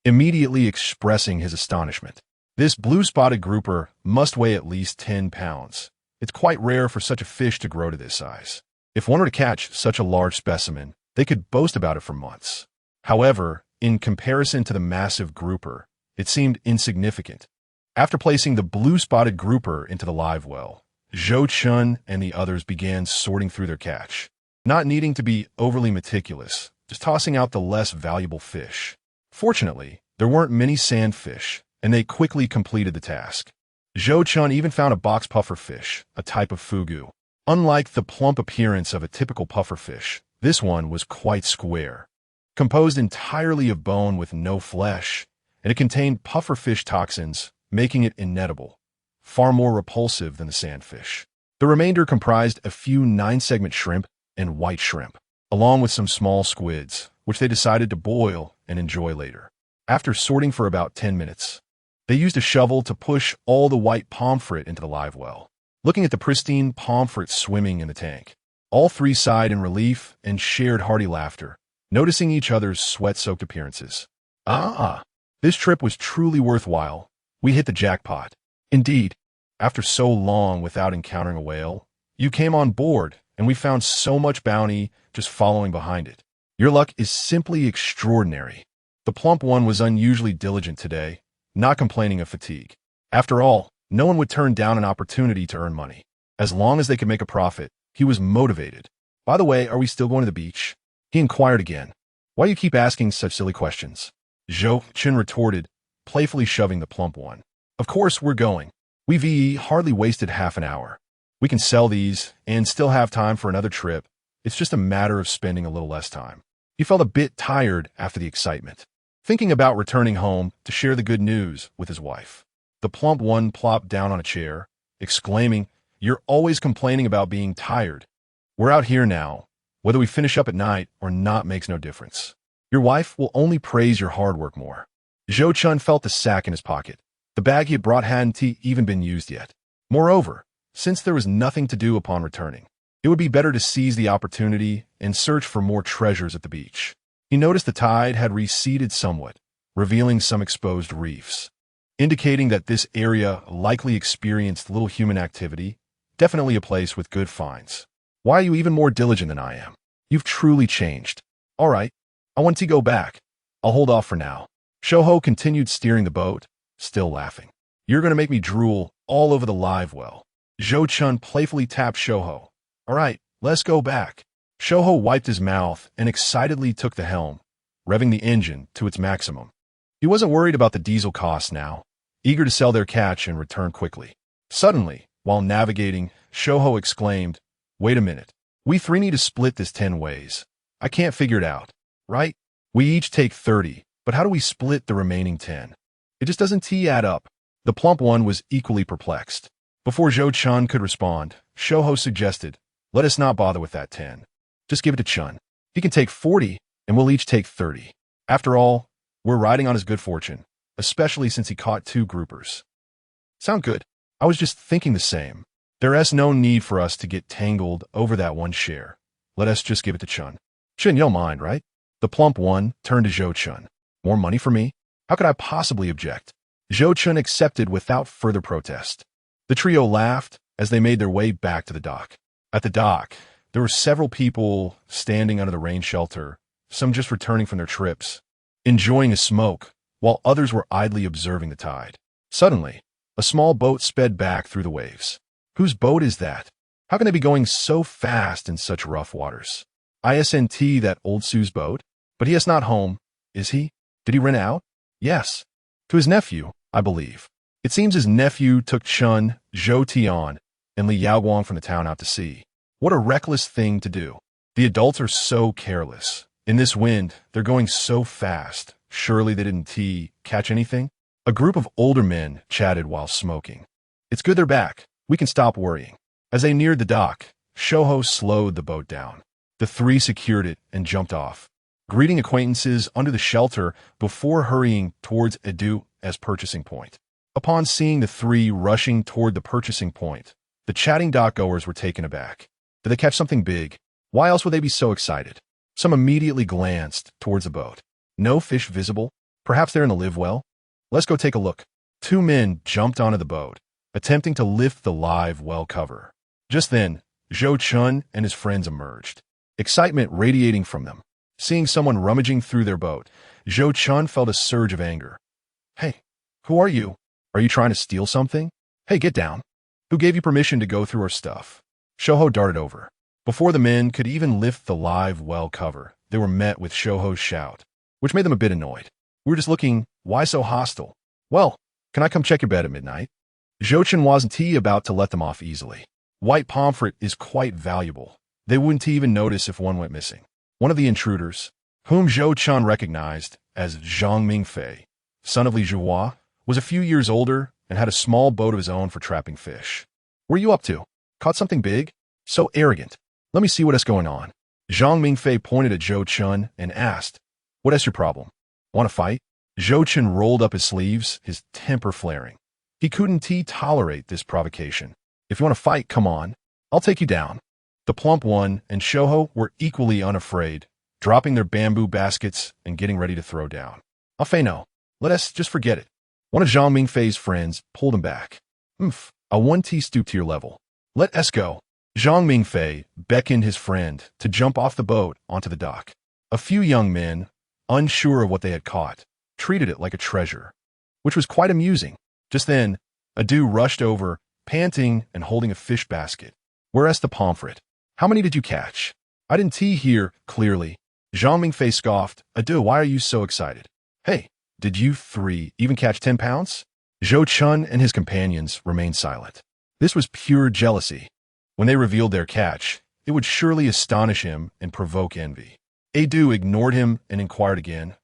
immediately expressing his astonishment. This blue-spotted grouper must weigh at least 10 pounds. It's quite rare for such a fish to grow to this size. If one were to catch such a large specimen, they could boast about it for months. However, in comparison to the massive grouper, it seemed insignificant. After placing the blue-spotted grouper into the live well, Zhou Chen and the others began sorting through their catch, not needing to be overly meticulous, just tossing out the less valuable fish. Fortunately, there weren't many sandfish, and they quickly completed the task. Zhou Chen even found a box pufferfish, a type of fugu. Unlike the plump appearance of a typical pufferfish, this one was quite square, composed entirely of bone with no flesh, and it contained pufferfish toxins, making it ineatable, far more repulsive than the sandfish. The remainder comprised a few 9-segment shrimp and white shrimp, along with some small squids, which they decided to boil and enjoy later. After sorting for about 10 minutes, they used a shovel to push all the white pomfret into the live well. Looking at the pristine pomfret swimming in the tank, all three sighed in relief and shared hearty laughter, noticing each other's sweat-soaked appearances. This trip was truly worthwhile. We hit the jackpot. Indeed, after so long without encountering a whale, you came on board, and we found so much bounty just following behind it. Your luck is simply extraordinary. The plump one was unusually diligent today, not complaining of fatigue. After all, no one would turn down an opportunity to earn money. As long as they could make a profit, he was motivated. By the way, are we still going to the beach? He inquired again. Why do you keep asking such silly questions? Zhou Chen retorted, playfully shoving the plump one. Of course we're going. We've hardly wasted half an hour. We can sell these and still have time for another trip. It's just a matter of spending a little less time. He felt a bit tired after the excitement, thinking about returning home to share the good news with his wife. The plump one plopped down on a chair, exclaiming, "You're always complaining about being tired. We're out here now. Whether we finish up at night or not makes no difference. Your wife will only praise your hard work more." Zhou Chen felt the sack in his pocket. The bag he had brought hadn't even been used yet. Moreover, since there was nothing to do upon returning, it would be better to seize the opportunity and search for more treasures at the beach. He noticed the tide had receded somewhat, revealing some exposed reefs, indicating that this area likely experienced little human activity, definitely a place with good finds. "Why are you even more diligent than I am? You've truly changed." "All right, I want to go back. I'll hold off for now." Shouho continued steering the boat, still laughing. "You're going to make me drool all over the live well." Zhou Chen playfully tapped Shouho. "All right, let's go back." Shouho wiped his mouth and excitedly took the helm, revving the engine to its maximum. He wasn't worried about the diesel costs now, eager to sell their catch and return quickly. Suddenly, while navigating, Shouho exclaimed, "Wait a minute. We three need to split this 10 ways. I can't figure it out, right? We each take 30, but how do we split the remaining 10? It just doesn't add up." The plump one was equally perplexed. Before Zhou Chen could respond, Shouho suggested, "Let us not bother with that 10. Just give it to Chen. He can take 40, and we'll each take 30. After all, we're riding on his good fortune, especially since he caught 2 groupers." "Sound good? I was just thinking the same. There's no need for us to get tangled over that one share. Let us just give it to Chen. Chen, you don't mind, right?" The plump one turned to Zhou Chen. "More money for me? How could I possibly object?" Zhou Chen accepted without further protest. The trio laughed as they made their way back to the dock. At the dock, there were several people standing under the rain shelter, some just returning from their trips, enjoying a smoke, while others were idly observing the tide. Suddenly, a small boat sped back through the waves. "Whose boat is that? How can they be going so fast in such rough waters?" "Isn't that old Sue's boat? But he is not home, is he? Did he rent out?" "Yes. To his nephew, I believe. It seems his nephew took Chun, Zhou Tian, and Li Yaoguang from the town out to sea. What a reckless thing to do. The adults are so careless. In this wind, they're going so fast. Surely they didn't catch anything?" A group of older men chatted while smoking. "It's good they're back. We can stop worrying." As they neared the dock, Shouho slowed the boat down. The 3 secured it and jumped off, greeting acquaintances under the shelter before hurrying towards Edu's purchasing point. Upon seeing the 3 rushing toward the purchasing point, the chatting dock-goers were taken aback. Did they catch something big? Why else would they be so excited? Some immediately glanced towards the boat. No fish visible? Perhaps they're in the live well? Let's go take a look. 2 men jumped onto the boat, attempting to lift the live well cover. Just then, Zhou Chen and his friends emerged, excitement radiating from them. Seeing someone rummaging through their boat, Zhou Chen felt a surge of anger. "Hey, who are you? Are you trying to steal something? Hey, get down. Who gave you permission to go through our stuff?" Shouho darted over. Before the men could even lift the live well cover, they were met with Shouho's shout, which made them a bit annoyed. "We were just looking. Why so hostile?" "Well, can I come check your bed at midnight?" Zhou Chen wasn't about to let them off easily. White pomfret is quite valuable. They wouldn't even notice if one went missing. One of the intruders, whom Zhou Chen recognized as Zhang Mingfei, son of Li Zhuhua, was a few years older and had a small boat of his own for trapping fish. "What are you up to? Caught something big? So arrogant. Let me see what is going on." Zhang Mingfei pointed at Zhou Chen and asked, "What is your problem? Want to fight?" Zhou Chen rolled up his sleeves, his temper flaring. He couldn't tolerate this provocation. "If you want to fight, come on. I'll take you down." The plump one and Shouho were equally unafraid, dropping their bamboo baskets and getting ready to throw down. "Afei no. Let us just forget it." One of Zhang Mingfei's friends pulled him back. "I want to stoop to your level. Let us go." Zhang Mingfei beckoned his friend to jump off the boat onto the dock. A few young men, unsure of what they had caught, treated it like a treasure, which was quite amusing. Just then, Edu rushed over, panting and holding a fish basket. "Where's the pomfret? How many did you catch?" "I didn't hear clearly." Zhang Mingfei scoffed. "Edu, why are you so excited? Hey, did you 3 even catch 10 pounds? Zhou Chen and his companions remained silent. This was pure jealousy. When they revealed their catch, it would surely astonish him and provoke envy. Adu ignored him and inquired again.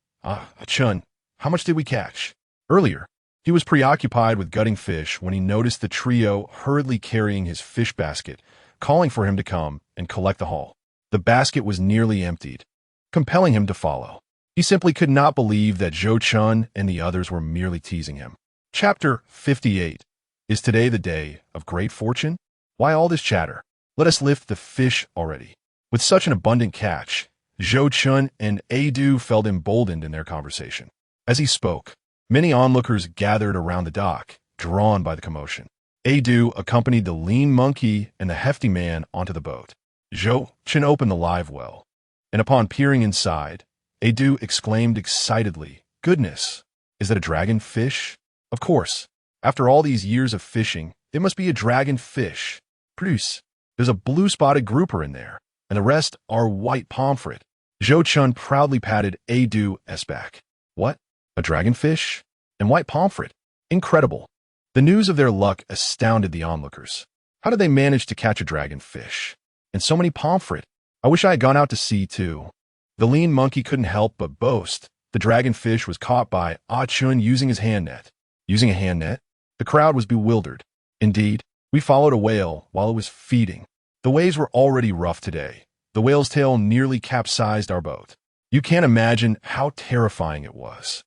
Chun, how much did we catch? Earlier, he was preoccupied with gutting fish when he noticed the trio hurriedly carrying his fish basket, calling for him to come and collect the haul. The basket was nearly emptied, compelling him to follow. He simply could not believe that Zhou Chen and the others were merely teasing him. Chapter 58. Is today the day of great fortune? Why all this chatter? Let us lift the fish already. With such an abundant catch, Zhou Chen and Adu felt emboldened in their conversation. As he spoke, many onlookers gathered around the dock, drawn by the commotion. Adu accompanied the lean monkey and the hefty man onto the boat. Zhou Chen opened the live well, and upon peering inside, Adu exclaimed excitedly, "Goodness, is that a dragon fish? Of course, after all these years of fishing, it must be a dragon fish. Plus, there's a blue-spotted grouper in there, and the rest are white pomfret." Zhou Chen proudly patted Adu's back. What? A dragonfish? And white pomfret? Incredible. The news of their luck astounded the onlookers. How did they manage to catch a dragonfish? And so many pomfret. I wish I had gone out to sea too. The lean monkey couldn't help but boast. The dragonfish was caught by Chun using his hand net. Using a hand net? The crowd was bewildered. Indeed, we followed a whale while it was feeding. The waves were already rough today. The whale's tail nearly capsized our boat. You can't imagine how terrifying it was.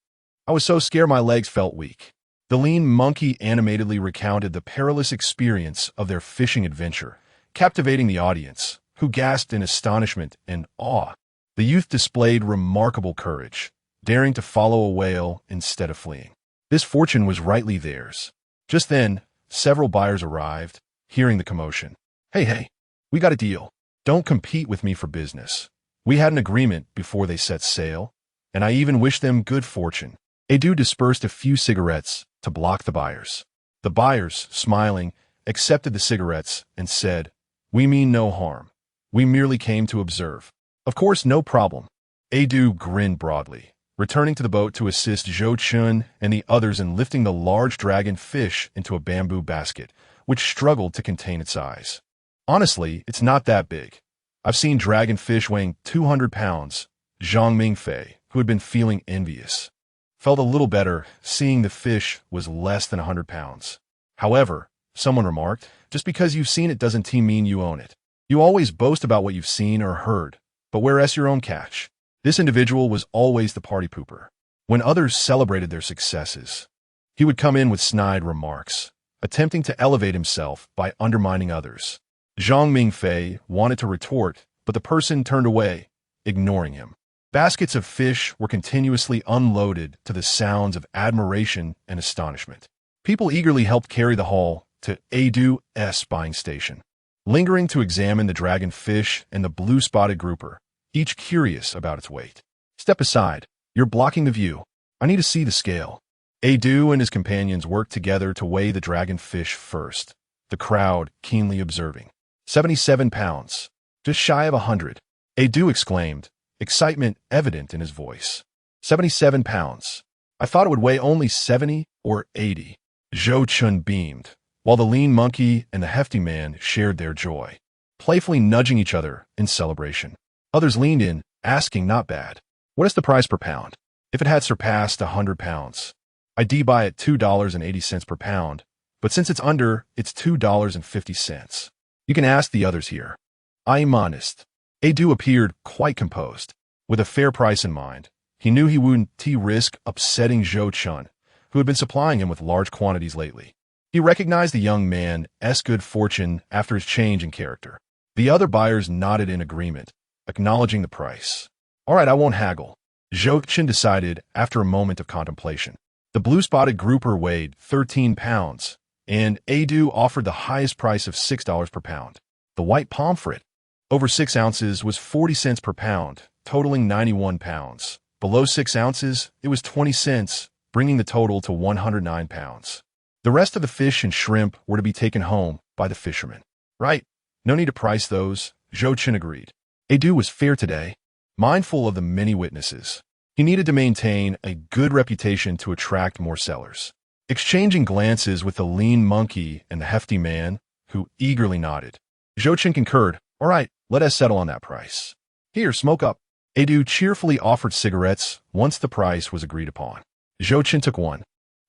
I was so scared my legs felt weak. The lean monkey animatedly recounted the perilous experience of their fishing adventure, captivating the audience, who gasped in astonishment and awe. The youth displayed remarkable courage, daring to follow a whale instead of fleeing. This fortune was rightly theirs. Just then, several buyers arrived, hearing the commotion. Hey, we got a deal. Don't compete with me for business. We had an agreement before they set sail, and I even wish them good fortune. Adu dispersed a few cigarettes to block the buyers. The buyers, smiling, accepted the cigarettes and said, "We mean no harm. We merely came to observe." Of course, no problem. Adu grinned broadly, returning to the boat to assist Zhou Chen and the others in lifting the large dragon fish into a bamboo basket, which struggled to contain its size. Honestly, it's not that big. I've seen dragon fish weighing 200 pounds. Zhang Mingfei, who had been feeling envious, felt a little better seeing the fish was less than 100 pounds. However, someone remarked, just because you've seen it doesn't mean you own it. You always boast about what you've seen or heard, but where's your own catch? This individual was always the party pooper. When others celebrated their successes, he would come in with snide remarks, attempting to elevate himself by undermining others. Zhang Mingfei wanted to retort, but the person turned away, ignoring him. Baskets of fish were continuously unloaded to the sounds of admiration and astonishment. People eagerly helped carry the haul to Adu's buying station, lingering to examine the dragon fish and the blue-spotted grouper, each curious about its weight. Step aside. You're blocking the view. I need to see the scale. Adu and his companions worked together to weigh the dragon fish first, the crowd keenly observing. 77 pounds. Just shy of 100. Adu exclaimed, excitement evident in his voice. 77 pounds. I thought it would weigh only 70 or 80. Zhou Chen beamed, while the lean monkey and the hefty man shared their joy, playfully nudging each other in celebration. Others leaned in, asking not bad. What is the price per pound? If it had surpassed 100 pounds, I'd buy it $2.80 per pound, but since it's under, it's $2.50. You can ask the others here. I'm honest. Adu appeared quite composed. With a fair price in mind, he knew he wouldn't risk upsetting Zhou Chen, who had been supplying him with large quantities lately. He recognized the young man's good fortune after his change in character. The other buyers nodded in agreement, acknowledging the price. All right, I won't haggle. Zhou Chen decided after a moment of contemplation. The blue-spotted grouper weighed 13 pounds, and Adu offered the highest price of $6 per pound. The white pomfret, over 6 ounces, was 40 cents per pound, totaling 91 pounds. Below 6 ounces, it was 20 cents, bringing the total to 109 pounds. The rest of the fish and shrimp were to be taken home by the fishermen. Right, no need to price those, Zhou Chen agreed. Adu was fair today, mindful of the many witnesses. He needed to maintain a good reputation to attract more sellers. Exchanging glances with the lean monkey and the hefty man, who eagerly nodded, Zhou Chen concurred, all right, let us settle on that price. Here, smoke up. Adu cheerfully offered cigarettes once the price was agreed upon. Zhou Chen took one,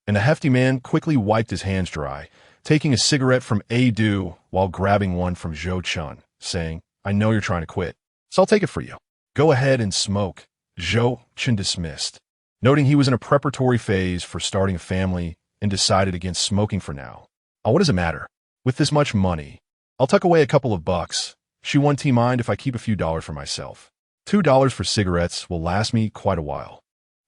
and the hefty man quickly wiped his hands dry, taking a cigarette from Adu while grabbing one from Zhou Chen, saying, "I know you're trying to quit, so I'll take it for you. Go ahead and smoke." Zhou Chen dismissed, noting he was in a preparatory phase for starting a family and decided against smoking for now. "Oh, what does it matter? With this much money, I'll tuck away a couple of bucks. She won't mind if I keep a few dollars for myself. $2 for cigarettes will last me quite a while."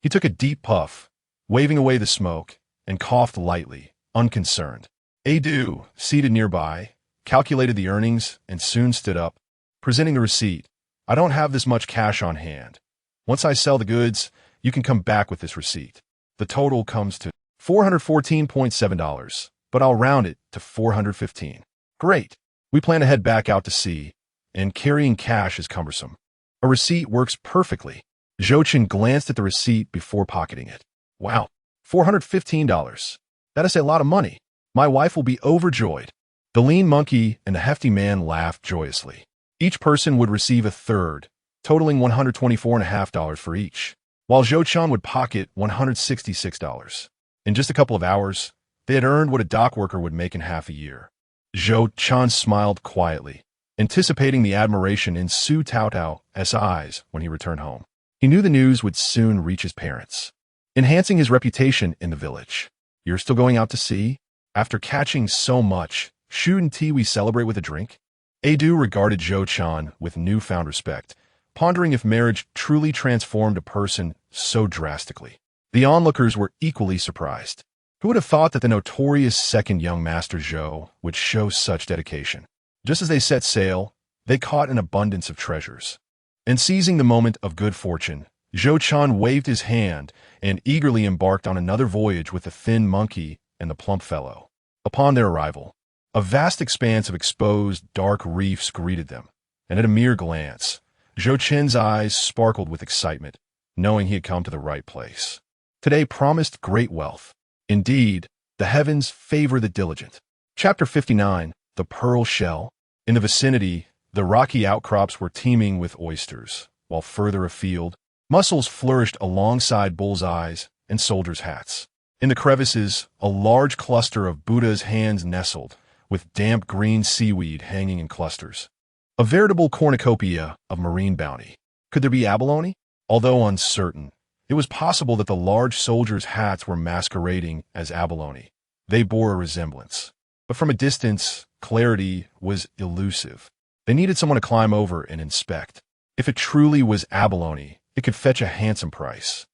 He took a deep puff, waving away the smoke, and coughed lightly, unconcerned. Adu, seated nearby, calculated the earnings and soon stood up, presenting the receipt. "I don't have this much cash on hand. Once I sell the goods, you can come back with this receipt. The total comes to $414.7, but I'll round it to $415. Great. We plan to head back out to sea, and carrying cash is cumbersome. A receipt works perfectly." Zhou Chen glanced at the receipt before pocketing it. "Wow, $415. That is a lot of money. My wife will be overjoyed." The lean monkey and the hefty man laughed joyously. Each person would receive a third, totaling $124.50 for each, while Zhou Chen would pocket $166. In just a couple of hours, they had earned what a dock worker would make in half a year. Zhou Chen smiled quietly, anticipating the admiration in Su Taotao's eyes when he returned home. He knew the news would soon reach his parents, enhancing his reputation in the village. "You're still going out to sea? After catching so much, shouldn't we celebrate with a drink?" Adu regarded Zhou Chen with newfound respect, pondering if marriage truly transformed a person so drastically. The onlookers were equally surprised. Who would have thought that the notorious second young master Zhou would show such dedication? Just as they set sail, they caught an abundance of treasures. And seizing the moment of good fortune, Zhou Chen waved his hand and eagerly embarked on another voyage with the thin monkey and the plump fellow. Upon their arrival, a vast expanse of exposed, dark reefs greeted them, and at a mere glance, Zhou Chen's eyes sparkled with excitement, knowing he had come to the right place. Today promised great wealth. Indeed, the heavens favor the diligent. Chapter 59, The Pearl Shell. In the vicinity, the rocky outcrops were teeming with oysters, while further afield, mussels flourished alongside bullseyes and soldiers' hats. In the crevices, a large cluster of Buddha's hands nestled, with damp green seaweed hanging in clusters. A veritable cornucopia of marine bounty. Could there be abalone? Although uncertain, it was possible that the large soldiers' hats were masquerading as abalone. They bore a resemblance. But from a distance, clarity was elusive. They needed someone to climb over and inspect. If it truly was abalone, it could fetch a handsome price.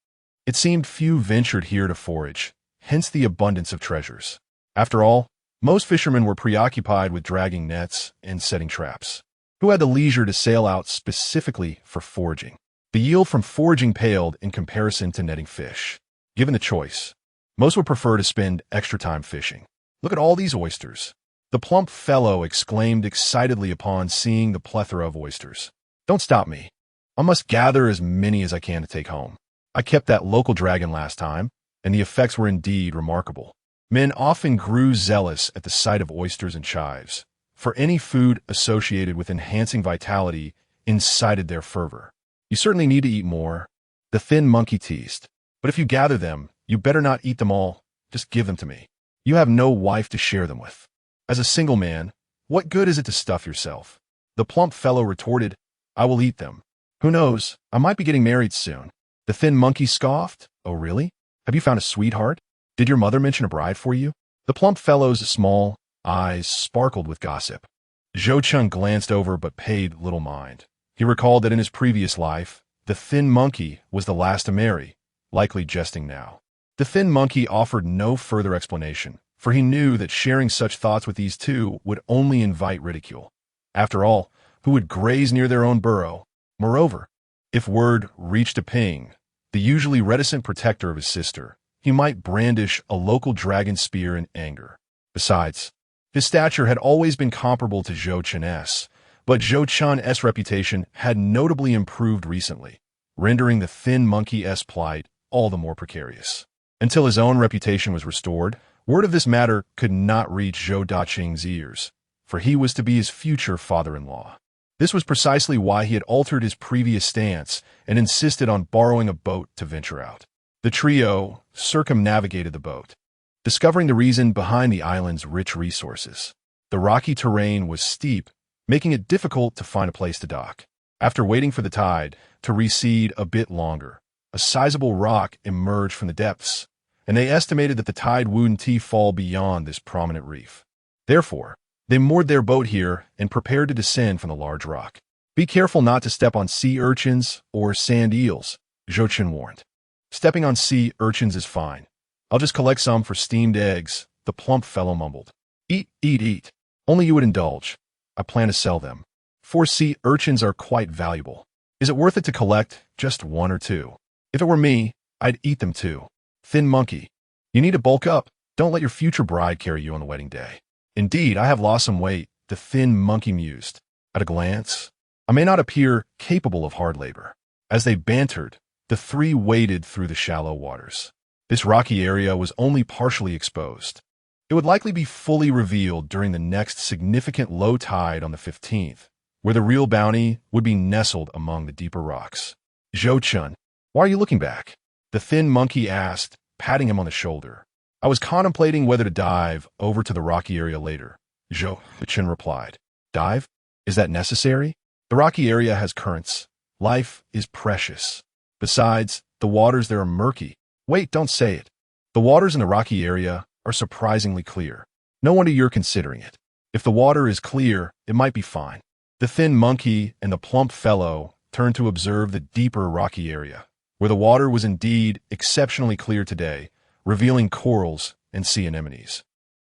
It seemed few ventured here to forage, hence the abundance of treasures. After all, most fishermen were preoccupied with dragging nets and setting traps. Who had the leisure to sail out specifically for foraging? The yield from foraging paled in comparison to netting fish. Given the choice, most would prefer to spend extra time fishing. "Look at all these oysters," the plump fellow exclaimed excitedly upon seeing the plethora of oysters. "Don't stop me. I must gather as many as I can to take home. I kept that local dragon last time, and the effects were indeed remarkable." Men often grew zealous at the sight of oysters and chives, for any food associated with enhancing vitality incited their fervor. "You certainly need to eat more," the thin monkey teased. "But if you gather them, you better not eat them all. Just give them to me. You have no wife to share them with. As a single man, what good is it to stuff yourself?" The plump fellow retorted, "I will eat them. Who knows, I might be getting married soon." The thin monkey scoffed, "Oh really? Have you found a sweetheart? Did your mother mention a bride for you?" The plump fellow's small eyes sparkled with gossip. Zhou Chen glanced over but paid little mind. He recalled that in his previous life, the thin monkey was the last to marry, likely jesting now. The thin monkey offered no further explanation, for he knew that sharing such thoughts with these two would only invite ridicule. After all, who would graze near their own burrow? Moreover, if word reached a Ping, the usually reticent protector of his sister, he might brandish a local dragon spear in anger. Besides, his stature had always been comparable to Zhou Chen's, but Zhou Chen's reputation had notably improved recently, rendering the thin monkey's plight all the more precarious. Until his own reputation was restored, word of this matter could not reach Zhou Daqing's ears, for he was to be his future father-in-law. This was precisely why he had altered his previous stance and insisted on borrowing a boat to venture out. The trio circumnavigated the boat, discovering the reason behind the island's rich resources. The rocky terrain was steep, making it difficult to find a place to dock. After waiting for the tide to recede a bit longer, a sizable rock emerged from the depths, and they estimated that the tide wouldn't fall beyond this prominent reef. Therefore, they moored their boat here and prepared to descend from the large rock. Be careful not to step on sea urchins or sand eels, Zhou Chen warned. Stepping on sea urchins is fine. I'll just collect some for steamed eggs, the plump fellow mumbled. Eat, eat, eat. Only you would indulge. I plan to sell them. 4 sea urchins are quite valuable. Is it worth it to collect just 1 or 2? If it were me, I'd eat them too. Thin monkey. You need to bulk up. Don't let your future bride carry you on the wedding day. Indeed, I have lost some weight, the thin monkey mused. At a glance, I may not appear capable of hard labor. As they bantered, the 3 waded through the shallow waters. This rocky area was only partially exposed. It would likely be fully revealed during the next significant low tide on the 15th, where the real bounty would be nestled among the deeper rocks. Zhou Chen, why are you looking back? The thin monkey asked, patting him on the shoulder. I was contemplating whether to dive over to the rocky area later. Zhou Chen replied. Dive? Is that necessary? The rocky area has currents. Life is precious. Besides, the waters there are murky. Wait, don't say it. The waters in the rocky area are surprisingly clear. No wonder you're considering it. If the water is clear, it might be fine. The thin monkey and the plump fellow turned to observe the deeper rocky area, where the water was indeed exceptionally clear today, revealing corals and sea anemones,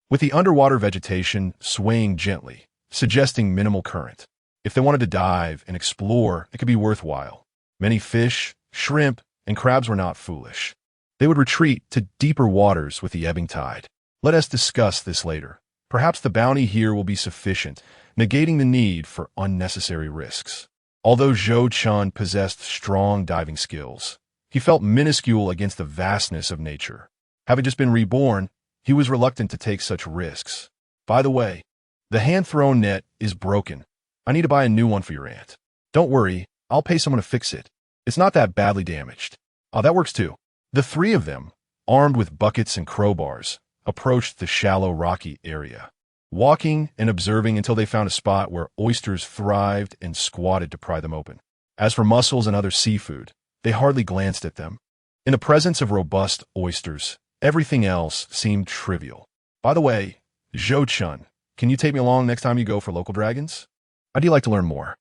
with the underwater vegetation swaying gently, suggesting minimal current. If they wanted to dive and explore, it could be worthwhile. Many fish, shrimp, and crabs were not foolish. They would retreat to deeper waters with the ebbing tide. Let us discuss this later. Perhaps the bounty here will be sufficient, negating the need for unnecessary risks. Although Zhou Chen possessed strong diving skills, he felt minuscule against the vastness of nature. Having just been reborn, he was reluctant to take such risks. By the way, the hand-thrown net is broken. I need to buy a new one for your aunt. Don't worry, I'll pay someone to fix it. It's not that badly damaged. Oh, that works too. The 3 of them, armed with buckets and crowbars, approached the shallow rocky area, walking and observing until they found a spot where oysters thrived and squatted to pry them open. As for mussels and other seafood, they hardly glanced at them. In the presence of robust oysters, everything else seemed trivial. By the way, Zhou Chen, can you take me along next time you go for local dragons? I'd like to learn more.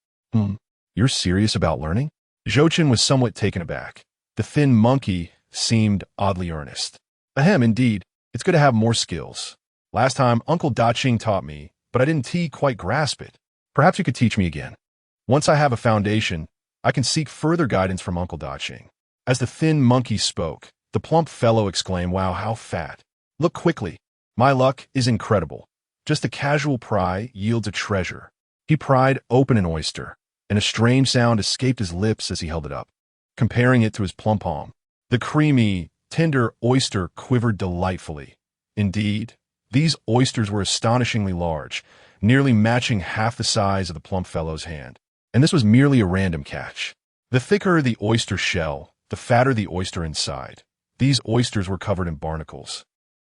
You're serious about learning? Zhou Chen was somewhat taken aback. The thin monkey seemed oddly earnest. Ahem, indeed. It's good to have more skills. Last time, Uncle Daching taught me, but I didn't quite grasp it. Perhaps you could teach me again. Once I have a foundation, I can seek further guidance from Uncle Daching. As the thin monkey spoke, the plump fellow exclaimed, Wow, how fat. Look quickly. My luck is incredible. Just a casual pry yields a treasure. He pried open an oyster, and a strange sound escaped his lips as he held it up, comparing it to his plump palm. The creamy, tender oyster quivered delightfully. Indeed, these oysters were astonishingly large, nearly matching half the size of the plump fellow's hand. And this was merely a random catch. The thicker the oyster shell, the fatter the oyster inside. These oysters were covered in barnacles,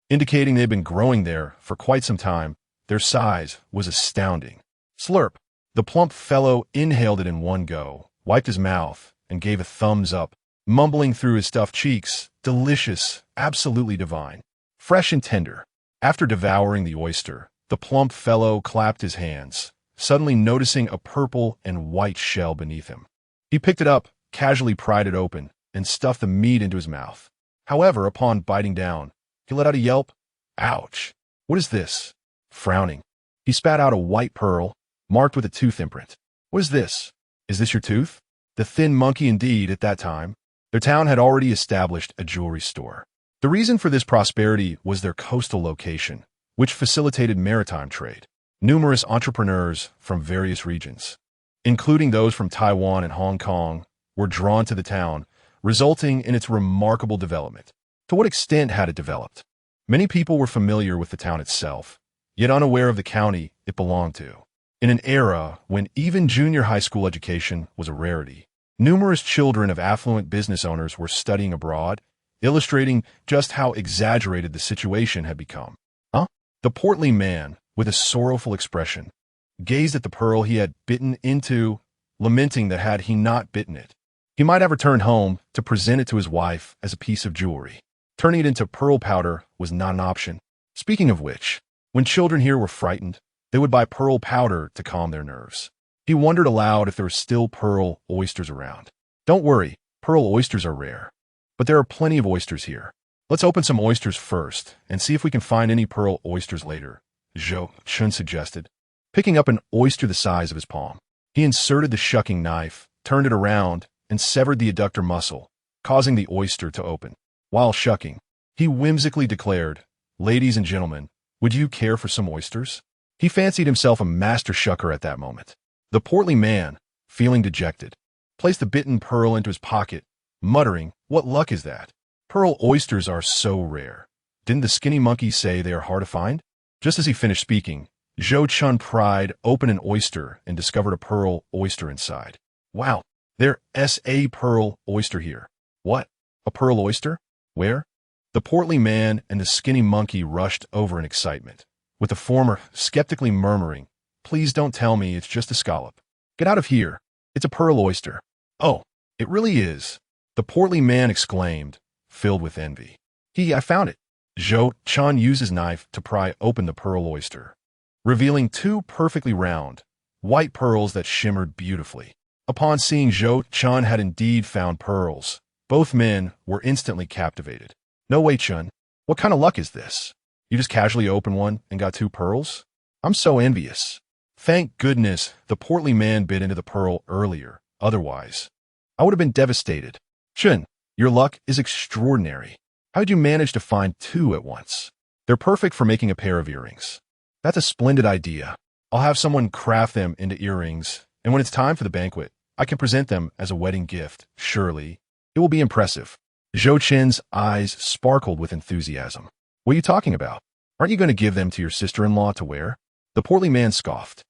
indicating they had been growing there for quite some time. Their size was astounding. Slurp. The plump fellow inhaled it in one go, wiped his mouth, and gave a thumbs up, mumbling through his stuffed cheeks, delicious, absolutely divine, fresh and tender. After devouring the oyster, the plump fellow clapped his hands, suddenly noticing a purple and white shell beneath him. He picked it up, casually pried it open, and stuffed the meat into his mouth. However, upon biting down, he let out a yelp. Ouch! What is this? Frowning, he spat out a white pearl, marked with a tooth imprint. What is this? Is this your tooth? The thin monkey indeed. At that time, their town had already established a jewelry store. The reason for this prosperity was their coastal location, which facilitated maritime trade. Numerous entrepreneurs from various regions, including those from Taiwan and Hong Kong, were drawn to the town, resulting in its remarkable development. To what extent had it developed? Many people were familiar with the town itself, yet unaware of the county it belonged to. In an era when even junior high school education was a rarity, numerous children of affluent business owners were studying abroad, illustrating just how exaggerated the situation had become. The portly man, with a sorrowful expression, gazed at the pearl he had bitten into, lamenting that had he not bitten it, he might have returned home to present it to his wife as a piece of jewelry. Turning it into pearl powder was not an option. Speaking of which, when children here were frightened, they would buy pearl powder to calm their nerves. He wondered aloud if there were still pearl oysters around. Don't worry, pearl oysters are rare. But there are plenty of oysters here. Let's open some oysters first and see if we can find any pearl oysters later, Zhou Chen suggested. Picking up an oyster the size of his palm, he inserted the shucking knife, turned it around, and severed the adductor muscle, causing the oyster to open. While shucking, he whimsically declared, "Ladies and gentlemen, would you care for some oysters?" He fancied himself a master shucker at that moment. The portly man, feeling dejected, placed the bitten pearl into his pocket, muttering, "What luck is that? Pearl oysters are so rare. Didn't the skinny monkey say they are hard to find?" Just as he finished speaking, Zhou Chen pried open an oyster and discovered a pearl oyster inside. "Wow, there's a pearl oyster here." "What? A pearl oyster? Where?" The portly man and the skinny monkey rushed over in excitement, with the former skeptically murmuring, "Please don't tell me it's just a scallop. Get out of here. It's a pearl oyster." "Oh, it really is," the portly man exclaimed, filled with envy. I found it." Zhou Chen used his knife to pry open the pearl oyster, revealing two perfectly round, white pearls that shimmered beautifully. Upon seeing Zhou Chen had indeed found pearls, both men were instantly captivated. "No way, Chen. What kind of luck is this? You just casually opened one and got two pearls? I'm so envious." Thank goodness the portly man bit into the pearl earlier. Otherwise, I would have been devastated. "Chen, your luck is extraordinary. How did you manage to find two at once? They're perfect for making a pair of earrings." "That's a splendid idea. I'll have someone craft them into earrings, and when it's time for the banquet, I can present them as a wedding gift. Surely, it will be impressive." Zhou Chen's eyes sparkled with enthusiasm. "What are you talking about? Aren't you going to give them to your sister-in-law to wear?" The portly man scoffed.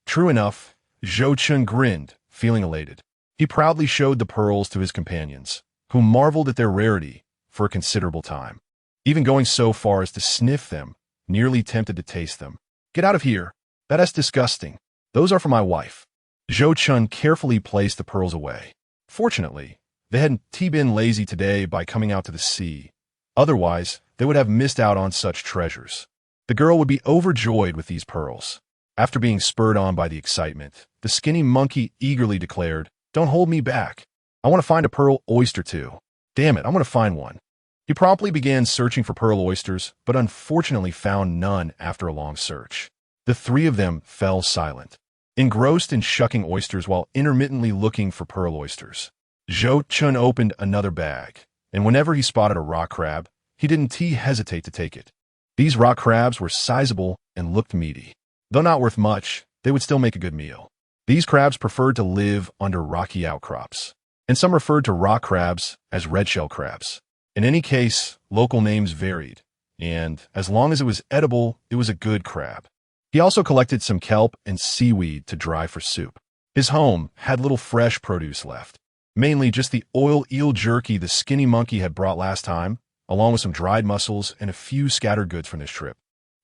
True enough." Zhou Chen grinned, feeling elated. He proudly showed the pearls to his companions, who marveled at their rarity for a considerable time, even going so far as to sniff them, nearly tempted to taste them. "Get out of here. That's disgusting. Those are for my wife." Zhou Chen carefully placed the pearls away. Fortunately, they hadn't been lazy today by coming out to the sea. Otherwise, they would have missed out on such treasures. The girl would be overjoyed with these pearls. After being spurred on by the excitement, the skinny monkey eagerly declared, "Don't hold me back. I want to find a pearl oyster too. Damn it, I'm going to find one." He promptly began searching for pearl oysters, but unfortunately found none after a long search. The three of them fell silent, engrossed in shucking oysters while intermittently looking for pearl oysters. Zhou Chen opened another bag, and whenever he spotted a rock crab, he didn't hesitate to take it. These rock crabs were sizable and looked meaty. Though not worth much, they would still make a good meal. These crabs preferred to live under rocky outcrops, and some referred to rock crabs as red-shell crabs. In any case, local names varied, and as long as it was edible, it was a good crab. He also collected some kelp and seaweed to dry for soup. His home had little fresh produce left, mainly just the oil eel jerky the skinny monkey had brought last time, along with some dried mussels and a few scattered goods from this trip,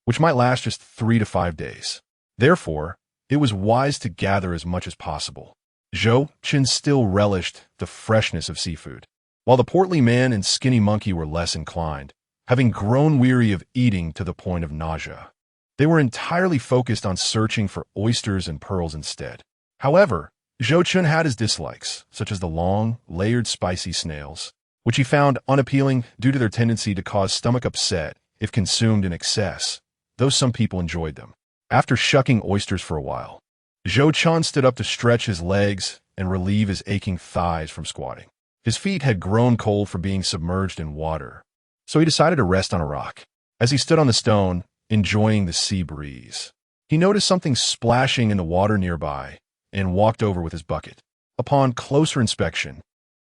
which might last just 3 to 5 days. Therefore, it was wise to gather as much as possible. Zhou Chen still relished the freshness of seafood, while the portly man and skinny monkey were less inclined, having grown weary of eating to the point of nausea. They were entirely focused on searching for oysters and pearls instead. However, Zhou Chen had his dislikes, such as the long, layered spicy snails, which he found unappealing due to their tendency to cause stomach upset if consumed in excess, though some people enjoyed them. After shucking oysters for a while, Zhou Chen stood up to stretch his legs and relieve his aching thighs from squatting. His feet had grown cold from being submerged in water, so he decided to rest on a rock. As he stood on the stone, enjoying the sea breeze, he noticed something splashing in the water nearby and walked over with his bucket. Upon closer inspection,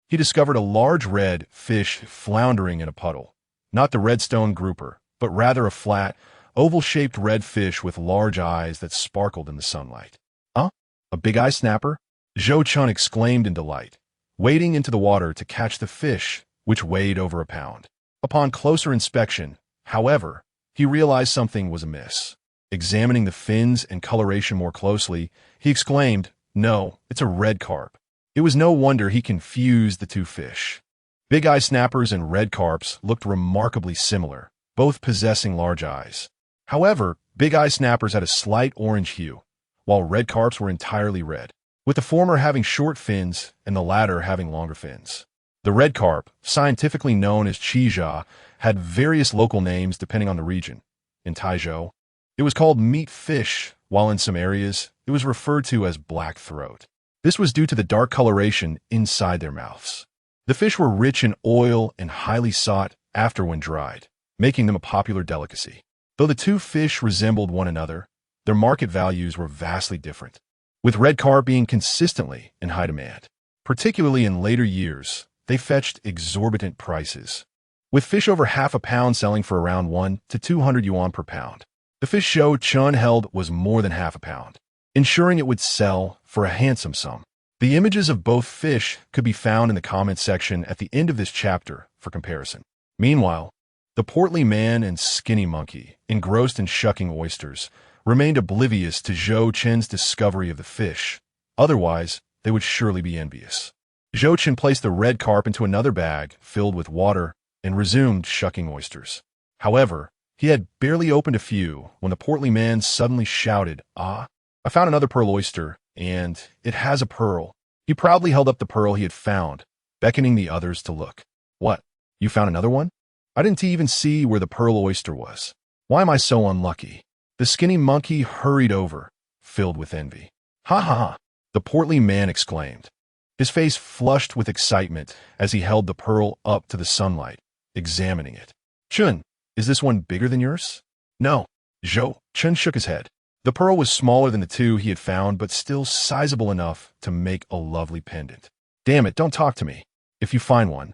he discovered a large red fish floundering in a puddle. Not the redstone grouper, but rather a flat, oval-shaped red fish with large eyes that sparkled in the sunlight. Huh? A big-eye snapper? Zhou Chen exclaimed in delight, wading into the water to catch the fish, which weighed over a pound. Upon closer inspection, however, he realized something was amiss. Examining the fins and coloration more closely, he exclaimed, "No, it's a red carp." It was no wonder he confused the two fish. Big-eye snappers and red carps looked remarkably similar, both possessing large eyes. However, big-eye snappers had a slight orange hue, while red carps were entirely red, with the former having short fins and the latter having longer fins. The red carp, scientifically known as chizha, had various local names depending on the region. In Taizhou, it was called meat fish, while in some areas, it was referred to as black throat. This was due to the dark coloration inside their mouths. The fish were rich in oil and highly sought after when dried, making them a popular delicacy. Though the two fish resembled one another, their market values were vastly different, with red carp being consistently in high demand. Particularly in later years, they fetched exorbitant prices, with fish over half a pound selling for around 1 to 200 yuan per pound. The fish Zhou Chen held was more than half a pound, ensuring it would sell for a handsome sum. The images of both fish could be found in the comments section at the end of this chapter for comparison. Meanwhile, the portly man and skinny monkey, engrossed in shucking oysters, remained oblivious to Zhou Chen's discovery of the fish. Otherwise, they would surely be envious. Zhou Chen placed the red carp into another bag filled with water and resumed shucking oysters. However, he had barely opened a few when the portly man suddenly shouted, "Ah, I found another pearl oyster, and it has a pearl." He proudly held up the pearl he had found, beckoning the others to look. "What? You found another one? I didn't even see where the pearl oyster was. Why am I so unlucky?" The skinny monkey hurried over, filled with envy. "Ha ha ha!" the portly man exclaimed. His face flushed with excitement as he held the pearl up to the sunlight, examining it. "Chun, is this one bigger than yours?" "No." Zhou Chen shook his head. The pearl was smaller than the two he had found, but still sizable enough to make a lovely pendant. "Damn it, don't talk to me. If you find one,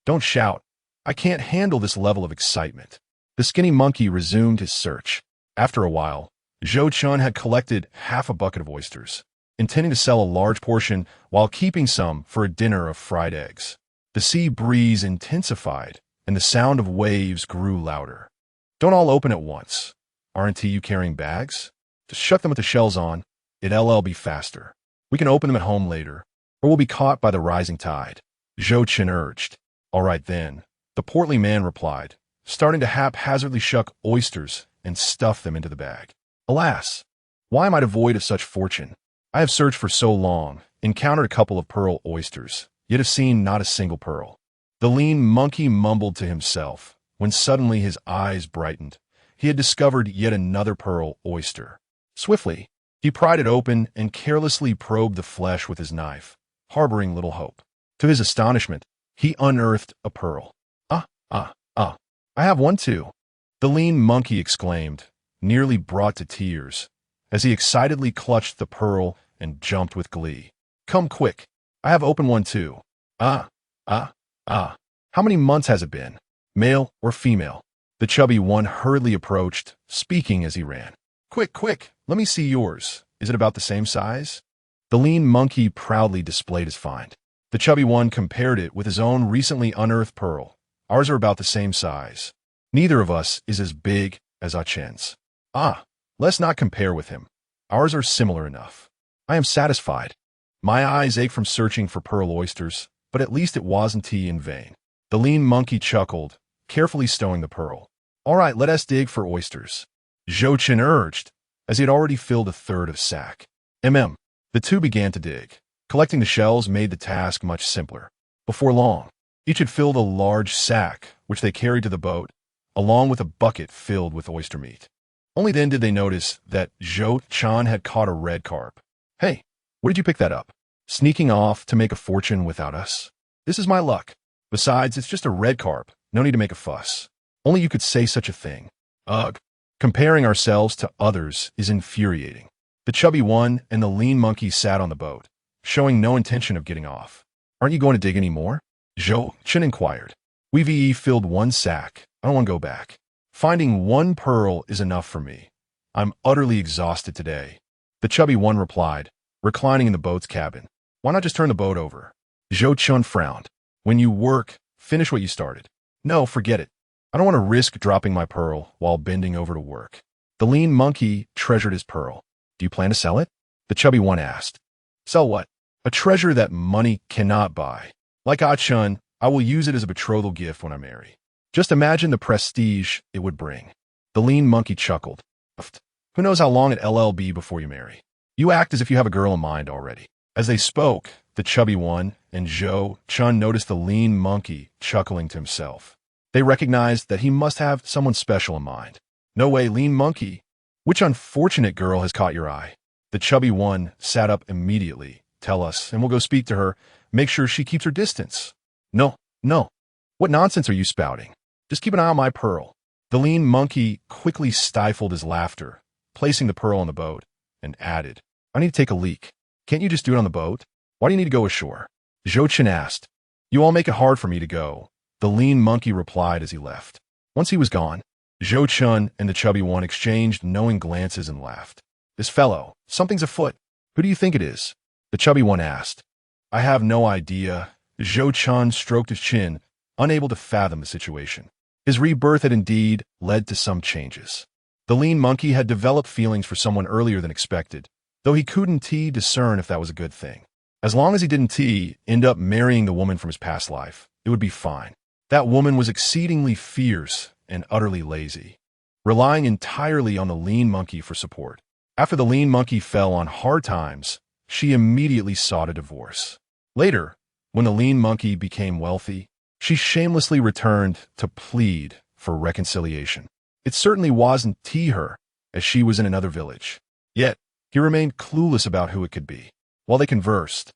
don't shout. I can't handle this level of excitement." The skinny monkey resumed his search. After a while, Zhou Chen had collected half a bucket of oysters, intending to sell a large portion while keeping some for a dinner of fried eggs. The sea breeze intensified, and the sound of waves grew louder. "Don't all open at once. Aren't you carrying bags? Just shut them with the shells on. It'll be faster. We can open them at home later, or we'll be caught by the rising tide," Zhou Chen urged. "All right then," the portly man replied, starting to haphazardly shuck oysters and stuff them into the bag. "Alas, why am I devoid of such fortune? I have searched for so long, encountered a couple of pearl oysters, yet have seen not a single pearl." The lean monkey mumbled to himself, when suddenly his eyes brightened. He had discovered yet another pearl oyster. Swiftly, he pried it open and carelessly probed the flesh with his knife, harboring little hope. To his astonishment, he unearthed a pearl. I have one too," the lean monkey exclaimed, nearly brought to tears, as he excitedly clutched the pearl and jumped with glee. "Come quick, I have opened one too." How many months has it been? Male or female?" The chubby one hurriedly approached, speaking as he ran. "Quick, quick, let me see yours. Is it about the same size?" The lean monkey proudly displayed his find. The chubby one compared it with his own recently unearthed pearl. "Ours are about the same size. Neither of us is as big as Zhou Chen's." Let's not compare with him. Ours are similar enough. I am satisfied. My eyes ache from searching for pearl oysters, but at least it wasn't in vain." The lean monkey chuckled, carefully stowing the pearl. "All right, let us dig for oysters," Zhou Chen urged, as he had already filled a third of sack. The two began to dig. Collecting the shells made the task much simpler. Before long, each had filled a large sack, which they carried to the boat, along with a bucket filled with oyster meat. Only then did they notice that Zhou Chen had caught a red carp. "Hey, where did you pick that up? Sneaking off to make a fortune without us? This is my luck. Besides, it's just a red carp. No need to make a fuss. Only you could say such a thing. Ugh. Comparing ourselves to others is infuriating." The chubby one and the lean monkey sat on the boat, showing no intention of getting off. "Aren't you going to dig any more?" Zhou Chen inquired. "We've filled one sack. I don't want to go back." Finding one pearl is enough for me. I'm utterly exhausted today. The chubby one replied, reclining in the boat's cabin. Why not just turn the boat over? Zhou Chen frowned. When you work, finish what you started. No, forget it. I don't want to risk dropping my pearl while bending over to work. The lean monkey treasured his pearl. Do you plan to sell it? The chubby one asked. Sell what? A treasure that money cannot buy. Like Ah Chun, I will use it as a betrothal gift when I marry. Just imagine the prestige it would bring. The lean monkey chuckled. Who knows how long it'll be before you marry? You act as if you have a girl in mind already. As they spoke, the chubby one and Zhou Chen noticed the lean monkey chuckling to himself. They recognized that he must have someone special in mind. No way, lean monkey. Which unfortunate girl has caught your eye? The chubby one sat up immediately. Tell us, and we'll go speak to her. Make sure she keeps her distance. No. What nonsense are you spouting? Just keep an eye on my pearl. The lean monkey quickly stifled his laughter, placing the pearl on the boat, and added, I need to take a leak. Can't you just do it on the boat? Why do you need to go ashore? Zhou Chen asked. You all make it hard for me to go. The lean monkey replied as he left. Once he was gone, Zhou Chen and the chubby one exchanged knowing glances and laughed. This fellow, something's afoot. Who do you think it is? The chubby one asked. I have no idea. Zhou Chen stroked his chin, unable to fathom the situation. His rebirth had indeed led to some changes. The lean monkey had developed feelings for someone earlier than expected, though he couldn't discern if that was a good thing. As long as he didn't end up marrying the woman from his past life, it would be fine. That woman was exceedingly fierce and utterly lazy, relying entirely on the lean monkey for support. After the lean monkey fell on hard times, she immediately sought a divorce. Later, when the lean monkey became wealthy, she shamelessly returned to plead for reconciliation. It certainly wasn't her, as she was in another village. Yet, he remained clueless about who it could be. While they conversed,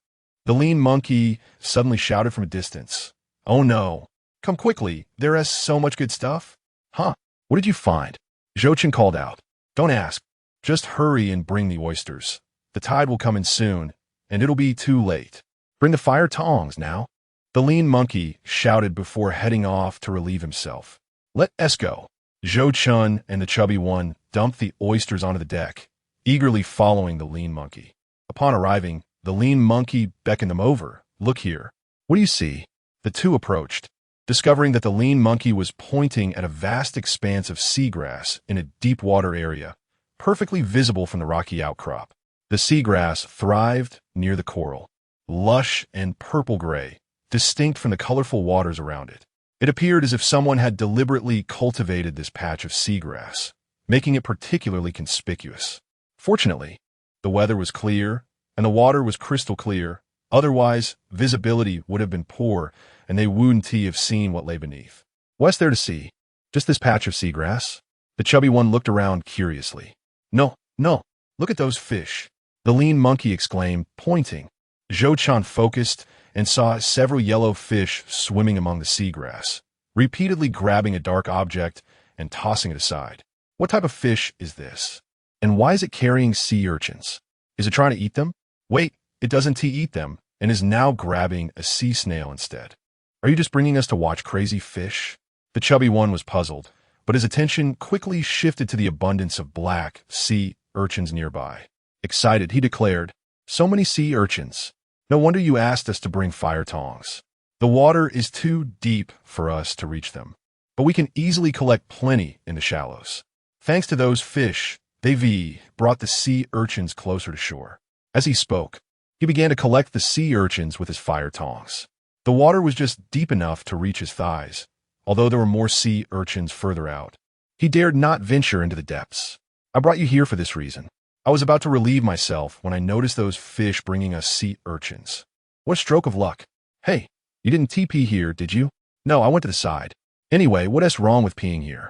the lean monkey suddenly shouted from a distance, Oh no, come quickly, there is so much good stuff. Huh, what did you find? Zhou Chen called out. Don't ask, just hurry and bring the oysters. The tide will come in soon, and it'll be too late. Bring the fire tongs now. The lean monkey shouted before heading off to relieve himself. Let us go. Zhou Chen and the chubby one dumped the oysters onto the deck, eagerly following the lean monkey. Upon arriving, the lean monkey beckoned them over. Look here. What do you see? The two approached, discovering that the lean monkey was pointing at a vast expanse of seagrass in a deep water area, perfectly visible from the rocky outcrop. The seagrass thrived near the coral, lush and purple-gray, distinct from the colorful waters around it. It appeared as if someone had deliberately cultivated this patch of seagrass, making it particularly conspicuous. Fortunately, the weather was clear, and the water was crystal clear. Otherwise, visibility would have been poor, and they wouldn't have seen what lay beneath. What's there to see? Just this patch of seagrass? The chubby one looked around curiously. No, look at those fish. The lean monkey exclaimed, pointing. Zhou Chen focused and saw several yellow fish swimming among the seagrass, repeatedly grabbing a dark object and tossing it aside. What type of fish is this? And why is it carrying sea urchins? Is it trying to eat them? Wait, it doesn't eat them, and is now grabbing a sea snail instead. Are you just bringing us to watch crazy fish? The chubby one was puzzled, but his attention quickly shifted to the abundance of black sea urchins nearby. Excited, he declared, So many sea urchins. No wonder you asked us to bring fire tongs. The water is too deep for us to reach them, but we can easily collect plenty in the shallows. Thanks to those fish, they brought the sea urchins closer to shore. As he spoke, he began to collect the sea urchins with his fire tongs. The water was just deep enough to reach his thighs, although there were more sea urchins further out. He dared not venture into the depths. I brought you here for this reason. I was about to relieve myself when I noticed those fish bringing us sea urchins. What a stroke of luck. Hey, you didn't TP here, did you? No, I went to the side. Anyway, what is wrong with peeing here?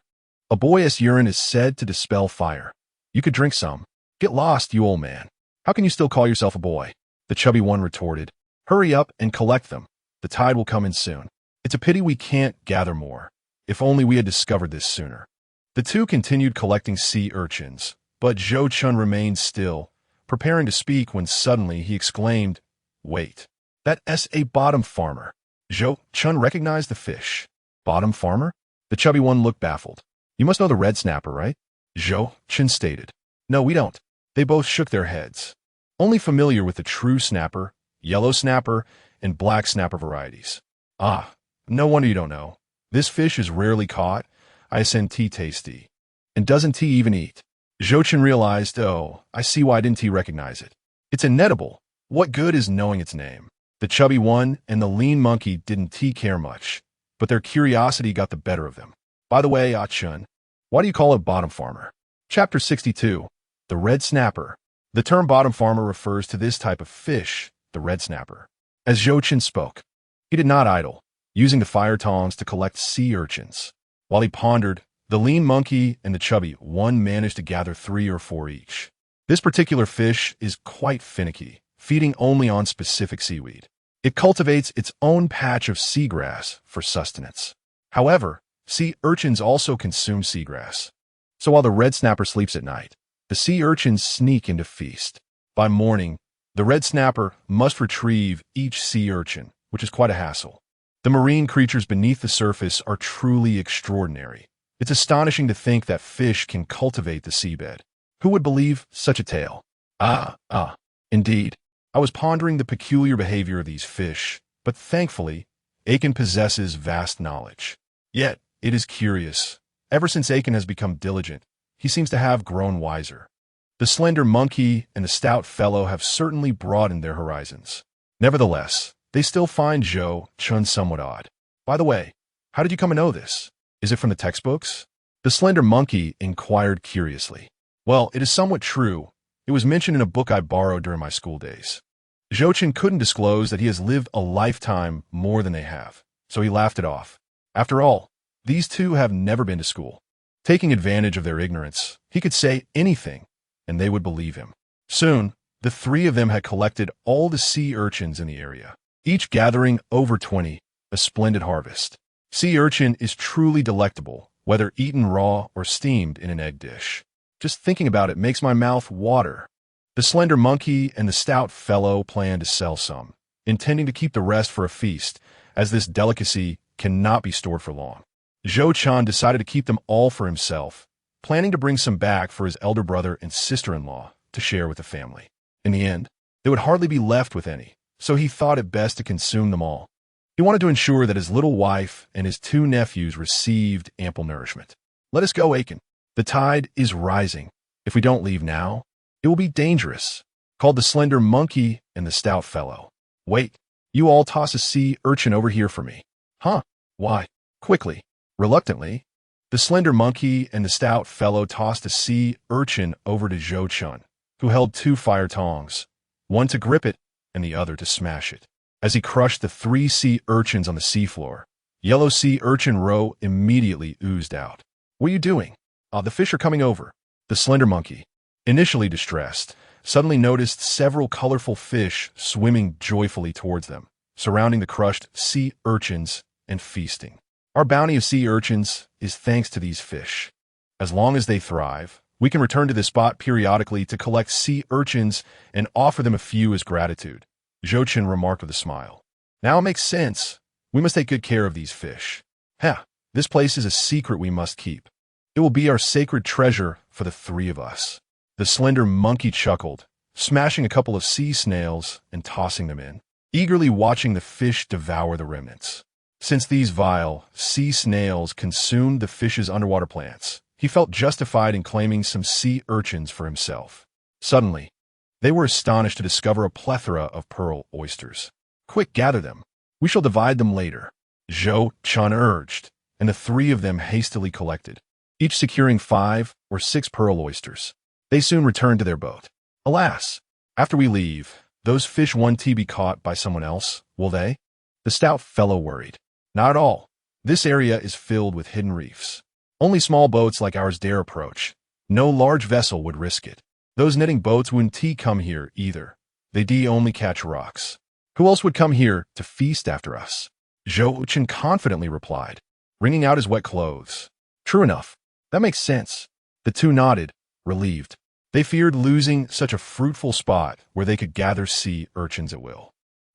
A boy's urine is said to dispel fire. You could drink some. Get lost, you old man. How can you still call yourself a boy? The chubby one retorted. Hurry up and collect them. The tide will come in soon. It's a pity we can't gather more. If only we had discovered this sooner. The two continued collecting sea urchins, but Zhou Chen remained still, preparing to speak when suddenly he exclaimed, Wait, that's a bottom farmer. Zhou Chen recognized the fish. Bottom farmer? The chubby one looked baffled. You must know the red snapper, right? Zhou Chen stated. No, we don't. They both shook their heads. Only familiar with the true snapper, yellow snapper, and black snapper varieties. Ah, no wonder you don't know. This fish is rarely caught. Isn't tasty. And doesn't he even eat? Zhou Chen realized, oh, I see why didn't he recognize it. It's inedible. What good is knowing its name? The chubby one and the lean monkey didn't care much, but their curiosity got the better of them. By the way, Chun, why do you call it bottom farmer? Chapter 62. The red snapper. The term bottom farmer refers to this type of fish, the red snapper. As Zhou Chen spoke, he did not idle, using the fire tongs to collect sea urchins. While he pondered, the lean monkey and the chubby one managed to gather 3 or 4 each. This particular fish is quite finicky, feeding only on specific seaweed. It cultivates its own patch of seagrass for sustenance. However, sea urchins also consume seagrass. So while the red snapper sleeps at night, the sea urchins sneak in to feast. By morning, the red snapper must retrieve each sea urchin, which is quite a hassle. The marine creatures beneath the surface are truly extraordinary. It's astonishing to think that fish can cultivate the seabed. Who would believe such a tale? Indeed. I was pondering the peculiar behavior of these fish, but thankfully, Aiken possesses vast knowledge. Yet, it is curious. Ever since Aiken has become diligent, he seems to have grown wiser. The slender monkey and the stout fellow have certainly broadened their horizons. Nevertheless, they still find Zhou Chen somewhat odd. By the way, how did you come to know this? Is it from the textbooks? The slender monkey inquired curiously. Well, it is somewhat true. It was mentioned in a book I borrowed during my school days. Zhou Chen couldn't disclose that he has lived a lifetime more than they have, so he laughed it off. After all, these two have never been to school. Taking advantage of their ignorance, he could say anything, and they would believe him. Soon, the 3 of them had collected all the sea urchins in the area, each gathering over 20, a splendid harvest. Sea urchin is truly delectable, whether eaten raw or steamed in an egg dish. Just thinking about it makes my mouth water. The slender monkey and the stout fellow plan to sell some, intending to keep the rest for a feast, as this delicacy cannot be stored for long. Zhou Chen decided to keep them all for himself, planning to bring some back for his elder brother and sister-in-law to share with the family. In the end, they would hardly be left with any, so he thought it best to consume them all. He wanted to ensure that his little wife and his 2 nephews received ample nourishment. Let us go, Aiken. The tide is rising. If we don't leave now, it will be dangerous, called the slender monkey and the stout fellow. Wait, you all toss a sea urchin over here for me. Huh? Why? Quickly. Reluctantly, the slender monkey and the stout fellow tossed a sea urchin over to Zhou Chen, who held 2 fire tongs, one to grip it and the other to smash it. As he crushed the 3 sea urchins on the seafloor, yellow sea urchin roe immediately oozed out. What are you doing? The fish are coming over. The slender monkey, initially distressed, suddenly noticed several colorful fish swimming joyfully towards them, surrounding the crushed sea urchins and feasting. Our bounty of sea urchins is thanks to these fish. As long as they thrive, we can return to this spot periodically to collect sea urchins and offer them a few as gratitude, Zhou Chen remarked with a smile. Now it makes sense. We must take good care of these fish. This place is a secret we must keep. It will be our sacred treasure for the 3 of us. The slender monkey chuckled, smashing a couple of sea snails and tossing them in, eagerly watching the fish devour the remnants. Since these vile sea snails consumed the fish's underwater plants, he felt justified in claiming some sea urchins for himself. Suddenly, they were astonished to discover a plethora of pearl oysters. Quick, gather them. We shall divide them later, Zhou Chen urged, and the 3 of them hastily collected, each securing 5 or 6 pearl oysters. They soon returned to their boat. Alas, after we leave, those fish won't be caught by someone else, will they? The stout fellow worried. Not at all. This area is filled with hidden reefs. Only small boats like ours dare approach. No large vessel would risk it. Those netting boats wouldn't come here either. They only catch rocks. Who else would come here to feast after us? Zhou Chen confidently replied, wringing out his wet clothes. True enough. That makes sense. The 2 nodded, relieved. They feared losing such a fruitful spot where they could gather sea urchins at will.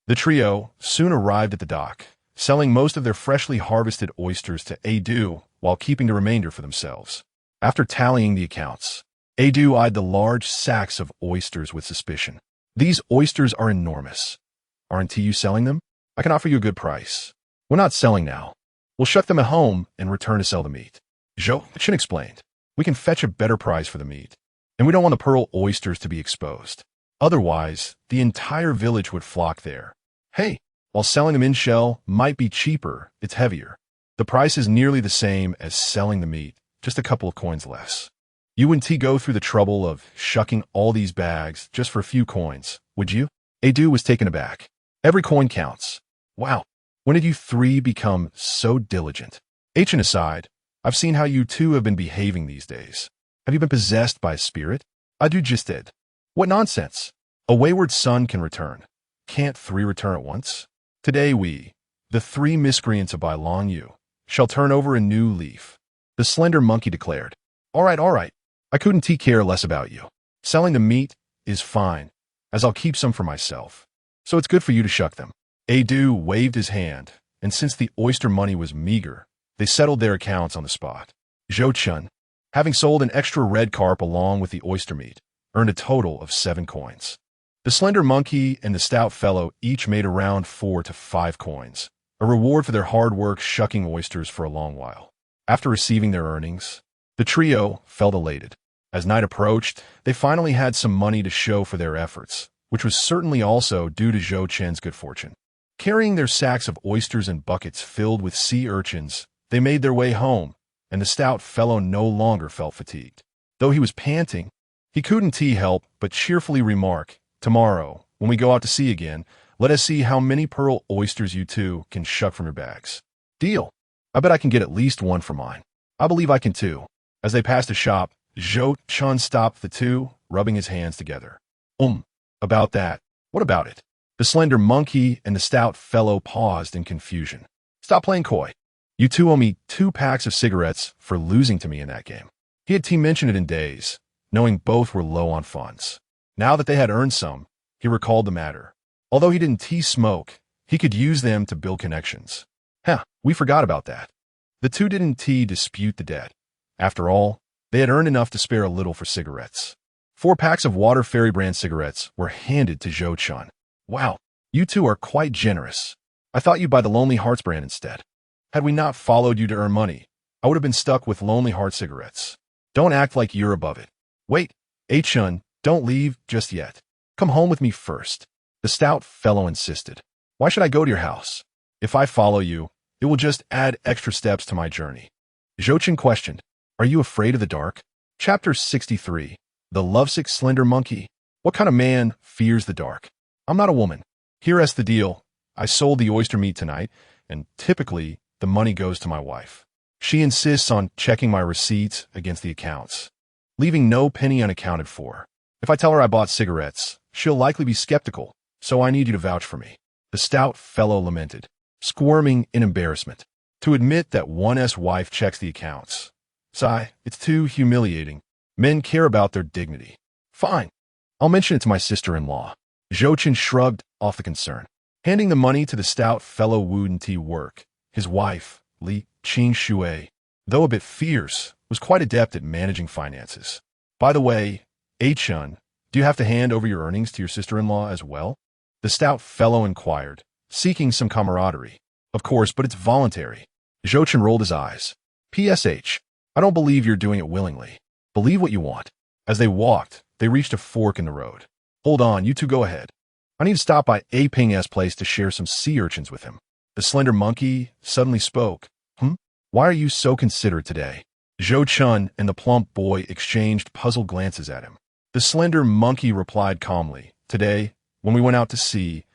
The trio soon arrived at the dock, selling most of their freshly harvested oysters to Adu while keeping the remainder for themselves. After tallying the accounts, Adu eyed the large sacks of oysters with suspicion. These oysters are enormous. Aren't you selling them? I can offer you a good price. We're not selling now. We'll shuck them at home and return to sell the meat. Zhou Chen explained. We can fetch a better price for the meat, and we don't want the pearl oysters to be exposed. Otherwise, the entire village would flock there. Hey, while selling them in shell might be cheaper, it's heavier. The price is nearly the same as selling the meat, just a couple of coins less. You wouldn't go through the trouble of shucking all these bags just for a few coins, would you? Adu was taken aback. Every coin counts. Wow, when did you three become so diligent? Chen aside, I've seen how you two have been behaving these days. Have you been possessed by a spirit? Adu just did. What nonsense. A wayward son can return. Can't three return at once? Today we, the three miscreants of Bailong Yu, shall turn over a new leaf. The slender monkey declared. All right. I couldn't care less about you. Selling the meat is fine, as I'll keep some for myself. So it's good for you to shuck them. Adu waved his hand, and since the oyster money was meager, they settled their accounts on the spot. Zhou Chen, having sold an extra red carp along with the oyster meat, earned a total of 7 coins. The slender monkey and the stout fellow each made around 4 to 5 coins, a reward for their hard work shucking oysters for a long while. After receiving their earnings, the trio felt elated. As night approached, they finally had some money to show for their efforts, which was certainly also due to Zhou Chen's good fortune. Carrying their sacks of oysters and buckets filled with sea urchins, they made their way home, and the stout fellow no longer felt fatigued. Though he was panting, he couldn't help but cheerfully remark, tomorrow, when we go out to sea again, let us see how many pearl oysters you two can shuck from your bags. Deal. I bet I can get at least one for mine. I believe I can too. As they passed a shop, Zhou Chen stopped the two, rubbing his hands together. About that. What about it? The slender monkey and the stout fellow paused in confusion. Stop playing coy. You two owe me 2 packs of cigarettes for losing to me in that game. He had mentioned it in days, knowing both were low on funds. Now that they had earned some, he recalled the matter. Although he didn't smoke, he could use them to build connections. We forgot about that. The two didn't dispute the debt. After all, they had earned enough to spare a little for cigarettes. 4 packs of Water Fairy brand cigarettes were handed to Zhou Chen. Wow, you two are quite generous. I thought you'd buy the Lonely Hearts brand instead. Had we not followed you to earn money, I would have been stuck with Lonely Heart cigarettes. Don't act like you're above it. Wait, Chen, don't leave just yet. Come home with me first. The stout fellow insisted. Why should I go to your house? If I follow you, it will just add extra steps to my journey. Zhou Chen questioned. Are you afraid of the dark? Chapter 63. The Lovesick Slender Monkey. What kind of man fears the dark? I'm not a woman. Here's the deal. I sold the oyster meat tonight, and typically the money goes to my wife. She insists on checking my receipts against the accounts, leaving no penny unaccounted for. If I tell her I bought cigarettes, she'll likely be skeptical, so I need you to vouch for me. The stout fellow lamented, squirming in embarrassment. To admit that one's wife checks the accounts. Sigh, it's too humiliating. Men care about their dignity. Fine. I'll mention it to my sister-in-law. Zhou Chen shrugged off the concern. Handing the money to the stout fellow wouldn't work. His wife, Li Qing-shui, though a bit fierce, was quite adept at managing finances. By the way, Chen, do you have to hand over your earnings to your sister-in-law as well? The stout fellow inquired, seeking some camaraderie. Of course, but it's voluntary. Zhou Chen rolled his eyes. PSH, I don't believe you're doing it willingly. Believe what you want. As they walked, they reached a fork in the road. Hold on, you two go ahead. I need to stop by Ping's place to share some sea urchins with him. The slender monkey suddenly spoke. Why are you so considerate today? Zhou Chen and the plump boy exchanged puzzled glances at him. The slender monkey replied calmly. Today, when we went out to sea,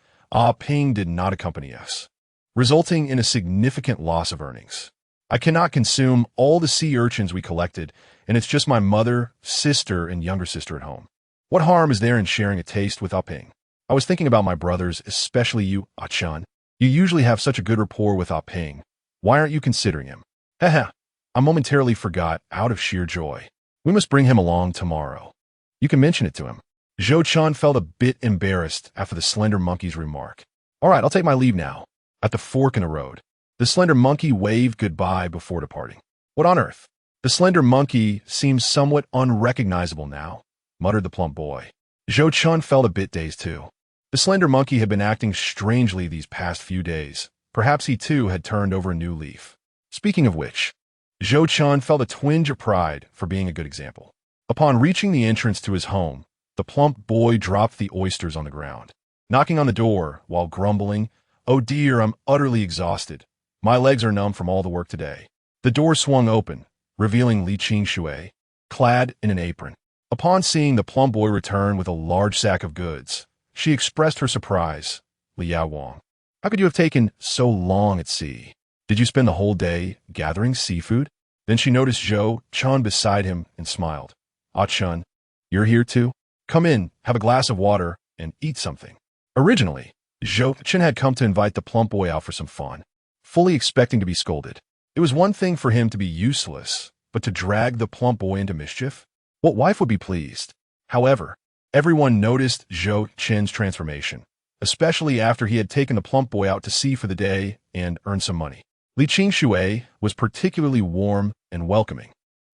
Ping did not accompany us, resulting in a significant loss of earnings. I cannot consume all the sea urchins we collected, and it's just my mother, sister, and younger sister at home. What harm is there in sharing a taste with Ping? I was thinking about my brothers, especially you, Chen. You usually have such a good rapport with Ping. Why aren't you considering him? I momentarily forgot out of sheer joy. We must bring him along tomorrow. You can mention it to him. Zhou Chen felt a bit embarrassed after the slender monkey's remark. All right, I'll take my leave now. At the fork in the road, the slender monkey waved goodbye before departing. What on earth? The slender monkey seems somewhat unrecognizable now, muttered the plump boy. Zhou Chen felt a bit dazed too. The slender monkey had been acting strangely these past few days. Perhaps he too had turned over a new leaf. Speaking of which, Zhou Chen felt a twinge of pride for being a good example. Upon reaching the entrance to his home, the plump boy dropped the oysters on the ground, knocking on the door while grumbling, "Oh dear, I'm utterly exhausted. My legs are numb from all the work today." The door swung open, revealing Li Qingshui, clad in an apron. Upon seeing the plump boy return with a large sack of goods, she expressed her surprise. "Li Yaowang, how could you have taken so long at sea? Did you spend the whole day gathering seafood?" Then she noticed Zhou Chen beside him and smiled. "Ah Chen, you're here too? Come in, have a glass of water, and eat something." Originally, Zhou Chen had come to invite the plump boy out for some fun, fully expecting to be scolded. It was one thing for him to be useless, but to drag the plump boy into mischief? What wife would be pleased? However, everyone noticed Zhou Chen's transformation, especially after he had taken the plump boy out to sea for the day and earned some money. Li Qingshui was particularly warm and welcoming.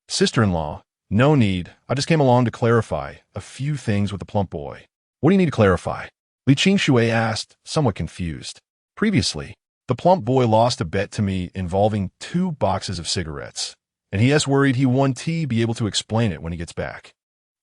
"Sister-in-law, no need. I just came along to clarify a few things with the plump boy." "What do you need to clarify?" Li Qingshui asked, somewhat confused. "Previously, the plump boy lost a bet to me involving 2 boxes of cigarettes, and he is worried he won't be able to explain it when he gets back."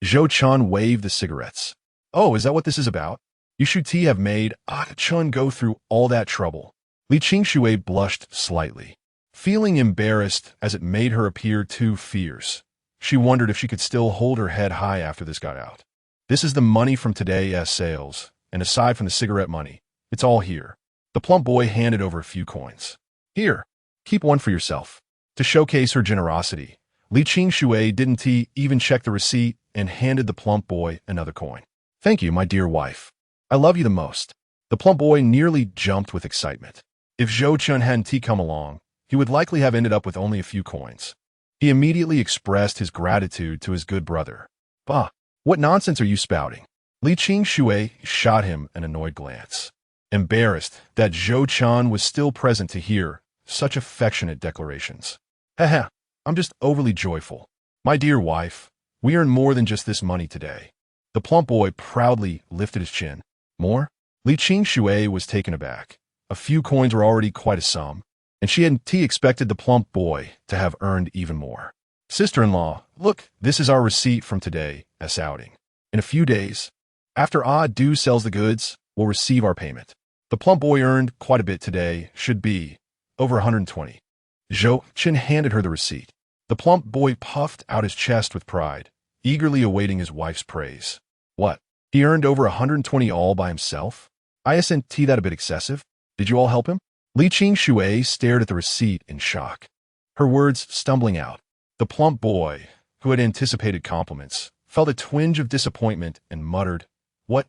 Zhou Chen waved the cigarettes. "Oh, is that what this is about? You should have made Chen go through all that trouble." Li Qingshui blushed slightly, feeling embarrassed as it made her appear too fierce. She wondered if she could still hold her head high after this got out. "This is the money from today's sales, and aside from the cigarette money, it's all here." The plump boy handed over a few coins. "Here, keep one for yourself." To showcase her generosity, Li Qingshui didn't even check the receipt and handed the plump boy another coin. "Thank you, my dear wife. I love you the most." The plump boy nearly jumped with excitement. If Zhou Chen hadn't come along, he would likely have ended up with only a few coins. He immediately expressed his gratitude to his good brother. "Bah, what nonsense are you spouting?" Li Qingshui shot him an annoyed glance, embarrassed that Zhou Chen was still present to hear such affectionate declarations. "Haha, I'm just overly joyful. My dear wife, we earned more than just this money today." The plump boy proudly lifted his chin. "More?" Li Qingshui was taken aback. A few coins were already quite a sum, and she hadn't expected the plump boy to have earned even more. "Sister-in-law, look, this is our receipt from today's outing. In a few days, after Du sells the goods, we'll receive our payment." The plump boy earned quite a bit today, should be over 120. Zhou Chen handed her the receipt. The plump boy puffed out his chest with pride, eagerly awaiting his wife's praise. "What? He earned over 120 all by himself? Isn't that a bit excessive? Did you all help him?" Li Qingshui stared at the receipt in shock, her words stumbling out. The plump boy, who had anticipated compliments, felt a twinge of disappointment and muttered, "What?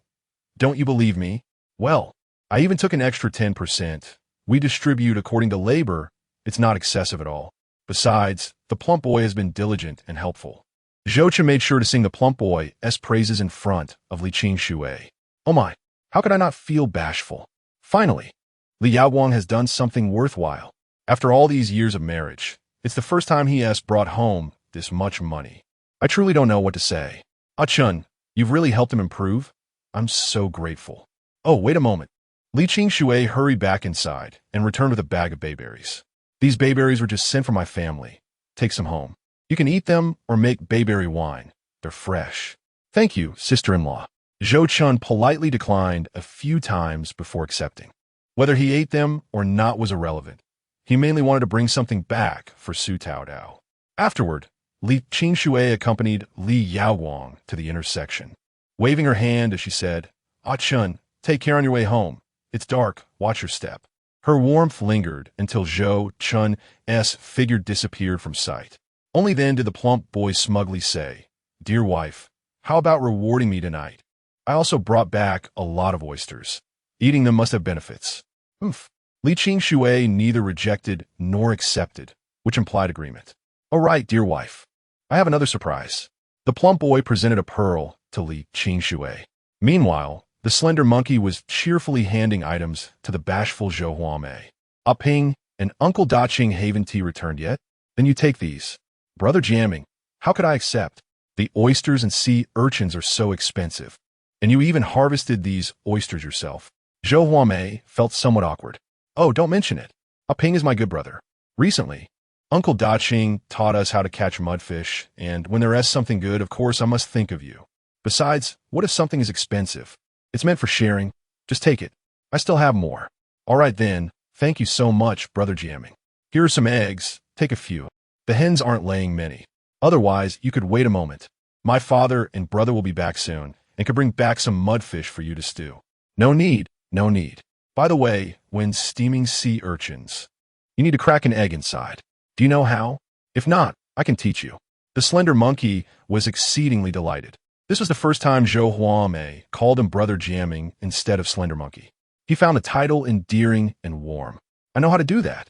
Don't you believe me? Well, I even took an extra 10%. We distribute according to labor. It's not excessive at all. Besides, the plump boy has been diligent and helpful." Zhou Chen made sure to sing the plump boy's praises in front of Li Qingshui. "Oh my, how could I not feel bashful? Finally, Li Yaowang has done something worthwhile. After all these years of marriage, it's the first time he has brought home this much money. I truly don't know what to say. Ah Chen, you've really helped him improve. I'm so grateful." "Oh, wait a moment." Li Qingshui hurried back inside and returned with a bag of bayberries. "These bayberries were just sent from my family. Take some home. You can eat them or make bayberry wine. They're fresh." "Thank you, sister-in-law." Zhou Chen politely declined a few times before accepting. Whether he ate them or not was irrelevant. He mainly wanted to bring something back for Su Taodao. Afterward, Li Qingshui accompanied Li Yaowang to the intersection, waving her hand as she said, "Ah Chen, take care on your way home. It's dark, watch your step." Her warmth lingered until Zhou Chen's figure disappeared from sight. Only then did the plump boy smugly say, "Dear wife, how about rewarding me tonight? I also brought back a lot of oysters. Eating them must have benefits." Oof. Li Qingshui neither rejected nor accepted, which implied agreement. "All right, dear wife. I have another surprise." The plump boy presented a pearl to Li Qingshui. Meanwhile, the slender monkey was cheerfully handing items to the bashful Zhou Huame. "Ah Ping and Uncle Da Ching haven't returned yet?" Then you take these. Brother Jamming, how could I accept? The oysters and sea urchins are so expensive. And you even harvested these oysters yourself. Zhou Huamei felt somewhat awkward. Oh, don't mention it. Ping is my good brother. Recently, Uncle Daching taught us how to catch mudfish, and when there is something good, of course I must think of you. Besides, what if something is expensive? It's meant for sharing. Just take it. I still have more. All right then, thank you so much, Brother Jamming. Here are some eggs. Take a few. The hens aren't laying many. Otherwise, you could wait a moment. My father and brother will be back soon, and could bring back some mudfish for you to stew. No need, no need. By the way, when steaming sea urchins, you need to crack an egg inside. Do you know how? If not, I can teach you. The slender monkey was exceedingly delighted. This was the first time Zhou Huamei called him Brother Jamming instead of Slender Monkey. He found the title endearing and warm. I know how to do that.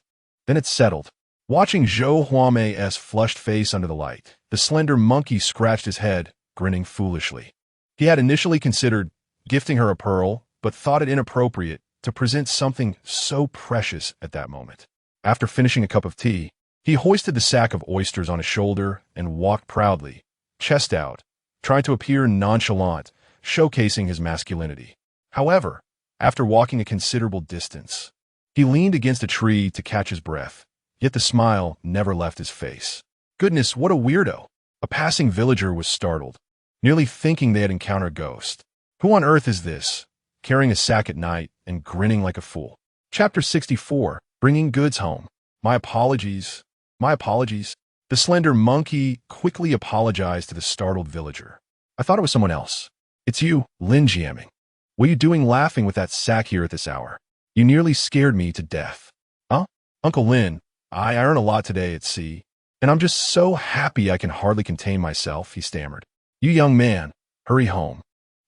Then it's settled. Watching Zhou Huamei's flushed face under the light, the slender monkey scratched his head, grinning foolishly. He had initially considered gifting her a pearl, but thought it inappropriate to present something so precious at that moment. After finishing a cup of tea, he hoisted the sack of oysters on his shoulder and walked proudly, chest out, trying to appear nonchalant, showcasing his masculinity. However, after walking a considerable distance, he leaned against a tree to catch his breath, yet the smile never left his face. Goodness, what a weirdo! A passing villager was startled, nearly thinking they had encountered a ghost. Who on earth is this, carrying a sack at night and grinning like a fool? Chapter 64, Bringing Goods Home. My apologies. My apologies. The slender monkey quickly apologized to the startled villager. I thought it was someone else. It's you, Lin Jamming. What are you doing laughing with that sack here at this hour? You nearly scared me to death. Huh? Uncle Lin, I earn a lot today at sea, and I'm just so happy I can hardly contain myself, he stammered. You young man, hurry home.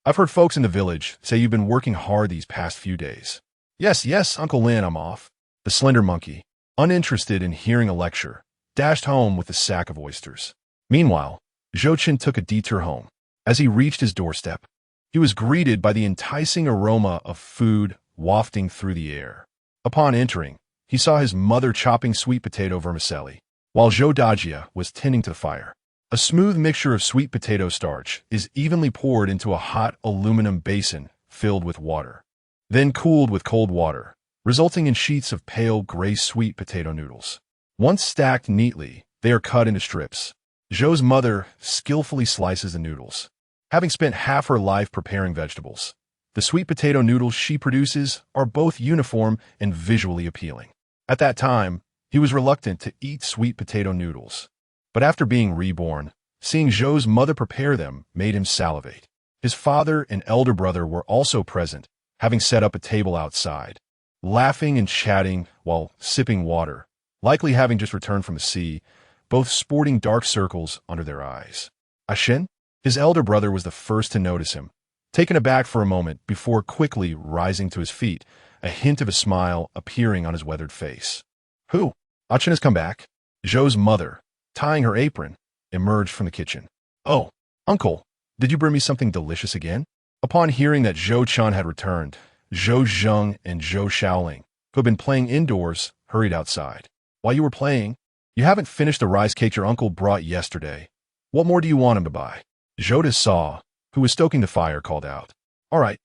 I've heard folks in the village say you've been working hard these past few days. Yes, Uncle Lin, I'm off. The slender monkey, uninterested in hearing a lecture, dashed home with a sack of oysters. Meanwhile, Zhou Chen took a detour home. As he reached his doorstep, he was greeted by the enticing aroma of food wafting through the air. Upon entering, he saw his mother chopping sweet potato vermicelli, while Zhou Dajia was tending to the fire. A smooth mixture of sweet potato starch is evenly poured into a hot aluminum basin filled with water, then cooled with cold water, resulting in sheets of pale gray sweet potato noodles. Once stacked neatly, they are cut into strips. Zhou's mother skillfully slices the noodles. Having spent half her life preparing vegetables, the sweet potato noodles she produces are both uniform and visually appealing. At that time, he was reluctant to eat sweet potato noodles, but after being reborn, seeing Zhou's mother prepare them made him salivate. His father and elder brother were also present, having set up a table outside, laughing and chatting while sipping water, likely having just returned from the sea, both sporting dark circles under their eyes. Ashen? His elder brother was the first to notice him, taken aback for a moment before quickly rising to his feet, a hint of a smile appearing on his weathered face. Who? Achin has come back. Zhou's mother, tying her apron, emerged from the kitchen. Oh, uncle, did you bring me something delicious again? Upon hearing that Zhou Chen had returned, Zhou Zheng and Zhou Shaoling, who had been playing indoors, hurried outside. While you were playing, you haven't finished the rice cake your uncle brought yesterday. What more do you want him to buy? Zhou Saw, who was stoking the fire, called out. All right.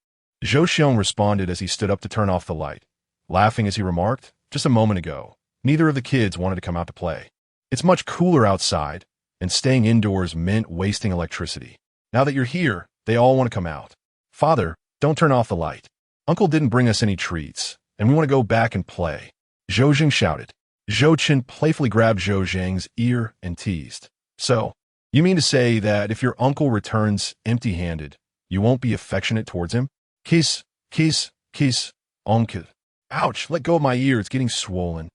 Zhou Xiong responded as he stood up to turn off the light, laughing as he remarked, just a moment ago, neither of the kids wanted to come out to play. It's much cooler outside, and staying indoors meant wasting electricity. Now that you're here, they all want to come out. Father, don't turn off the light. Uncle didn't bring us any treats, and we want to go back and play. Zhou Zheng shouted. Zhou Chen playfully grabbed Zhou Zheng's ear and teased. So, you mean to say that if your uncle returns empty-handed, you won't be affectionate towards him? Kiss, oncle. Ouch, let go of my ear, it's getting swollen.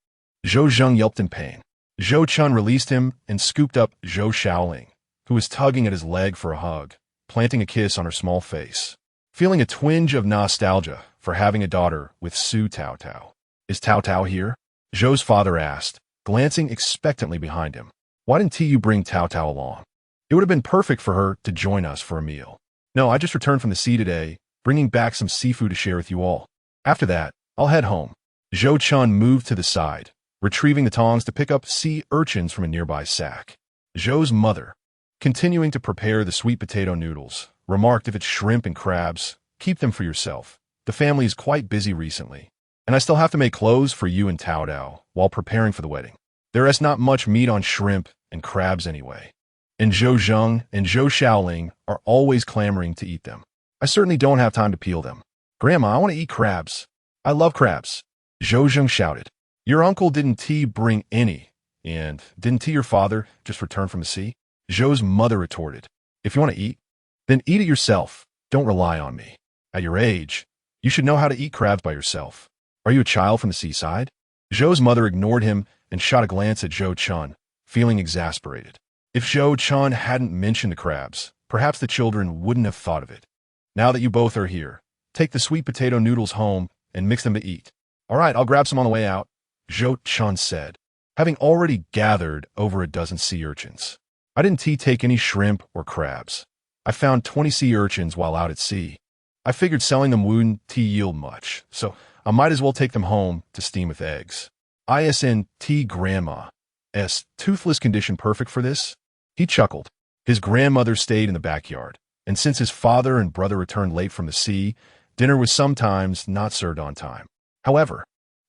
Zhou Zheng yelped in pain. Zhou Chen released him and scooped up Zhou Shaoling, who was tugging at his leg for a hug, planting a kiss on her small face. Feeling a twinge of nostalgia for having a daughter with Su Tao Tao. Is Tao Tao here? Zhou's father asked, glancing expectantly behind him. Why didn't you bring Tao Tao along? It would have been perfect for her to join us for a meal. No, I just returned from the sea today, bringing back some seafood to share with you all. After that, I'll head home. Zhou Chen moved to the side, retrieving the tongs to pick up sea urchins from a nearby sack. Zhou's mother, continuing to prepare the sweet potato noodles, remarked, "If it's shrimp and crabs, keep them for yourself. The family is quite busy recently, and I still have to make clothes for you and Tao Dao while preparing for the wedding. There is not much meat on shrimp and crabs anyway. And Zhou Zheng and Zhou Xiaoling are always clamoring to eat them. I certainly don't have time to peel them. Grandma, I want to eat crabs. I love crabs." Zhou Zheng shouted. "Your uncle didn't bring any, and didn't your father just return from the sea?" Zhou's mother retorted. "If you want to eat, then eat it yourself. Don't rely on me. At your age, you should know how to eat crabs by yourself. Are you a child from the seaside?" Zhou's mother ignored him and shot a glance at Zhou Chen, feeling exasperated. If Zhou Chen hadn't mentioned the crabs, perhaps the children wouldn't have thought of it. "Now that you both are here, take the sweet potato noodles home and mix them to eat." "All right, I'll grab some on the way out," Zhou Chen said, having already gathered over a dozen sea urchins. "I didn't take any shrimp or crabs. I found 20 sea urchins while out at sea. I figured selling them wouldn't yield much, so I might as well take them home to steam with eggs. Isn't Grandma's toothless condition perfect for this?" He chuckled. His grandmother stayed in the backyard, and since his father and brother returned late from the sea, dinner was sometimes not served on time. However,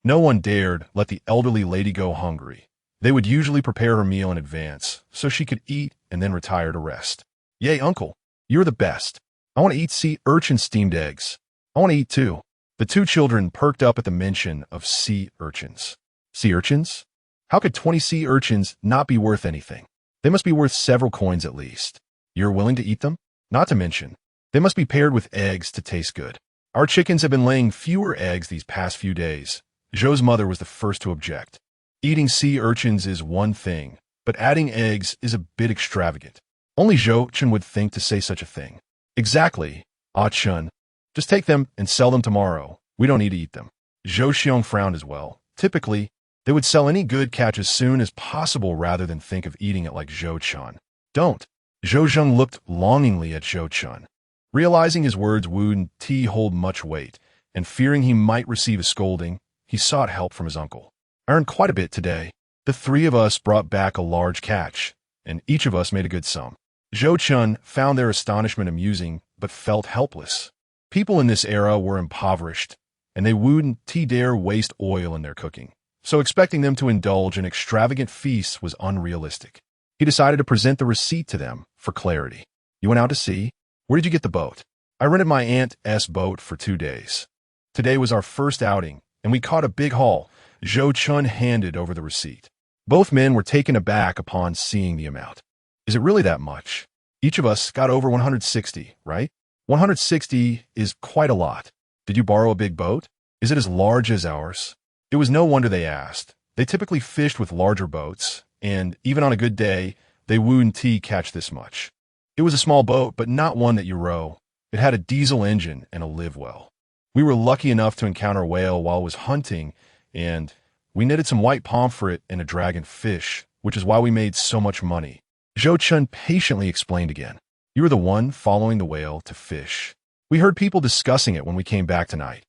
no one dared let the elderly lady go hungry. They would usually prepare her meal in advance, so she could eat and then retire to rest. "Yay, Uncle, you're the best. I want to eat sea urchin steamed eggs. I want to eat too." The two children perked up at the mention of sea urchins. Sea urchins? How could 20 sea urchins not be worth anything? They must be worth several coins at least. You're willing to eat them? Not to mention, they must be paired with eggs to taste good. "Our chickens have been laying fewer eggs these past few days." Zhou's mother was the first to object. Eating sea urchins is one thing, but adding eggs is a bit extravagant. Only Zhou Chen would think to say such a thing. "Exactly, Ah Chen. Just take them and sell them tomorrow. We don't need to eat them." Zhou Xiong frowned as well. Typically, they would sell any good catch as soon as possible rather than think of eating it like Zhou Chen. "Don't." Zhou Zheng looked longingly at Zhou Chen. Realizing his words wouldn't hold much weight, and fearing he might receive a scolding, he sought help from his uncle. "I earned quite a bit today. The three of us brought back a large catch, and each of us made a good sum." Zhou Chen found their astonishment amusing, but felt helpless. People in this era were impoverished, and they wouldn't dare waste oil in their cooking, so expecting them to indulge in extravagant feasts was unrealistic. He decided to present the receipt to them for clarity. "You went out to sea? Where did you get the boat?" "I rented my aunt's boat for 2 days. Today was our first outing, and we caught a big haul." Zhou Chen handed over the receipt. Both men were taken aback upon seeing the amount. "Is it really that much? Each of us got over 160, right? 160 is quite a lot. Did you borrow a big boat? Is it as large as ours?" It was no wonder they asked. They typically fished with larger boats, and even on a good day, they wouldn't catch this much. It was a small boat, but not one that you row. It had a diesel engine and a live well. "We were lucky enough to encounter a whale while I was hunting, and we netted some white pomfret and a dragon fish, which is why we made so much money." Zhou Chen patiently explained again. "You were the one following the whale to fish. We heard people discussing it when we came back tonight.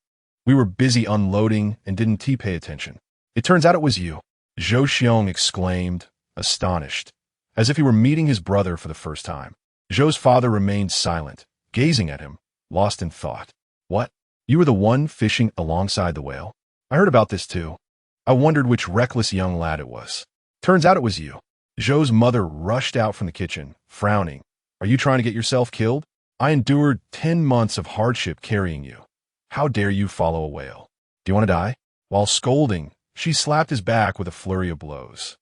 We were busy unloading and didn't pay attention. It turns out it was you." Zhou Xiong exclaimed, astonished, as if he were meeting his brother for the first time. Zhou's father remained silent, gazing at him, lost in thought. "What? You were the one fishing alongside the whale? I heard about this too. I wondered which reckless young lad it was. Turns out it was you." Zhou's mother rushed out from the kitchen, frowning. "Are you trying to get yourself killed? I endured 10 months of hardship carrying you. How dare you follow a whale? Do you want to die?" While scolding, she slapped his back with a flurry of blows.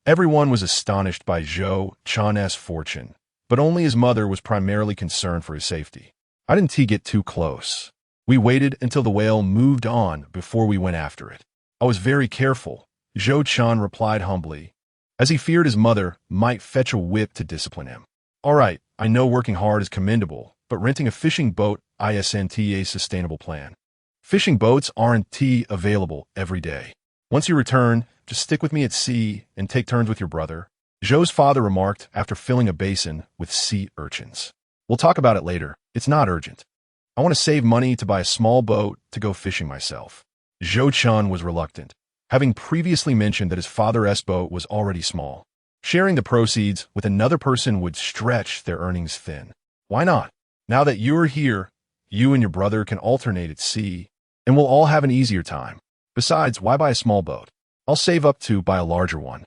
Everyone was astonished by Zhou Chen's fortune, but only his mother was primarily concerned for his safety. "I didn't get too close. We waited until the whale moved on before we went after it. I was very careful," Zhou Chen replied humbly, as he feared his mother might fetch a whip to discipline him. "All right, I know working hard is commendable, but renting a fishing boat isn't a sustainable plan. Fishing boats aren't available every day. Once you return, just stick with me at sea and take turns with your brother," Zhou's father remarked after filling a basin with sea urchins. "We'll talk about it later. It's not urgent. I want to save money to buy a small boat to go fishing myself." Zhou Chen was reluctant. having previously mentioned that his father's boat was already small. Sharing the proceeds with another person would stretch their earnings thin. Why not? Now that you're here, you and your brother can alternate at sea, and we'll all have an easier time. Besides, why buy a small boat? I'll save up to buy a larger one,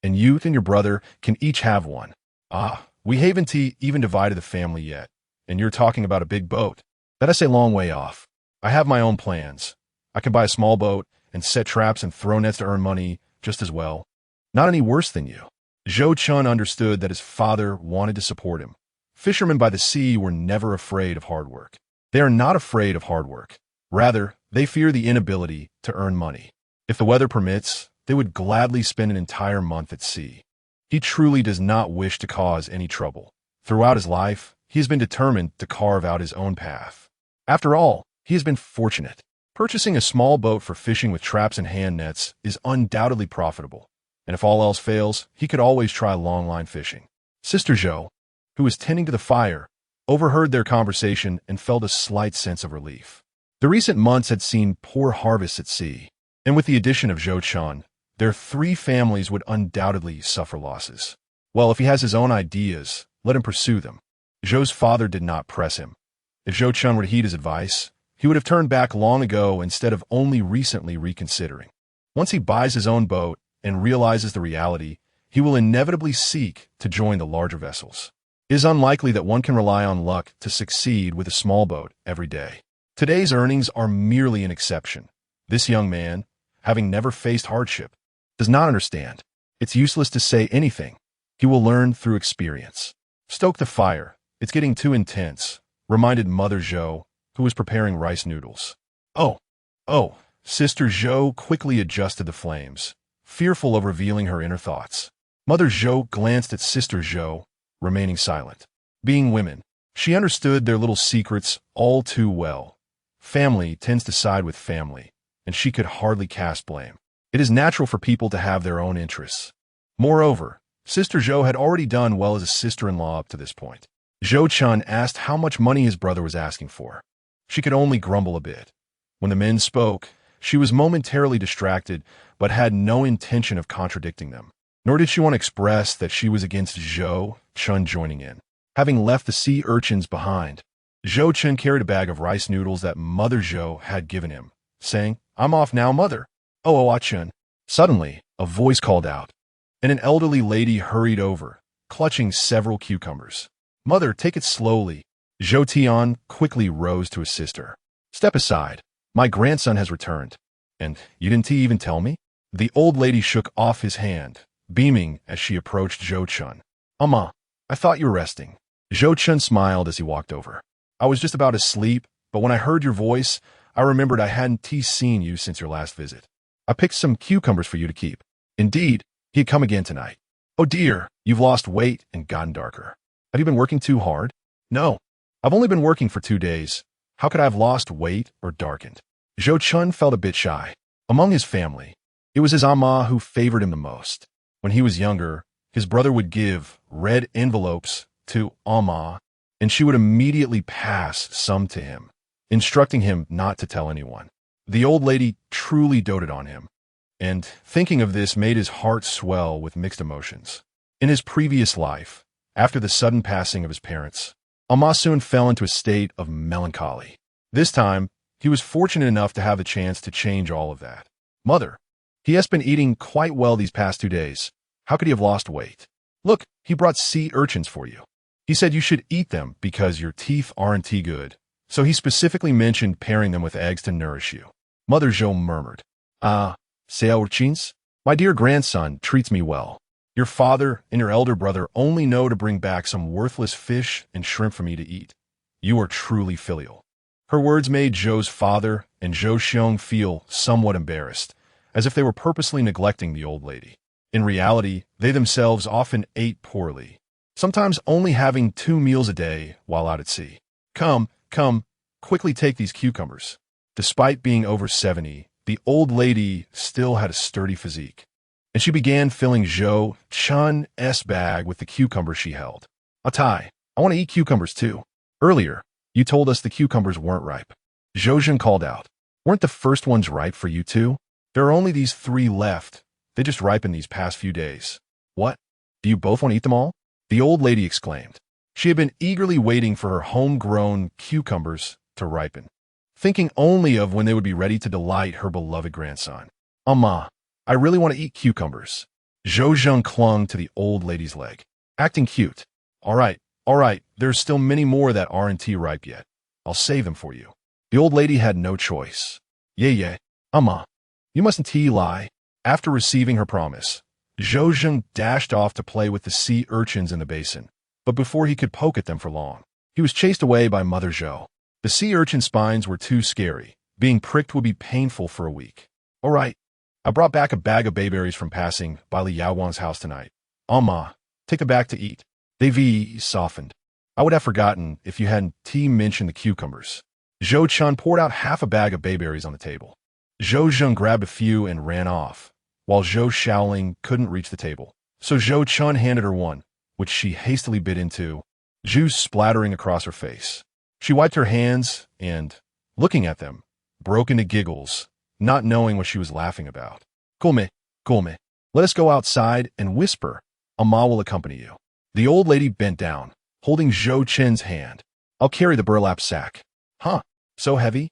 and you and your brother can each have one. Ah, we haven't even divided the family yet, and you're talking about a big boat. That's a long way off. I have my own plans. I can buy a small boat and set traps and throw nets to earn money just as well. Not any worse than you. Zhou Chen understood that his father wanted to support him. Fishermen by the sea were never afraid of hard work. They are not afraid of hard work. Rather, they fear the inability to earn money. If the weather permits, they would gladly spend an entire month at sea. He truly does not wish to cause any trouble. Throughout his life, he has been determined to carve out his own path. After all, he has been fortunate. Purchasing a small boat for fishing with traps and hand nets is undoubtedly profitable, and if all else fails, he could always try longline fishing. Sister Zhou, who was tending to the fire, overheard their conversation and felt a slight sense of relief. The recent months had seen poor harvests at sea, and with the addition of Zhou Chen, their 3 families would undoubtedly suffer losses. Well, if he has his own ideas, let him pursue them. Zhou's father did not press him. If Zhou Chen were to heed his advice, he would have turned back long ago instead of only recently reconsidering. Once he buys his own boat and realizes the reality, he will inevitably seek to join the larger vessels. It is unlikely that one can rely on luck to succeed with a small boat every day. Today's earnings are merely an exception. This young man, having never faced hardship, does not understand. It's useless to say anything. He will learn through experience. Stoke the fire. It's getting too intense, reminded Mother Zhou, who was preparing rice noodles. Oh, Sister Zhou quickly adjusted the flames, fearful of revealing her inner thoughts. Mother Zhou glanced at Sister Zhou, remaining silent. Being women, she understood their little secrets all too well. Family tends to side with family, and she could hardly cast blame. It is natural for people to have their own interests. Moreover, Sister Zhou had already done well as a sister-in-law up to this point. Zhou Chen asked how much money his brother was asking for. She could only grumble a bit. When the men spoke, she was momentarily distracted, but had no intention of contradicting them. Nor did she want to express that she was against Zhou Chen joining in. Having left the sea urchins behind, Zhou Chen carried a bag of rice noodles that Mother Zhou had given him, saying, "I'm off now, Mother." "Oh, Chen." Suddenly, a voice called out, and an elderly lady hurried over, clutching several cucumbers. "Mother, take it slowly." Zhou Tian quickly rose to assist her. "Step aside. My grandson has returned." "And you didn't even tell me?" The old lady shook off his hand, beaming as she approached Zhou Chen. "Amma, I thought you were resting." Zhou Chen smiled as he walked over. "I was just about to sleep, but when I heard your voice, I remembered I hadn't seen you since your last visit. I picked some cucumbers for you to keep." Indeed, he had come again tonight. "Oh dear, you've lost weight and gotten darker. Have you been working too hard?" "No, I've only been working for 2 days. How could I have lost weight or darkened?" Zhou Chen felt a bit shy. Among his family, it was his amma who favored him the most. When he was younger, his brother would give red envelopes to amma, and she would immediately pass some to him, instructing him not to tell anyone. The old lady truly doted on him, and thinking of this made his heart swell with mixed emotions. In his previous life, after the sudden passing of his parents, amma soon fell into a state of melancholy. This time, he was fortunate enough to have the chance to change all of that. "Mother, he has been eating quite well these past 2 days. How could he have lost weight? Look, he brought sea urchins for you. He said you should eat them because your teeth aren't good. So he specifically mentioned pairing them with eggs to nourish you." Mother Zhou murmured, "Ah, sea urchins? My dear grandson treats me well. Your father and your elder brother only know to bring back some worthless fish and shrimp for me to eat. You are truly filial." Her words made Zhou's father and Zhou Xiong feel somewhat embarrassed, as if they were purposely neglecting the old lady. In reality, they themselves often ate poorly, sometimes only having 2 meals a day while out at sea. Come, quickly take these cucumbers." Despite being over 70, the old lady still had a sturdy physique, and she began filling Zhou Chen's bag with the cucumbers she held. "Atai, I want to eat cucumbers too. Earlier, you told us the cucumbers weren't ripe." Zhou Chen called out. "Weren't the first ones ripe for you too?" There are only these 3 left. They just ripened these past few days. What? Do you both want to eat them all? The old lady exclaimed. She had been eagerly waiting for her homegrown cucumbers to ripen, thinking only of when they would be ready to delight her beloved grandson. "Ma, I really want to eat cucumbers." Zhou Chen clung to the old lady's leg, acting cute. All right, there's still many more that aren't ripe yet. I'll save them for you." The old lady had no choice. Yeah, ma, you mustn't lie." After receiving her promise, Zhou Chen dashed off to play with the sea urchins in the basin, but before he could poke at them for long, he was chased away by Mother Zhou. The sea urchin spines were too scary. Being pricked would be painful for a week. "All right, I brought back a bag of bayberries from passing by Li Yaowang's house tonight. Ma, take them back to eat." Davy softened. "I would have forgotten if you hadn't mentioned the cucumbers." Zhou Chen poured out half a bag of bayberries on the table. Zhou Zheng grabbed a few and ran off, while Zhou Shaoling couldn't reach the table. So Zhou Chen handed her one, which she hastily bit into, juice splattering across her face. She wiped her hands and, looking at them, broke into giggles, not knowing what she was laughing about. Gome, let us go outside and whisper. Ma will accompany you." The old lady bent down, holding Zhou Chen's hand. "I'll carry the burlap sack." "Huh, so heavy?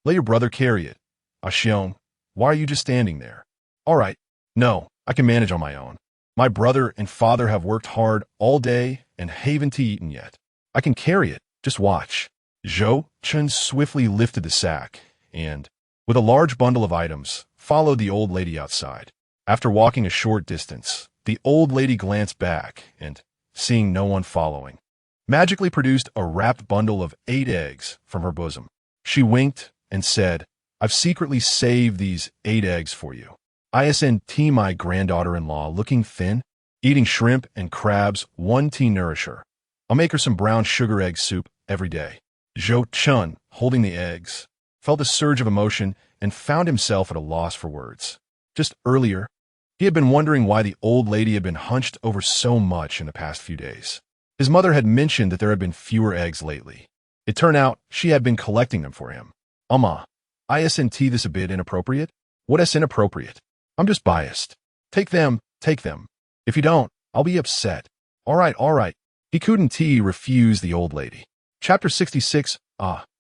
Let your brother carry it." "Xiong, why are you just standing there?" "All right, no, I can manage on my own. My brother and father have worked hard all day and haven't eaten yet. I can carry it, just watch." Zhou Chen swiftly lifted the sack and, with a large bundle of items, followed the old lady outside. After walking a short distance, the old lady glanced back and, seeing no one following, magically produced a wrapped bundle of 8 eggs from her bosom. She winked and said, "I've secretly saved these 8 eggs for you. Isn't my granddaughter-in-law looking thin? Eating shrimp and crabs 1 tea nourish her. I'll make her some brown sugar egg soup every day." Zhou Chen, holding the eggs, felt a surge of emotion and found himself at a loss for words. Just earlier, he had been wondering why the old lady had been hunched over so much in the past few days. His mother had mentioned that there had been fewer eggs lately. It turned out she had been collecting them for him. "Ma, isn't this a bit inappropriate?" "What is inappropriate? I'm just biased. Take them. If you don't, I'll be upset." All right. He couldn't refuse the old lady. Chapter 66,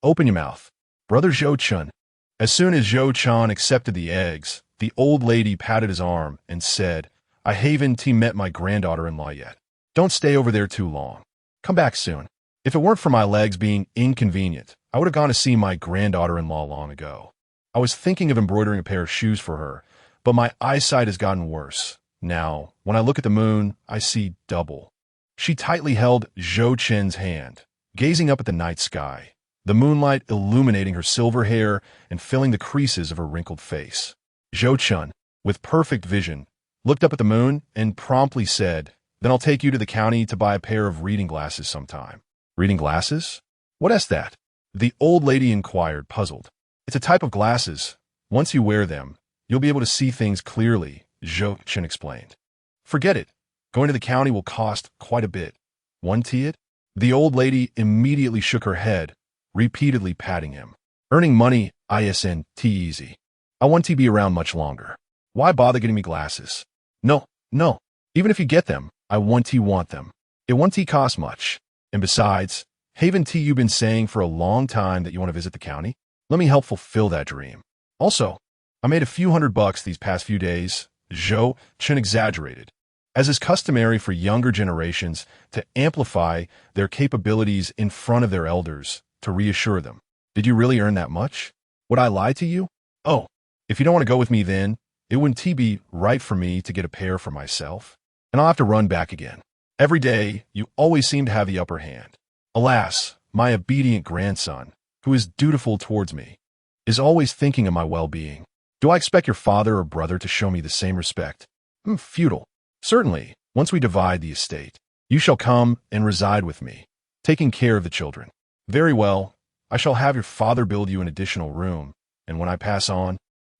Open your mouth. Brother Zhou Chen. As soon as Zhou Chen accepted the eggs, the old lady patted his arm and said, "I haven't met my granddaughter-in-law yet. Don't stay over there too long. Come back soon. If it weren't for my legs being inconvenient, I would have gone to see my granddaughter-in-law long ago. I was thinking of embroidering a pair of shoes for her, but my eyesight has gotten worse. Now, when I look at the moon, I see double." She tightly held Zhou Chen's hand, gazing up at the night sky, the moonlight illuminating her silver hair and filling the creases of her wrinkled face. Zhou Chen, with perfect vision, looked up at the moon and promptly said, "Then I'll take you to the county to buy a pair of reading glasses sometime." "Reading glasses? What is that?" the old lady inquired, puzzled. "It's a type of glasses. Once you wear them, you'll be able to see things clearly," Zhou Chen explained. "Forget it. Going to the county will cost quite a bit. One tea it?" The old lady immediately shook her head, repeatedly patting him. "Earning money isn't easy. I want to be around much longer. Why bother getting me glasses?" No. Even if you get them, I want them. It won't cost much. And besides, haven't you been saying for a long time that you want to visit the county? Let me help fulfill that dream. Also, I made a few $100 these past few days." Zhou Chen exaggerated, as is customary for younger generations to amplify their capabilities in front of their elders to reassure them. "Did you really earn that much? Would I lie to you? Oh, if you don't want to go with me then, it wouldn't be right for me to get a pair for myself, and I'll have to run back again. Every day, you always seem to have the upper hand. Alas, my obedient grandson, who is dutiful towards me, is always thinking of my well-being. Do I expect your father or brother to show me the same respect? Futile. Certainly, once we divide the estate, you shall come and reside with me, taking care of the children. Very well, I shall have your father build you an additional room, and when I pass on,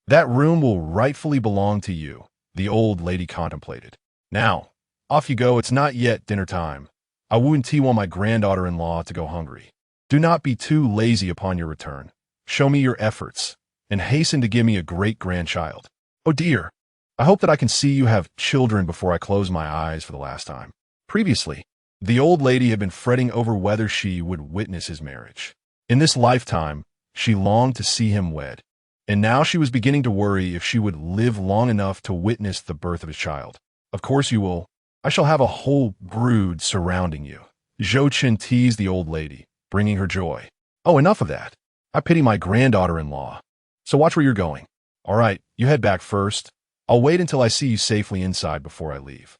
that room will rightfully belong to you," the old lady contemplated. "Now, off you go. It's not yet dinner time. I wouldn't want my granddaughter-in-law to go hungry. Do not be too lazy upon your return. Show me your efforts, and hasten to give me a great-grandchild." Oh dear. I hope that I can see you have children before I close my eyes for the last time. Previously, the old lady had been fretting over whether she would witness his marriage. In this lifetime, she longed to see him wed, and now she was beginning to worry if she would live long enough to witness the birth of his child. Of course you will. I shall have a whole brood surrounding you. Zhou Chen teased the old lady, bringing her joy. Oh, enough of that. I pity my granddaughter-in-law. So watch where you're going. All right, you head back first. I'll wait until I see you safely inside before I leave.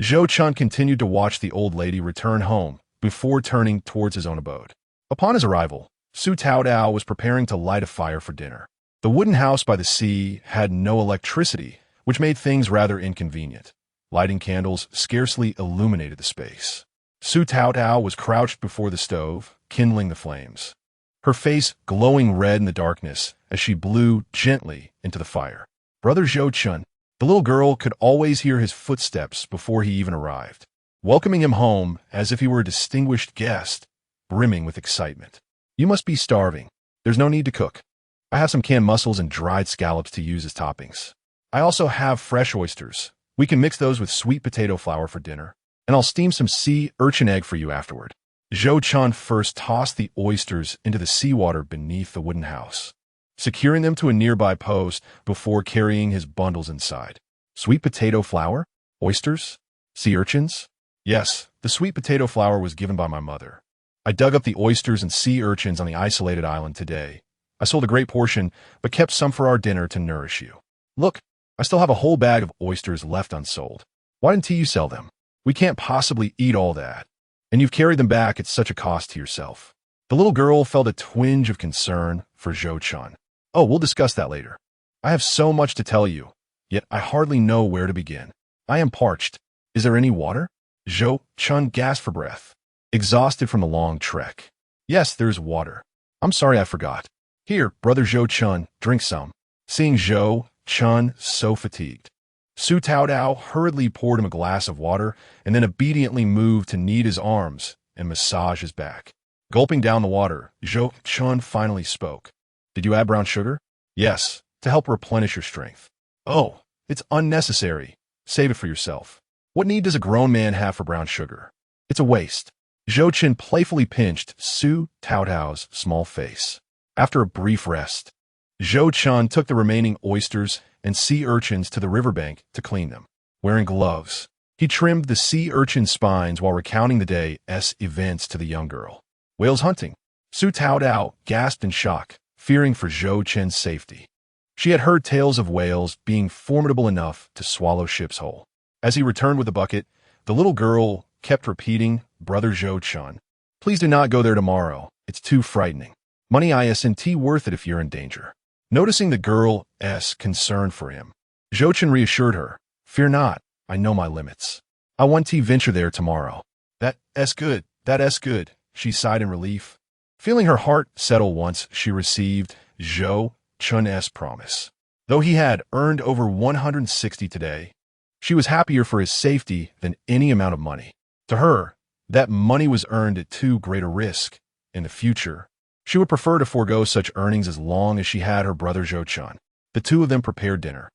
Zhou Chen continued to watch the old lady return home before turning towards his own abode. Upon his arrival, Su Taodao was preparing to light a fire for dinner. The wooden house by the sea had no electricity, which made things rather inconvenient. Lighting candles scarcely illuminated the space. Su Taodao was crouched before the stove, kindling the flames, her face glowing red in the darkness as she blew gently into the fire. Brother Zhou Chen, the little girl could always hear his footsteps before he even arrived, welcoming him home as if he were a distinguished guest, brimming with excitement. You must be starving. There's no need to cook. I have some canned mussels and dried scallops to use as toppings. I also have fresh oysters. We can mix those with sweet potato flour for dinner, and I'll steam some sea urchin egg for you afterward. Zhou Chen first tossed the oysters into the seawater beneath the wooden house, securing them to a nearby post before carrying his bundles inside. Sweet potato flour? Oysters? Sea urchins? Yes, the sweet potato flour was given by my mother. I dug up the oysters and sea urchins on the isolated island today. I sold a great portion, but kept some for our dinner to nourish you. Look, I still have a whole bag of oysters left unsold. Why didn't you sell them? We can't possibly eat all that. And you've carried them back at such a cost to yourself. The little girl felt a twinge of concern for Zhou Chen. Oh, we'll discuss that later. I have so much to tell you, yet I hardly know where to begin. I am parched. Is there any water? Zhou Chen gasped for breath, exhausted from the long trek. Yes, there's water. I'm sorry I forgot. Here, brother Zhou Chen, drink some. Seeing Zhou Chen so fatigued, Su Taodao hurriedly poured him a glass of water and then obediently moved to knead his arms and massage his back. Gulping down the water, Zhou Chen finally spoke. Did you add brown sugar? Yes, to help replenish your strength. Oh, it's unnecessary. Save it for yourself. What need does a grown man have for brown sugar? It's a waste. Zhou Chen playfully pinched Su Taodao's small face. After a brief rest, Zhou Chen took the remaining oysters and sea urchins to the riverbank to clean them. Wearing gloves, he trimmed the sea urchin spines while recounting the day's events to the young girl. Whales hunting. Su Taodao gasped in shock, fearing for Zhou Chen's safety. She had heard tales of whales being formidable enough to swallow ships whole. As he returned with the bucket, the little girl kept repeating, Brother Zhou Chen, please do not go there tomorrow. It's too frightening. Money isn't worth it if you're in danger. Noticing the girl's concern for him, Zhou Chen reassured her, fear not, I know my limits. I want to venture there tomorrow. That's good, she sighed in relief, feeling her heart settle once she received Zhou Chen's promise. Though he had earned over 160 today, she was happier for his safety than any amount of money. To her, that money was earned at too great a risk. In the future, she would prefer to forego such earnings as long as she had her brother Zhou Chen. The two of them prepared dinner,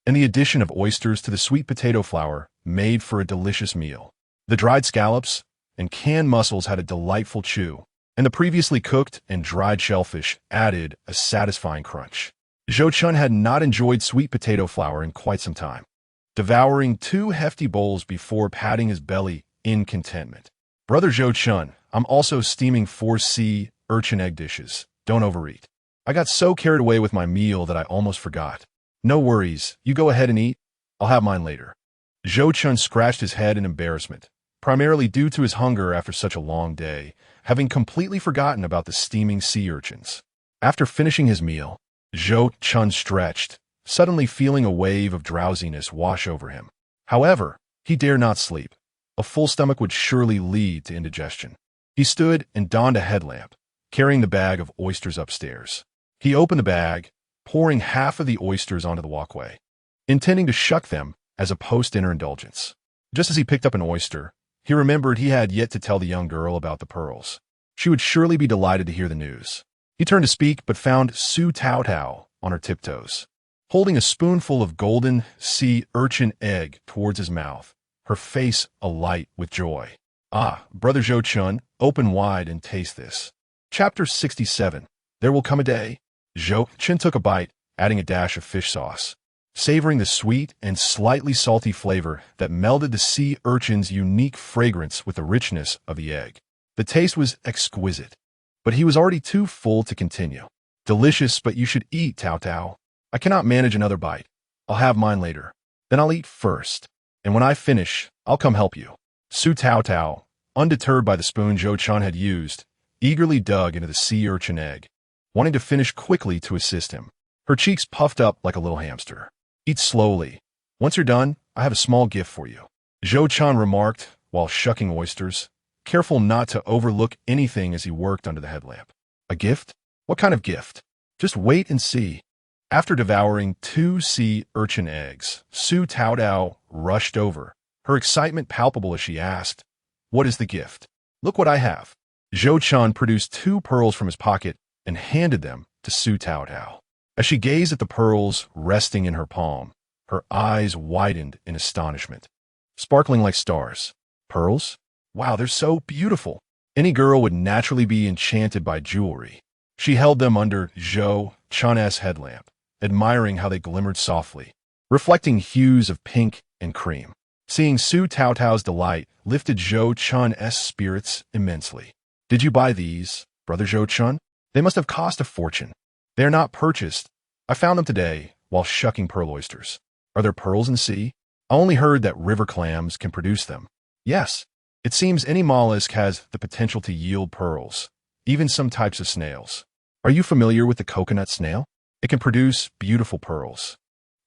and the addition of oysters to the sweet potato flour made for a delicious meal. The dried scallops and canned mussels had a delightful chew, and the previously cooked and dried shellfish added a satisfying crunch. Zhou Chen had not enjoyed sweet potato flour in quite some time, devouring 2 hefty bowls before patting his belly in contentment. Brother Zhou Chen, I'm also steaming 4 sea urchin egg dishes. Don't overeat. I got so carried away with my meal that I almost forgot. No worries. You go ahead and eat. I'll have mine later. Zhou Chen scratched his head in embarrassment, primarily due to his hunger after such a long day, having completely forgotten about the steaming sea urchins. After finishing his meal, Zhou Chen stretched, suddenly feeling a wave of drowsiness wash over him. However, he dared not sleep. A full stomach would surely lead to indigestion. He stood and donned a headlamp, carrying the bag of oysters upstairs. He opened the bag, pouring half of the oysters onto the walkway, intending to shuck them as a post-dinner indulgence. Just as he picked up an oyster, he remembered he had yet to tell the young girl about the pearls. She would surely be delighted to hear the news. He turned to speak, but found Su Taodao on her tiptoes. holding a spoonful of golden sea urchin egg towards his mouth, her face alight with joy. Ah, brother Zhou Chen, open wide and taste this. Chapter 67. There will come a day. Zhou Chen took a bite, adding a dash of fish sauce, savoring the sweet and slightly salty flavor that melded the sea urchin's unique fragrance with the richness of the egg. The taste was exquisite, but he was already too full to continue. Delicious, but you should eat, Tao Tao. I cannot manage another bite. I'll have mine later. Then I'll eat first, and when I finish, I'll come help you. Su Tao Tao, undeterred by the spoon Zhou Chen had used, eagerly dug into the sea urchin egg, wanting to finish quickly to assist him. Her cheeks puffed up like a little hamster. Eat slowly. Once you're done, I have a small gift for you, Zhou Chen remarked while shucking oysters, careful not to overlook anything as he worked under the headlamp. A gift? What kind of gift? Just wait and see. After devouring 2 sea urchin eggs, Su Tao Tao rushed over, her excitement palpable as she asked, "What is the gift?" "Look what I have." Zhou Chen produced 2 pearls from his pocket and handed them to Su Tao Tao. As she gazed at the pearls resting in her palm, her eyes widened in astonishment, sparkling like stars. Pearls? Wow, they're so beautiful. Any girl would naturally be enchanted by jewelry. She held them under Zhou Chen's headlamp, admiring how they glimmered softly, reflecting hues of pink and cream. Seeing Su Tao Tao's delight lifted Zhou Chen's spirits immensely. "Did you buy these, brother Zhou Chen? They must have cost a fortune." "They are not purchased. I found them today while shucking pearl oysters." "Are there pearls in the sea?" "I only heard that river clams can produce them." "Yes. It seems any mollusk has the potential to yield pearls, even some types of snails." "Are you familiar with the coconut snail? It can produce beautiful pearls."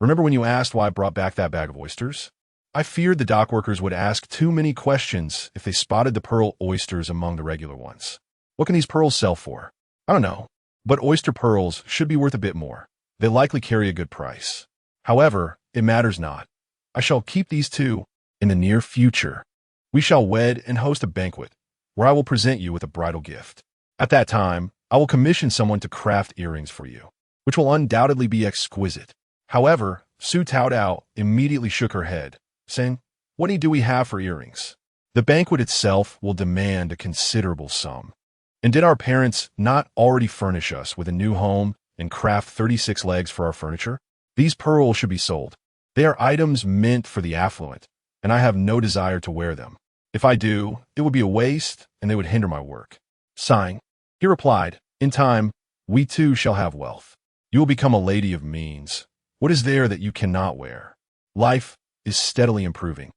"Remember when you asked why I brought back that bag of oysters? I feared the dockworkers would ask too many questions if they spotted the pearl oysters among the regular ones." "What can these pearls sell for?" "I don't know, but oyster pearls should be worth a bit more. They likely carry a good price. However, it matters not. I shall keep these 2. In the near future, we shall wed and host a banquet, where I will present you with a bridal gift. At that time, I will commission someone to craft earrings for you, which will undoubtedly be exquisite." However, Su Tao Tao immediately shook her head, saying, "What need do we have for earrings? The banquet itself will demand a considerable sum. And did our parents not already furnish us with a new home and craft 36 legs for our furniture? These pearls should be sold. They are items meant for the affluent, and I have no desire to wear them. If I do, it would be a waste, and they would hinder my work." Sighing, he replied, "In time, we too shall have wealth. You will become a lady of means. What is there that you cannot wear? Life is steadily improving.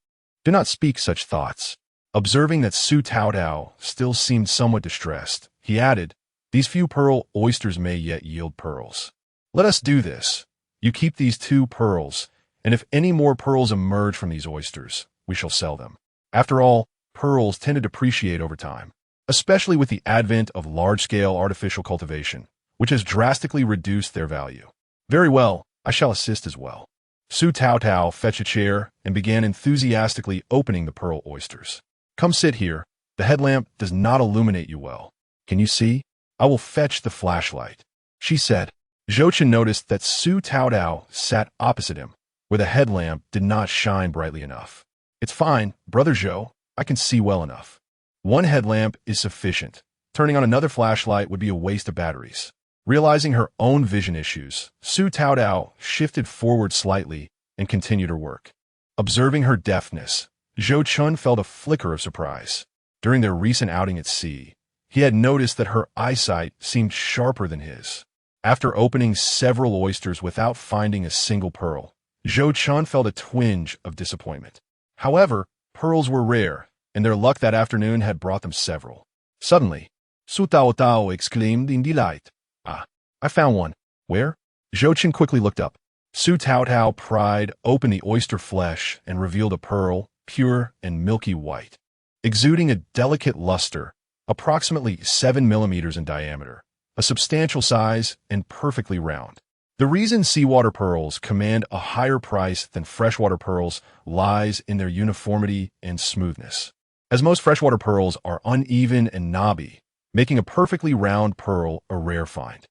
Do not speak such thoughts." Observing that Su Tao Tao still seemed somewhat distressed, he added, "These few pearl oysters may yet yield pearls. Let us do this. You keep these 2 pearls, and if any more pearls emerge from these oysters, we shall sell them. After all, pearls tend to depreciate over time, especially with the advent of large-scale artificial cultivation, which has drastically reduced their value." "Very well, I shall assist as well." Su Tao Tao fetched a chair and began enthusiastically opening the pearl oysters. "Come sit here. The headlamp does not illuminate you well. Can you see? I will fetch the flashlight," she said. Zhou Chen noticed that Su Tao Tao sat opposite him, where the headlamp did not shine brightly enough. "It's fine, brother Zhou. I can see well enough. One headlamp is sufficient. Turning on another flashlight would be a waste of batteries." Realizing her own vision issues, Su Tao Tao shifted forward slightly and continued her work. Observing her deafness, Zhou Chen felt a flicker of surprise. During their recent outing at sea, he had noticed that her eyesight seemed sharper than his. After opening several oysters without finding a single pearl, Zhou Chen felt a twinge of disappointment. However, pearls were rare, and their luck that afternoon had brought them several. Suddenly, Su Tao Tao exclaimed in delight, "Ah, I found one." "Where?" Zhou Chen quickly looked up. Su Tao Tao pried open the oyster flesh and revealed a pearl, pure and milky white, exuding a delicate luster, approximately 7 millimeters in diameter, a substantial size and perfectly round. The reason seawater pearls command a higher price than freshwater pearls lies in their uniformity and smoothness, as most freshwater pearls are uneven and knobby, making a perfectly round pearl a rare find.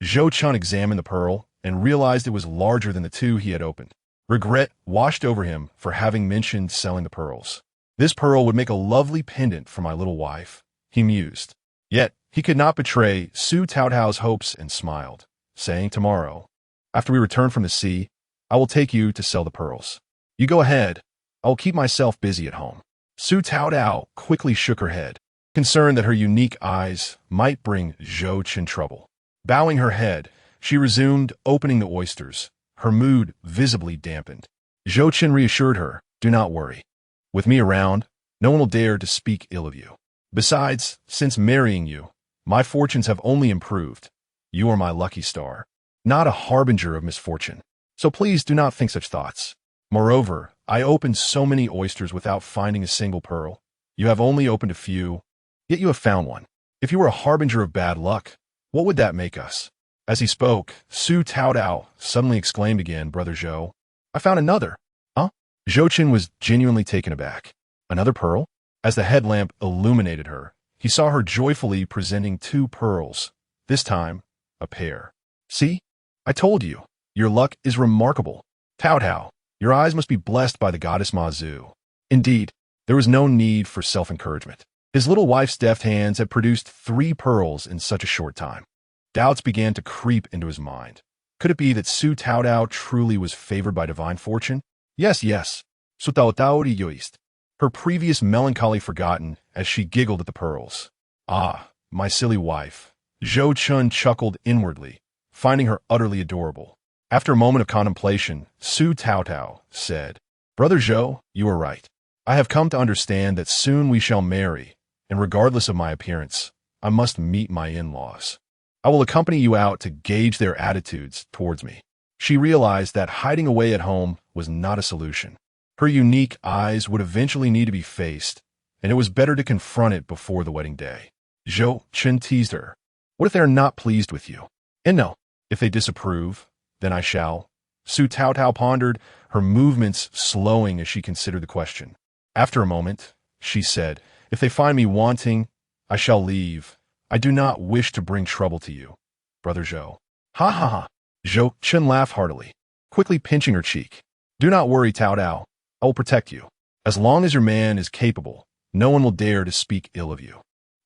Zhou Chen examined the pearl and realized it was larger than the two he had opened. Regret washed over him for having mentioned selling the pearls. This pearl would make a lovely pendant for my little wife, he mused. Yet, he could not betray Su Taotao's hopes and smiled, saying, tomorrow, after we return from the sea, I will take you to sell the pearls. You go ahead. I will keep myself busy at home. Su Taotao quickly shook her head, concerned that her unique eyes might bring Zhou Chen trouble. Bowing her head, she resumed opening the oysters, her mood visibly dampened. Zhou Chen reassured her, do not worry. With me around, no one will dare to speak ill of you. Besides, since marrying you, my fortunes have only improved. You are my lucky star, not a harbinger of misfortune. So please do not think such thoughts. Moreover, I opened so many oysters without finding a single pearl. You have only opened a few, yet you have found one. If you were a harbinger of bad luck, what would that make us? As he spoke, Su Taotao suddenly exclaimed again, Brother Zhou, I found another. Huh? Zhou Chen was genuinely taken aback. Another pearl? As the headlamp illuminated her, he saw her joyfully presenting two pearls, this time, a pair. See? I told you, your luck is remarkable. Taotao, your eyes must be blessed by the goddess Ma Zhu. Indeed, there was no need for self-encouragement. His little wife's deft hands had produced 3 pearls in such a short time. Doubts began to creep into his mind. Could it be that Su Taotao truly was favored by divine fortune? Yes. Su Taotao yoist. Her previous melancholy forgotten as she giggled at the pearls. Ah, my silly wife. Zhou Chen chuckled inwardly, finding her utterly adorable. After a moment of contemplation, Su Taotao said, Brother Zhou, you are right. I have come to understand that soon we shall marry, and regardless of my appearance, I must meet my in-laws. I will accompany you out to gauge their attitudes towards me. She realized that hiding away at home was not a solution. Her unique eyes would eventually need to be faced, and it was better to confront it before the wedding day. Zhou Chen teased her. What if they are not pleased with you? And no, if they disapprove, then I shall. Su Taotao pondered, her movements slowing as she considered the question. After a moment, she said, if they find me wanting, I shall leave. I do not wish to bring trouble to you, Brother Zhou. Ha ha ha. Zhou Chen laughed heartily, quickly pinching her cheek. Do not worry, Taotao. I will protect you. As long as your man is capable, no one will dare to speak ill of you.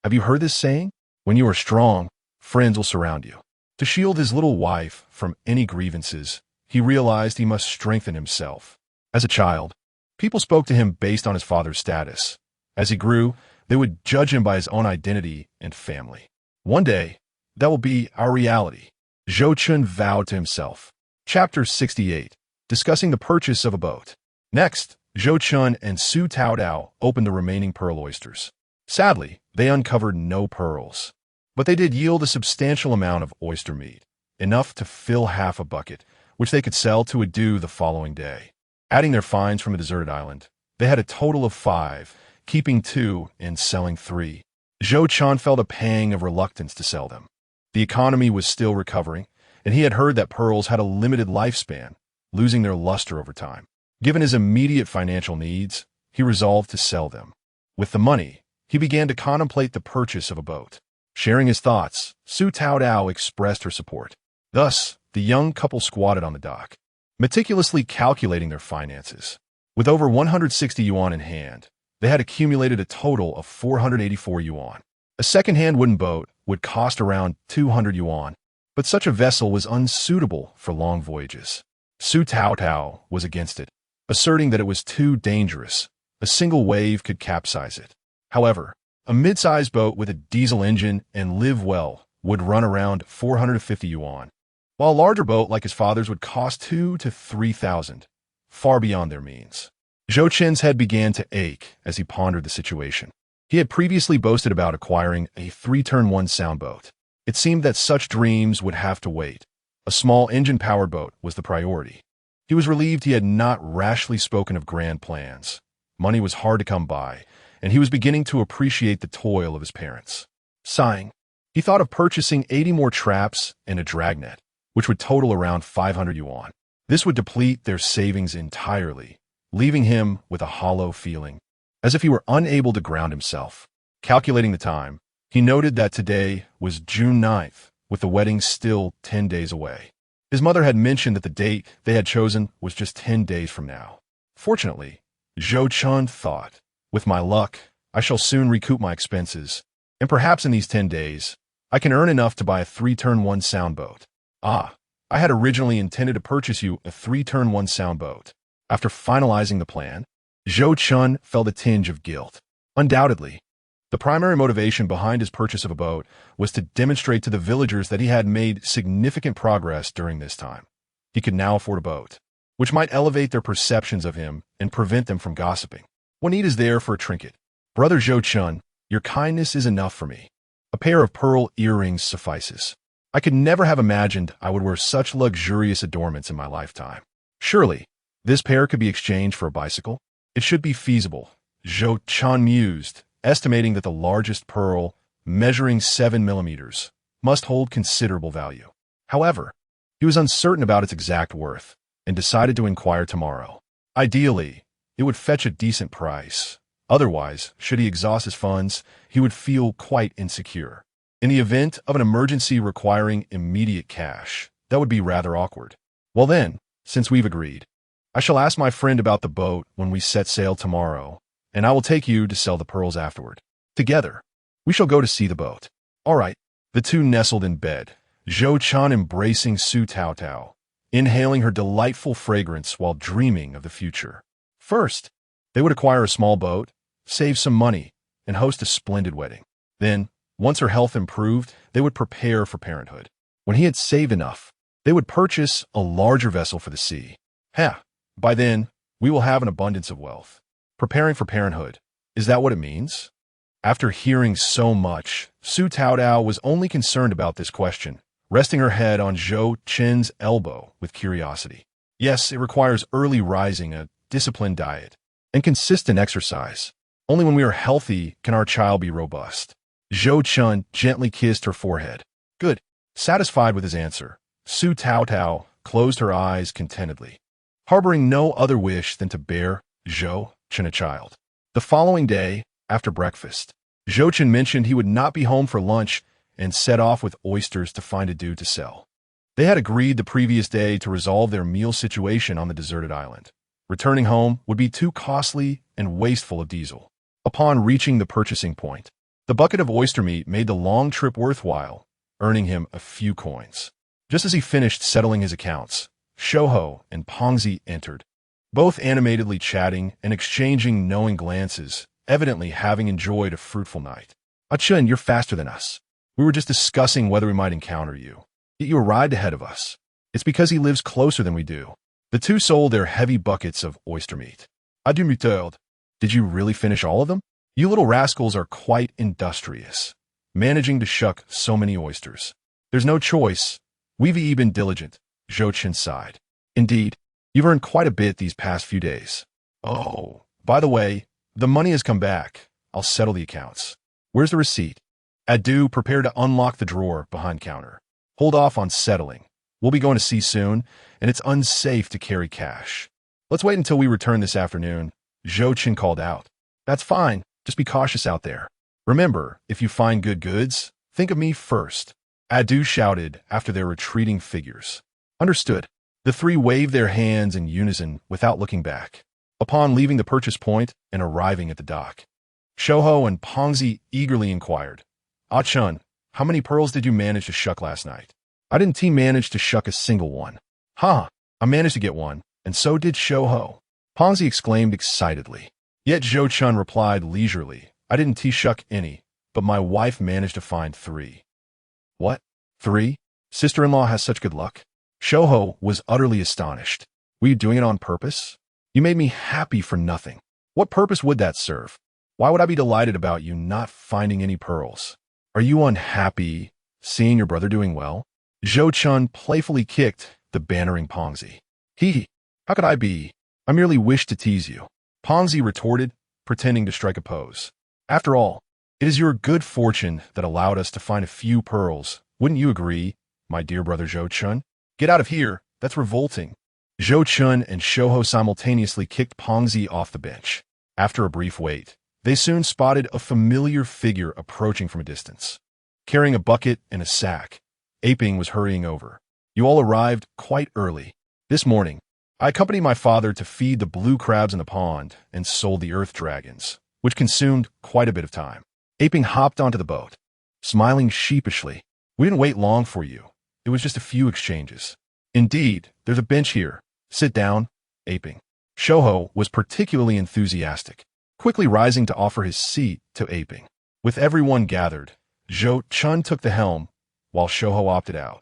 Have you heard this saying? When you are strong, friends will surround you. To shield his little wife from any grievances, he realized he must strengthen himself. As a child, people spoke to him based on his father's status. As he grew, they would judge him by his own identity and family. One day, that will be our reality. Zhou Chen vowed to himself. Chapter 68. Discussing the purchase of a boat. Next, Zhou Chen and Su Taotao opened the remaining pearl oysters. Sadly, they uncovered no pearls. But they did yield a substantial amount of oyster meat, enough to fill half a bucket, which they could sell to a due the following day. Adding their finds from a deserted island, they had a total of 5, keeping 2 and selling 3. Zhou Chen felt a pang of reluctance to sell them. The economy was still recovering, and he had heard that pearls had a limited lifespan, losing their luster over time. Given his immediate financial needs, he resolved to sell them. With the money, he began to contemplate the purchase of a boat. Sharing his thoughts, Su Taotao expressed her support. Thus, the young couple squatted on the dock, meticulously calculating their finances. With over 160 yuan in hand, they had accumulated a total of 484 yuan. A second-hand wooden boat would cost around 200 yuan, but such a vessel was unsuitable for long voyages. Su Taotao was against it, asserting that it was too dangerous. A single wave could capsize it. However, a mid-sized boat with a diesel engine and live well would run around 450 yuan, while a larger boat like his father's would cost 2,000 to 3,000, far beyond their means. Zhou Chen's head began to ache as he pondered the situation. He had previously boasted about acquiring a 3-turn-1 soundboat. It seemed that such dreams would have to wait. A small engine-powered boat was the priority. He was relieved he had not rashly spoken of grand plans. Money was hard to come by, and he was beginning to appreciate the toil of his parents. Sighing, he thought of purchasing 80 more traps and a dragnet, which would total around 500 yuan. This would deplete their savings entirely, leaving him with a hollow feeling, as if he were unable to ground himself. Calculating the time, he noted that today was June 9th, with the wedding still 10 days away. His mother had mentioned that the date they had chosen was just 10 days from now. Fortunately, Zhou Chen thought, with my luck, I shall soon recoup my expenses, and perhaps in these 10 days, I can earn enough to buy a 3-turn-1 soundboat. Ah, I had originally intended to purchase you a 3-turn-1 soundboat. After finalizing the plan, Zhou Chen felt a tinge of guilt. Undoubtedly, the primary motivation behind his purchase of a boat was to demonstrate to the villagers that he had made significant progress during this time. He could now afford a boat, which might elevate their perceptions of him and prevent them from gossiping. What need is there for a trinket? Brother Zhou Chen, your kindness is enough for me. A pair of pearl earrings suffices. I could never have imagined I would wear such luxurious adornments in my lifetime. Surely, this pair could be exchanged for a bicycle? It should be feasible, Zhou Chen mused, estimating that the largest pearl, measuring 7 millimeters, must hold considerable value. However, he was uncertain about its exact worth and decided to inquire tomorrow. Ideally, it would fetch a decent price. Otherwise, should he exhaust his funds, he would feel quite insecure. In the event of an emergency requiring immediate cash, that would be rather awkward. Well then, since we've agreed, I shall ask my friend about the boat when we set sail tomorrow, and I will take you to sell the pearls afterward. Together, we shall go to see the boat. All right. The two nestled in bed, Zhou Chen embracing Su Taotao, inhaling her delightful fragrance while dreaming of the future. First, they would acquire a small boat, save some money, and host a splendid wedding. Then, once her health improved, they would prepare for parenthood. When he had saved enough, they would purchase a larger vessel for the sea. By then, we will have an abundance of wealth. Preparing for parenthood, is that what it means? After hearing so much, Su Taotao was only concerned about this question, resting her head on Zhou Chen's elbow with curiosity. Yes, it requires early rising, a disciplined diet, and consistent exercise. Only when we are healthy can our child be robust. Zhou Chen gently kissed her forehead. Good. Satisfied with his answer, Su Taotao closed her eyes contentedly, harboring no other wish than to bear Zhou Chen a child. The following day, after breakfast, Zhou Chen mentioned he would not be home for lunch and set off with oysters to find a dude to sell. They had agreed the previous day to resolve their meal situation on the deserted island. Returning home would be too costly and wasteful of diesel. Upon reaching the purchasing point, the bucket of oyster meat made the long trip worthwhile, earning him a few coins. Just as he finished settling his accounts, Shouho and Pongzi entered, both animatedly chatting and exchanging knowing glances, evidently having enjoyed a fruitful night. Chen, you're faster than us. We were just discussing whether we might encounter you. Yet you arrived ahead of us. It's because he lives closer than we do. The two sold their heavy buckets of oyster meat. Did you really finish all of them? You little rascals are quite industrious, managing to shuck so many oysters. There's no choice. We've been diligent, Zhou Chen sighed. Indeed, you've earned quite a bit these past few days. Oh, by the way, the money has come back. I'll settle the accounts. Where's the receipt? Adu, prepare to unlock the drawer behind counter. Hold off on settling. We'll be going to sea soon, and it's unsafe to carry cash. Let's wait until we return this afternoon, Zhou Chen called out. That's fine. Just be cautious out there. Remember, if you find good goods, think of me first. Adu shouted after their retreating figures. Understood. The three waved their hands in unison without looking back. Upon leaving the purchase point and arriving at the dock, Shouho and Pongzi eagerly inquired, Chen, how many pearls did you manage to shuck last night? I didn't manage to shuck a single one. I managed to get one, and so did Shouho. Pongzi exclaimed excitedly. Yet Zhou Chen replied leisurely, I didn't shuck any, but my wife managed to find 3. What? 3? Sister-in-law has such good luck? Shouho was utterly astonished. Were you doing it on purpose? You made me happy for nothing. What purpose would that serve? Why would I be delighted about you not finding any pearls? Are you unhappy seeing your brother doing well? Zhou Chen playfully kicked the bantering Pongzi. How could I be? I merely wished to tease you. Pongzi retorted, pretending to strike a pose. After all, it is your good fortune that allowed us to find a few pearls. Wouldn't you agree, my dear brother Zhou Chen? Get out of here. That's revolting. Zhou Chen and Shouho simultaneously kicked Pongzi off the bench. After a brief wait, they soon spotted a familiar figure approaching from a distance. Carrying a bucket and a sack, Aping was hurrying over. You all arrived quite early. This morning, I accompanied my father to feed the blue crabs in the pond and sold the earth dragons, which consumed quite a bit of time. Aping hopped onto the boat, smiling sheepishly. We didn't wait long for you. It was just a few exchanges. Indeed, there's a bench here. Sit down, Aping. Shouho was particularly enthusiastic, quickly rising to offer his seat to Aping. With everyone gathered, Zhou Chen took the helm, while Shouho opted out,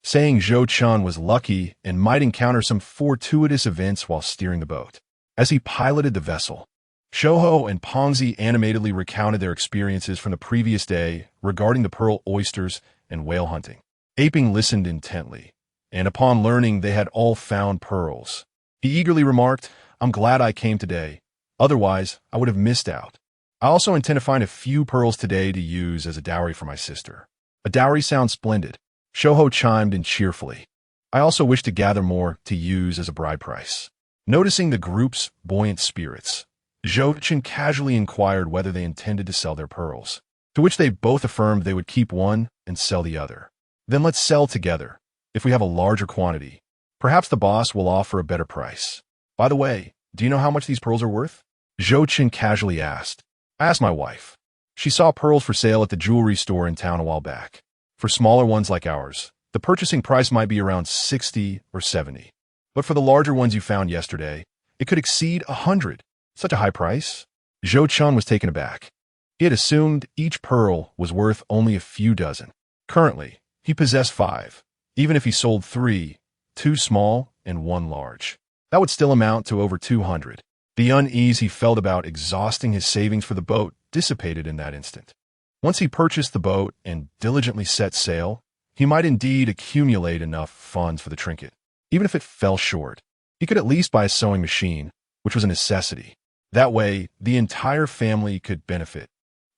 saying Zhou Chen was lucky and might encounter some fortuitous events while steering the boat. As he piloted the vessel, Shouho and Pongzi animatedly recounted their experiences from the previous day regarding the pearl oysters and whale hunting. Aping listened intently, and upon learning they had all found pearls, he eagerly remarked, "I'm glad I came today. Otherwise, I would have missed out. I also intend to find a few pearls today to use as a dowry for my sister." "A dowry sounds splendid," Shouho chimed in cheerfully. "I also wish to gather more to use as a bride price." Noticing the group's buoyant spirits, Zhou Chen casually inquired whether they intended to sell their pearls, to which they both affirmed they would keep one and sell the other. "Then let's sell together. If we have a larger quantity, perhaps the boss will offer a better price. By the way, do you know how much these pearls are worth?" Zhou Chen casually asked. "I asked my wife. She saw pearls for sale at the jewelry store in town a while back. For smaller ones like ours, the purchasing price might be around 60 or 70. But for the larger ones you found yesterday, it could exceed 100. Such a high price?" Zhou Chen was taken aback. He had assumed each pearl was worth only a few dozen. Currently, he possessed 5. Even if he sold 3, 2 small and 1 large, that would still amount to over 200. The unease he felt about exhausting his savings for the boat dissipated in that instant. Once he purchased the boat and diligently set sail, he might indeed accumulate enough funds for the trinket. Even if it fell short, he could at least buy a sewing machine, which was a necessity. That way, the entire family could benefit,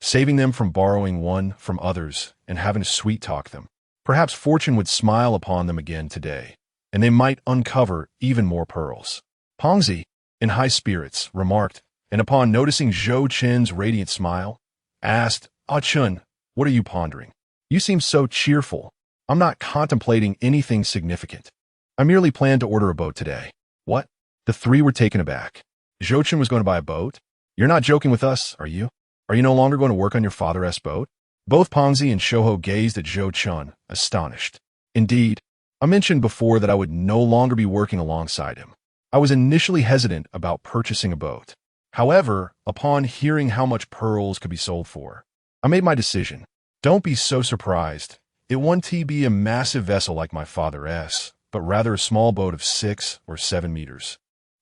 saving them from borrowing one from others and having to sweet-talk them. Perhaps fortune would smile upon them again today, and they might uncover even more pearls. Pongzi, in high spirits, remarked, and upon noticing Zhou Chen's radiant smile, asked, "Ah Chun, what are you pondering? You seem so cheerful." "I'm not contemplating anything significant. I merely plan to order a boat today." "What?" The three were taken aback. Zhou Chen was going to buy a boat? "You're not joking with us, are you? Are you no longer going to work on your father's boat?" Both Pongzi and Shouho gazed at Zhou Chen, astonished. Indeed, I mentioned before that I would no longer be working alongside him. I was initially hesitant about purchasing a boat. However, upon hearing how much pearls could be sold for, I made my decision. Don't be so surprised. It won't be a massive vessel like my father's, but rather a small boat of 6 or 7 meters,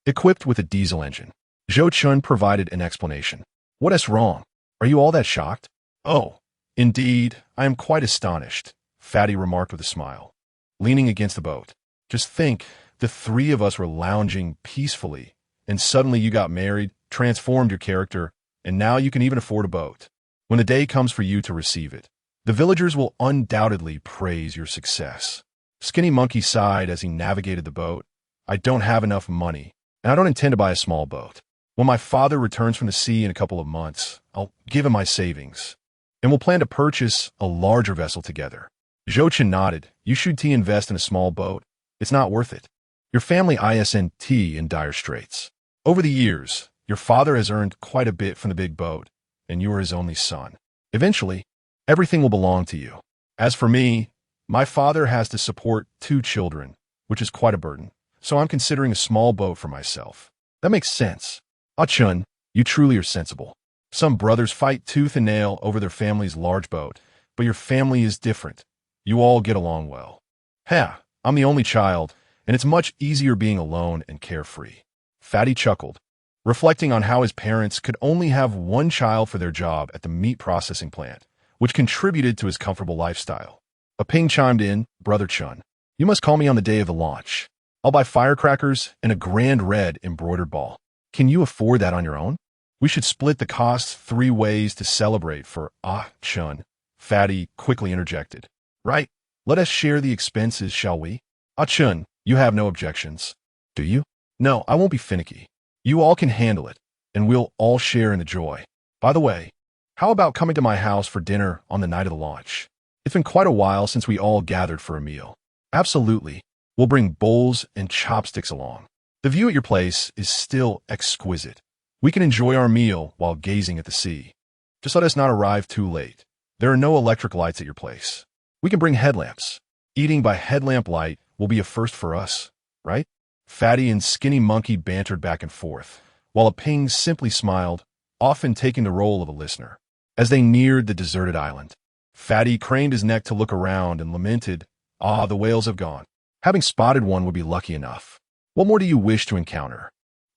equipped with a diesel engine. Zhou Chen provided an explanation. "What is wrong? Are you all that shocked?" "Oh, indeed, I am quite astonished," Fatty remarked with a smile, leaning against the boat. "Just think, the 3 of us were lounging peacefully, and suddenly you got married, transformed your character, and now you can even afford a boat. When the day comes for you to receive it, the villagers will undoubtedly praise your success." Skinny Monkey sighed as he navigated the boat. "I don't have enough money, and I don't intend to buy a small boat. When my father returns from the sea in a couple of months, I'll give him my savings, and we'll plan to purchase a larger vessel together." Zhou Chen nodded. "You should invest in a small boat. It's not worth it. Your family isn't in dire straits. Over the years, your father has earned quite a bit from the big boat, and you are his only son. Eventually, everything will belong to you. As for me, my father has to support 2 children, which is quite a burden, so I'm considering a small boat for myself." "That makes sense. Ah Chun, you truly are sensible. Some brothers fight tooth and nail over their family's large boat, but your family is different. You all get along well." "Ha, I'm the only child, and it's much easier being alone and carefree." Fatty chuckled, reflecting on how his parents could only have 1 child for their job at the meat processing plant, which contributed to his comfortable lifestyle. A ping chimed in, "Brother Chun, you must call me on the day of the launch. I'll buy firecrackers and a grand red embroidered ball. Can you afford that on your own? We should split the costs 3 ways to celebrate for Ah Chun." Fatty quickly interjected. "Right, let us share the expenses, shall we? Ah Chun, you have no objections, do you?" "No, I won't be finicky. You all can handle it, and we'll all share in the joy. By the way, how about coming to my house for dinner on the night of the launch? It's been quite a while since we all gathered for a meal." Absolutely. We'll bring bowls and chopsticks along. The view at your place is still exquisite. We can enjoy our meal while gazing at the sea. Just let us not arrive too late. There are no electric lights at your place. We can bring headlamps. Eating by headlamp light will be a first for us, right? Fatty and Skinny Monkey bantered back and forth, while a Ping simply smiled, often taking the role of a listener. As they neared the deserted island, Fatty craned his neck to look around and lamented, "Ah, the whales have gone. Having spotted one would be lucky enough. What more do you wish to encounter?"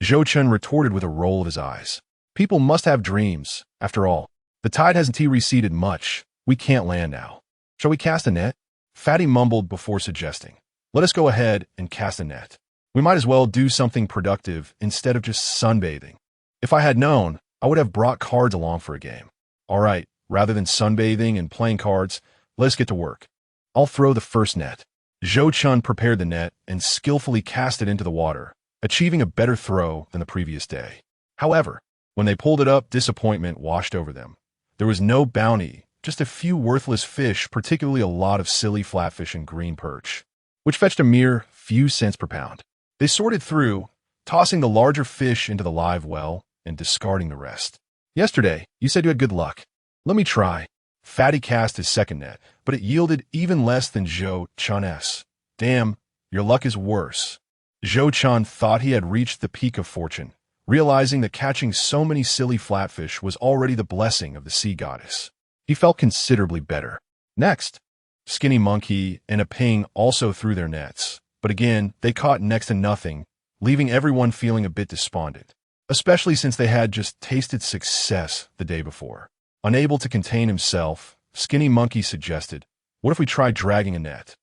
Zhou Chen retorted with a roll of his eyes. "People must have dreams. After all, the tide hasn't receded much. We can't land now. Shall we cast a net?" Fatty mumbled before suggesting, "Let us go ahead and cast a net. We might as well do something productive instead of just sunbathing. If I had known, I would have brought cards along for a game. All right, rather than sunbathing and playing cards, let's get to work. I'll throw the first net." Zhou Chen prepared the net and skillfully cast it into the water, achieving a better throw than the previous day. However, when they pulled it up, disappointment washed over them. There was no bounty, just a few worthless fish, particularly a lot of silly flatfish and green perch, which fetched a mere few cents per pound. They sorted through, tossing the larger fish into the live well and discarding the rest. "Yesterday, you said you had good luck. Let me try." Fatty cast his second net, but it yielded even less than Zhou Chen's. "Damn, your luck is worse." Zhou Chen thought he had reached the peak of fortune, realizing that catching so many silly flatfish was already the blessing of the sea goddess. He felt considerably better. Next, Skinny Monkey and a Ping also threw their nets, but again, they caught next to nothing, leaving everyone feeling a bit despondent, especially since they had just tasted success the day before. Unable to contain himself, Skinny Monkey suggested, "What if we try dragging a net?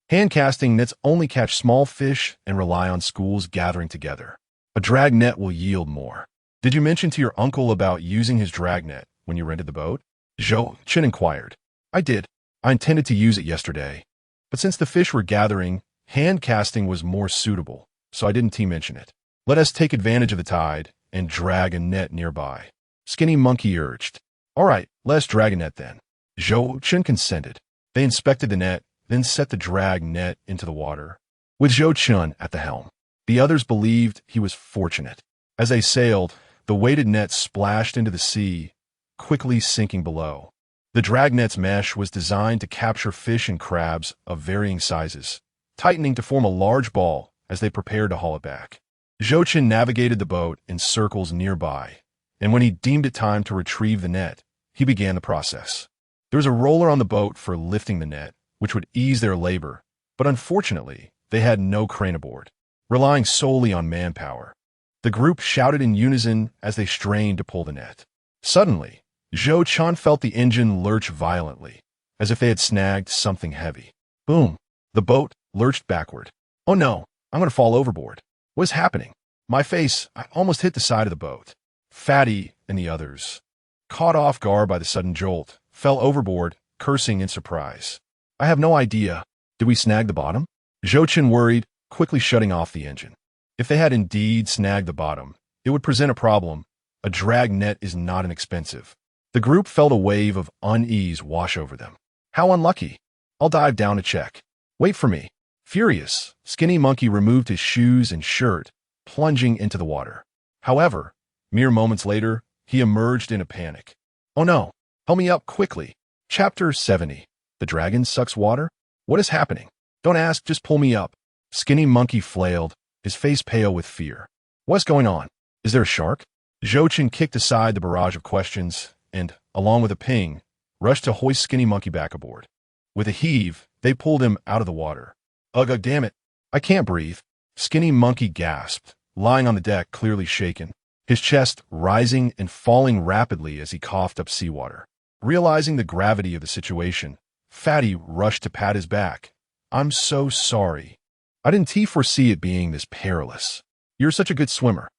Hand-casting nets only catch small fish and rely on schools gathering together. A drag net will yield more." "Did you mention to your uncle about using his drag net when you rented the boat?" Zhou Chen inquired. "I did. I intended to use it yesterday. But since the fish were gathering, hand-casting was more suitable, so I didn't mention it. Let us take advantage of the tide and drag a net nearby." Skinny Monkey urged. "All right, let's drag a net then." Zhou Chen consented. They inspected the net, then set the drag net into the water. With Zhou Chen at the helm, the others believed he was fortunate. As they sailed, the weighted net splashed into the sea, quickly sinking below. The dragnet's mesh was designed to capture fish and crabs of varying sizes, tightening to form a large ball as they prepared to haul it back. Zhou Chen navigated the boat in circles nearby, and when he deemed it time to retrieve the net, he began the process. There was a roller on the boat for lifting the net, which would ease their labor, but unfortunately, they had no crane aboard, relying solely on manpower. The group shouted in unison as they strained to pull the net. Suddenly, Zhou Chen felt the engine lurch violently, as if they had snagged something heavy. Boom! The boat lurched backward. "Oh no, I'm going to fall overboard. What is happening?" My face, I almost hit the side of the boat. Fatty and the others, caught off guard by the sudden jolt, fell overboard, cursing in surprise. "I have no idea. Did we snag the bottom?" Zhou Chen worried, quickly shutting off the engine. If they had indeed snagged the bottom, it would present a problem. A drag net is not inexpensive. The group felt a wave of unease wash over them. "How unlucky. I'll dive down to check. Wait for me." Furious, Skinny Monkey removed his shoes and shirt, plunging into the water. However, mere moments later, he emerged in a panic. "Oh no, help me up quickly." Chapter 70. The dragon sucks water? What is happening? "Don't ask, just pull me up." Skinny Monkey flailed, his face pale with fear. "What's going on? Is there a shark?" Zhou Chen kicked aside the barrage of questions and, along with a Ping, rushed to hoist Skinny Monkey back aboard. With a heave, they pulled him out of the water. Ugh, damn it. I can't breathe." Skinny Monkey gasped, lying on the deck clearly shaken, his chest rising and falling rapidly as he coughed up seawater. Realizing the gravity of the situation, Fatty rushed to pat his back. "I'm so sorry. I didn't foresee it being this perilous. You're such a good swimmer.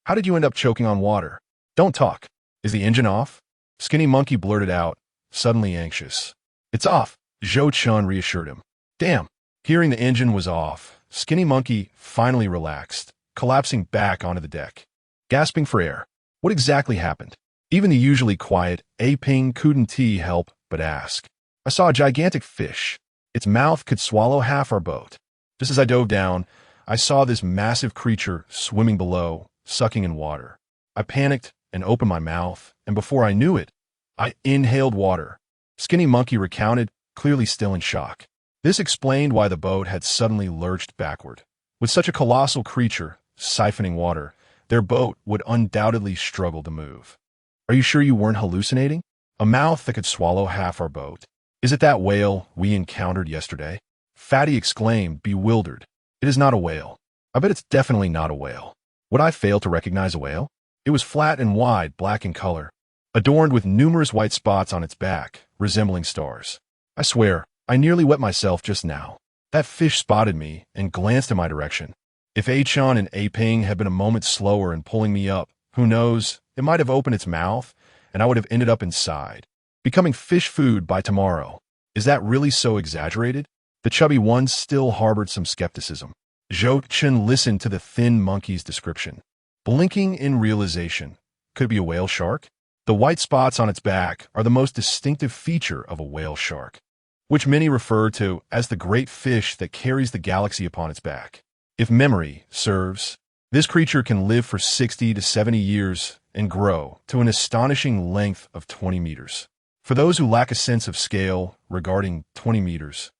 How did you end up choking on water?" "Don't talk. Is the engine off?" Skinny Monkey blurted out, suddenly anxious. "It's off," Zhou Chen reassured him. "Damn." Hearing the engine was off, Skinny Monkey finally relaxed, collapsing back onto the deck. Gasping for air. What exactly happened? Even the usually quiet A Ping couldn't help but ask. "I saw a gigantic fish. Its mouth could swallow half our boat. Just as I dove down, I saw this massive creature swimming below, sucking in water. I panicked and opened my mouth, and before I knew it, I inhaled water. Skinny Monkey recounted, clearly still in shock. This explained why the boat had suddenly lurched backward. With such a colossal creature siphoning water, their boat would undoubtedly struggle to move. Are you sure you weren't hallucinating? A mouth that could swallow half our boat. Is it that whale we encountered yesterday? Fatty exclaimed, bewildered. It is not a whale. I bet it's definitely not a whale. Would I fail to recognize a whale? It was flat and wide, black in color, adorned with numerous white spots on its back, resembling stars. I swear, I nearly wet myself just now. That fish spotted me and glanced in my direction. If Achan and Aping had been a moment slower in pulling me up, who knows, it might have opened its mouth, and I would have ended up inside, becoming fish food by tomorrow. Is that really so exaggerated? The chubby one still harbored some skepticism. Zhou Chen listened to the thin monkey's description, blinking in realization. Could it be a whale shark? The white spots on its back are the most distinctive feature of a whale shark, which many refer to as the great fish that carries the galaxy upon its back. If memory serves, this creature can live for 60 to 70 years and grow to an astonishing length of 20 meters. For those who lack a sense of scale regarding 20 meters,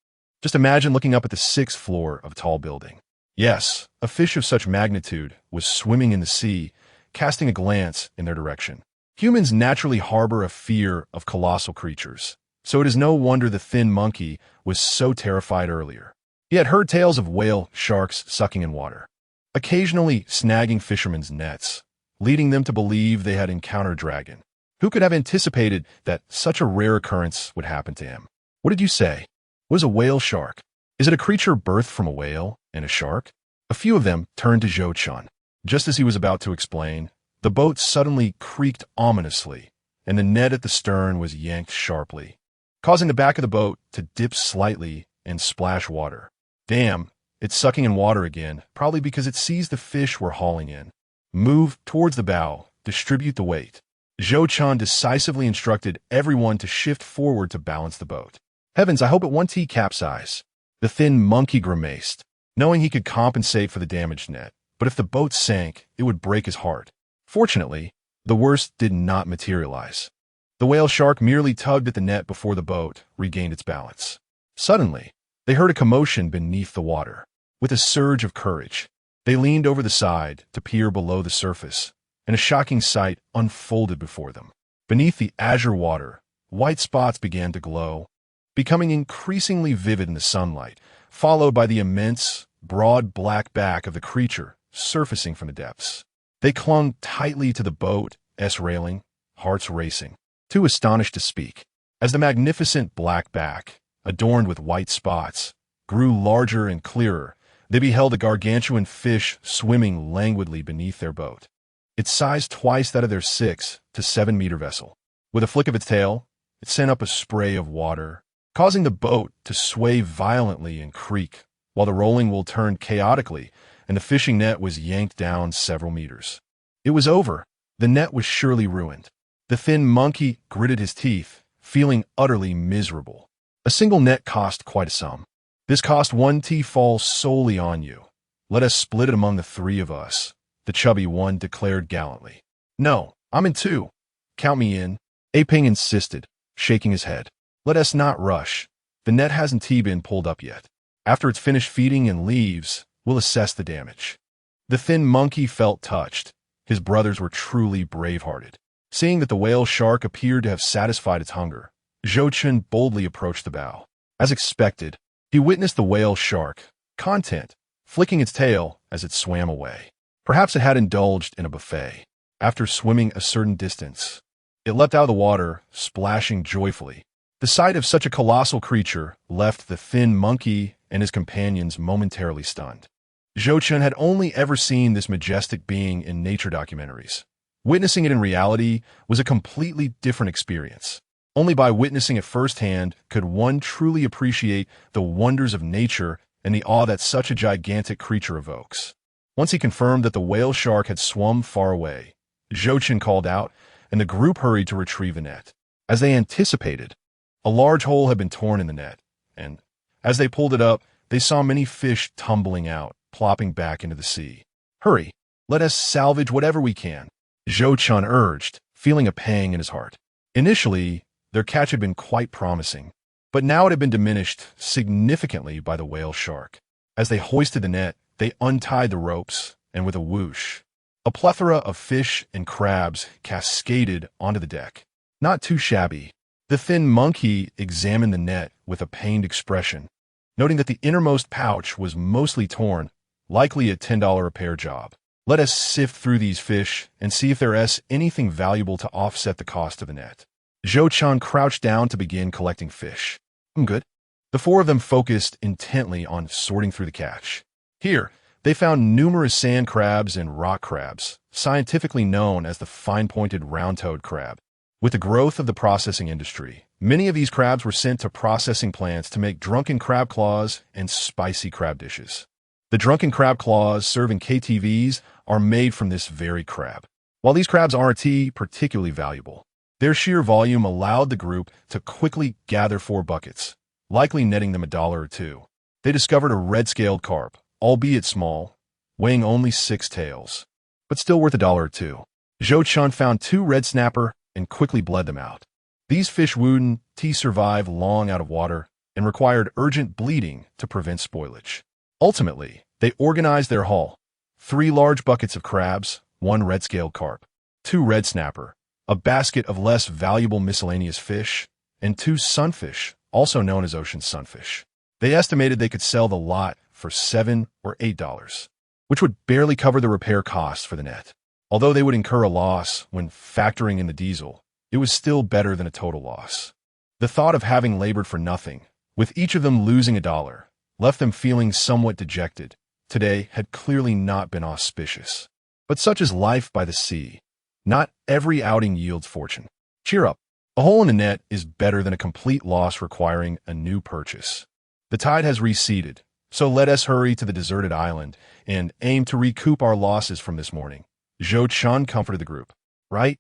just imagine looking up at the 6th floor of a tall building. Yes, a fish of such magnitude was swimming in the sea, casting a glance in their direction. Humans naturally harbor a fear of colossal creatures, so it is no wonder the thin monkey was so terrified earlier. He had heard tales of whale sharks sucking in water, occasionally snagging fishermen's nets, leading them to believe they had encountered a dragon. Who could have anticipated that such a rare occurrence would happen to him? What did you say? What is a whale shark? Is it a creature birthed from a whale and a shark? A few of them turned to Zhou Chen. Just as he was about to explain, the boat suddenly creaked ominously, and the net at the stern was yanked sharply, causing the back of the boat to dip slightly and splash water. Damn, it's sucking in water again, probably because it sees the fish we're hauling in. Move towards the bow, distribute the weight. Zhou Chen decisively instructed everyone to shift forward to balance the boat. Heavens, I hope it won't capsize. The thin monkey grimaced, knowing he could compensate for the damaged net, but if the boat sank, it would break his heart. Fortunately, the worst did not materialize. The whale shark merely tugged at the net before the boat regained its balance. Suddenly, they heard a commotion beneath the water. With a surge of courage, they leaned over the side to peer below the surface, and a shocking sight unfolded before them. Beneath the azure water, white spots began to glow, becoming increasingly vivid in the sunlight, followed by the immense, broad black back of the creature surfacing from the depths. They clung tightly to the boat's railing, hearts racing, too astonished to speak. As the magnificent black back, adorned with white spots, grew larger and clearer, they beheld a gargantuan fish swimming languidly beneath their boat. Its size twice that of their 6 to 7 meter vessel. With a flick of its tail, it sent up a spray of water, causing the boat to sway violently and creak, while the rolling wheel turned chaotically and the fishing net was yanked down several meters. It was over. The net was surely ruined. The thin monkey gritted his teeth, feeling utterly miserable. A single net cost quite a sum. This cost 1 tea falls solely on you. Let us split it among the 3 of us, the chubby one declared gallantly. No, I'm in 2. Count me in, Aping insisted, shaking his head. Let us not rush. The net hasn't been pulled up yet. After it's finished feeding and leaves, we'll assess the damage. The thin monkey felt touched. His brothers were truly brave-hearted. Seeing that the whale shark appeared to have satisfied its hunger, Zhou Chen boldly approached the bow. As expected, he witnessed the whale shark, content, flicking its tail as it swam away. Perhaps it had indulged in a buffet. After swimming a certain distance, it leapt out of the water, splashing joyfully. The sight of such a colossal creature left the thin monkey and his companions momentarily stunned. Zhou Chen had only ever seen this majestic being in nature documentaries. Witnessing it in reality was a completely different experience. Only by witnessing it firsthand could one truly appreciate the wonders of nature and the awe that such a gigantic creature evokes. Once he confirmed that the whale shark had swum far away, Zhou Chen called out, and the group hurried to retrieve the net. As they anticipated, a large hole had been torn in the net, and As they pulled it up, they saw many fish tumbling out, plopping back into the sea. "Hurry, let us salvage whatever we can," Zhou Chen urged, feeling a pang in his heart. Initially, their catch had been quite promising, but now it had been diminished significantly by the whale shark. As they hoisted the net, they untied the ropes, and with a whoosh, a plethora of fish and crabs cascaded onto the deck. Not too shabby. The thin monkey examined the net with a pained expression, noting that the innermost pouch was mostly torn, likely a $10 a pair job. "Let us sift through these fish and see if there is anything valuable to offset the cost of the net." Zhou Chen crouched down to begin collecting fish. "I'm good." The four of them focused intently on sorting through the catch. Here, they found numerous sand crabs and rock crabs, scientifically known as the fine-pointed round-toed crab. With the growth of the processing industry, many of these crabs were sent to processing plants to make drunken crab claws and spicy crab dishes. The drunken crab claws served in KTVs are made from this very crab. While these crabs aren't particularly valuable, their sheer volume allowed the group to quickly gather 4 buckets, likely netting them $1 or $2. They discovered a red-scaled carp, albeit small, weighing only 6 tails, but still worth $1 or $2. Zhou Chen found 2 red snapper and quickly bled them out. These fish wouldn't survive long out of water and required urgent bleeding to prevent spoilage. Ultimately, they organized their haul: 3 large buckets of crabs, 1 red-scaled carp, 2 red snapper, a basket of less valuable miscellaneous fish, and 2 sunfish, also known as ocean sunfish. They estimated they could sell the lot for $7 or $8, which would barely cover the repair costs for the net. Although they would incur a loss when factoring in the diesel, it was still better than a total loss. The thought of having labored for nothing, with each of them losing $1, left them feeling somewhat dejected. Today had clearly not been auspicious. But such is life by the sea. Not every outing yields fortune. Cheer up. A hole in the net is better than a complete loss requiring a new purchase. The tide has receded, so let us hurry to the deserted island and aim to recoup our losses from this morning. Zhou Chen comforted the group. "Right?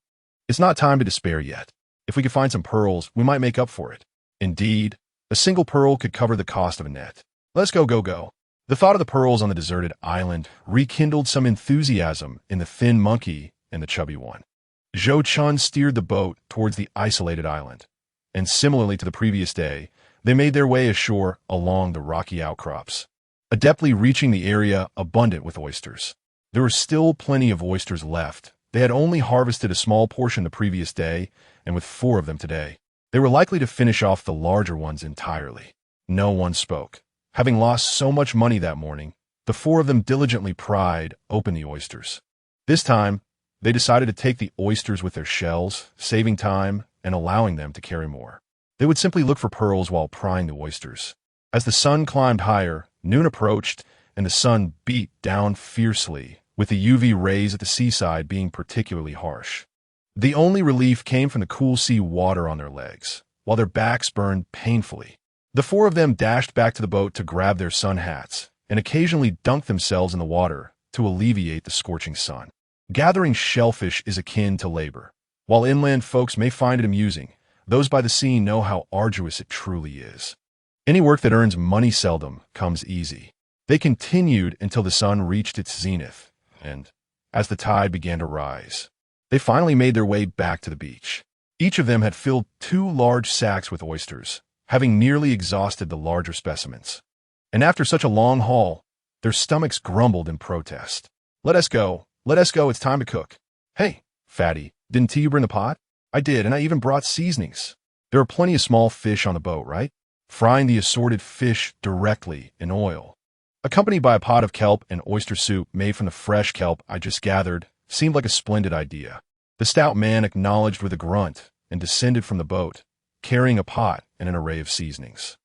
It's not time to despair yet. If we could find some pearls, we might make up for it. Indeed, a single pearl could cover the cost of a net. Let's go, go, go." The thought of the pearls on the deserted island rekindled some enthusiasm in the thin monkey and the chubby one. Zhou Chen steered the boat towards the isolated island, and similarly to the previous day, they made their way ashore along the rocky outcrops, adeptly reaching the area abundant with oysters. There were still plenty of oysters left. They had only harvested a small portion the previous day, and with 4 of them today, they were likely to finish off the larger ones entirely. No one spoke. Having lost so much money that morning, the 4 of them diligently pried open the oysters. This time, they decided to take the oysters with their shells, saving time and allowing them to carry more. They would simply look for pearls while prying the oysters. As the sun climbed higher, noon approached, and the sun beat down fiercely, with the UV rays at the seaside being particularly harsh. The only relief came from the cool sea water on their legs, while their backs burned painfully. The 4 of them dashed back to the boat to grab their sun hats and occasionally dunked themselves in the water to alleviate the scorching sun. Gathering shellfish is akin to labor. While inland folks may find it amusing, those by the sea know how arduous it truly is. Any work that earns money seldom comes easy. They continued until the sun reached its zenith, and, as the tide began to rise, they finally made their way back to the beach. Each of them had filled 2 large sacks with oysters, having nearly exhausted the larger specimens. And after such a long haul, their stomachs grumbled in protest. Let us go, it's time to cook." "Hey, fatty, didn't you bring the pot?" "I did, and I even brought seasonings. There are plenty of small fish on the boat, right?" Frying the assorted fish directly in oil, accompanied by a pot of kelp and oyster soup made from the fresh kelp I just gathered, seemed like a splendid idea. The stout man acknowledged with a grunt and descended from the boat, carrying a pot and an array of seasonings.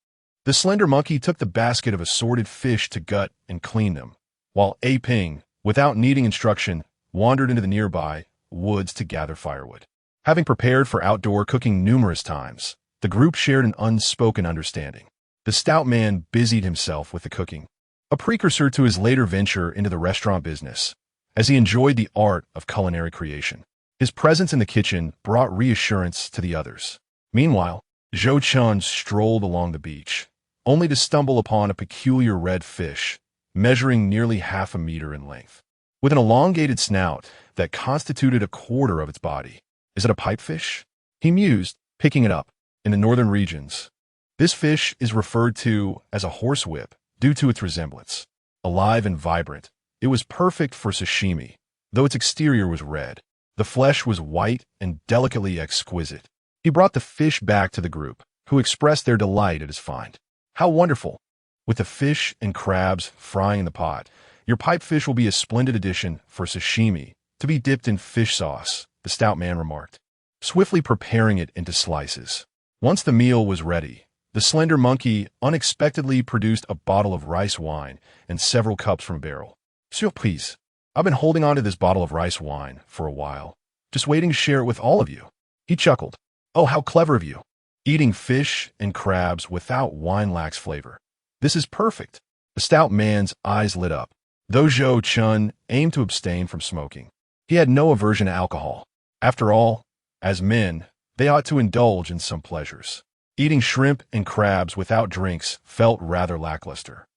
The slender monkey took the basket of assorted fish to gut and clean them, while A Ping, without needing instruction, wandered into the nearby woods to gather firewood. Having prepared for outdoor cooking numerous times, the group shared an unspoken understanding. The stout man busied himself with the cooking, a precursor to his later venture into the restaurant business, as he enjoyed the art of culinary creation. His presence in the kitchen brought reassurance to the others. Meanwhile, Zhou Chen strolled along the beach, only to stumble upon a peculiar red fish, measuring nearly half a meter in length, with an elongated snout that constituted a quarter of its body. Is it a pipefish? He mused, picking it up. In the northern regions, this fish is referred to as a horsewhip due to its resemblance. Alive and vibrant, it was perfect for sashimi, though its exterior was red. The flesh was white and delicately exquisite. He brought the fish back to the group, who expressed their delight at his find. How wonderful! With the fish and crabs frying in the pot, your pipefish will be a splendid addition for sashimi, to be dipped in fish sauce, the stout man remarked, swiftly preparing it into slices. Once the meal was ready, the slender monkey unexpectedly produced a bottle of rice wine and several cups from a barrel. Surprise! I've been holding on to this bottle of rice wine for a while, just waiting to share it with all of you. He chuckled. Oh, how clever of you. Eating fish and crabs without wine lacks flavor. This is perfect. The stout man's eyes lit up. Though Zhou Chen aimed to abstain from smoking, he had no aversion to alcohol. After all, as men, they ought to indulge in some pleasures. Eating shrimp and crabs without drinks felt rather lackluster.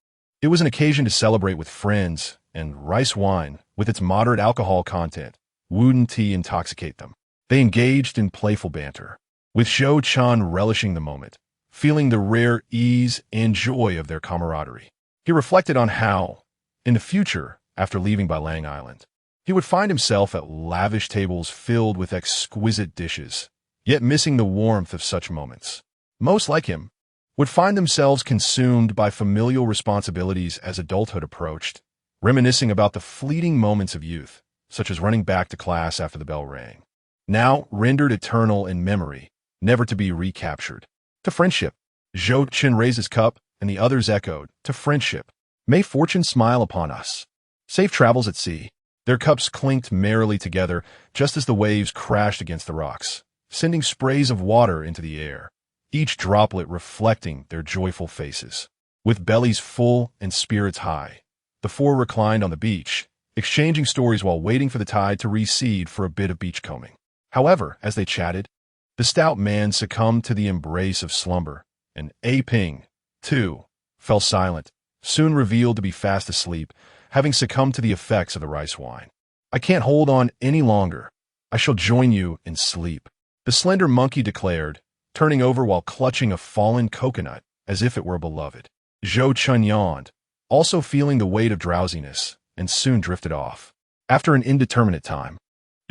It was an occasion to celebrate with friends, and rice wine, with its moderate alcohol content, wouldn't intoxicate them. They engaged in playful banter, with Zhou Chen relishing the moment, feeling the rare ease and joy of their camaraderie. He reflected on how, in the future, after leaving Bailang Island, he would find himself at lavish tables filled with exquisite dishes, yet missing the warmth of such moments. Most like him would find themselves consumed by familial responsibilities as adulthood approached, reminiscing about the fleeting moments of youth, such as running back to class after the bell rang, now rendered eternal in memory, never to be recaptured. To friendship. Zhou Chen raised his cup, and the others echoed, to friendship. May fortune smile upon us. Safe travels at sea. Their cups clinked merrily together just as the waves crashed against the rocks, sending sprays of water into the air, each droplet reflecting their joyful faces. With bellies full and spirits high, the four reclined on the beach, exchanging stories while waiting for the tide to recede for a bit of beachcombing. However, as they chatted, the stout man succumbed to the embrace of slumber, and Ping, too, fell silent, soon revealed to be fast asleep, having succumbed to the effects of the rice wine. I can't hold on any longer. I shall join you in sleep, the slender monkey declared, turning over while clutching a fallen coconut as if it were beloved. Zhou Chen yawned, also feeling the weight of drowsiness, and soon drifted off. After an indeterminate time,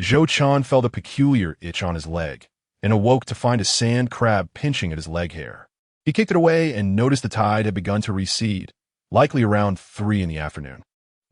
Zhou Chen felt a peculiar itch on his leg, and awoke to find a sand crab pinching at his leg hair. He kicked it away and noticed the tide had begun to recede, likely around 3 in the afternoon.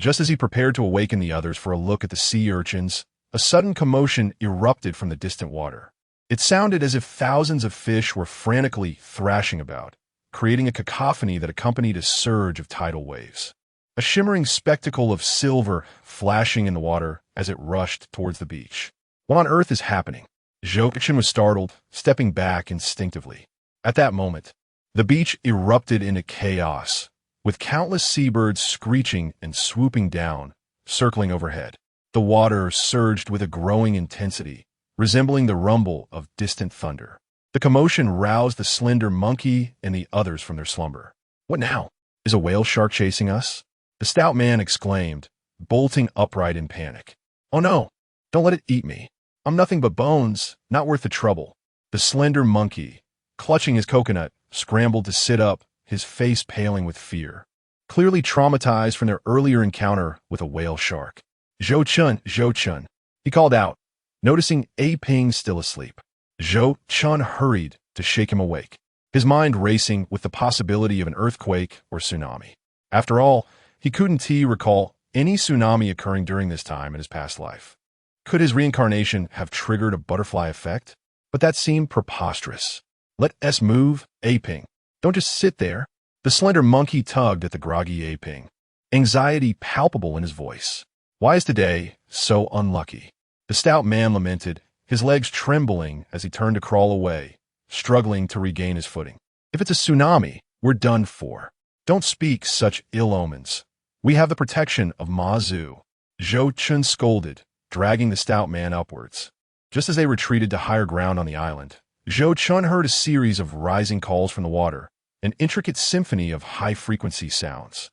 Just as he prepared to awaken the others for a look at the sea urchins, a sudden commotion erupted from the distant water. It sounded as if thousands of fish were frantically thrashing about, creating a cacophony that accompanied a surge of tidal waves. A shimmering spectacle of silver flashing in the water as it rushed towards the beach. What on earth is happening? Zhou Chen was startled, stepping back instinctively. At that moment, the beach erupted into chaos, with countless seabirds screeching and swooping down, circling overhead. The water surged with a growing intensity, resembling the rumble of distant thunder. The commotion roused the slender monkey and the others from their slumber. What now? Is a whale shark chasing us? The stout man exclaimed, bolting upright in panic. Oh no, don't let it eat me. I'm nothing but bones, not worth the trouble. The slender monkey, clutching his coconut, scrambled to sit up, his face paling with fear, clearly traumatized from their earlier encounter with a whale shark. Zhou Chen, he called out, noticing Ping still asleep. Zhou Chen hurried to shake him awake, his mind racing with the possibility of an earthquake or tsunami. After all, he couldn't recall any tsunami occurring during this time in his past life. Could his reincarnation have triggered a butterfly effect? But that seemed preposterous. Let us move, Ping. Don't just sit there. The slender monkey tugged at the groggy Ping, anxiety palpable in his voice. Why is today so unlucky? The stout man lamented, his legs trembling as he turned to crawl away, struggling to regain his footing. If it's a tsunami, we're done for. Don't speak such ill omens. We have the protection of Ma Zhu. Zhou Chen scolded, dragging the stout man upwards. Just as they retreated to higher ground on the island, Zhou Chen heard a series of rising calls from the water, an intricate symphony of high-frequency sounds.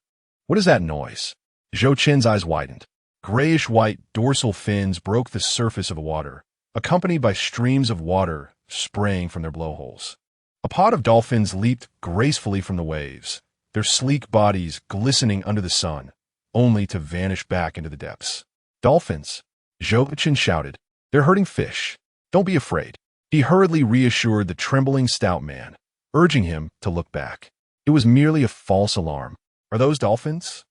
What is that noise? Zhou Chen's eyes widened. Grayish-white dorsal fins broke the surface of the water, accompanied by streams of water spraying from their blowholes. A pod of dolphins leaped gracefully from the waves, their sleek bodies glistening under the sun, only to vanish back into the depths. Dolphins, Zhou Chen shouted. They're hurting fish. Don't be afraid. He hurriedly reassured the trembling stout man, urging him to look back. It was merely a false alarm. Are those dolphins?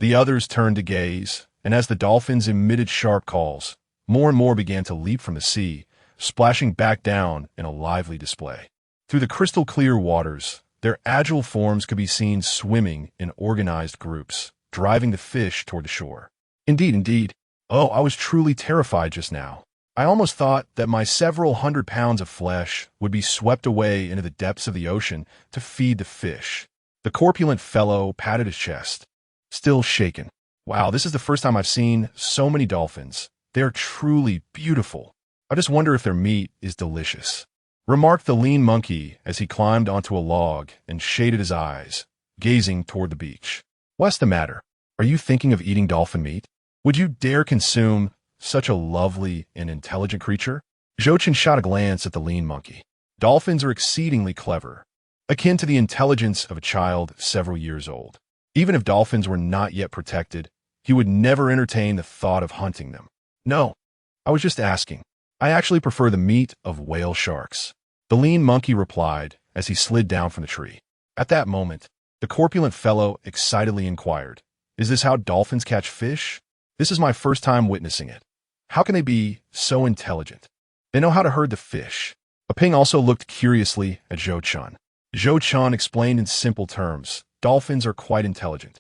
The others turned to gaze, and as the dolphins emitted sharp calls, more and more began to leap from the sea, splashing back down in a lively display. Through the crystal-clear waters, their agile forms could be seen swimming in organized groups, driving the fish toward the shore. Indeed. Oh, I was truly terrified just now. I almost thought that my several 100 pounds of flesh would be swept away into the depths of the ocean to feed the fish. The corpulent fellow patted his chest, still shaken. Wow, this is the first time I've seen so many dolphins. They are truly beautiful. I just wonder if their meat is delicious, remarked the lean monkey as he climbed onto a log and shaded his eyes, gazing toward the beach. What's the matter? Are you thinking of eating dolphin meat? Would you dare consume such a lovely and intelligent creature? Zhou Chen shot a glance at the lean monkey. Dolphins are exceedingly clever, akin to the intelligence of a child several years old. Even if dolphins were not yet protected, he would never entertain the thought of hunting them. No, I was just asking. I actually prefer the meat of whale sharks, the lean monkey replied as he slid down from the tree. At that moment, the corpulent fellow excitedly inquired, "Is this how dolphins catch fish? This is my first time witnessing it. How can they be so intelligent? They know how to herd the fish." Ping also looked curiously at Zhou Chen. Zhou Chen explained in simple terms, dolphins are quite intelligent,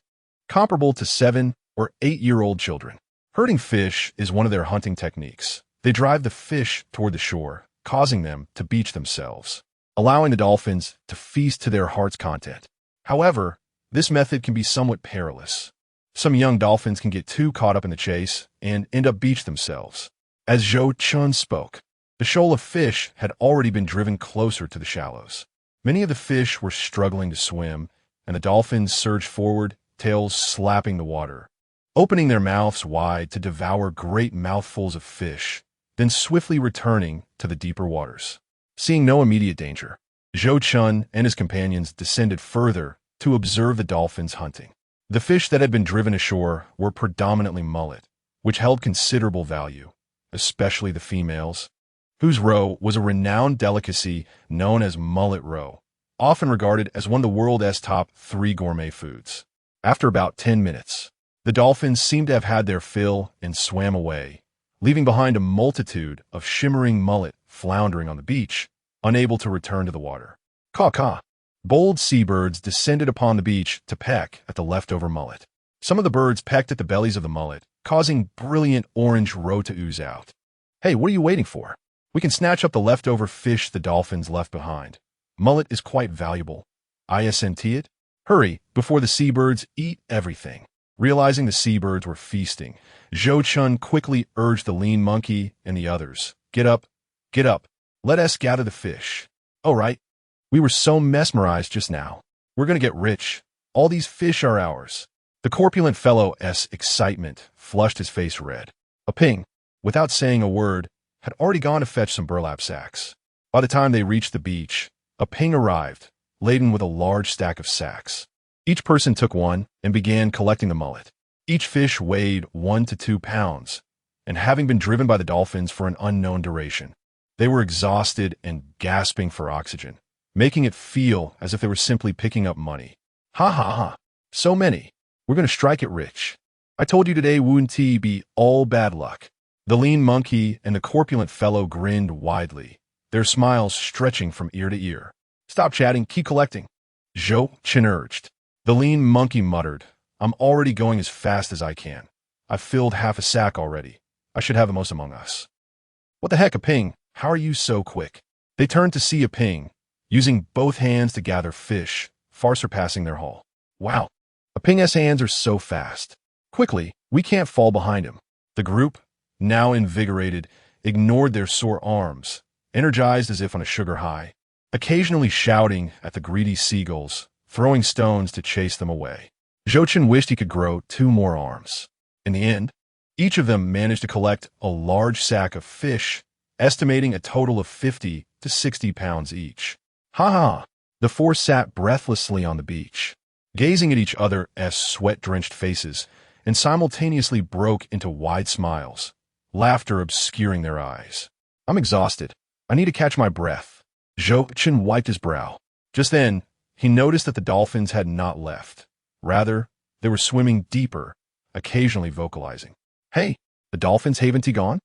comparable to 7 or 8-year-old children. Herding fish is one of their hunting techniques. They drive the fish toward the shore, causing them to beach themselves, allowing the dolphins to feast to their heart's content. However, this method can be somewhat perilous. Some young dolphins can get too caught up in the chase and end up beach themselves. As Zhou Chen spoke, the shoal of fish had already been driven closer to the shallows. Many of the fish were struggling to swim, and the dolphins surged forward, tails slapping the water, opening their mouths wide to devour great mouthfuls of fish, then swiftly returning to the deeper waters. Seeing no immediate danger, Zhou Chen and his companions descended further to observe the dolphins hunting. The fish that had been driven ashore were predominantly mullet, which held considerable value, especially the females, whose roe was a renowned delicacy known as mullet roe, often regarded as one of the world's top 3 gourmet foods. After about 10 minutes, the dolphins seemed to have had their fill and swam away, leaving behind a multitude of shimmering mullet floundering on the beach, unable to return to the water. Caw-caw. Bold seabirds descended upon the beach to peck at the leftover mullet. Some of the birds pecked at the bellies of the mullet, causing brilliant orange roe to ooze out. Hey, what are you waiting for? We can snatch up the leftover fish the dolphins left behind. Mullet is quite valuable. Isn't it? Hurry, before the seabirds eat everything. Realizing the seabirds were feasting, Zhou Chen quickly urged the lean monkey and the others. Get up. Let us gather the fish. Oh, right. We were so mesmerized just now. We're going to get rich. All these fish are ours. The corpulent fellow's excitement flushed his face red. Ping, without saying a word, had already gone to fetch some burlap sacks. By the time they reached the beach, Ping arrived, laden with a large stack of sacks. Each person took one and began collecting the mullet. Each fish weighed 1 to 2 pounds, and having been driven by the dolphins for an unknown duration, they were exhausted and gasping for oxygen, making it feel as if they were simply picking up money. Ha ha ha. So many. We're going to strike it rich. I told you today wouldn't be all bad luck. The lean monkey and the corpulent fellow grinned widely, their smiles stretching from ear to ear. Stop chatting, keep collecting. Zhou Chen urged. The lean monkey muttered, I'm already going as fast as I can. I've filled half a sack already. I should have the most among us. What the heck, Ping? How are you so quick? They turned to see Ping, using both hands to gather fish, far surpassing their haul. Wow, Ping's hands are so fast. Quickly, we can't fall behind him. The group, now invigorated, ignored their sore arms, energized as if on a sugar high. occasionally shouting at the greedy seagulls, throwing stones to chase them away. Zhou Chen wished he could grow 2 more arms. In the end, each of them managed to collect a large sack of fish, estimating a total of 50 to 60 pounds each. Ha ha! The 4 sat breathlessly on the beach, gazing at each other's sweat-drenched faces, and simultaneously broke into wide smiles, laughter obscuring their eyes. I'm exhausted. I need to catch my breath. Zhou Chen wiped his brow. Just then, he noticed that the dolphins had not left. Rather, they were swimming deeper, occasionally vocalizing. Hey, the dolphins haven't gone?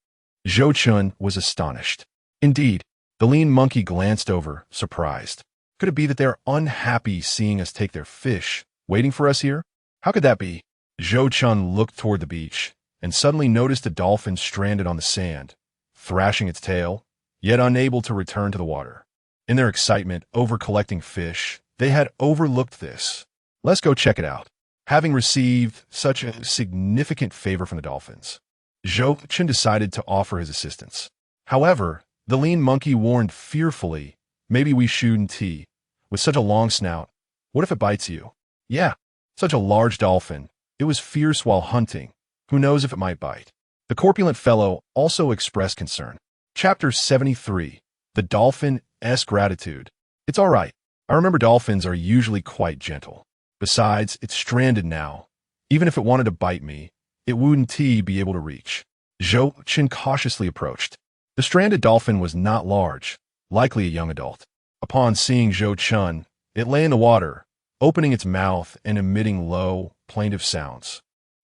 Zhou Chen was astonished. Indeed, the lean monkey glanced over, surprised. Could it be that they are unhappy seeing us take their fish, waiting for us here? How could that be? Zhou Chen looked toward the beach, and suddenly noticed a dolphin stranded on the sand, thrashing its tail, yet unable to return to the water. In their excitement over collecting fish, they had overlooked this. Let's go check it out. Having received such a significant favor from the dolphins, Zhou Chen decided to offer his assistance. However, the lean monkey warned fearfully, maybe we shouldn't tea. With such a long snout, what if it bites you? Yeah, such a large dolphin. It was fierce while hunting. Who knows if it might bite? The corpulent fellow also expressed concern. Chapter 73. The Dolphin's Gratitude. It's all right. I remember dolphins are usually quite gentle. Besides, it's stranded now. Even if it wanted to bite me, it wouldn't be able to reach. Zhou Chen cautiously approached. The stranded dolphin was not large, likely a young adult. Upon seeing Zhou Chen, it lay in the water, opening its mouth and emitting low, plaintive sounds.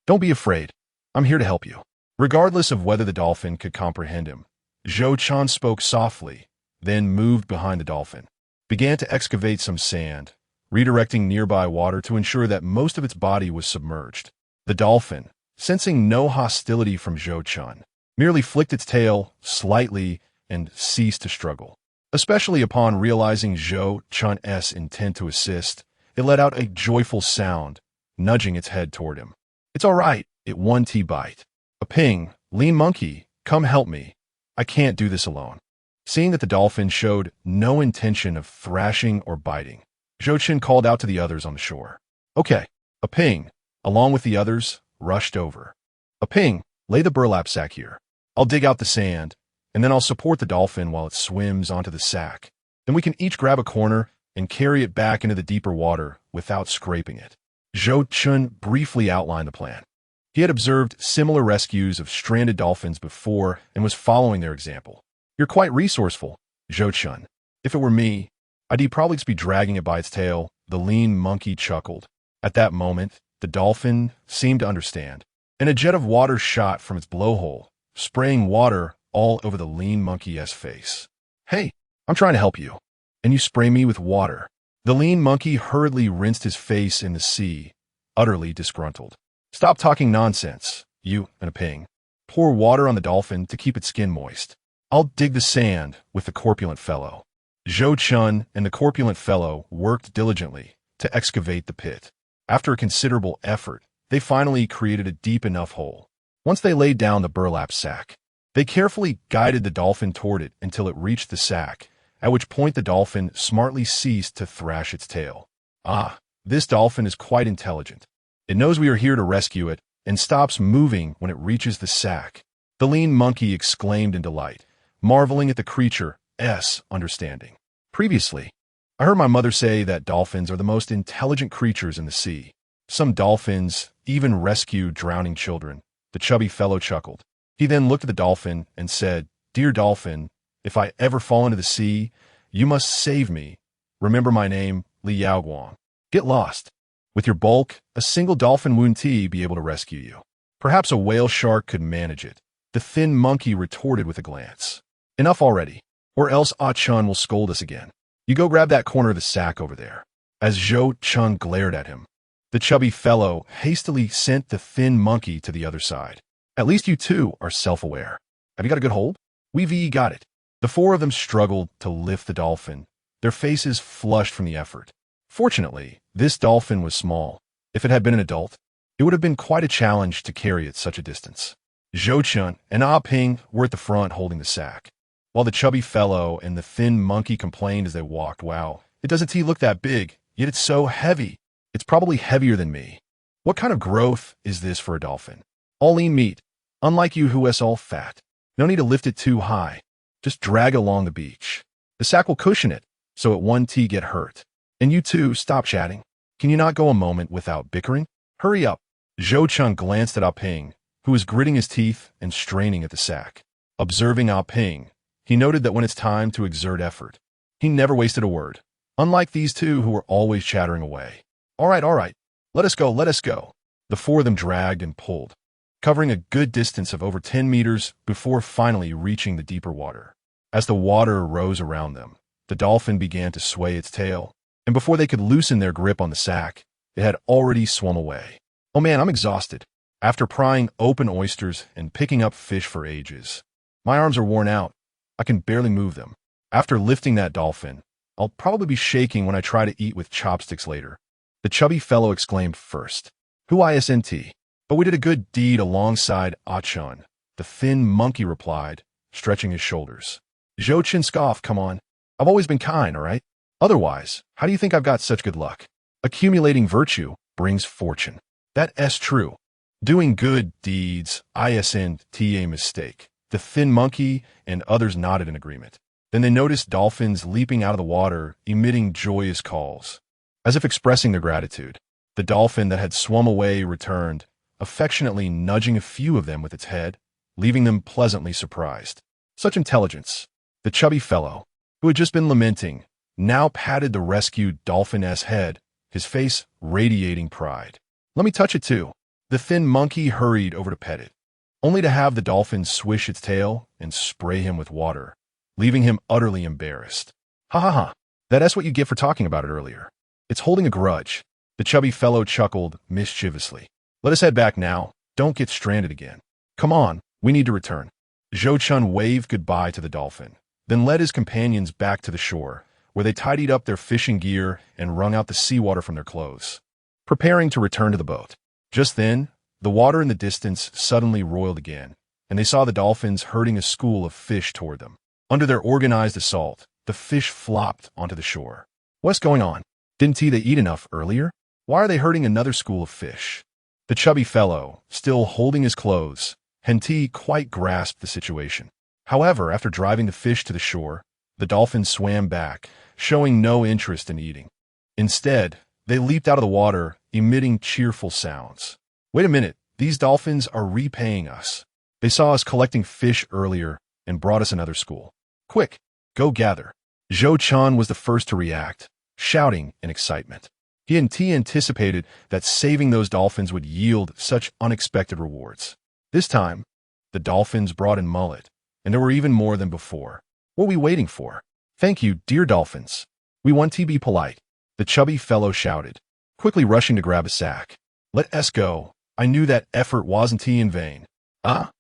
Don't be afraid. I'm here to help you. Regardless of whether the dolphin could comprehend him, Zhou Chen spoke softly, then moved behind the dolphin, began to excavate some sand, redirecting nearby water to ensure that most of its body was submerged. The dolphin, sensing no hostility from Zhou Chen, merely flicked its tail slightly and ceased to struggle. Especially upon realizing Zhou Chen's intent to assist, it let out a joyful sound, nudging its head toward him. It's all right, it won bite. A ping, lean monkey, come help me. I can't do this alone. Seeing that the dolphin showed no intention of thrashing or biting, Zhou Chen called out to the others on the shore. Okay, a ping, along with the others, rushed over. A ping, lay the burlap sack here. I'll dig out the sand, and then I'll support the dolphin while it swims onto the sack. Then we can each grab a corner and carry it back into the deeper water without scraping it. Zhou Chen briefly outlined the plan. He had observed similar rescues of stranded dolphins before and was following their example. You're quite resourceful, Zhou Chen. If it were me, I'd probably just be dragging it by its tail. The lean monkey chuckled. At that moment, the dolphin seemed to understand, and a jet of water shot from its blowhole, spraying water all over the lean monkey's face. Hey, I'm trying to help you, and you spray me with water. The lean monkey hurriedly rinsed his face in the sea, utterly disgruntled. Stop talking nonsense, you and a ping. Pour water on the dolphin to keep its skin moist. I'll dig the sand with the corpulent fellow. Zhou Chen and the corpulent fellow worked diligently to excavate the pit. After a considerable effort, they finally created a deep enough hole. Once they laid down the burlap sack, they carefully guided the dolphin toward it until it reached the sack, at which point the dolphin smartly ceased to thrash its tail. Ah, this dolphin is quite intelligent. It knows we are here to rescue it and stops moving when it reaches the sack. The lean monkey exclaimed in delight, marveling at the creature's understanding. Previously, I heard my mother say that dolphins are the most intelligent creatures in the sea. Some dolphins even rescue drowning children. The chubby fellow chuckled. He then looked at the dolphin and said, Dear dolphin, if I ever fall into the sea, you must save me. Remember my name, Li Yaoguang. Get lost. With your bulk, a single dolphin wouldn't be able to rescue you. Perhaps a whale shark could manage it. The thin monkey retorted with a glance. Enough already, or else Ah Chun will scold us again. You go grab that corner of the sack over there. As Zhou Chen glared at him, the chubby fellow hastily sent the thin monkey to the other side. At least you two are self-aware. Have you got a good hold? We've got it. The 4 of them struggled to lift the dolphin, their faces flushed from the effort. Fortunately, this dolphin was small. If it had been an adult, it would have been quite a challenge to carry it such a distance. Zhou Chen and Ah Ping were at the front holding the sack. while the chubby fellow and the thin monkey complained as they walked. Wow, it doesn't look that big, yet it's so heavy. It's probably heavier than me. What kind of growth is this for a dolphin? All lean meat, unlike you who is all fat. No need to lift it too high. Just drag it along the beach. The sack will cushion it, so it won't get hurt. And you two, stop chatting. Can you not go a moment without bickering? Hurry up. Zhou Chen glanced at Ah Ping, who was gritting his teeth and straining at the sack. Observing Ah Ping, he noted that when it's time to exert effort, he never wasted a word, unlike these two who were always chattering away. All right. Let us go. The four of them dragged and pulled, covering a good distance of over 10 meters before finally reaching the deeper water. As the water rose around them, the dolphin began to sway its tail, and before they could loosen their grip on the sack, it had already swum away. Oh man, I'm exhausted. After prying open oysters and picking up fish for ages, my arms are worn out. I can barely move them. After lifting that dolphin, I'll probably be shaking when I try to eat with chopsticks later. The chubby fellow exclaimed first. Who isn't? But we did a good deed alongside Ah Chun. The thin monkey replied, stretching his shoulders. Zhou Chen scoffed, come on. I've always been kind, all right? Otherwise, how do you think I've got such good luck? Accumulating virtue brings fortune. That's true. Doing good deeds isn't a mistake. The thin monkey and others nodded in agreement. Then they noticed dolphins leaping out of the water, emitting joyous calls. As if expressing their gratitude, the dolphin that had swum away returned, affectionately nudging a few of them with its head, leaving them pleasantly surprised. Such intelligence. The chubby fellow, who had just been lamenting, now patted the rescued dolphin's head, his face radiating pride. Let me touch it too. The thin monkey hurried over to pet it, only to have the dolphin swish its tail and spray him with water, leaving him utterly embarrassed. Ha. That's what you get for talking about it earlier. It's holding a grudge. The chubby fellow chuckled mischievously. Let us head back now. Don't get stranded again. Come on, we need to return. Zhou Chen waved goodbye to the dolphin, then led his companions back to the shore, where they tidied up their fishing gear and wrung out the seawater from their clothes, preparing to return to the boat. Just then, the water in the distance suddenly roiled again, and they saw the dolphins herding a school of fish toward them. Under their organized assault, the fish flopped onto the shore. What's going on? Didn't they eat enough earlier? Why are they herding another school of fish? The chubby fellow, still holding his clothes, hadn't quite grasped the situation. However, after driving the fish to the shore, the dolphins swam back, showing no interest in eating. Instead, they leaped out of the water, emitting cheerful sounds. Wait a minute, these dolphins are repaying us. They saw us collecting fish earlier and brought us another school. Quick, go gather. Zhou Chen was the first to react, shouting in excitement. He hadn't anticipated that saving those dolphins would yield such unexpected rewards. This time, the dolphins brought in mullet, and there were even more than before. What are we waiting for? Thank you, dear dolphins. We want to be polite. The chubby fellow shouted, quickly rushing to grab a sack. Let us go. I knew that effort wasn't in vain. Ah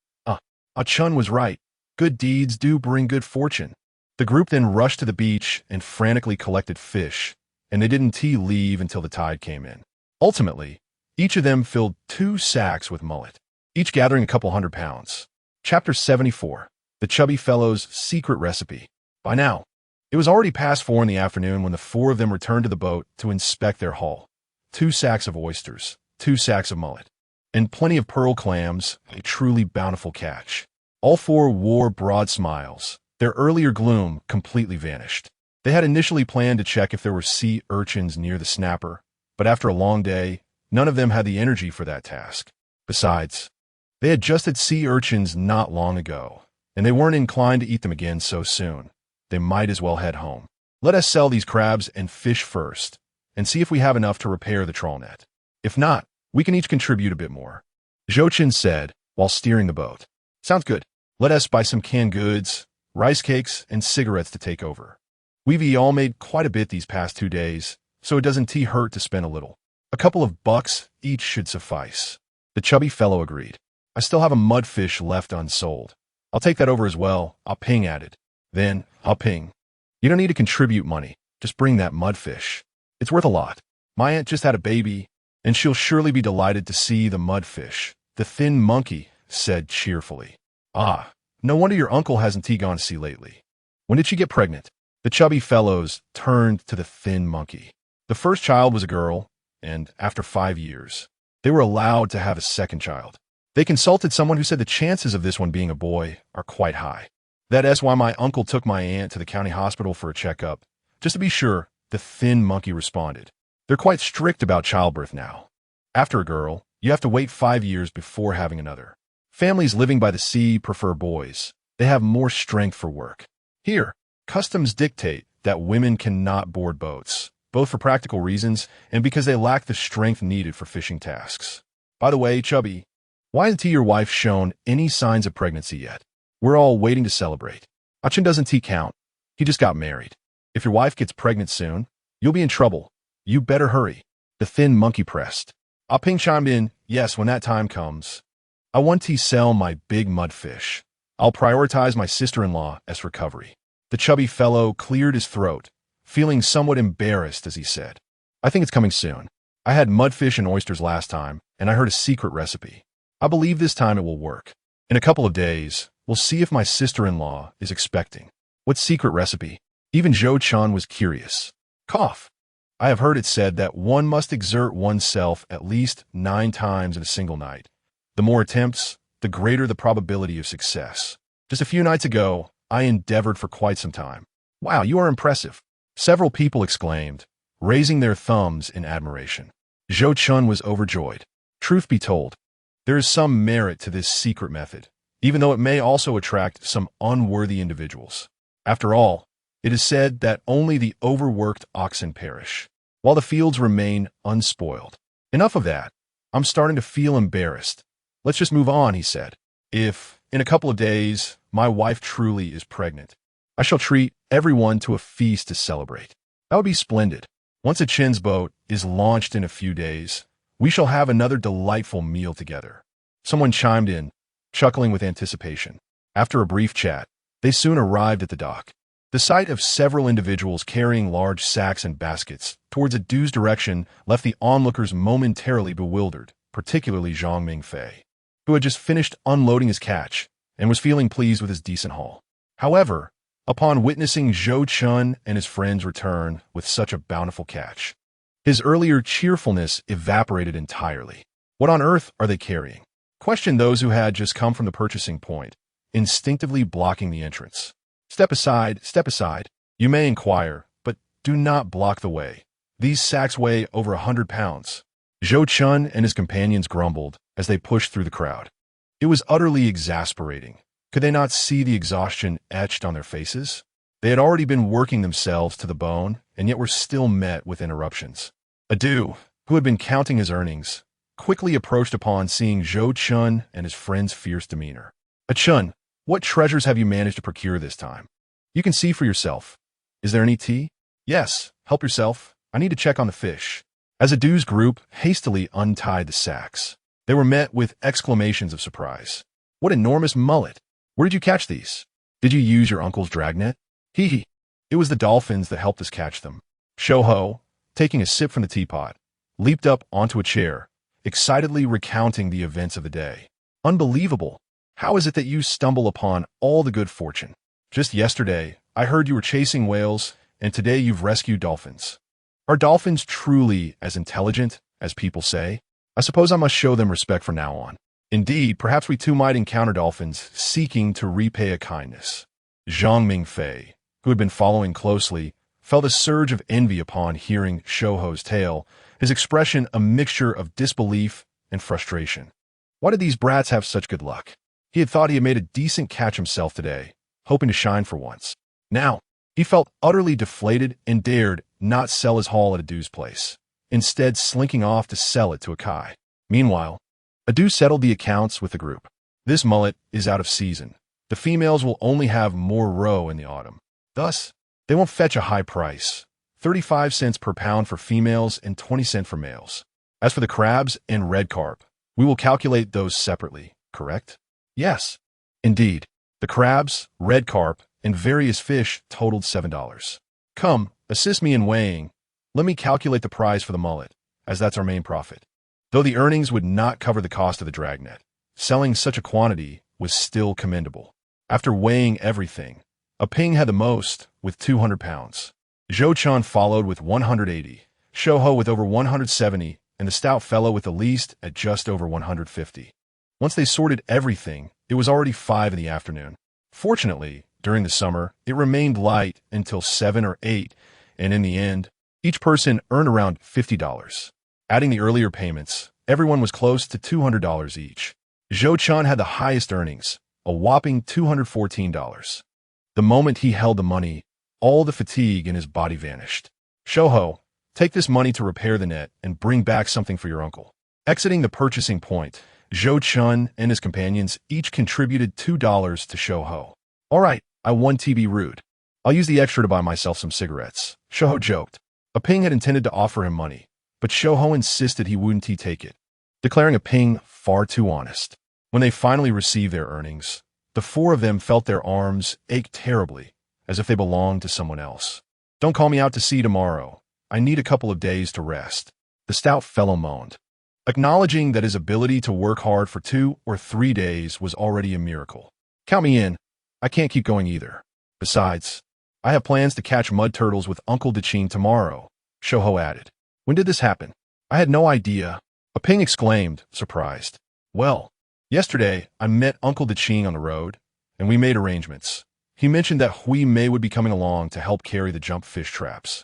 Chun was right. Good deeds do bring good fortune. The group then rushed to the beach and frantically collected fish, and they didn't leave until the tide came in. Ultimately, each of them filled 2 sacks with mullet, each gathering a couple 100 pounds. Chapter 74. The Chubby Fellow's Secret Recipe. By now, it was already past 4 in the afternoon when the 4 of them returned to the boat to inspect their haul. 2 sacks of oysters, 2 sacks of mullet, and plenty of pearl clams, a truly bountiful catch. All 4 wore broad smiles. Their earlier gloom completely vanished. They had initially planned to check if there were sea urchins near the snapper, but after a long day, none of them had the energy for that task. Besides, they had just had sea urchins not long ago, and they weren't inclined to eat them again so soon. They might as well head home. Let us sell these crabs and fish first, and see if we have enough to repair the trawl net. If not, we can each contribute a bit more. Zhou Chen said, while steering the boat. Sounds good. Let us buy some canned goods, rice cakes, and cigarettes to take over. We've all made quite a bit these past 2 days, so it doesn't hurt to spend a little. A couple of bucks each should suffice. The chubby fellow agreed. I still have a mudfish left unsold. I'll take that over as well, Ah Ping added. Then, Ah Ping, you don't need to contribute money. Just bring that mudfish. It's worth a lot. My aunt just had a baby, and she'll surely be delighted to see the mudfish, the thin monkey said cheerfully. Ah, no wonder your uncle hasn't gone to sea lately. When did she get pregnant? The chubby fellows turned to the thin monkey. The first child was a girl, and after 5 years, they were allowed to have a second child. They consulted someone who said the chances of this one being a boy are quite high. That's why my uncle took my aunt to the county hospital for a checkup. Just to be sure, the thin monkey responded. They're quite strict about childbirth now. After a girl, you have to wait 5 years before having another. Families living by the sea prefer boys. They have more strength for work. Here, customs dictate that women cannot board boats, both for practical reasons and because they lack the strength needed for fishing tasks. By the way, Chubby, why hasn't your wife shown any signs of pregnancy yet? We're all waiting to celebrate. Achin doesn't count. He just got married. If your wife gets pregnant soon, you'll be in trouble. You better hurry. The thin monkey pressed. Ah Ping chimed in, yes, when that time comes. I want to sell my big mudfish. I'll prioritize my sister-in-law as recovery. The chubby fellow cleared his throat, feeling somewhat embarrassed as he said, I think it's coming soon. I had mudfish and oysters last time, and I heard a secret recipe. I believe this time it will work. In a couple of days, we'll see if my sister-in-law is expecting. What secret recipe? Even Zhou Chen was curious. Cough. I have heard it said that one must exert oneself at least 9 times in a single night. The more attempts, the greater the probability of success. Just a few nights ago, I endeavored for quite some time. Wow, you are impressive. Several people exclaimed, raising their thumbs in admiration. Zhou Chen was overjoyed. Truth be told, there is some merit to this secret method, even though it may also attract some unworthy individuals. After all, it is said that only the overworked oxen perish, while the fields remain unspoiled. Enough of that. I'm starting to feel embarrassed. Let's just move on, he said. If, in a couple of days, my wife truly is pregnant, I shall treat everyone to a feast to celebrate. That would be splendid. Once a Chin's boat is launched in a few days, we shall have another delightful meal together. Someone chimed in, chuckling with anticipation. After a brief chat, they soon arrived at the dock. The sight of several individuals carrying large sacks and baskets towards a Dazed's direction left the onlookers momentarily bewildered, particularly Zhang Mingfei, who had just finished unloading his catch and was feeling pleased with his decent haul. However, upon witnessing Zhou Chen and his friends return with such a bountiful catch, his earlier cheerfulness evaporated entirely. What on earth are they carrying? Questioned those who had just come from the purchasing point, instinctively blocking the entrance. Step aside, you may inquire, but do not block the way. These sacks weigh over 100 pounds. Zhou Chen and his companions grumbled as they pushed through the crowd. It was utterly exasperating. Could they not see the exhaustion etched on their faces? They had already been working themselves to the bone, and yet were still met with interruptions. Adu, who had been counting his earnings, quickly approached upon seeing Zhou Chen and his friend's fierce demeanor. Chun, what treasures have you managed to procure this time? You can see for yourself. Is there any tea? Yes, help yourself. I need to check on the fish. As Adu's group hastily untied the sacks, they were met with exclamations of surprise. What enormous mullet! Where did you catch these? Did you use your uncle's dragnet? Hee hee. It was the dolphins that helped us catch them. Shouho, taking a sip from the teapot, leaped up onto a chair, excitedly recounting the events of the day. Unbelievable. How is it that you stumble upon all the good fortune? Just yesterday, I heard you were chasing whales, and today you've rescued dolphins. Are dolphins truly as intelligent as people say? I suppose I must show them respect from now on. Indeed, perhaps we too might encounter dolphins seeking to repay a kindness. Zhang Mingfei, who had been following closely, felt a surge of envy upon hearing Shouho's tale, his expression a mixture of disbelief and frustration. Why did these brats have such good luck? He had thought he had made a decent catch himself today, hoping to shine for once. Now, he felt utterly deflated and dared not sell his haul at Adu's place, instead slinking off to sell it to a Kai. Meanwhile, Adu settled the accounts with the group. This mullet is out of season. The females will only have more roe in the autumn. Thus, they won't fetch a high price, 35 cents per pound for females and 20 cents for males. As for the crabs and red carp, we will calculate those separately, correct? Yes, indeed. The crabs, red carp, and various fish totaled $7. Come, assist me in weighing. Let me calculate the price for the mullet, as that's our main profit. Though the earnings would not cover the cost of the dragnet, selling such a quantity was still commendable. After weighing everything, Ping had the most, with 200 pounds. Zhou Chen followed with 180, Shouho with over 170, and the stout fellow with the least at just over 150. Once they sorted everything, it was already 5 in the afternoon. Fortunately, during the summer, it remained light until 7 or 8, and in the end, each person earned around $50. Adding the earlier payments, everyone was close to $200 each. Zhou Chen had the highest earnings, a whopping $214. The moment he held the money, all the fatigue in his body vanished. Shouho, take this money to repair the net and bring back something for your uncle. Exiting the purchasing point, Zhou Chen and his companions each contributed $2 to Shouho. All right, I won to be rude. I'll use the extra to buy myself some cigarettes, Shouho joked. Ping had intended to offer him money, but Shouho insisted he wouldn't take it, declaring Ping far too honest. When they finally received their earnings, the 4 of them felt their arms ache terribly, as if they belonged to someone else. Don't call me out to sea tomorrow. I need a couple of days to rest, the stout fellow moaned, acknowledging that his ability to work hard for 2 or 3 days was already a miracle. Count me in. I can't keep going either. Besides, I have plans to catch mud turtles with Uncle Daching tomorrow, Shouho added. When did this happen? I had no idea. Ping exclaimed, surprised. Well, yesterday I met Uncle Daching on the road, and we made arrangements. He mentioned that Hui Mei would be coming along to help carry the jump fish traps.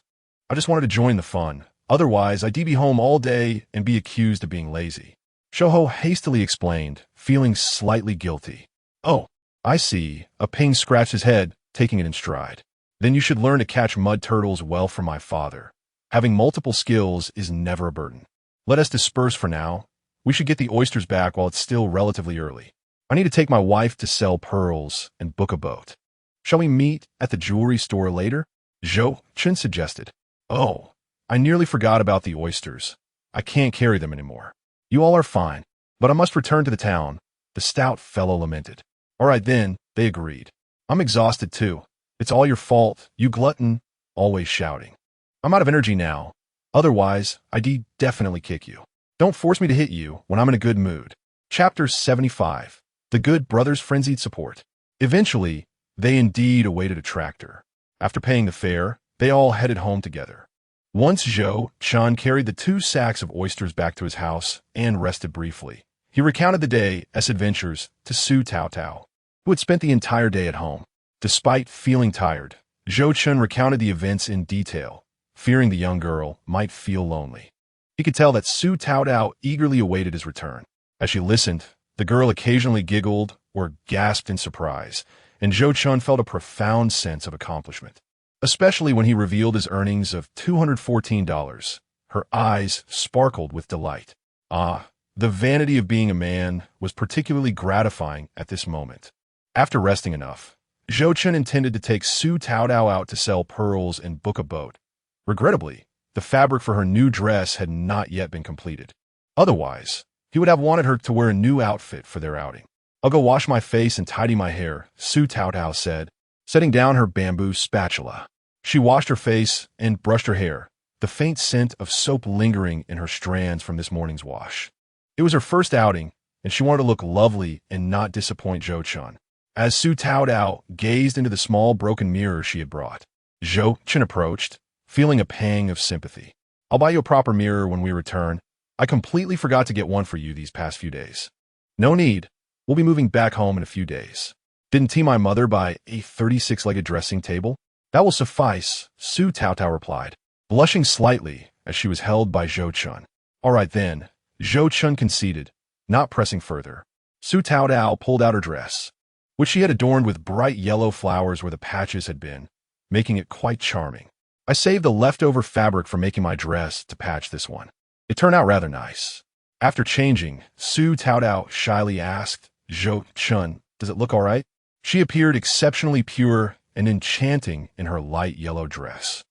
I just wanted to join the fun. Otherwise, I'd be home all day and be accused of being lazy. Shouho hastily explained, feeling slightly guilty. Oh, I see. Ping scratched his head, taking it in stride. Then you should learn to catch mud turtles well from my father. Having multiple skills is never a burden. Let us disperse for now. We should get the oysters back while it's still relatively early. I need to take my wife to sell pearls and book a boat. Shall we meet at the jewelry store later? Zhou Chen suggested. Oh, I nearly forgot about the oysters. I can't carry them anymore. You all are fine, but I must return to the town, the stout fellow lamented. All right then, they agreed. I'm exhausted too. It's all your fault, you glutton, always shouting. I'm out of energy now. Otherwise, I'd definitely kick you. Don't force me to hit you when I'm in a good mood. Chapter 75. The Good Brothers' Frenzied Support. Eventually, they indeed awaited a tractor. After paying the fare, they all headed home together. Once Zhou Chen carried the 2 sacks of oysters back to his house and rested briefly. He recounted the day's adventures to Su Tao Tao, who had spent the entire day at home. Despite feeling tired, Zhou Chen recounted the events in detail, fearing the young girl might feel lonely. He could tell that Su Tao Tao eagerly awaited his return. As she listened, the girl occasionally giggled or gasped in surprise, and Zhou Chen felt a profound sense of accomplishment. Especially when he revealed his earnings of $214. Her eyes sparkled with delight. Ah, the vanity of being a man was particularly gratifying at this moment. After resting enough, Zhou Chen intended to take Su Tao Tao out to sell pearls and book a boat. Regrettably, the fabric for her new dress had not yet been completed. Otherwise, he would have wanted her to wear a new outfit for their outing. I'll go wash my face and tidy my hair, Su Tao Tao said, setting down her bamboo spatula. She washed her face and brushed her hair, the faint scent of soap lingering in her strands from this morning's wash. It was her first outing, and she wanted to look lovely and not disappoint Zhou Chen. As Su Tao Tao gazed into the small broken mirror she had brought, Zhou Chen approached, feeling a pang of sympathy. I'll buy you a proper mirror when we return. I completely forgot to get one for you these past few days. No need. We'll be moving back home in a few days. Didn't my mother buy a 36-legged dressing table? That will suffice, Su Tao Tao replied, blushing slightly as she was held by Zhou Chen. All right then, Zhou Chen conceded, not pressing further. Su Tao Tao pulled out her dress, which she had adorned with bright yellow flowers where the patches had been, making it quite charming. I saved the leftover fabric for making my dress to patch this one. It turned out rather nice. After changing, Su Tao Tao shyly asked Zhou Chen, does it look all right? She appeared exceptionally pure and enchanting in her light yellow dress.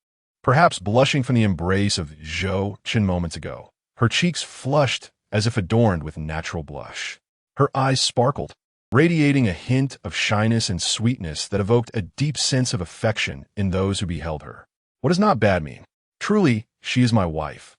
Perhaps blushing from the embrace of Zhou Chen moments ago, her cheeks flushed as if adorned with natural blush. Her eyes sparkled, radiating a hint of shyness and sweetness that evoked a deep sense of affection in those who beheld her. What does not bad mean? Truly, she is my wife.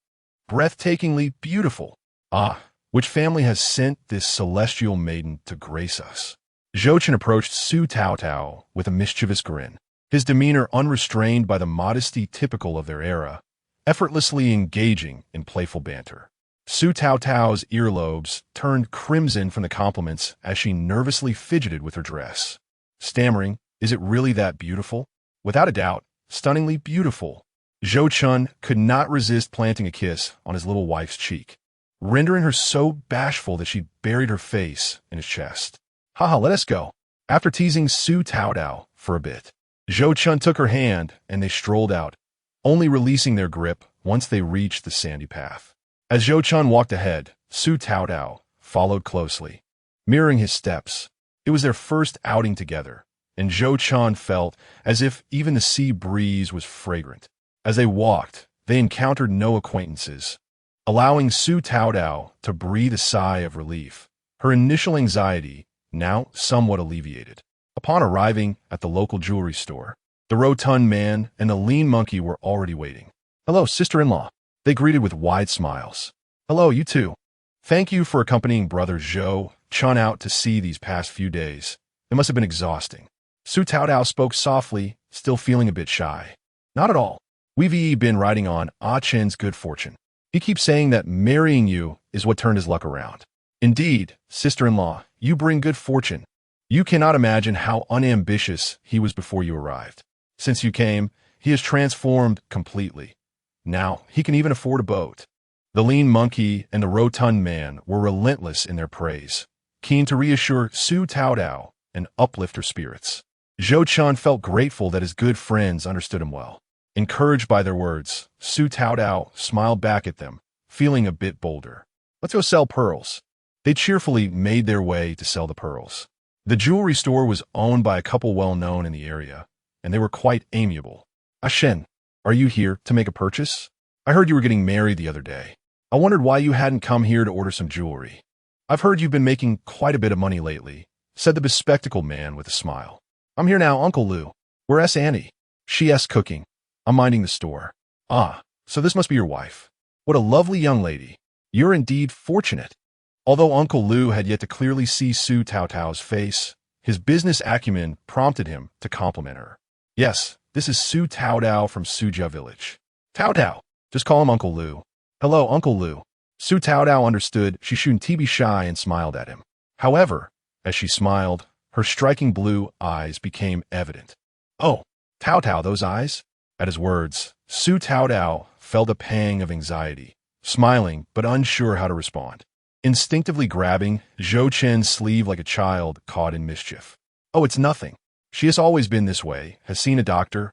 Breathtakingly beautiful. Ah, which family has sent this celestial maiden to grace us? Zhou Chen approached Su Taotao with a mischievous grin, his demeanor unrestrained by the modesty typical of their era, effortlessly engaging in playful banter. Su Taotao's earlobes turned crimson from the compliments as she nervously fidgeted with her dress. Stammering, "Is it really that beautiful?" "Without a doubt, stunningly beautiful." Zhou Chen could not resist planting a kiss on his little wife's cheek, rendering her so bashful that she buried her face in his chest. "Haha, let us go." After teasing Su Taotao for a bit, Zhou Chen took her hand and they strolled out, only releasing their grip once they reached the sandy path. As Zhou Chen walked ahead, Su Taotao followed closely, mirroring his steps. It was their first outing together, and Zhou Chen felt as if even the sea breeze was fragrant. As they walked, they encountered no acquaintances, allowing Su Taotao to breathe a sigh of relief, her initial anxiety now somewhat alleviated. Upon arriving at the local jewelry store, the rotund man and the lean monkey were already waiting. "Hello, sister-in-law," they greeted with wide smiles. "Hello, you too. Thank you for accompanying brother Zhou Chen out to sea these past few days. It must have been exhausting." Su Taotao spoke softly, still feeling a bit shy. "Not at all. We've been riding on Chen's good fortune. He keeps saying that marrying you is what turned his luck around." "Indeed, sister-in-law, you bring good fortune. You cannot imagine how unambitious he was before you arrived. Since you came, he has transformed completely. Now, he can even afford a boat." The lean monkey and the rotund man were relentless in their praise, keen to reassure Su Taotao and uplift her spirits. Zhou Chen felt grateful that his good friends understood him well. Encouraged by their words, Su Taotao smiled back at them, feeling a bit bolder. "Let's go sell pearls." They cheerfully made their way to sell the pearls. The jewelry store was owned by a couple well-known in the area, and they were quite amiable. "Shen, are you here to make a purchase? I heard you were getting married the other day. I wondered why you hadn't come here to order some jewelry. I've heard you've been making quite a bit of money lately," said the bespectacled man with a smile. "I'm here now, Uncle Lu. Where's Annie?" "She's cooking. I'm minding the store." "Ah, so this must be your wife. What a lovely young lady. You're indeed fortunate." Although Uncle Lu had yet to clearly see Su Taotao's face, his business acumen prompted him to compliment her. "Yes, this is Su Taotao from Suzhou Village." "Taotao, just call him Uncle Lu." "Hello, Uncle Lu." Su Taotao understood she shouldn't be shy and smiled at him. However, as she smiled, her striking blue eyes became evident. "Oh, Taotao, those eyes?" At his words, Su Taotao felt a pang of anxiety, smiling but unsure how to respond. Instinctively grabbing Zhou Chen's sleeve like a child caught in mischief. "Oh, it's nothing. She has always been this way, has seen a doctor,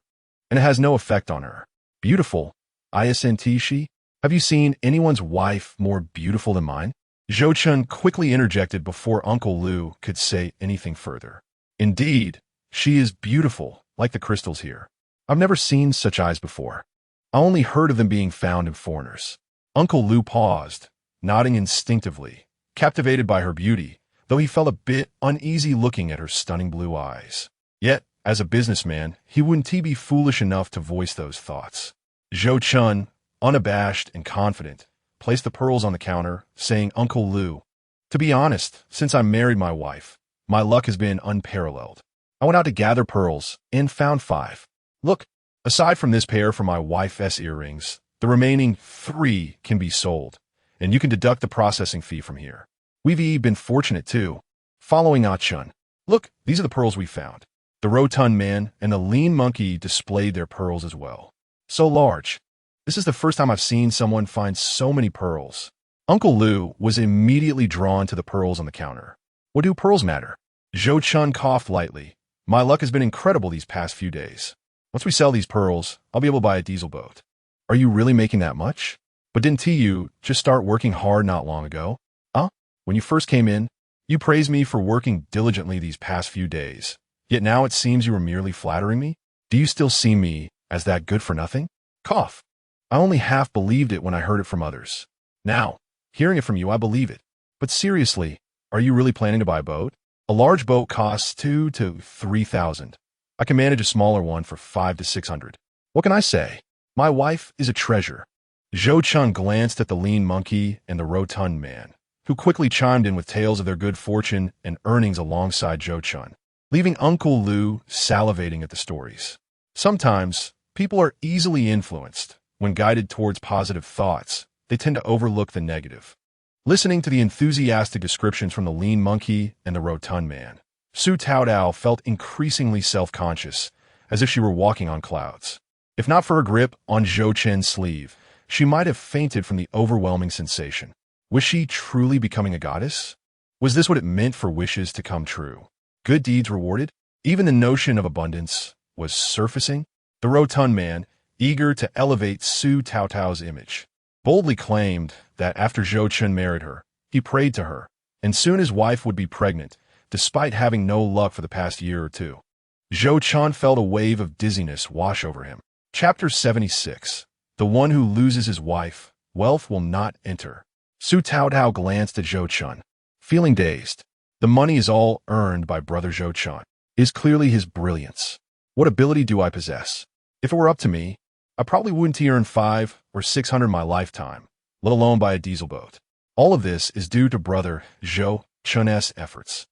and it has no effect on her." "Beautiful, isn't she? Have you seen anyone's wife more beautiful than mine?" Zhou Chen quickly interjected before Uncle Lu could say anything further. "Indeed, she is beautiful, like the crystals here. I've never seen such eyes before. I only heard of them being found in foreigners." Uncle Lu paused, nodding instinctively, captivated by her beauty, though he felt a bit uneasy looking at her stunning blue eyes. Yet, as a businessman, he wouldn't be foolish enough to voice those thoughts. Zhou Chen, unabashed and confident, placed the pearls on the counter, saying, "Uncle Lu, to be honest, since I married my wife, my luck has been unparalleled. I went out to gather pearls and found 5. Look, aside from this pair for my wife's earrings, the remaining 3 can be sold, and you can deduct the processing fee from here. We've been fortunate too." Following Chen, "Look, these are the pearls we found." The rotund man and the lean monkey displayed their pearls as well. "So large. This is the first time I've seen someone find so many pearls." Uncle Lu was immediately drawn to the pearls on the counter. "What do pearls matter?" Zhou Chen coughed lightly. "My luck has been incredible these past few days. Once we sell these pearls, I'll be able to buy a diesel boat." "Are you really making that much? But didn't you just start working hard not long ago?" "Huh? When you first came in, you praised me for working diligently these past few days. Yet now it seems you were merely flattering me? Do you still see me as that good for nothing?" Cough. "I only half believed it when I heard it from others. Now, hearing it from you, I believe it. But seriously, are you really planning to buy a boat? A large boat costs 2,000 to 3,000. I can manage a smaller one for 500 to 600. What can I say? My wife is a treasure." Zhou Chen glanced at the lean monkey and the rotund man, who quickly chimed in with tales of their good fortune and earnings alongside Zhou Chen, leaving Uncle Lu salivating at the stories. Sometimes, people are easily influenced. When guided towards positive thoughts, they tend to overlook the negative. Listening to the enthusiastic descriptions from the lean monkey and the rotund man, Su Taodao felt increasingly self-conscious, as if she were walking on clouds. If not for her grip on Zhou Chen's sleeve, she might have fainted from the overwhelming sensation. Was she truly becoming a goddess? Was this what it meant for wishes to come true? Good deeds rewarded? Even the notion of abundance was surfacing? The rotund man, eager to elevate Su Taotao's image, boldly claimed that after Zhou Chen married her, he prayed to her, and soon his wife would be pregnant, despite having no luck for the past year or two. Zhou Chen felt a wave of dizziness wash over him. Chapter 76. The one who loses his wife, wealth will not enter. Su Taotao glanced at Zhou Chen, feeling dazed. The money is all earned by brother Zhou Chen. It is clearly his brilliance. What ability do I possess? If it were up to me, I probably wouldn't earn 500 or 600 in my lifetime, let alone buy a diesel boat. All of this is due to brother Zhou Chen's efforts.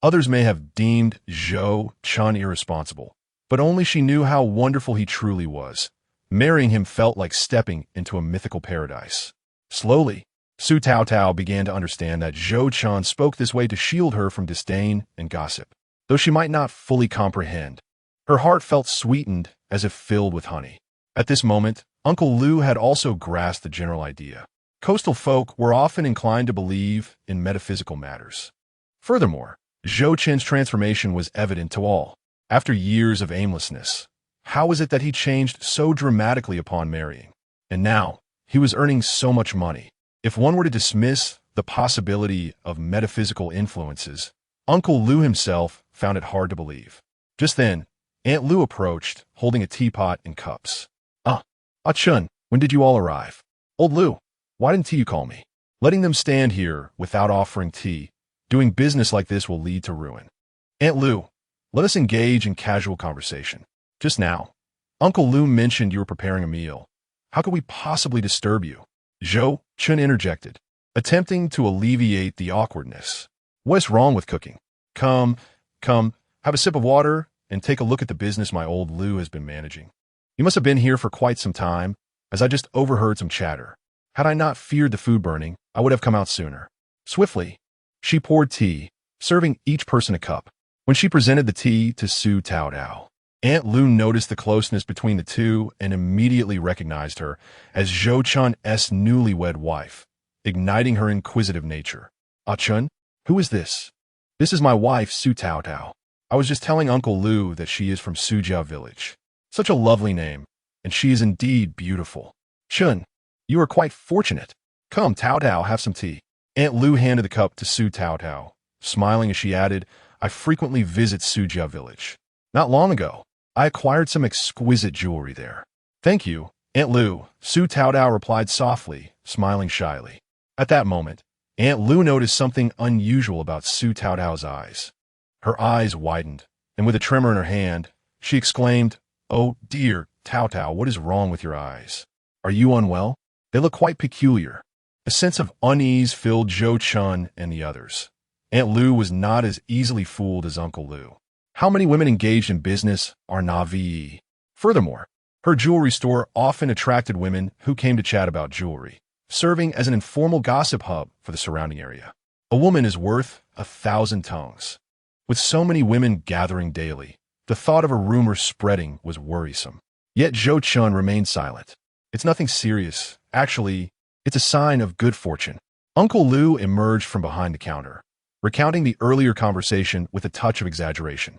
Others may have deemed Zhou Chen irresponsible, but only she knew how wonderful he truly was. Marrying him felt like stepping into a mythical paradise. Slowly, Su Taotao began to understand that Zhou Chen spoke this way to shield her from disdain and gossip. Though she might not fully comprehend, her heart felt sweetened as if filled with honey. At this moment, Uncle Lu had also grasped the general idea. Coastal folk were often inclined to believe in metaphysical matters. Furthermore, Zhou Chen's transformation was evident to all. After years of aimlessness, how was it that he changed so dramatically upon marrying? And now, he was earning so much money. If one were to dismiss the possibility of metaphysical influences, Uncle Lu himself found it hard to believe. Just then, Aunt Lu approached, holding a teapot and cups. Chun, when did you all arrive? Old Lu, why didn't you call me? Letting them stand here without offering tea, doing business like this will lead to ruin. Aunt Lu, let us engage in casual conversation. Just now, Uncle Lu mentioned you were preparing a meal. How could we possibly disturb you? Zhou Chen interjected, attempting to alleviate the awkwardness. What's wrong with cooking? Come, have a sip of water and take a look at the business my old Lu has been managing. You must have been here for quite some time, as I just overheard some chatter. Had I not feared the food burning, I would have come out sooner. Swiftly, she poured tea, serving each person a cup. When she presented the tea to Su Taodao, Aunt Lu noticed the closeness between the two and immediately recognized her as Zhou Chen's newlywed wife, igniting her inquisitive nature. Chun, who is this? This is my wife, Su Taodao. I was just telling Uncle Lu that she is from Sujia village. Such a lovely name, and she is indeed beautiful. Chun, you are quite fortunate. Come, Taodao, have some tea. Aunt Lu handed the cup to Su Taodao, smiling as she added, I frequently visit Sujia village. Not long ago, I acquired some exquisite jewelry there. Thank you, Aunt Lu, Su Taodao replied softly, smiling shyly. At that moment, Aunt Lu noticed something unusual about Su Taodao's eyes. Her eyes widened, and with a tremor in her hand, she exclaimed, Oh dear, Taotao, what is wrong with your eyes? Are you unwell? They look quite peculiar. A sense of unease filled Zhou Chen and the others. Aunt Lu was not as easily fooled as Uncle Lu. How many women engaged in business are naive? Furthermore, her jewelry store often attracted women who came to chat about jewelry, serving as an informal gossip hub for the surrounding area. A woman is worth 1,000 tongues. With so many women gathering daily, the thought of a rumor spreading was worrisome. Yet Zhou Chen remained silent. It's nothing serious. Actually, it's a sign of good fortune. Uncle Lu emerged from behind the counter, recounting the earlier conversation with a touch of exaggeration.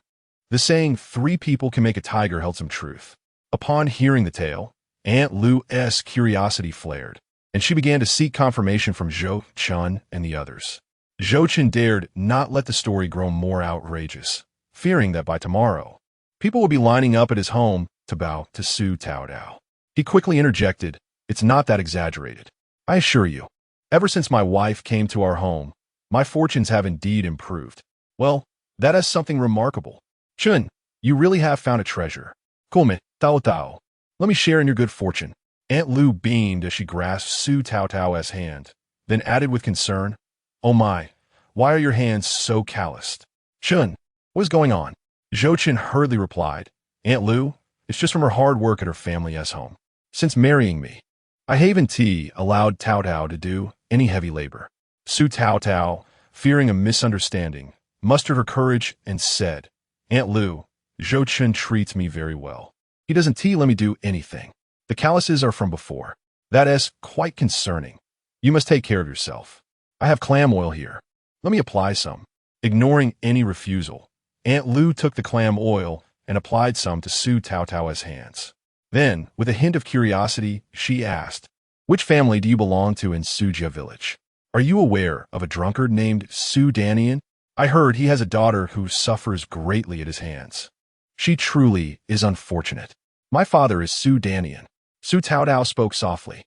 The saying, 3 people can make a tiger, held some truth. Upon hearing the tale, Aunt Lu's curiosity flared, and she began to seek confirmation from Zhou Chen and the others. Zhou Chen dared not let the story grow more outrageous, fearing that by tomorrow, people would be lining up at his home to bow to Su Taodao. He quickly interjected, It's not that exaggerated. I assure you, ever since my wife came to our home, my fortunes have indeed improved. Well, that is something remarkable. Chun, you really have found a treasure. Come, Taotao. Let me share in your good fortune. Aunt Lu beamed as she grasped Su Taotao's hand, then added with concern, Oh my, why are your hands so calloused? Chun, what is going on? Zhou Chen hurriedly replied, Aunt Lu, it's just from her hard work at her family's home. Since marrying me, I haven't allowed Tao Tao to do any heavy labor. Su Tao Tao, fearing a misunderstanding, mustered her courage and said, Aunt Lu, Zhou Chen treats me very well. He doesn't let me do anything. The calluses are from before. That is quite concerning. You must take care of yourself. I have clam oil here. Let me apply some. Ignoring any refusal, Aunt Lu took the clam oil and applied some to Su Tao Tao's hands. Then, with a hint of curiosity, she asked, Which family do you belong to in Sujia village? Are you aware of a drunkard named Su Danian? I heard he has a daughter who suffers greatly at his hands. She truly is unfortunate. My father is Su Danian. Su Tao Tao spoke softly.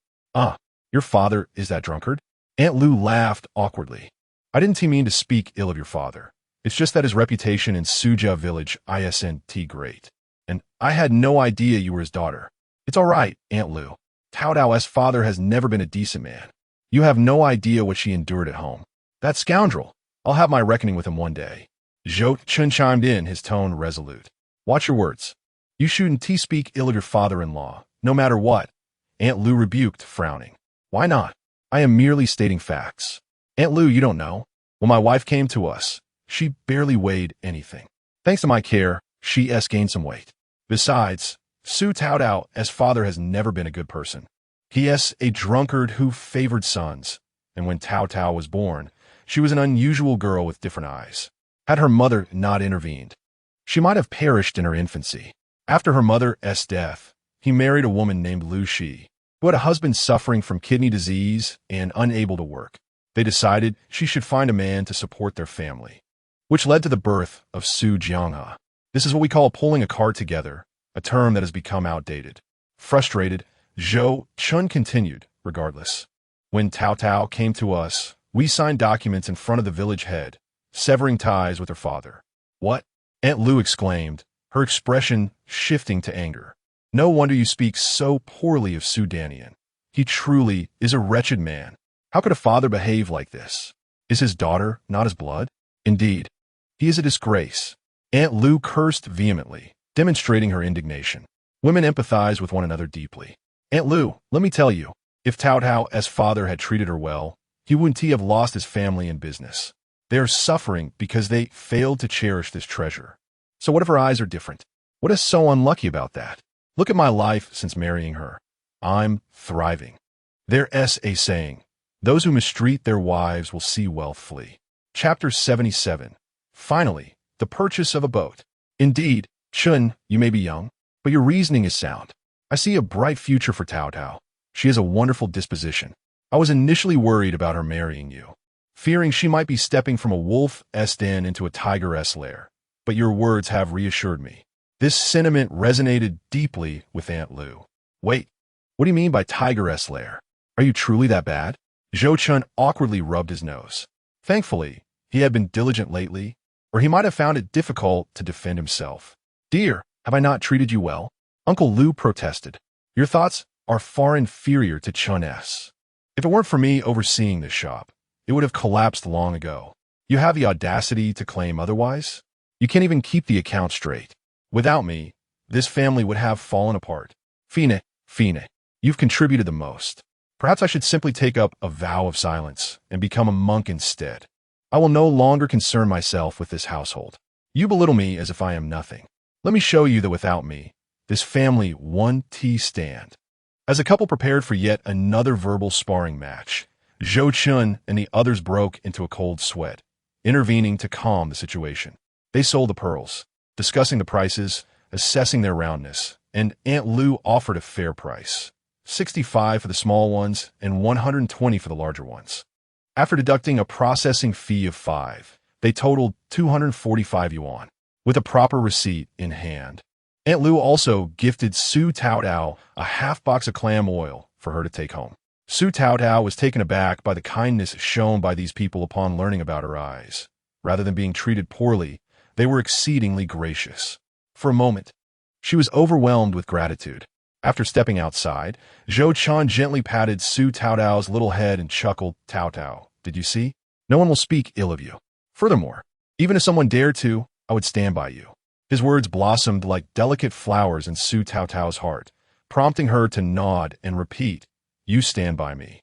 Your father is that drunkard? Aunt Lu laughed awkwardly. I didn't mean to speak ill of your father. It's just that his reputation in Sujia village isn't great. And I had no idea you were his daughter. It's all right, Aunt Lu. Tao Tao's father has never been a decent man. You have no idea what she endured at home. That scoundrel. I'll have my reckoning with him one day. Zhou Chen chimed in, his tone resolute. Watch your words. You shouldn't speak ill of your father-in-law, no matter what. Aunt Lu rebuked, frowning. Why not? I am merely stating facts. Aunt Lu, you don't know. When my wife came to us, she barely weighed anything. Thanks to my care, she gained some weight. Besides, Su Tao Tao's father has never been a good person. He is a drunkard who favored sons, and when Tao Tao was born, she was an unusual girl with different eyes. Had her mother not intervened, she might have perished in her infancy. After her mother's death, he married a woman named Lu Shi, who had a husband suffering from kidney disease and unable to work. They decided she should find a man to support their family, which led to the birth of Su Jianghe. This is what we call pulling a cart together, a term that has become outdated. Frustrated, Zhou Chen continued, regardless. When Tao Tao came to us, we signed documents in front of the village head, severing ties with her father. What? Aunt Lu exclaimed, her expression shifting to anger. No wonder you speak so poorly of Su Danian. He truly is a wretched man. How could a father behave like this? Is his daughter not his blood? Indeed, he is a disgrace. Aunt Lu cursed vehemently, demonstrating her indignation. Women empathize with one another deeply. Aunt Lu, let me tell you, if Tao Tao's father had treated her well, he wouldn't have lost his family and business. They are suffering because they failed to cherish this treasure. So what if her eyes are different? What is so unlucky about that? Look at my life since marrying her. I'm thriving. There is a saying, those who mistreat their wives will see wealth flee. Chapter 77. Finally, the purchase of a boat. Indeed, Chun, you may be young, but your reasoning is sound. I see a bright future for Tao Tao. She has a wonderful disposition. I was initially worried about her marrying you, fearing she might be stepping from a wolf's den into a tiger's lair, but your words have reassured me. This sentiment resonated deeply with Aunt Lu. Wait, what do you mean by tiger's lair? Are you truly that bad? Zhou Chen awkwardly rubbed his nose. Thankfully, he had been diligent lately, or he might have found it difficult to defend himself. Dear, have I not treated you well? Uncle Lu protested. Your thoughts are far inferior to Chun's. If it weren't for me overseeing this shop, it would have collapsed long ago. You have the audacity to claim otherwise? You can't even keep the account straight. Without me, this family would have fallen apart. Fine, you've contributed the most. Perhaps I should simply take up a vow of silence and become a monk instead. I will no longer concern myself with this household. You belittle me as if I am nothing. Let me show you that without me, this family won't stand. As the couple prepared for yet another verbal sparring match, Zhou Chen and the others broke into a cold sweat, intervening to calm the situation. They sold the pearls, discussing the prices, assessing their roundness, and Aunt Lu offered a fair price. 65 for the small ones and 120 for the larger ones. After deducting a processing fee of 5, they totaled 245 yuan, with a proper receipt in hand. Aunt Lu also gifted Su Tao Tao a half box of clam oil for her to take home. Su Tao Tao was taken aback by the kindness shown by these people upon learning about her eyes. Rather than being treated poorly, they were exceedingly gracious. For a moment, she was overwhelmed with gratitude. After stepping outside, Zhou Chen gently patted Su Tao Tao's little head and chuckled, Tao Tao, did you see? No one will speak ill of you. Furthermore, even if someone dared to, I would stand by you. His words blossomed like delicate flowers in Su Taotao's heart, prompting her to nod and repeat, "You stand by me."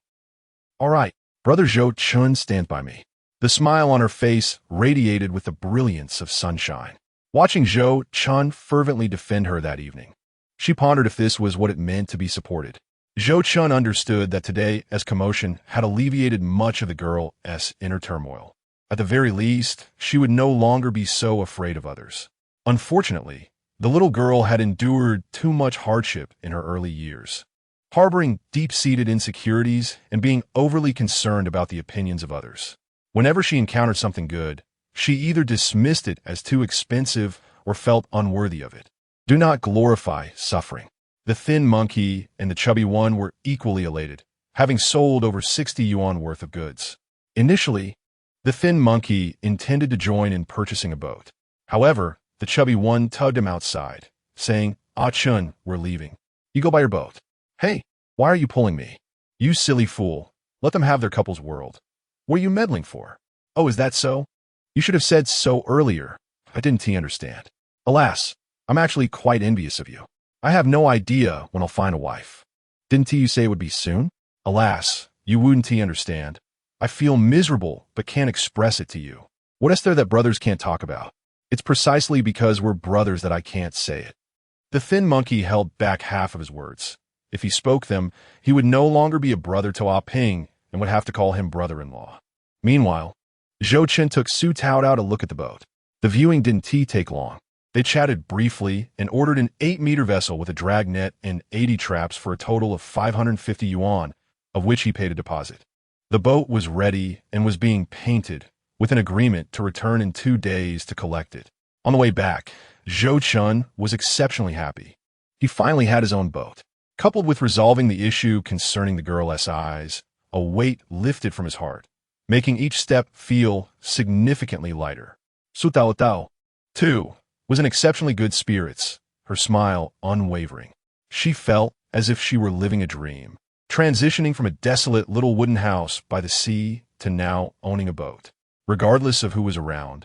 "All right, brother Zhou Chen stand by me." The smile on her face radiated with the brilliance of sunshine. Watching Zhou Chen fervently defend her that evening, she pondered if this was what it meant to be supported. Zhou Chen understood that today's commotion had alleviated much of the girl's inner turmoil. At the very least, she would no longer be so afraid of others. Unfortunately, the little girl had endured too much hardship in her early years, harboring deep-seated insecurities and being overly concerned about the opinions of others. Whenever she encountered something good, she either dismissed it as too expensive or felt unworthy of it. Do not glorify suffering. The thin monkey and the chubby one were equally elated, having sold over 60 yuan worth of goods. Initially, the thin monkey intended to join in purchasing a boat. However, the chubby one tugged him outside, saying, "Ah Chun, we're leaving. You go by your boat." "Hey, why are you pulling me?" "You silly fool. Let them have their couple's world. What are you meddling for?" "Oh, is that so? You should have said so earlier. I didn't understand." "Alas, I'm actually quite envious of you. I have no idea when I'll find a wife." "Didn't you say it would be soon?" "Alas, you wouldn't understand. I feel miserable but can't express it to you. What is there that brothers can't talk about? It's precisely because we're brothers that I can't say it." The thin monkey held back half of his words. If he spoke them, he would no longer be a brother to Ah Ping and would have to call him brother-in-law. Meanwhile, Zhou Chen took Su Taotao to look at the boat. The viewing didn't take long. They chatted briefly and ordered an 8-meter vessel with a drag net and 80 traps for a total of 550 yuan, of which he paid a deposit. The boat was ready and was being painted, with an agreement to return in 2 days to collect it. On the way back, Zhou Chen was exceptionally happy. He finally had his own boat. Coupled with resolving the issue concerning the girl's eyes, a weight lifted from his heart, making each step feel significantly lighter. Su Taotao, too, was in exceptionally good spirits, her smile unwavering. She felt as if she were living a dream, transitioning from a desolate little wooden house by the sea to now owning a boat. Regardless of who was around,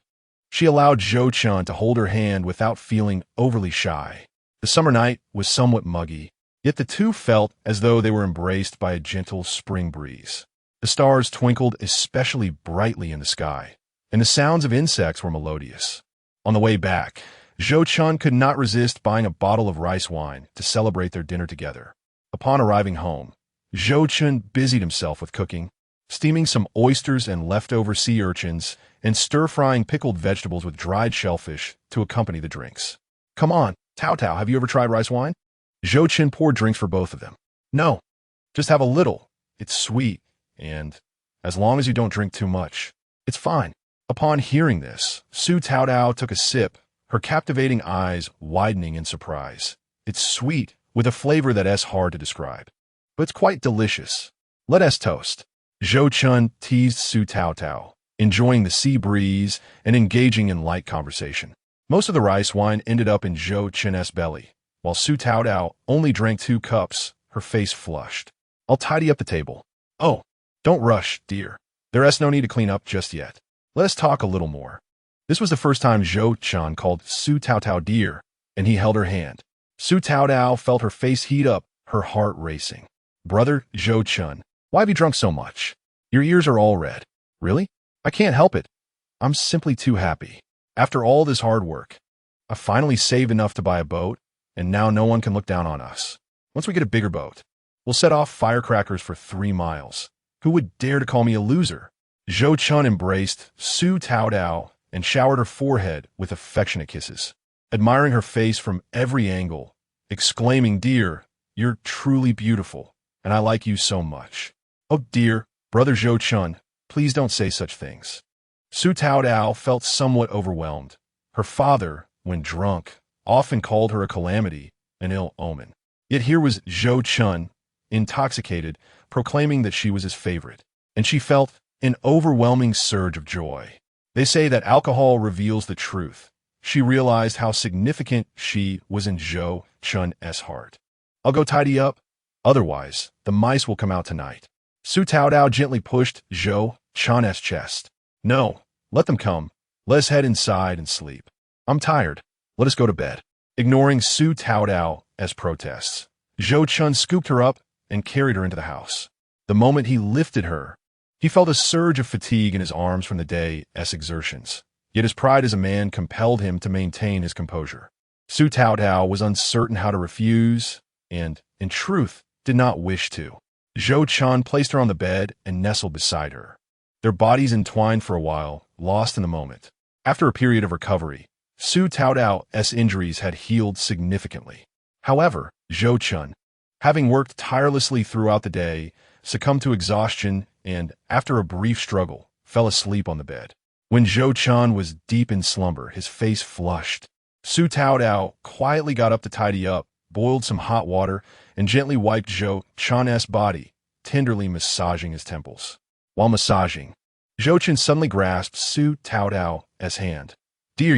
she allowed Zhou Chen to hold her hand without feeling overly shy. The summer night was somewhat muggy, yet the two felt as though they were embraced by a gentle spring breeze. The stars twinkled especially brightly in the sky, and the sounds of insects were melodious. On the way back, Zhou Chen could not resist buying a bottle of rice wine to celebrate their dinner together. Upon arriving home, Zhou Chen busied himself with cooking, steaming some oysters and leftover sea urchins, and stir-frying pickled vegetables with dried shellfish to accompany the drinks. "Come on, Taotao, have you ever tried rice wine?" Zhou Chen poured drinks for both of them. "No, just have a little. It's sweet, and as long as you don't drink too much, it's fine." Upon hearing this, Su Taotao took a sip, her captivating eyes widening in surprise. "It's sweet, with a flavor that's hard to describe, but it's quite delicious. Let us toast." Zhou Chen teased Su Taotao, enjoying the sea breeze and engaging in light conversation. Most of the rice wine ended up in Zhou Chen's belly, while Su Taotao only drank 2 cups, her face flushed. "I'll tidy up the table." "Oh, don't rush, dear. There's no need to clean up just yet. Let us talk a little more." This was the first time Zhou Chen called Su Taotao dear, and he held her hand. Su Taotao felt her face heat up, her heart racing. "Brother Zhou Chen, why have you drunk so much? Your ears are all red." "Really? I can't help it. I'm simply too happy. After all this hard work, I finally saved enough to buy a boat, and now no one can look down on us. Once we get a bigger boat, we'll set off firecrackers for 3 miles. Who would dare to call me a loser?" Zhou Chen embraced Su Taotao and showered her forehead with affectionate kisses, admiring her face from every angle, exclaiming, "Dear, you're truly beautiful, and I like you so much." "Oh dear, brother Zhou Chen, please don't say such things." Su Taotao felt somewhat overwhelmed. Her father, when drunk, often called her a calamity, an ill omen. Yet here was Zhou Chen, intoxicated, proclaiming that she was his favorite, and she felt an overwhelming surge of joy. They say that alcohol reveals the truth. She realized how significant she was in Zhou Chen's heart. "I'll go tidy up. Otherwise, the mice will come out tonight." Su Taotao gently pushed Zhou Chen's chest. No, let them come. Let us head inside and sleep. I'm tired. Let us go to bed. Ignoring Su Taodao as protests, Zhou Chen scooped her up and carried her into the house. The moment he lifted her, he felt a surge of fatigue in his arms from the day's exertions. Yet his pride as a man compelled him to maintain his composure. Su Taodao was uncertain how to refuse and, in truth, did not wish to. Zhou Chen placed her on the bed and nestled beside her. Their bodies entwined for a while, lost in the moment. After a period of recovery, Su Taodao's injuries had healed significantly. However, Zhou Chen, having worked tirelessly throughout the day, succumbed to exhaustion and, after a brief struggle, fell asleep on the bed. When Zhou Chen was deep in slumber, his face flushed. Su Taodao quietly got up to tidy up, boiled some hot water, and gently wiped Zhou Chen's body, tenderly massaging his temples. While massaging, Zhou Chen suddenly grasped Su Taodao's hand. Dear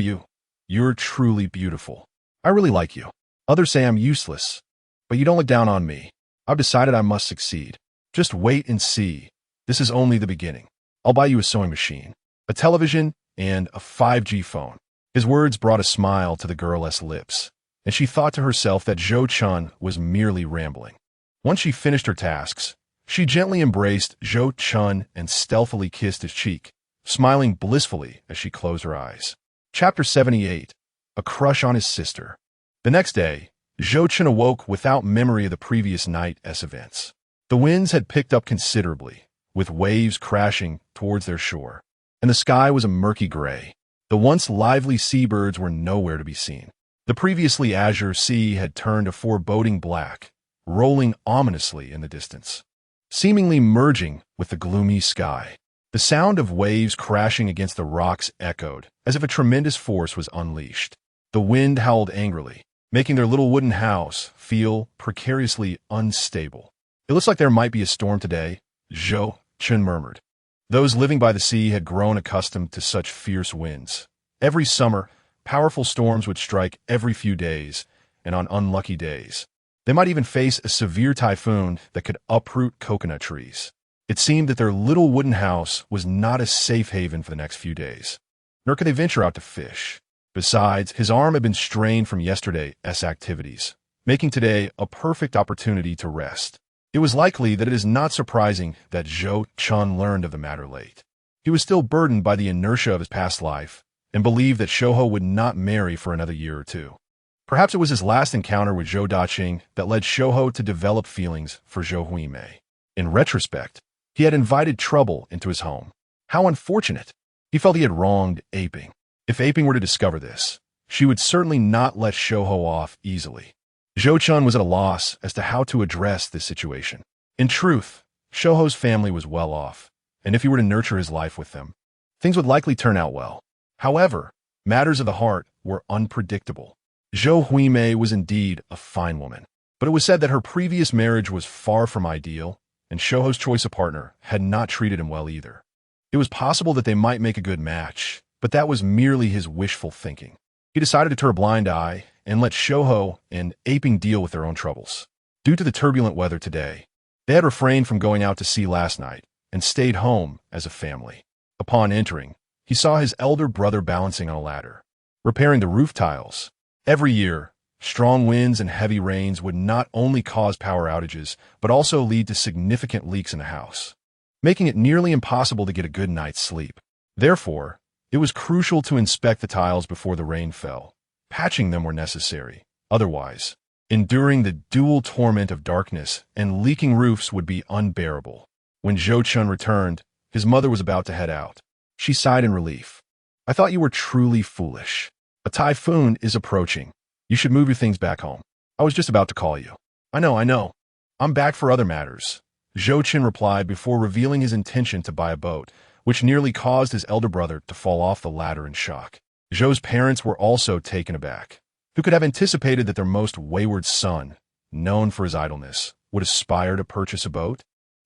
you're truly beautiful. I really like you. Others say I'm useless, but you don't look down on me. I've decided I must succeed. Just wait and see. This is only the beginning. I'll buy you a sewing machine, a television, and a 5G phone. His words brought a smile to the girl's lips, and she thought to herself that Zhou Chen was merely rambling. Once she finished her tasks, she gently embraced Zhou Chen and stealthily kissed his cheek, smiling blissfully as she closed her eyes. Chapter 78. A Crush on His Sister. The next day, Zhou Chen awoke without memory of the previous night's events. The winds had picked up considerably, with waves crashing towards their shore, and the sky was a murky gray. The once lively seabirds were nowhere to be seen. The previously azure sea had turned a foreboding black, rolling ominously in the distance, seemingly merging with the gloomy sky. The sound of waves crashing against the rocks echoed, as if a tremendous force was unleashed. The wind howled angrily, making their little wooden house feel precariously unstable. It looks like there might be a storm today, Zhou Chen murmured. Those living by the sea had grown accustomed to such fierce winds. Every summer, powerful storms would strike every few days, and on unlucky days, they might even face a severe typhoon that could uproot coconut trees. It seemed that their little wooden house was not a safe haven for the next few days, nor could they venture out to fish. Besides, his arm had been strained from yesterday's activities, making today a perfect opportunity to rest. It was likely that it is not surprising that Zhou Chen learned of the matter late. He was still burdened by the inertia of his past life and believed that Shouhou would not marry for another year or two. Perhaps it was his last encounter with Zhou Daqing that led Shouhou to develop feelings for Zhou Huimei. In retrospect, he had invited trouble into his home. How unfortunate! He felt he had wronged Aping. If Aping were to discover this, she would certainly not let Shouhou off easily. Zhou Chen was at a loss as to how to address this situation. In truth, Shouhou's family was well off, and if he were to nurture his life with them, things would likely turn out well. However, matters of the heart were unpredictable. Zhou Huimei was indeed a fine woman, but it was said that her previous marriage was far from ideal, and Shouhou's choice of partner had not treated him well either. It was possible that they might make a good match, but that was merely his wishful thinking. He decided to turn a blind eye and let Shouhou and Aping deal with their own troubles. Due to the turbulent weather today, they had refrained from going out to sea last night and stayed home as a family. Upon entering, he saw his elder brother balancing on a ladder, repairing the roof tiles. Every year, strong winds and heavy rains would not only cause power outages, but also lead to significant leaks in the house, making it nearly impossible to get a good night's sleep. Therefore, it was crucial to inspect the tiles before the rain fell. Patching them were necessary. Otherwise, enduring the dual torment of darkness and leaking roofs would be unbearable. When Zhou Chen returned, his mother was about to head out. She sighed in relief. I thought you were truly foolish. A typhoon is approaching. You should move your things back home. I was just about to call you. I know. I'm back for other matters, Zhou Chen replied before revealing his intention to buy a boat, which nearly caused his elder brother to fall off the ladder in shock. Zhou's parents were also taken aback. Who could have anticipated that their most wayward son, known for his idleness, would aspire to purchase a boat?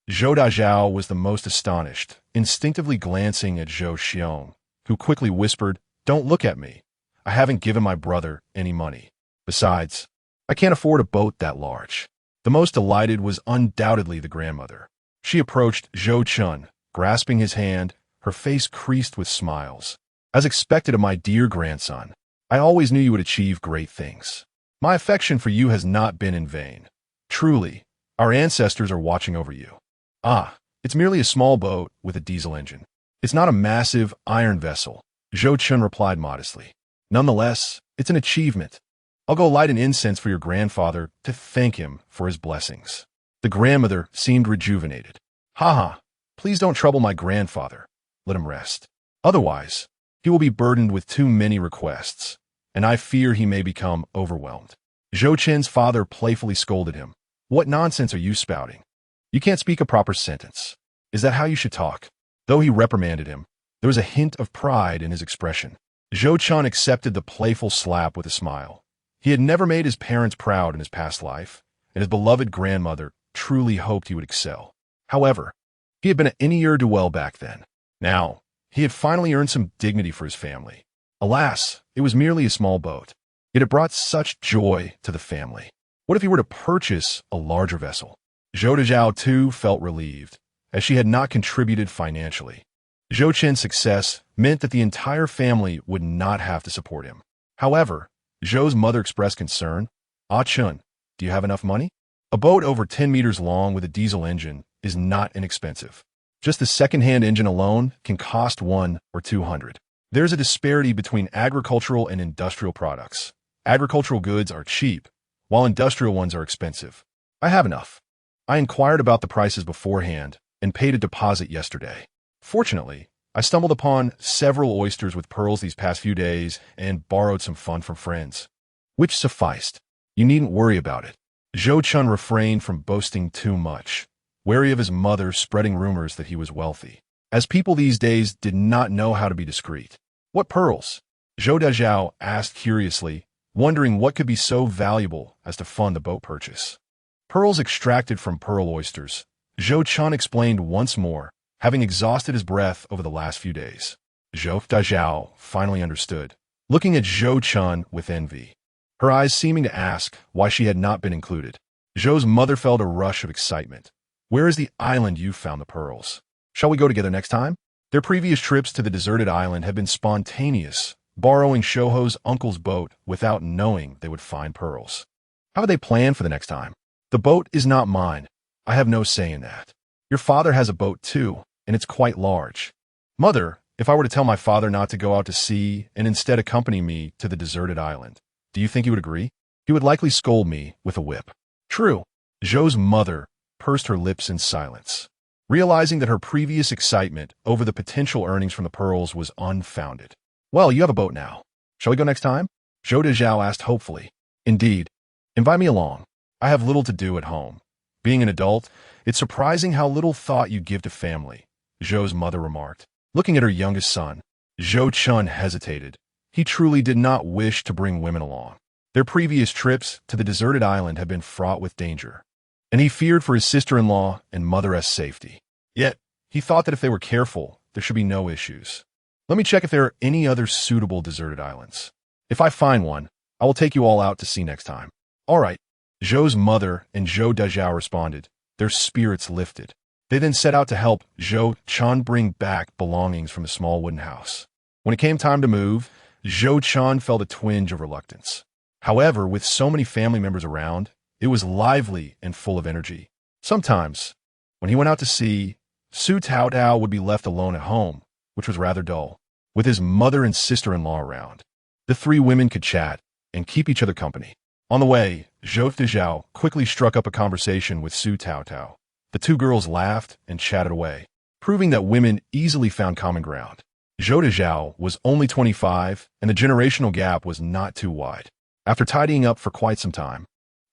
Zhou Dazhao was the most astonished, instinctively glancing at Zhou Xiong, who quickly whispered, Don't look at me. I haven't given my brother any money. Besides, I can't afford a boat that large. The most delighted was undoubtedly the grandmother. She approached Zhou Chen, grasping his hand, her face creased with smiles. As expected of my dear grandson, I always knew you would achieve great things. My affection for you has not been in vain. Truly, our ancestors are watching over you. Ah, it's merely a small boat with a diesel engine. It's not a massive iron vessel, Zhou Chen replied modestly. Nonetheless, it's an achievement. I'll go light an incense for your grandfather to thank him for his blessings. The grandmother seemed rejuvenated. Ha, please don't trouble my grandfather. Let him rest. Otherwise, he will be burdened with too many requests, and I fear he may become overwhelmed. Zhou Chen's father playfully scolded him. What nonsense are you spouting? You can't speak a proper sentence. Is that how you should talk? Though he reprimanded him, there was a hint of pride in his expression. Zhou Chen accepted the playful slap with a smile. He had never made his parents proud in his past life, and his beloved grandmother truly hoped he would excel. However, he had been a ne'er-do-well back then. Now, he had finally earned some dignity for his family. Alas, it was merely a small boat. Yet it brought such joy to the family. What if he were to purchase a larger vessel? Zhou Dazhao too felt relieved, as she had not contributed financially. Zhou Chen's success meant that the entire family would not have to support him. However, Zhou's mother expressed concern. Ah Chun, do you have enough money? A boat over 10 meters long with a diesel engine is not inexpensive. Just the second-hand engine alone can cost 1 or 200. There's a disparity between agricultural and industrial products. Agricultural goods are cheap, while industrial ones are expensive. I have enough. I inquired about the prices beforehand and paid a deposit yesterday. Fortunately, I stumbled upon several oysters with pearls these past few days and borrowed some fun from friends, which sufficed. You needn't worry about it. Zhou Chen refrained from boasting too much, wary of his mother spreading rumors that he was wealthy, as people these days did not know how to be discreet. What pearls? Zhou Dazhao asked curiously, wondering what could be so valuable as to fund the boat purchase. Pearls extracted from pearl oysters, Zhou Chen explained once more, having exhausted his breath over the last few days. Zhou Dazhao finally understood, looking at Zhou Chen with envy, her eyes seeming to ask why she had not been included. Zhou's mother felt a rush of excitement. Where is the island you found the pearls? Shall we go together next time? Their previous trips to the deserted island had been spontaneous, borrowing Shouho's uncle's boat without knowing they would find pearls. How had they planned for the next time? The boat is not mine. I have no say in that. Your father has a boat too, and it's quite large. Mother, if I were to tell my father not to go out to sea and instead accompany me to the deserted island, do you think he would agree? He would likely scold me with a whip. True. Zhou's mother pursed her lips in silence, realizing that her previous excitement over the potential earnings from the pearls was unfounded. Well, you have a boat now. Shall we go next time? Zhou Dazhao asked hopefully. Indeed. Invite me along. I have little to do at home. Being an adult, it's surprising how little thought you give to family, Zhou's mother remarked. Looking at her youngest son, Zhou Chen hesitated. He truly did not wish to bring women along. Their previous trips to the deserted island had been fraught with danger, and he feared for his sister-in-law and mother-'s safety. Yet, he thought that if they were careful, there should be no issues. Let me check if there are any other suitable deserted islands. If I find one, I will take you all out to sea next time. All right. Zhou's mother and Zhou Dazhao responded, their spirits lifted. They then set out to help Zhou Chen bring back belongings from a small wooden house. When it came time to move, Zhou Chen felt a twinge of reluctance. However, with so many family members around, it was lively and full of energy. Sometimes, when he went out to sea, Su Taotao would be left alone at home, which was rather dull. With his mother and sister-in-law around, the three women could chat and keep each other company. On the way, Zhou Dazhao quickly struck up a conversation with Su Taotao. The two girls laughed and chatted away, proving that women easily found common ground. Zhou Dazhao was only 25, and the generational gap was not too wide. After tidying up for quite some time,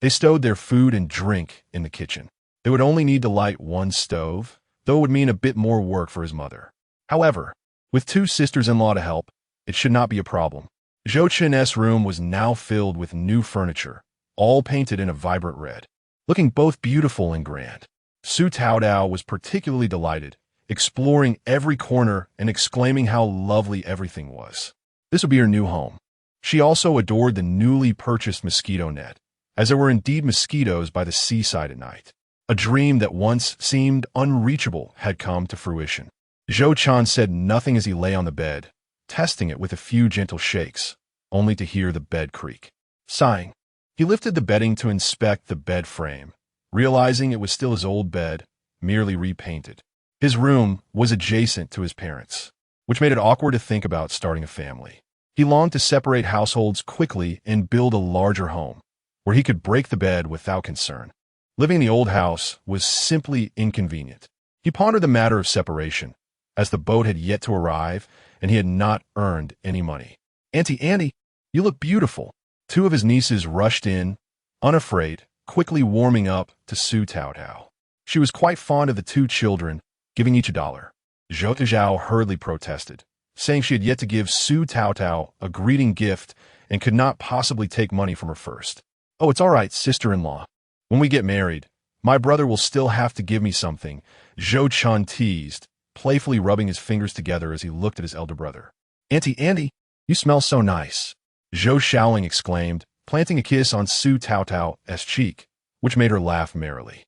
they stowed their food and drink in the kitchen. They would only need to light one stove, though it would mean a bit more work for his mother. However, with two sisters-in-law to help, it should not be a problem. Zhou Chen's room was now filled with new furniture, all painted in a vibrant red, looking both beautiful and grand. Su Taotao was particularly delighted, exploring every corner and exclaiming how lovely everything was. This would be her new home. She also adored the newly purchased mosquito net, as there were indeed mosquitoes by the seaside at night. A dream that once seemed unreachable had come to fruition. Zhou Chen said nothing as he lay on the bed, testing it with a few gentle shakes, only to hear the bed creak. Sighing, he lifted the bedding to inspect the bed frame, realizing it was still his old bed, merely repainted. His room was adjacent to his parents', which made it awkward to think about starting a family. He longed to separate households quickly and build a larger home, where he could break the bed without concern. Living in the old house was simply inconvenient. He pondered the matter of separation, as the boat had yet to arrive and he had not earned any money. "Auntie Annie, you look beautiful." Two of his nieces rushed in, unafraid, quickly warming up to Su Tao Tao. She was quite fond of the two children, giving each $1. Zhou Tao hurriedly protested, saying she had yet to give Su Tao Tao a greeting gift and could not possibly take money from her first. "Oh, it's all right, sister-in-law. When we get married, my brother will still have to give me something," Zhou Chen teased, playfully rubbing his fingers together as he looked at his elder brother. "Auntie Andy, you smell so nice," Zhou Shaoling exclaimed, planting a kiss on Su Tao Tao's cheek, which made her laugh merrily.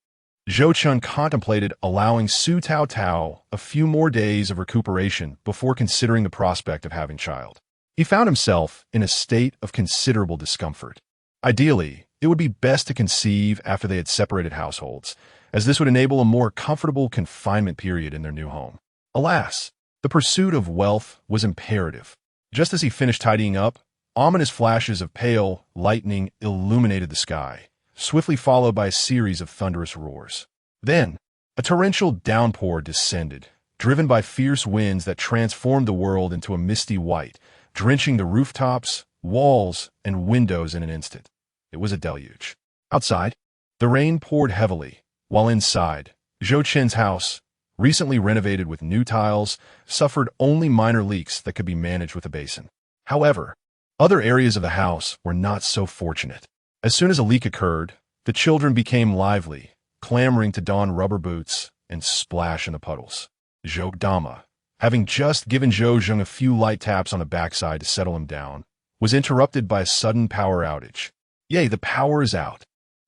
Zhou Chen contemplated allowing Su Tao Tao a few more days of recuperation before considering the prospect of having a child. He found himself in a state of considerable discomfort. Ideally, it would be best to conceive after they had separated households, as this would enable a more comfortable confinement period in their new home. Alas, the pursuit of wealth was imperative. Just as he finished tidying up, ominous flashes of pale lightning illuminated the sky, swiftly followed by a series of thunderous roars. Then, a torrential downpour descended, driven by fierce winds that transformed the world into a misty white, drenching the rooftops, walls, and windows in an instant. It was a deluge. Outside, the rain poured heavily, while inside, Zhou Chen's house, recently renovated with new tiles, suffered only minor leaks that could be managed with a basin. However, other areas of the house were not so fortunate. As soon as a leak occurred, the children became lively, clamoring to don rubber boots and splash in the puddles. Zhou Dama, having just given Zhou Zheng a few light taps on the backside to settle him down, was interrupted by a sudden power outage. "Yay, the power is out."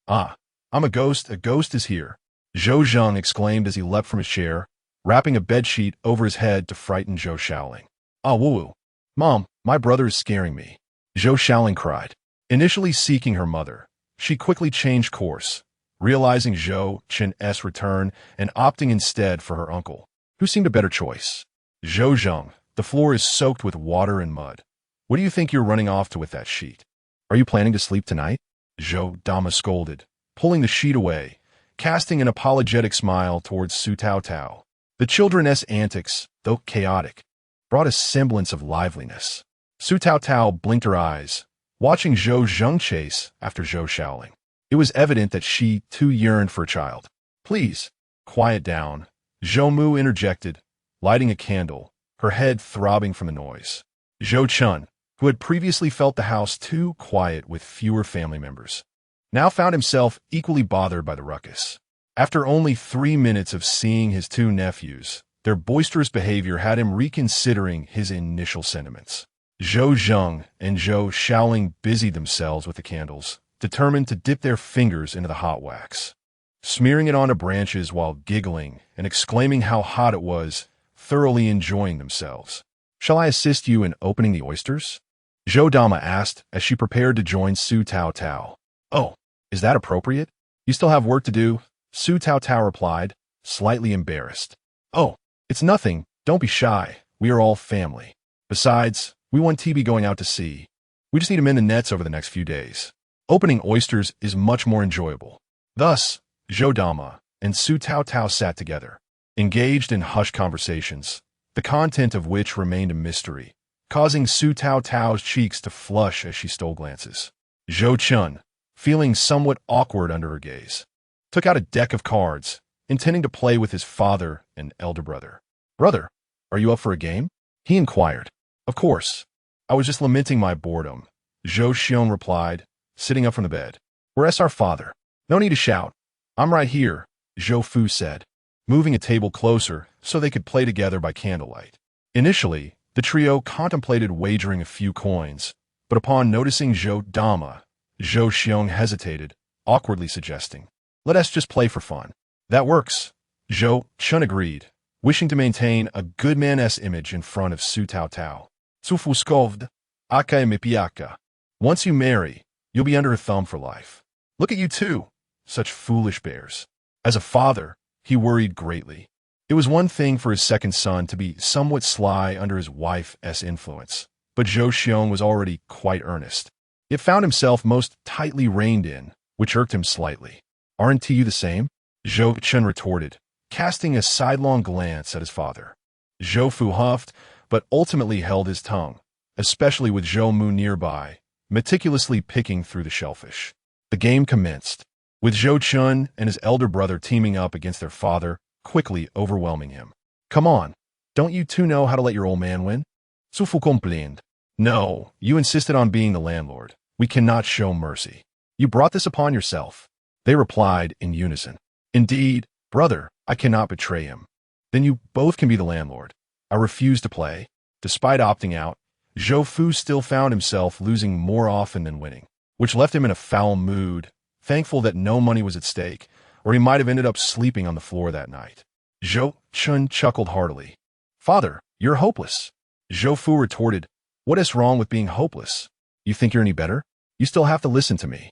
"Ah, I'm a ghost is here," Zhou Zheng exclaimed as he leapt from his chair, wrapping a bedsheet over his head to frighten Zhou Shaoling. "Ah, woo-woo. Mom, my brother is scaring me," Zhou Shaoling cried. Initially seeking her mother, she quickly changed course, realizing Zhou Chen's return and opting instead for her uncle, who seemed a better choice. "Zhou Zheng, the floor is soaked with water and mud. What do you think you're running off to with that sheet? Are you planning to sleep tonight?" Zhou Dama scolded, pulling the sheet away, casting an apologetic smile towards Su Tao Tao. The children's antics, though chaotic, brought a semblance of liveliness. Su Tao Tao blinked her eyes, watching Zhou Zheng chase after Zhou Shaoling. It was evident that she, too, yearned for a child. "Please, quiet down," Zhou Mu interjected, lighting a candle, her head throbbing from the noise. Zhou Chen, who had previously felt the house too quiet with fewer family members, now found himself equally bothered by the ruckus. After only 3 minutes of seeing his two nephews, their boisterous behavior had him reconsidering his initial sentiments. Zhou Zheng and Zhou Shaoling busied themselves with the candles, determined to dip their fingers into the hot wax, smearing it onto branches while giggling and exclaiming how hot it was, thoroughly enjoying themselves. "Shall I assist you in opening the oysters?" Zhou Dama asked as she prepared to join Su Tao Tao. "Oh, is that appropriate? You still have work to do?" Su Tao Tao replied, slightly embarrassed. "Oh, it's nothing. Don't be shy. We are all family. Besides, we want TB going out to sea. We just need to mend the nets over the next few days. Opening oysters is much more enjoyable." Thus, Zhou Dama and Su Tao Tao sat together, engaged in hushed conversations, the content of which remained a mystery, causing Su Tao Tao's cheeks to flush as she stole glances. Zhou Chen, feeling somewhat awkward under her gaze, took out a deck of cards, intending to play with his father and elder brother. "Brother, are you up for a game?" he inquired. "Of course. I was just lamenting my boredom," Zhou Xiong replied, sitting up from the bed. "Where's our father?" "No need to shout. I'm right here," Zhou Fu said, moving a table closer so they could play together by candlelight. Initially, the trio contemplated wagering a few coins, but upon noticing Zhou Dama, Zhou Xiong hesitated, awkwardly suggesting, "Let us just play for fun." "That works," Zhou Chen agreed, wishing to maintain a good man-esque image in front of Su Tao Tao. Sufuskovd, aka mipiaka. Once you marry, you'll be under her thumb for life. Look at you two, such foolish bears. As a father, he worried greatly. It was one thing for his second son to be somewhat sly under his wife's influence, but Zhou Xiong was already quite earnest. He found himself most tightly reined in, which irked him slightly. Aren't you the same? Zhou Chen retorted, casting a sidelong glance at his father. Zhou Fu huffed, but ultimately held his tongue, especially with Zhou Mu nearby, meticulously picking through the shellfish. The game commenced, with Zhou Chen and his elder brother teaming up against their father, quickly overwhelming him. Come on, don't you two know how to let your old man win? Su Fu complained. No, you insisted on being the landlord. We cannot show mercy. You brought this upon yourself. They replied in unison. Indeed, brother, I cannot betray him. Then you both can be the landlord. I refuse to play. Despite opting out, Zhou Fu still found himself losing more often than winning, which left him in a foul mood, thankful that no money was at stake, or he might have ended up sleeping on the floor that night. Zhou Chen chuckled heartily. Father, you're hopeless. Zhou Fu retorted, what is wrong with being hopeless? You think you're any better? You still have to listen to me.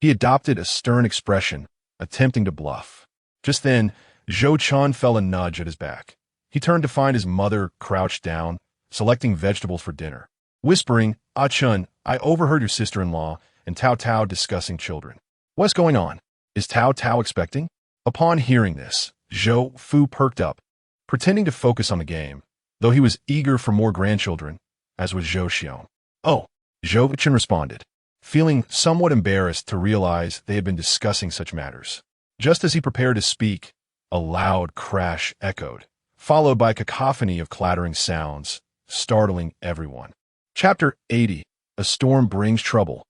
He adopted a stern expression, attempting to bluff. Just then, Zhou Chen felt a nudge at his back. He turned to find his mother crouched down, selecting vegetables for dinner. Whispering, Ah Chun, I overheard your sister-in-law and Tao Tao discussing children. What's going on? Is Tao Tao expecting? Upon hearing this, Zhou Fu perked up, pretending to focus on the game, though he was eager for more grandchildren, as was Zhou Xiong. Oh, Zhou Chen responded, feeling somewhat embarrassed to realize they had been discussing such matters. Just as he prepared to speak, a loud crash echoed, followed by a cacophony of clattering sounds, startling everyone. Chapter 80. A Storm Brings Trouble.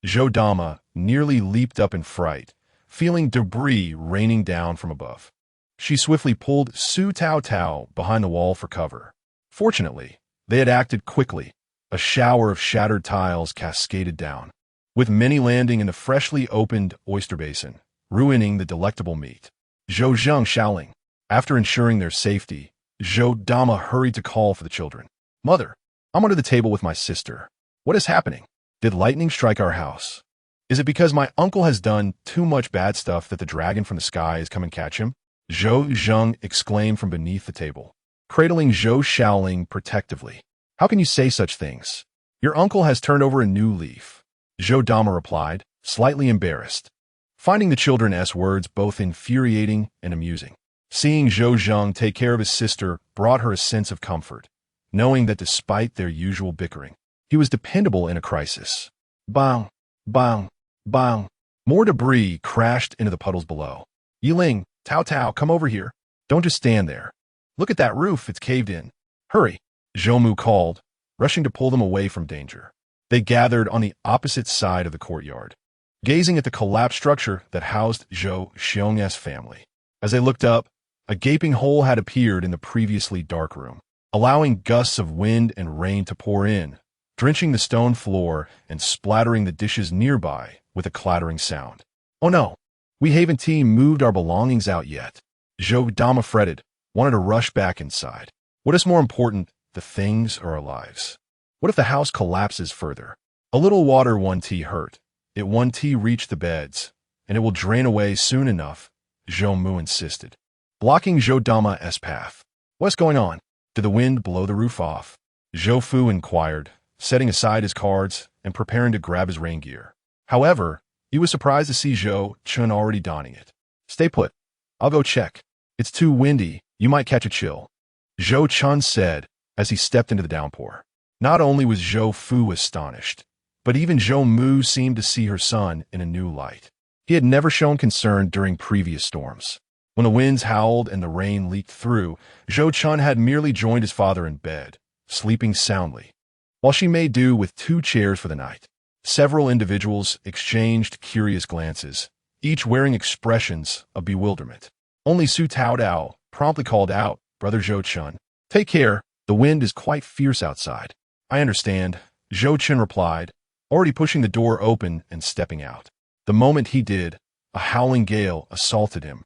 Zhou Dama nearly leaped up in fright, feeling debris raining down from above. She swiftly pulled Su Tao Tao behind the wall for cover. Fortunately, they had acted quickly. A shower of shattered tiles cascaded down, with many landing in the freshly opened oyster basin, ruining the delectable meat. Zhou Zhang shouting. After ensuring their safety, Zhou Dama hurried to call for the children. Mother, I'm under the table with my sister. What is happening? Did lightning strike our house? Is it because my uncle has done too much bad stuff that the dragon from the sky has come and catch him? Zhou Zhang exclaimed from beneath the table, cradling Zhou Shaoling protectively. How can you say such things? Your uncle has turned over a new leaf. Zhou Dama replied, slightly embarrassed, finding the children's words both infuriating and amusing. Seeing Zhou Zhang take care of his sister brought her a sense of comfort, knowing that despite their usual bickering, he was dependable in a crisis. Bang, bang, bang. More debris crashed into the puddles below. Yiling, Tao Tao, come over here. Don't just stand there. Look at that roof, it's caved in. Hurry, Zhou Mu called, rushing to pull them away from danger. They gathered on the opposite side of the courtyard, gazing at the collapsed structure that housed Zhou Xiong's family. As they looked up, a gaping hole had appeared in the previously dark room, allowing gusts of wind and rain to pour in, drenching the stone floor and splattering the dishes nearby with a clattering sound. Oh no, we haven't moved our belongings out yet. Zhou Dama fretted, wanted to rush back inside. What is more important, the things or our lives? What if the house collapses further? A little water 1T hurt. It 1T reached the beds, and it will drain away soon enough, Zhou Mu insisted, blocking Zhou Dama's path. What's going on? Did the wind blow the roof off? Zhou Fu inquired, setting aside his cards and preparing to grab his rain gear. However, he was surprised to see Zhou Chen already donning it. Stay put. I'll go check. It's too windy. You might catch a chill. Zhou Chen said as he stepped into the downpour. Not only was Zhou Fu astonished, but even Zhou Mu seemed to see her son in a new light. He had never shown concern during previous storms. When the winds howled and the rain leaked through, Zhou Chen had merely joined his father in bed, sleeping soundly, while she made do with 2 chairs for the night. Several individuals exchanged curious glances, each wearing expressions of bewilderment. Only Su Tao Tao promptly called out, Brother Zhou Chen, take care, the wind is quite fierce outside. I understand, Zhou Chen replied, already pushing the door open and stepping out. The moment he did, a howling gale assaulted him,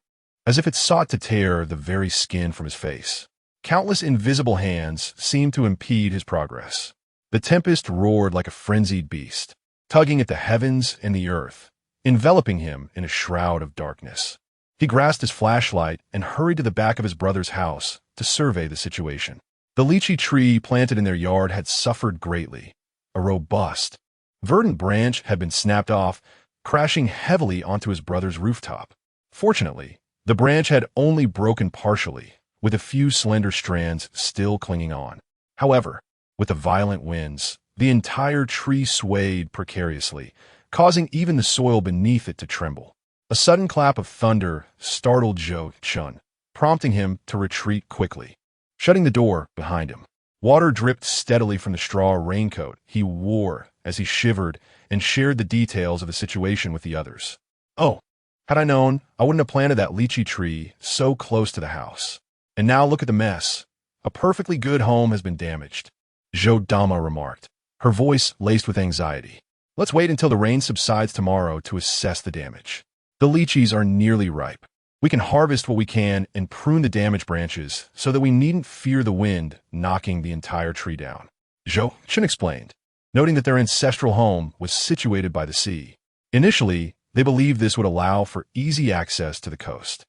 as if it sought to tear the very skin from his face. Countless invisible hands seemed to impede his progress. The tempest roared like a frenzied beast, tugging at the heavens and the earth, enveloping him in a shroud of darkness. He grasped his flashlight and hurried to the back of his brother's house to survey the situation. The lychee tree planted in their yard had suffered greatly. A robust, verdant branch had been snapped off, crashing heavily onto his brother's rooftop. Fortunately, the branch had only broken partially, with a few slender strands still clinging on. However, with the violent winds, the entire tree swayed precariously, causing even the soil beneath it to tremble. A sudden clap of thunder startled Zhou Chen, prompting him to retreat quickly. Shutting the door behind him, water dripped steadily from the straw raincoat he wore as he shivered and shared the details of the situation with the others. "Oh, had I known, I wouldn't have planted that lychee tree so close to the house. And now look at the mess. A perfectly good home has been damaged," Zhou Dama remarked, her voice laced with anxiety. "Let's wait until the rain subsides tomorrow to assess the damage. The lychees are nearly ripe. We can harvest what we can and prune the damaged branches so that we needn't fear the wind knocking the entire tree down," Zhou Chen explained, noting that their ancestral home was situated by the sea. Initially, they believed this would allow for easy access to the coast.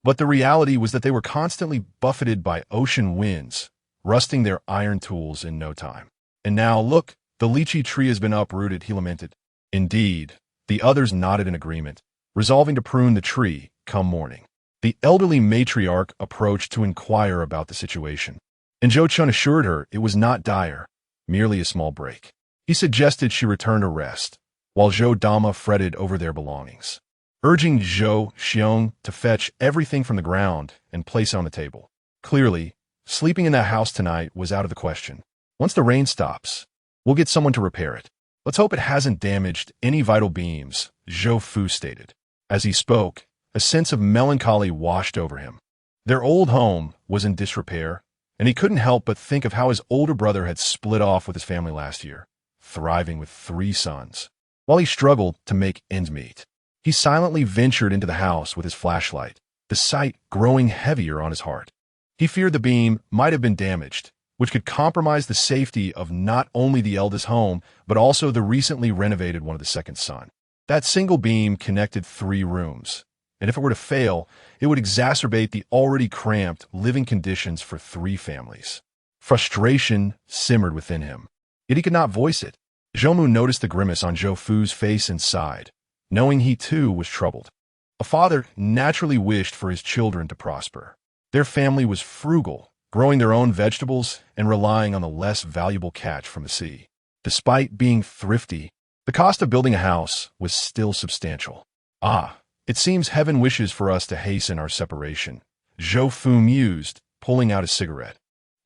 But the reality was that they were constantly buffeted by ocean winds, rusting their iron tools in no time. "And now, look, the lychee tree has been uprooted," he lamented. Indeed, the others nodded in agreement, resolving to prune the tree come morning. The elderly matriarch approached to inquire about the situation, and Zhou Chen assured her it was not dire, merely a small break. He suggested she return to rest, while Zhou Dama fretted over their belongings, urging Zhou Xiong to fetch everything from the ground and place it on the table. Clearly, sleeping in that house tonight was out of the question. "Once the rain stops, we'll get someone to repair it. Let's hope it hasn't damaged any vital beams," Zhou Fu stated. As he spoke, a sense of melancholy washed over him. Their old home was in disrepair, and he couldn't help but think of how his older brother had split off with his family last year, thriving with 3 sons. While he struggled to make ends meet, he silently ventured into the house with his flashlight, the sight growing heavier on his heart. He feared the beam might have been damaged, which could compromise the safety of not only the eldest home, but also the recently renovated one of the second son. That single beam connected 3 rooms, and if it were to fail, it would exacerbate the already cramped living conditions for 3 families. Frustration simmered within him, yet he could not voice it. Zhou noticed the grimace on Zhou Fu's face and sighed, knowing he too was troubled. A father naturally wished for his children to prosper. Their family was frugal, growing their own vegetables and relying on the less valuable catch from the sea. Despite being thrifty, the cost of building a house was still substantial. "Ah, it seems heaven wishes for us to hasten our separation," Zhou Fu mused, pulling out a cigarette.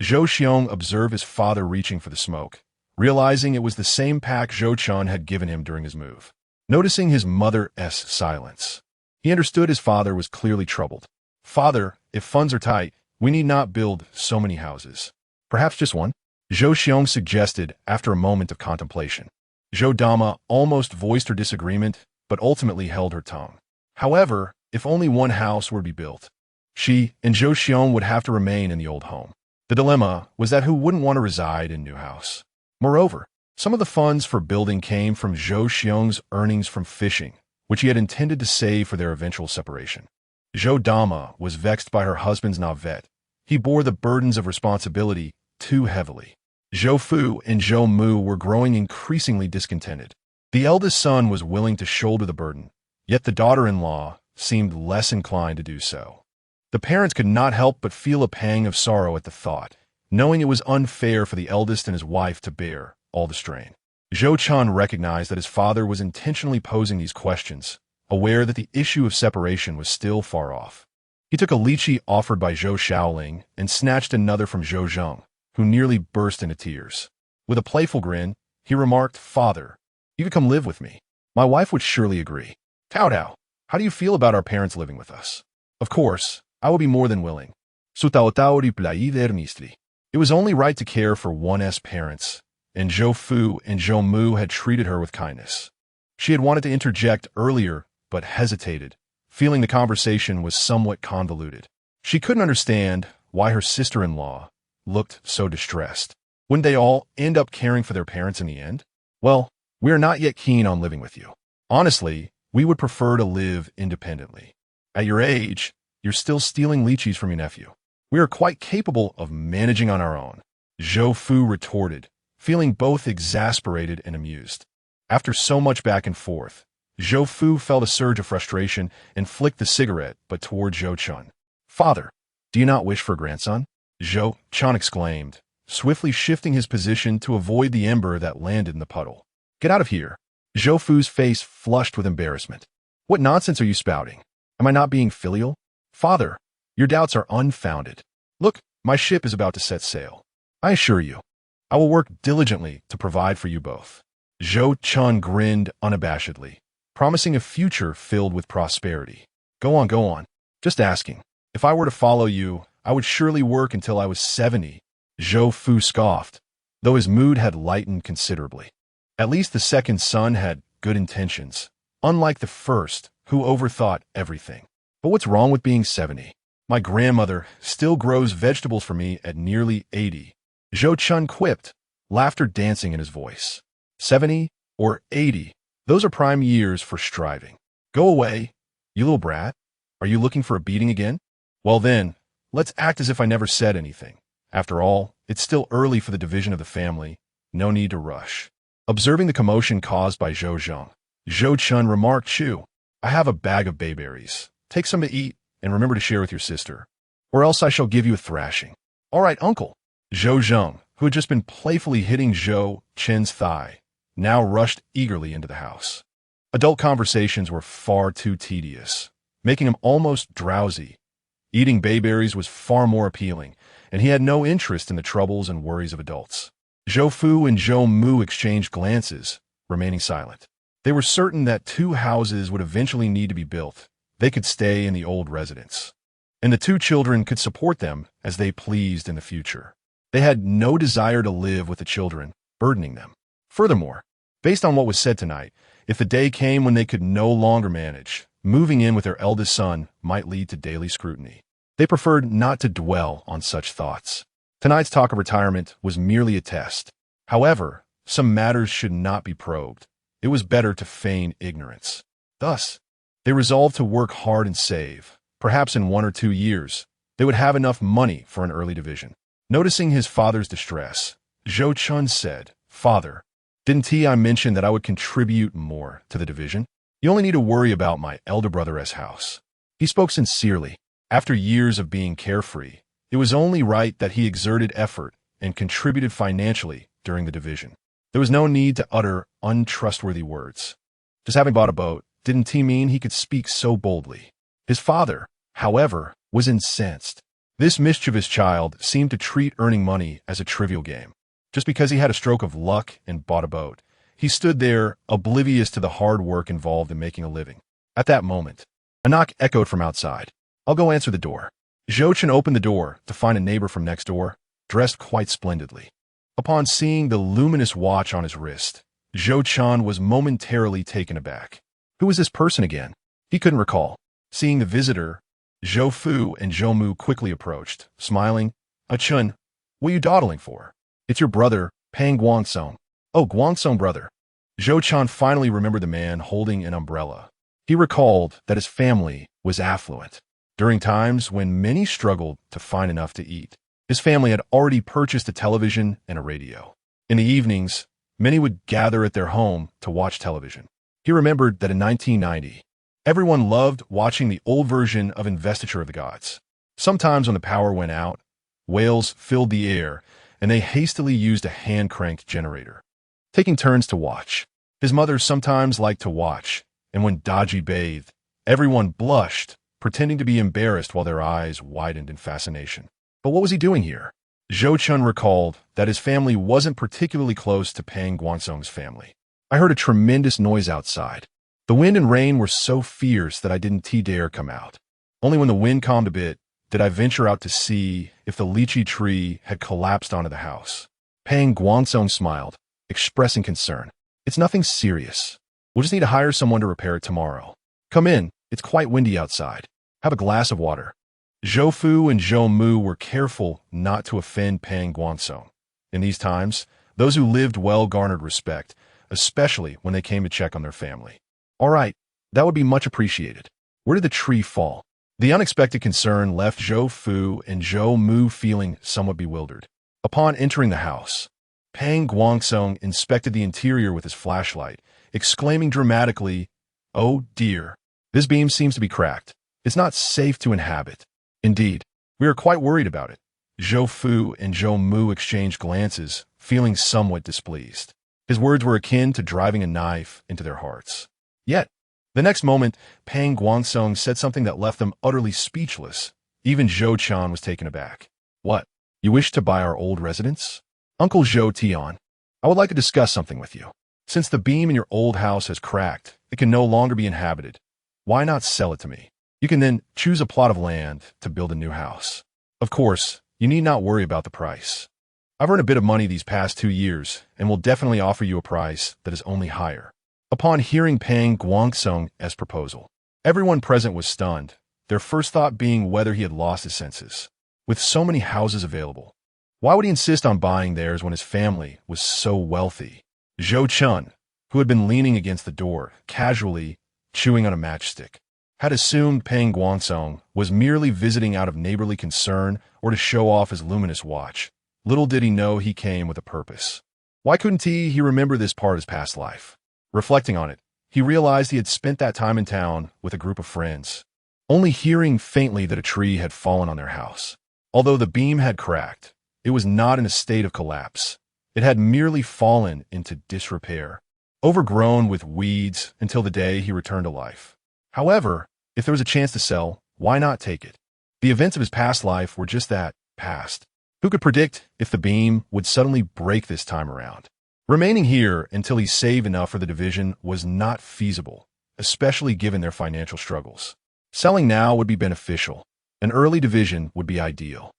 Zhou Xiong observed his father reaching for the smoke, realizing it was the same pack Zhou Chen had given him during his move. Noticing his mother's silence, he understood his father was clearly troubled. "Father, if funds are tight, we need not build so many houses. Perhaps just one?" Zhou Xiong suggested after a moment of contemplation. Zhou Dama almost voiced her disagreement, but ultimately held her tongue. However, if only one house were to be built, she and Zhou Xiong would have to remain in the old home. The dilemma was that who wouldn't want to reside in a new house? Moreover, some of the funds for building came from Zhou Xiong's earnings from fishing, which he had intended to save for their eventual separation. Zhou Dama was vexed by her husband's navet. He bore the burdens of responsibility too heavily. Zhou Fu and Zhou Mu were growing increasingly discontented. The eldest son was willing to shoulder the burden, yet the daughter-in-law seemed less inclined to do so. The parents could not help but feel a pang of sorrow at the thought, knowing it was unfair for the eldest and his wife to bear all the strain. Zhou Chen recognized that his father was intentionally posing these questions, aware that the issue of separation was still far off. He took a lychee offered by Zhou Shaoling and snatched another from Zhou Zheng, who nearly burst into tears. With a playful grin, he remarked, "Father, you could come live with me. My wife would surely agree. Tao Tao, how do you feel about our parents living with us?" "Of course, I will be more than willing." Su Tao Tao replied earnestly. It was only right to care for one's parents, and Zhou Fu and Zhou Mu had treated her with kindness. She had wanted to interject earlier, but hesitated, feeling the conversation was somewhat convoluted. She couldn't understand why her sister-in-law looked so distressed. Wouldn't they all end up caring for their parents in the end? Well, we are not yet keen on living with you. Honestly, we would prefer to live independently. At your age, you're still stealing lychees from your nephew. We are quite capable of managing on our own, Zhou Fu retorted, feeling both exasperated and amused. After so much back and forth, Zhou Fu felt a surge of frustration and flicked the cigarette, but toward Zhou Chen. Father, do you not wish for a grandson? Zhou Chen exclaimed, swiftly shifting his position to avoid the ember that landed in the puddle. Get out of here. Zhou Fu's face flushed with embarrassment. What nonsense are you spouting? Am I not being filial? Father, your doubts are unfounded. Look, my ship is about to set sail. I assure you, I will work diligently to provide for you both. Zhou Chen grinned unabashedly, promising a future filled with prosperity. Go on, go on. Just asking. If I were to follow you, I would surely work until I was 70. Zhou Fu scoffed, though his mood had lightened considerably. At least the second son had good intentions, unlike the first, who overthought everything. But what's wrong with being 70? My grandmother still grows vegetables for me at nearly 80. Zhou Chen quipped, laughter dancing in his voice. 70 or 80, those are prime years for striving. Go away, you little brat. Are you looking for a beating again? Well then, let's act as if I never said anything. After all, it's still early for the division of the family. No need to rush. Observing the commotion caused by Zhou Chen remarked, Chew, I have a bag of bayberries. Take some to eat, and remember to share with your sister, or else I shall give you a thrashing. All right, uncle. Zhou Zheng, who had just been playfully hitting Zhou Chen's thigh, now rushed eagerly into the house. Adult conversations were far too tedious, making him almost drowsy. Eating bayberries was far more appealing, and he had no interest in the troubles and worries of adults. Zhou Fu and Zhou Mu exchanged glances, remaining silent. They were certain that two houses would eventually need to be built. They could stay in the old residence, and the two children could support them as they pleased in the future. They had no desire to live with the children, burdening them. Furthermore, based on what was said tonight, if the day came when they could no longer manage, moving in with their eldest son might lead to daily scrutiny. They preferred not to dwell on such thoughts. Tonight's talk of retirement was merely a test. However, some matters should not be probed. It was better to feign ignorance. Thus, they resolved to work hard and save. Perhaps in 1 or 2 years, they would have enough money for an early division. Noticing his father's distress, Zhou Chen said, Father, didn't I mention that I would contribute more to the division? You only need to worry about my elder brother's house. He spoke sincerely. After years of being carefree, it was only right that he exerted effort and contributed financially during the division. There was no need to utter untrustworthy words. Just having bought a boat, didn't he mean he could speak so boldly? His father, however, was incensed. This mischievous child seemed to treat earning money as a trivial game. Just because he had a stroke of luck and bought a boat, he stood there oblivious to the hard work involved in making a living. At that moment, a knock echoed from outside. I'll go answer the door. Zhou Chen opened the door to find a neighbor from next door, dressed quite splendidly. Upon seeing the luminous watch on his wrist, Zhou Chen was momentarily taken aback. Who was this person again? He couldn't recall. Seeing the visitor, Zhou Fu and Zhou Mu quickly approached, smiling. Chen, what are you dawdling for? It's your brother, Pang Guangsong. Oh, Guangsong brother. Zhou Chen finally remembered the man holding an umbrella. He recalled that his family was affluent. During times when many struggled to find enough to eat, his family had already purchased a television and a radio. In the evenings, many would gather at their home to watch television. He remembered that in 1990, everyone loved watching the old version of Investiture of the Gods. Sometimes when the power went out, wails filled the air, and they hastily used a hand-cranked generator, taking turns to watch. His mother sometimes liked to watch, and when Dazed bathed, everyone blushed, pretending to be embarrassed while their eyes widened in fascination. But what was he doing here? Zhou Chen recalled that his family wasn't particularly close to Pang Guangsong's family. I heard a tremendous noise outside. The wind and rain were so fierce that I didn't dare come out. Only when the wind calmed a bit did I venture out to see if the lychee tree had collapsed onto the house. Pang Guangsong smiled, expressing concern. It's nothing serious. We'll just need to hire someone to repair it tomorrow. Come in, It's quite windy outside. Have a glass of water. Zhou Fu and Zhou Mu were careful not to offend Pang Guangsong. In these times, those who lived well garnered respect, especially when they came to check on their family. All right, that would be much appreciated. Where did the tree fall? The unexpected concern left Zhou Fu and Zhou Mu feeling somewhat bewildered. Upon entering the house, Pang Guangsong inspected the interior with his flashlight, exclaiming dramatically, "Oh dear, this beam seems to be cracked. It's not safe to inhabit." Indeed, we are quite worried about it. Zhou Fu and Zhou Mu exchanged glances, feeling somewhat displeased. His words were akin to driving a knife into their hearts. Yet, the next moment, Pang Guangsong said something that left them utterly speechless. Even Zhou Chen was taken aback. "What? You wish to buy our old residence?" "Uncle Zhou Tian, I would like to discuss something with you. Since the beam in your old house has cracked, it can no longer be inhabited. Why not sell it to me? You can then choose a plot of land to build a new house. Of course, you need not worry about the price. I've earned a bit of money these past 2 years and will definitely offer you a price that is only higher." Upon hearing Pang Guangsong's proposal, everyone present was stunned, their first thought being whether he had lost his senses. With so many houses available, why would he insist on buying theirs when his family was so wealthy? Zhou Chen, who had been leaning against the door, casually chewing on a matchstick, had assumed Pang Guangsong was merely visiting out of neighborly concern or to show off his luminous watch. Little did he know he came with a purpose. Why couldn't he remember this part of his past life? Reflecting on it, he realized he had spent that time in town with a group of friends, only hearing faintly that a tree had fallen on their house. Although the beam had cracked, it was not in a state of collapse. It had merely fallen into disrepair, overgrown with weeds until the day he returned to life. However, if there was a chance to sell, why not take it? The events of his past life were just that, past. Who could predict if the beam would suddenly break this time around? Remaining here until he saved enough for the division was not feasible, especially given their financial struggles. Selling now would be beneficial. An early division would be ideal.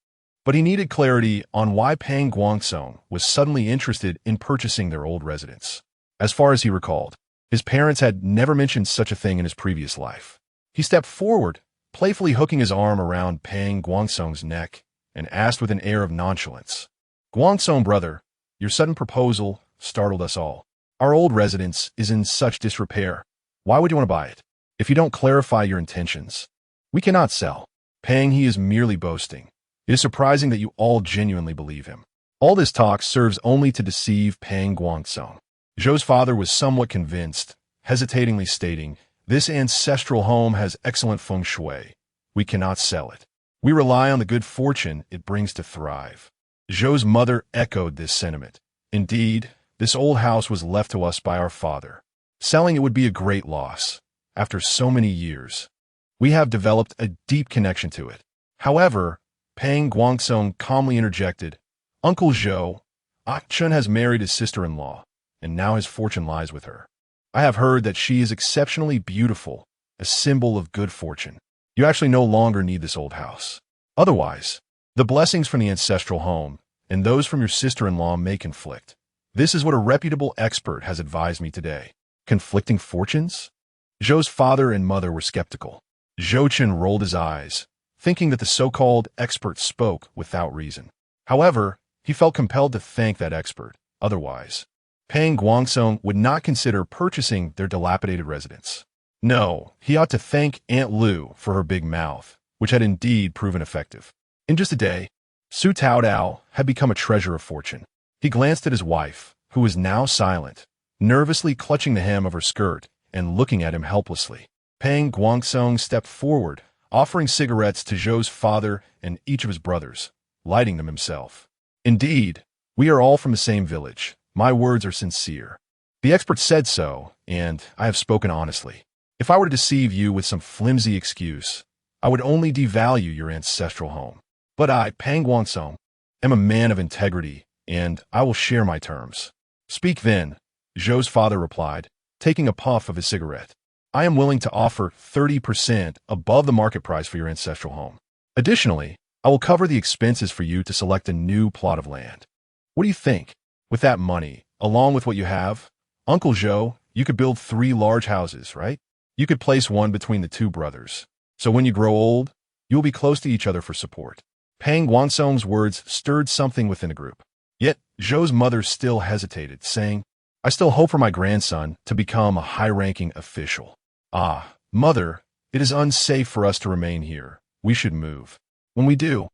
But he needed clarity on why Pang Guangsong was suddenly interested in purchasing their old residence. As far as he recalled, his parents had never mentioned such a thing in his previous life. He stepped forward, playfully hooking his arm around Pang Guangsong's neck, and asked with an air of nonchalance, "Guangsong brother, your sudden proposal startled us all. Our old residence is in such disrepair. Why would you want to buy it? If you don't clarify your intentions, we cannot sell." Pang, he is merely boasting. It is surprising that you all genuinely believe him. All this talk serves only to deceive Pang Guangsong. Zhou's father was somewhat convinced, hesitatingly stating, "This ancestral home has excellent feng shui. We cannot sell it. We rely on the good fortune it brings to thrive." Zhou's mother echoed this sentiment. "Indeed, this old house was left to us by our father. Selling it would be a great loss. After so many years, we have developed a deep connection to it." However, Pang Guangsong calmly interjected, "Uncle Zhou, Chen has married his sister-in-law, and now his fortune lies with her. I have heard that she is exceptionally beautiful, a symbol of good fortune. You actually no longer need this old house. Otherwise, the blessings from the ancestral home and those from your sister-in-law may conflict. This is what a reputable expert has advised me today." Conflicting fortunes? Zhou's father and mother were skeptical. Zhou Chen rolled his eyes, thinking that the so-called expert spoke without reason. However, he felt compelled to thank that expert. Otherwise, Pang Guangsong would not consider purchasing their dilapidated residence. No, he ought to thank Aunt Lu for her big mouth, which had indeed proven effective. In just a day, Su Taodao had become a treasure of fortune. He glanced at his wife, who was now silent, nervously clutching the hem of her skirt and looking at him helplessly. Pang Guangsong stepped forward, offering cigarettes to Zhou's father and each of his brothers, lighting them himself. "Indeed, we are all from the same village. My words are sincere. The expert said so, and I have spoken honestly. If I were to deceive you with some flimsy excuse, I would only devalue your ancestral home. But I, Pang Guangsong, am a man of integrity, and I will share my terms." "Speak then," Zhou's father replied, taking a puff of his cigarette. "I am willing to offer 30% above the market price for your ancestral home. Additionally, I will cover the expenses for you to select a new plot of land. What do you think? With that money, along with what you have, Uncle Zhou, you could build 3 large houses, right? You could place one between the two brothers. So when you grow old, you will be close to each other for support. Pang Guansong's words stirred something within the group. Yet, Zhou's mother still hesitated, saying, I still hope for my grandson to become a high-ranking official. Ah, mother, it is unsafe for us to remain here. We should move. When we do,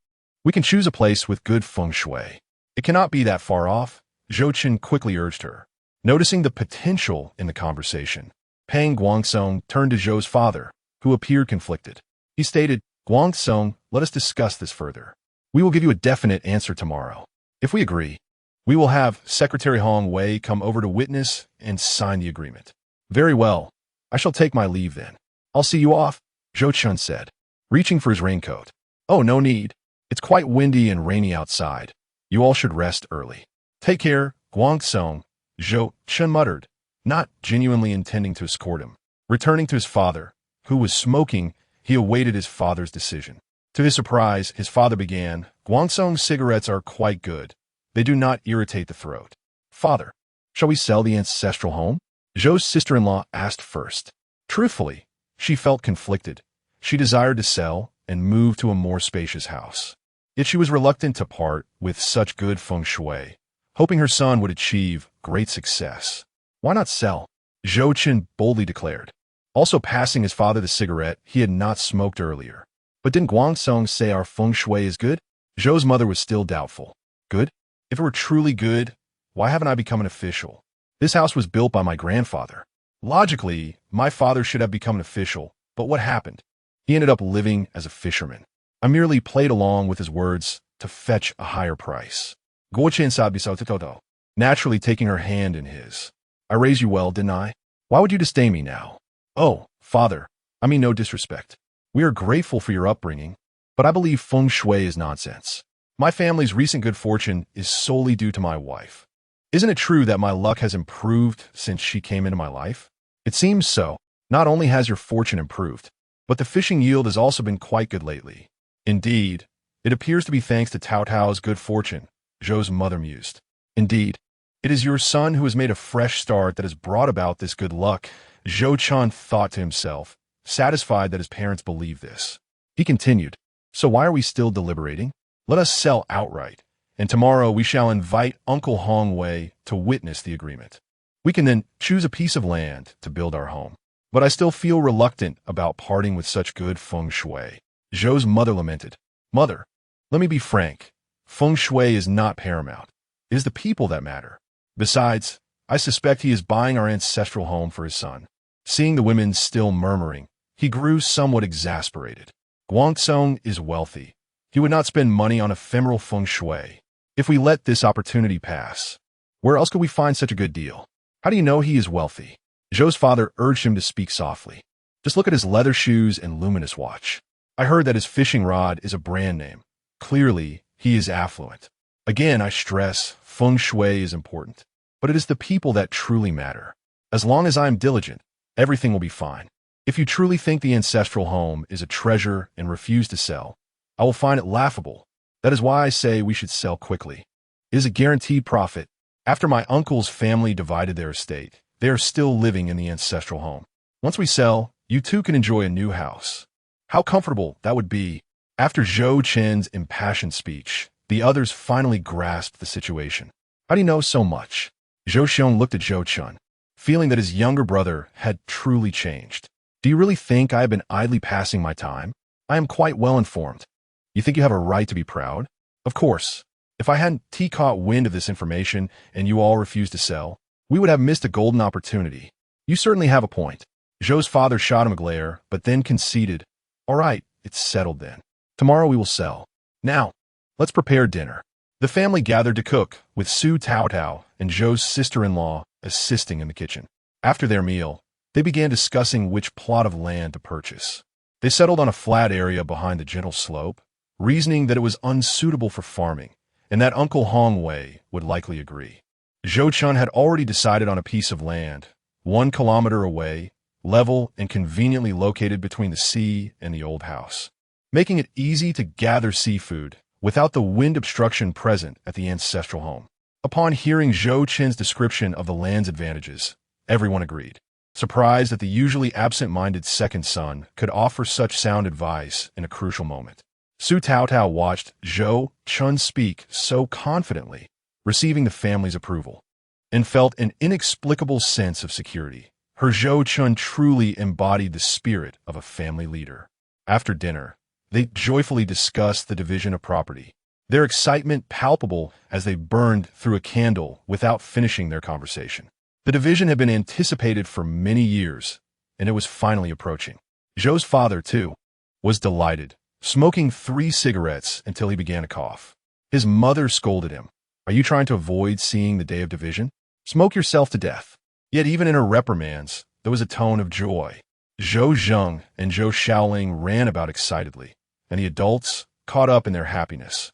we can choose a place with good feng shui. It cannot be that far off, Zhou Chen quickly urged her. Noticing the potential in the conversation, Pang Guansong turned to Zhou's father, who appeared conflicted. He stated, Guansong, let us discuss this further. We will give you a definite answer tomorrow. If we agree, we will have Secretary Hong Wei come over to witness and sign the agreement. Very well. I shall take my leave then. I'll see you off, Zhou Chen said, reaching for his raincoat. Oh, no need. It's quite windy and rainy outside. You all should rest early. Take care, Guansong, Zhou Chen muttered, not genuinely intending to escort him. Returning to his father, who was smoking, he awaited his father's decision. To his surprise, his father began, Guansong's cigarettes are quite good. They do not irritate the throat. Father, shall we sell the ancestral home? Zhou's sister-in-law asked first. Truthfully, she felt conflicted. She desired to sell and move to a more spacious house. Yet she was reluctant to part with such good feng shui, hoping her son would achieve great success. Why not sell? Zhou Chen boldly declared, also passing his father the cigarette he had not smoked earlier. But didn't Guansong say our feng shui is good? Zhou's mother was still doubtful. Good? If it were truly good, why haven't I become an official? This house was built by my grandfather. Logically, my father should have become an official, but what happened? He ended up living as a fisherman. I merely played along with his words to fetch a higher price. Guochen sabi sao toto, naturally taking her hand in his. I raised you well, didn't I? Why would you disdain me now? Oh, father, I mean no disrespect. We are grateful for your upbringing, but I believe feng shui is nonsense. My family's recent good fortune is solely due to my wife. Isn't it true that my luck has improved since she came into my life? It seems so. Not only has your fortune improved, but the fishing yield has also been quite good lately. Indeed, it appears to be thanks to Tao Tao's good fortune, Zhou's mother mused. Indeed, it is your son who has made a fresh start that has brought about this good luck, Zhou Chen thought to himself, satisfied that his parents believed this. He continued, so why are we still deliberating? Let us sell outright, and tomorrow we shall invite Uncle Hong Wei to witness the agreement. We can then choose a piece of land to build our home. But I still feel reluctant about parting with such good feng shui. Zhou's mother lamented. Mother, let me be frank. Feng shui is not paramount. It is the people that matter. Besides, I suspect he is buying our ancestral home for his son. Seeing the women still murmuring, he grew somewhat exasperated. Guansong is wealthy. He would not spend money on ephemeral feng shui. If we let this opportunity pass, where else could we find such a good deal? How do you know he is wealthy? Zhou's father urged him to speak softly. Just look at his leather shoes and luminous watch. I heard that his fishing rod is a brand name. Clearly, he is affluent. Again, I stress, feng shui is important. But it is the people that truly matter. As long as I am diligent, everything will be fine. If you truly think the ancestral home is a treasure and refuse to sell, I will find it laughable. That is why I say we should sell quickly. It is a guaranteed profit. After my uncle's family divided their estate, they are still living in the ancestral home. Once we sell, you too can enjoy a new house. How comfortable that would be. After Zhou Chen's impassioned speech, the others finally grasped the situation. How do you know so much? Zhou Xiong looked at Zhou Chen, feeling that his younger brother had truly changed. Do you really think I have been idly passing my time? I am quite well informed. You think you have a right to be proud? Of course. If I hadn't caught wind of this information and you all refused to sell, we would have missed a golden opportunity. You certainly have a point. Zhou's father shot him a glare, but then conceded. All right, it's settled then. Tomorrow we will sell. Now, let's prepare dinner. The family gathered to cook, with Su Tao Tao and Zhou's sister-in-law assisting in the kitchen. After their meal, they began discussing which plot of land to purchase. They settled on a flat area behind the gentle slope, reasoning that it was unsuitable for farming, and that Uncle Hong Wei would likely agree. Zhou Chen had already decided on a piece of land, 1 kilometer away, level and conveniently located between the sea and the old house, making it easy to gather seafood without the wind obstruction present at the ancestral home. Upon hearing Zhou Chen's description of the land's advantages, everyone agreed. surprised that the usually absent-minded second son could offer such sound advice in a crucial moment. Su Taotao watched Zhou Chen speak so confidently, receiving the family's approval, and felt an inexplicable sense of security. Her Zhou Chen truly embodied the spirit of a family leader. After dinner, they joyfully discussed the division of property, their excitement palpable as they burned through a candle without finishing their conversation. The division had been anticipated for many years, and it was finally approaching. Zhou's father, too, was delighted, smoking 3 cigarettes until he began to cough. His mother scolded him. "Are you trying to avoid seeing the day of division? Smoke yourself to death." Yet even in her reprimands, there was a tone of joy. Zhou Zheng and Zhou Shaoling ran about excitedly, and the adults, caught up in their happiness,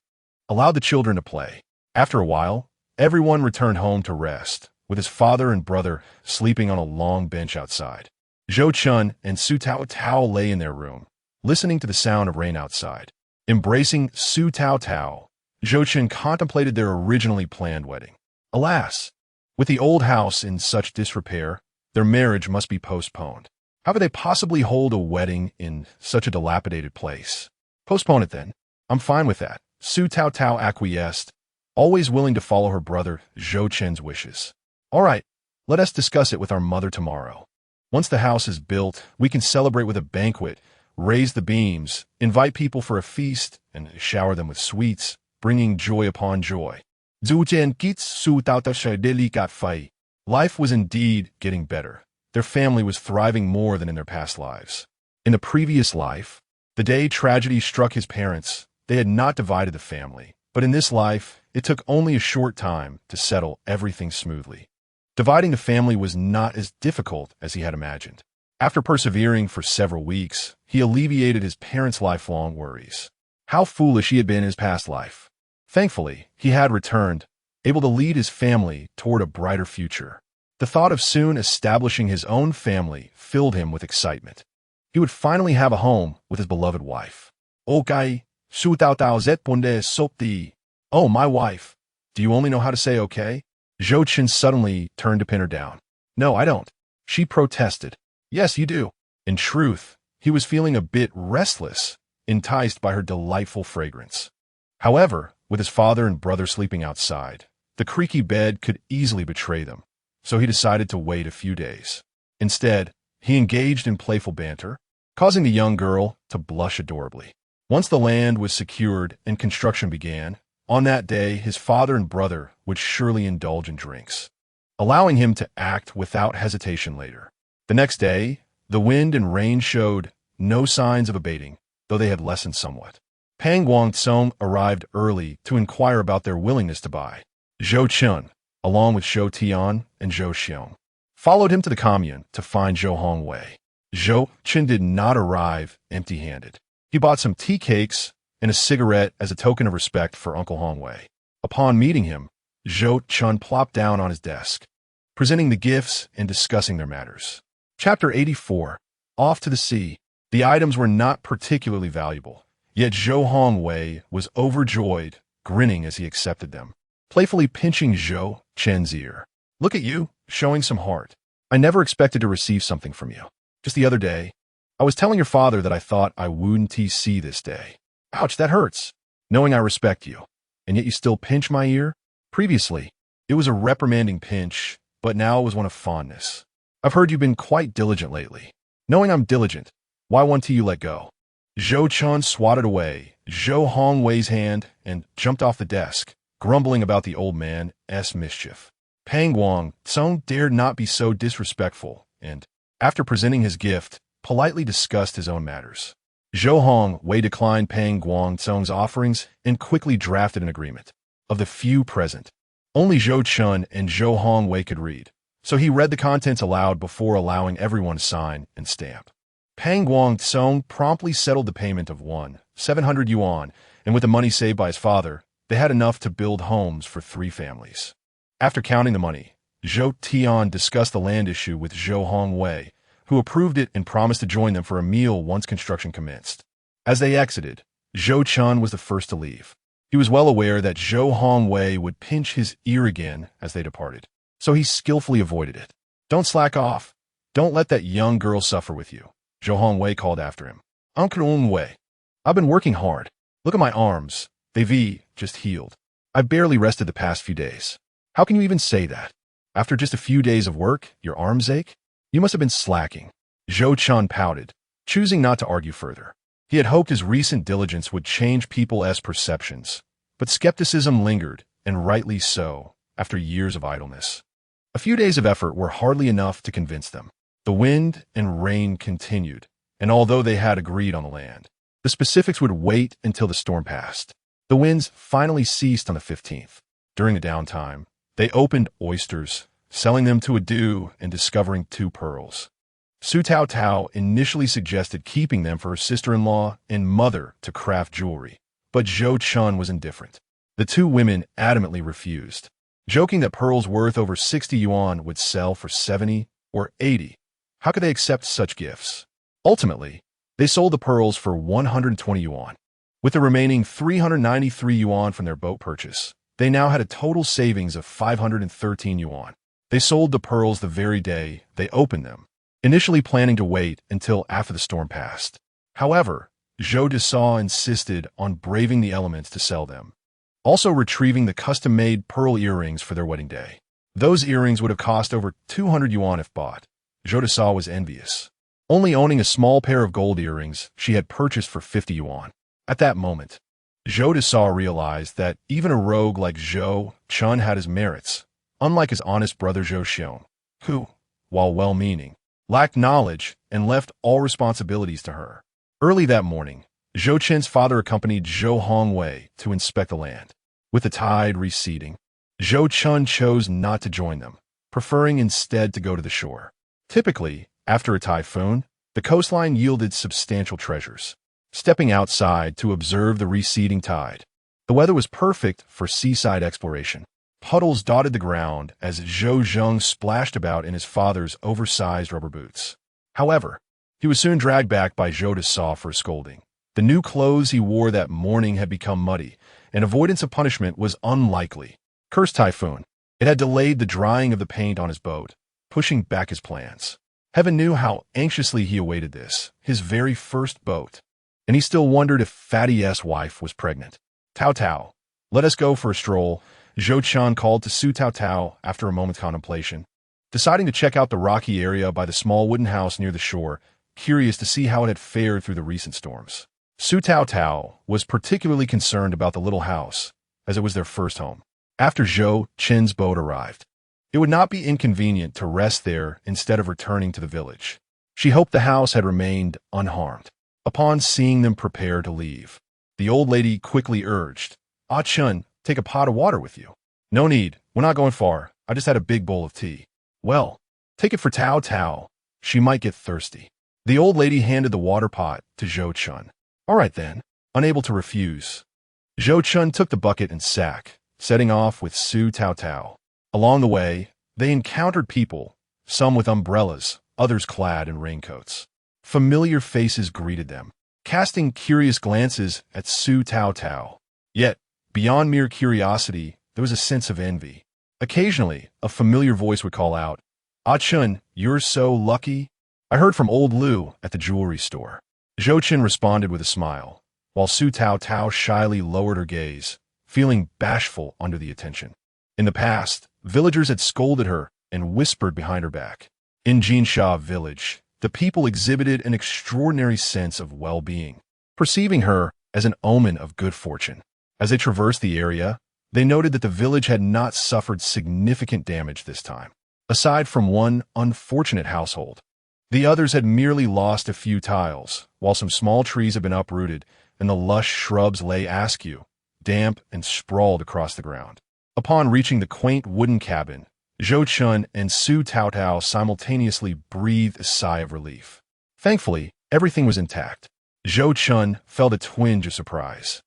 allowed the children to play. After a while, everyone returned home to rest, with his father and brother sleeping on a long bench outside. Zhou Chen and Su Taotao lay in their room, listening to the sound of rain outside. Embracing Su Taotao, Zhou Chen contemplated their originally planned wedding. Alas, with the old house in such disrepair, their marriage must be postponed. How could they possibly hold a wedding in such a dilapidated place? Postpone it then. I'm fine with that. Su Taotao acquiesced, always willing to follow her brother Zhou Chen's wishes. All right, let us discuss it with our mother tomorrow. Once the house is built, we can celebrate with a banquet, raise the beams, invite people for a feast, and shower them with sweets, bringing joy upon joy. Zhou Chen kits Su Taotao delicat fai. Life was indeed getting better. Their family was thriving more than in their past lives. In the previous life, the day tragedy struck his parents, they had not divided the family. But in this life, it took only a short time to settle everything smoothly. Dividing the family was not as difficult as he had imagined. After persevering for several weeks, he alleviated his parents' lifelong worries. How foolish he had been in his past life. Thankfully, he had returned, able to lead his family toward a brighter future. The thought of soon establishing his own family filled him with excitement. He would finally have a home with his beloved wife. Okay, Su Taotao zponde sopti. Oh, my wife. Do you only know how to say okay? Zhou Chen suddenly turned to pin her down. No, I don't. She protested. Yes, you do. In truth, he was feeling a bit restless, enticed by her delightful fragrance. However, with his father and brother sleeping outside, the creaky bed could easily betray them, so he decided to wait a few days. Instead, he engaged in playful banter, causing the young girl to blush adorably. Once the land was secured and construction began, on that day his father and brother would surely indulge in drinks, allowing him to act without hesitation later. The next day, the wind and rain showed no signs of abating, though they had lessened somewhat. Pang Guangcong arrived early to inquire about their willingness to buy. Zhou Chen, along with Zhou Tian and Zhou Xiong, followed him to the commune to find Zhou Hongwei. Zhou Chen did not arrive empty-handed. He bought some tea cakes and a cigarette as a token of respect for Uncle Hongwei. Upon meeting him, Zhou Chen plopped down on his desk, presenting the gifts and discussing their matters. Chapter 84. Off to the sea. The items were not particularly valuable, yet Zhou Hongwei was overjoyed, grinning as he accepted them, playfully pinching Zhou Chen's ear. Look at you, showing some heart. I never expected to receive something from you. Just the other day, I was telling your father that I thought I wouldn't see this day. Ouch, that hurts. Knowing I respect you, and yet you still pinch my ear? Previously, it was a reprimanding pinch, but now it was one of fondness. I've heard you've been quite diligent lately. Knowing I'm diligent, why won't you let go? Zhou Chen swatted away Zhou Hongwei's hand and jumped off the desk, grumbling about the old man's mischief. Pang Guangcong dared not be so disrespectful, and, after presenting his gift, politely discussed his own matters. Zhou Hongwei declined Pang Guangcong's offerings and quickly drafted an agreement. Of the few present, only Zhou Chen and Zhou Hongwei could read, so he read the contents aloud before allowing everyone to sign and stamp. Pang Guangcong promptly settled the payment of 700 yuan, and with the money saved by his father, they had enough to build homes for 3 families. After counting the money, Zhou Tian discussed the land issue with Zhou Hongwei, who approved it and promised to join them for a meal once construction commenced. As they exited, Zhou Chen was the first to leave. He was well aware that Zhou Hongwei would pinch his ear again as they departed, so he skillfully avoided it. Don't slack off. Don't let that young girl suffer with you, Zhou Hongwei called after him. Uncle Hongwei, I've been working hard. Look at my arms. They've just healed. I barely rested the past few days. How can you even say that? After just a few days of work, your arms ache? You must have been slacking. Zhou Chen pouted, choosing not to argue further. He had hoped his recent diligence would change people's perceptions, but skepticism lingered, and rightly so, after years of idleness. A few days of effort were hardly enough to convince them. The wind and rain continued, and although they had agreed on the land, the specifics would wait until the storm passed. The winds finally ceased on the 15th. During the downtime, they opened oysters, selling them to a Adu and discovering 2 pearls. Su Tao Tao initially suggested keeping them for her sister-in-law and mother to craft jewelry, but Zhou Chen was indifferent. The 2 women adamantly refused, joking that pearls worth over 60 yuan would sell for 70 or 80. How could they accept such gifts? Ultimately, they sold the pearls for 120 yuan. With the remaining 393 yuan from their boat purchase, they now had a total savings of 513 yuan. They sold the pearls the very day they opened them, initially planning to wait until after the storm passed. However, Zhou Dazed insisted on braving the elements to sell them, also retrieving the custom-made pearl earrings for their wedding day. Those earrings would have cost over 200 yuan if bought. Zhou Dazed was envious. Only owning a small pair of gold earrings she had purchased for 50 yuan. At that moment, Zhou Dazed realized that even a rogue like Zhou Chen had his merits, unlike his honest brother Zhou Xiong, who, while well-meaning, lacked knowledge and left all responsibilities to her. Early that morning, Zhou Chen's father accompanied Zhou Hongwei to inspect the land. With the tide receding, Zhou Chen chose not to join them, preferring instead to go to the shore. Typically, after a typhoon, the coastline yielded substantial treasures. Stepping outside to observe the receding tide, the weather was perfect for seaside exploration. Puddles dotted the ground as Zhou Zheng splashed about in his father's oversized rubber boots. However, he was soon dragged back by Zhou Dazed for a scolding. The new clothes he wore that morning had become muddy, and avoidance of punishment was unlikely. Cursed typhoon. It had delayed the drying of the paint on his boat, pushing back his plans. Heaven knew how anxiously he awaited this, his very first boat. And he still wondered if Fatty's wife was pregnant. Tao Tao, let us go for a stroll, Zhou Chen called to Su Tao Tao after a moment's contemplation. Deciding to check out the rocky area by the small wooden house near the shore, curious to see how it had fared through the recent storms. Su Tao Tao was particularly concerned about the little house, as it was their first home. After Zhou Chen's boat arrived, it would not be inconvenient to rest there instead of returning to the village. She hoped the house had remained unharmed. Upon seeing them prepare to leave, the old lady quickly urged, "Ah Chun, take a pot of water with you." "No need, we're not going far. I just had a big bowl of tea." "Well, take it for Tao Tao. She might get thirsty." The old lady handed the water pot to Zhou Chen. "All right then." Unable to refuse, Zhou Chen took the bucket and sack, setting off with Su Tao Tao. Along the way, they encountered people, some with umbrellas, others clad in raincoats. Familiar faces greeted them, casting curious glances at Su Tao Tao. Yet, beyond mere curiosity, there was a sense of envy. Occasionally, a familiar voice would call out, "Ah Chun, you're so lucky. I heard from old Lu at the jewelry store." Zhou Chen responded with a smile, while Su Tao Tao shyly lowered her gaze, feeling bashful under the attention. In the past, villagers had scolded her and whispered behind her back. In Jinsha village, the people exhibited an extraordinary sense of well-being, perceiving her as an omen of good fortune. As they traversed the area, they noted that the village had not suffered significant damage this time. Aside from one unfortunate household, the others had merely lost a few tiles, while some small trees had been uprooted and the lush shrubs lay askew, damp and sprawled across the ground. Upon reaching the quaint wooden cabin, Zhou Chen and Su Tao Tao simultaneously breathed a sigh of relief. Thankfully, everything was intact. Zhou Chen felt a twinge of surprise.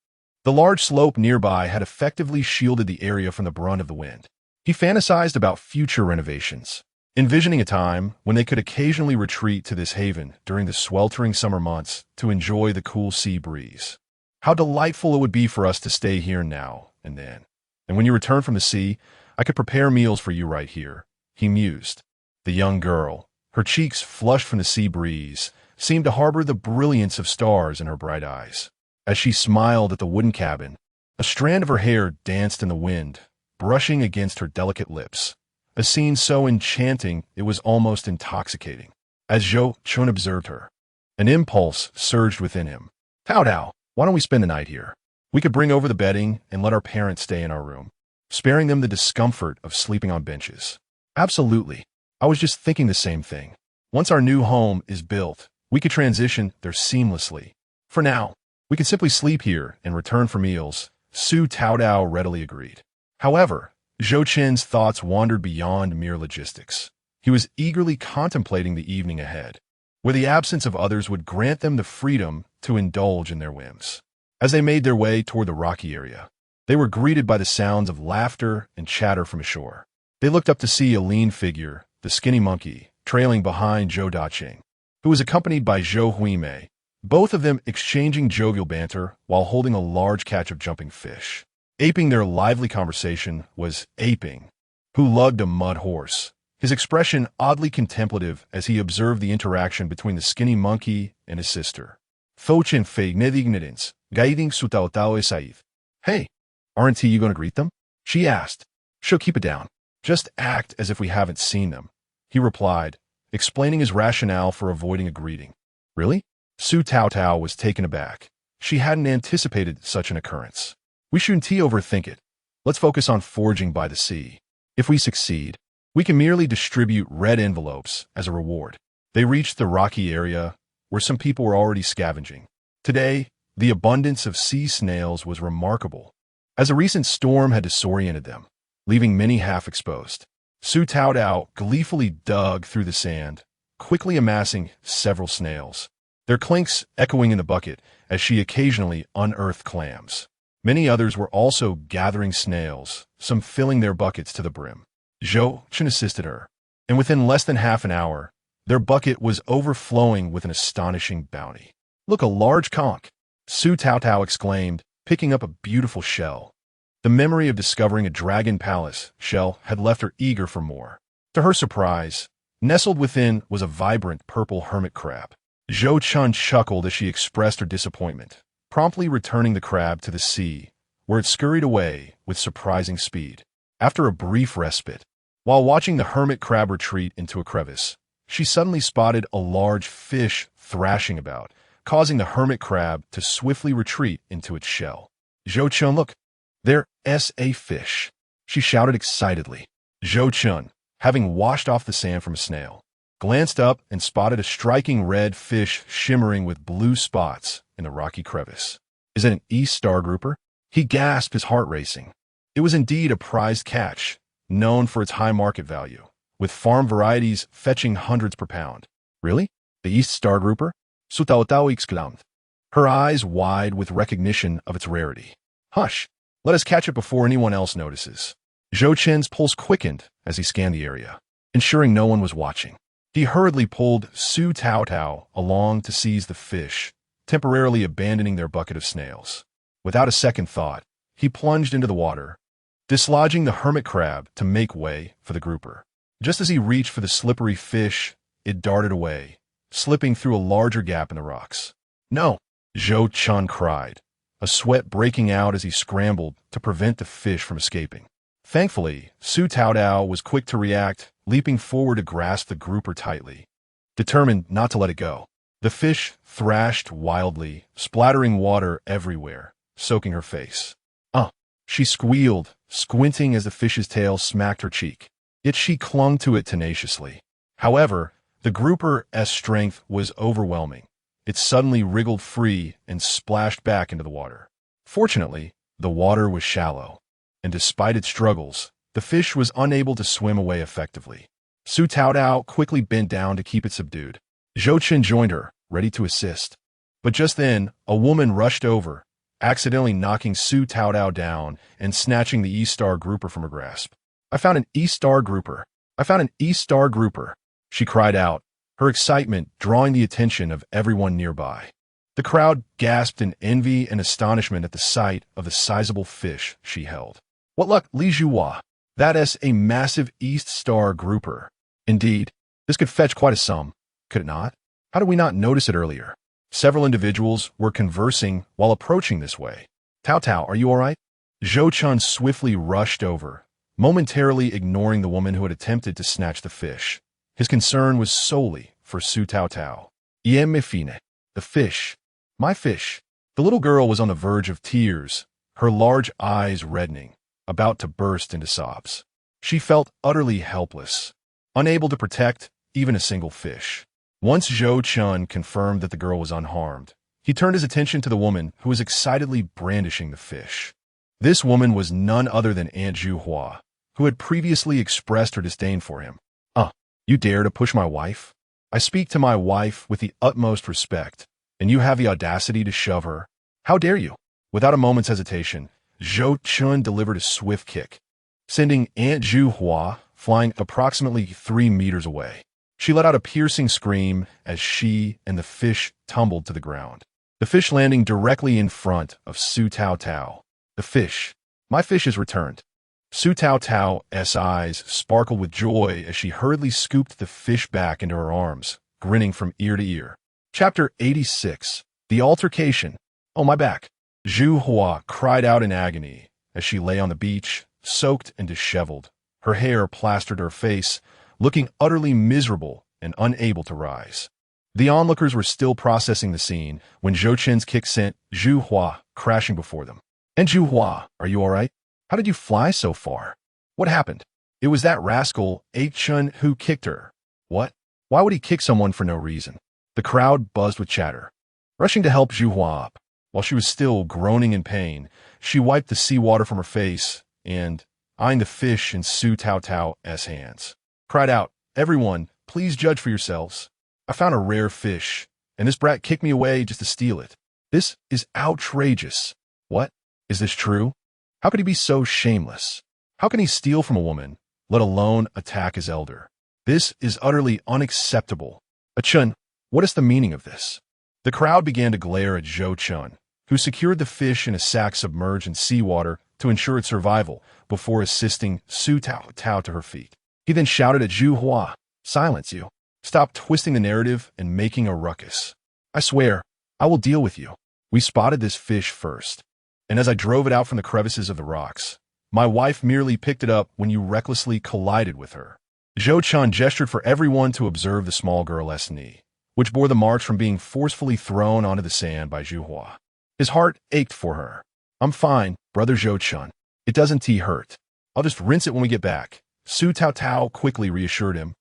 The large slope nearby had effectively shielded the area from the brunt of the wind. He fantasized about future renovations, envisioning a time when they could occasionally retreat to this haven during the sweltering summer months to enjoy the cool sea breeze. How delightful it would be for us to stay here now and then. And when you return from the sea, I could prepare meals for you right here, he mused. The young girl, Her cheeks, flushed from the sea breeze, seemed to harbor the brilliance of stars in her bright eyes. As she smiled at the wooden cabin, a strand of her hair danced in the wind, brushing against her delicate lips. A scene so enchanting it was almost intoxicating. As Zhou Chen observed her, an impulse surged within him. Tao, why don't we spend the night here? We could bring over the bedding and let our parents stay in our room, sparing them the discomfort of sleeping on benches. Absolutely. I was just thinking the same thing. Once our new home is built, we could transition there seamlessly. For now, we could simply sleep here and return for meals. Su Taodao readily agreed. However, Zhou Chen's thoughts wandered beyond mere logistics. He was eagerly contemplating the evening ahead, where the absence of others would grant them the freedom to indulge in their whims. As they made their way toward the rocky area, they were greeted by the sounds of laughter and chatter from ashore. They looked up to see a lean figure, the skinny monkey, trailing behind Zhou Daqing, who was accompanied by Zhou Huimei, both of them exchanging jovial banter while holding a large catch of jumping fish. Aping their lively conversation was Aping, who lugged a mud horse, his expression oddly contemplative as he observed the interaction between the skinny monkey and his sister. Fochin fei ignorance, guiding sutaotao saif. Hey, aren't you going to greet them? She asked. She'll keep it down. Just act as if we haven't seen them, he replied, explaining his rationale for avoiding a greeting. Really? Su Taotao was taken aback. She hadn't anticipated such an occurrence. We shouldn't overthink it. Let's focus on foraging by the sea. If we succeed, we can merely distribute red envelopes as a reward. They reached the rocky area where some people were already scavenging. Today, the abundance of sea snails was remarkable, as a recent storm had disoriented them, leaving many half-exposed. Su Taodao gleefully dug through the sand, quickly amassing several snails, their clinks echoing in the bucket as she occasionally unearthed clams. Many others were also gathering snails, some filling their buckets to the brim. Zhou Chen assisted her, and within less than half an hour, their bucket was overflowing with an astonishing bounty. Look, a large conch! Su Taotao exclaimed, picking up a beautiful shell. The memory of discovering a dragon palace shell had left her eager for more. To her surprise, nestled within was a vibrant purple hermit crab. Zhou Chen chuckled as she expressed her disappointment, promptly returning the crab to the sea, where it scurried away with surprising speed. After a brief respite, while watching the hermit crab retreat into a crevice, she suddenly spotted a large fish thrashing about, causing the hermit crab to swiftly retreat into its shell. Zhou Chen, look! There's a fish! She shouted excitedly. Zhou Chen, having washed off the sand from a snail, glanced up and spotted a striking red fish shimmering with blue spots in the rocky crevice. Is it an East Star grouper? He gasped, his heart racing. It was indeed a prized catch, known for its high market value, with farm varieties fetching hundreds per pound. Really? The East Star grouper? Su Taotao exclaimed, her eyes wide with recognition of its rarity. Hush! Let us catch it before anyone else notices. Zhou Chen's pulse quickened as he scanned the area, ensuring no one was watching. He hurriedly pulled Su Taotao along to seize the fish, temporarily abandoning their bucket of snails. Without a second thought, he plunged into the water, dislodging the hermit crab to make way for the grouper. Just as he reached for the slippery fish, it darted away, slipping through a larger gap in the rocks. No! Zhou Chen cried, a sweat breaking out as he scrambled to prevent the fish from escaping. Thankfully, Su Taodao was quick to react, leaping forward to grasp the grouper tightly, determined not to let it go. The fish thrashed wildly, splattering water everywhere, soaking her face. She squealed, squinting as the fish's tail smacked her cheek. Yet she clung to it tenaciously. However, the grouper's strength was overwhelming. It suddenly wriggled free and splashed back into the water. Fortunately, the water was shallow, and despite its struggles, the fish was unable to swim away effectively. Su Taodao quickly bent down to keep it subdued. Zhou Chen joined her, ready to assist. But just then, a woman rushed over, accidentally knocking Su Taodao down and snatching the East Star grouper from her grasp. I found an East Star grouper! I found an East Star grouper! She cried out, her excitement drawing the attention of everyone nearby. The crowd gasped in envy and astonishment at the sight of the sizable fish she held. What luck, Li Zhuhua! That is a massive East Star grouper. Indeed, This could fetch quite a sum, could it not? How did we not notice it earlier? Several individuals were conversing while approaching this way. Tao Tao, are you all right? Zhou Chen swiftly rushed over, momentarily ignoring the woman who had attempted to snatch the fish. His concern was solely for Su Tao Tao. Ye me fine. The fish. My fish. The little girl was on the verge of tears, her large eyes reddening, about to burst into sobs. She felt utterly helpless, unable to protect even a single fish. Once Zhou Chen confirmed that the girl was unharmed, he turned his attention to the woman who was excitedly brandishing the fish. This woman was none other than Aunt Zhu Hua, who had previously expressed her disdain for him. You dare to push my wife? I speak to my wife with the utmost respect, and you have the audacity to shove her? How dare you? Without a moment's hesitation, Zhou Chen delivered a swift kick, sending Aunt Zhu Hua flying approximately 3 meters away. She let out a piercing scream as she and the fish tumbled to the ground, the fish landing directly in front of Su Tao Tao. The fish. My fish is returned. Su Tao Tao's eyes sparkled with joy as she hurriedly scooped the fish back into her arms, grinning from ear to ear. Chapter 86. The Altercation. Oh, my back. Zhu Hua cried out in agony as she lay on the beach, soaked and disheveled, her hair plastered to her face, looking utterly miserable and unable to rise. The onlookers were still processing the scene when Zhou Chen's kick sent Zhu Hua crashing before them. And Zhu Hua, are you all right? How did you fly so far? What happened? It was that rascal, Chen, who kicked her. What? Why would he kick someone for no reason? The crowd buzzed with chatter. Rushing to help Zhu Hua up, while she was still groaning in pain, she wiped the seawater from her face and, eyeing the fish in Su Tao Tao's hands, cried out, Everyone, please judge for yourselves. I found a rare fish, and this brat kicked me away just to steal it. This is outrageous. What? Is this true? How could he be so shameless? How can he steal from a woman, let alone attack his elder? This is utterly unacceptable. Chen, what is the meaning of this? The crowd began to glare at Zhou Chen, who secured the fish in a sack submerged in seawater to ensure its survival before assisting Su Tao Tao to her feet. He then shouted at Zhu Hua, Silence you. Stop twisting the narrative and making a ruckus. I swear, I will deal with you. We spotted this fish first, and as I drove it out from the crevices of the rocks, my wife merely picked it up when you recklessly collided with her. Zhou Chen gestured for everyone to observe the small girl's knee, which bore the marks from being forcefully thrown onto the sand by Zhu Hua. His heart ached for her. I'm fine, brother Zhou Chen. It doesn't hurt. I'll just rinse it when we get back. Su Tao Tao quickly reassured him,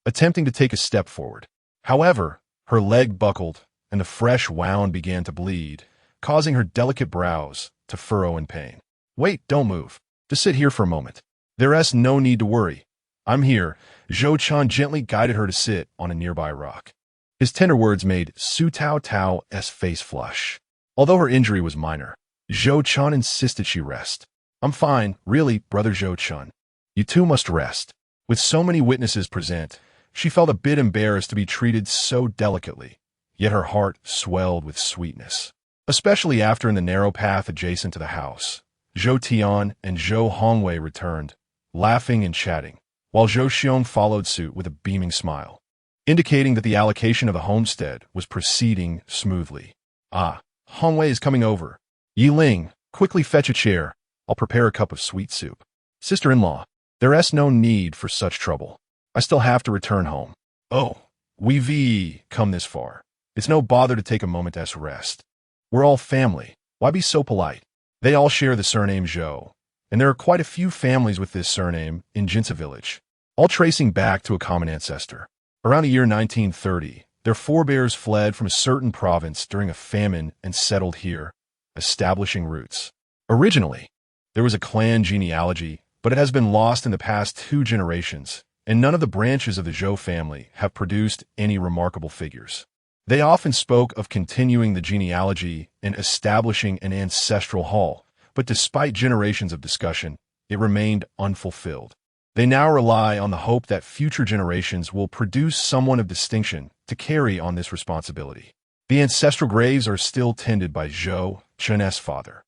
attempting to take a step forward. However, her leg buckled, and the fresh wound began to bleed, causing her delicate brows to furrow in pain. Wait, don't move. Just sit here for a moment. There's no need to worry. I'm here. Zhou Chen gently guided her to sit on a nearby rock. His tender words made Su Tao Tao's face flush. Although her injury was minor, Zhou Chen insisted she rest. I'm fine, really, brother Zhou Chen. You two must rest. With so many witnesses present, she felt a bit embarrassed to be treated so delicately, yet her heart swelled with sweetness. Especially after in the narrow path adjacent to the house, Zhou Tian and Zhou Hongwei returned, laughing and chatting, while Zhou Xiong followed suit with a beaming smile, indicating that the allocation of the homestead was proceeding smoothly. Hongwei is coming over. Yi Ling, quickly fetch a chair. I'll prepare a cup of sweet soup. Sister-in-law, there's no need for such trouble. I still have to return home. Oh, we've come this far. It's no bother to take a moment to rest. We're all family. Why be so polite? They all share the surname Zhou, and there are quite a few families with this surname in Jinsa village, all tracing back to a common ancestor. Around the year 1930, their forebears fled from a certain province during a famine and settled here, establishing roots. Originally, there was a clan genealogy, but it has been lost in the past 2 generations, and none of the branches of the Zhou family have produced any remarkable figures. They often spoke of continuing the genealogy and establishing an ancestral hall, but despite generations of discussion, it remained unfulfilled. They now rely on the hope that future generations will produce someone of distinction to carry on this responsibility. The ancestral graves are still tended by Zhou Chen's father.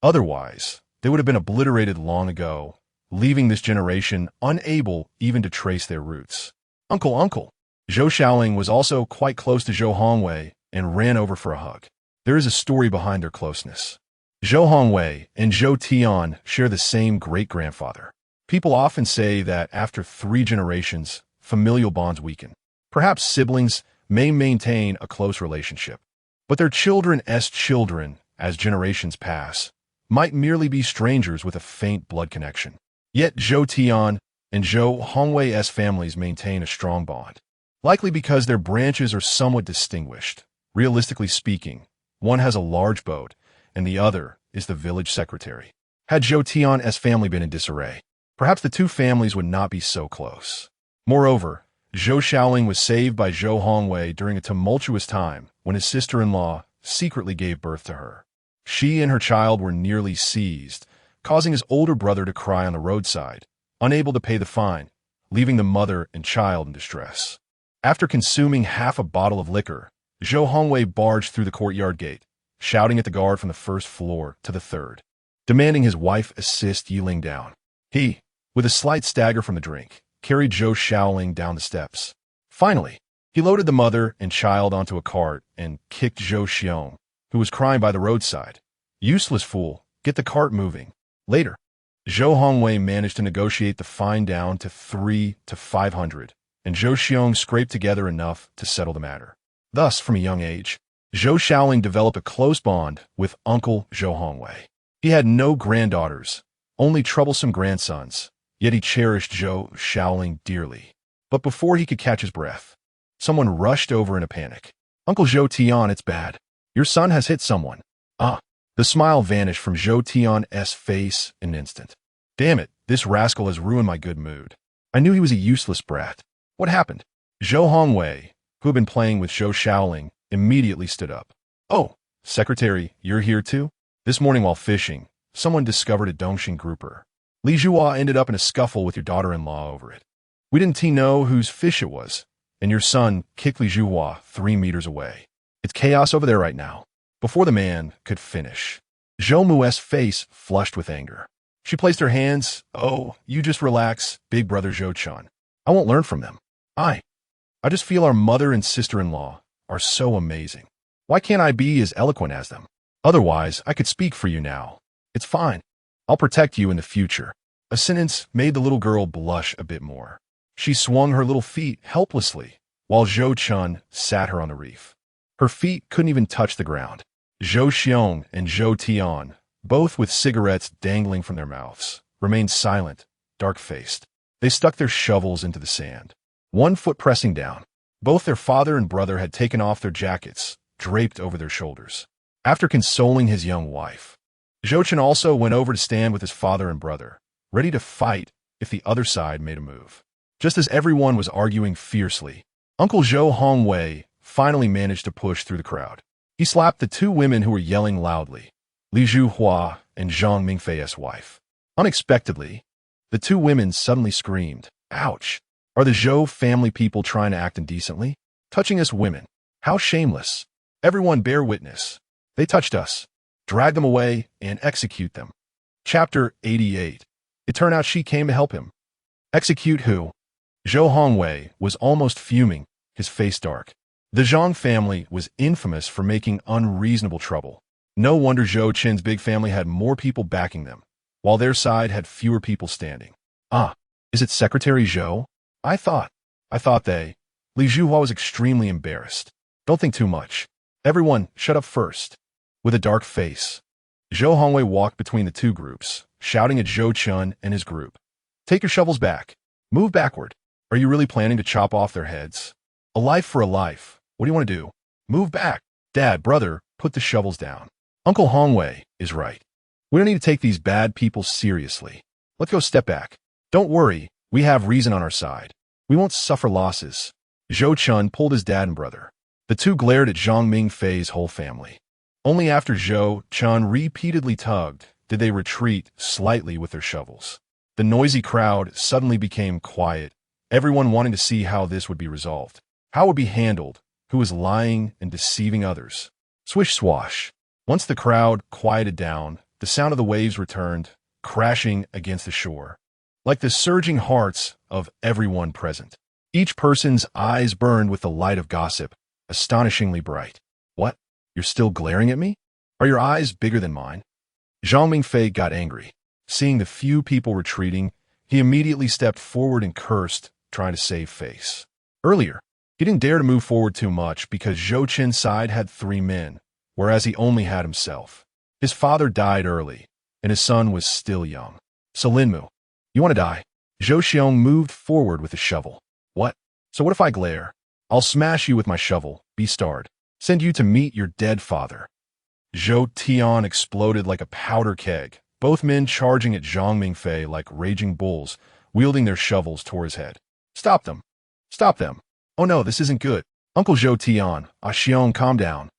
Otherwise, they would have been obliterated long ago, leaving this generation unable even to trace their roots. Uncle, Zhou Xiaoling was also quite close to Zhou Hongwei and ran over for a hug. There is a story behind their closeness. Zhou Hongwei and Zhou Tian share the same great-grandfather. People often say that after 3 generations, familial bonds weaken. Perhaps siblings may maintain a close relationship, but their children's children, as generations pass, might merely be strangers with a faint blood connection. Yet Zhou Tian and Zhou Hongwei's families maintain a strong bond, likely because their branches are somewhat distinguished. Realistically speaking, one has a large boat, and the other is the village secretary. Had Zhou Tian's family been in disarray, perhaps the two families would not be so close. Moreover, Zhou Xiaoling was saved by Zhou Hongwei during a tumultuous time when his sister-in-law secretly gave birth to her. She and her child were nearly seized, causing his older brother to cry on the roadside, unable to pay the fine, leaving the mother and child in distress. After consuming half a bottle of liquor, Zhou Hongwei barged through the courtyard gate, shouting at the guard from the first floor to the third, demanding his wife assist Yiling down. He, with a slight stagger from the drink, carried Zhou Xiaoling down the steps. Finally, he loaded the mother and child onto a cart and kicked Zhou Xiong, who was crying by the roadside. Useless fool, get the cart moving. Later, Zhou Hongwei managed to negotiate the fine down to 300 to 500, and Zhou Xiong scraped together enough to settle the matter. Thus, from a young age, Zhou Xiaoling developed a close bond with Uncle Zhou Hongwei. He had no granddaughters, only troublesome grandsons, yet he cherished Zhou Xiaoling dearly. But before he could catch his breath, someone rushed over in a panic. Uncle Zhou Tian, it's bad. Your son has hit someone. Ah. The smile vanished from Zhou Tian's face in an instant. Damn it, this rascal has ruined my good mood. I knew he was a useless brat. What happened? Zhou Hongwei, who had been playing with Zhou Xiaoling, immediately stood up. Oh, secretary, you're here too? This morning while fishing, someone discovered a Dongxing grouper. Li Zhuhua ended up in a scuffle with your daughter-in-law over it. We didn't know whose fish it was, and your son kicked Li Zhuhua 3 meters away. It's chaos over there right now. Before the man could finish, Zhou Mu's face flushed with anger. She placed her hands. Oh, you just relax, big brother Zhou Chen. I won't learn from them. I just feel our mother and sister-in-law are so amazing. Why can't I be as eloquent as them? Otherwise, I could speak for you now. It's fine. I'll protect you in the future. A sentence made the little girl blush a bit more. She swung her little feet helplessly, while Zhou Chen sat her on the reef. Her feet couldn't even touch the ground. Zhou Xiong and Zhou Tian, both with cigarettes dangling from their mouths, remained silent, dark-faced. They stuck their shovels into the sand, one foot pressing down. Both their father and brother had taken off their jackets, draped over their shoulders. After consoling his young wife, Zhou Chen also went over to stand with his father and brother, ready to fight if the other side made a move. Just as everyone was arguing fiercely, Uncle Zhou Hongwei finally managed to push through the crowd. He slapped the 2 women who were yelling loudly, Li Zhuhua and Zhang Mingfei's wife. Unexpectedly, the 2 women suddenly screamed, Ouch! Are the Zhou family people trying to act indecently? Touching us women. How shameless. Everyone bear witness. They touched us. Drag them away and execute them. Chapter 88. It turned out she came to help him. Execute who? Zhou Hongwei was almost fuming, his face dark. The Zhang family was infamous for making unreasonable trouble. No wonder Zhou Chen's big family had more people backing them, while their side had fewer people standing. Ah, is it Secretary Zhou? I thought they. Li Zhuhua was extremely embarrassed. Don't think too much. Everyone, shut up first. With a dark face, Zhou Hongwei walked between the 2 groups, shouting at Zhou Chen and his group. Take your shovels back. Move backward. Are you really planning to chop off their heads? A life for a life. What do you want to do? Move back. Dad, brother, put the shovels down. Uncle Hongwei is right. We don't need to take these bad people seriously. Let's go step back. Don't worry, we have reason on our side. We won't suffer losses. Zhou Chen pulled his dad and brother. The 2 glared at Zhang Mingfei's whole family. Only after Zhou Chen repeatedly tugged did they retreat slightly with their shovels. The noisy crowd suddenly became quiet, everyone wanting to see how this would be resolved. How it would be handled, who was lying and deceiving others. Swish swash. Once the crowd quieted down, the sound of the waves returned, crashing against the shore, like the surging hearts of everyone present. Each person's eyes burned with the light of gossip, astonishingly bright. What? You're still glaring at me? Are your eyes bigger than mine? Zhang Mingfei got angry. Seeing the few people retreating, he immediately stepped forward and cursed, trying to save face. Earlier, he didn't dare to move forward too much because Zhou Chen's side had 3 men, whereas he only had himself. His father died early, and his son was still young. So Linmu, you want to die? Zhou Xiong moved forward with a shovel. What? So what if I glare? I'll smash you with my shovel, be-starred. Send you to meet your dead father. Zhou Tian exploded like a powder keg, both men charging at Zhang Mingfei like raging bulls, wielding their shovels toward his head. Stop them! Stop them! Oh no, this isn't good. Uncle Zhou Tian, Xiong, calm down.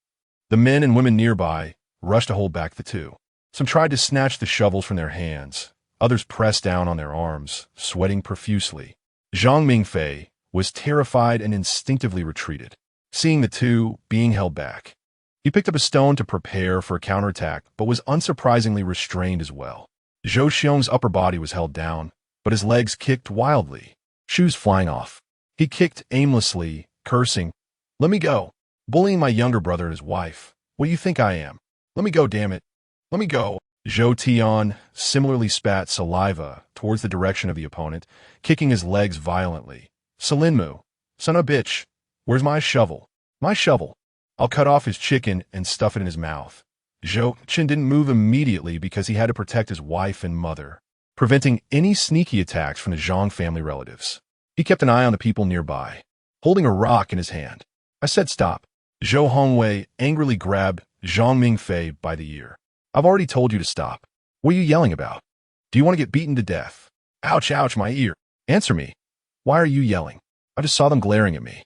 The men and women nearby rushed to hold back the two. Some tried to snatch the shovels from their hands. Others pressed down on their arms, sweating profusely. Zhang Mingfei was terrified and instinctively retreated, seeing the two being held back. He picked up a stone to prepare for a counterattack, but was unsurprisingly restrained as well. Zhou Xiong's upper body was held down, but his legs kicked wildly, shoes flying off. He kicked aimlessly, cursing, "Let me go! Bullying my younger brother and his wife. What do you think I am? Let me go, damn it! Let me go!" Zhou Tian similarly spat saliva towards the direction of the opponent, kicking his legs violently. "Salinmu, son of a bitch, where's my shovel? My shovel! I'll cut off his chicken and stuff it in his mouth." Zhou Chen didn't move immediately because he had to protect his wife and mother, preventing any sneaky attacks from the Zhang family relatives. He kept an eye on the people nearby, holding a rock in his hand. "I said stop." Zhou Hongwei angrily grabbed Zhang Mingfei by the ear. "I've already told you to stop. What are you yelling about? Do you want to get beaten to death? Ouch, ouch, my ear. Answer me. Why are you yelling? I just saw them glaring at me."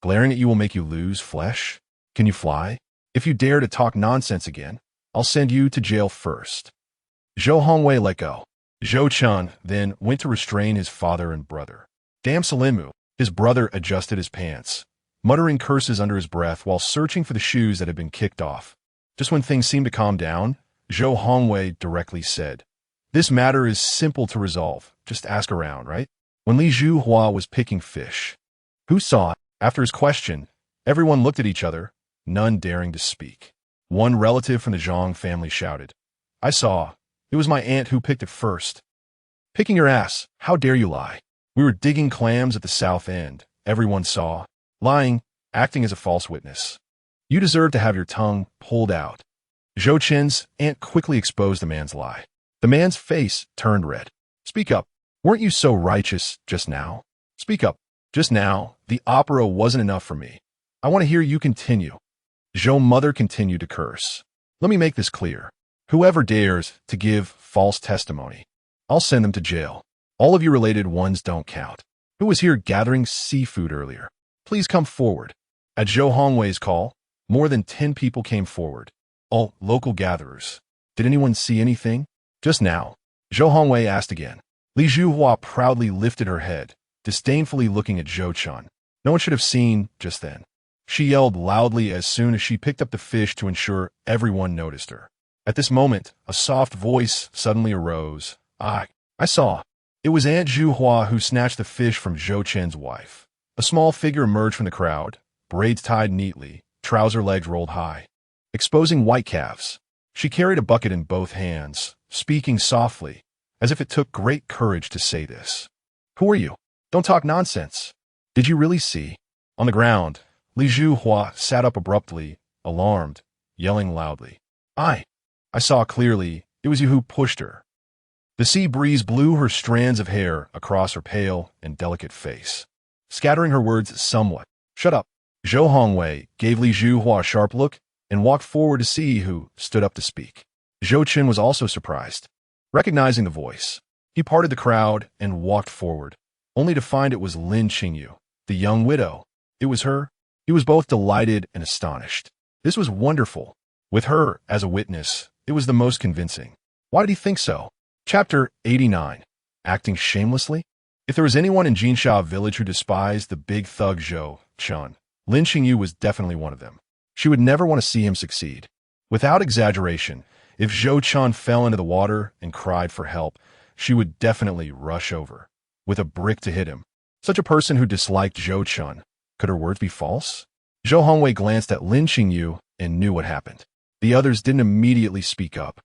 "Glaring at you will make you lose flesh? Can you fly? If you dare to talk nonsense again, I'll send you to jail first." Zhou Hongwei let go. Zhou Chen then went to restrain his father and brother. "Damn Salinmu." His brother adjusted his pants, muttering curses under his breath while searching for the shoes that had been kicked off. Just when things seemed to calm down, Zhou Hongwei directly said, "This matter is simple to resolve. Just ask around, right?" When Li Zhuhua was picking fish, "Who saw it?" After his question, everyone looked at each other, none daring to speak. One relative from the Zhang family shouted, "I saw. It was my aunt who picked it first." "Picking your ass. How dare you lie? We were digging clams at the south end. Everyone saw. Lying, acting as a false witness. You deserve to have your tongue pulled out." Zhou Chen's aunt quickly exposed the man's lie. The man's face turned red. "Speak up. Weren't you so righteous just now? Speak up. Just now, the opera wasn't enough for me. I want to hear you continue." Zhou mother continued to curse. "Let me make this clear. Whoever dares to give false testimony, I'll send them to jail. All of you related ones don't count. Who was here gathering seafood earlier? Please come forward." At Zhou Hongwei's call, more than 10 people came forward, all local gatherers. "Did anyone see anything?" "Just now." Zhou Hongwei asked again. Li Zhuhua proudly lifted her head, disdainfully looking at Zhou Chen. No one should have seen just then. She yelled loudly as soon as she picked up the fish to ensure everyone noticed her. At this moment, a soft voice suddenly arose. I saw." It was Aunt Zhuhua who snatched the fish from Zhou Chen's wife. A small figure emerged from the crowd, braids tied neatly, trouser legs rolled high, exposing white calves. She carried a bucket in both hands, speaking softly, as if it took great courage to say this. "Who are you? Don't talk nonsense. Did you really see?" On the ground, Li Zhuhua sat up abruptly, alarmed, yelling loudly. I saw clearly. It was you who pushed her." The sea breeze blew her strands of hair across her pale and delicate face, scattering her words somewhat. "Shut up." Zhou Hongwei gave Li Zhuhua a sharp look and walked forward to see who stood up to speak. Zhou Chen was also surprised. Recognizing the voice, he parted the crowd and walked forward, only to find it was Lin Qingyu, the young widow. It was her. He was both delighted and astonished. This was wonderful. With her as a witness, it was the most convincing. Why did he think so? Chapter 89. Acting shamelessly? If there was anyone in Jinsha village who despised the big thug Zhou Chen, Lin Qingyu was definitely one of them. She would never want to see him succeed. Without exaggeration, if Zhou Chen fell into the water and cried for help, she would definitely rush over, with a brick to hit him. Such a person who disliked Zhou Chen. Could her words be false? Zhou Hongwei glanced at Lin Qingyu and knew what happened. The others didn't immediately speak up,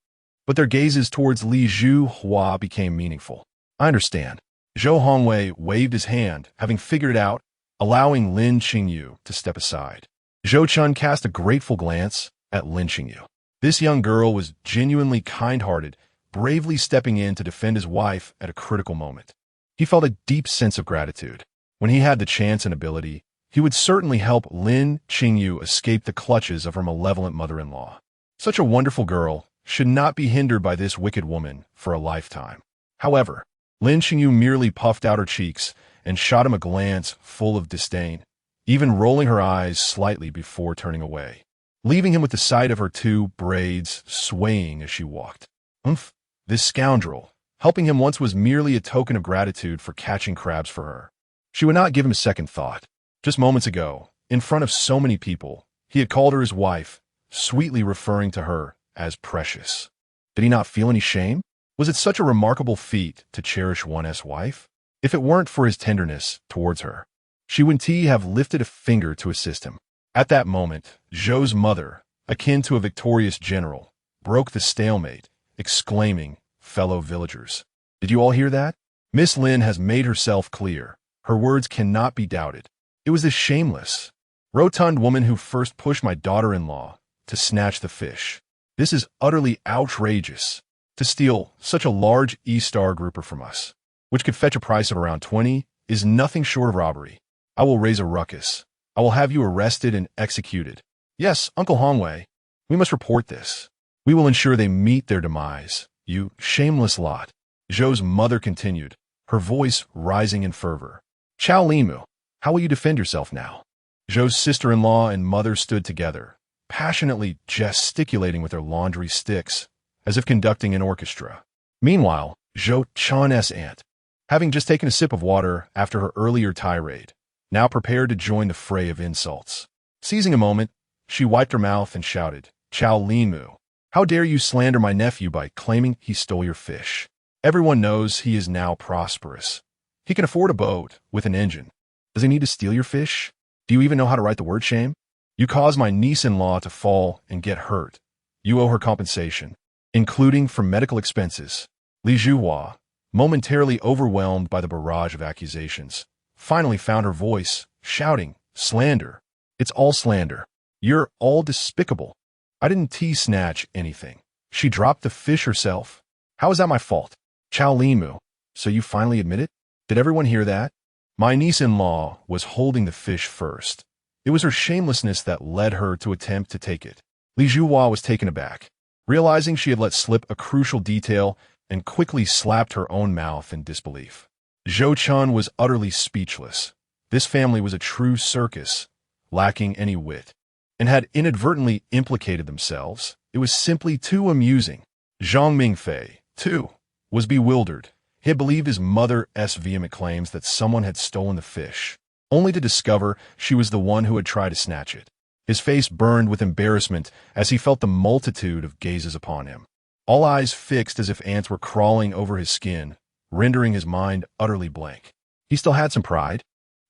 but their gazes towards Li Zhuhua became meaningful. I understand. Zhou Hongwei waved his hand, having figured it out, allowing Lin Qingyu to step aside. Zhou Chen cast a grateful glance at Lin Qingyu. This young girl was genuinely kind-hearted, bravely stepping in to defend his wife at a critical moment. He felt a deep sense of gratitude. When he had the chance and ability, he would certainly help Lin Qingyu escape the clutches of her malevolent mother-in-law. Such a wonderful girl should not be hindered by this wicked woman for a lifetime. However, Lin Qingyu merely puffed out her cheeks and shot him a glance full of disdain, even rolling her eyes slightly before turning away, leaving him with the sight of her two braids swaying as she walked. Umph, this scoundrel, helping him once was merely a token of gratitude for catching crabs for her. She would not give him a second thought. Just moments ago, in front of so many people, he had called her his wife, sweetly referring to her as precious. Did he not feel any shame? Was it such a remarkable feat to cherish one's wife? If it weren't for his tenderness towards her, she wouldn't have lifted a finger to assist him. At that moment, Zhou's mother, akin to a victorious general, broke the stalemate, exclaiming, "Fellow villagers, did you all hear that? Miss Lin has made herself clear. Her words cannot be doubted. It was this shameless, rotund woman who first pushed my daughter-in-law to snatch the fish. This is utterly outrageous. To steal such a large E-star grouper from us, which could fetch a price of around 20, is nothing short of robbery. I will raise a ruckus. I will have you arrested and executed. Yes, Uncle Hongwei, we must report this. We will ensure they meet their demise, you shameless lot." Zhou's mother continued, her voice rising in fervor. "Chao Linmu, how will you defend yourself now?" Zhou's sister-in-law and mother stood together, passionately gesticulating with their laundry sticks, as if conducting an orchestra. Meanwhile, Zhou Chen's aunt, having just taken a sip of water after her earlier tirade, now prepared to join the fray of insults. Seizing a moment, she wiped her mouth and shouted, "Chao Linmu, how dare you slander my nephew by claiming he stole your fish? Everyone knows he is now prosperous. He can afford a boat with an engine. Does he need to steal your fish? Do you even know how to write the word shame? You caused my niece-in-law to fall and get hurt. You owe her compensation, including for medical expenses." Li Zhuhua, momentarily overwhelmed by the barrage of accusations, finally found her voice, shouting, "Slander. It's all slander. You're all despicable. I didn't snatch anything. She dropped the fish herself. How is that my fault? Chao Linmu, so you finally admit it? Did everyone hear that? My niece-in-law was holding the fish first. It was her shamelessness that led her to attempt to take it." Li Zhuhua was taken aback, realizing she had let slip a crucial detail, and quickly slapped her own mouth in disbelief. Zhou Chen was utterly speechless. This family was a true circus, lacking any wit, and had inadvertently implicated themselves. It was simply too amusing. Zhang Mingfei, too, was bewildered. He had believed his mother's vehement claims that someone had stolen the fish, only to discover she was the one who had tried to snatch it. His face burned with embarrassment as he felt the multitude of gazes upon him, all eyes fixed as if ants were crawling over his skin, rendering his mind utterly blank. He still had some pride,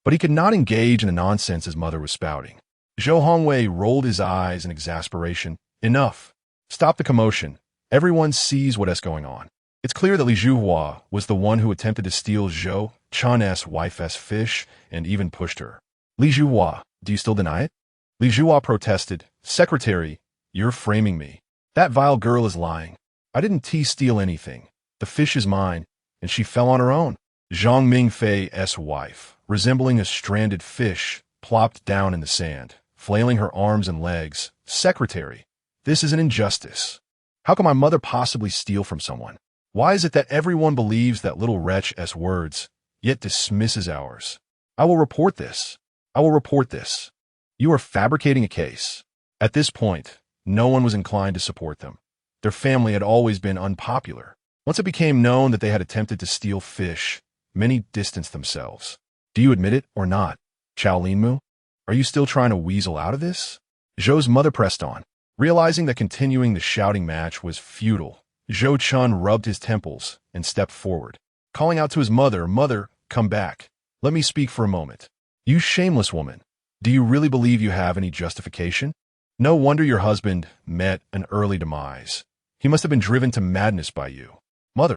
but he could not engage in the nonsense his mother was spouting. Zhou Hongwei rolled his eyes in exasperation. "Enough. Stop the commotion. Everyone sees what is going on. It's clear that Li Zhuhua was the one who attempted to steal Zhou Chen's wife's fish and even pushed her." "Li Zhuhua, do you still deny it?" Li Zhuhua protested. "Secretary, you're framing me. That vile girl is lying. I didn't steal anything. The fish is mine, and she fell on her own." Zhang Mingfei's wife, resembling a stranded fish, plopped down in the sand, flailing her arms and legs. "Secretary, this is an injustice. How can my mother possibly steal from someone? Why is it that everyone believes that little wretch's words, yet dismisses ours? I will report this. I will report this. You are fabricating a case." At this point, no one was inclined to support them. Their family had always been unpopular. Once it became known that they had attempted to steal fish, many distanced themselves. "Do you admit it or not? Chao Linmu, are you still trying to weasel out of this?" Zhou's mother pressed on. Realizing that continuing the shouting match was futile, Zhou Chen rubbed his temples and stepped forward, calling out to his mother, "Mother, come back. let me speak for a moment. You shameless woman, do you really believe you have any justification? No wonder your husband met an early demise. He must have been driven to madness by you. Mother,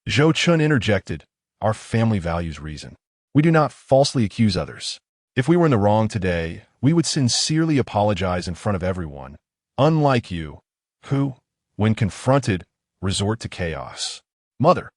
Zhou Chen interjected, our family values reason. We do not falsely accuse others. If we were in the wrong today, we would sincerely apologize in front of everyone, unlike you, who, when confronted, resort to chaos. Mother,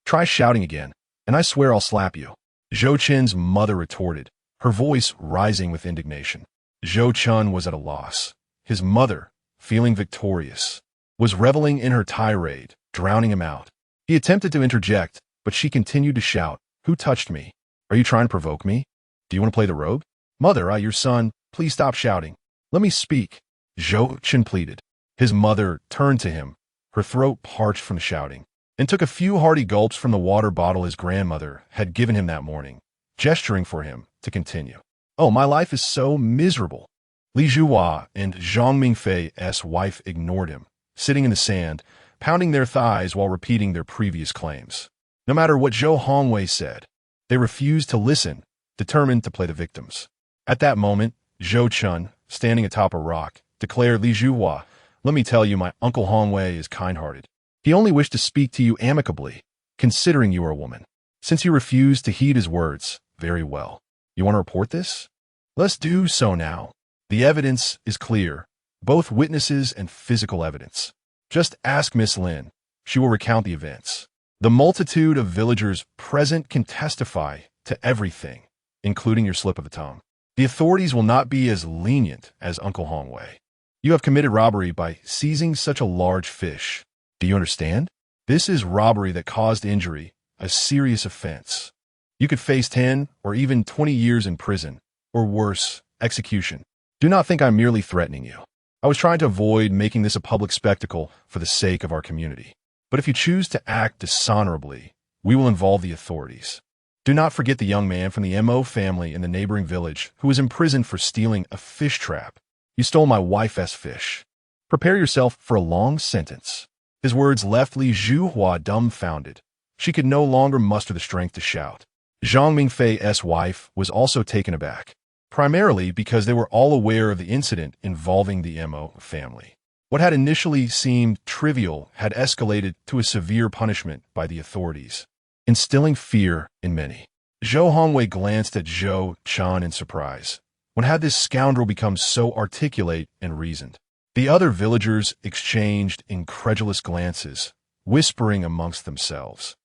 try shouting again, and I swear I'll slap you. Zhou Chen's mother retorted, her voice rising with indignation. Zhou Chen was at a loss. His mother, feeling victorious, was reveling in her tirade, drowning him out. He attempted to interject, but she continued to shout, Who touched me? Are you trying to provoke me? Do you want to play the rogue? Mother, your son, please stop shouting. Let me speak. Zhou Chen pleaded. His mother turned to him, her throat parched from shouting, and took a few hearty gulps from the water bottle his grandmother had given him that morning, gesturing for him to continue. Oh, my life is so miserable. Li Zhuhua and Zhang Mingfei's wife ignored him, sitting in the sand, pounding their thighs while repeating their previous claims. No matter what Zhou Hongwei said, they refused to listen, determined to play the victims. At that moment, Zhou Chen, standing atop a rock, declared, Li Zhuhua, let me tell you, my Uncle Hongwei is kind-hearted. He only wished to speak to you amicably, considering you are a woman. Since you refused to heed his words, very well. You want to report this? Let's do so now. The evidence is clear, both witnesses and physical evidence. Just ask Miss Lin. She will recount the events. The multitude of villagers present can testify to everything, including your slip of the tongue. The authorities will not be as lenient as Uncle Hongwei. You have committed robbery by seizing such a large fish. Do you understand? This is robbery that caused injury, a serious offense. You could face 10 or even 20 years in prison, or worse, execution. Do not think I'm merely threatening you. I was trying to avoid making this a public spectacle for the sake of our community. But if you choose to act dishonorably, we will involve the authorities. Do not forget the young man from the Mo family in the neighboring village who was imprisoned for stealing a fish trap. You stole my wife's fish. Prepare yourself for a long sentence. His words left Li Zhuhua dumbfounded. She could no longer muster the strength to shout. Zhang Mingfei's wife was also taken aback, primarily because they were all aware of the incident involving the Mo family. What had initially seemed trivial had escalated to a severe punishment by the authorities, instilling fear in many. Zhou Hongwei glanced at Zhou Chen in surprise. When had this scoundrel become so articulate and reasoned? The other villagers exchanged incredulous glances, whispering amongst themselves,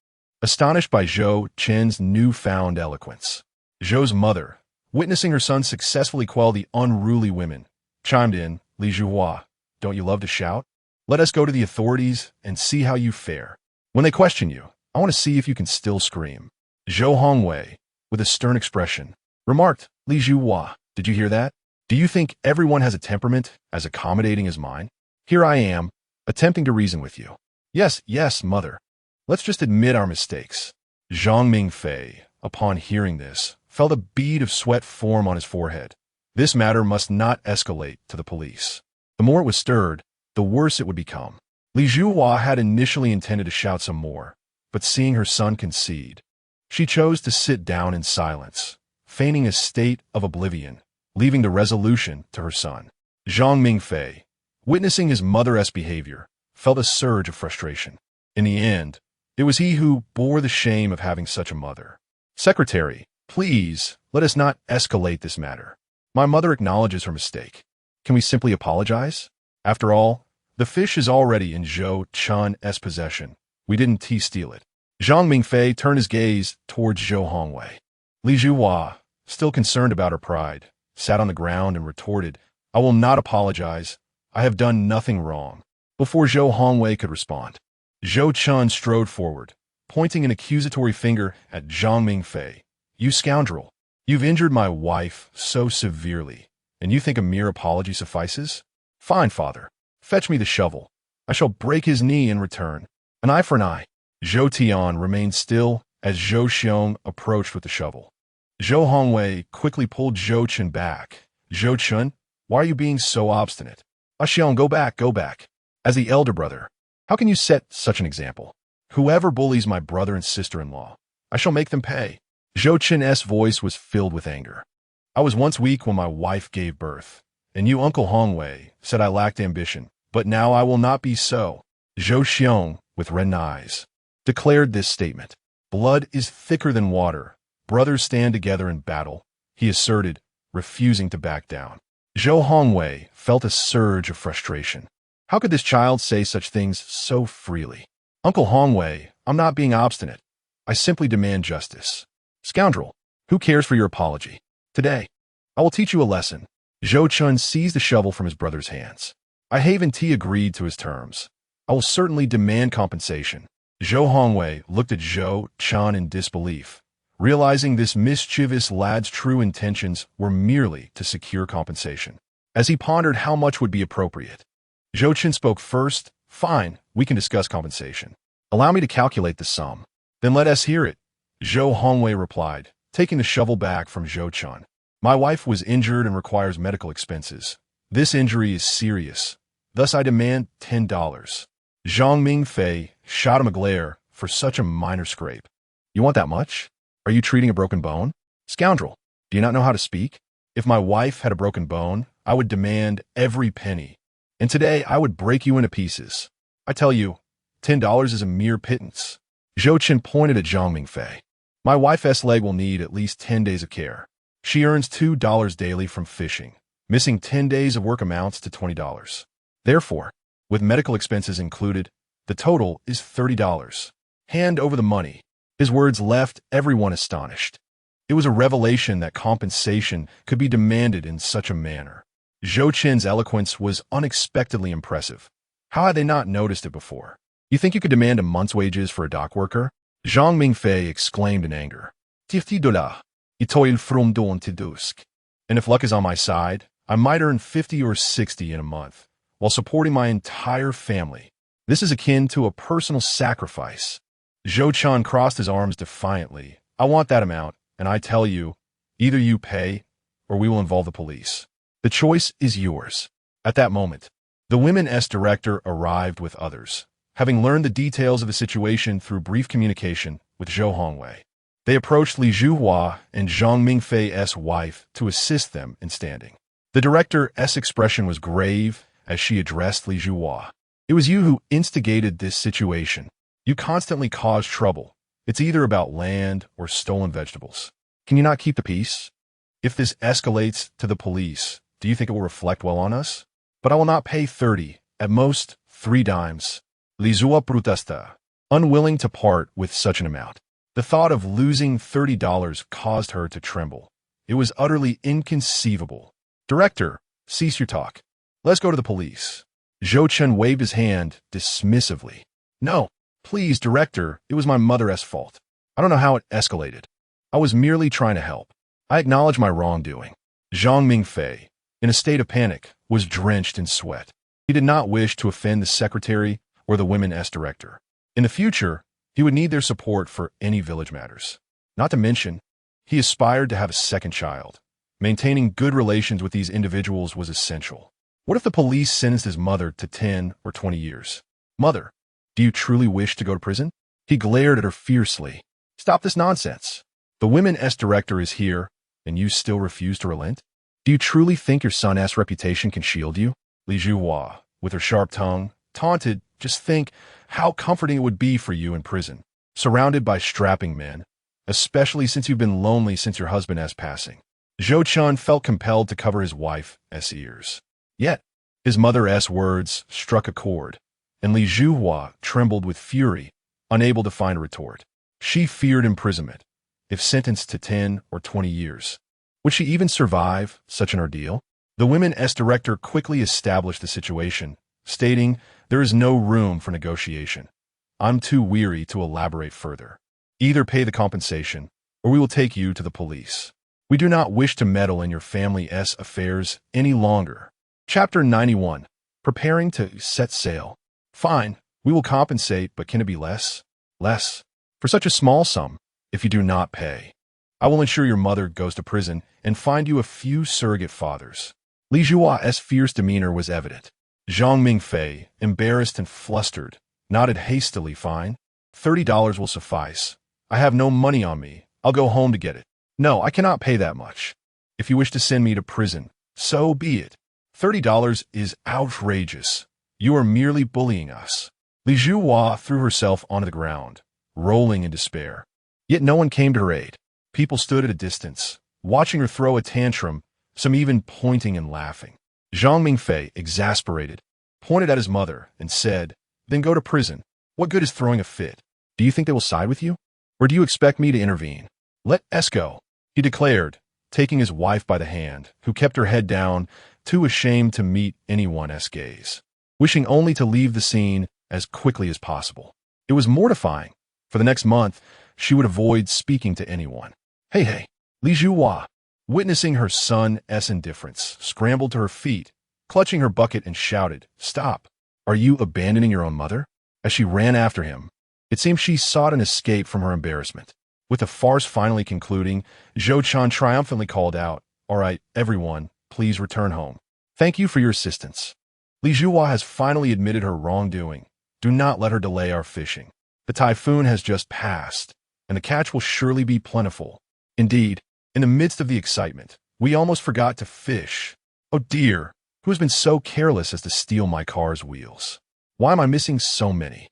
astonished by Zhou Chen's newfound eloquence. Zhou's mother, witnessing her son successfully quell the unruly women, chimed in, Li Zhuhua, don't you love to shout? Let us go to the authorities and see how you fare. When they question you, I want to see if you can still scream. Zhou Hongwei, with a stern expression, remarked, Li Zhuhua, did you hear that? Do you think everyone has a temperament as accommodating as mine? Here I am, attempting to reason with you. Yes, mother. Let's just admit our mistakes. Zhang Mingfei, upon hearing this, felt a bead of sweat form on his forehead. This matter must not escalate to the police. The more it was stirred, the worse it would become. Li Zhuhua had initially intended to shout some more, but seeing her son concede, she chose to sit down in silence, feigning a state of oblivion, leaving the resolution to her son. Zhang Mingfei, witnessing his mother's behavior, felt a surge of frustration. In the end, it was he who bore the shame of having such a mother. Secretary, please, let us not escalate this matter. My mother acknowledges her mistake. Can we simply apologize? After all, the fish is already in Zhou Chen's possession. We didn't steal it. Zhang Mingfei turned his gaze towards Zhou Hongwei. Li Zhuhua, still concerned about her pride, sat on the ground and retorted, I will not apologize. I have done nothing wrong. Before Zhou Hongwei could respond, Zhou Chen strode forward, pointing an accusatory finger at Zhang Mingfei. You scoundrel, you've injured my wife so severely, and you think a mere apology suffices? Fine, father. Fetch me the shovel. I shall break his knee in return. An eye for an eye. Zhou Tian remained still as Zhou Xiong approached with the shovel. Zhou Hongwei quickly pulled Zhou Chen back. Zhou Chen, why are you being so obstinate? Xiong, go back. As the elder brother, how can you set such an example? Whoever bullies my brother and sister-in-law, I shall make them pay. Zhou Chen's voice was filled with anger. I was once weak when my wife gave birth, and you, Uncle Hongwei, said I lacked ambition, but now I will not be so. Zhou Xiong, with red eyes, declared this statement. Blood is thicker than water. Brothers stand together in battle, he asserted, refusing to back down. Zhou Hongwei felt a surge of frustration. How could this child say such things so freely? Uncle Hongwei, I'm not being obstinate. I simply demand justice. Scoundrel, who cares for your apology? Today, I will teach you a lesson. Zhou Chen seized the shovel from his brother's hands. I Haven T agreed to his terms. I will certainly demand compensation. Zhou Hongwei looked at Zhou Chen in disbelief, realizing this mischievous lad's true intentions were merely to secure compensation. As he pondered how much would be appropriate, Zhou Chen spoke first. Fine, we can discuss compensation. Allow me to calculate the sum. Then let us hear it. Zhou Hongwei replied, taking the shovel back from Zhou Chen. My wife was injured and requires medical expenses. This injury is serious. Thus I demand $10. Zhang Mingfei shot him a glare for such a minor scrape. You want that much? Are you treating a broken bone? Scoundrel, do you not know how to speak? If my wife had a broken bone, I would demand every penny. And today I would break you into pieces. I tell you, $10 is a mere pittance. Zhou Chen pointed at Zhang Mingfei. My wife's leg will need at least 10 days of care. She earns $2 daily from fishing. Missing 10 days of work amounts to $20. Therefore, with medical expenses included, the total is $30. Hand over the money. His words left everyone astonished. It was a revelation that compensation could be demanded in such a manner. Zhou Chen's eloquence was unexpectedly impressive. How had they not noticed it before? You think you could demand a month's wages for a dock worker? Zhang Mingfei exclaimed in anger. $50. Itoil from dawn to dusk. And if luck is on my side, I might earn 50 or 60 in a month, while supporting my entire family. This is akin to a personal sacrifice. Zhou Chen crossed his arms defiantly. I want that amount, and I tell you, either you pay, or we will involve the police. The choice is yours. At that moment, the women's director arrived with others, having learned the details of the situation through brief communication with Zhou Hongwei. They approached Li Zhuhua and Zhang Mingfei's wife to assist them in standing. The director's expression was grave as she addressed Li Zhuhua. It was you who instigated this situation. You constantly cause trouble. It's either about land or stolen vegetables. Can you not keep the peace? If this escalates to the police, do you think it will reflect well on us? But I will not pay 30, at most 3 dimes. Li Zhuhua protested, unwilling to part with such an amount. The thought of losing $30 caused her to tremble. It was utterly inconceivable. Director, cease your talk. Let's go to the police. Zhou Chen waved his hand dismissively. No, please, director, it was my mother's fault. I don't know how it escalated. I was merely trying to help. I acknowledge my wrongdoing. Zhang Mingfei, in a state of panic, was drenched in sweat. He did not wish to offend the secretary or the women's director. In the future, he would need their support for any village matters. Not to mention, he aspired to have a second child. Maintaining good relations with these individuals was essential. What if the police sentenced his mother to 10 or 20 years? Mother, do you truly wish to go to prison? He glared at her fiercely. Stop this nonsense. The women's director is here, and you still refuse to relent? Do you truly think your son's reputation can shield you? Li Zhuhua, with her sharp tongue, taunted, just think how comforting it would be for you in prison, surrounded by strapping men, especially since you've been lonely since your husband's passing. Zhou Chen felt compelled to cover his wife's ears. Yet, his mother's words struck a chord, and Li Zhuhua trembled with fury, unable to find a retort. She feared imprisonment, if sentenced to 10 or 20 years. Would she even survive such an ordeal? The women's director quickly established the situation, stating, there is no room for negotiation. I'm too weary to elaborate further. Either pay the compensation, or we will take you to the police. We do not wish to meddle in your family's affairs any longer. Chapter 91. Preparing to set sail. Fine, we will compensate, but can it be less? Less. For such a small sum, if you do not pay. I will ensure your mother goes to prison and find you a few surrogate fathers. Li Zhua's fierce demeanor was evident. Zhang Mingfei, embarrassed and flustered, nodded hastily. Fine. $30 will suffice. I have no money on me. I'll go home to get it. No, I cannot pay that much. If you wish to send me to prison, so be it. $30 is outrageous. You are merely bullying us. Li Zhuhua threw herself onto the ground, rolling in despair. Yet no one came to her aid. People stood at a distance, watching her throw a tantrum, some even pointing and laughing. Zhang Mingfei, exasperated, pointed at his mother and said, "Then go to prison. What good is throwing a fit? Do you think they will side with you? Or do you expect me to intervene? Let us go," he declared, taking his wife by the hand, who kept her head down, too ashamed to meet anyone's gaze, wishing only to leave the scene as quickly as possible. It was mortifying. For the next month, she would avoid speaking to anyone. Hey, Li Zhuhua, witnessing her son's indifference, scrambled to her feet, clutching her bucket and shouted, "Stop! Are you abandoning your own mother?" As she ran after him, it seemed she sought an escape from her embarrassment. With the farce finally concluding, Zhou Chen triumphantly called out, "All right, everyone, please return home. Thank you for your assistance. Li Zhuhua has finally admitted her wrongdoing. Do not let her delay our fishing. The typhoon has just passed, and the catch will surely be plentiful. Indeed, in the midst of the excitement, we almost forgot to fish. Oh dear, who has been so careless as to steal my car's wheels? Why am I missing so many?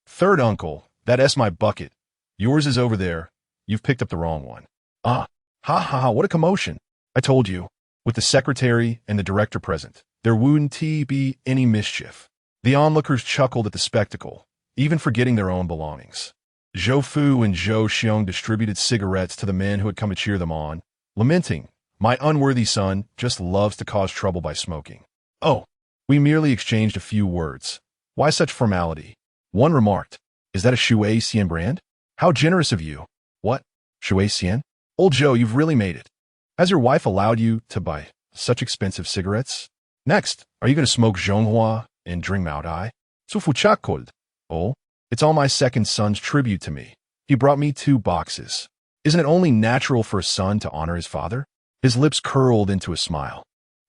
Third uncle, that's my bucket. Yours is over there. You've picked up the wrong one. Ah, ha, what a commotion. I told you, with the secretary and the director present, there wouldn't be any mischief." The onlookers chuckled at the spectacle, even forgetting their own belongings. Zhou Fu and Zhou Xiong distributed cigarettes to the men who had come to cheer them on, lamenting, "My unworthy son just loves to cause trouble by smoking." "Oh, we merely exchanged a few words. Why such formality?" One remarked, "Is that a Shui Xian brand? How generous of you." "What? Shui Xian? Old Zhou, you've really made it. Has your wife allowed you to buy such expensive cigarettes? Next, are you going to smoke Zhonghua and drink Mao Dai? Sufu Chakold. Oh, it's all my second son's tribute to me. He brought me 2 boxes. Isn't it only natural for a son to honor his father?" His lips curled into a smile.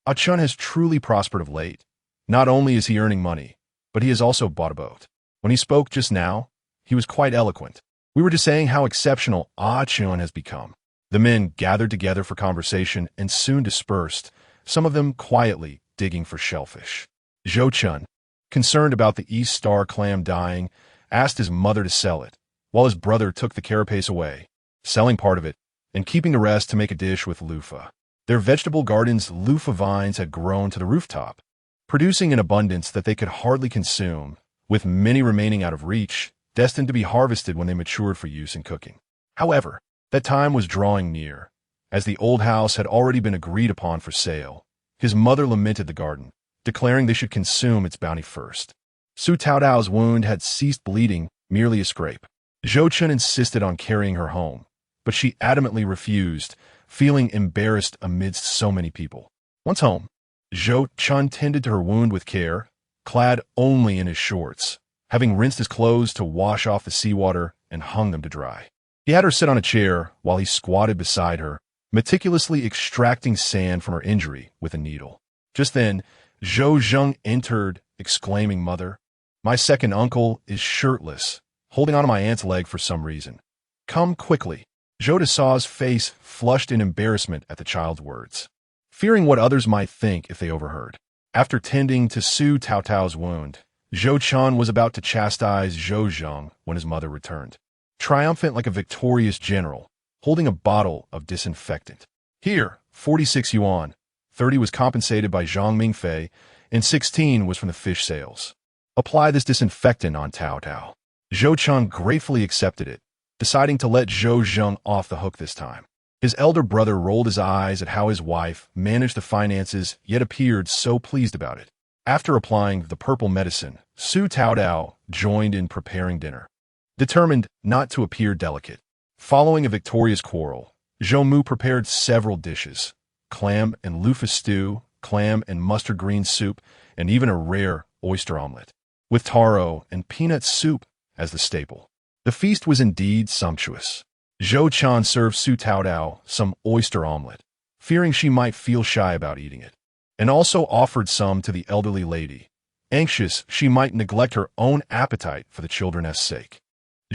Ah Chun has truly prospered of late. Not only is he earning money, but he has also bought a boat. When he spoke just now, he was quite eloquent. We were just saying how exceptional Ah Chun has become. The men gathered together for conversation and soon dispersed, some of them quietly digging for shellfish. Zhou Chen, concerned about the East Star clam dying, asked his mother to sell it, while his brother took the carapace away, selling part of it and keeping the rest to make a dish with loofah. Their vegetable garden's loofah vines had grown to the rooftop, producing an abundance that they could hardly consume, with many remaining out of reach, destined to be harvested when they matured for use in cooking. However, that time was drawing near. As the old house had already been agreed upon for sale, his mother lamented the garden, declaring they should consume its bounty first. Su Taodao's wound had ceased bleeding, merely a scrape. Zhou Chen insisted on carrying her home, but she adamantly refused, feeling embarrassed amidst so many people. Once home, Zhou Chen tended to her wound with care, clad only in his shorts, having rinsed his clothes to wash off the seawater and hung them to dry. He had her sit on a chair while he squatted beside her, meticulously extracting sand from her injury with a needle. Just then, Zhou Zheng entered, exclaiming, "Mother, my second uncle is shirtless, holding onto my aunt's leg for some reason. Come quickly." Zhou Desau's face flushed in embarrassment at the child's words, fearing what others might think if they overheard. After tending to Su Taotao's wound, Zhou Chen was about to chastise Zhou Zheng when his mother returned, triumphant like a victorious general, holding a bottle of disinfectant. "Here, 46 yuan. 30 was compensated by Zhang Mingfei, and 16 was from the fish sales. Apply this disinfectant on Tao Tao." Zhou Chen gratefully accepted it, deciding to let Zhou Zheng off the hook this time. His elder brother rolled his eyes at how his wife managed the finances, yet appeared so pleased about it. After applying the purple medicine, Su Taodao joined in preparing dinner, determined not to appear delicate. Following a victorious quarrel, Zhou Mu prepared several dishes: clam and loofah stew, clam and mustard green soup, and even a rare oyster omelet, with taro and peanut soup as the staple. The feast was indeed sumptuous. Zhou Chen served Su Taodao some oyster omelet, fearing she might feel shy about eating it, and also offered some to the elderly lady, anxious she might neglect her own appetite for the children's sake.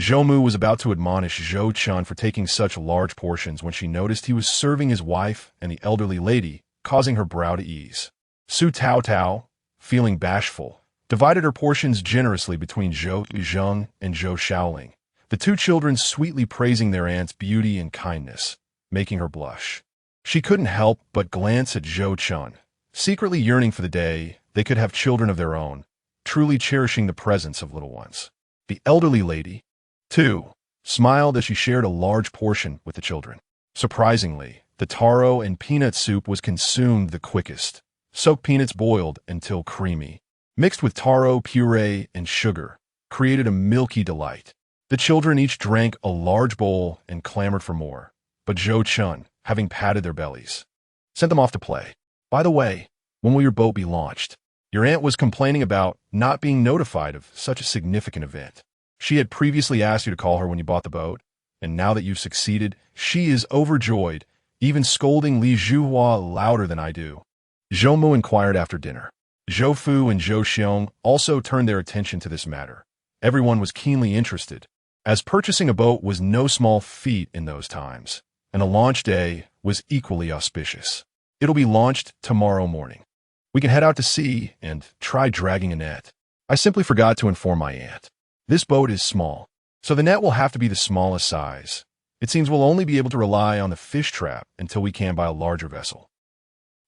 Zhou Mu was about to admonish Zhou Chen for taking such large portions when she noticed he was serving his wife and the elderly lady, causing her brow to ease. Su Taotao, feeling bashful, divided her portions generously between Zhou Zheng and Zhou Shaoling, the two children sweetly praising their aunt's beauty and kindness, making her blush. She couldn't help but glance at Zhou Chen, secretly yearning for the day they could have children of their own, truly cherishing the presence of little ones. The elderly lady, too, smiled as she shared a large portion with the children. Surprisingly, the taro and peanut soup was consumed the quickest. Soaked peanuts boiled until creamy, mixed with taro puree and sugar, created a milky delight. The children each drank a large bowl and clamored for more, but Zhou Chen, having patted their bellies, sent them off to play. By the way, when will your boat be launched? Your aunt was complaining about not being notified of such a significant event. She had previously asked you to call her when you bought the boat, and now that you've succeeded, she is overjoyed, even scolding Li Zhuhua louder than I do. Zhou Mu inquired after dinner. Zhou Fu and Zhou Xiong also turned their attention to this matter. Everyone was keenly interested, as purchasing a boat was no small feat in those times, and a launch day was equally auspicious. It'll be launched tomorrow morning. We can head out to sea and try dragging a net. I simply forgot to inform my aunt. This boat is small, so the net will have to be the smallest size. It seems we'll only be able to rely on the fish trap until we can buy a larger vessel.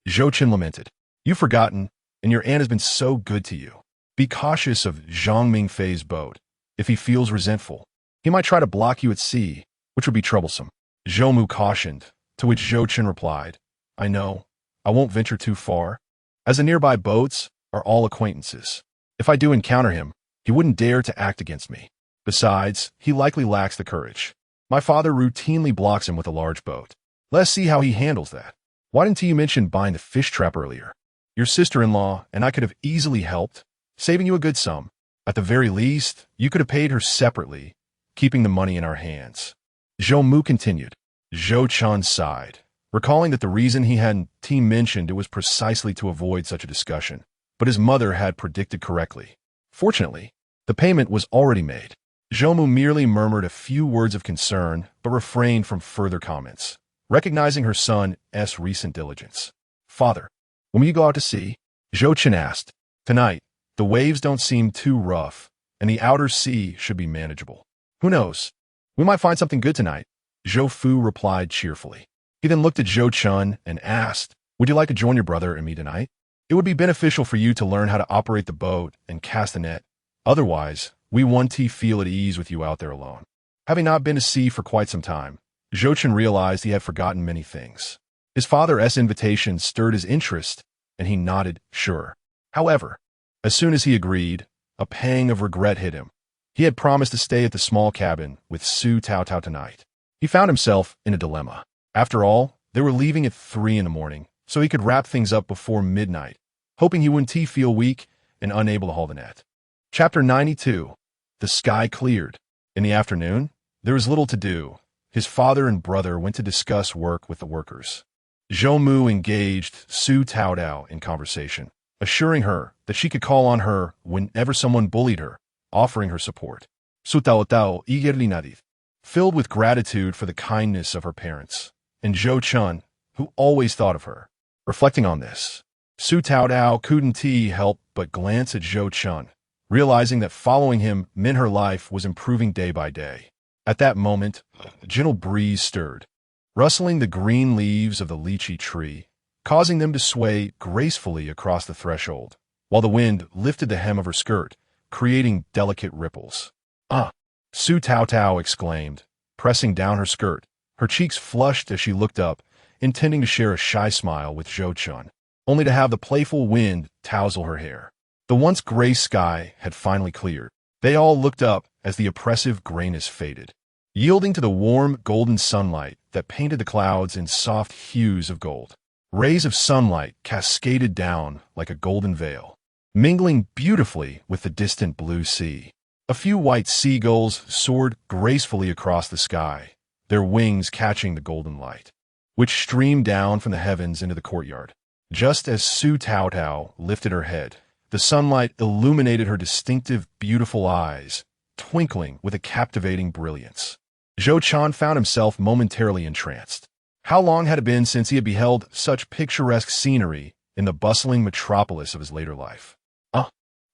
Zhou Chen lamented. You've forgotten, and your aunt has been so good to you. Be cautious of Zhang Mingfei's boat. If he feels resentful, he might try to block you at sea, which would be troublesome. Zhou Mu cautioned, to which Zhou Chen replied, I know, I won't venture too far, as the nearby boats are all acquaintances. If I do encounter him, he wouldn't dare to act against me. Besides, he likely lacks the courage. My father routinely blocks him with a large boat. Let's see how he handles that. Why didn't you mention buying the fish trap earlier? Your sister-in-law and I could have easily helped, saving you a good sum. At the very least, you could have paid her separately, keeping the money in our hands. Zhou Mu continued. Zhou Chen sighed, recalling that the reason he hadn't mentioned it was precisely to avoid such a discussion, but his mother had predicted correctly. Fortunately, the payment was already made. Zhou Mu merely murmured a few words of concern, but refrained from further comments, recognizing her son's recent diligence. Father, when will you go out to sea? Zhou Chen asked. Tonight, the waves don't seem too rough, and the outer sea should be manageable. Who knows? We might find something good tonight. Zhou Fu replied cheerfully. He then looked at Zhou Chen and asked, would you like to join your brother and me tonight? It would be beneficial for you to learn how to operate the boat and cast the net. Otherwise, we won't feel at ease with you out there alone. Having not been to sea for quite some time, Zhou Chen realized he had forgotten many things. His father's invitation stirred his interest, and he nodded, sure. However, as soon as he agreed, a pang of regret hit him. He had promised to stay at the small cabin with Su Taotao tonight. He found himself in a dilemma. After all, they were leaving at 3 in the morning, so he could wrap things up before midnight, hoping he wouldn't feel weak and unable to haul the net. Chapter 92. The sky cleared. In the afternoon, there was little to do. His father and brother went to discuss work with the workers. Zhou Mu engaged Su Taotao in conversation, assuring her that she could call on her whenever someone bullied her, offering her support. Su Taotao eagerly nodded, filled with gratitude for the kindness of her parents, and Zhou Chen, who always thought of her. Reflecting on this, Su Taotao couldn't help but glance at Zhou Chen, realizing that following him meant her life was improving day by day. At that moment, a gentle breeze stirred, rustling the green leaves of the lychee tree, causing them to sway gracefully across the threshold, while the wind lifted the hem of her skirt, creating delicate ripples. Ah! Su Taotao exclaimed, pressing down her skirt. Her cheeks flushed as she looked up, intending to share a shy smile with Zhou Chen, only to have the playful wind tousle her hair. The once gray sky had finally cleared. They all looked up as the oppressive grayness faded, yielding to the warm golden sunlight that painted the clouds in soft hues of gold. Rays of sunlight cascaded down like a golden veil, mingling beautifully with the distant blue sea. A few white seagulls soared gracefully across the sky, their wings catching the golden light, which streamed down from the heavens into the courtyard. Just as Su Taotao lifted her head, the sunlight illuminated her distinctive, beautiful eyes, twinkling with a captivating brilliance. Zhou Chen found himself momentarily entranced. How long had it been since he had beheld such picturesque scenery in the bustling metropolis of his later life?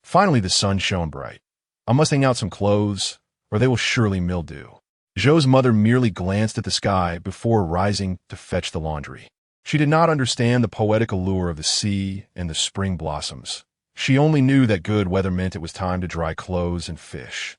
Finally the sun shone bright. I must hang out some clothes, or they will surely mildew. Zhou's mother merely glanced at the sky before rising to fetch the laundry. She did not understand the poetic allure of the sea and the spring blossoms. She only knew that good weather meant it was time to dry clothes and fish.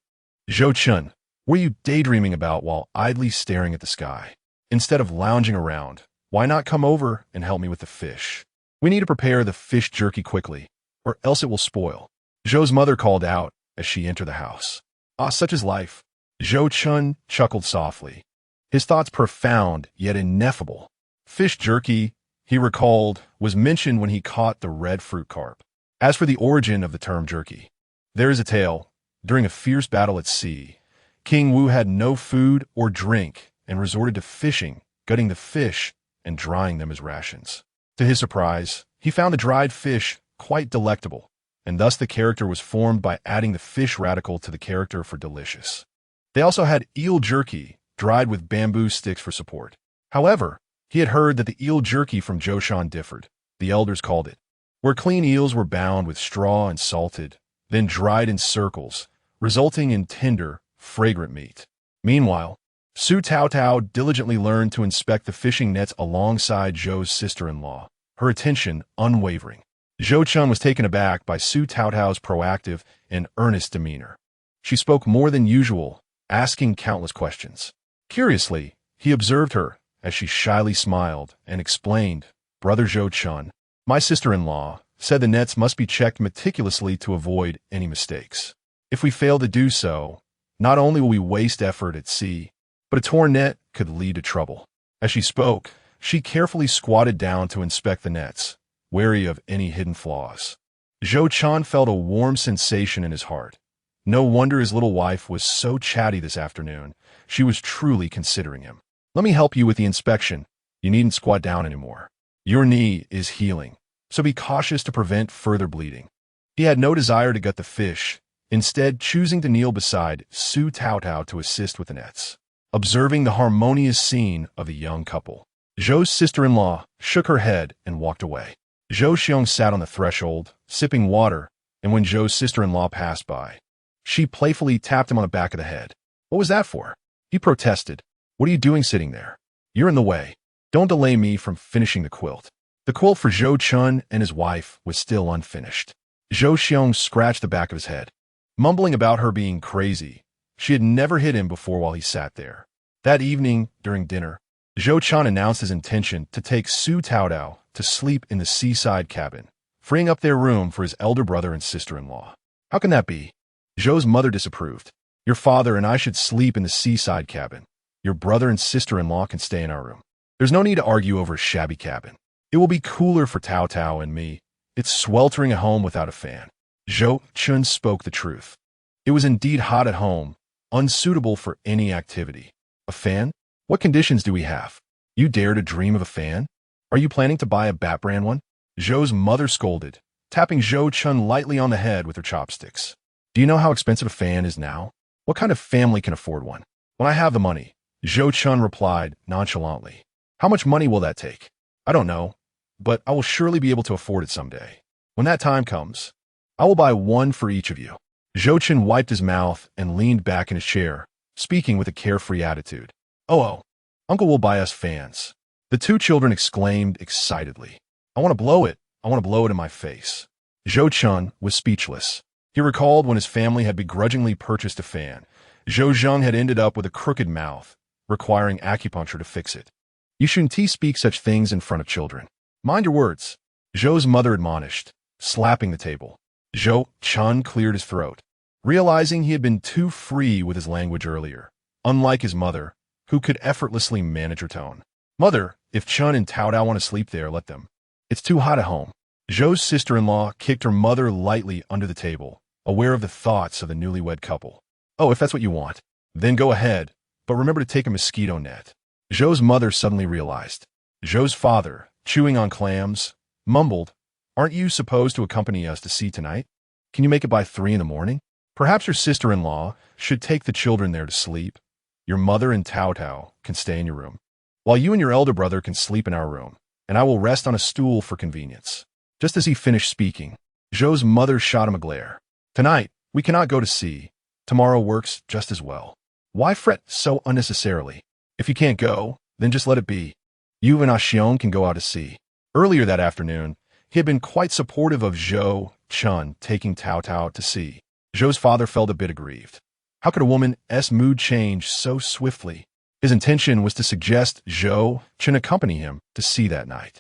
Zhou Chen, what are you daydreaming about while idly staring at the sky? Instead of lounging around, why not come over and help me with the fish? We need to prepare the fish jerky quickly, or else it will spoil. Zhou's mother called out as she entered the house. Such is life. Zhou Chen chuckled softly, his thoughts profound yet ineffable. Fish jerky, he recalled, was mentioned when he caught the red fruit carp. As for the origin of the term jerky, there is a tale. During a fierce battle at sea, King Wu had no food or drink and resorted to fishing, gutting the fish and drying them as rations. To his surprise, he found the dried fish quite delectable, and thus the character was formed by adding the fish radical to the character for delicious. They also had eel jerky, dried with bamboo sticks for support. However, he had heard that the eel jerky from Zhou Chen differed. The elders called it, where clean eels were bound with straw and salted, then dried in circles, resulting in tender, fragrant meat. Meanwhile, Su Taotao diligently learned to inspect the fishing nets alongside Zhou's sister-in-law, her attention unwavering. Zhou Chen was taken aback by Su Taotao's proactive and earnest demeanor. She spoke more than usual, asking countless questions. Curiously, he observed her as she shyly smiled and explained, "Brother Zhou Chen, my sister-in-law, said the nets must be checked meticulously to avoid any mistakes. If we fail to do so, not only will we waste effort at sea, but a torn net could lead to trouble." As she spoke, she carefully squatted down to inspect the nets, wary of any hidden flaws. Zhou Chen felt a warm sensation in his heart. No wonder his little wife was so chatty this afternoon. She was truly considering him. "Let me help you with the inspection. You needn't squat down anymore. Your knee is healing, so be cautious to prevent further bleeding." He had no desire to gut the fish, instead choosing to kneel beside Su Taotao to assist with the nets. Observing the harmonious scene of the young couple, Zhou's sister-in-law shook her head and walked away. Zhou Xiong sat on the threshold, sipping water, and when Zhou's sister-in-law passed by, she playfully tapped him on the back of the head. "What was that for?" He protested. "What are you doing sitting there? You're in the way. Don't delay me from finishing the quilt." The quilt for Zhou Chen and his wife was still unfinished. Zhou Xiong scratched the back of his head, mumbling about her being crazy. She had never hit him before while he sat there. That evening, during dinner, Zhou Chen announced his intention to take Su Taotao to sleep in the seaside cabin, freeing up their room for his elder brother and sister-in-law. "How can that be?" Zhou's mother disapproved. "Your father and I should sleep in the seaside cabin. Your brother and sister-in-law can stay in our room. There's no need to argue over a shabby cabin. It will be cooler for Taotao and me. It's sweltering at home without a fan." Zhou Chen spoke the truth. It was indeed hot at home, unsuitable for any activity. "A fan? What conditions do we have? You dare to dream of a fan? Are you planning to buy a Bat brand one?" Zhou's mother scolded, tapping Zhou Chen lightly on the head with her chopsticks. "Do you know how expensive a fan is now? What kind of family can afford one?" "When I have the money," Zhou Chen replied nonchalantly. "How much money will that take?" "I don't know, but I will surely be able to afford it someday. When that time comes, I will buy one for each of you." Zhou Chen wiped his mouth and leaned back in his chair, speaking with a carefree attitude. Oh, Uncle will buy us fans." The two children exclaimed excitedly. "I want to blow it. I want to blow it in my face." Zhou Chen was speechless. He recalled when his family had begrudgingly purchased a fan. Zhou Zheng had ended up with a crooked mouth, requiring acupuncture to fix it. "You shouldn't speak such things in front of children. Mind your words," Zhou's mother admonished, slapping the table. Zhou Chen cleared his throat, realizing he had been too free with his language earlier, unlike his mother, who could effortlessly manage her tone. "Mother, if Chen and Taotao want to sleep there, let them. It's too hot at home." Zhou's sister-in-law kicked her mother lightly under the table, aware of the thoughts of the newlywed couple. "Oh, if that's what you want, then go ahead, but remember to take a mosquito net." Zhou's mother suddenly realized. Zhou's father, chewing on clams, mumbled, "Aren't you supposed to accompany us to sea tonight? Can you make it by 3 in the morning? Perhaps your sister-in-law should take the children there to sleep. Your mother and Tao Tao can stay in your room, while you and your elder brother can sleep in our room, and I will rest on a stool for convenience." Just as he finished speaking, Zhou's mother shot him a glare. "Tonight, we cannot go to sea. Tomorrow works just as well. Why fret so unnecessarily? If you can't go, then just let it be. You and Xiong can go out to sea." Earlier that afternoon, he had been quite supportive of Zhou Chen taking Tao Tao to sea. Zhou's father felt a bit aggrieved. How could a woman's mood change so swiftly? His intention was to suggest Zhou Chen accompany him to sea that night.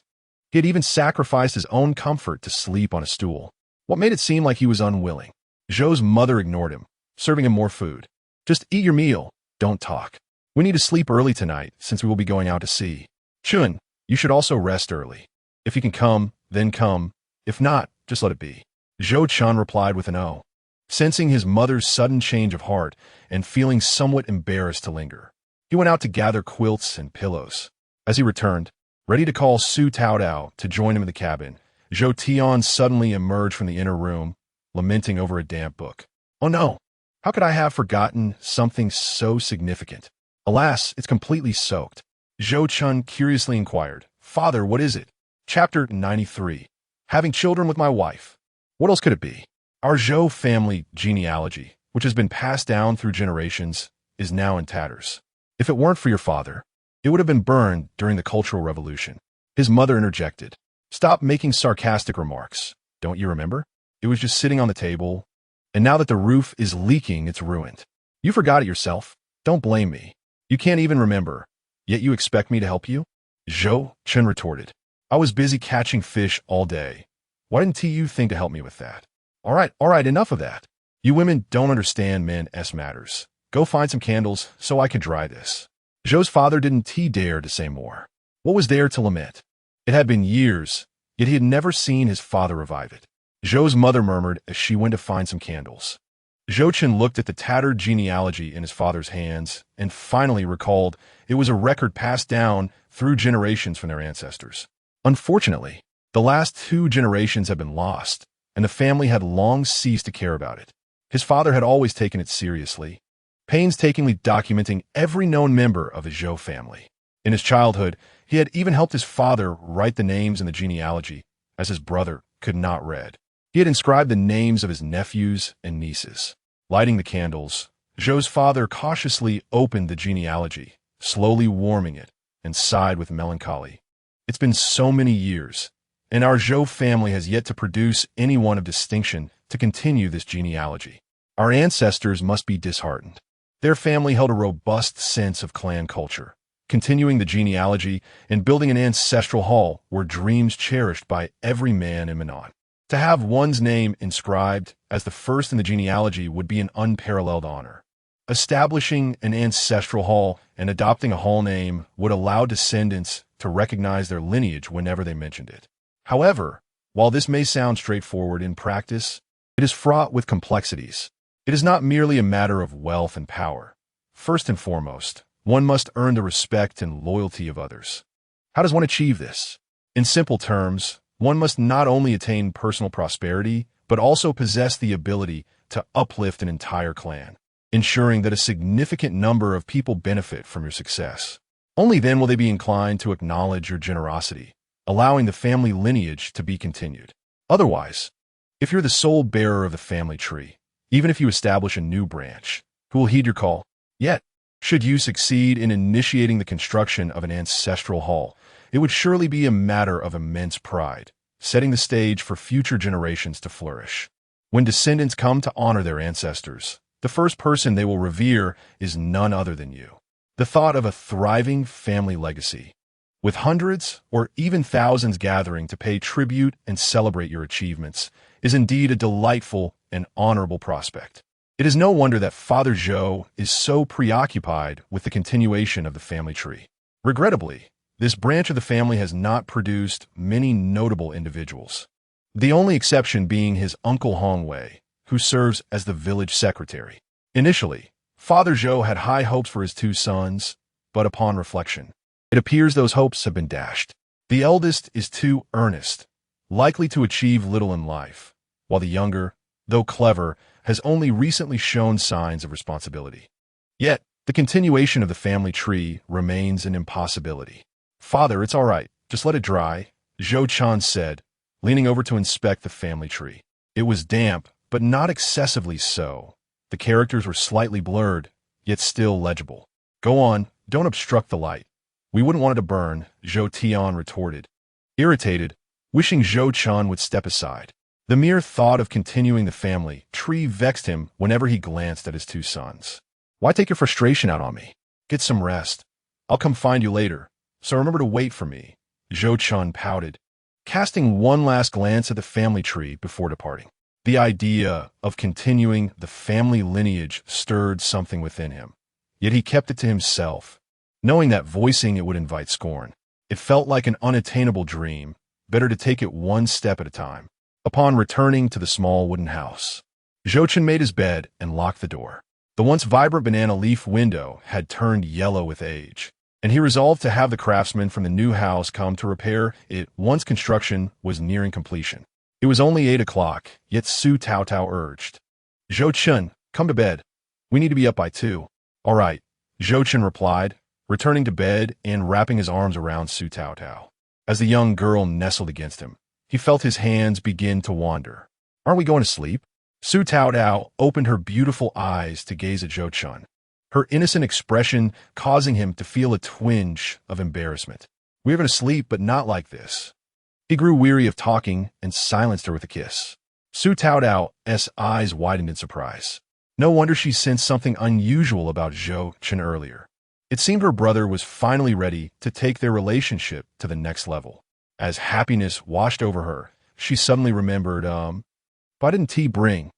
He had even sacrificed his own comfort to sleep on a stool. What made it seem like he was unwilling? Zhou's mother ignored him, serving him more food. "Just eat your meal. Don't talk. We need to sleep early tonight since we will be going out to sea. Chun, you should also rest early. If you can come, then come. If not, just let it be." Zhou Chen replied with an "oh," sensing his mother's sudden change of heart and feeling somewhat embarrassed to linger. He went out to gather quilts and pillows. As he returned, ready to call Su Tao Tao to join him in the cabin, Zhou Tian suddenly emerged from the inner room, lamenting over a damp book. "Oh no! How could I have forgotten something so significant? Alas, it's completely soaked." Zhou Chen curiously inquired, "Father, what is it?" Chapter 93. Having children with my wife. What else could it be? Our Zhou family genealogy, which has been passed down through generations, is now in tatters. If it weren't for your father, it would have been burned during the Cultural Revolution. His mother interjected, "Stop making sarcastic remarks. Don't you remember? It was just sitting on the table, and now that the roof is leaking, it's ruined. You forgot it yourself. Don't blame me. You can't even remember, yet you expect me to help you?" Zhou Chen retorted, "I was busy catching fish all day. Why didn't you think to help me with that?" All right, enough of that. You women don't understand men's matters. Go find some candles so I can dry this." Zhou's father didn't dare to say more. What was there to lament? It had been years, yet he had never seen his father revive it. Zhou's mother murmured as she went to find some candles. Zhou Chen looked at the tattered genealogy in his father's hands and finally recalled it was a record passed down through generations from their ancestors. Unfortunately, the last 2 generations had been lost, and the family had long ceased to care about it. His father had always taken it seriously, painstakingly documenting every known member of his Zhou family. In his childhood, he had even helped his father write the names in the genealogy, as his brother could not read. He had inscribed the names of his nephews and nieces. Lighting the candles, Zhou's father cautiously opened the genealogy, slowly warming it, and sighed with melancholy. "It's been so many years, and our Zhou family has yet to produce anyone of distinction to continue this genealogy. Our ancestors must be disheartened." Their family held a robust sense of clan culture, continuing the genealogy and building an ancestral hall where dreams cherished by every man in Minnan. To have one's name inscribed as the first in the genealogy would be an unparalleled honor. Establishing an ancestral hall and adopting a hall name would allow descendants to recognize their lineage whenever they mentioned it. However, while this may sound straightforward in practice, it is fraught with complexities. It is not merely a matter of wealth and power. First and foremost, one must earn the respect and loyalty of others. How does one achieve this? In simple terms, one must not only attain personal prosperity, but also possess the ability to uplift an entire clan, ensuring that a significant number of people benefit from your success. Only then will they be inclined to acknowledge your generosity, allowing the family lineage to be continued. Otherwise, if you're the sole bearer of the family tree, even if you establish a new branch, who will heed your call? Yet, should you succeed in initiating the construction of an ancestral hall, it would surely be a matter of immense pride, setting the stage for future generations to flourish. When descendants come to honor their ancestors, the first person they will revere is none other than you. The thought of a thriving family legacy, with hundreds or even thousands gathering to pay tribute and celebrate your achievements, is indeed a delightful and honorable prospect. It is no wonder that Father Zhou is so preoccupied with the continuation of the family tree. Regrettably, this branch of the family has not produced many notable individuals, the only exception being his uncle Hongwei, who serves as the village secretary. Initially, Father Zhou had high hopes for his 2 sons, but upon reflection, it appears those hopes have been dashed. The eldest is too earnest, likely to achieve little in life, while the younger, though clever, has only recently shown signs of responsibility. Yet, the continuation of the family tree remains an impossibility. "Father, it's all right. Just let it dry," Zhou Chen said, leaning over to inspect the family tree. It was damp, but not excessively so. The characters were slightly blurred, yet still legible. "Go on, don't obstruct the light. We wouldn't want it to burn," Zhou Tian retorted, irritated, wishing Zhou Chen would step aside. The mere thought of continuing the family tree vexed him whenever he glanced at his two sons. "Why take your frustration out on me? Get some rest. I'll come find you later, so remember to wait for me," Zhou Chen pouted, casting one last glance at the family tree before departing. The idea of continuing the family lineage stirred something within him, yet he kept it to himself, knowing that voicing it would invite scorn. It felt like an unattainable dream, better to take it one step at a time. Upon returning to the small wooden house, Zhou Chen made his bed and locked the door. The once vibrant banana leaf window had turned yellow with age, and he resolved to have the craftsmen from the new house come to repair it once construction was nearing completion. It was only 8 o'clock, yet Su Taotao urged, "Zhou Chen, come to bed. We need to be up by 2. "All right," Zhou Chen replied, returning to bed and wrapping his arms around Su Taotao. As the young girl nestled against him, he felt his hands begin to wander. "Aren't we going to sleep?" Su Taotao opened her beautiful eyes to gaze at Zhou Chen, her innocent expression causing him to feel a twinge of embarrassment. "We're going to sleep, but not like this." He grew weary of talking and silenced her with a kiss. Su Taotao's eyes widened in surprise. No wonder she sensed something unusual about Zhou Chen earlier. It seemed her brother was finally ready to take their relationship to the next level. As happiness washed over her, she suddenly remembered, "Why didn't T bring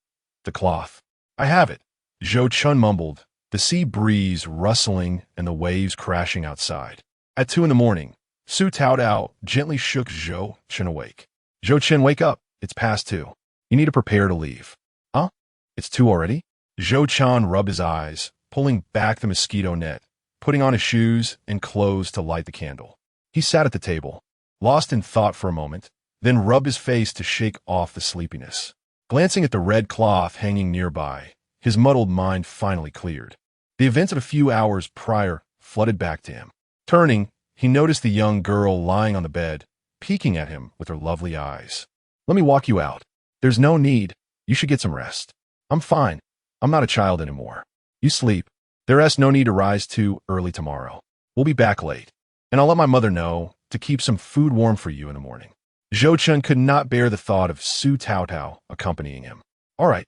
the cloth?" "I have it," Zhou Chen mumbled, the sea breeze rustling and the waves crashing outside. At 2 in the morning, Su Taotao gently shook Zhou Chen awake. "Zhou Chen, wake up. It's past 2. You need to prepare to leave." "Huh? It's 2 already?" Zhou Chen rubbed his eyes, pulling back the mosquito net, putting on his shoes and clothes to light the candle. He sat at the table, lost in thought for a moment, then rubbed his face to shake off the sleepiness. Glancing at the red cloth hanging nearby, his muddled mind finally cleared. The events of a few hours prior flooded back to him. Turning, he noticed the young girl lying on the bed, peeking at him with her lovely eyes. "Let me walk you out." "There's no need. You should get some rest." "I'm fine. I'm not a child anymore." "You sleep. There's no need to rise too early tomorrow. We'll be back late. And I'll let my mother know to keep some food warm for you in the morning." Zhou Chen could not bear the thought of Su Taotao accompanying him. "All right,"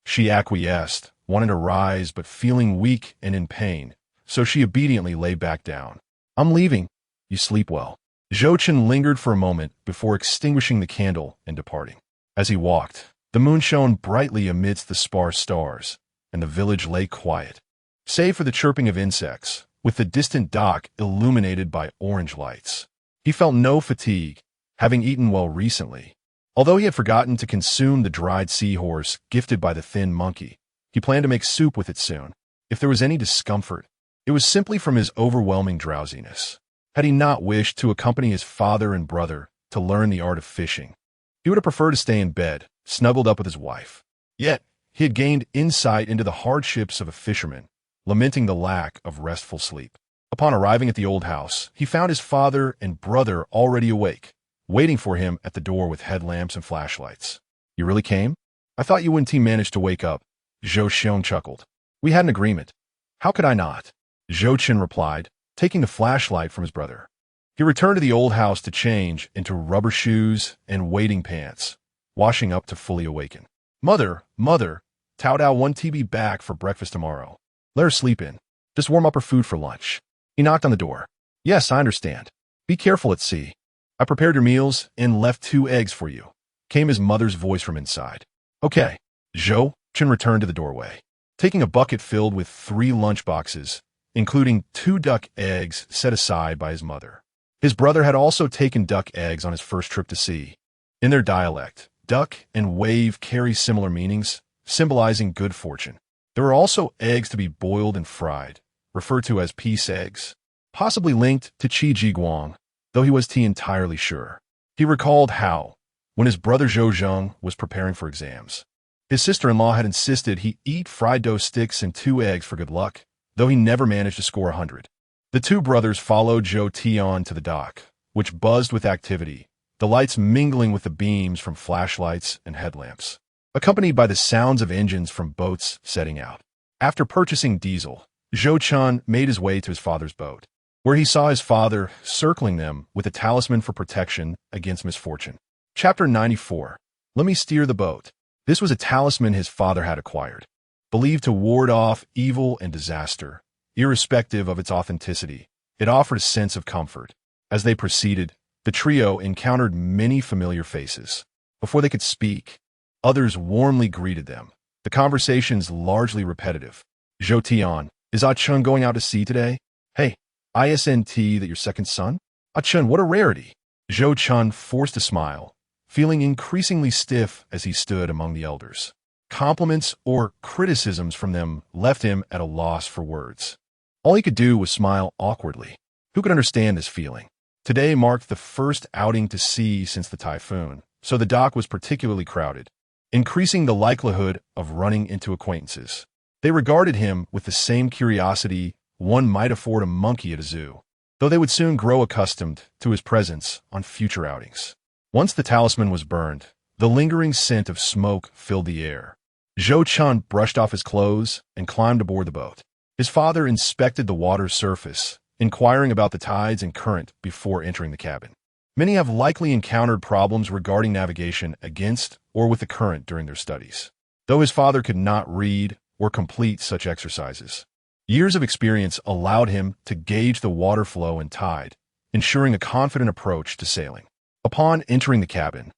she acquiesced, wanting to rise but feeling weak and in pain, so she obediently lay back down. "I'm leaving. You sleep well." Zhou Chen lingered for a moment before extinguishing the candle and departing. As he walked, the moon shone brightly amidst the sparse stars, and the village lay quiet, save for the chirping of insects, with the distant dock illuminated by orange lights. He felt no fatigue, having eaten well recently. Although he had forgotten to consume the dried seahorse gifted by the thin monkey, he planned to make soup with it soon. If there was any discomfort, it was simply from his overwhelming drowsiness. Had he not wished to accompany his father and brother to learn the art of fishing, he would have preferred to stay in bed, snuggled up with his wife. Yet, he had gained insight into the hardships of a fisherman, lamenting the lack of restful sleep. Upon arriving at the old house, he found his father and brother already awake, waiting for him at the door with headlamps and flashlights. "You really came? I thought you wouldn't manage to wake up," Zhou Chen chuckled. "We had an agreement." "How could I not?" Zhou Chen replied, taking the flashlight from his brother. He returned to the old house to change into rubber shoes and wading pants, washing up to fully awaken. Mother, Taotao wants to be back for breakfast tomorrow. Let her sleep in. Just warm up her food for lunch." He knocked on the door. "Yes, I understand. Be careful at sea. I prepared your meals and left 2 eggs for you," came his mother's voice from inside. "Okay." Zhou Chen returned to the doorway, taking a bucket filled with 3 lunch boxes, including 2 duck eggs set aside by his mother. His brother had also taken duck eggs on his first trip to sea. In their dialect, duck and wave carry similar meanings, symbolizing good fortune. There were also eggs to be boiled and fried, referred to as peace eggs, possibly linked to Qi Ji Guang, though he was entirely sure. He recalled how, when his brother Zhou Zheng was preparing for exams, His sister-in-law had insisted he eat fried dough sticks and 2 eggs for good luck, though he never managed to score 100. The two brothers followed Zhou Chen to the dock, which buzzed with activity, the lights mingling with the beams from flashlights and headlamps, accompanied by the sounds of engines from boats setting out. After purchasing diesel, Zhou Chen made his way to his father's boat, where he saw his father circling them with a talisman for protection against misfortune. Chapter 94. Let me steer the boat. This was a talisman his father had acquired, believed to ward off evil and disaster. Irrespective of its authenticity, it offered a sense of comfort. As they proceeded, the trio encountered many familiar faces. Before they could speak, others warmly greeted them, the conversations largely repetitive. Zhou Chen, is Ah-Chun going out to sea today? Hey, isn't that your second son? Ah-Chun, what a rarity. Zhou Chen forced a smile, feeling increasingly stiff as he stood among the elders. Compliments or criticisms from them left him at a loss for words. All he could do was smile awkwardly. Who could understand this feeling? Today marked the first outing to sea since the typhoon, so the dock was particularly crowded, increasing the likelihood of running into acquaintances. They regarded him with the same curiosity one might afford a monkey at a zoo, though they would soon grow accustomed to his presence on future outings. Once the talisman was burned, the lingering scent of smoke filled the air. Zhou Chen brushed off his clothes and climbed aboard the boat. His father inspected the water's surface, inquiring about the tides and current before entering the cabin. Many have likely encountered problems regarding navigation against or with the current during their studies, though his father could not read or complete such exercises. Years of experience allowed him to gauge the water flow and tide, ensuring a confident approach to sailing. Upon entering the cabin,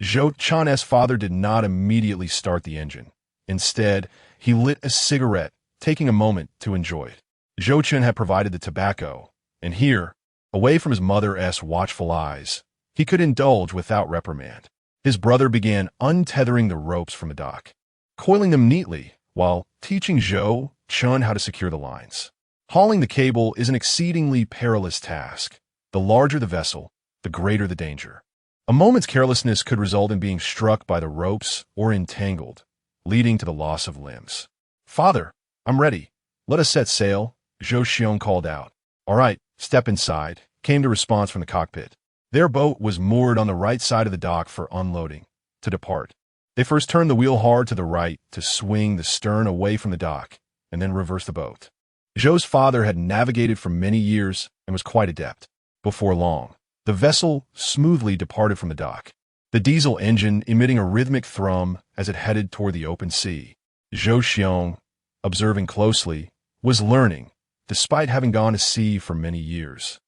Zhou Chen's father did not immediately start the engine. Instead, he lit a cigarette, taking a moment to enjoy it. Zhou Chen had provided the tobacco, and here, away from his mother's watchful eyes, he could indulge without reprimand. His brother began untethering the ropes from the dock, coiling them neatly while teaching Zhou Chen how to secure the lines. Hauling the cable is an exceedingly perilous task. The larger the vessel, the greater the danger. A moment's carelessness could result in being struck by the ropes or entangled, leading to the loss of limbs. "Father, I'm ready. Let us set sail," Zhou Chen called out. "All right, step inside," came the response from the cockpit. Their boat was moored on the right side of the dock for unloading. To depart, they first turned the wheel hard to the right to swing the stern away from the dock, and then reverse the boat. Zhou's father had navigated for many years and was quite adept. Before long, the vessel smoothly departed from the dock, the diesel engine emitting a rhythmic thrum as it headed toward the open sea. Zhou Chen, observing closely, was learning, despite having gone to sea for many years.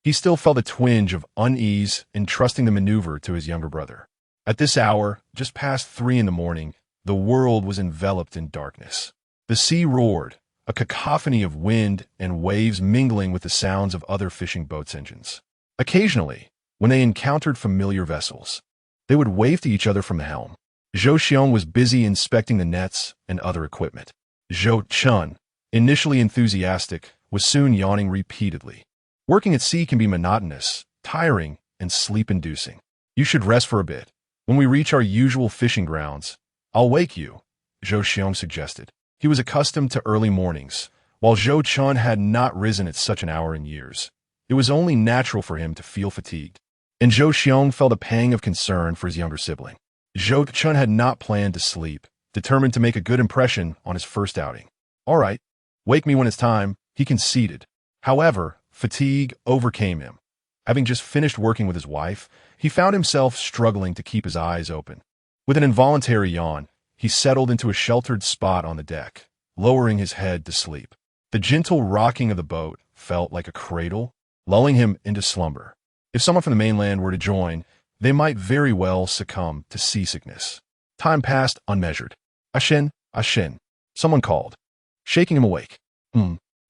He still felt a twinge of unease in trusting the maneuver to his younger brother. At this hour, just past 3 in the morning, the world was enveloped in darkness. The sea roared, a cacophony of wind and waves mingling with the sounds of other fishing boats' engines. Occasionally, when they encountered familiar vessels, they would wave to each other from the helm. Zhou Chen was busy inspecting the nets and other equipment. Zhou Chen, initially enthusiastic, was soon yawning repeatedly. Working at sea can be monotonous, tiring, and sleep-inducing. "You should rest for a bit. When we reach our usual fishing grounds, I'll wake you," Zhou Chen suggested. He was accustomed to early mornings, while Zhou Chen had not risen at such an hour in years. It was only natural for him to feel fatigued, and Zhou Chen felt a pang of concern for his younger sibling. Zhou Chen had not planned to sleep, determined to make a good impression on his first outing. "All right, wake me when it's time," he conceded. However, fatigue overcame him. Having just finished working with his wife, he found himself struggling to keep his eyes open. With an involuntary yawn, he settled into a sheltered spot on the deck, lowering his head to sleep. The gentle rocking of the boat felt like a cradle, lulling him into slumber. If someone from the mainland were to join, they might very well succumb to seasickness. Time passed unmeasured. "Ah-Shen, Ah-Shen," someone called, shaking him awake.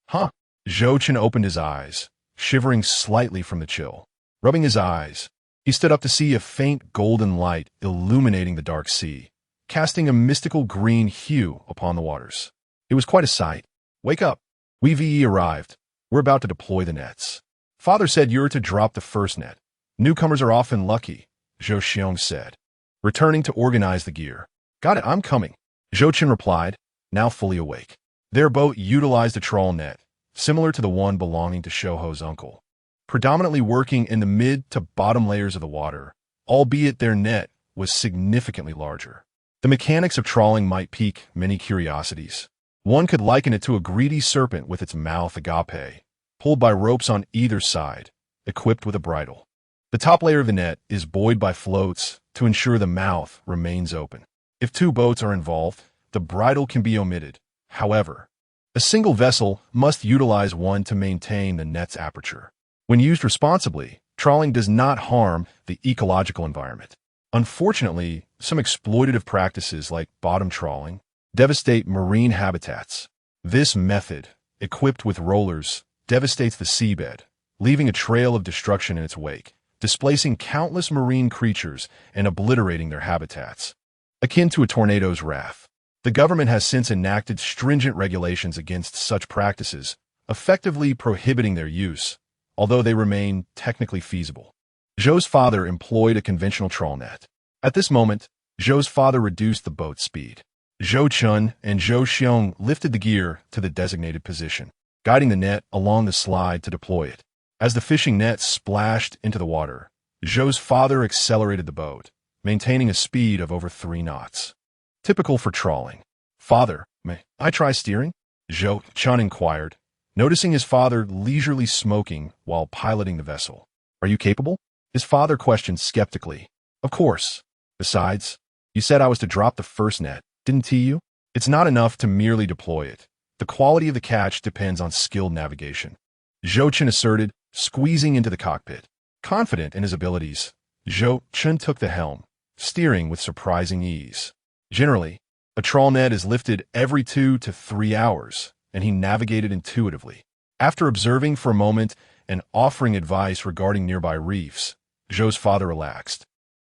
Huh?" Zhou Chen opened his eyes, shivering slightly from the chill. Rubbing his eyes, he stood up to see a faint golden light illuminating the dark sea, casting a mystical green hue upon the waters. It was quite a sight. "Wake up. We've arrived. We're about to deploy the nets. Father said you're to drop the first net. Newcomers are often lucky," Zhou Chen said, returning to organize the gear. "Got it, I'm coming." Zhou Chen replied, now fully awake. Their boat utilized a trawl net, similar to the one belonging to Shouho's uncle, predominantly working in the mid to bottom layers of the water, albeit their net was significantly larger. The mechanics of trawling might pique many curiosities. One could liken it to a greedy serpent with its mouth agape, pulled by ropes on either side, equipped with a bridle. The top layer of the net is buoyed by floats to ensure the mouth remains open. If two boats are involved, the bridle can be omitted. However, a single vessel must utilize one to maintain the net's aperture. When used responsibly, trawling does not harm the ecological environment. Unfortunately, some exploitative practices like bottom trawling devastate marine habitats. This method, equipped with rollers, devastates the seabed, leaving a trail of destruction in its wake, displacing countless marine creatures and obliterating their habitats. Akin to a tornado's wrath, the government has since enacted stringent regulations against such practices, effectively prohibiting their use, although they remain technically feasible. Zhou's father employed a conventional trawl net. At this moment, Zhou's father reduced the boat's speed. Zhou Chen and Zhou Xiong lifted the gear to the designated position, guiding the net along the slide to deploy it. As the fishing net splashed into the water, Zhou's father accelerated the boat, maintaining a speed of over 3 knots. Typical for trawling. Father, may I try steering? Zhou Chen inquired, noticing his father leisurely smoking while piloting the vessel. Are you capable? His father questioned skeptically. Of course. Besides, you said I was to drop the first net, didn't you? It's not enough to merely deploy it. The quality of the catch depends on skilled navigation. Zhou Chen asserted, squeezing into the cockpit. Confident in his abilities, Zhou Chen took the helm, steering with surprising ease. Generally, a trawl net is lifted every 2 to 3 hours, and he navigated intuitively. After observing for a moment and offering advice regarding nearby reefs, Zhou's father relaxed,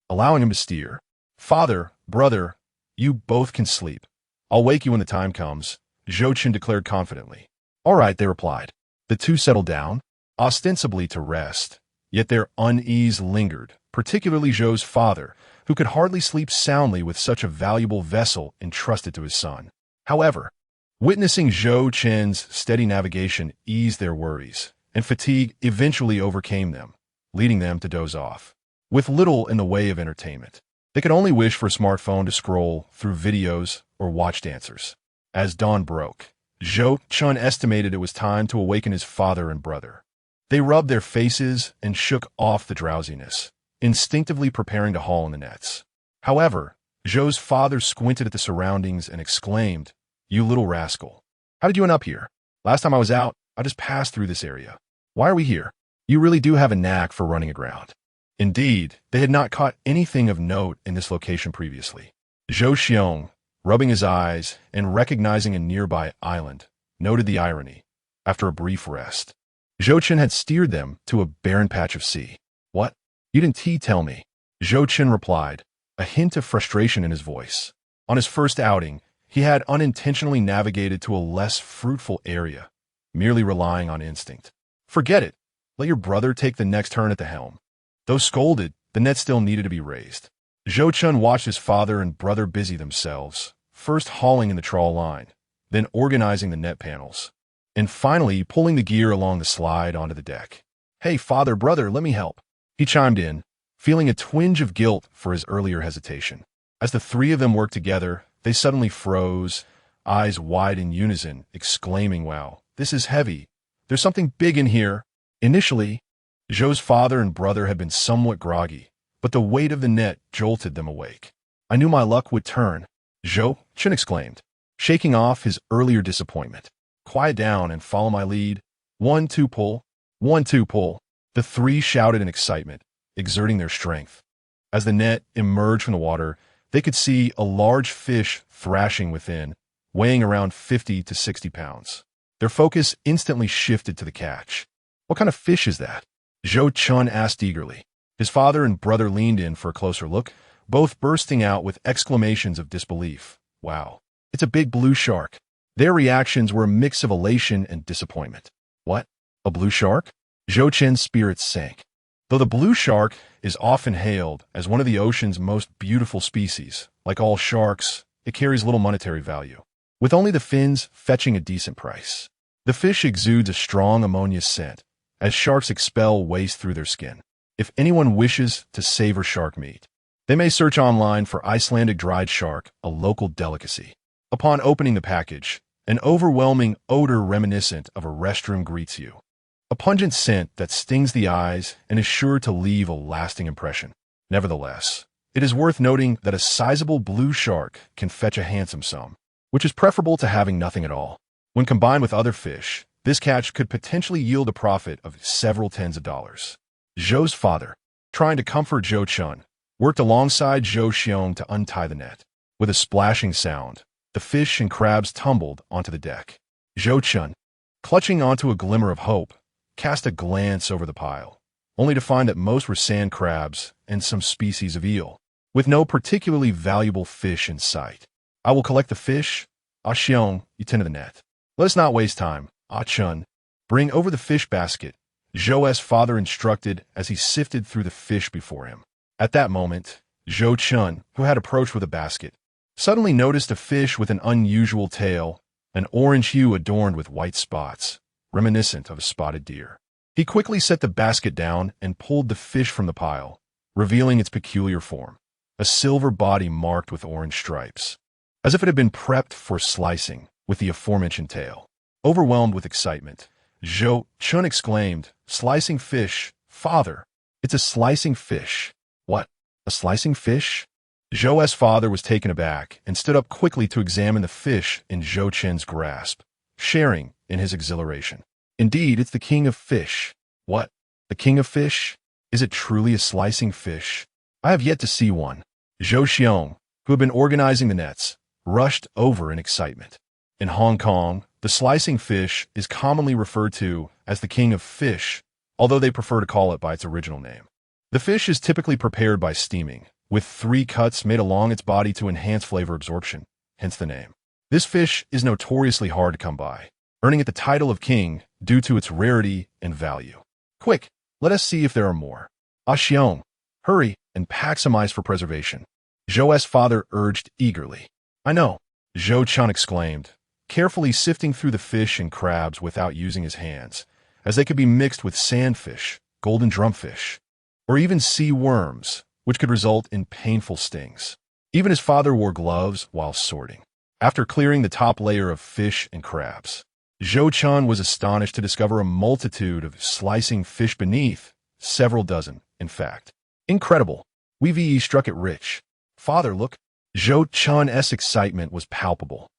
allowing him to steer. Father, brother, you both can sleep. I'll wake you when the time comes, Zhou Chen declared confidently. All right, they replied. The two settled down, ostensibly to rest, yet their unease lingered, particularly Zhou's father, who could hardly sleep soundly with such a valuable vessel entrusted to his son. However, witnessing Zhou Chen's steady navigation eased their worries, and fatigue eventually overcame them, leading them to doze off. With little in the way of entertainment, they could only wish for a smartphone to scroll through videos or watch dancers. As dawn broke, Zhou Chen estimated it was time to awaken his father and brother. They rubbed their faces and shook off the drowsiness, instinctively preparing to haul in the nets. However, Zhou's father squinted at the surroundings and exclaimed, "You little rascal. How did you end up here? Last time I was out, I just passed through this area. Why are we here? You really do have a knack for running aground." Indeed, they had not caught anything of note in this location previously. Zhou Xiong, rubbing his eyes and recognizing a nearby island, noted the irony. After a brief rest, Zhou Chen had steered them to a barren patch of sea. What? You didn't tell me. Zhou Chen replied, a hint of frustration in his voice. On his first outing, he had unintentionally navigated to a less fruitful area, merely relying on instinct. Forget it. Let your brother take the next turn at the helm. Though scolded, the net still needed to be raised. Zhou Chen watched his father and brother busy themselves, first hauling in the trawl line, then organizing the net panels, and finally pulling the gear along the slide onto the deck. Hey, father, brother, let me help. He chimed in, feeling a twinge of guilt for his earlier hesitation. As the three of them worked together, they suddenly froze, eyes wide in unison, exclaiming, "Wow, this is heavy. There's something big in here." Initially, Zhou's father and brother had been somewhat groggy, but the weight of the net jolted them awake. "I knew my luck would turn," Zhou Chen exclaimed, shaking off his earlier disappointment. "Quiet down and follow my lead. 1, 2, pull. 1, 2, pull." The three shouted in excitement, exerting their strength. As the net emerged from the water, they could see a large fish thrashing within, weighing around 50 to 60 pounds. Their focus instantly shifted to the catch. "What kind of fish is that?" Zhou Chen asked eagerly. His father and brother leaned in for a closer look, both bursting out with exclamations of disbelief. "Wow, it's a big blue shark." Their reactions were a mix of elation and disappointment. "What? A blue shark?" Zhou Chen's spirits sank. Though the blue shark is often hailed as one of the ocean's most beautiful species, like all sharks, it carries little monetary value, with only the fins fetching a decent price. The fish exudes a strong ammonia scent, as sharks expel waste through their skin. If anyone wishes to savor shark meat, they may search online for Icelandic dried shark, a local delicacy. Upon opening the package, an overwhelming odor reminiscent of a restroom greets you. A pungent scent that stings the eyes and is sure to leave a lasting impression. Nevertheless, it is worth noting that a sizable blue shark can fetch a handsome sum, which is preferable to having nothing at all. When combined with other fish, this catch could potentially yield a profit of several tens of dollars. Zhou's father, trying to comfort Zhou Chen, worked alongside Zhou Xiong to untie the net. With a splashing sound, the fish and crabs tumbled onto the deck. Zhou Chen, clutching onto a glimmer of hope, cast a glance over the pile, only to find that most were sand crabs and some species of eel, with no particularly valuable fish in sight. I will collect the fish. Ah Xiong, you tend to the net. Let us not waste time. Ah Chen, bring over the fish basket, Zhou's father instructed as he sifted through the fish before him. At that moment, Zhou Chen, who had approached with a basket, suddenly noticed a fish with an unusual tail, an orange hue adorned with white spots, reminiscent of a spotted deer. He quickly set the basket down and pulled the fish from the pile, revealing its peculiar form, a silver body marked with orange stripes, as if it had been prepped for slicing with the aforementioned tail. Overwhelmed with excitement, Zhou Chen exclaimed, "Slicing fish, father! It's a slicing fish!" "What? A slicing fish?" Zhou's father was taken aback and stood up quickly to examine the fish in Zhou Chen's grasp, sharing in his exhilaration. "Indeed, it's the king of fish." "What? The king of fish? Is it truly a slicing fish? I have yet to see one." Zhou Xiong, who had been organizing the nets, rushed over in excitement. In Hong Kong, the slicing fish is commonly referred to as the king of fish, although they prefer to call it by its original name. The fish is typically prepared by steaming, with 3 cuts made along its body to enhance flavor absorption, hence the name. This fish is notoriously hard to come by, earning it the title of king due to its rarity and value. Quick, let us see if there are more. Ah Xiong, hurry and pack some ice for preservation. Zhou's father urged eagerly. "I know," Zhou Chen exclaimed, carefully sifting through the fish and crabs without using his hands, as they could be mixed with sandfish, golden drumfish, or even sea worms, which could result in painful stings. Even his father wore gloves while sorting. After clearing the top layer of fish and crabs, Zhou Chen was astonished to discover a multitude of slicing fish beneath, several dozen, in fact. Incredible. We struck it rich. "Father, look." Zhou Chen's excitement was palpable.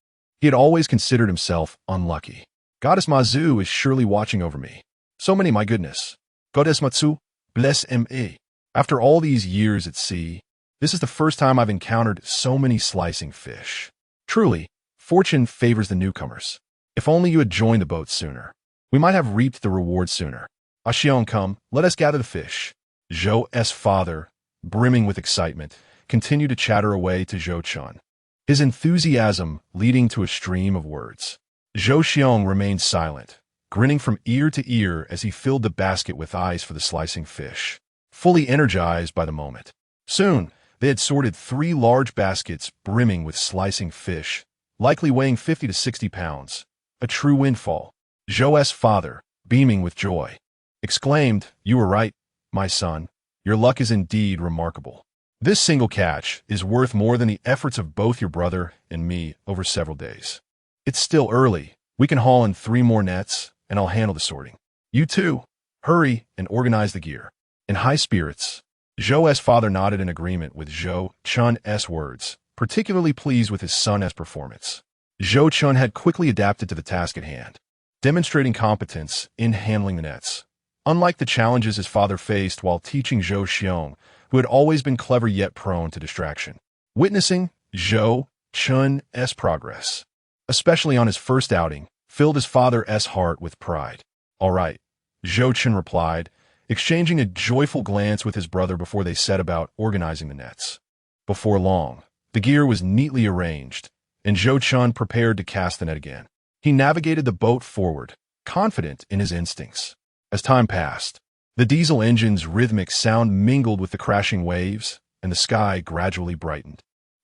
He had always considered himself unlucky. "Goddess Mazu is surely watching over me. So many, my goodness. Goddess Matsu, bless me. After all these years at sea, this is the first time I've encountered so many slicing fish. Truly, fortune favors the newcomers. If only you had joined the boat sooner. We might have reaped the reward sooner. Ah Xiong, come, let us gather the fish." Zhou's father, brimming with excitement, continued to chatter away to Zhou Chen, his enthusiasm leading to a stream of words. Zhou Xiong remained silent, grinning from ear to ear as he filled the basket with ice for the slicing fish, fully energized by the moment. Soon, they had sorted 3 large baskets brimming with slicing fish, likely weighing 50 to 60 pounds. A true windfall. Zhou's father, beaming with joy, exclaimed, "You were right, my son. Your luck is indeed remarkable. This single catch is worth more than the efforts of both your brother and me over several days. It's still early. We can haul in 3 more nets, and I'll handle the sorting. You too. Hurry and organize the gear." In high spirits, Zhou's father nodded in agreement with Zhou Chen's words, particularly pleased with his son's performance. Zhou Chen had quickly adapted to the task at hand, demonstrating competence in handling the nets, unlike the challenges his father faced while teaching Zhou Xiong, who had always been clever yet prone to distraction. Witnessing Zhou Chen's progress, especially on his first outing, filled his father's heart with pride. "All right," Zhou Chen replied, exchanging a joyful glance with his brother before they set about organizing the nets. Before long, the gear was neatly arranged, and Zhou Chen prepared to cast the net again. He navigated the boat forward, confident in his instincts. As time passed, the diesel engine's rhythmic sound mingled with the crashing waves, and the sky gradually brightened.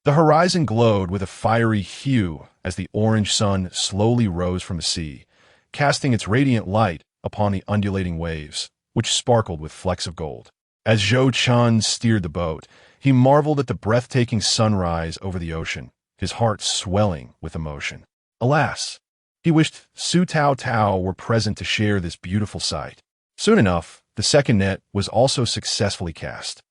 The horizon glowed with a fiery hue as the orange sun slowly rose from the sea, casting its radiant light upon the undulating waves, which sparkled with flecks of gold. As Zhou Chen steered the boat, he marveled at the breathtaking sunrise over the ocean, his heart swelling with emotion. Alas, he wished Su Tao Tao were present to share this beautiful sight. Soon enough, the second net was also successfully cast.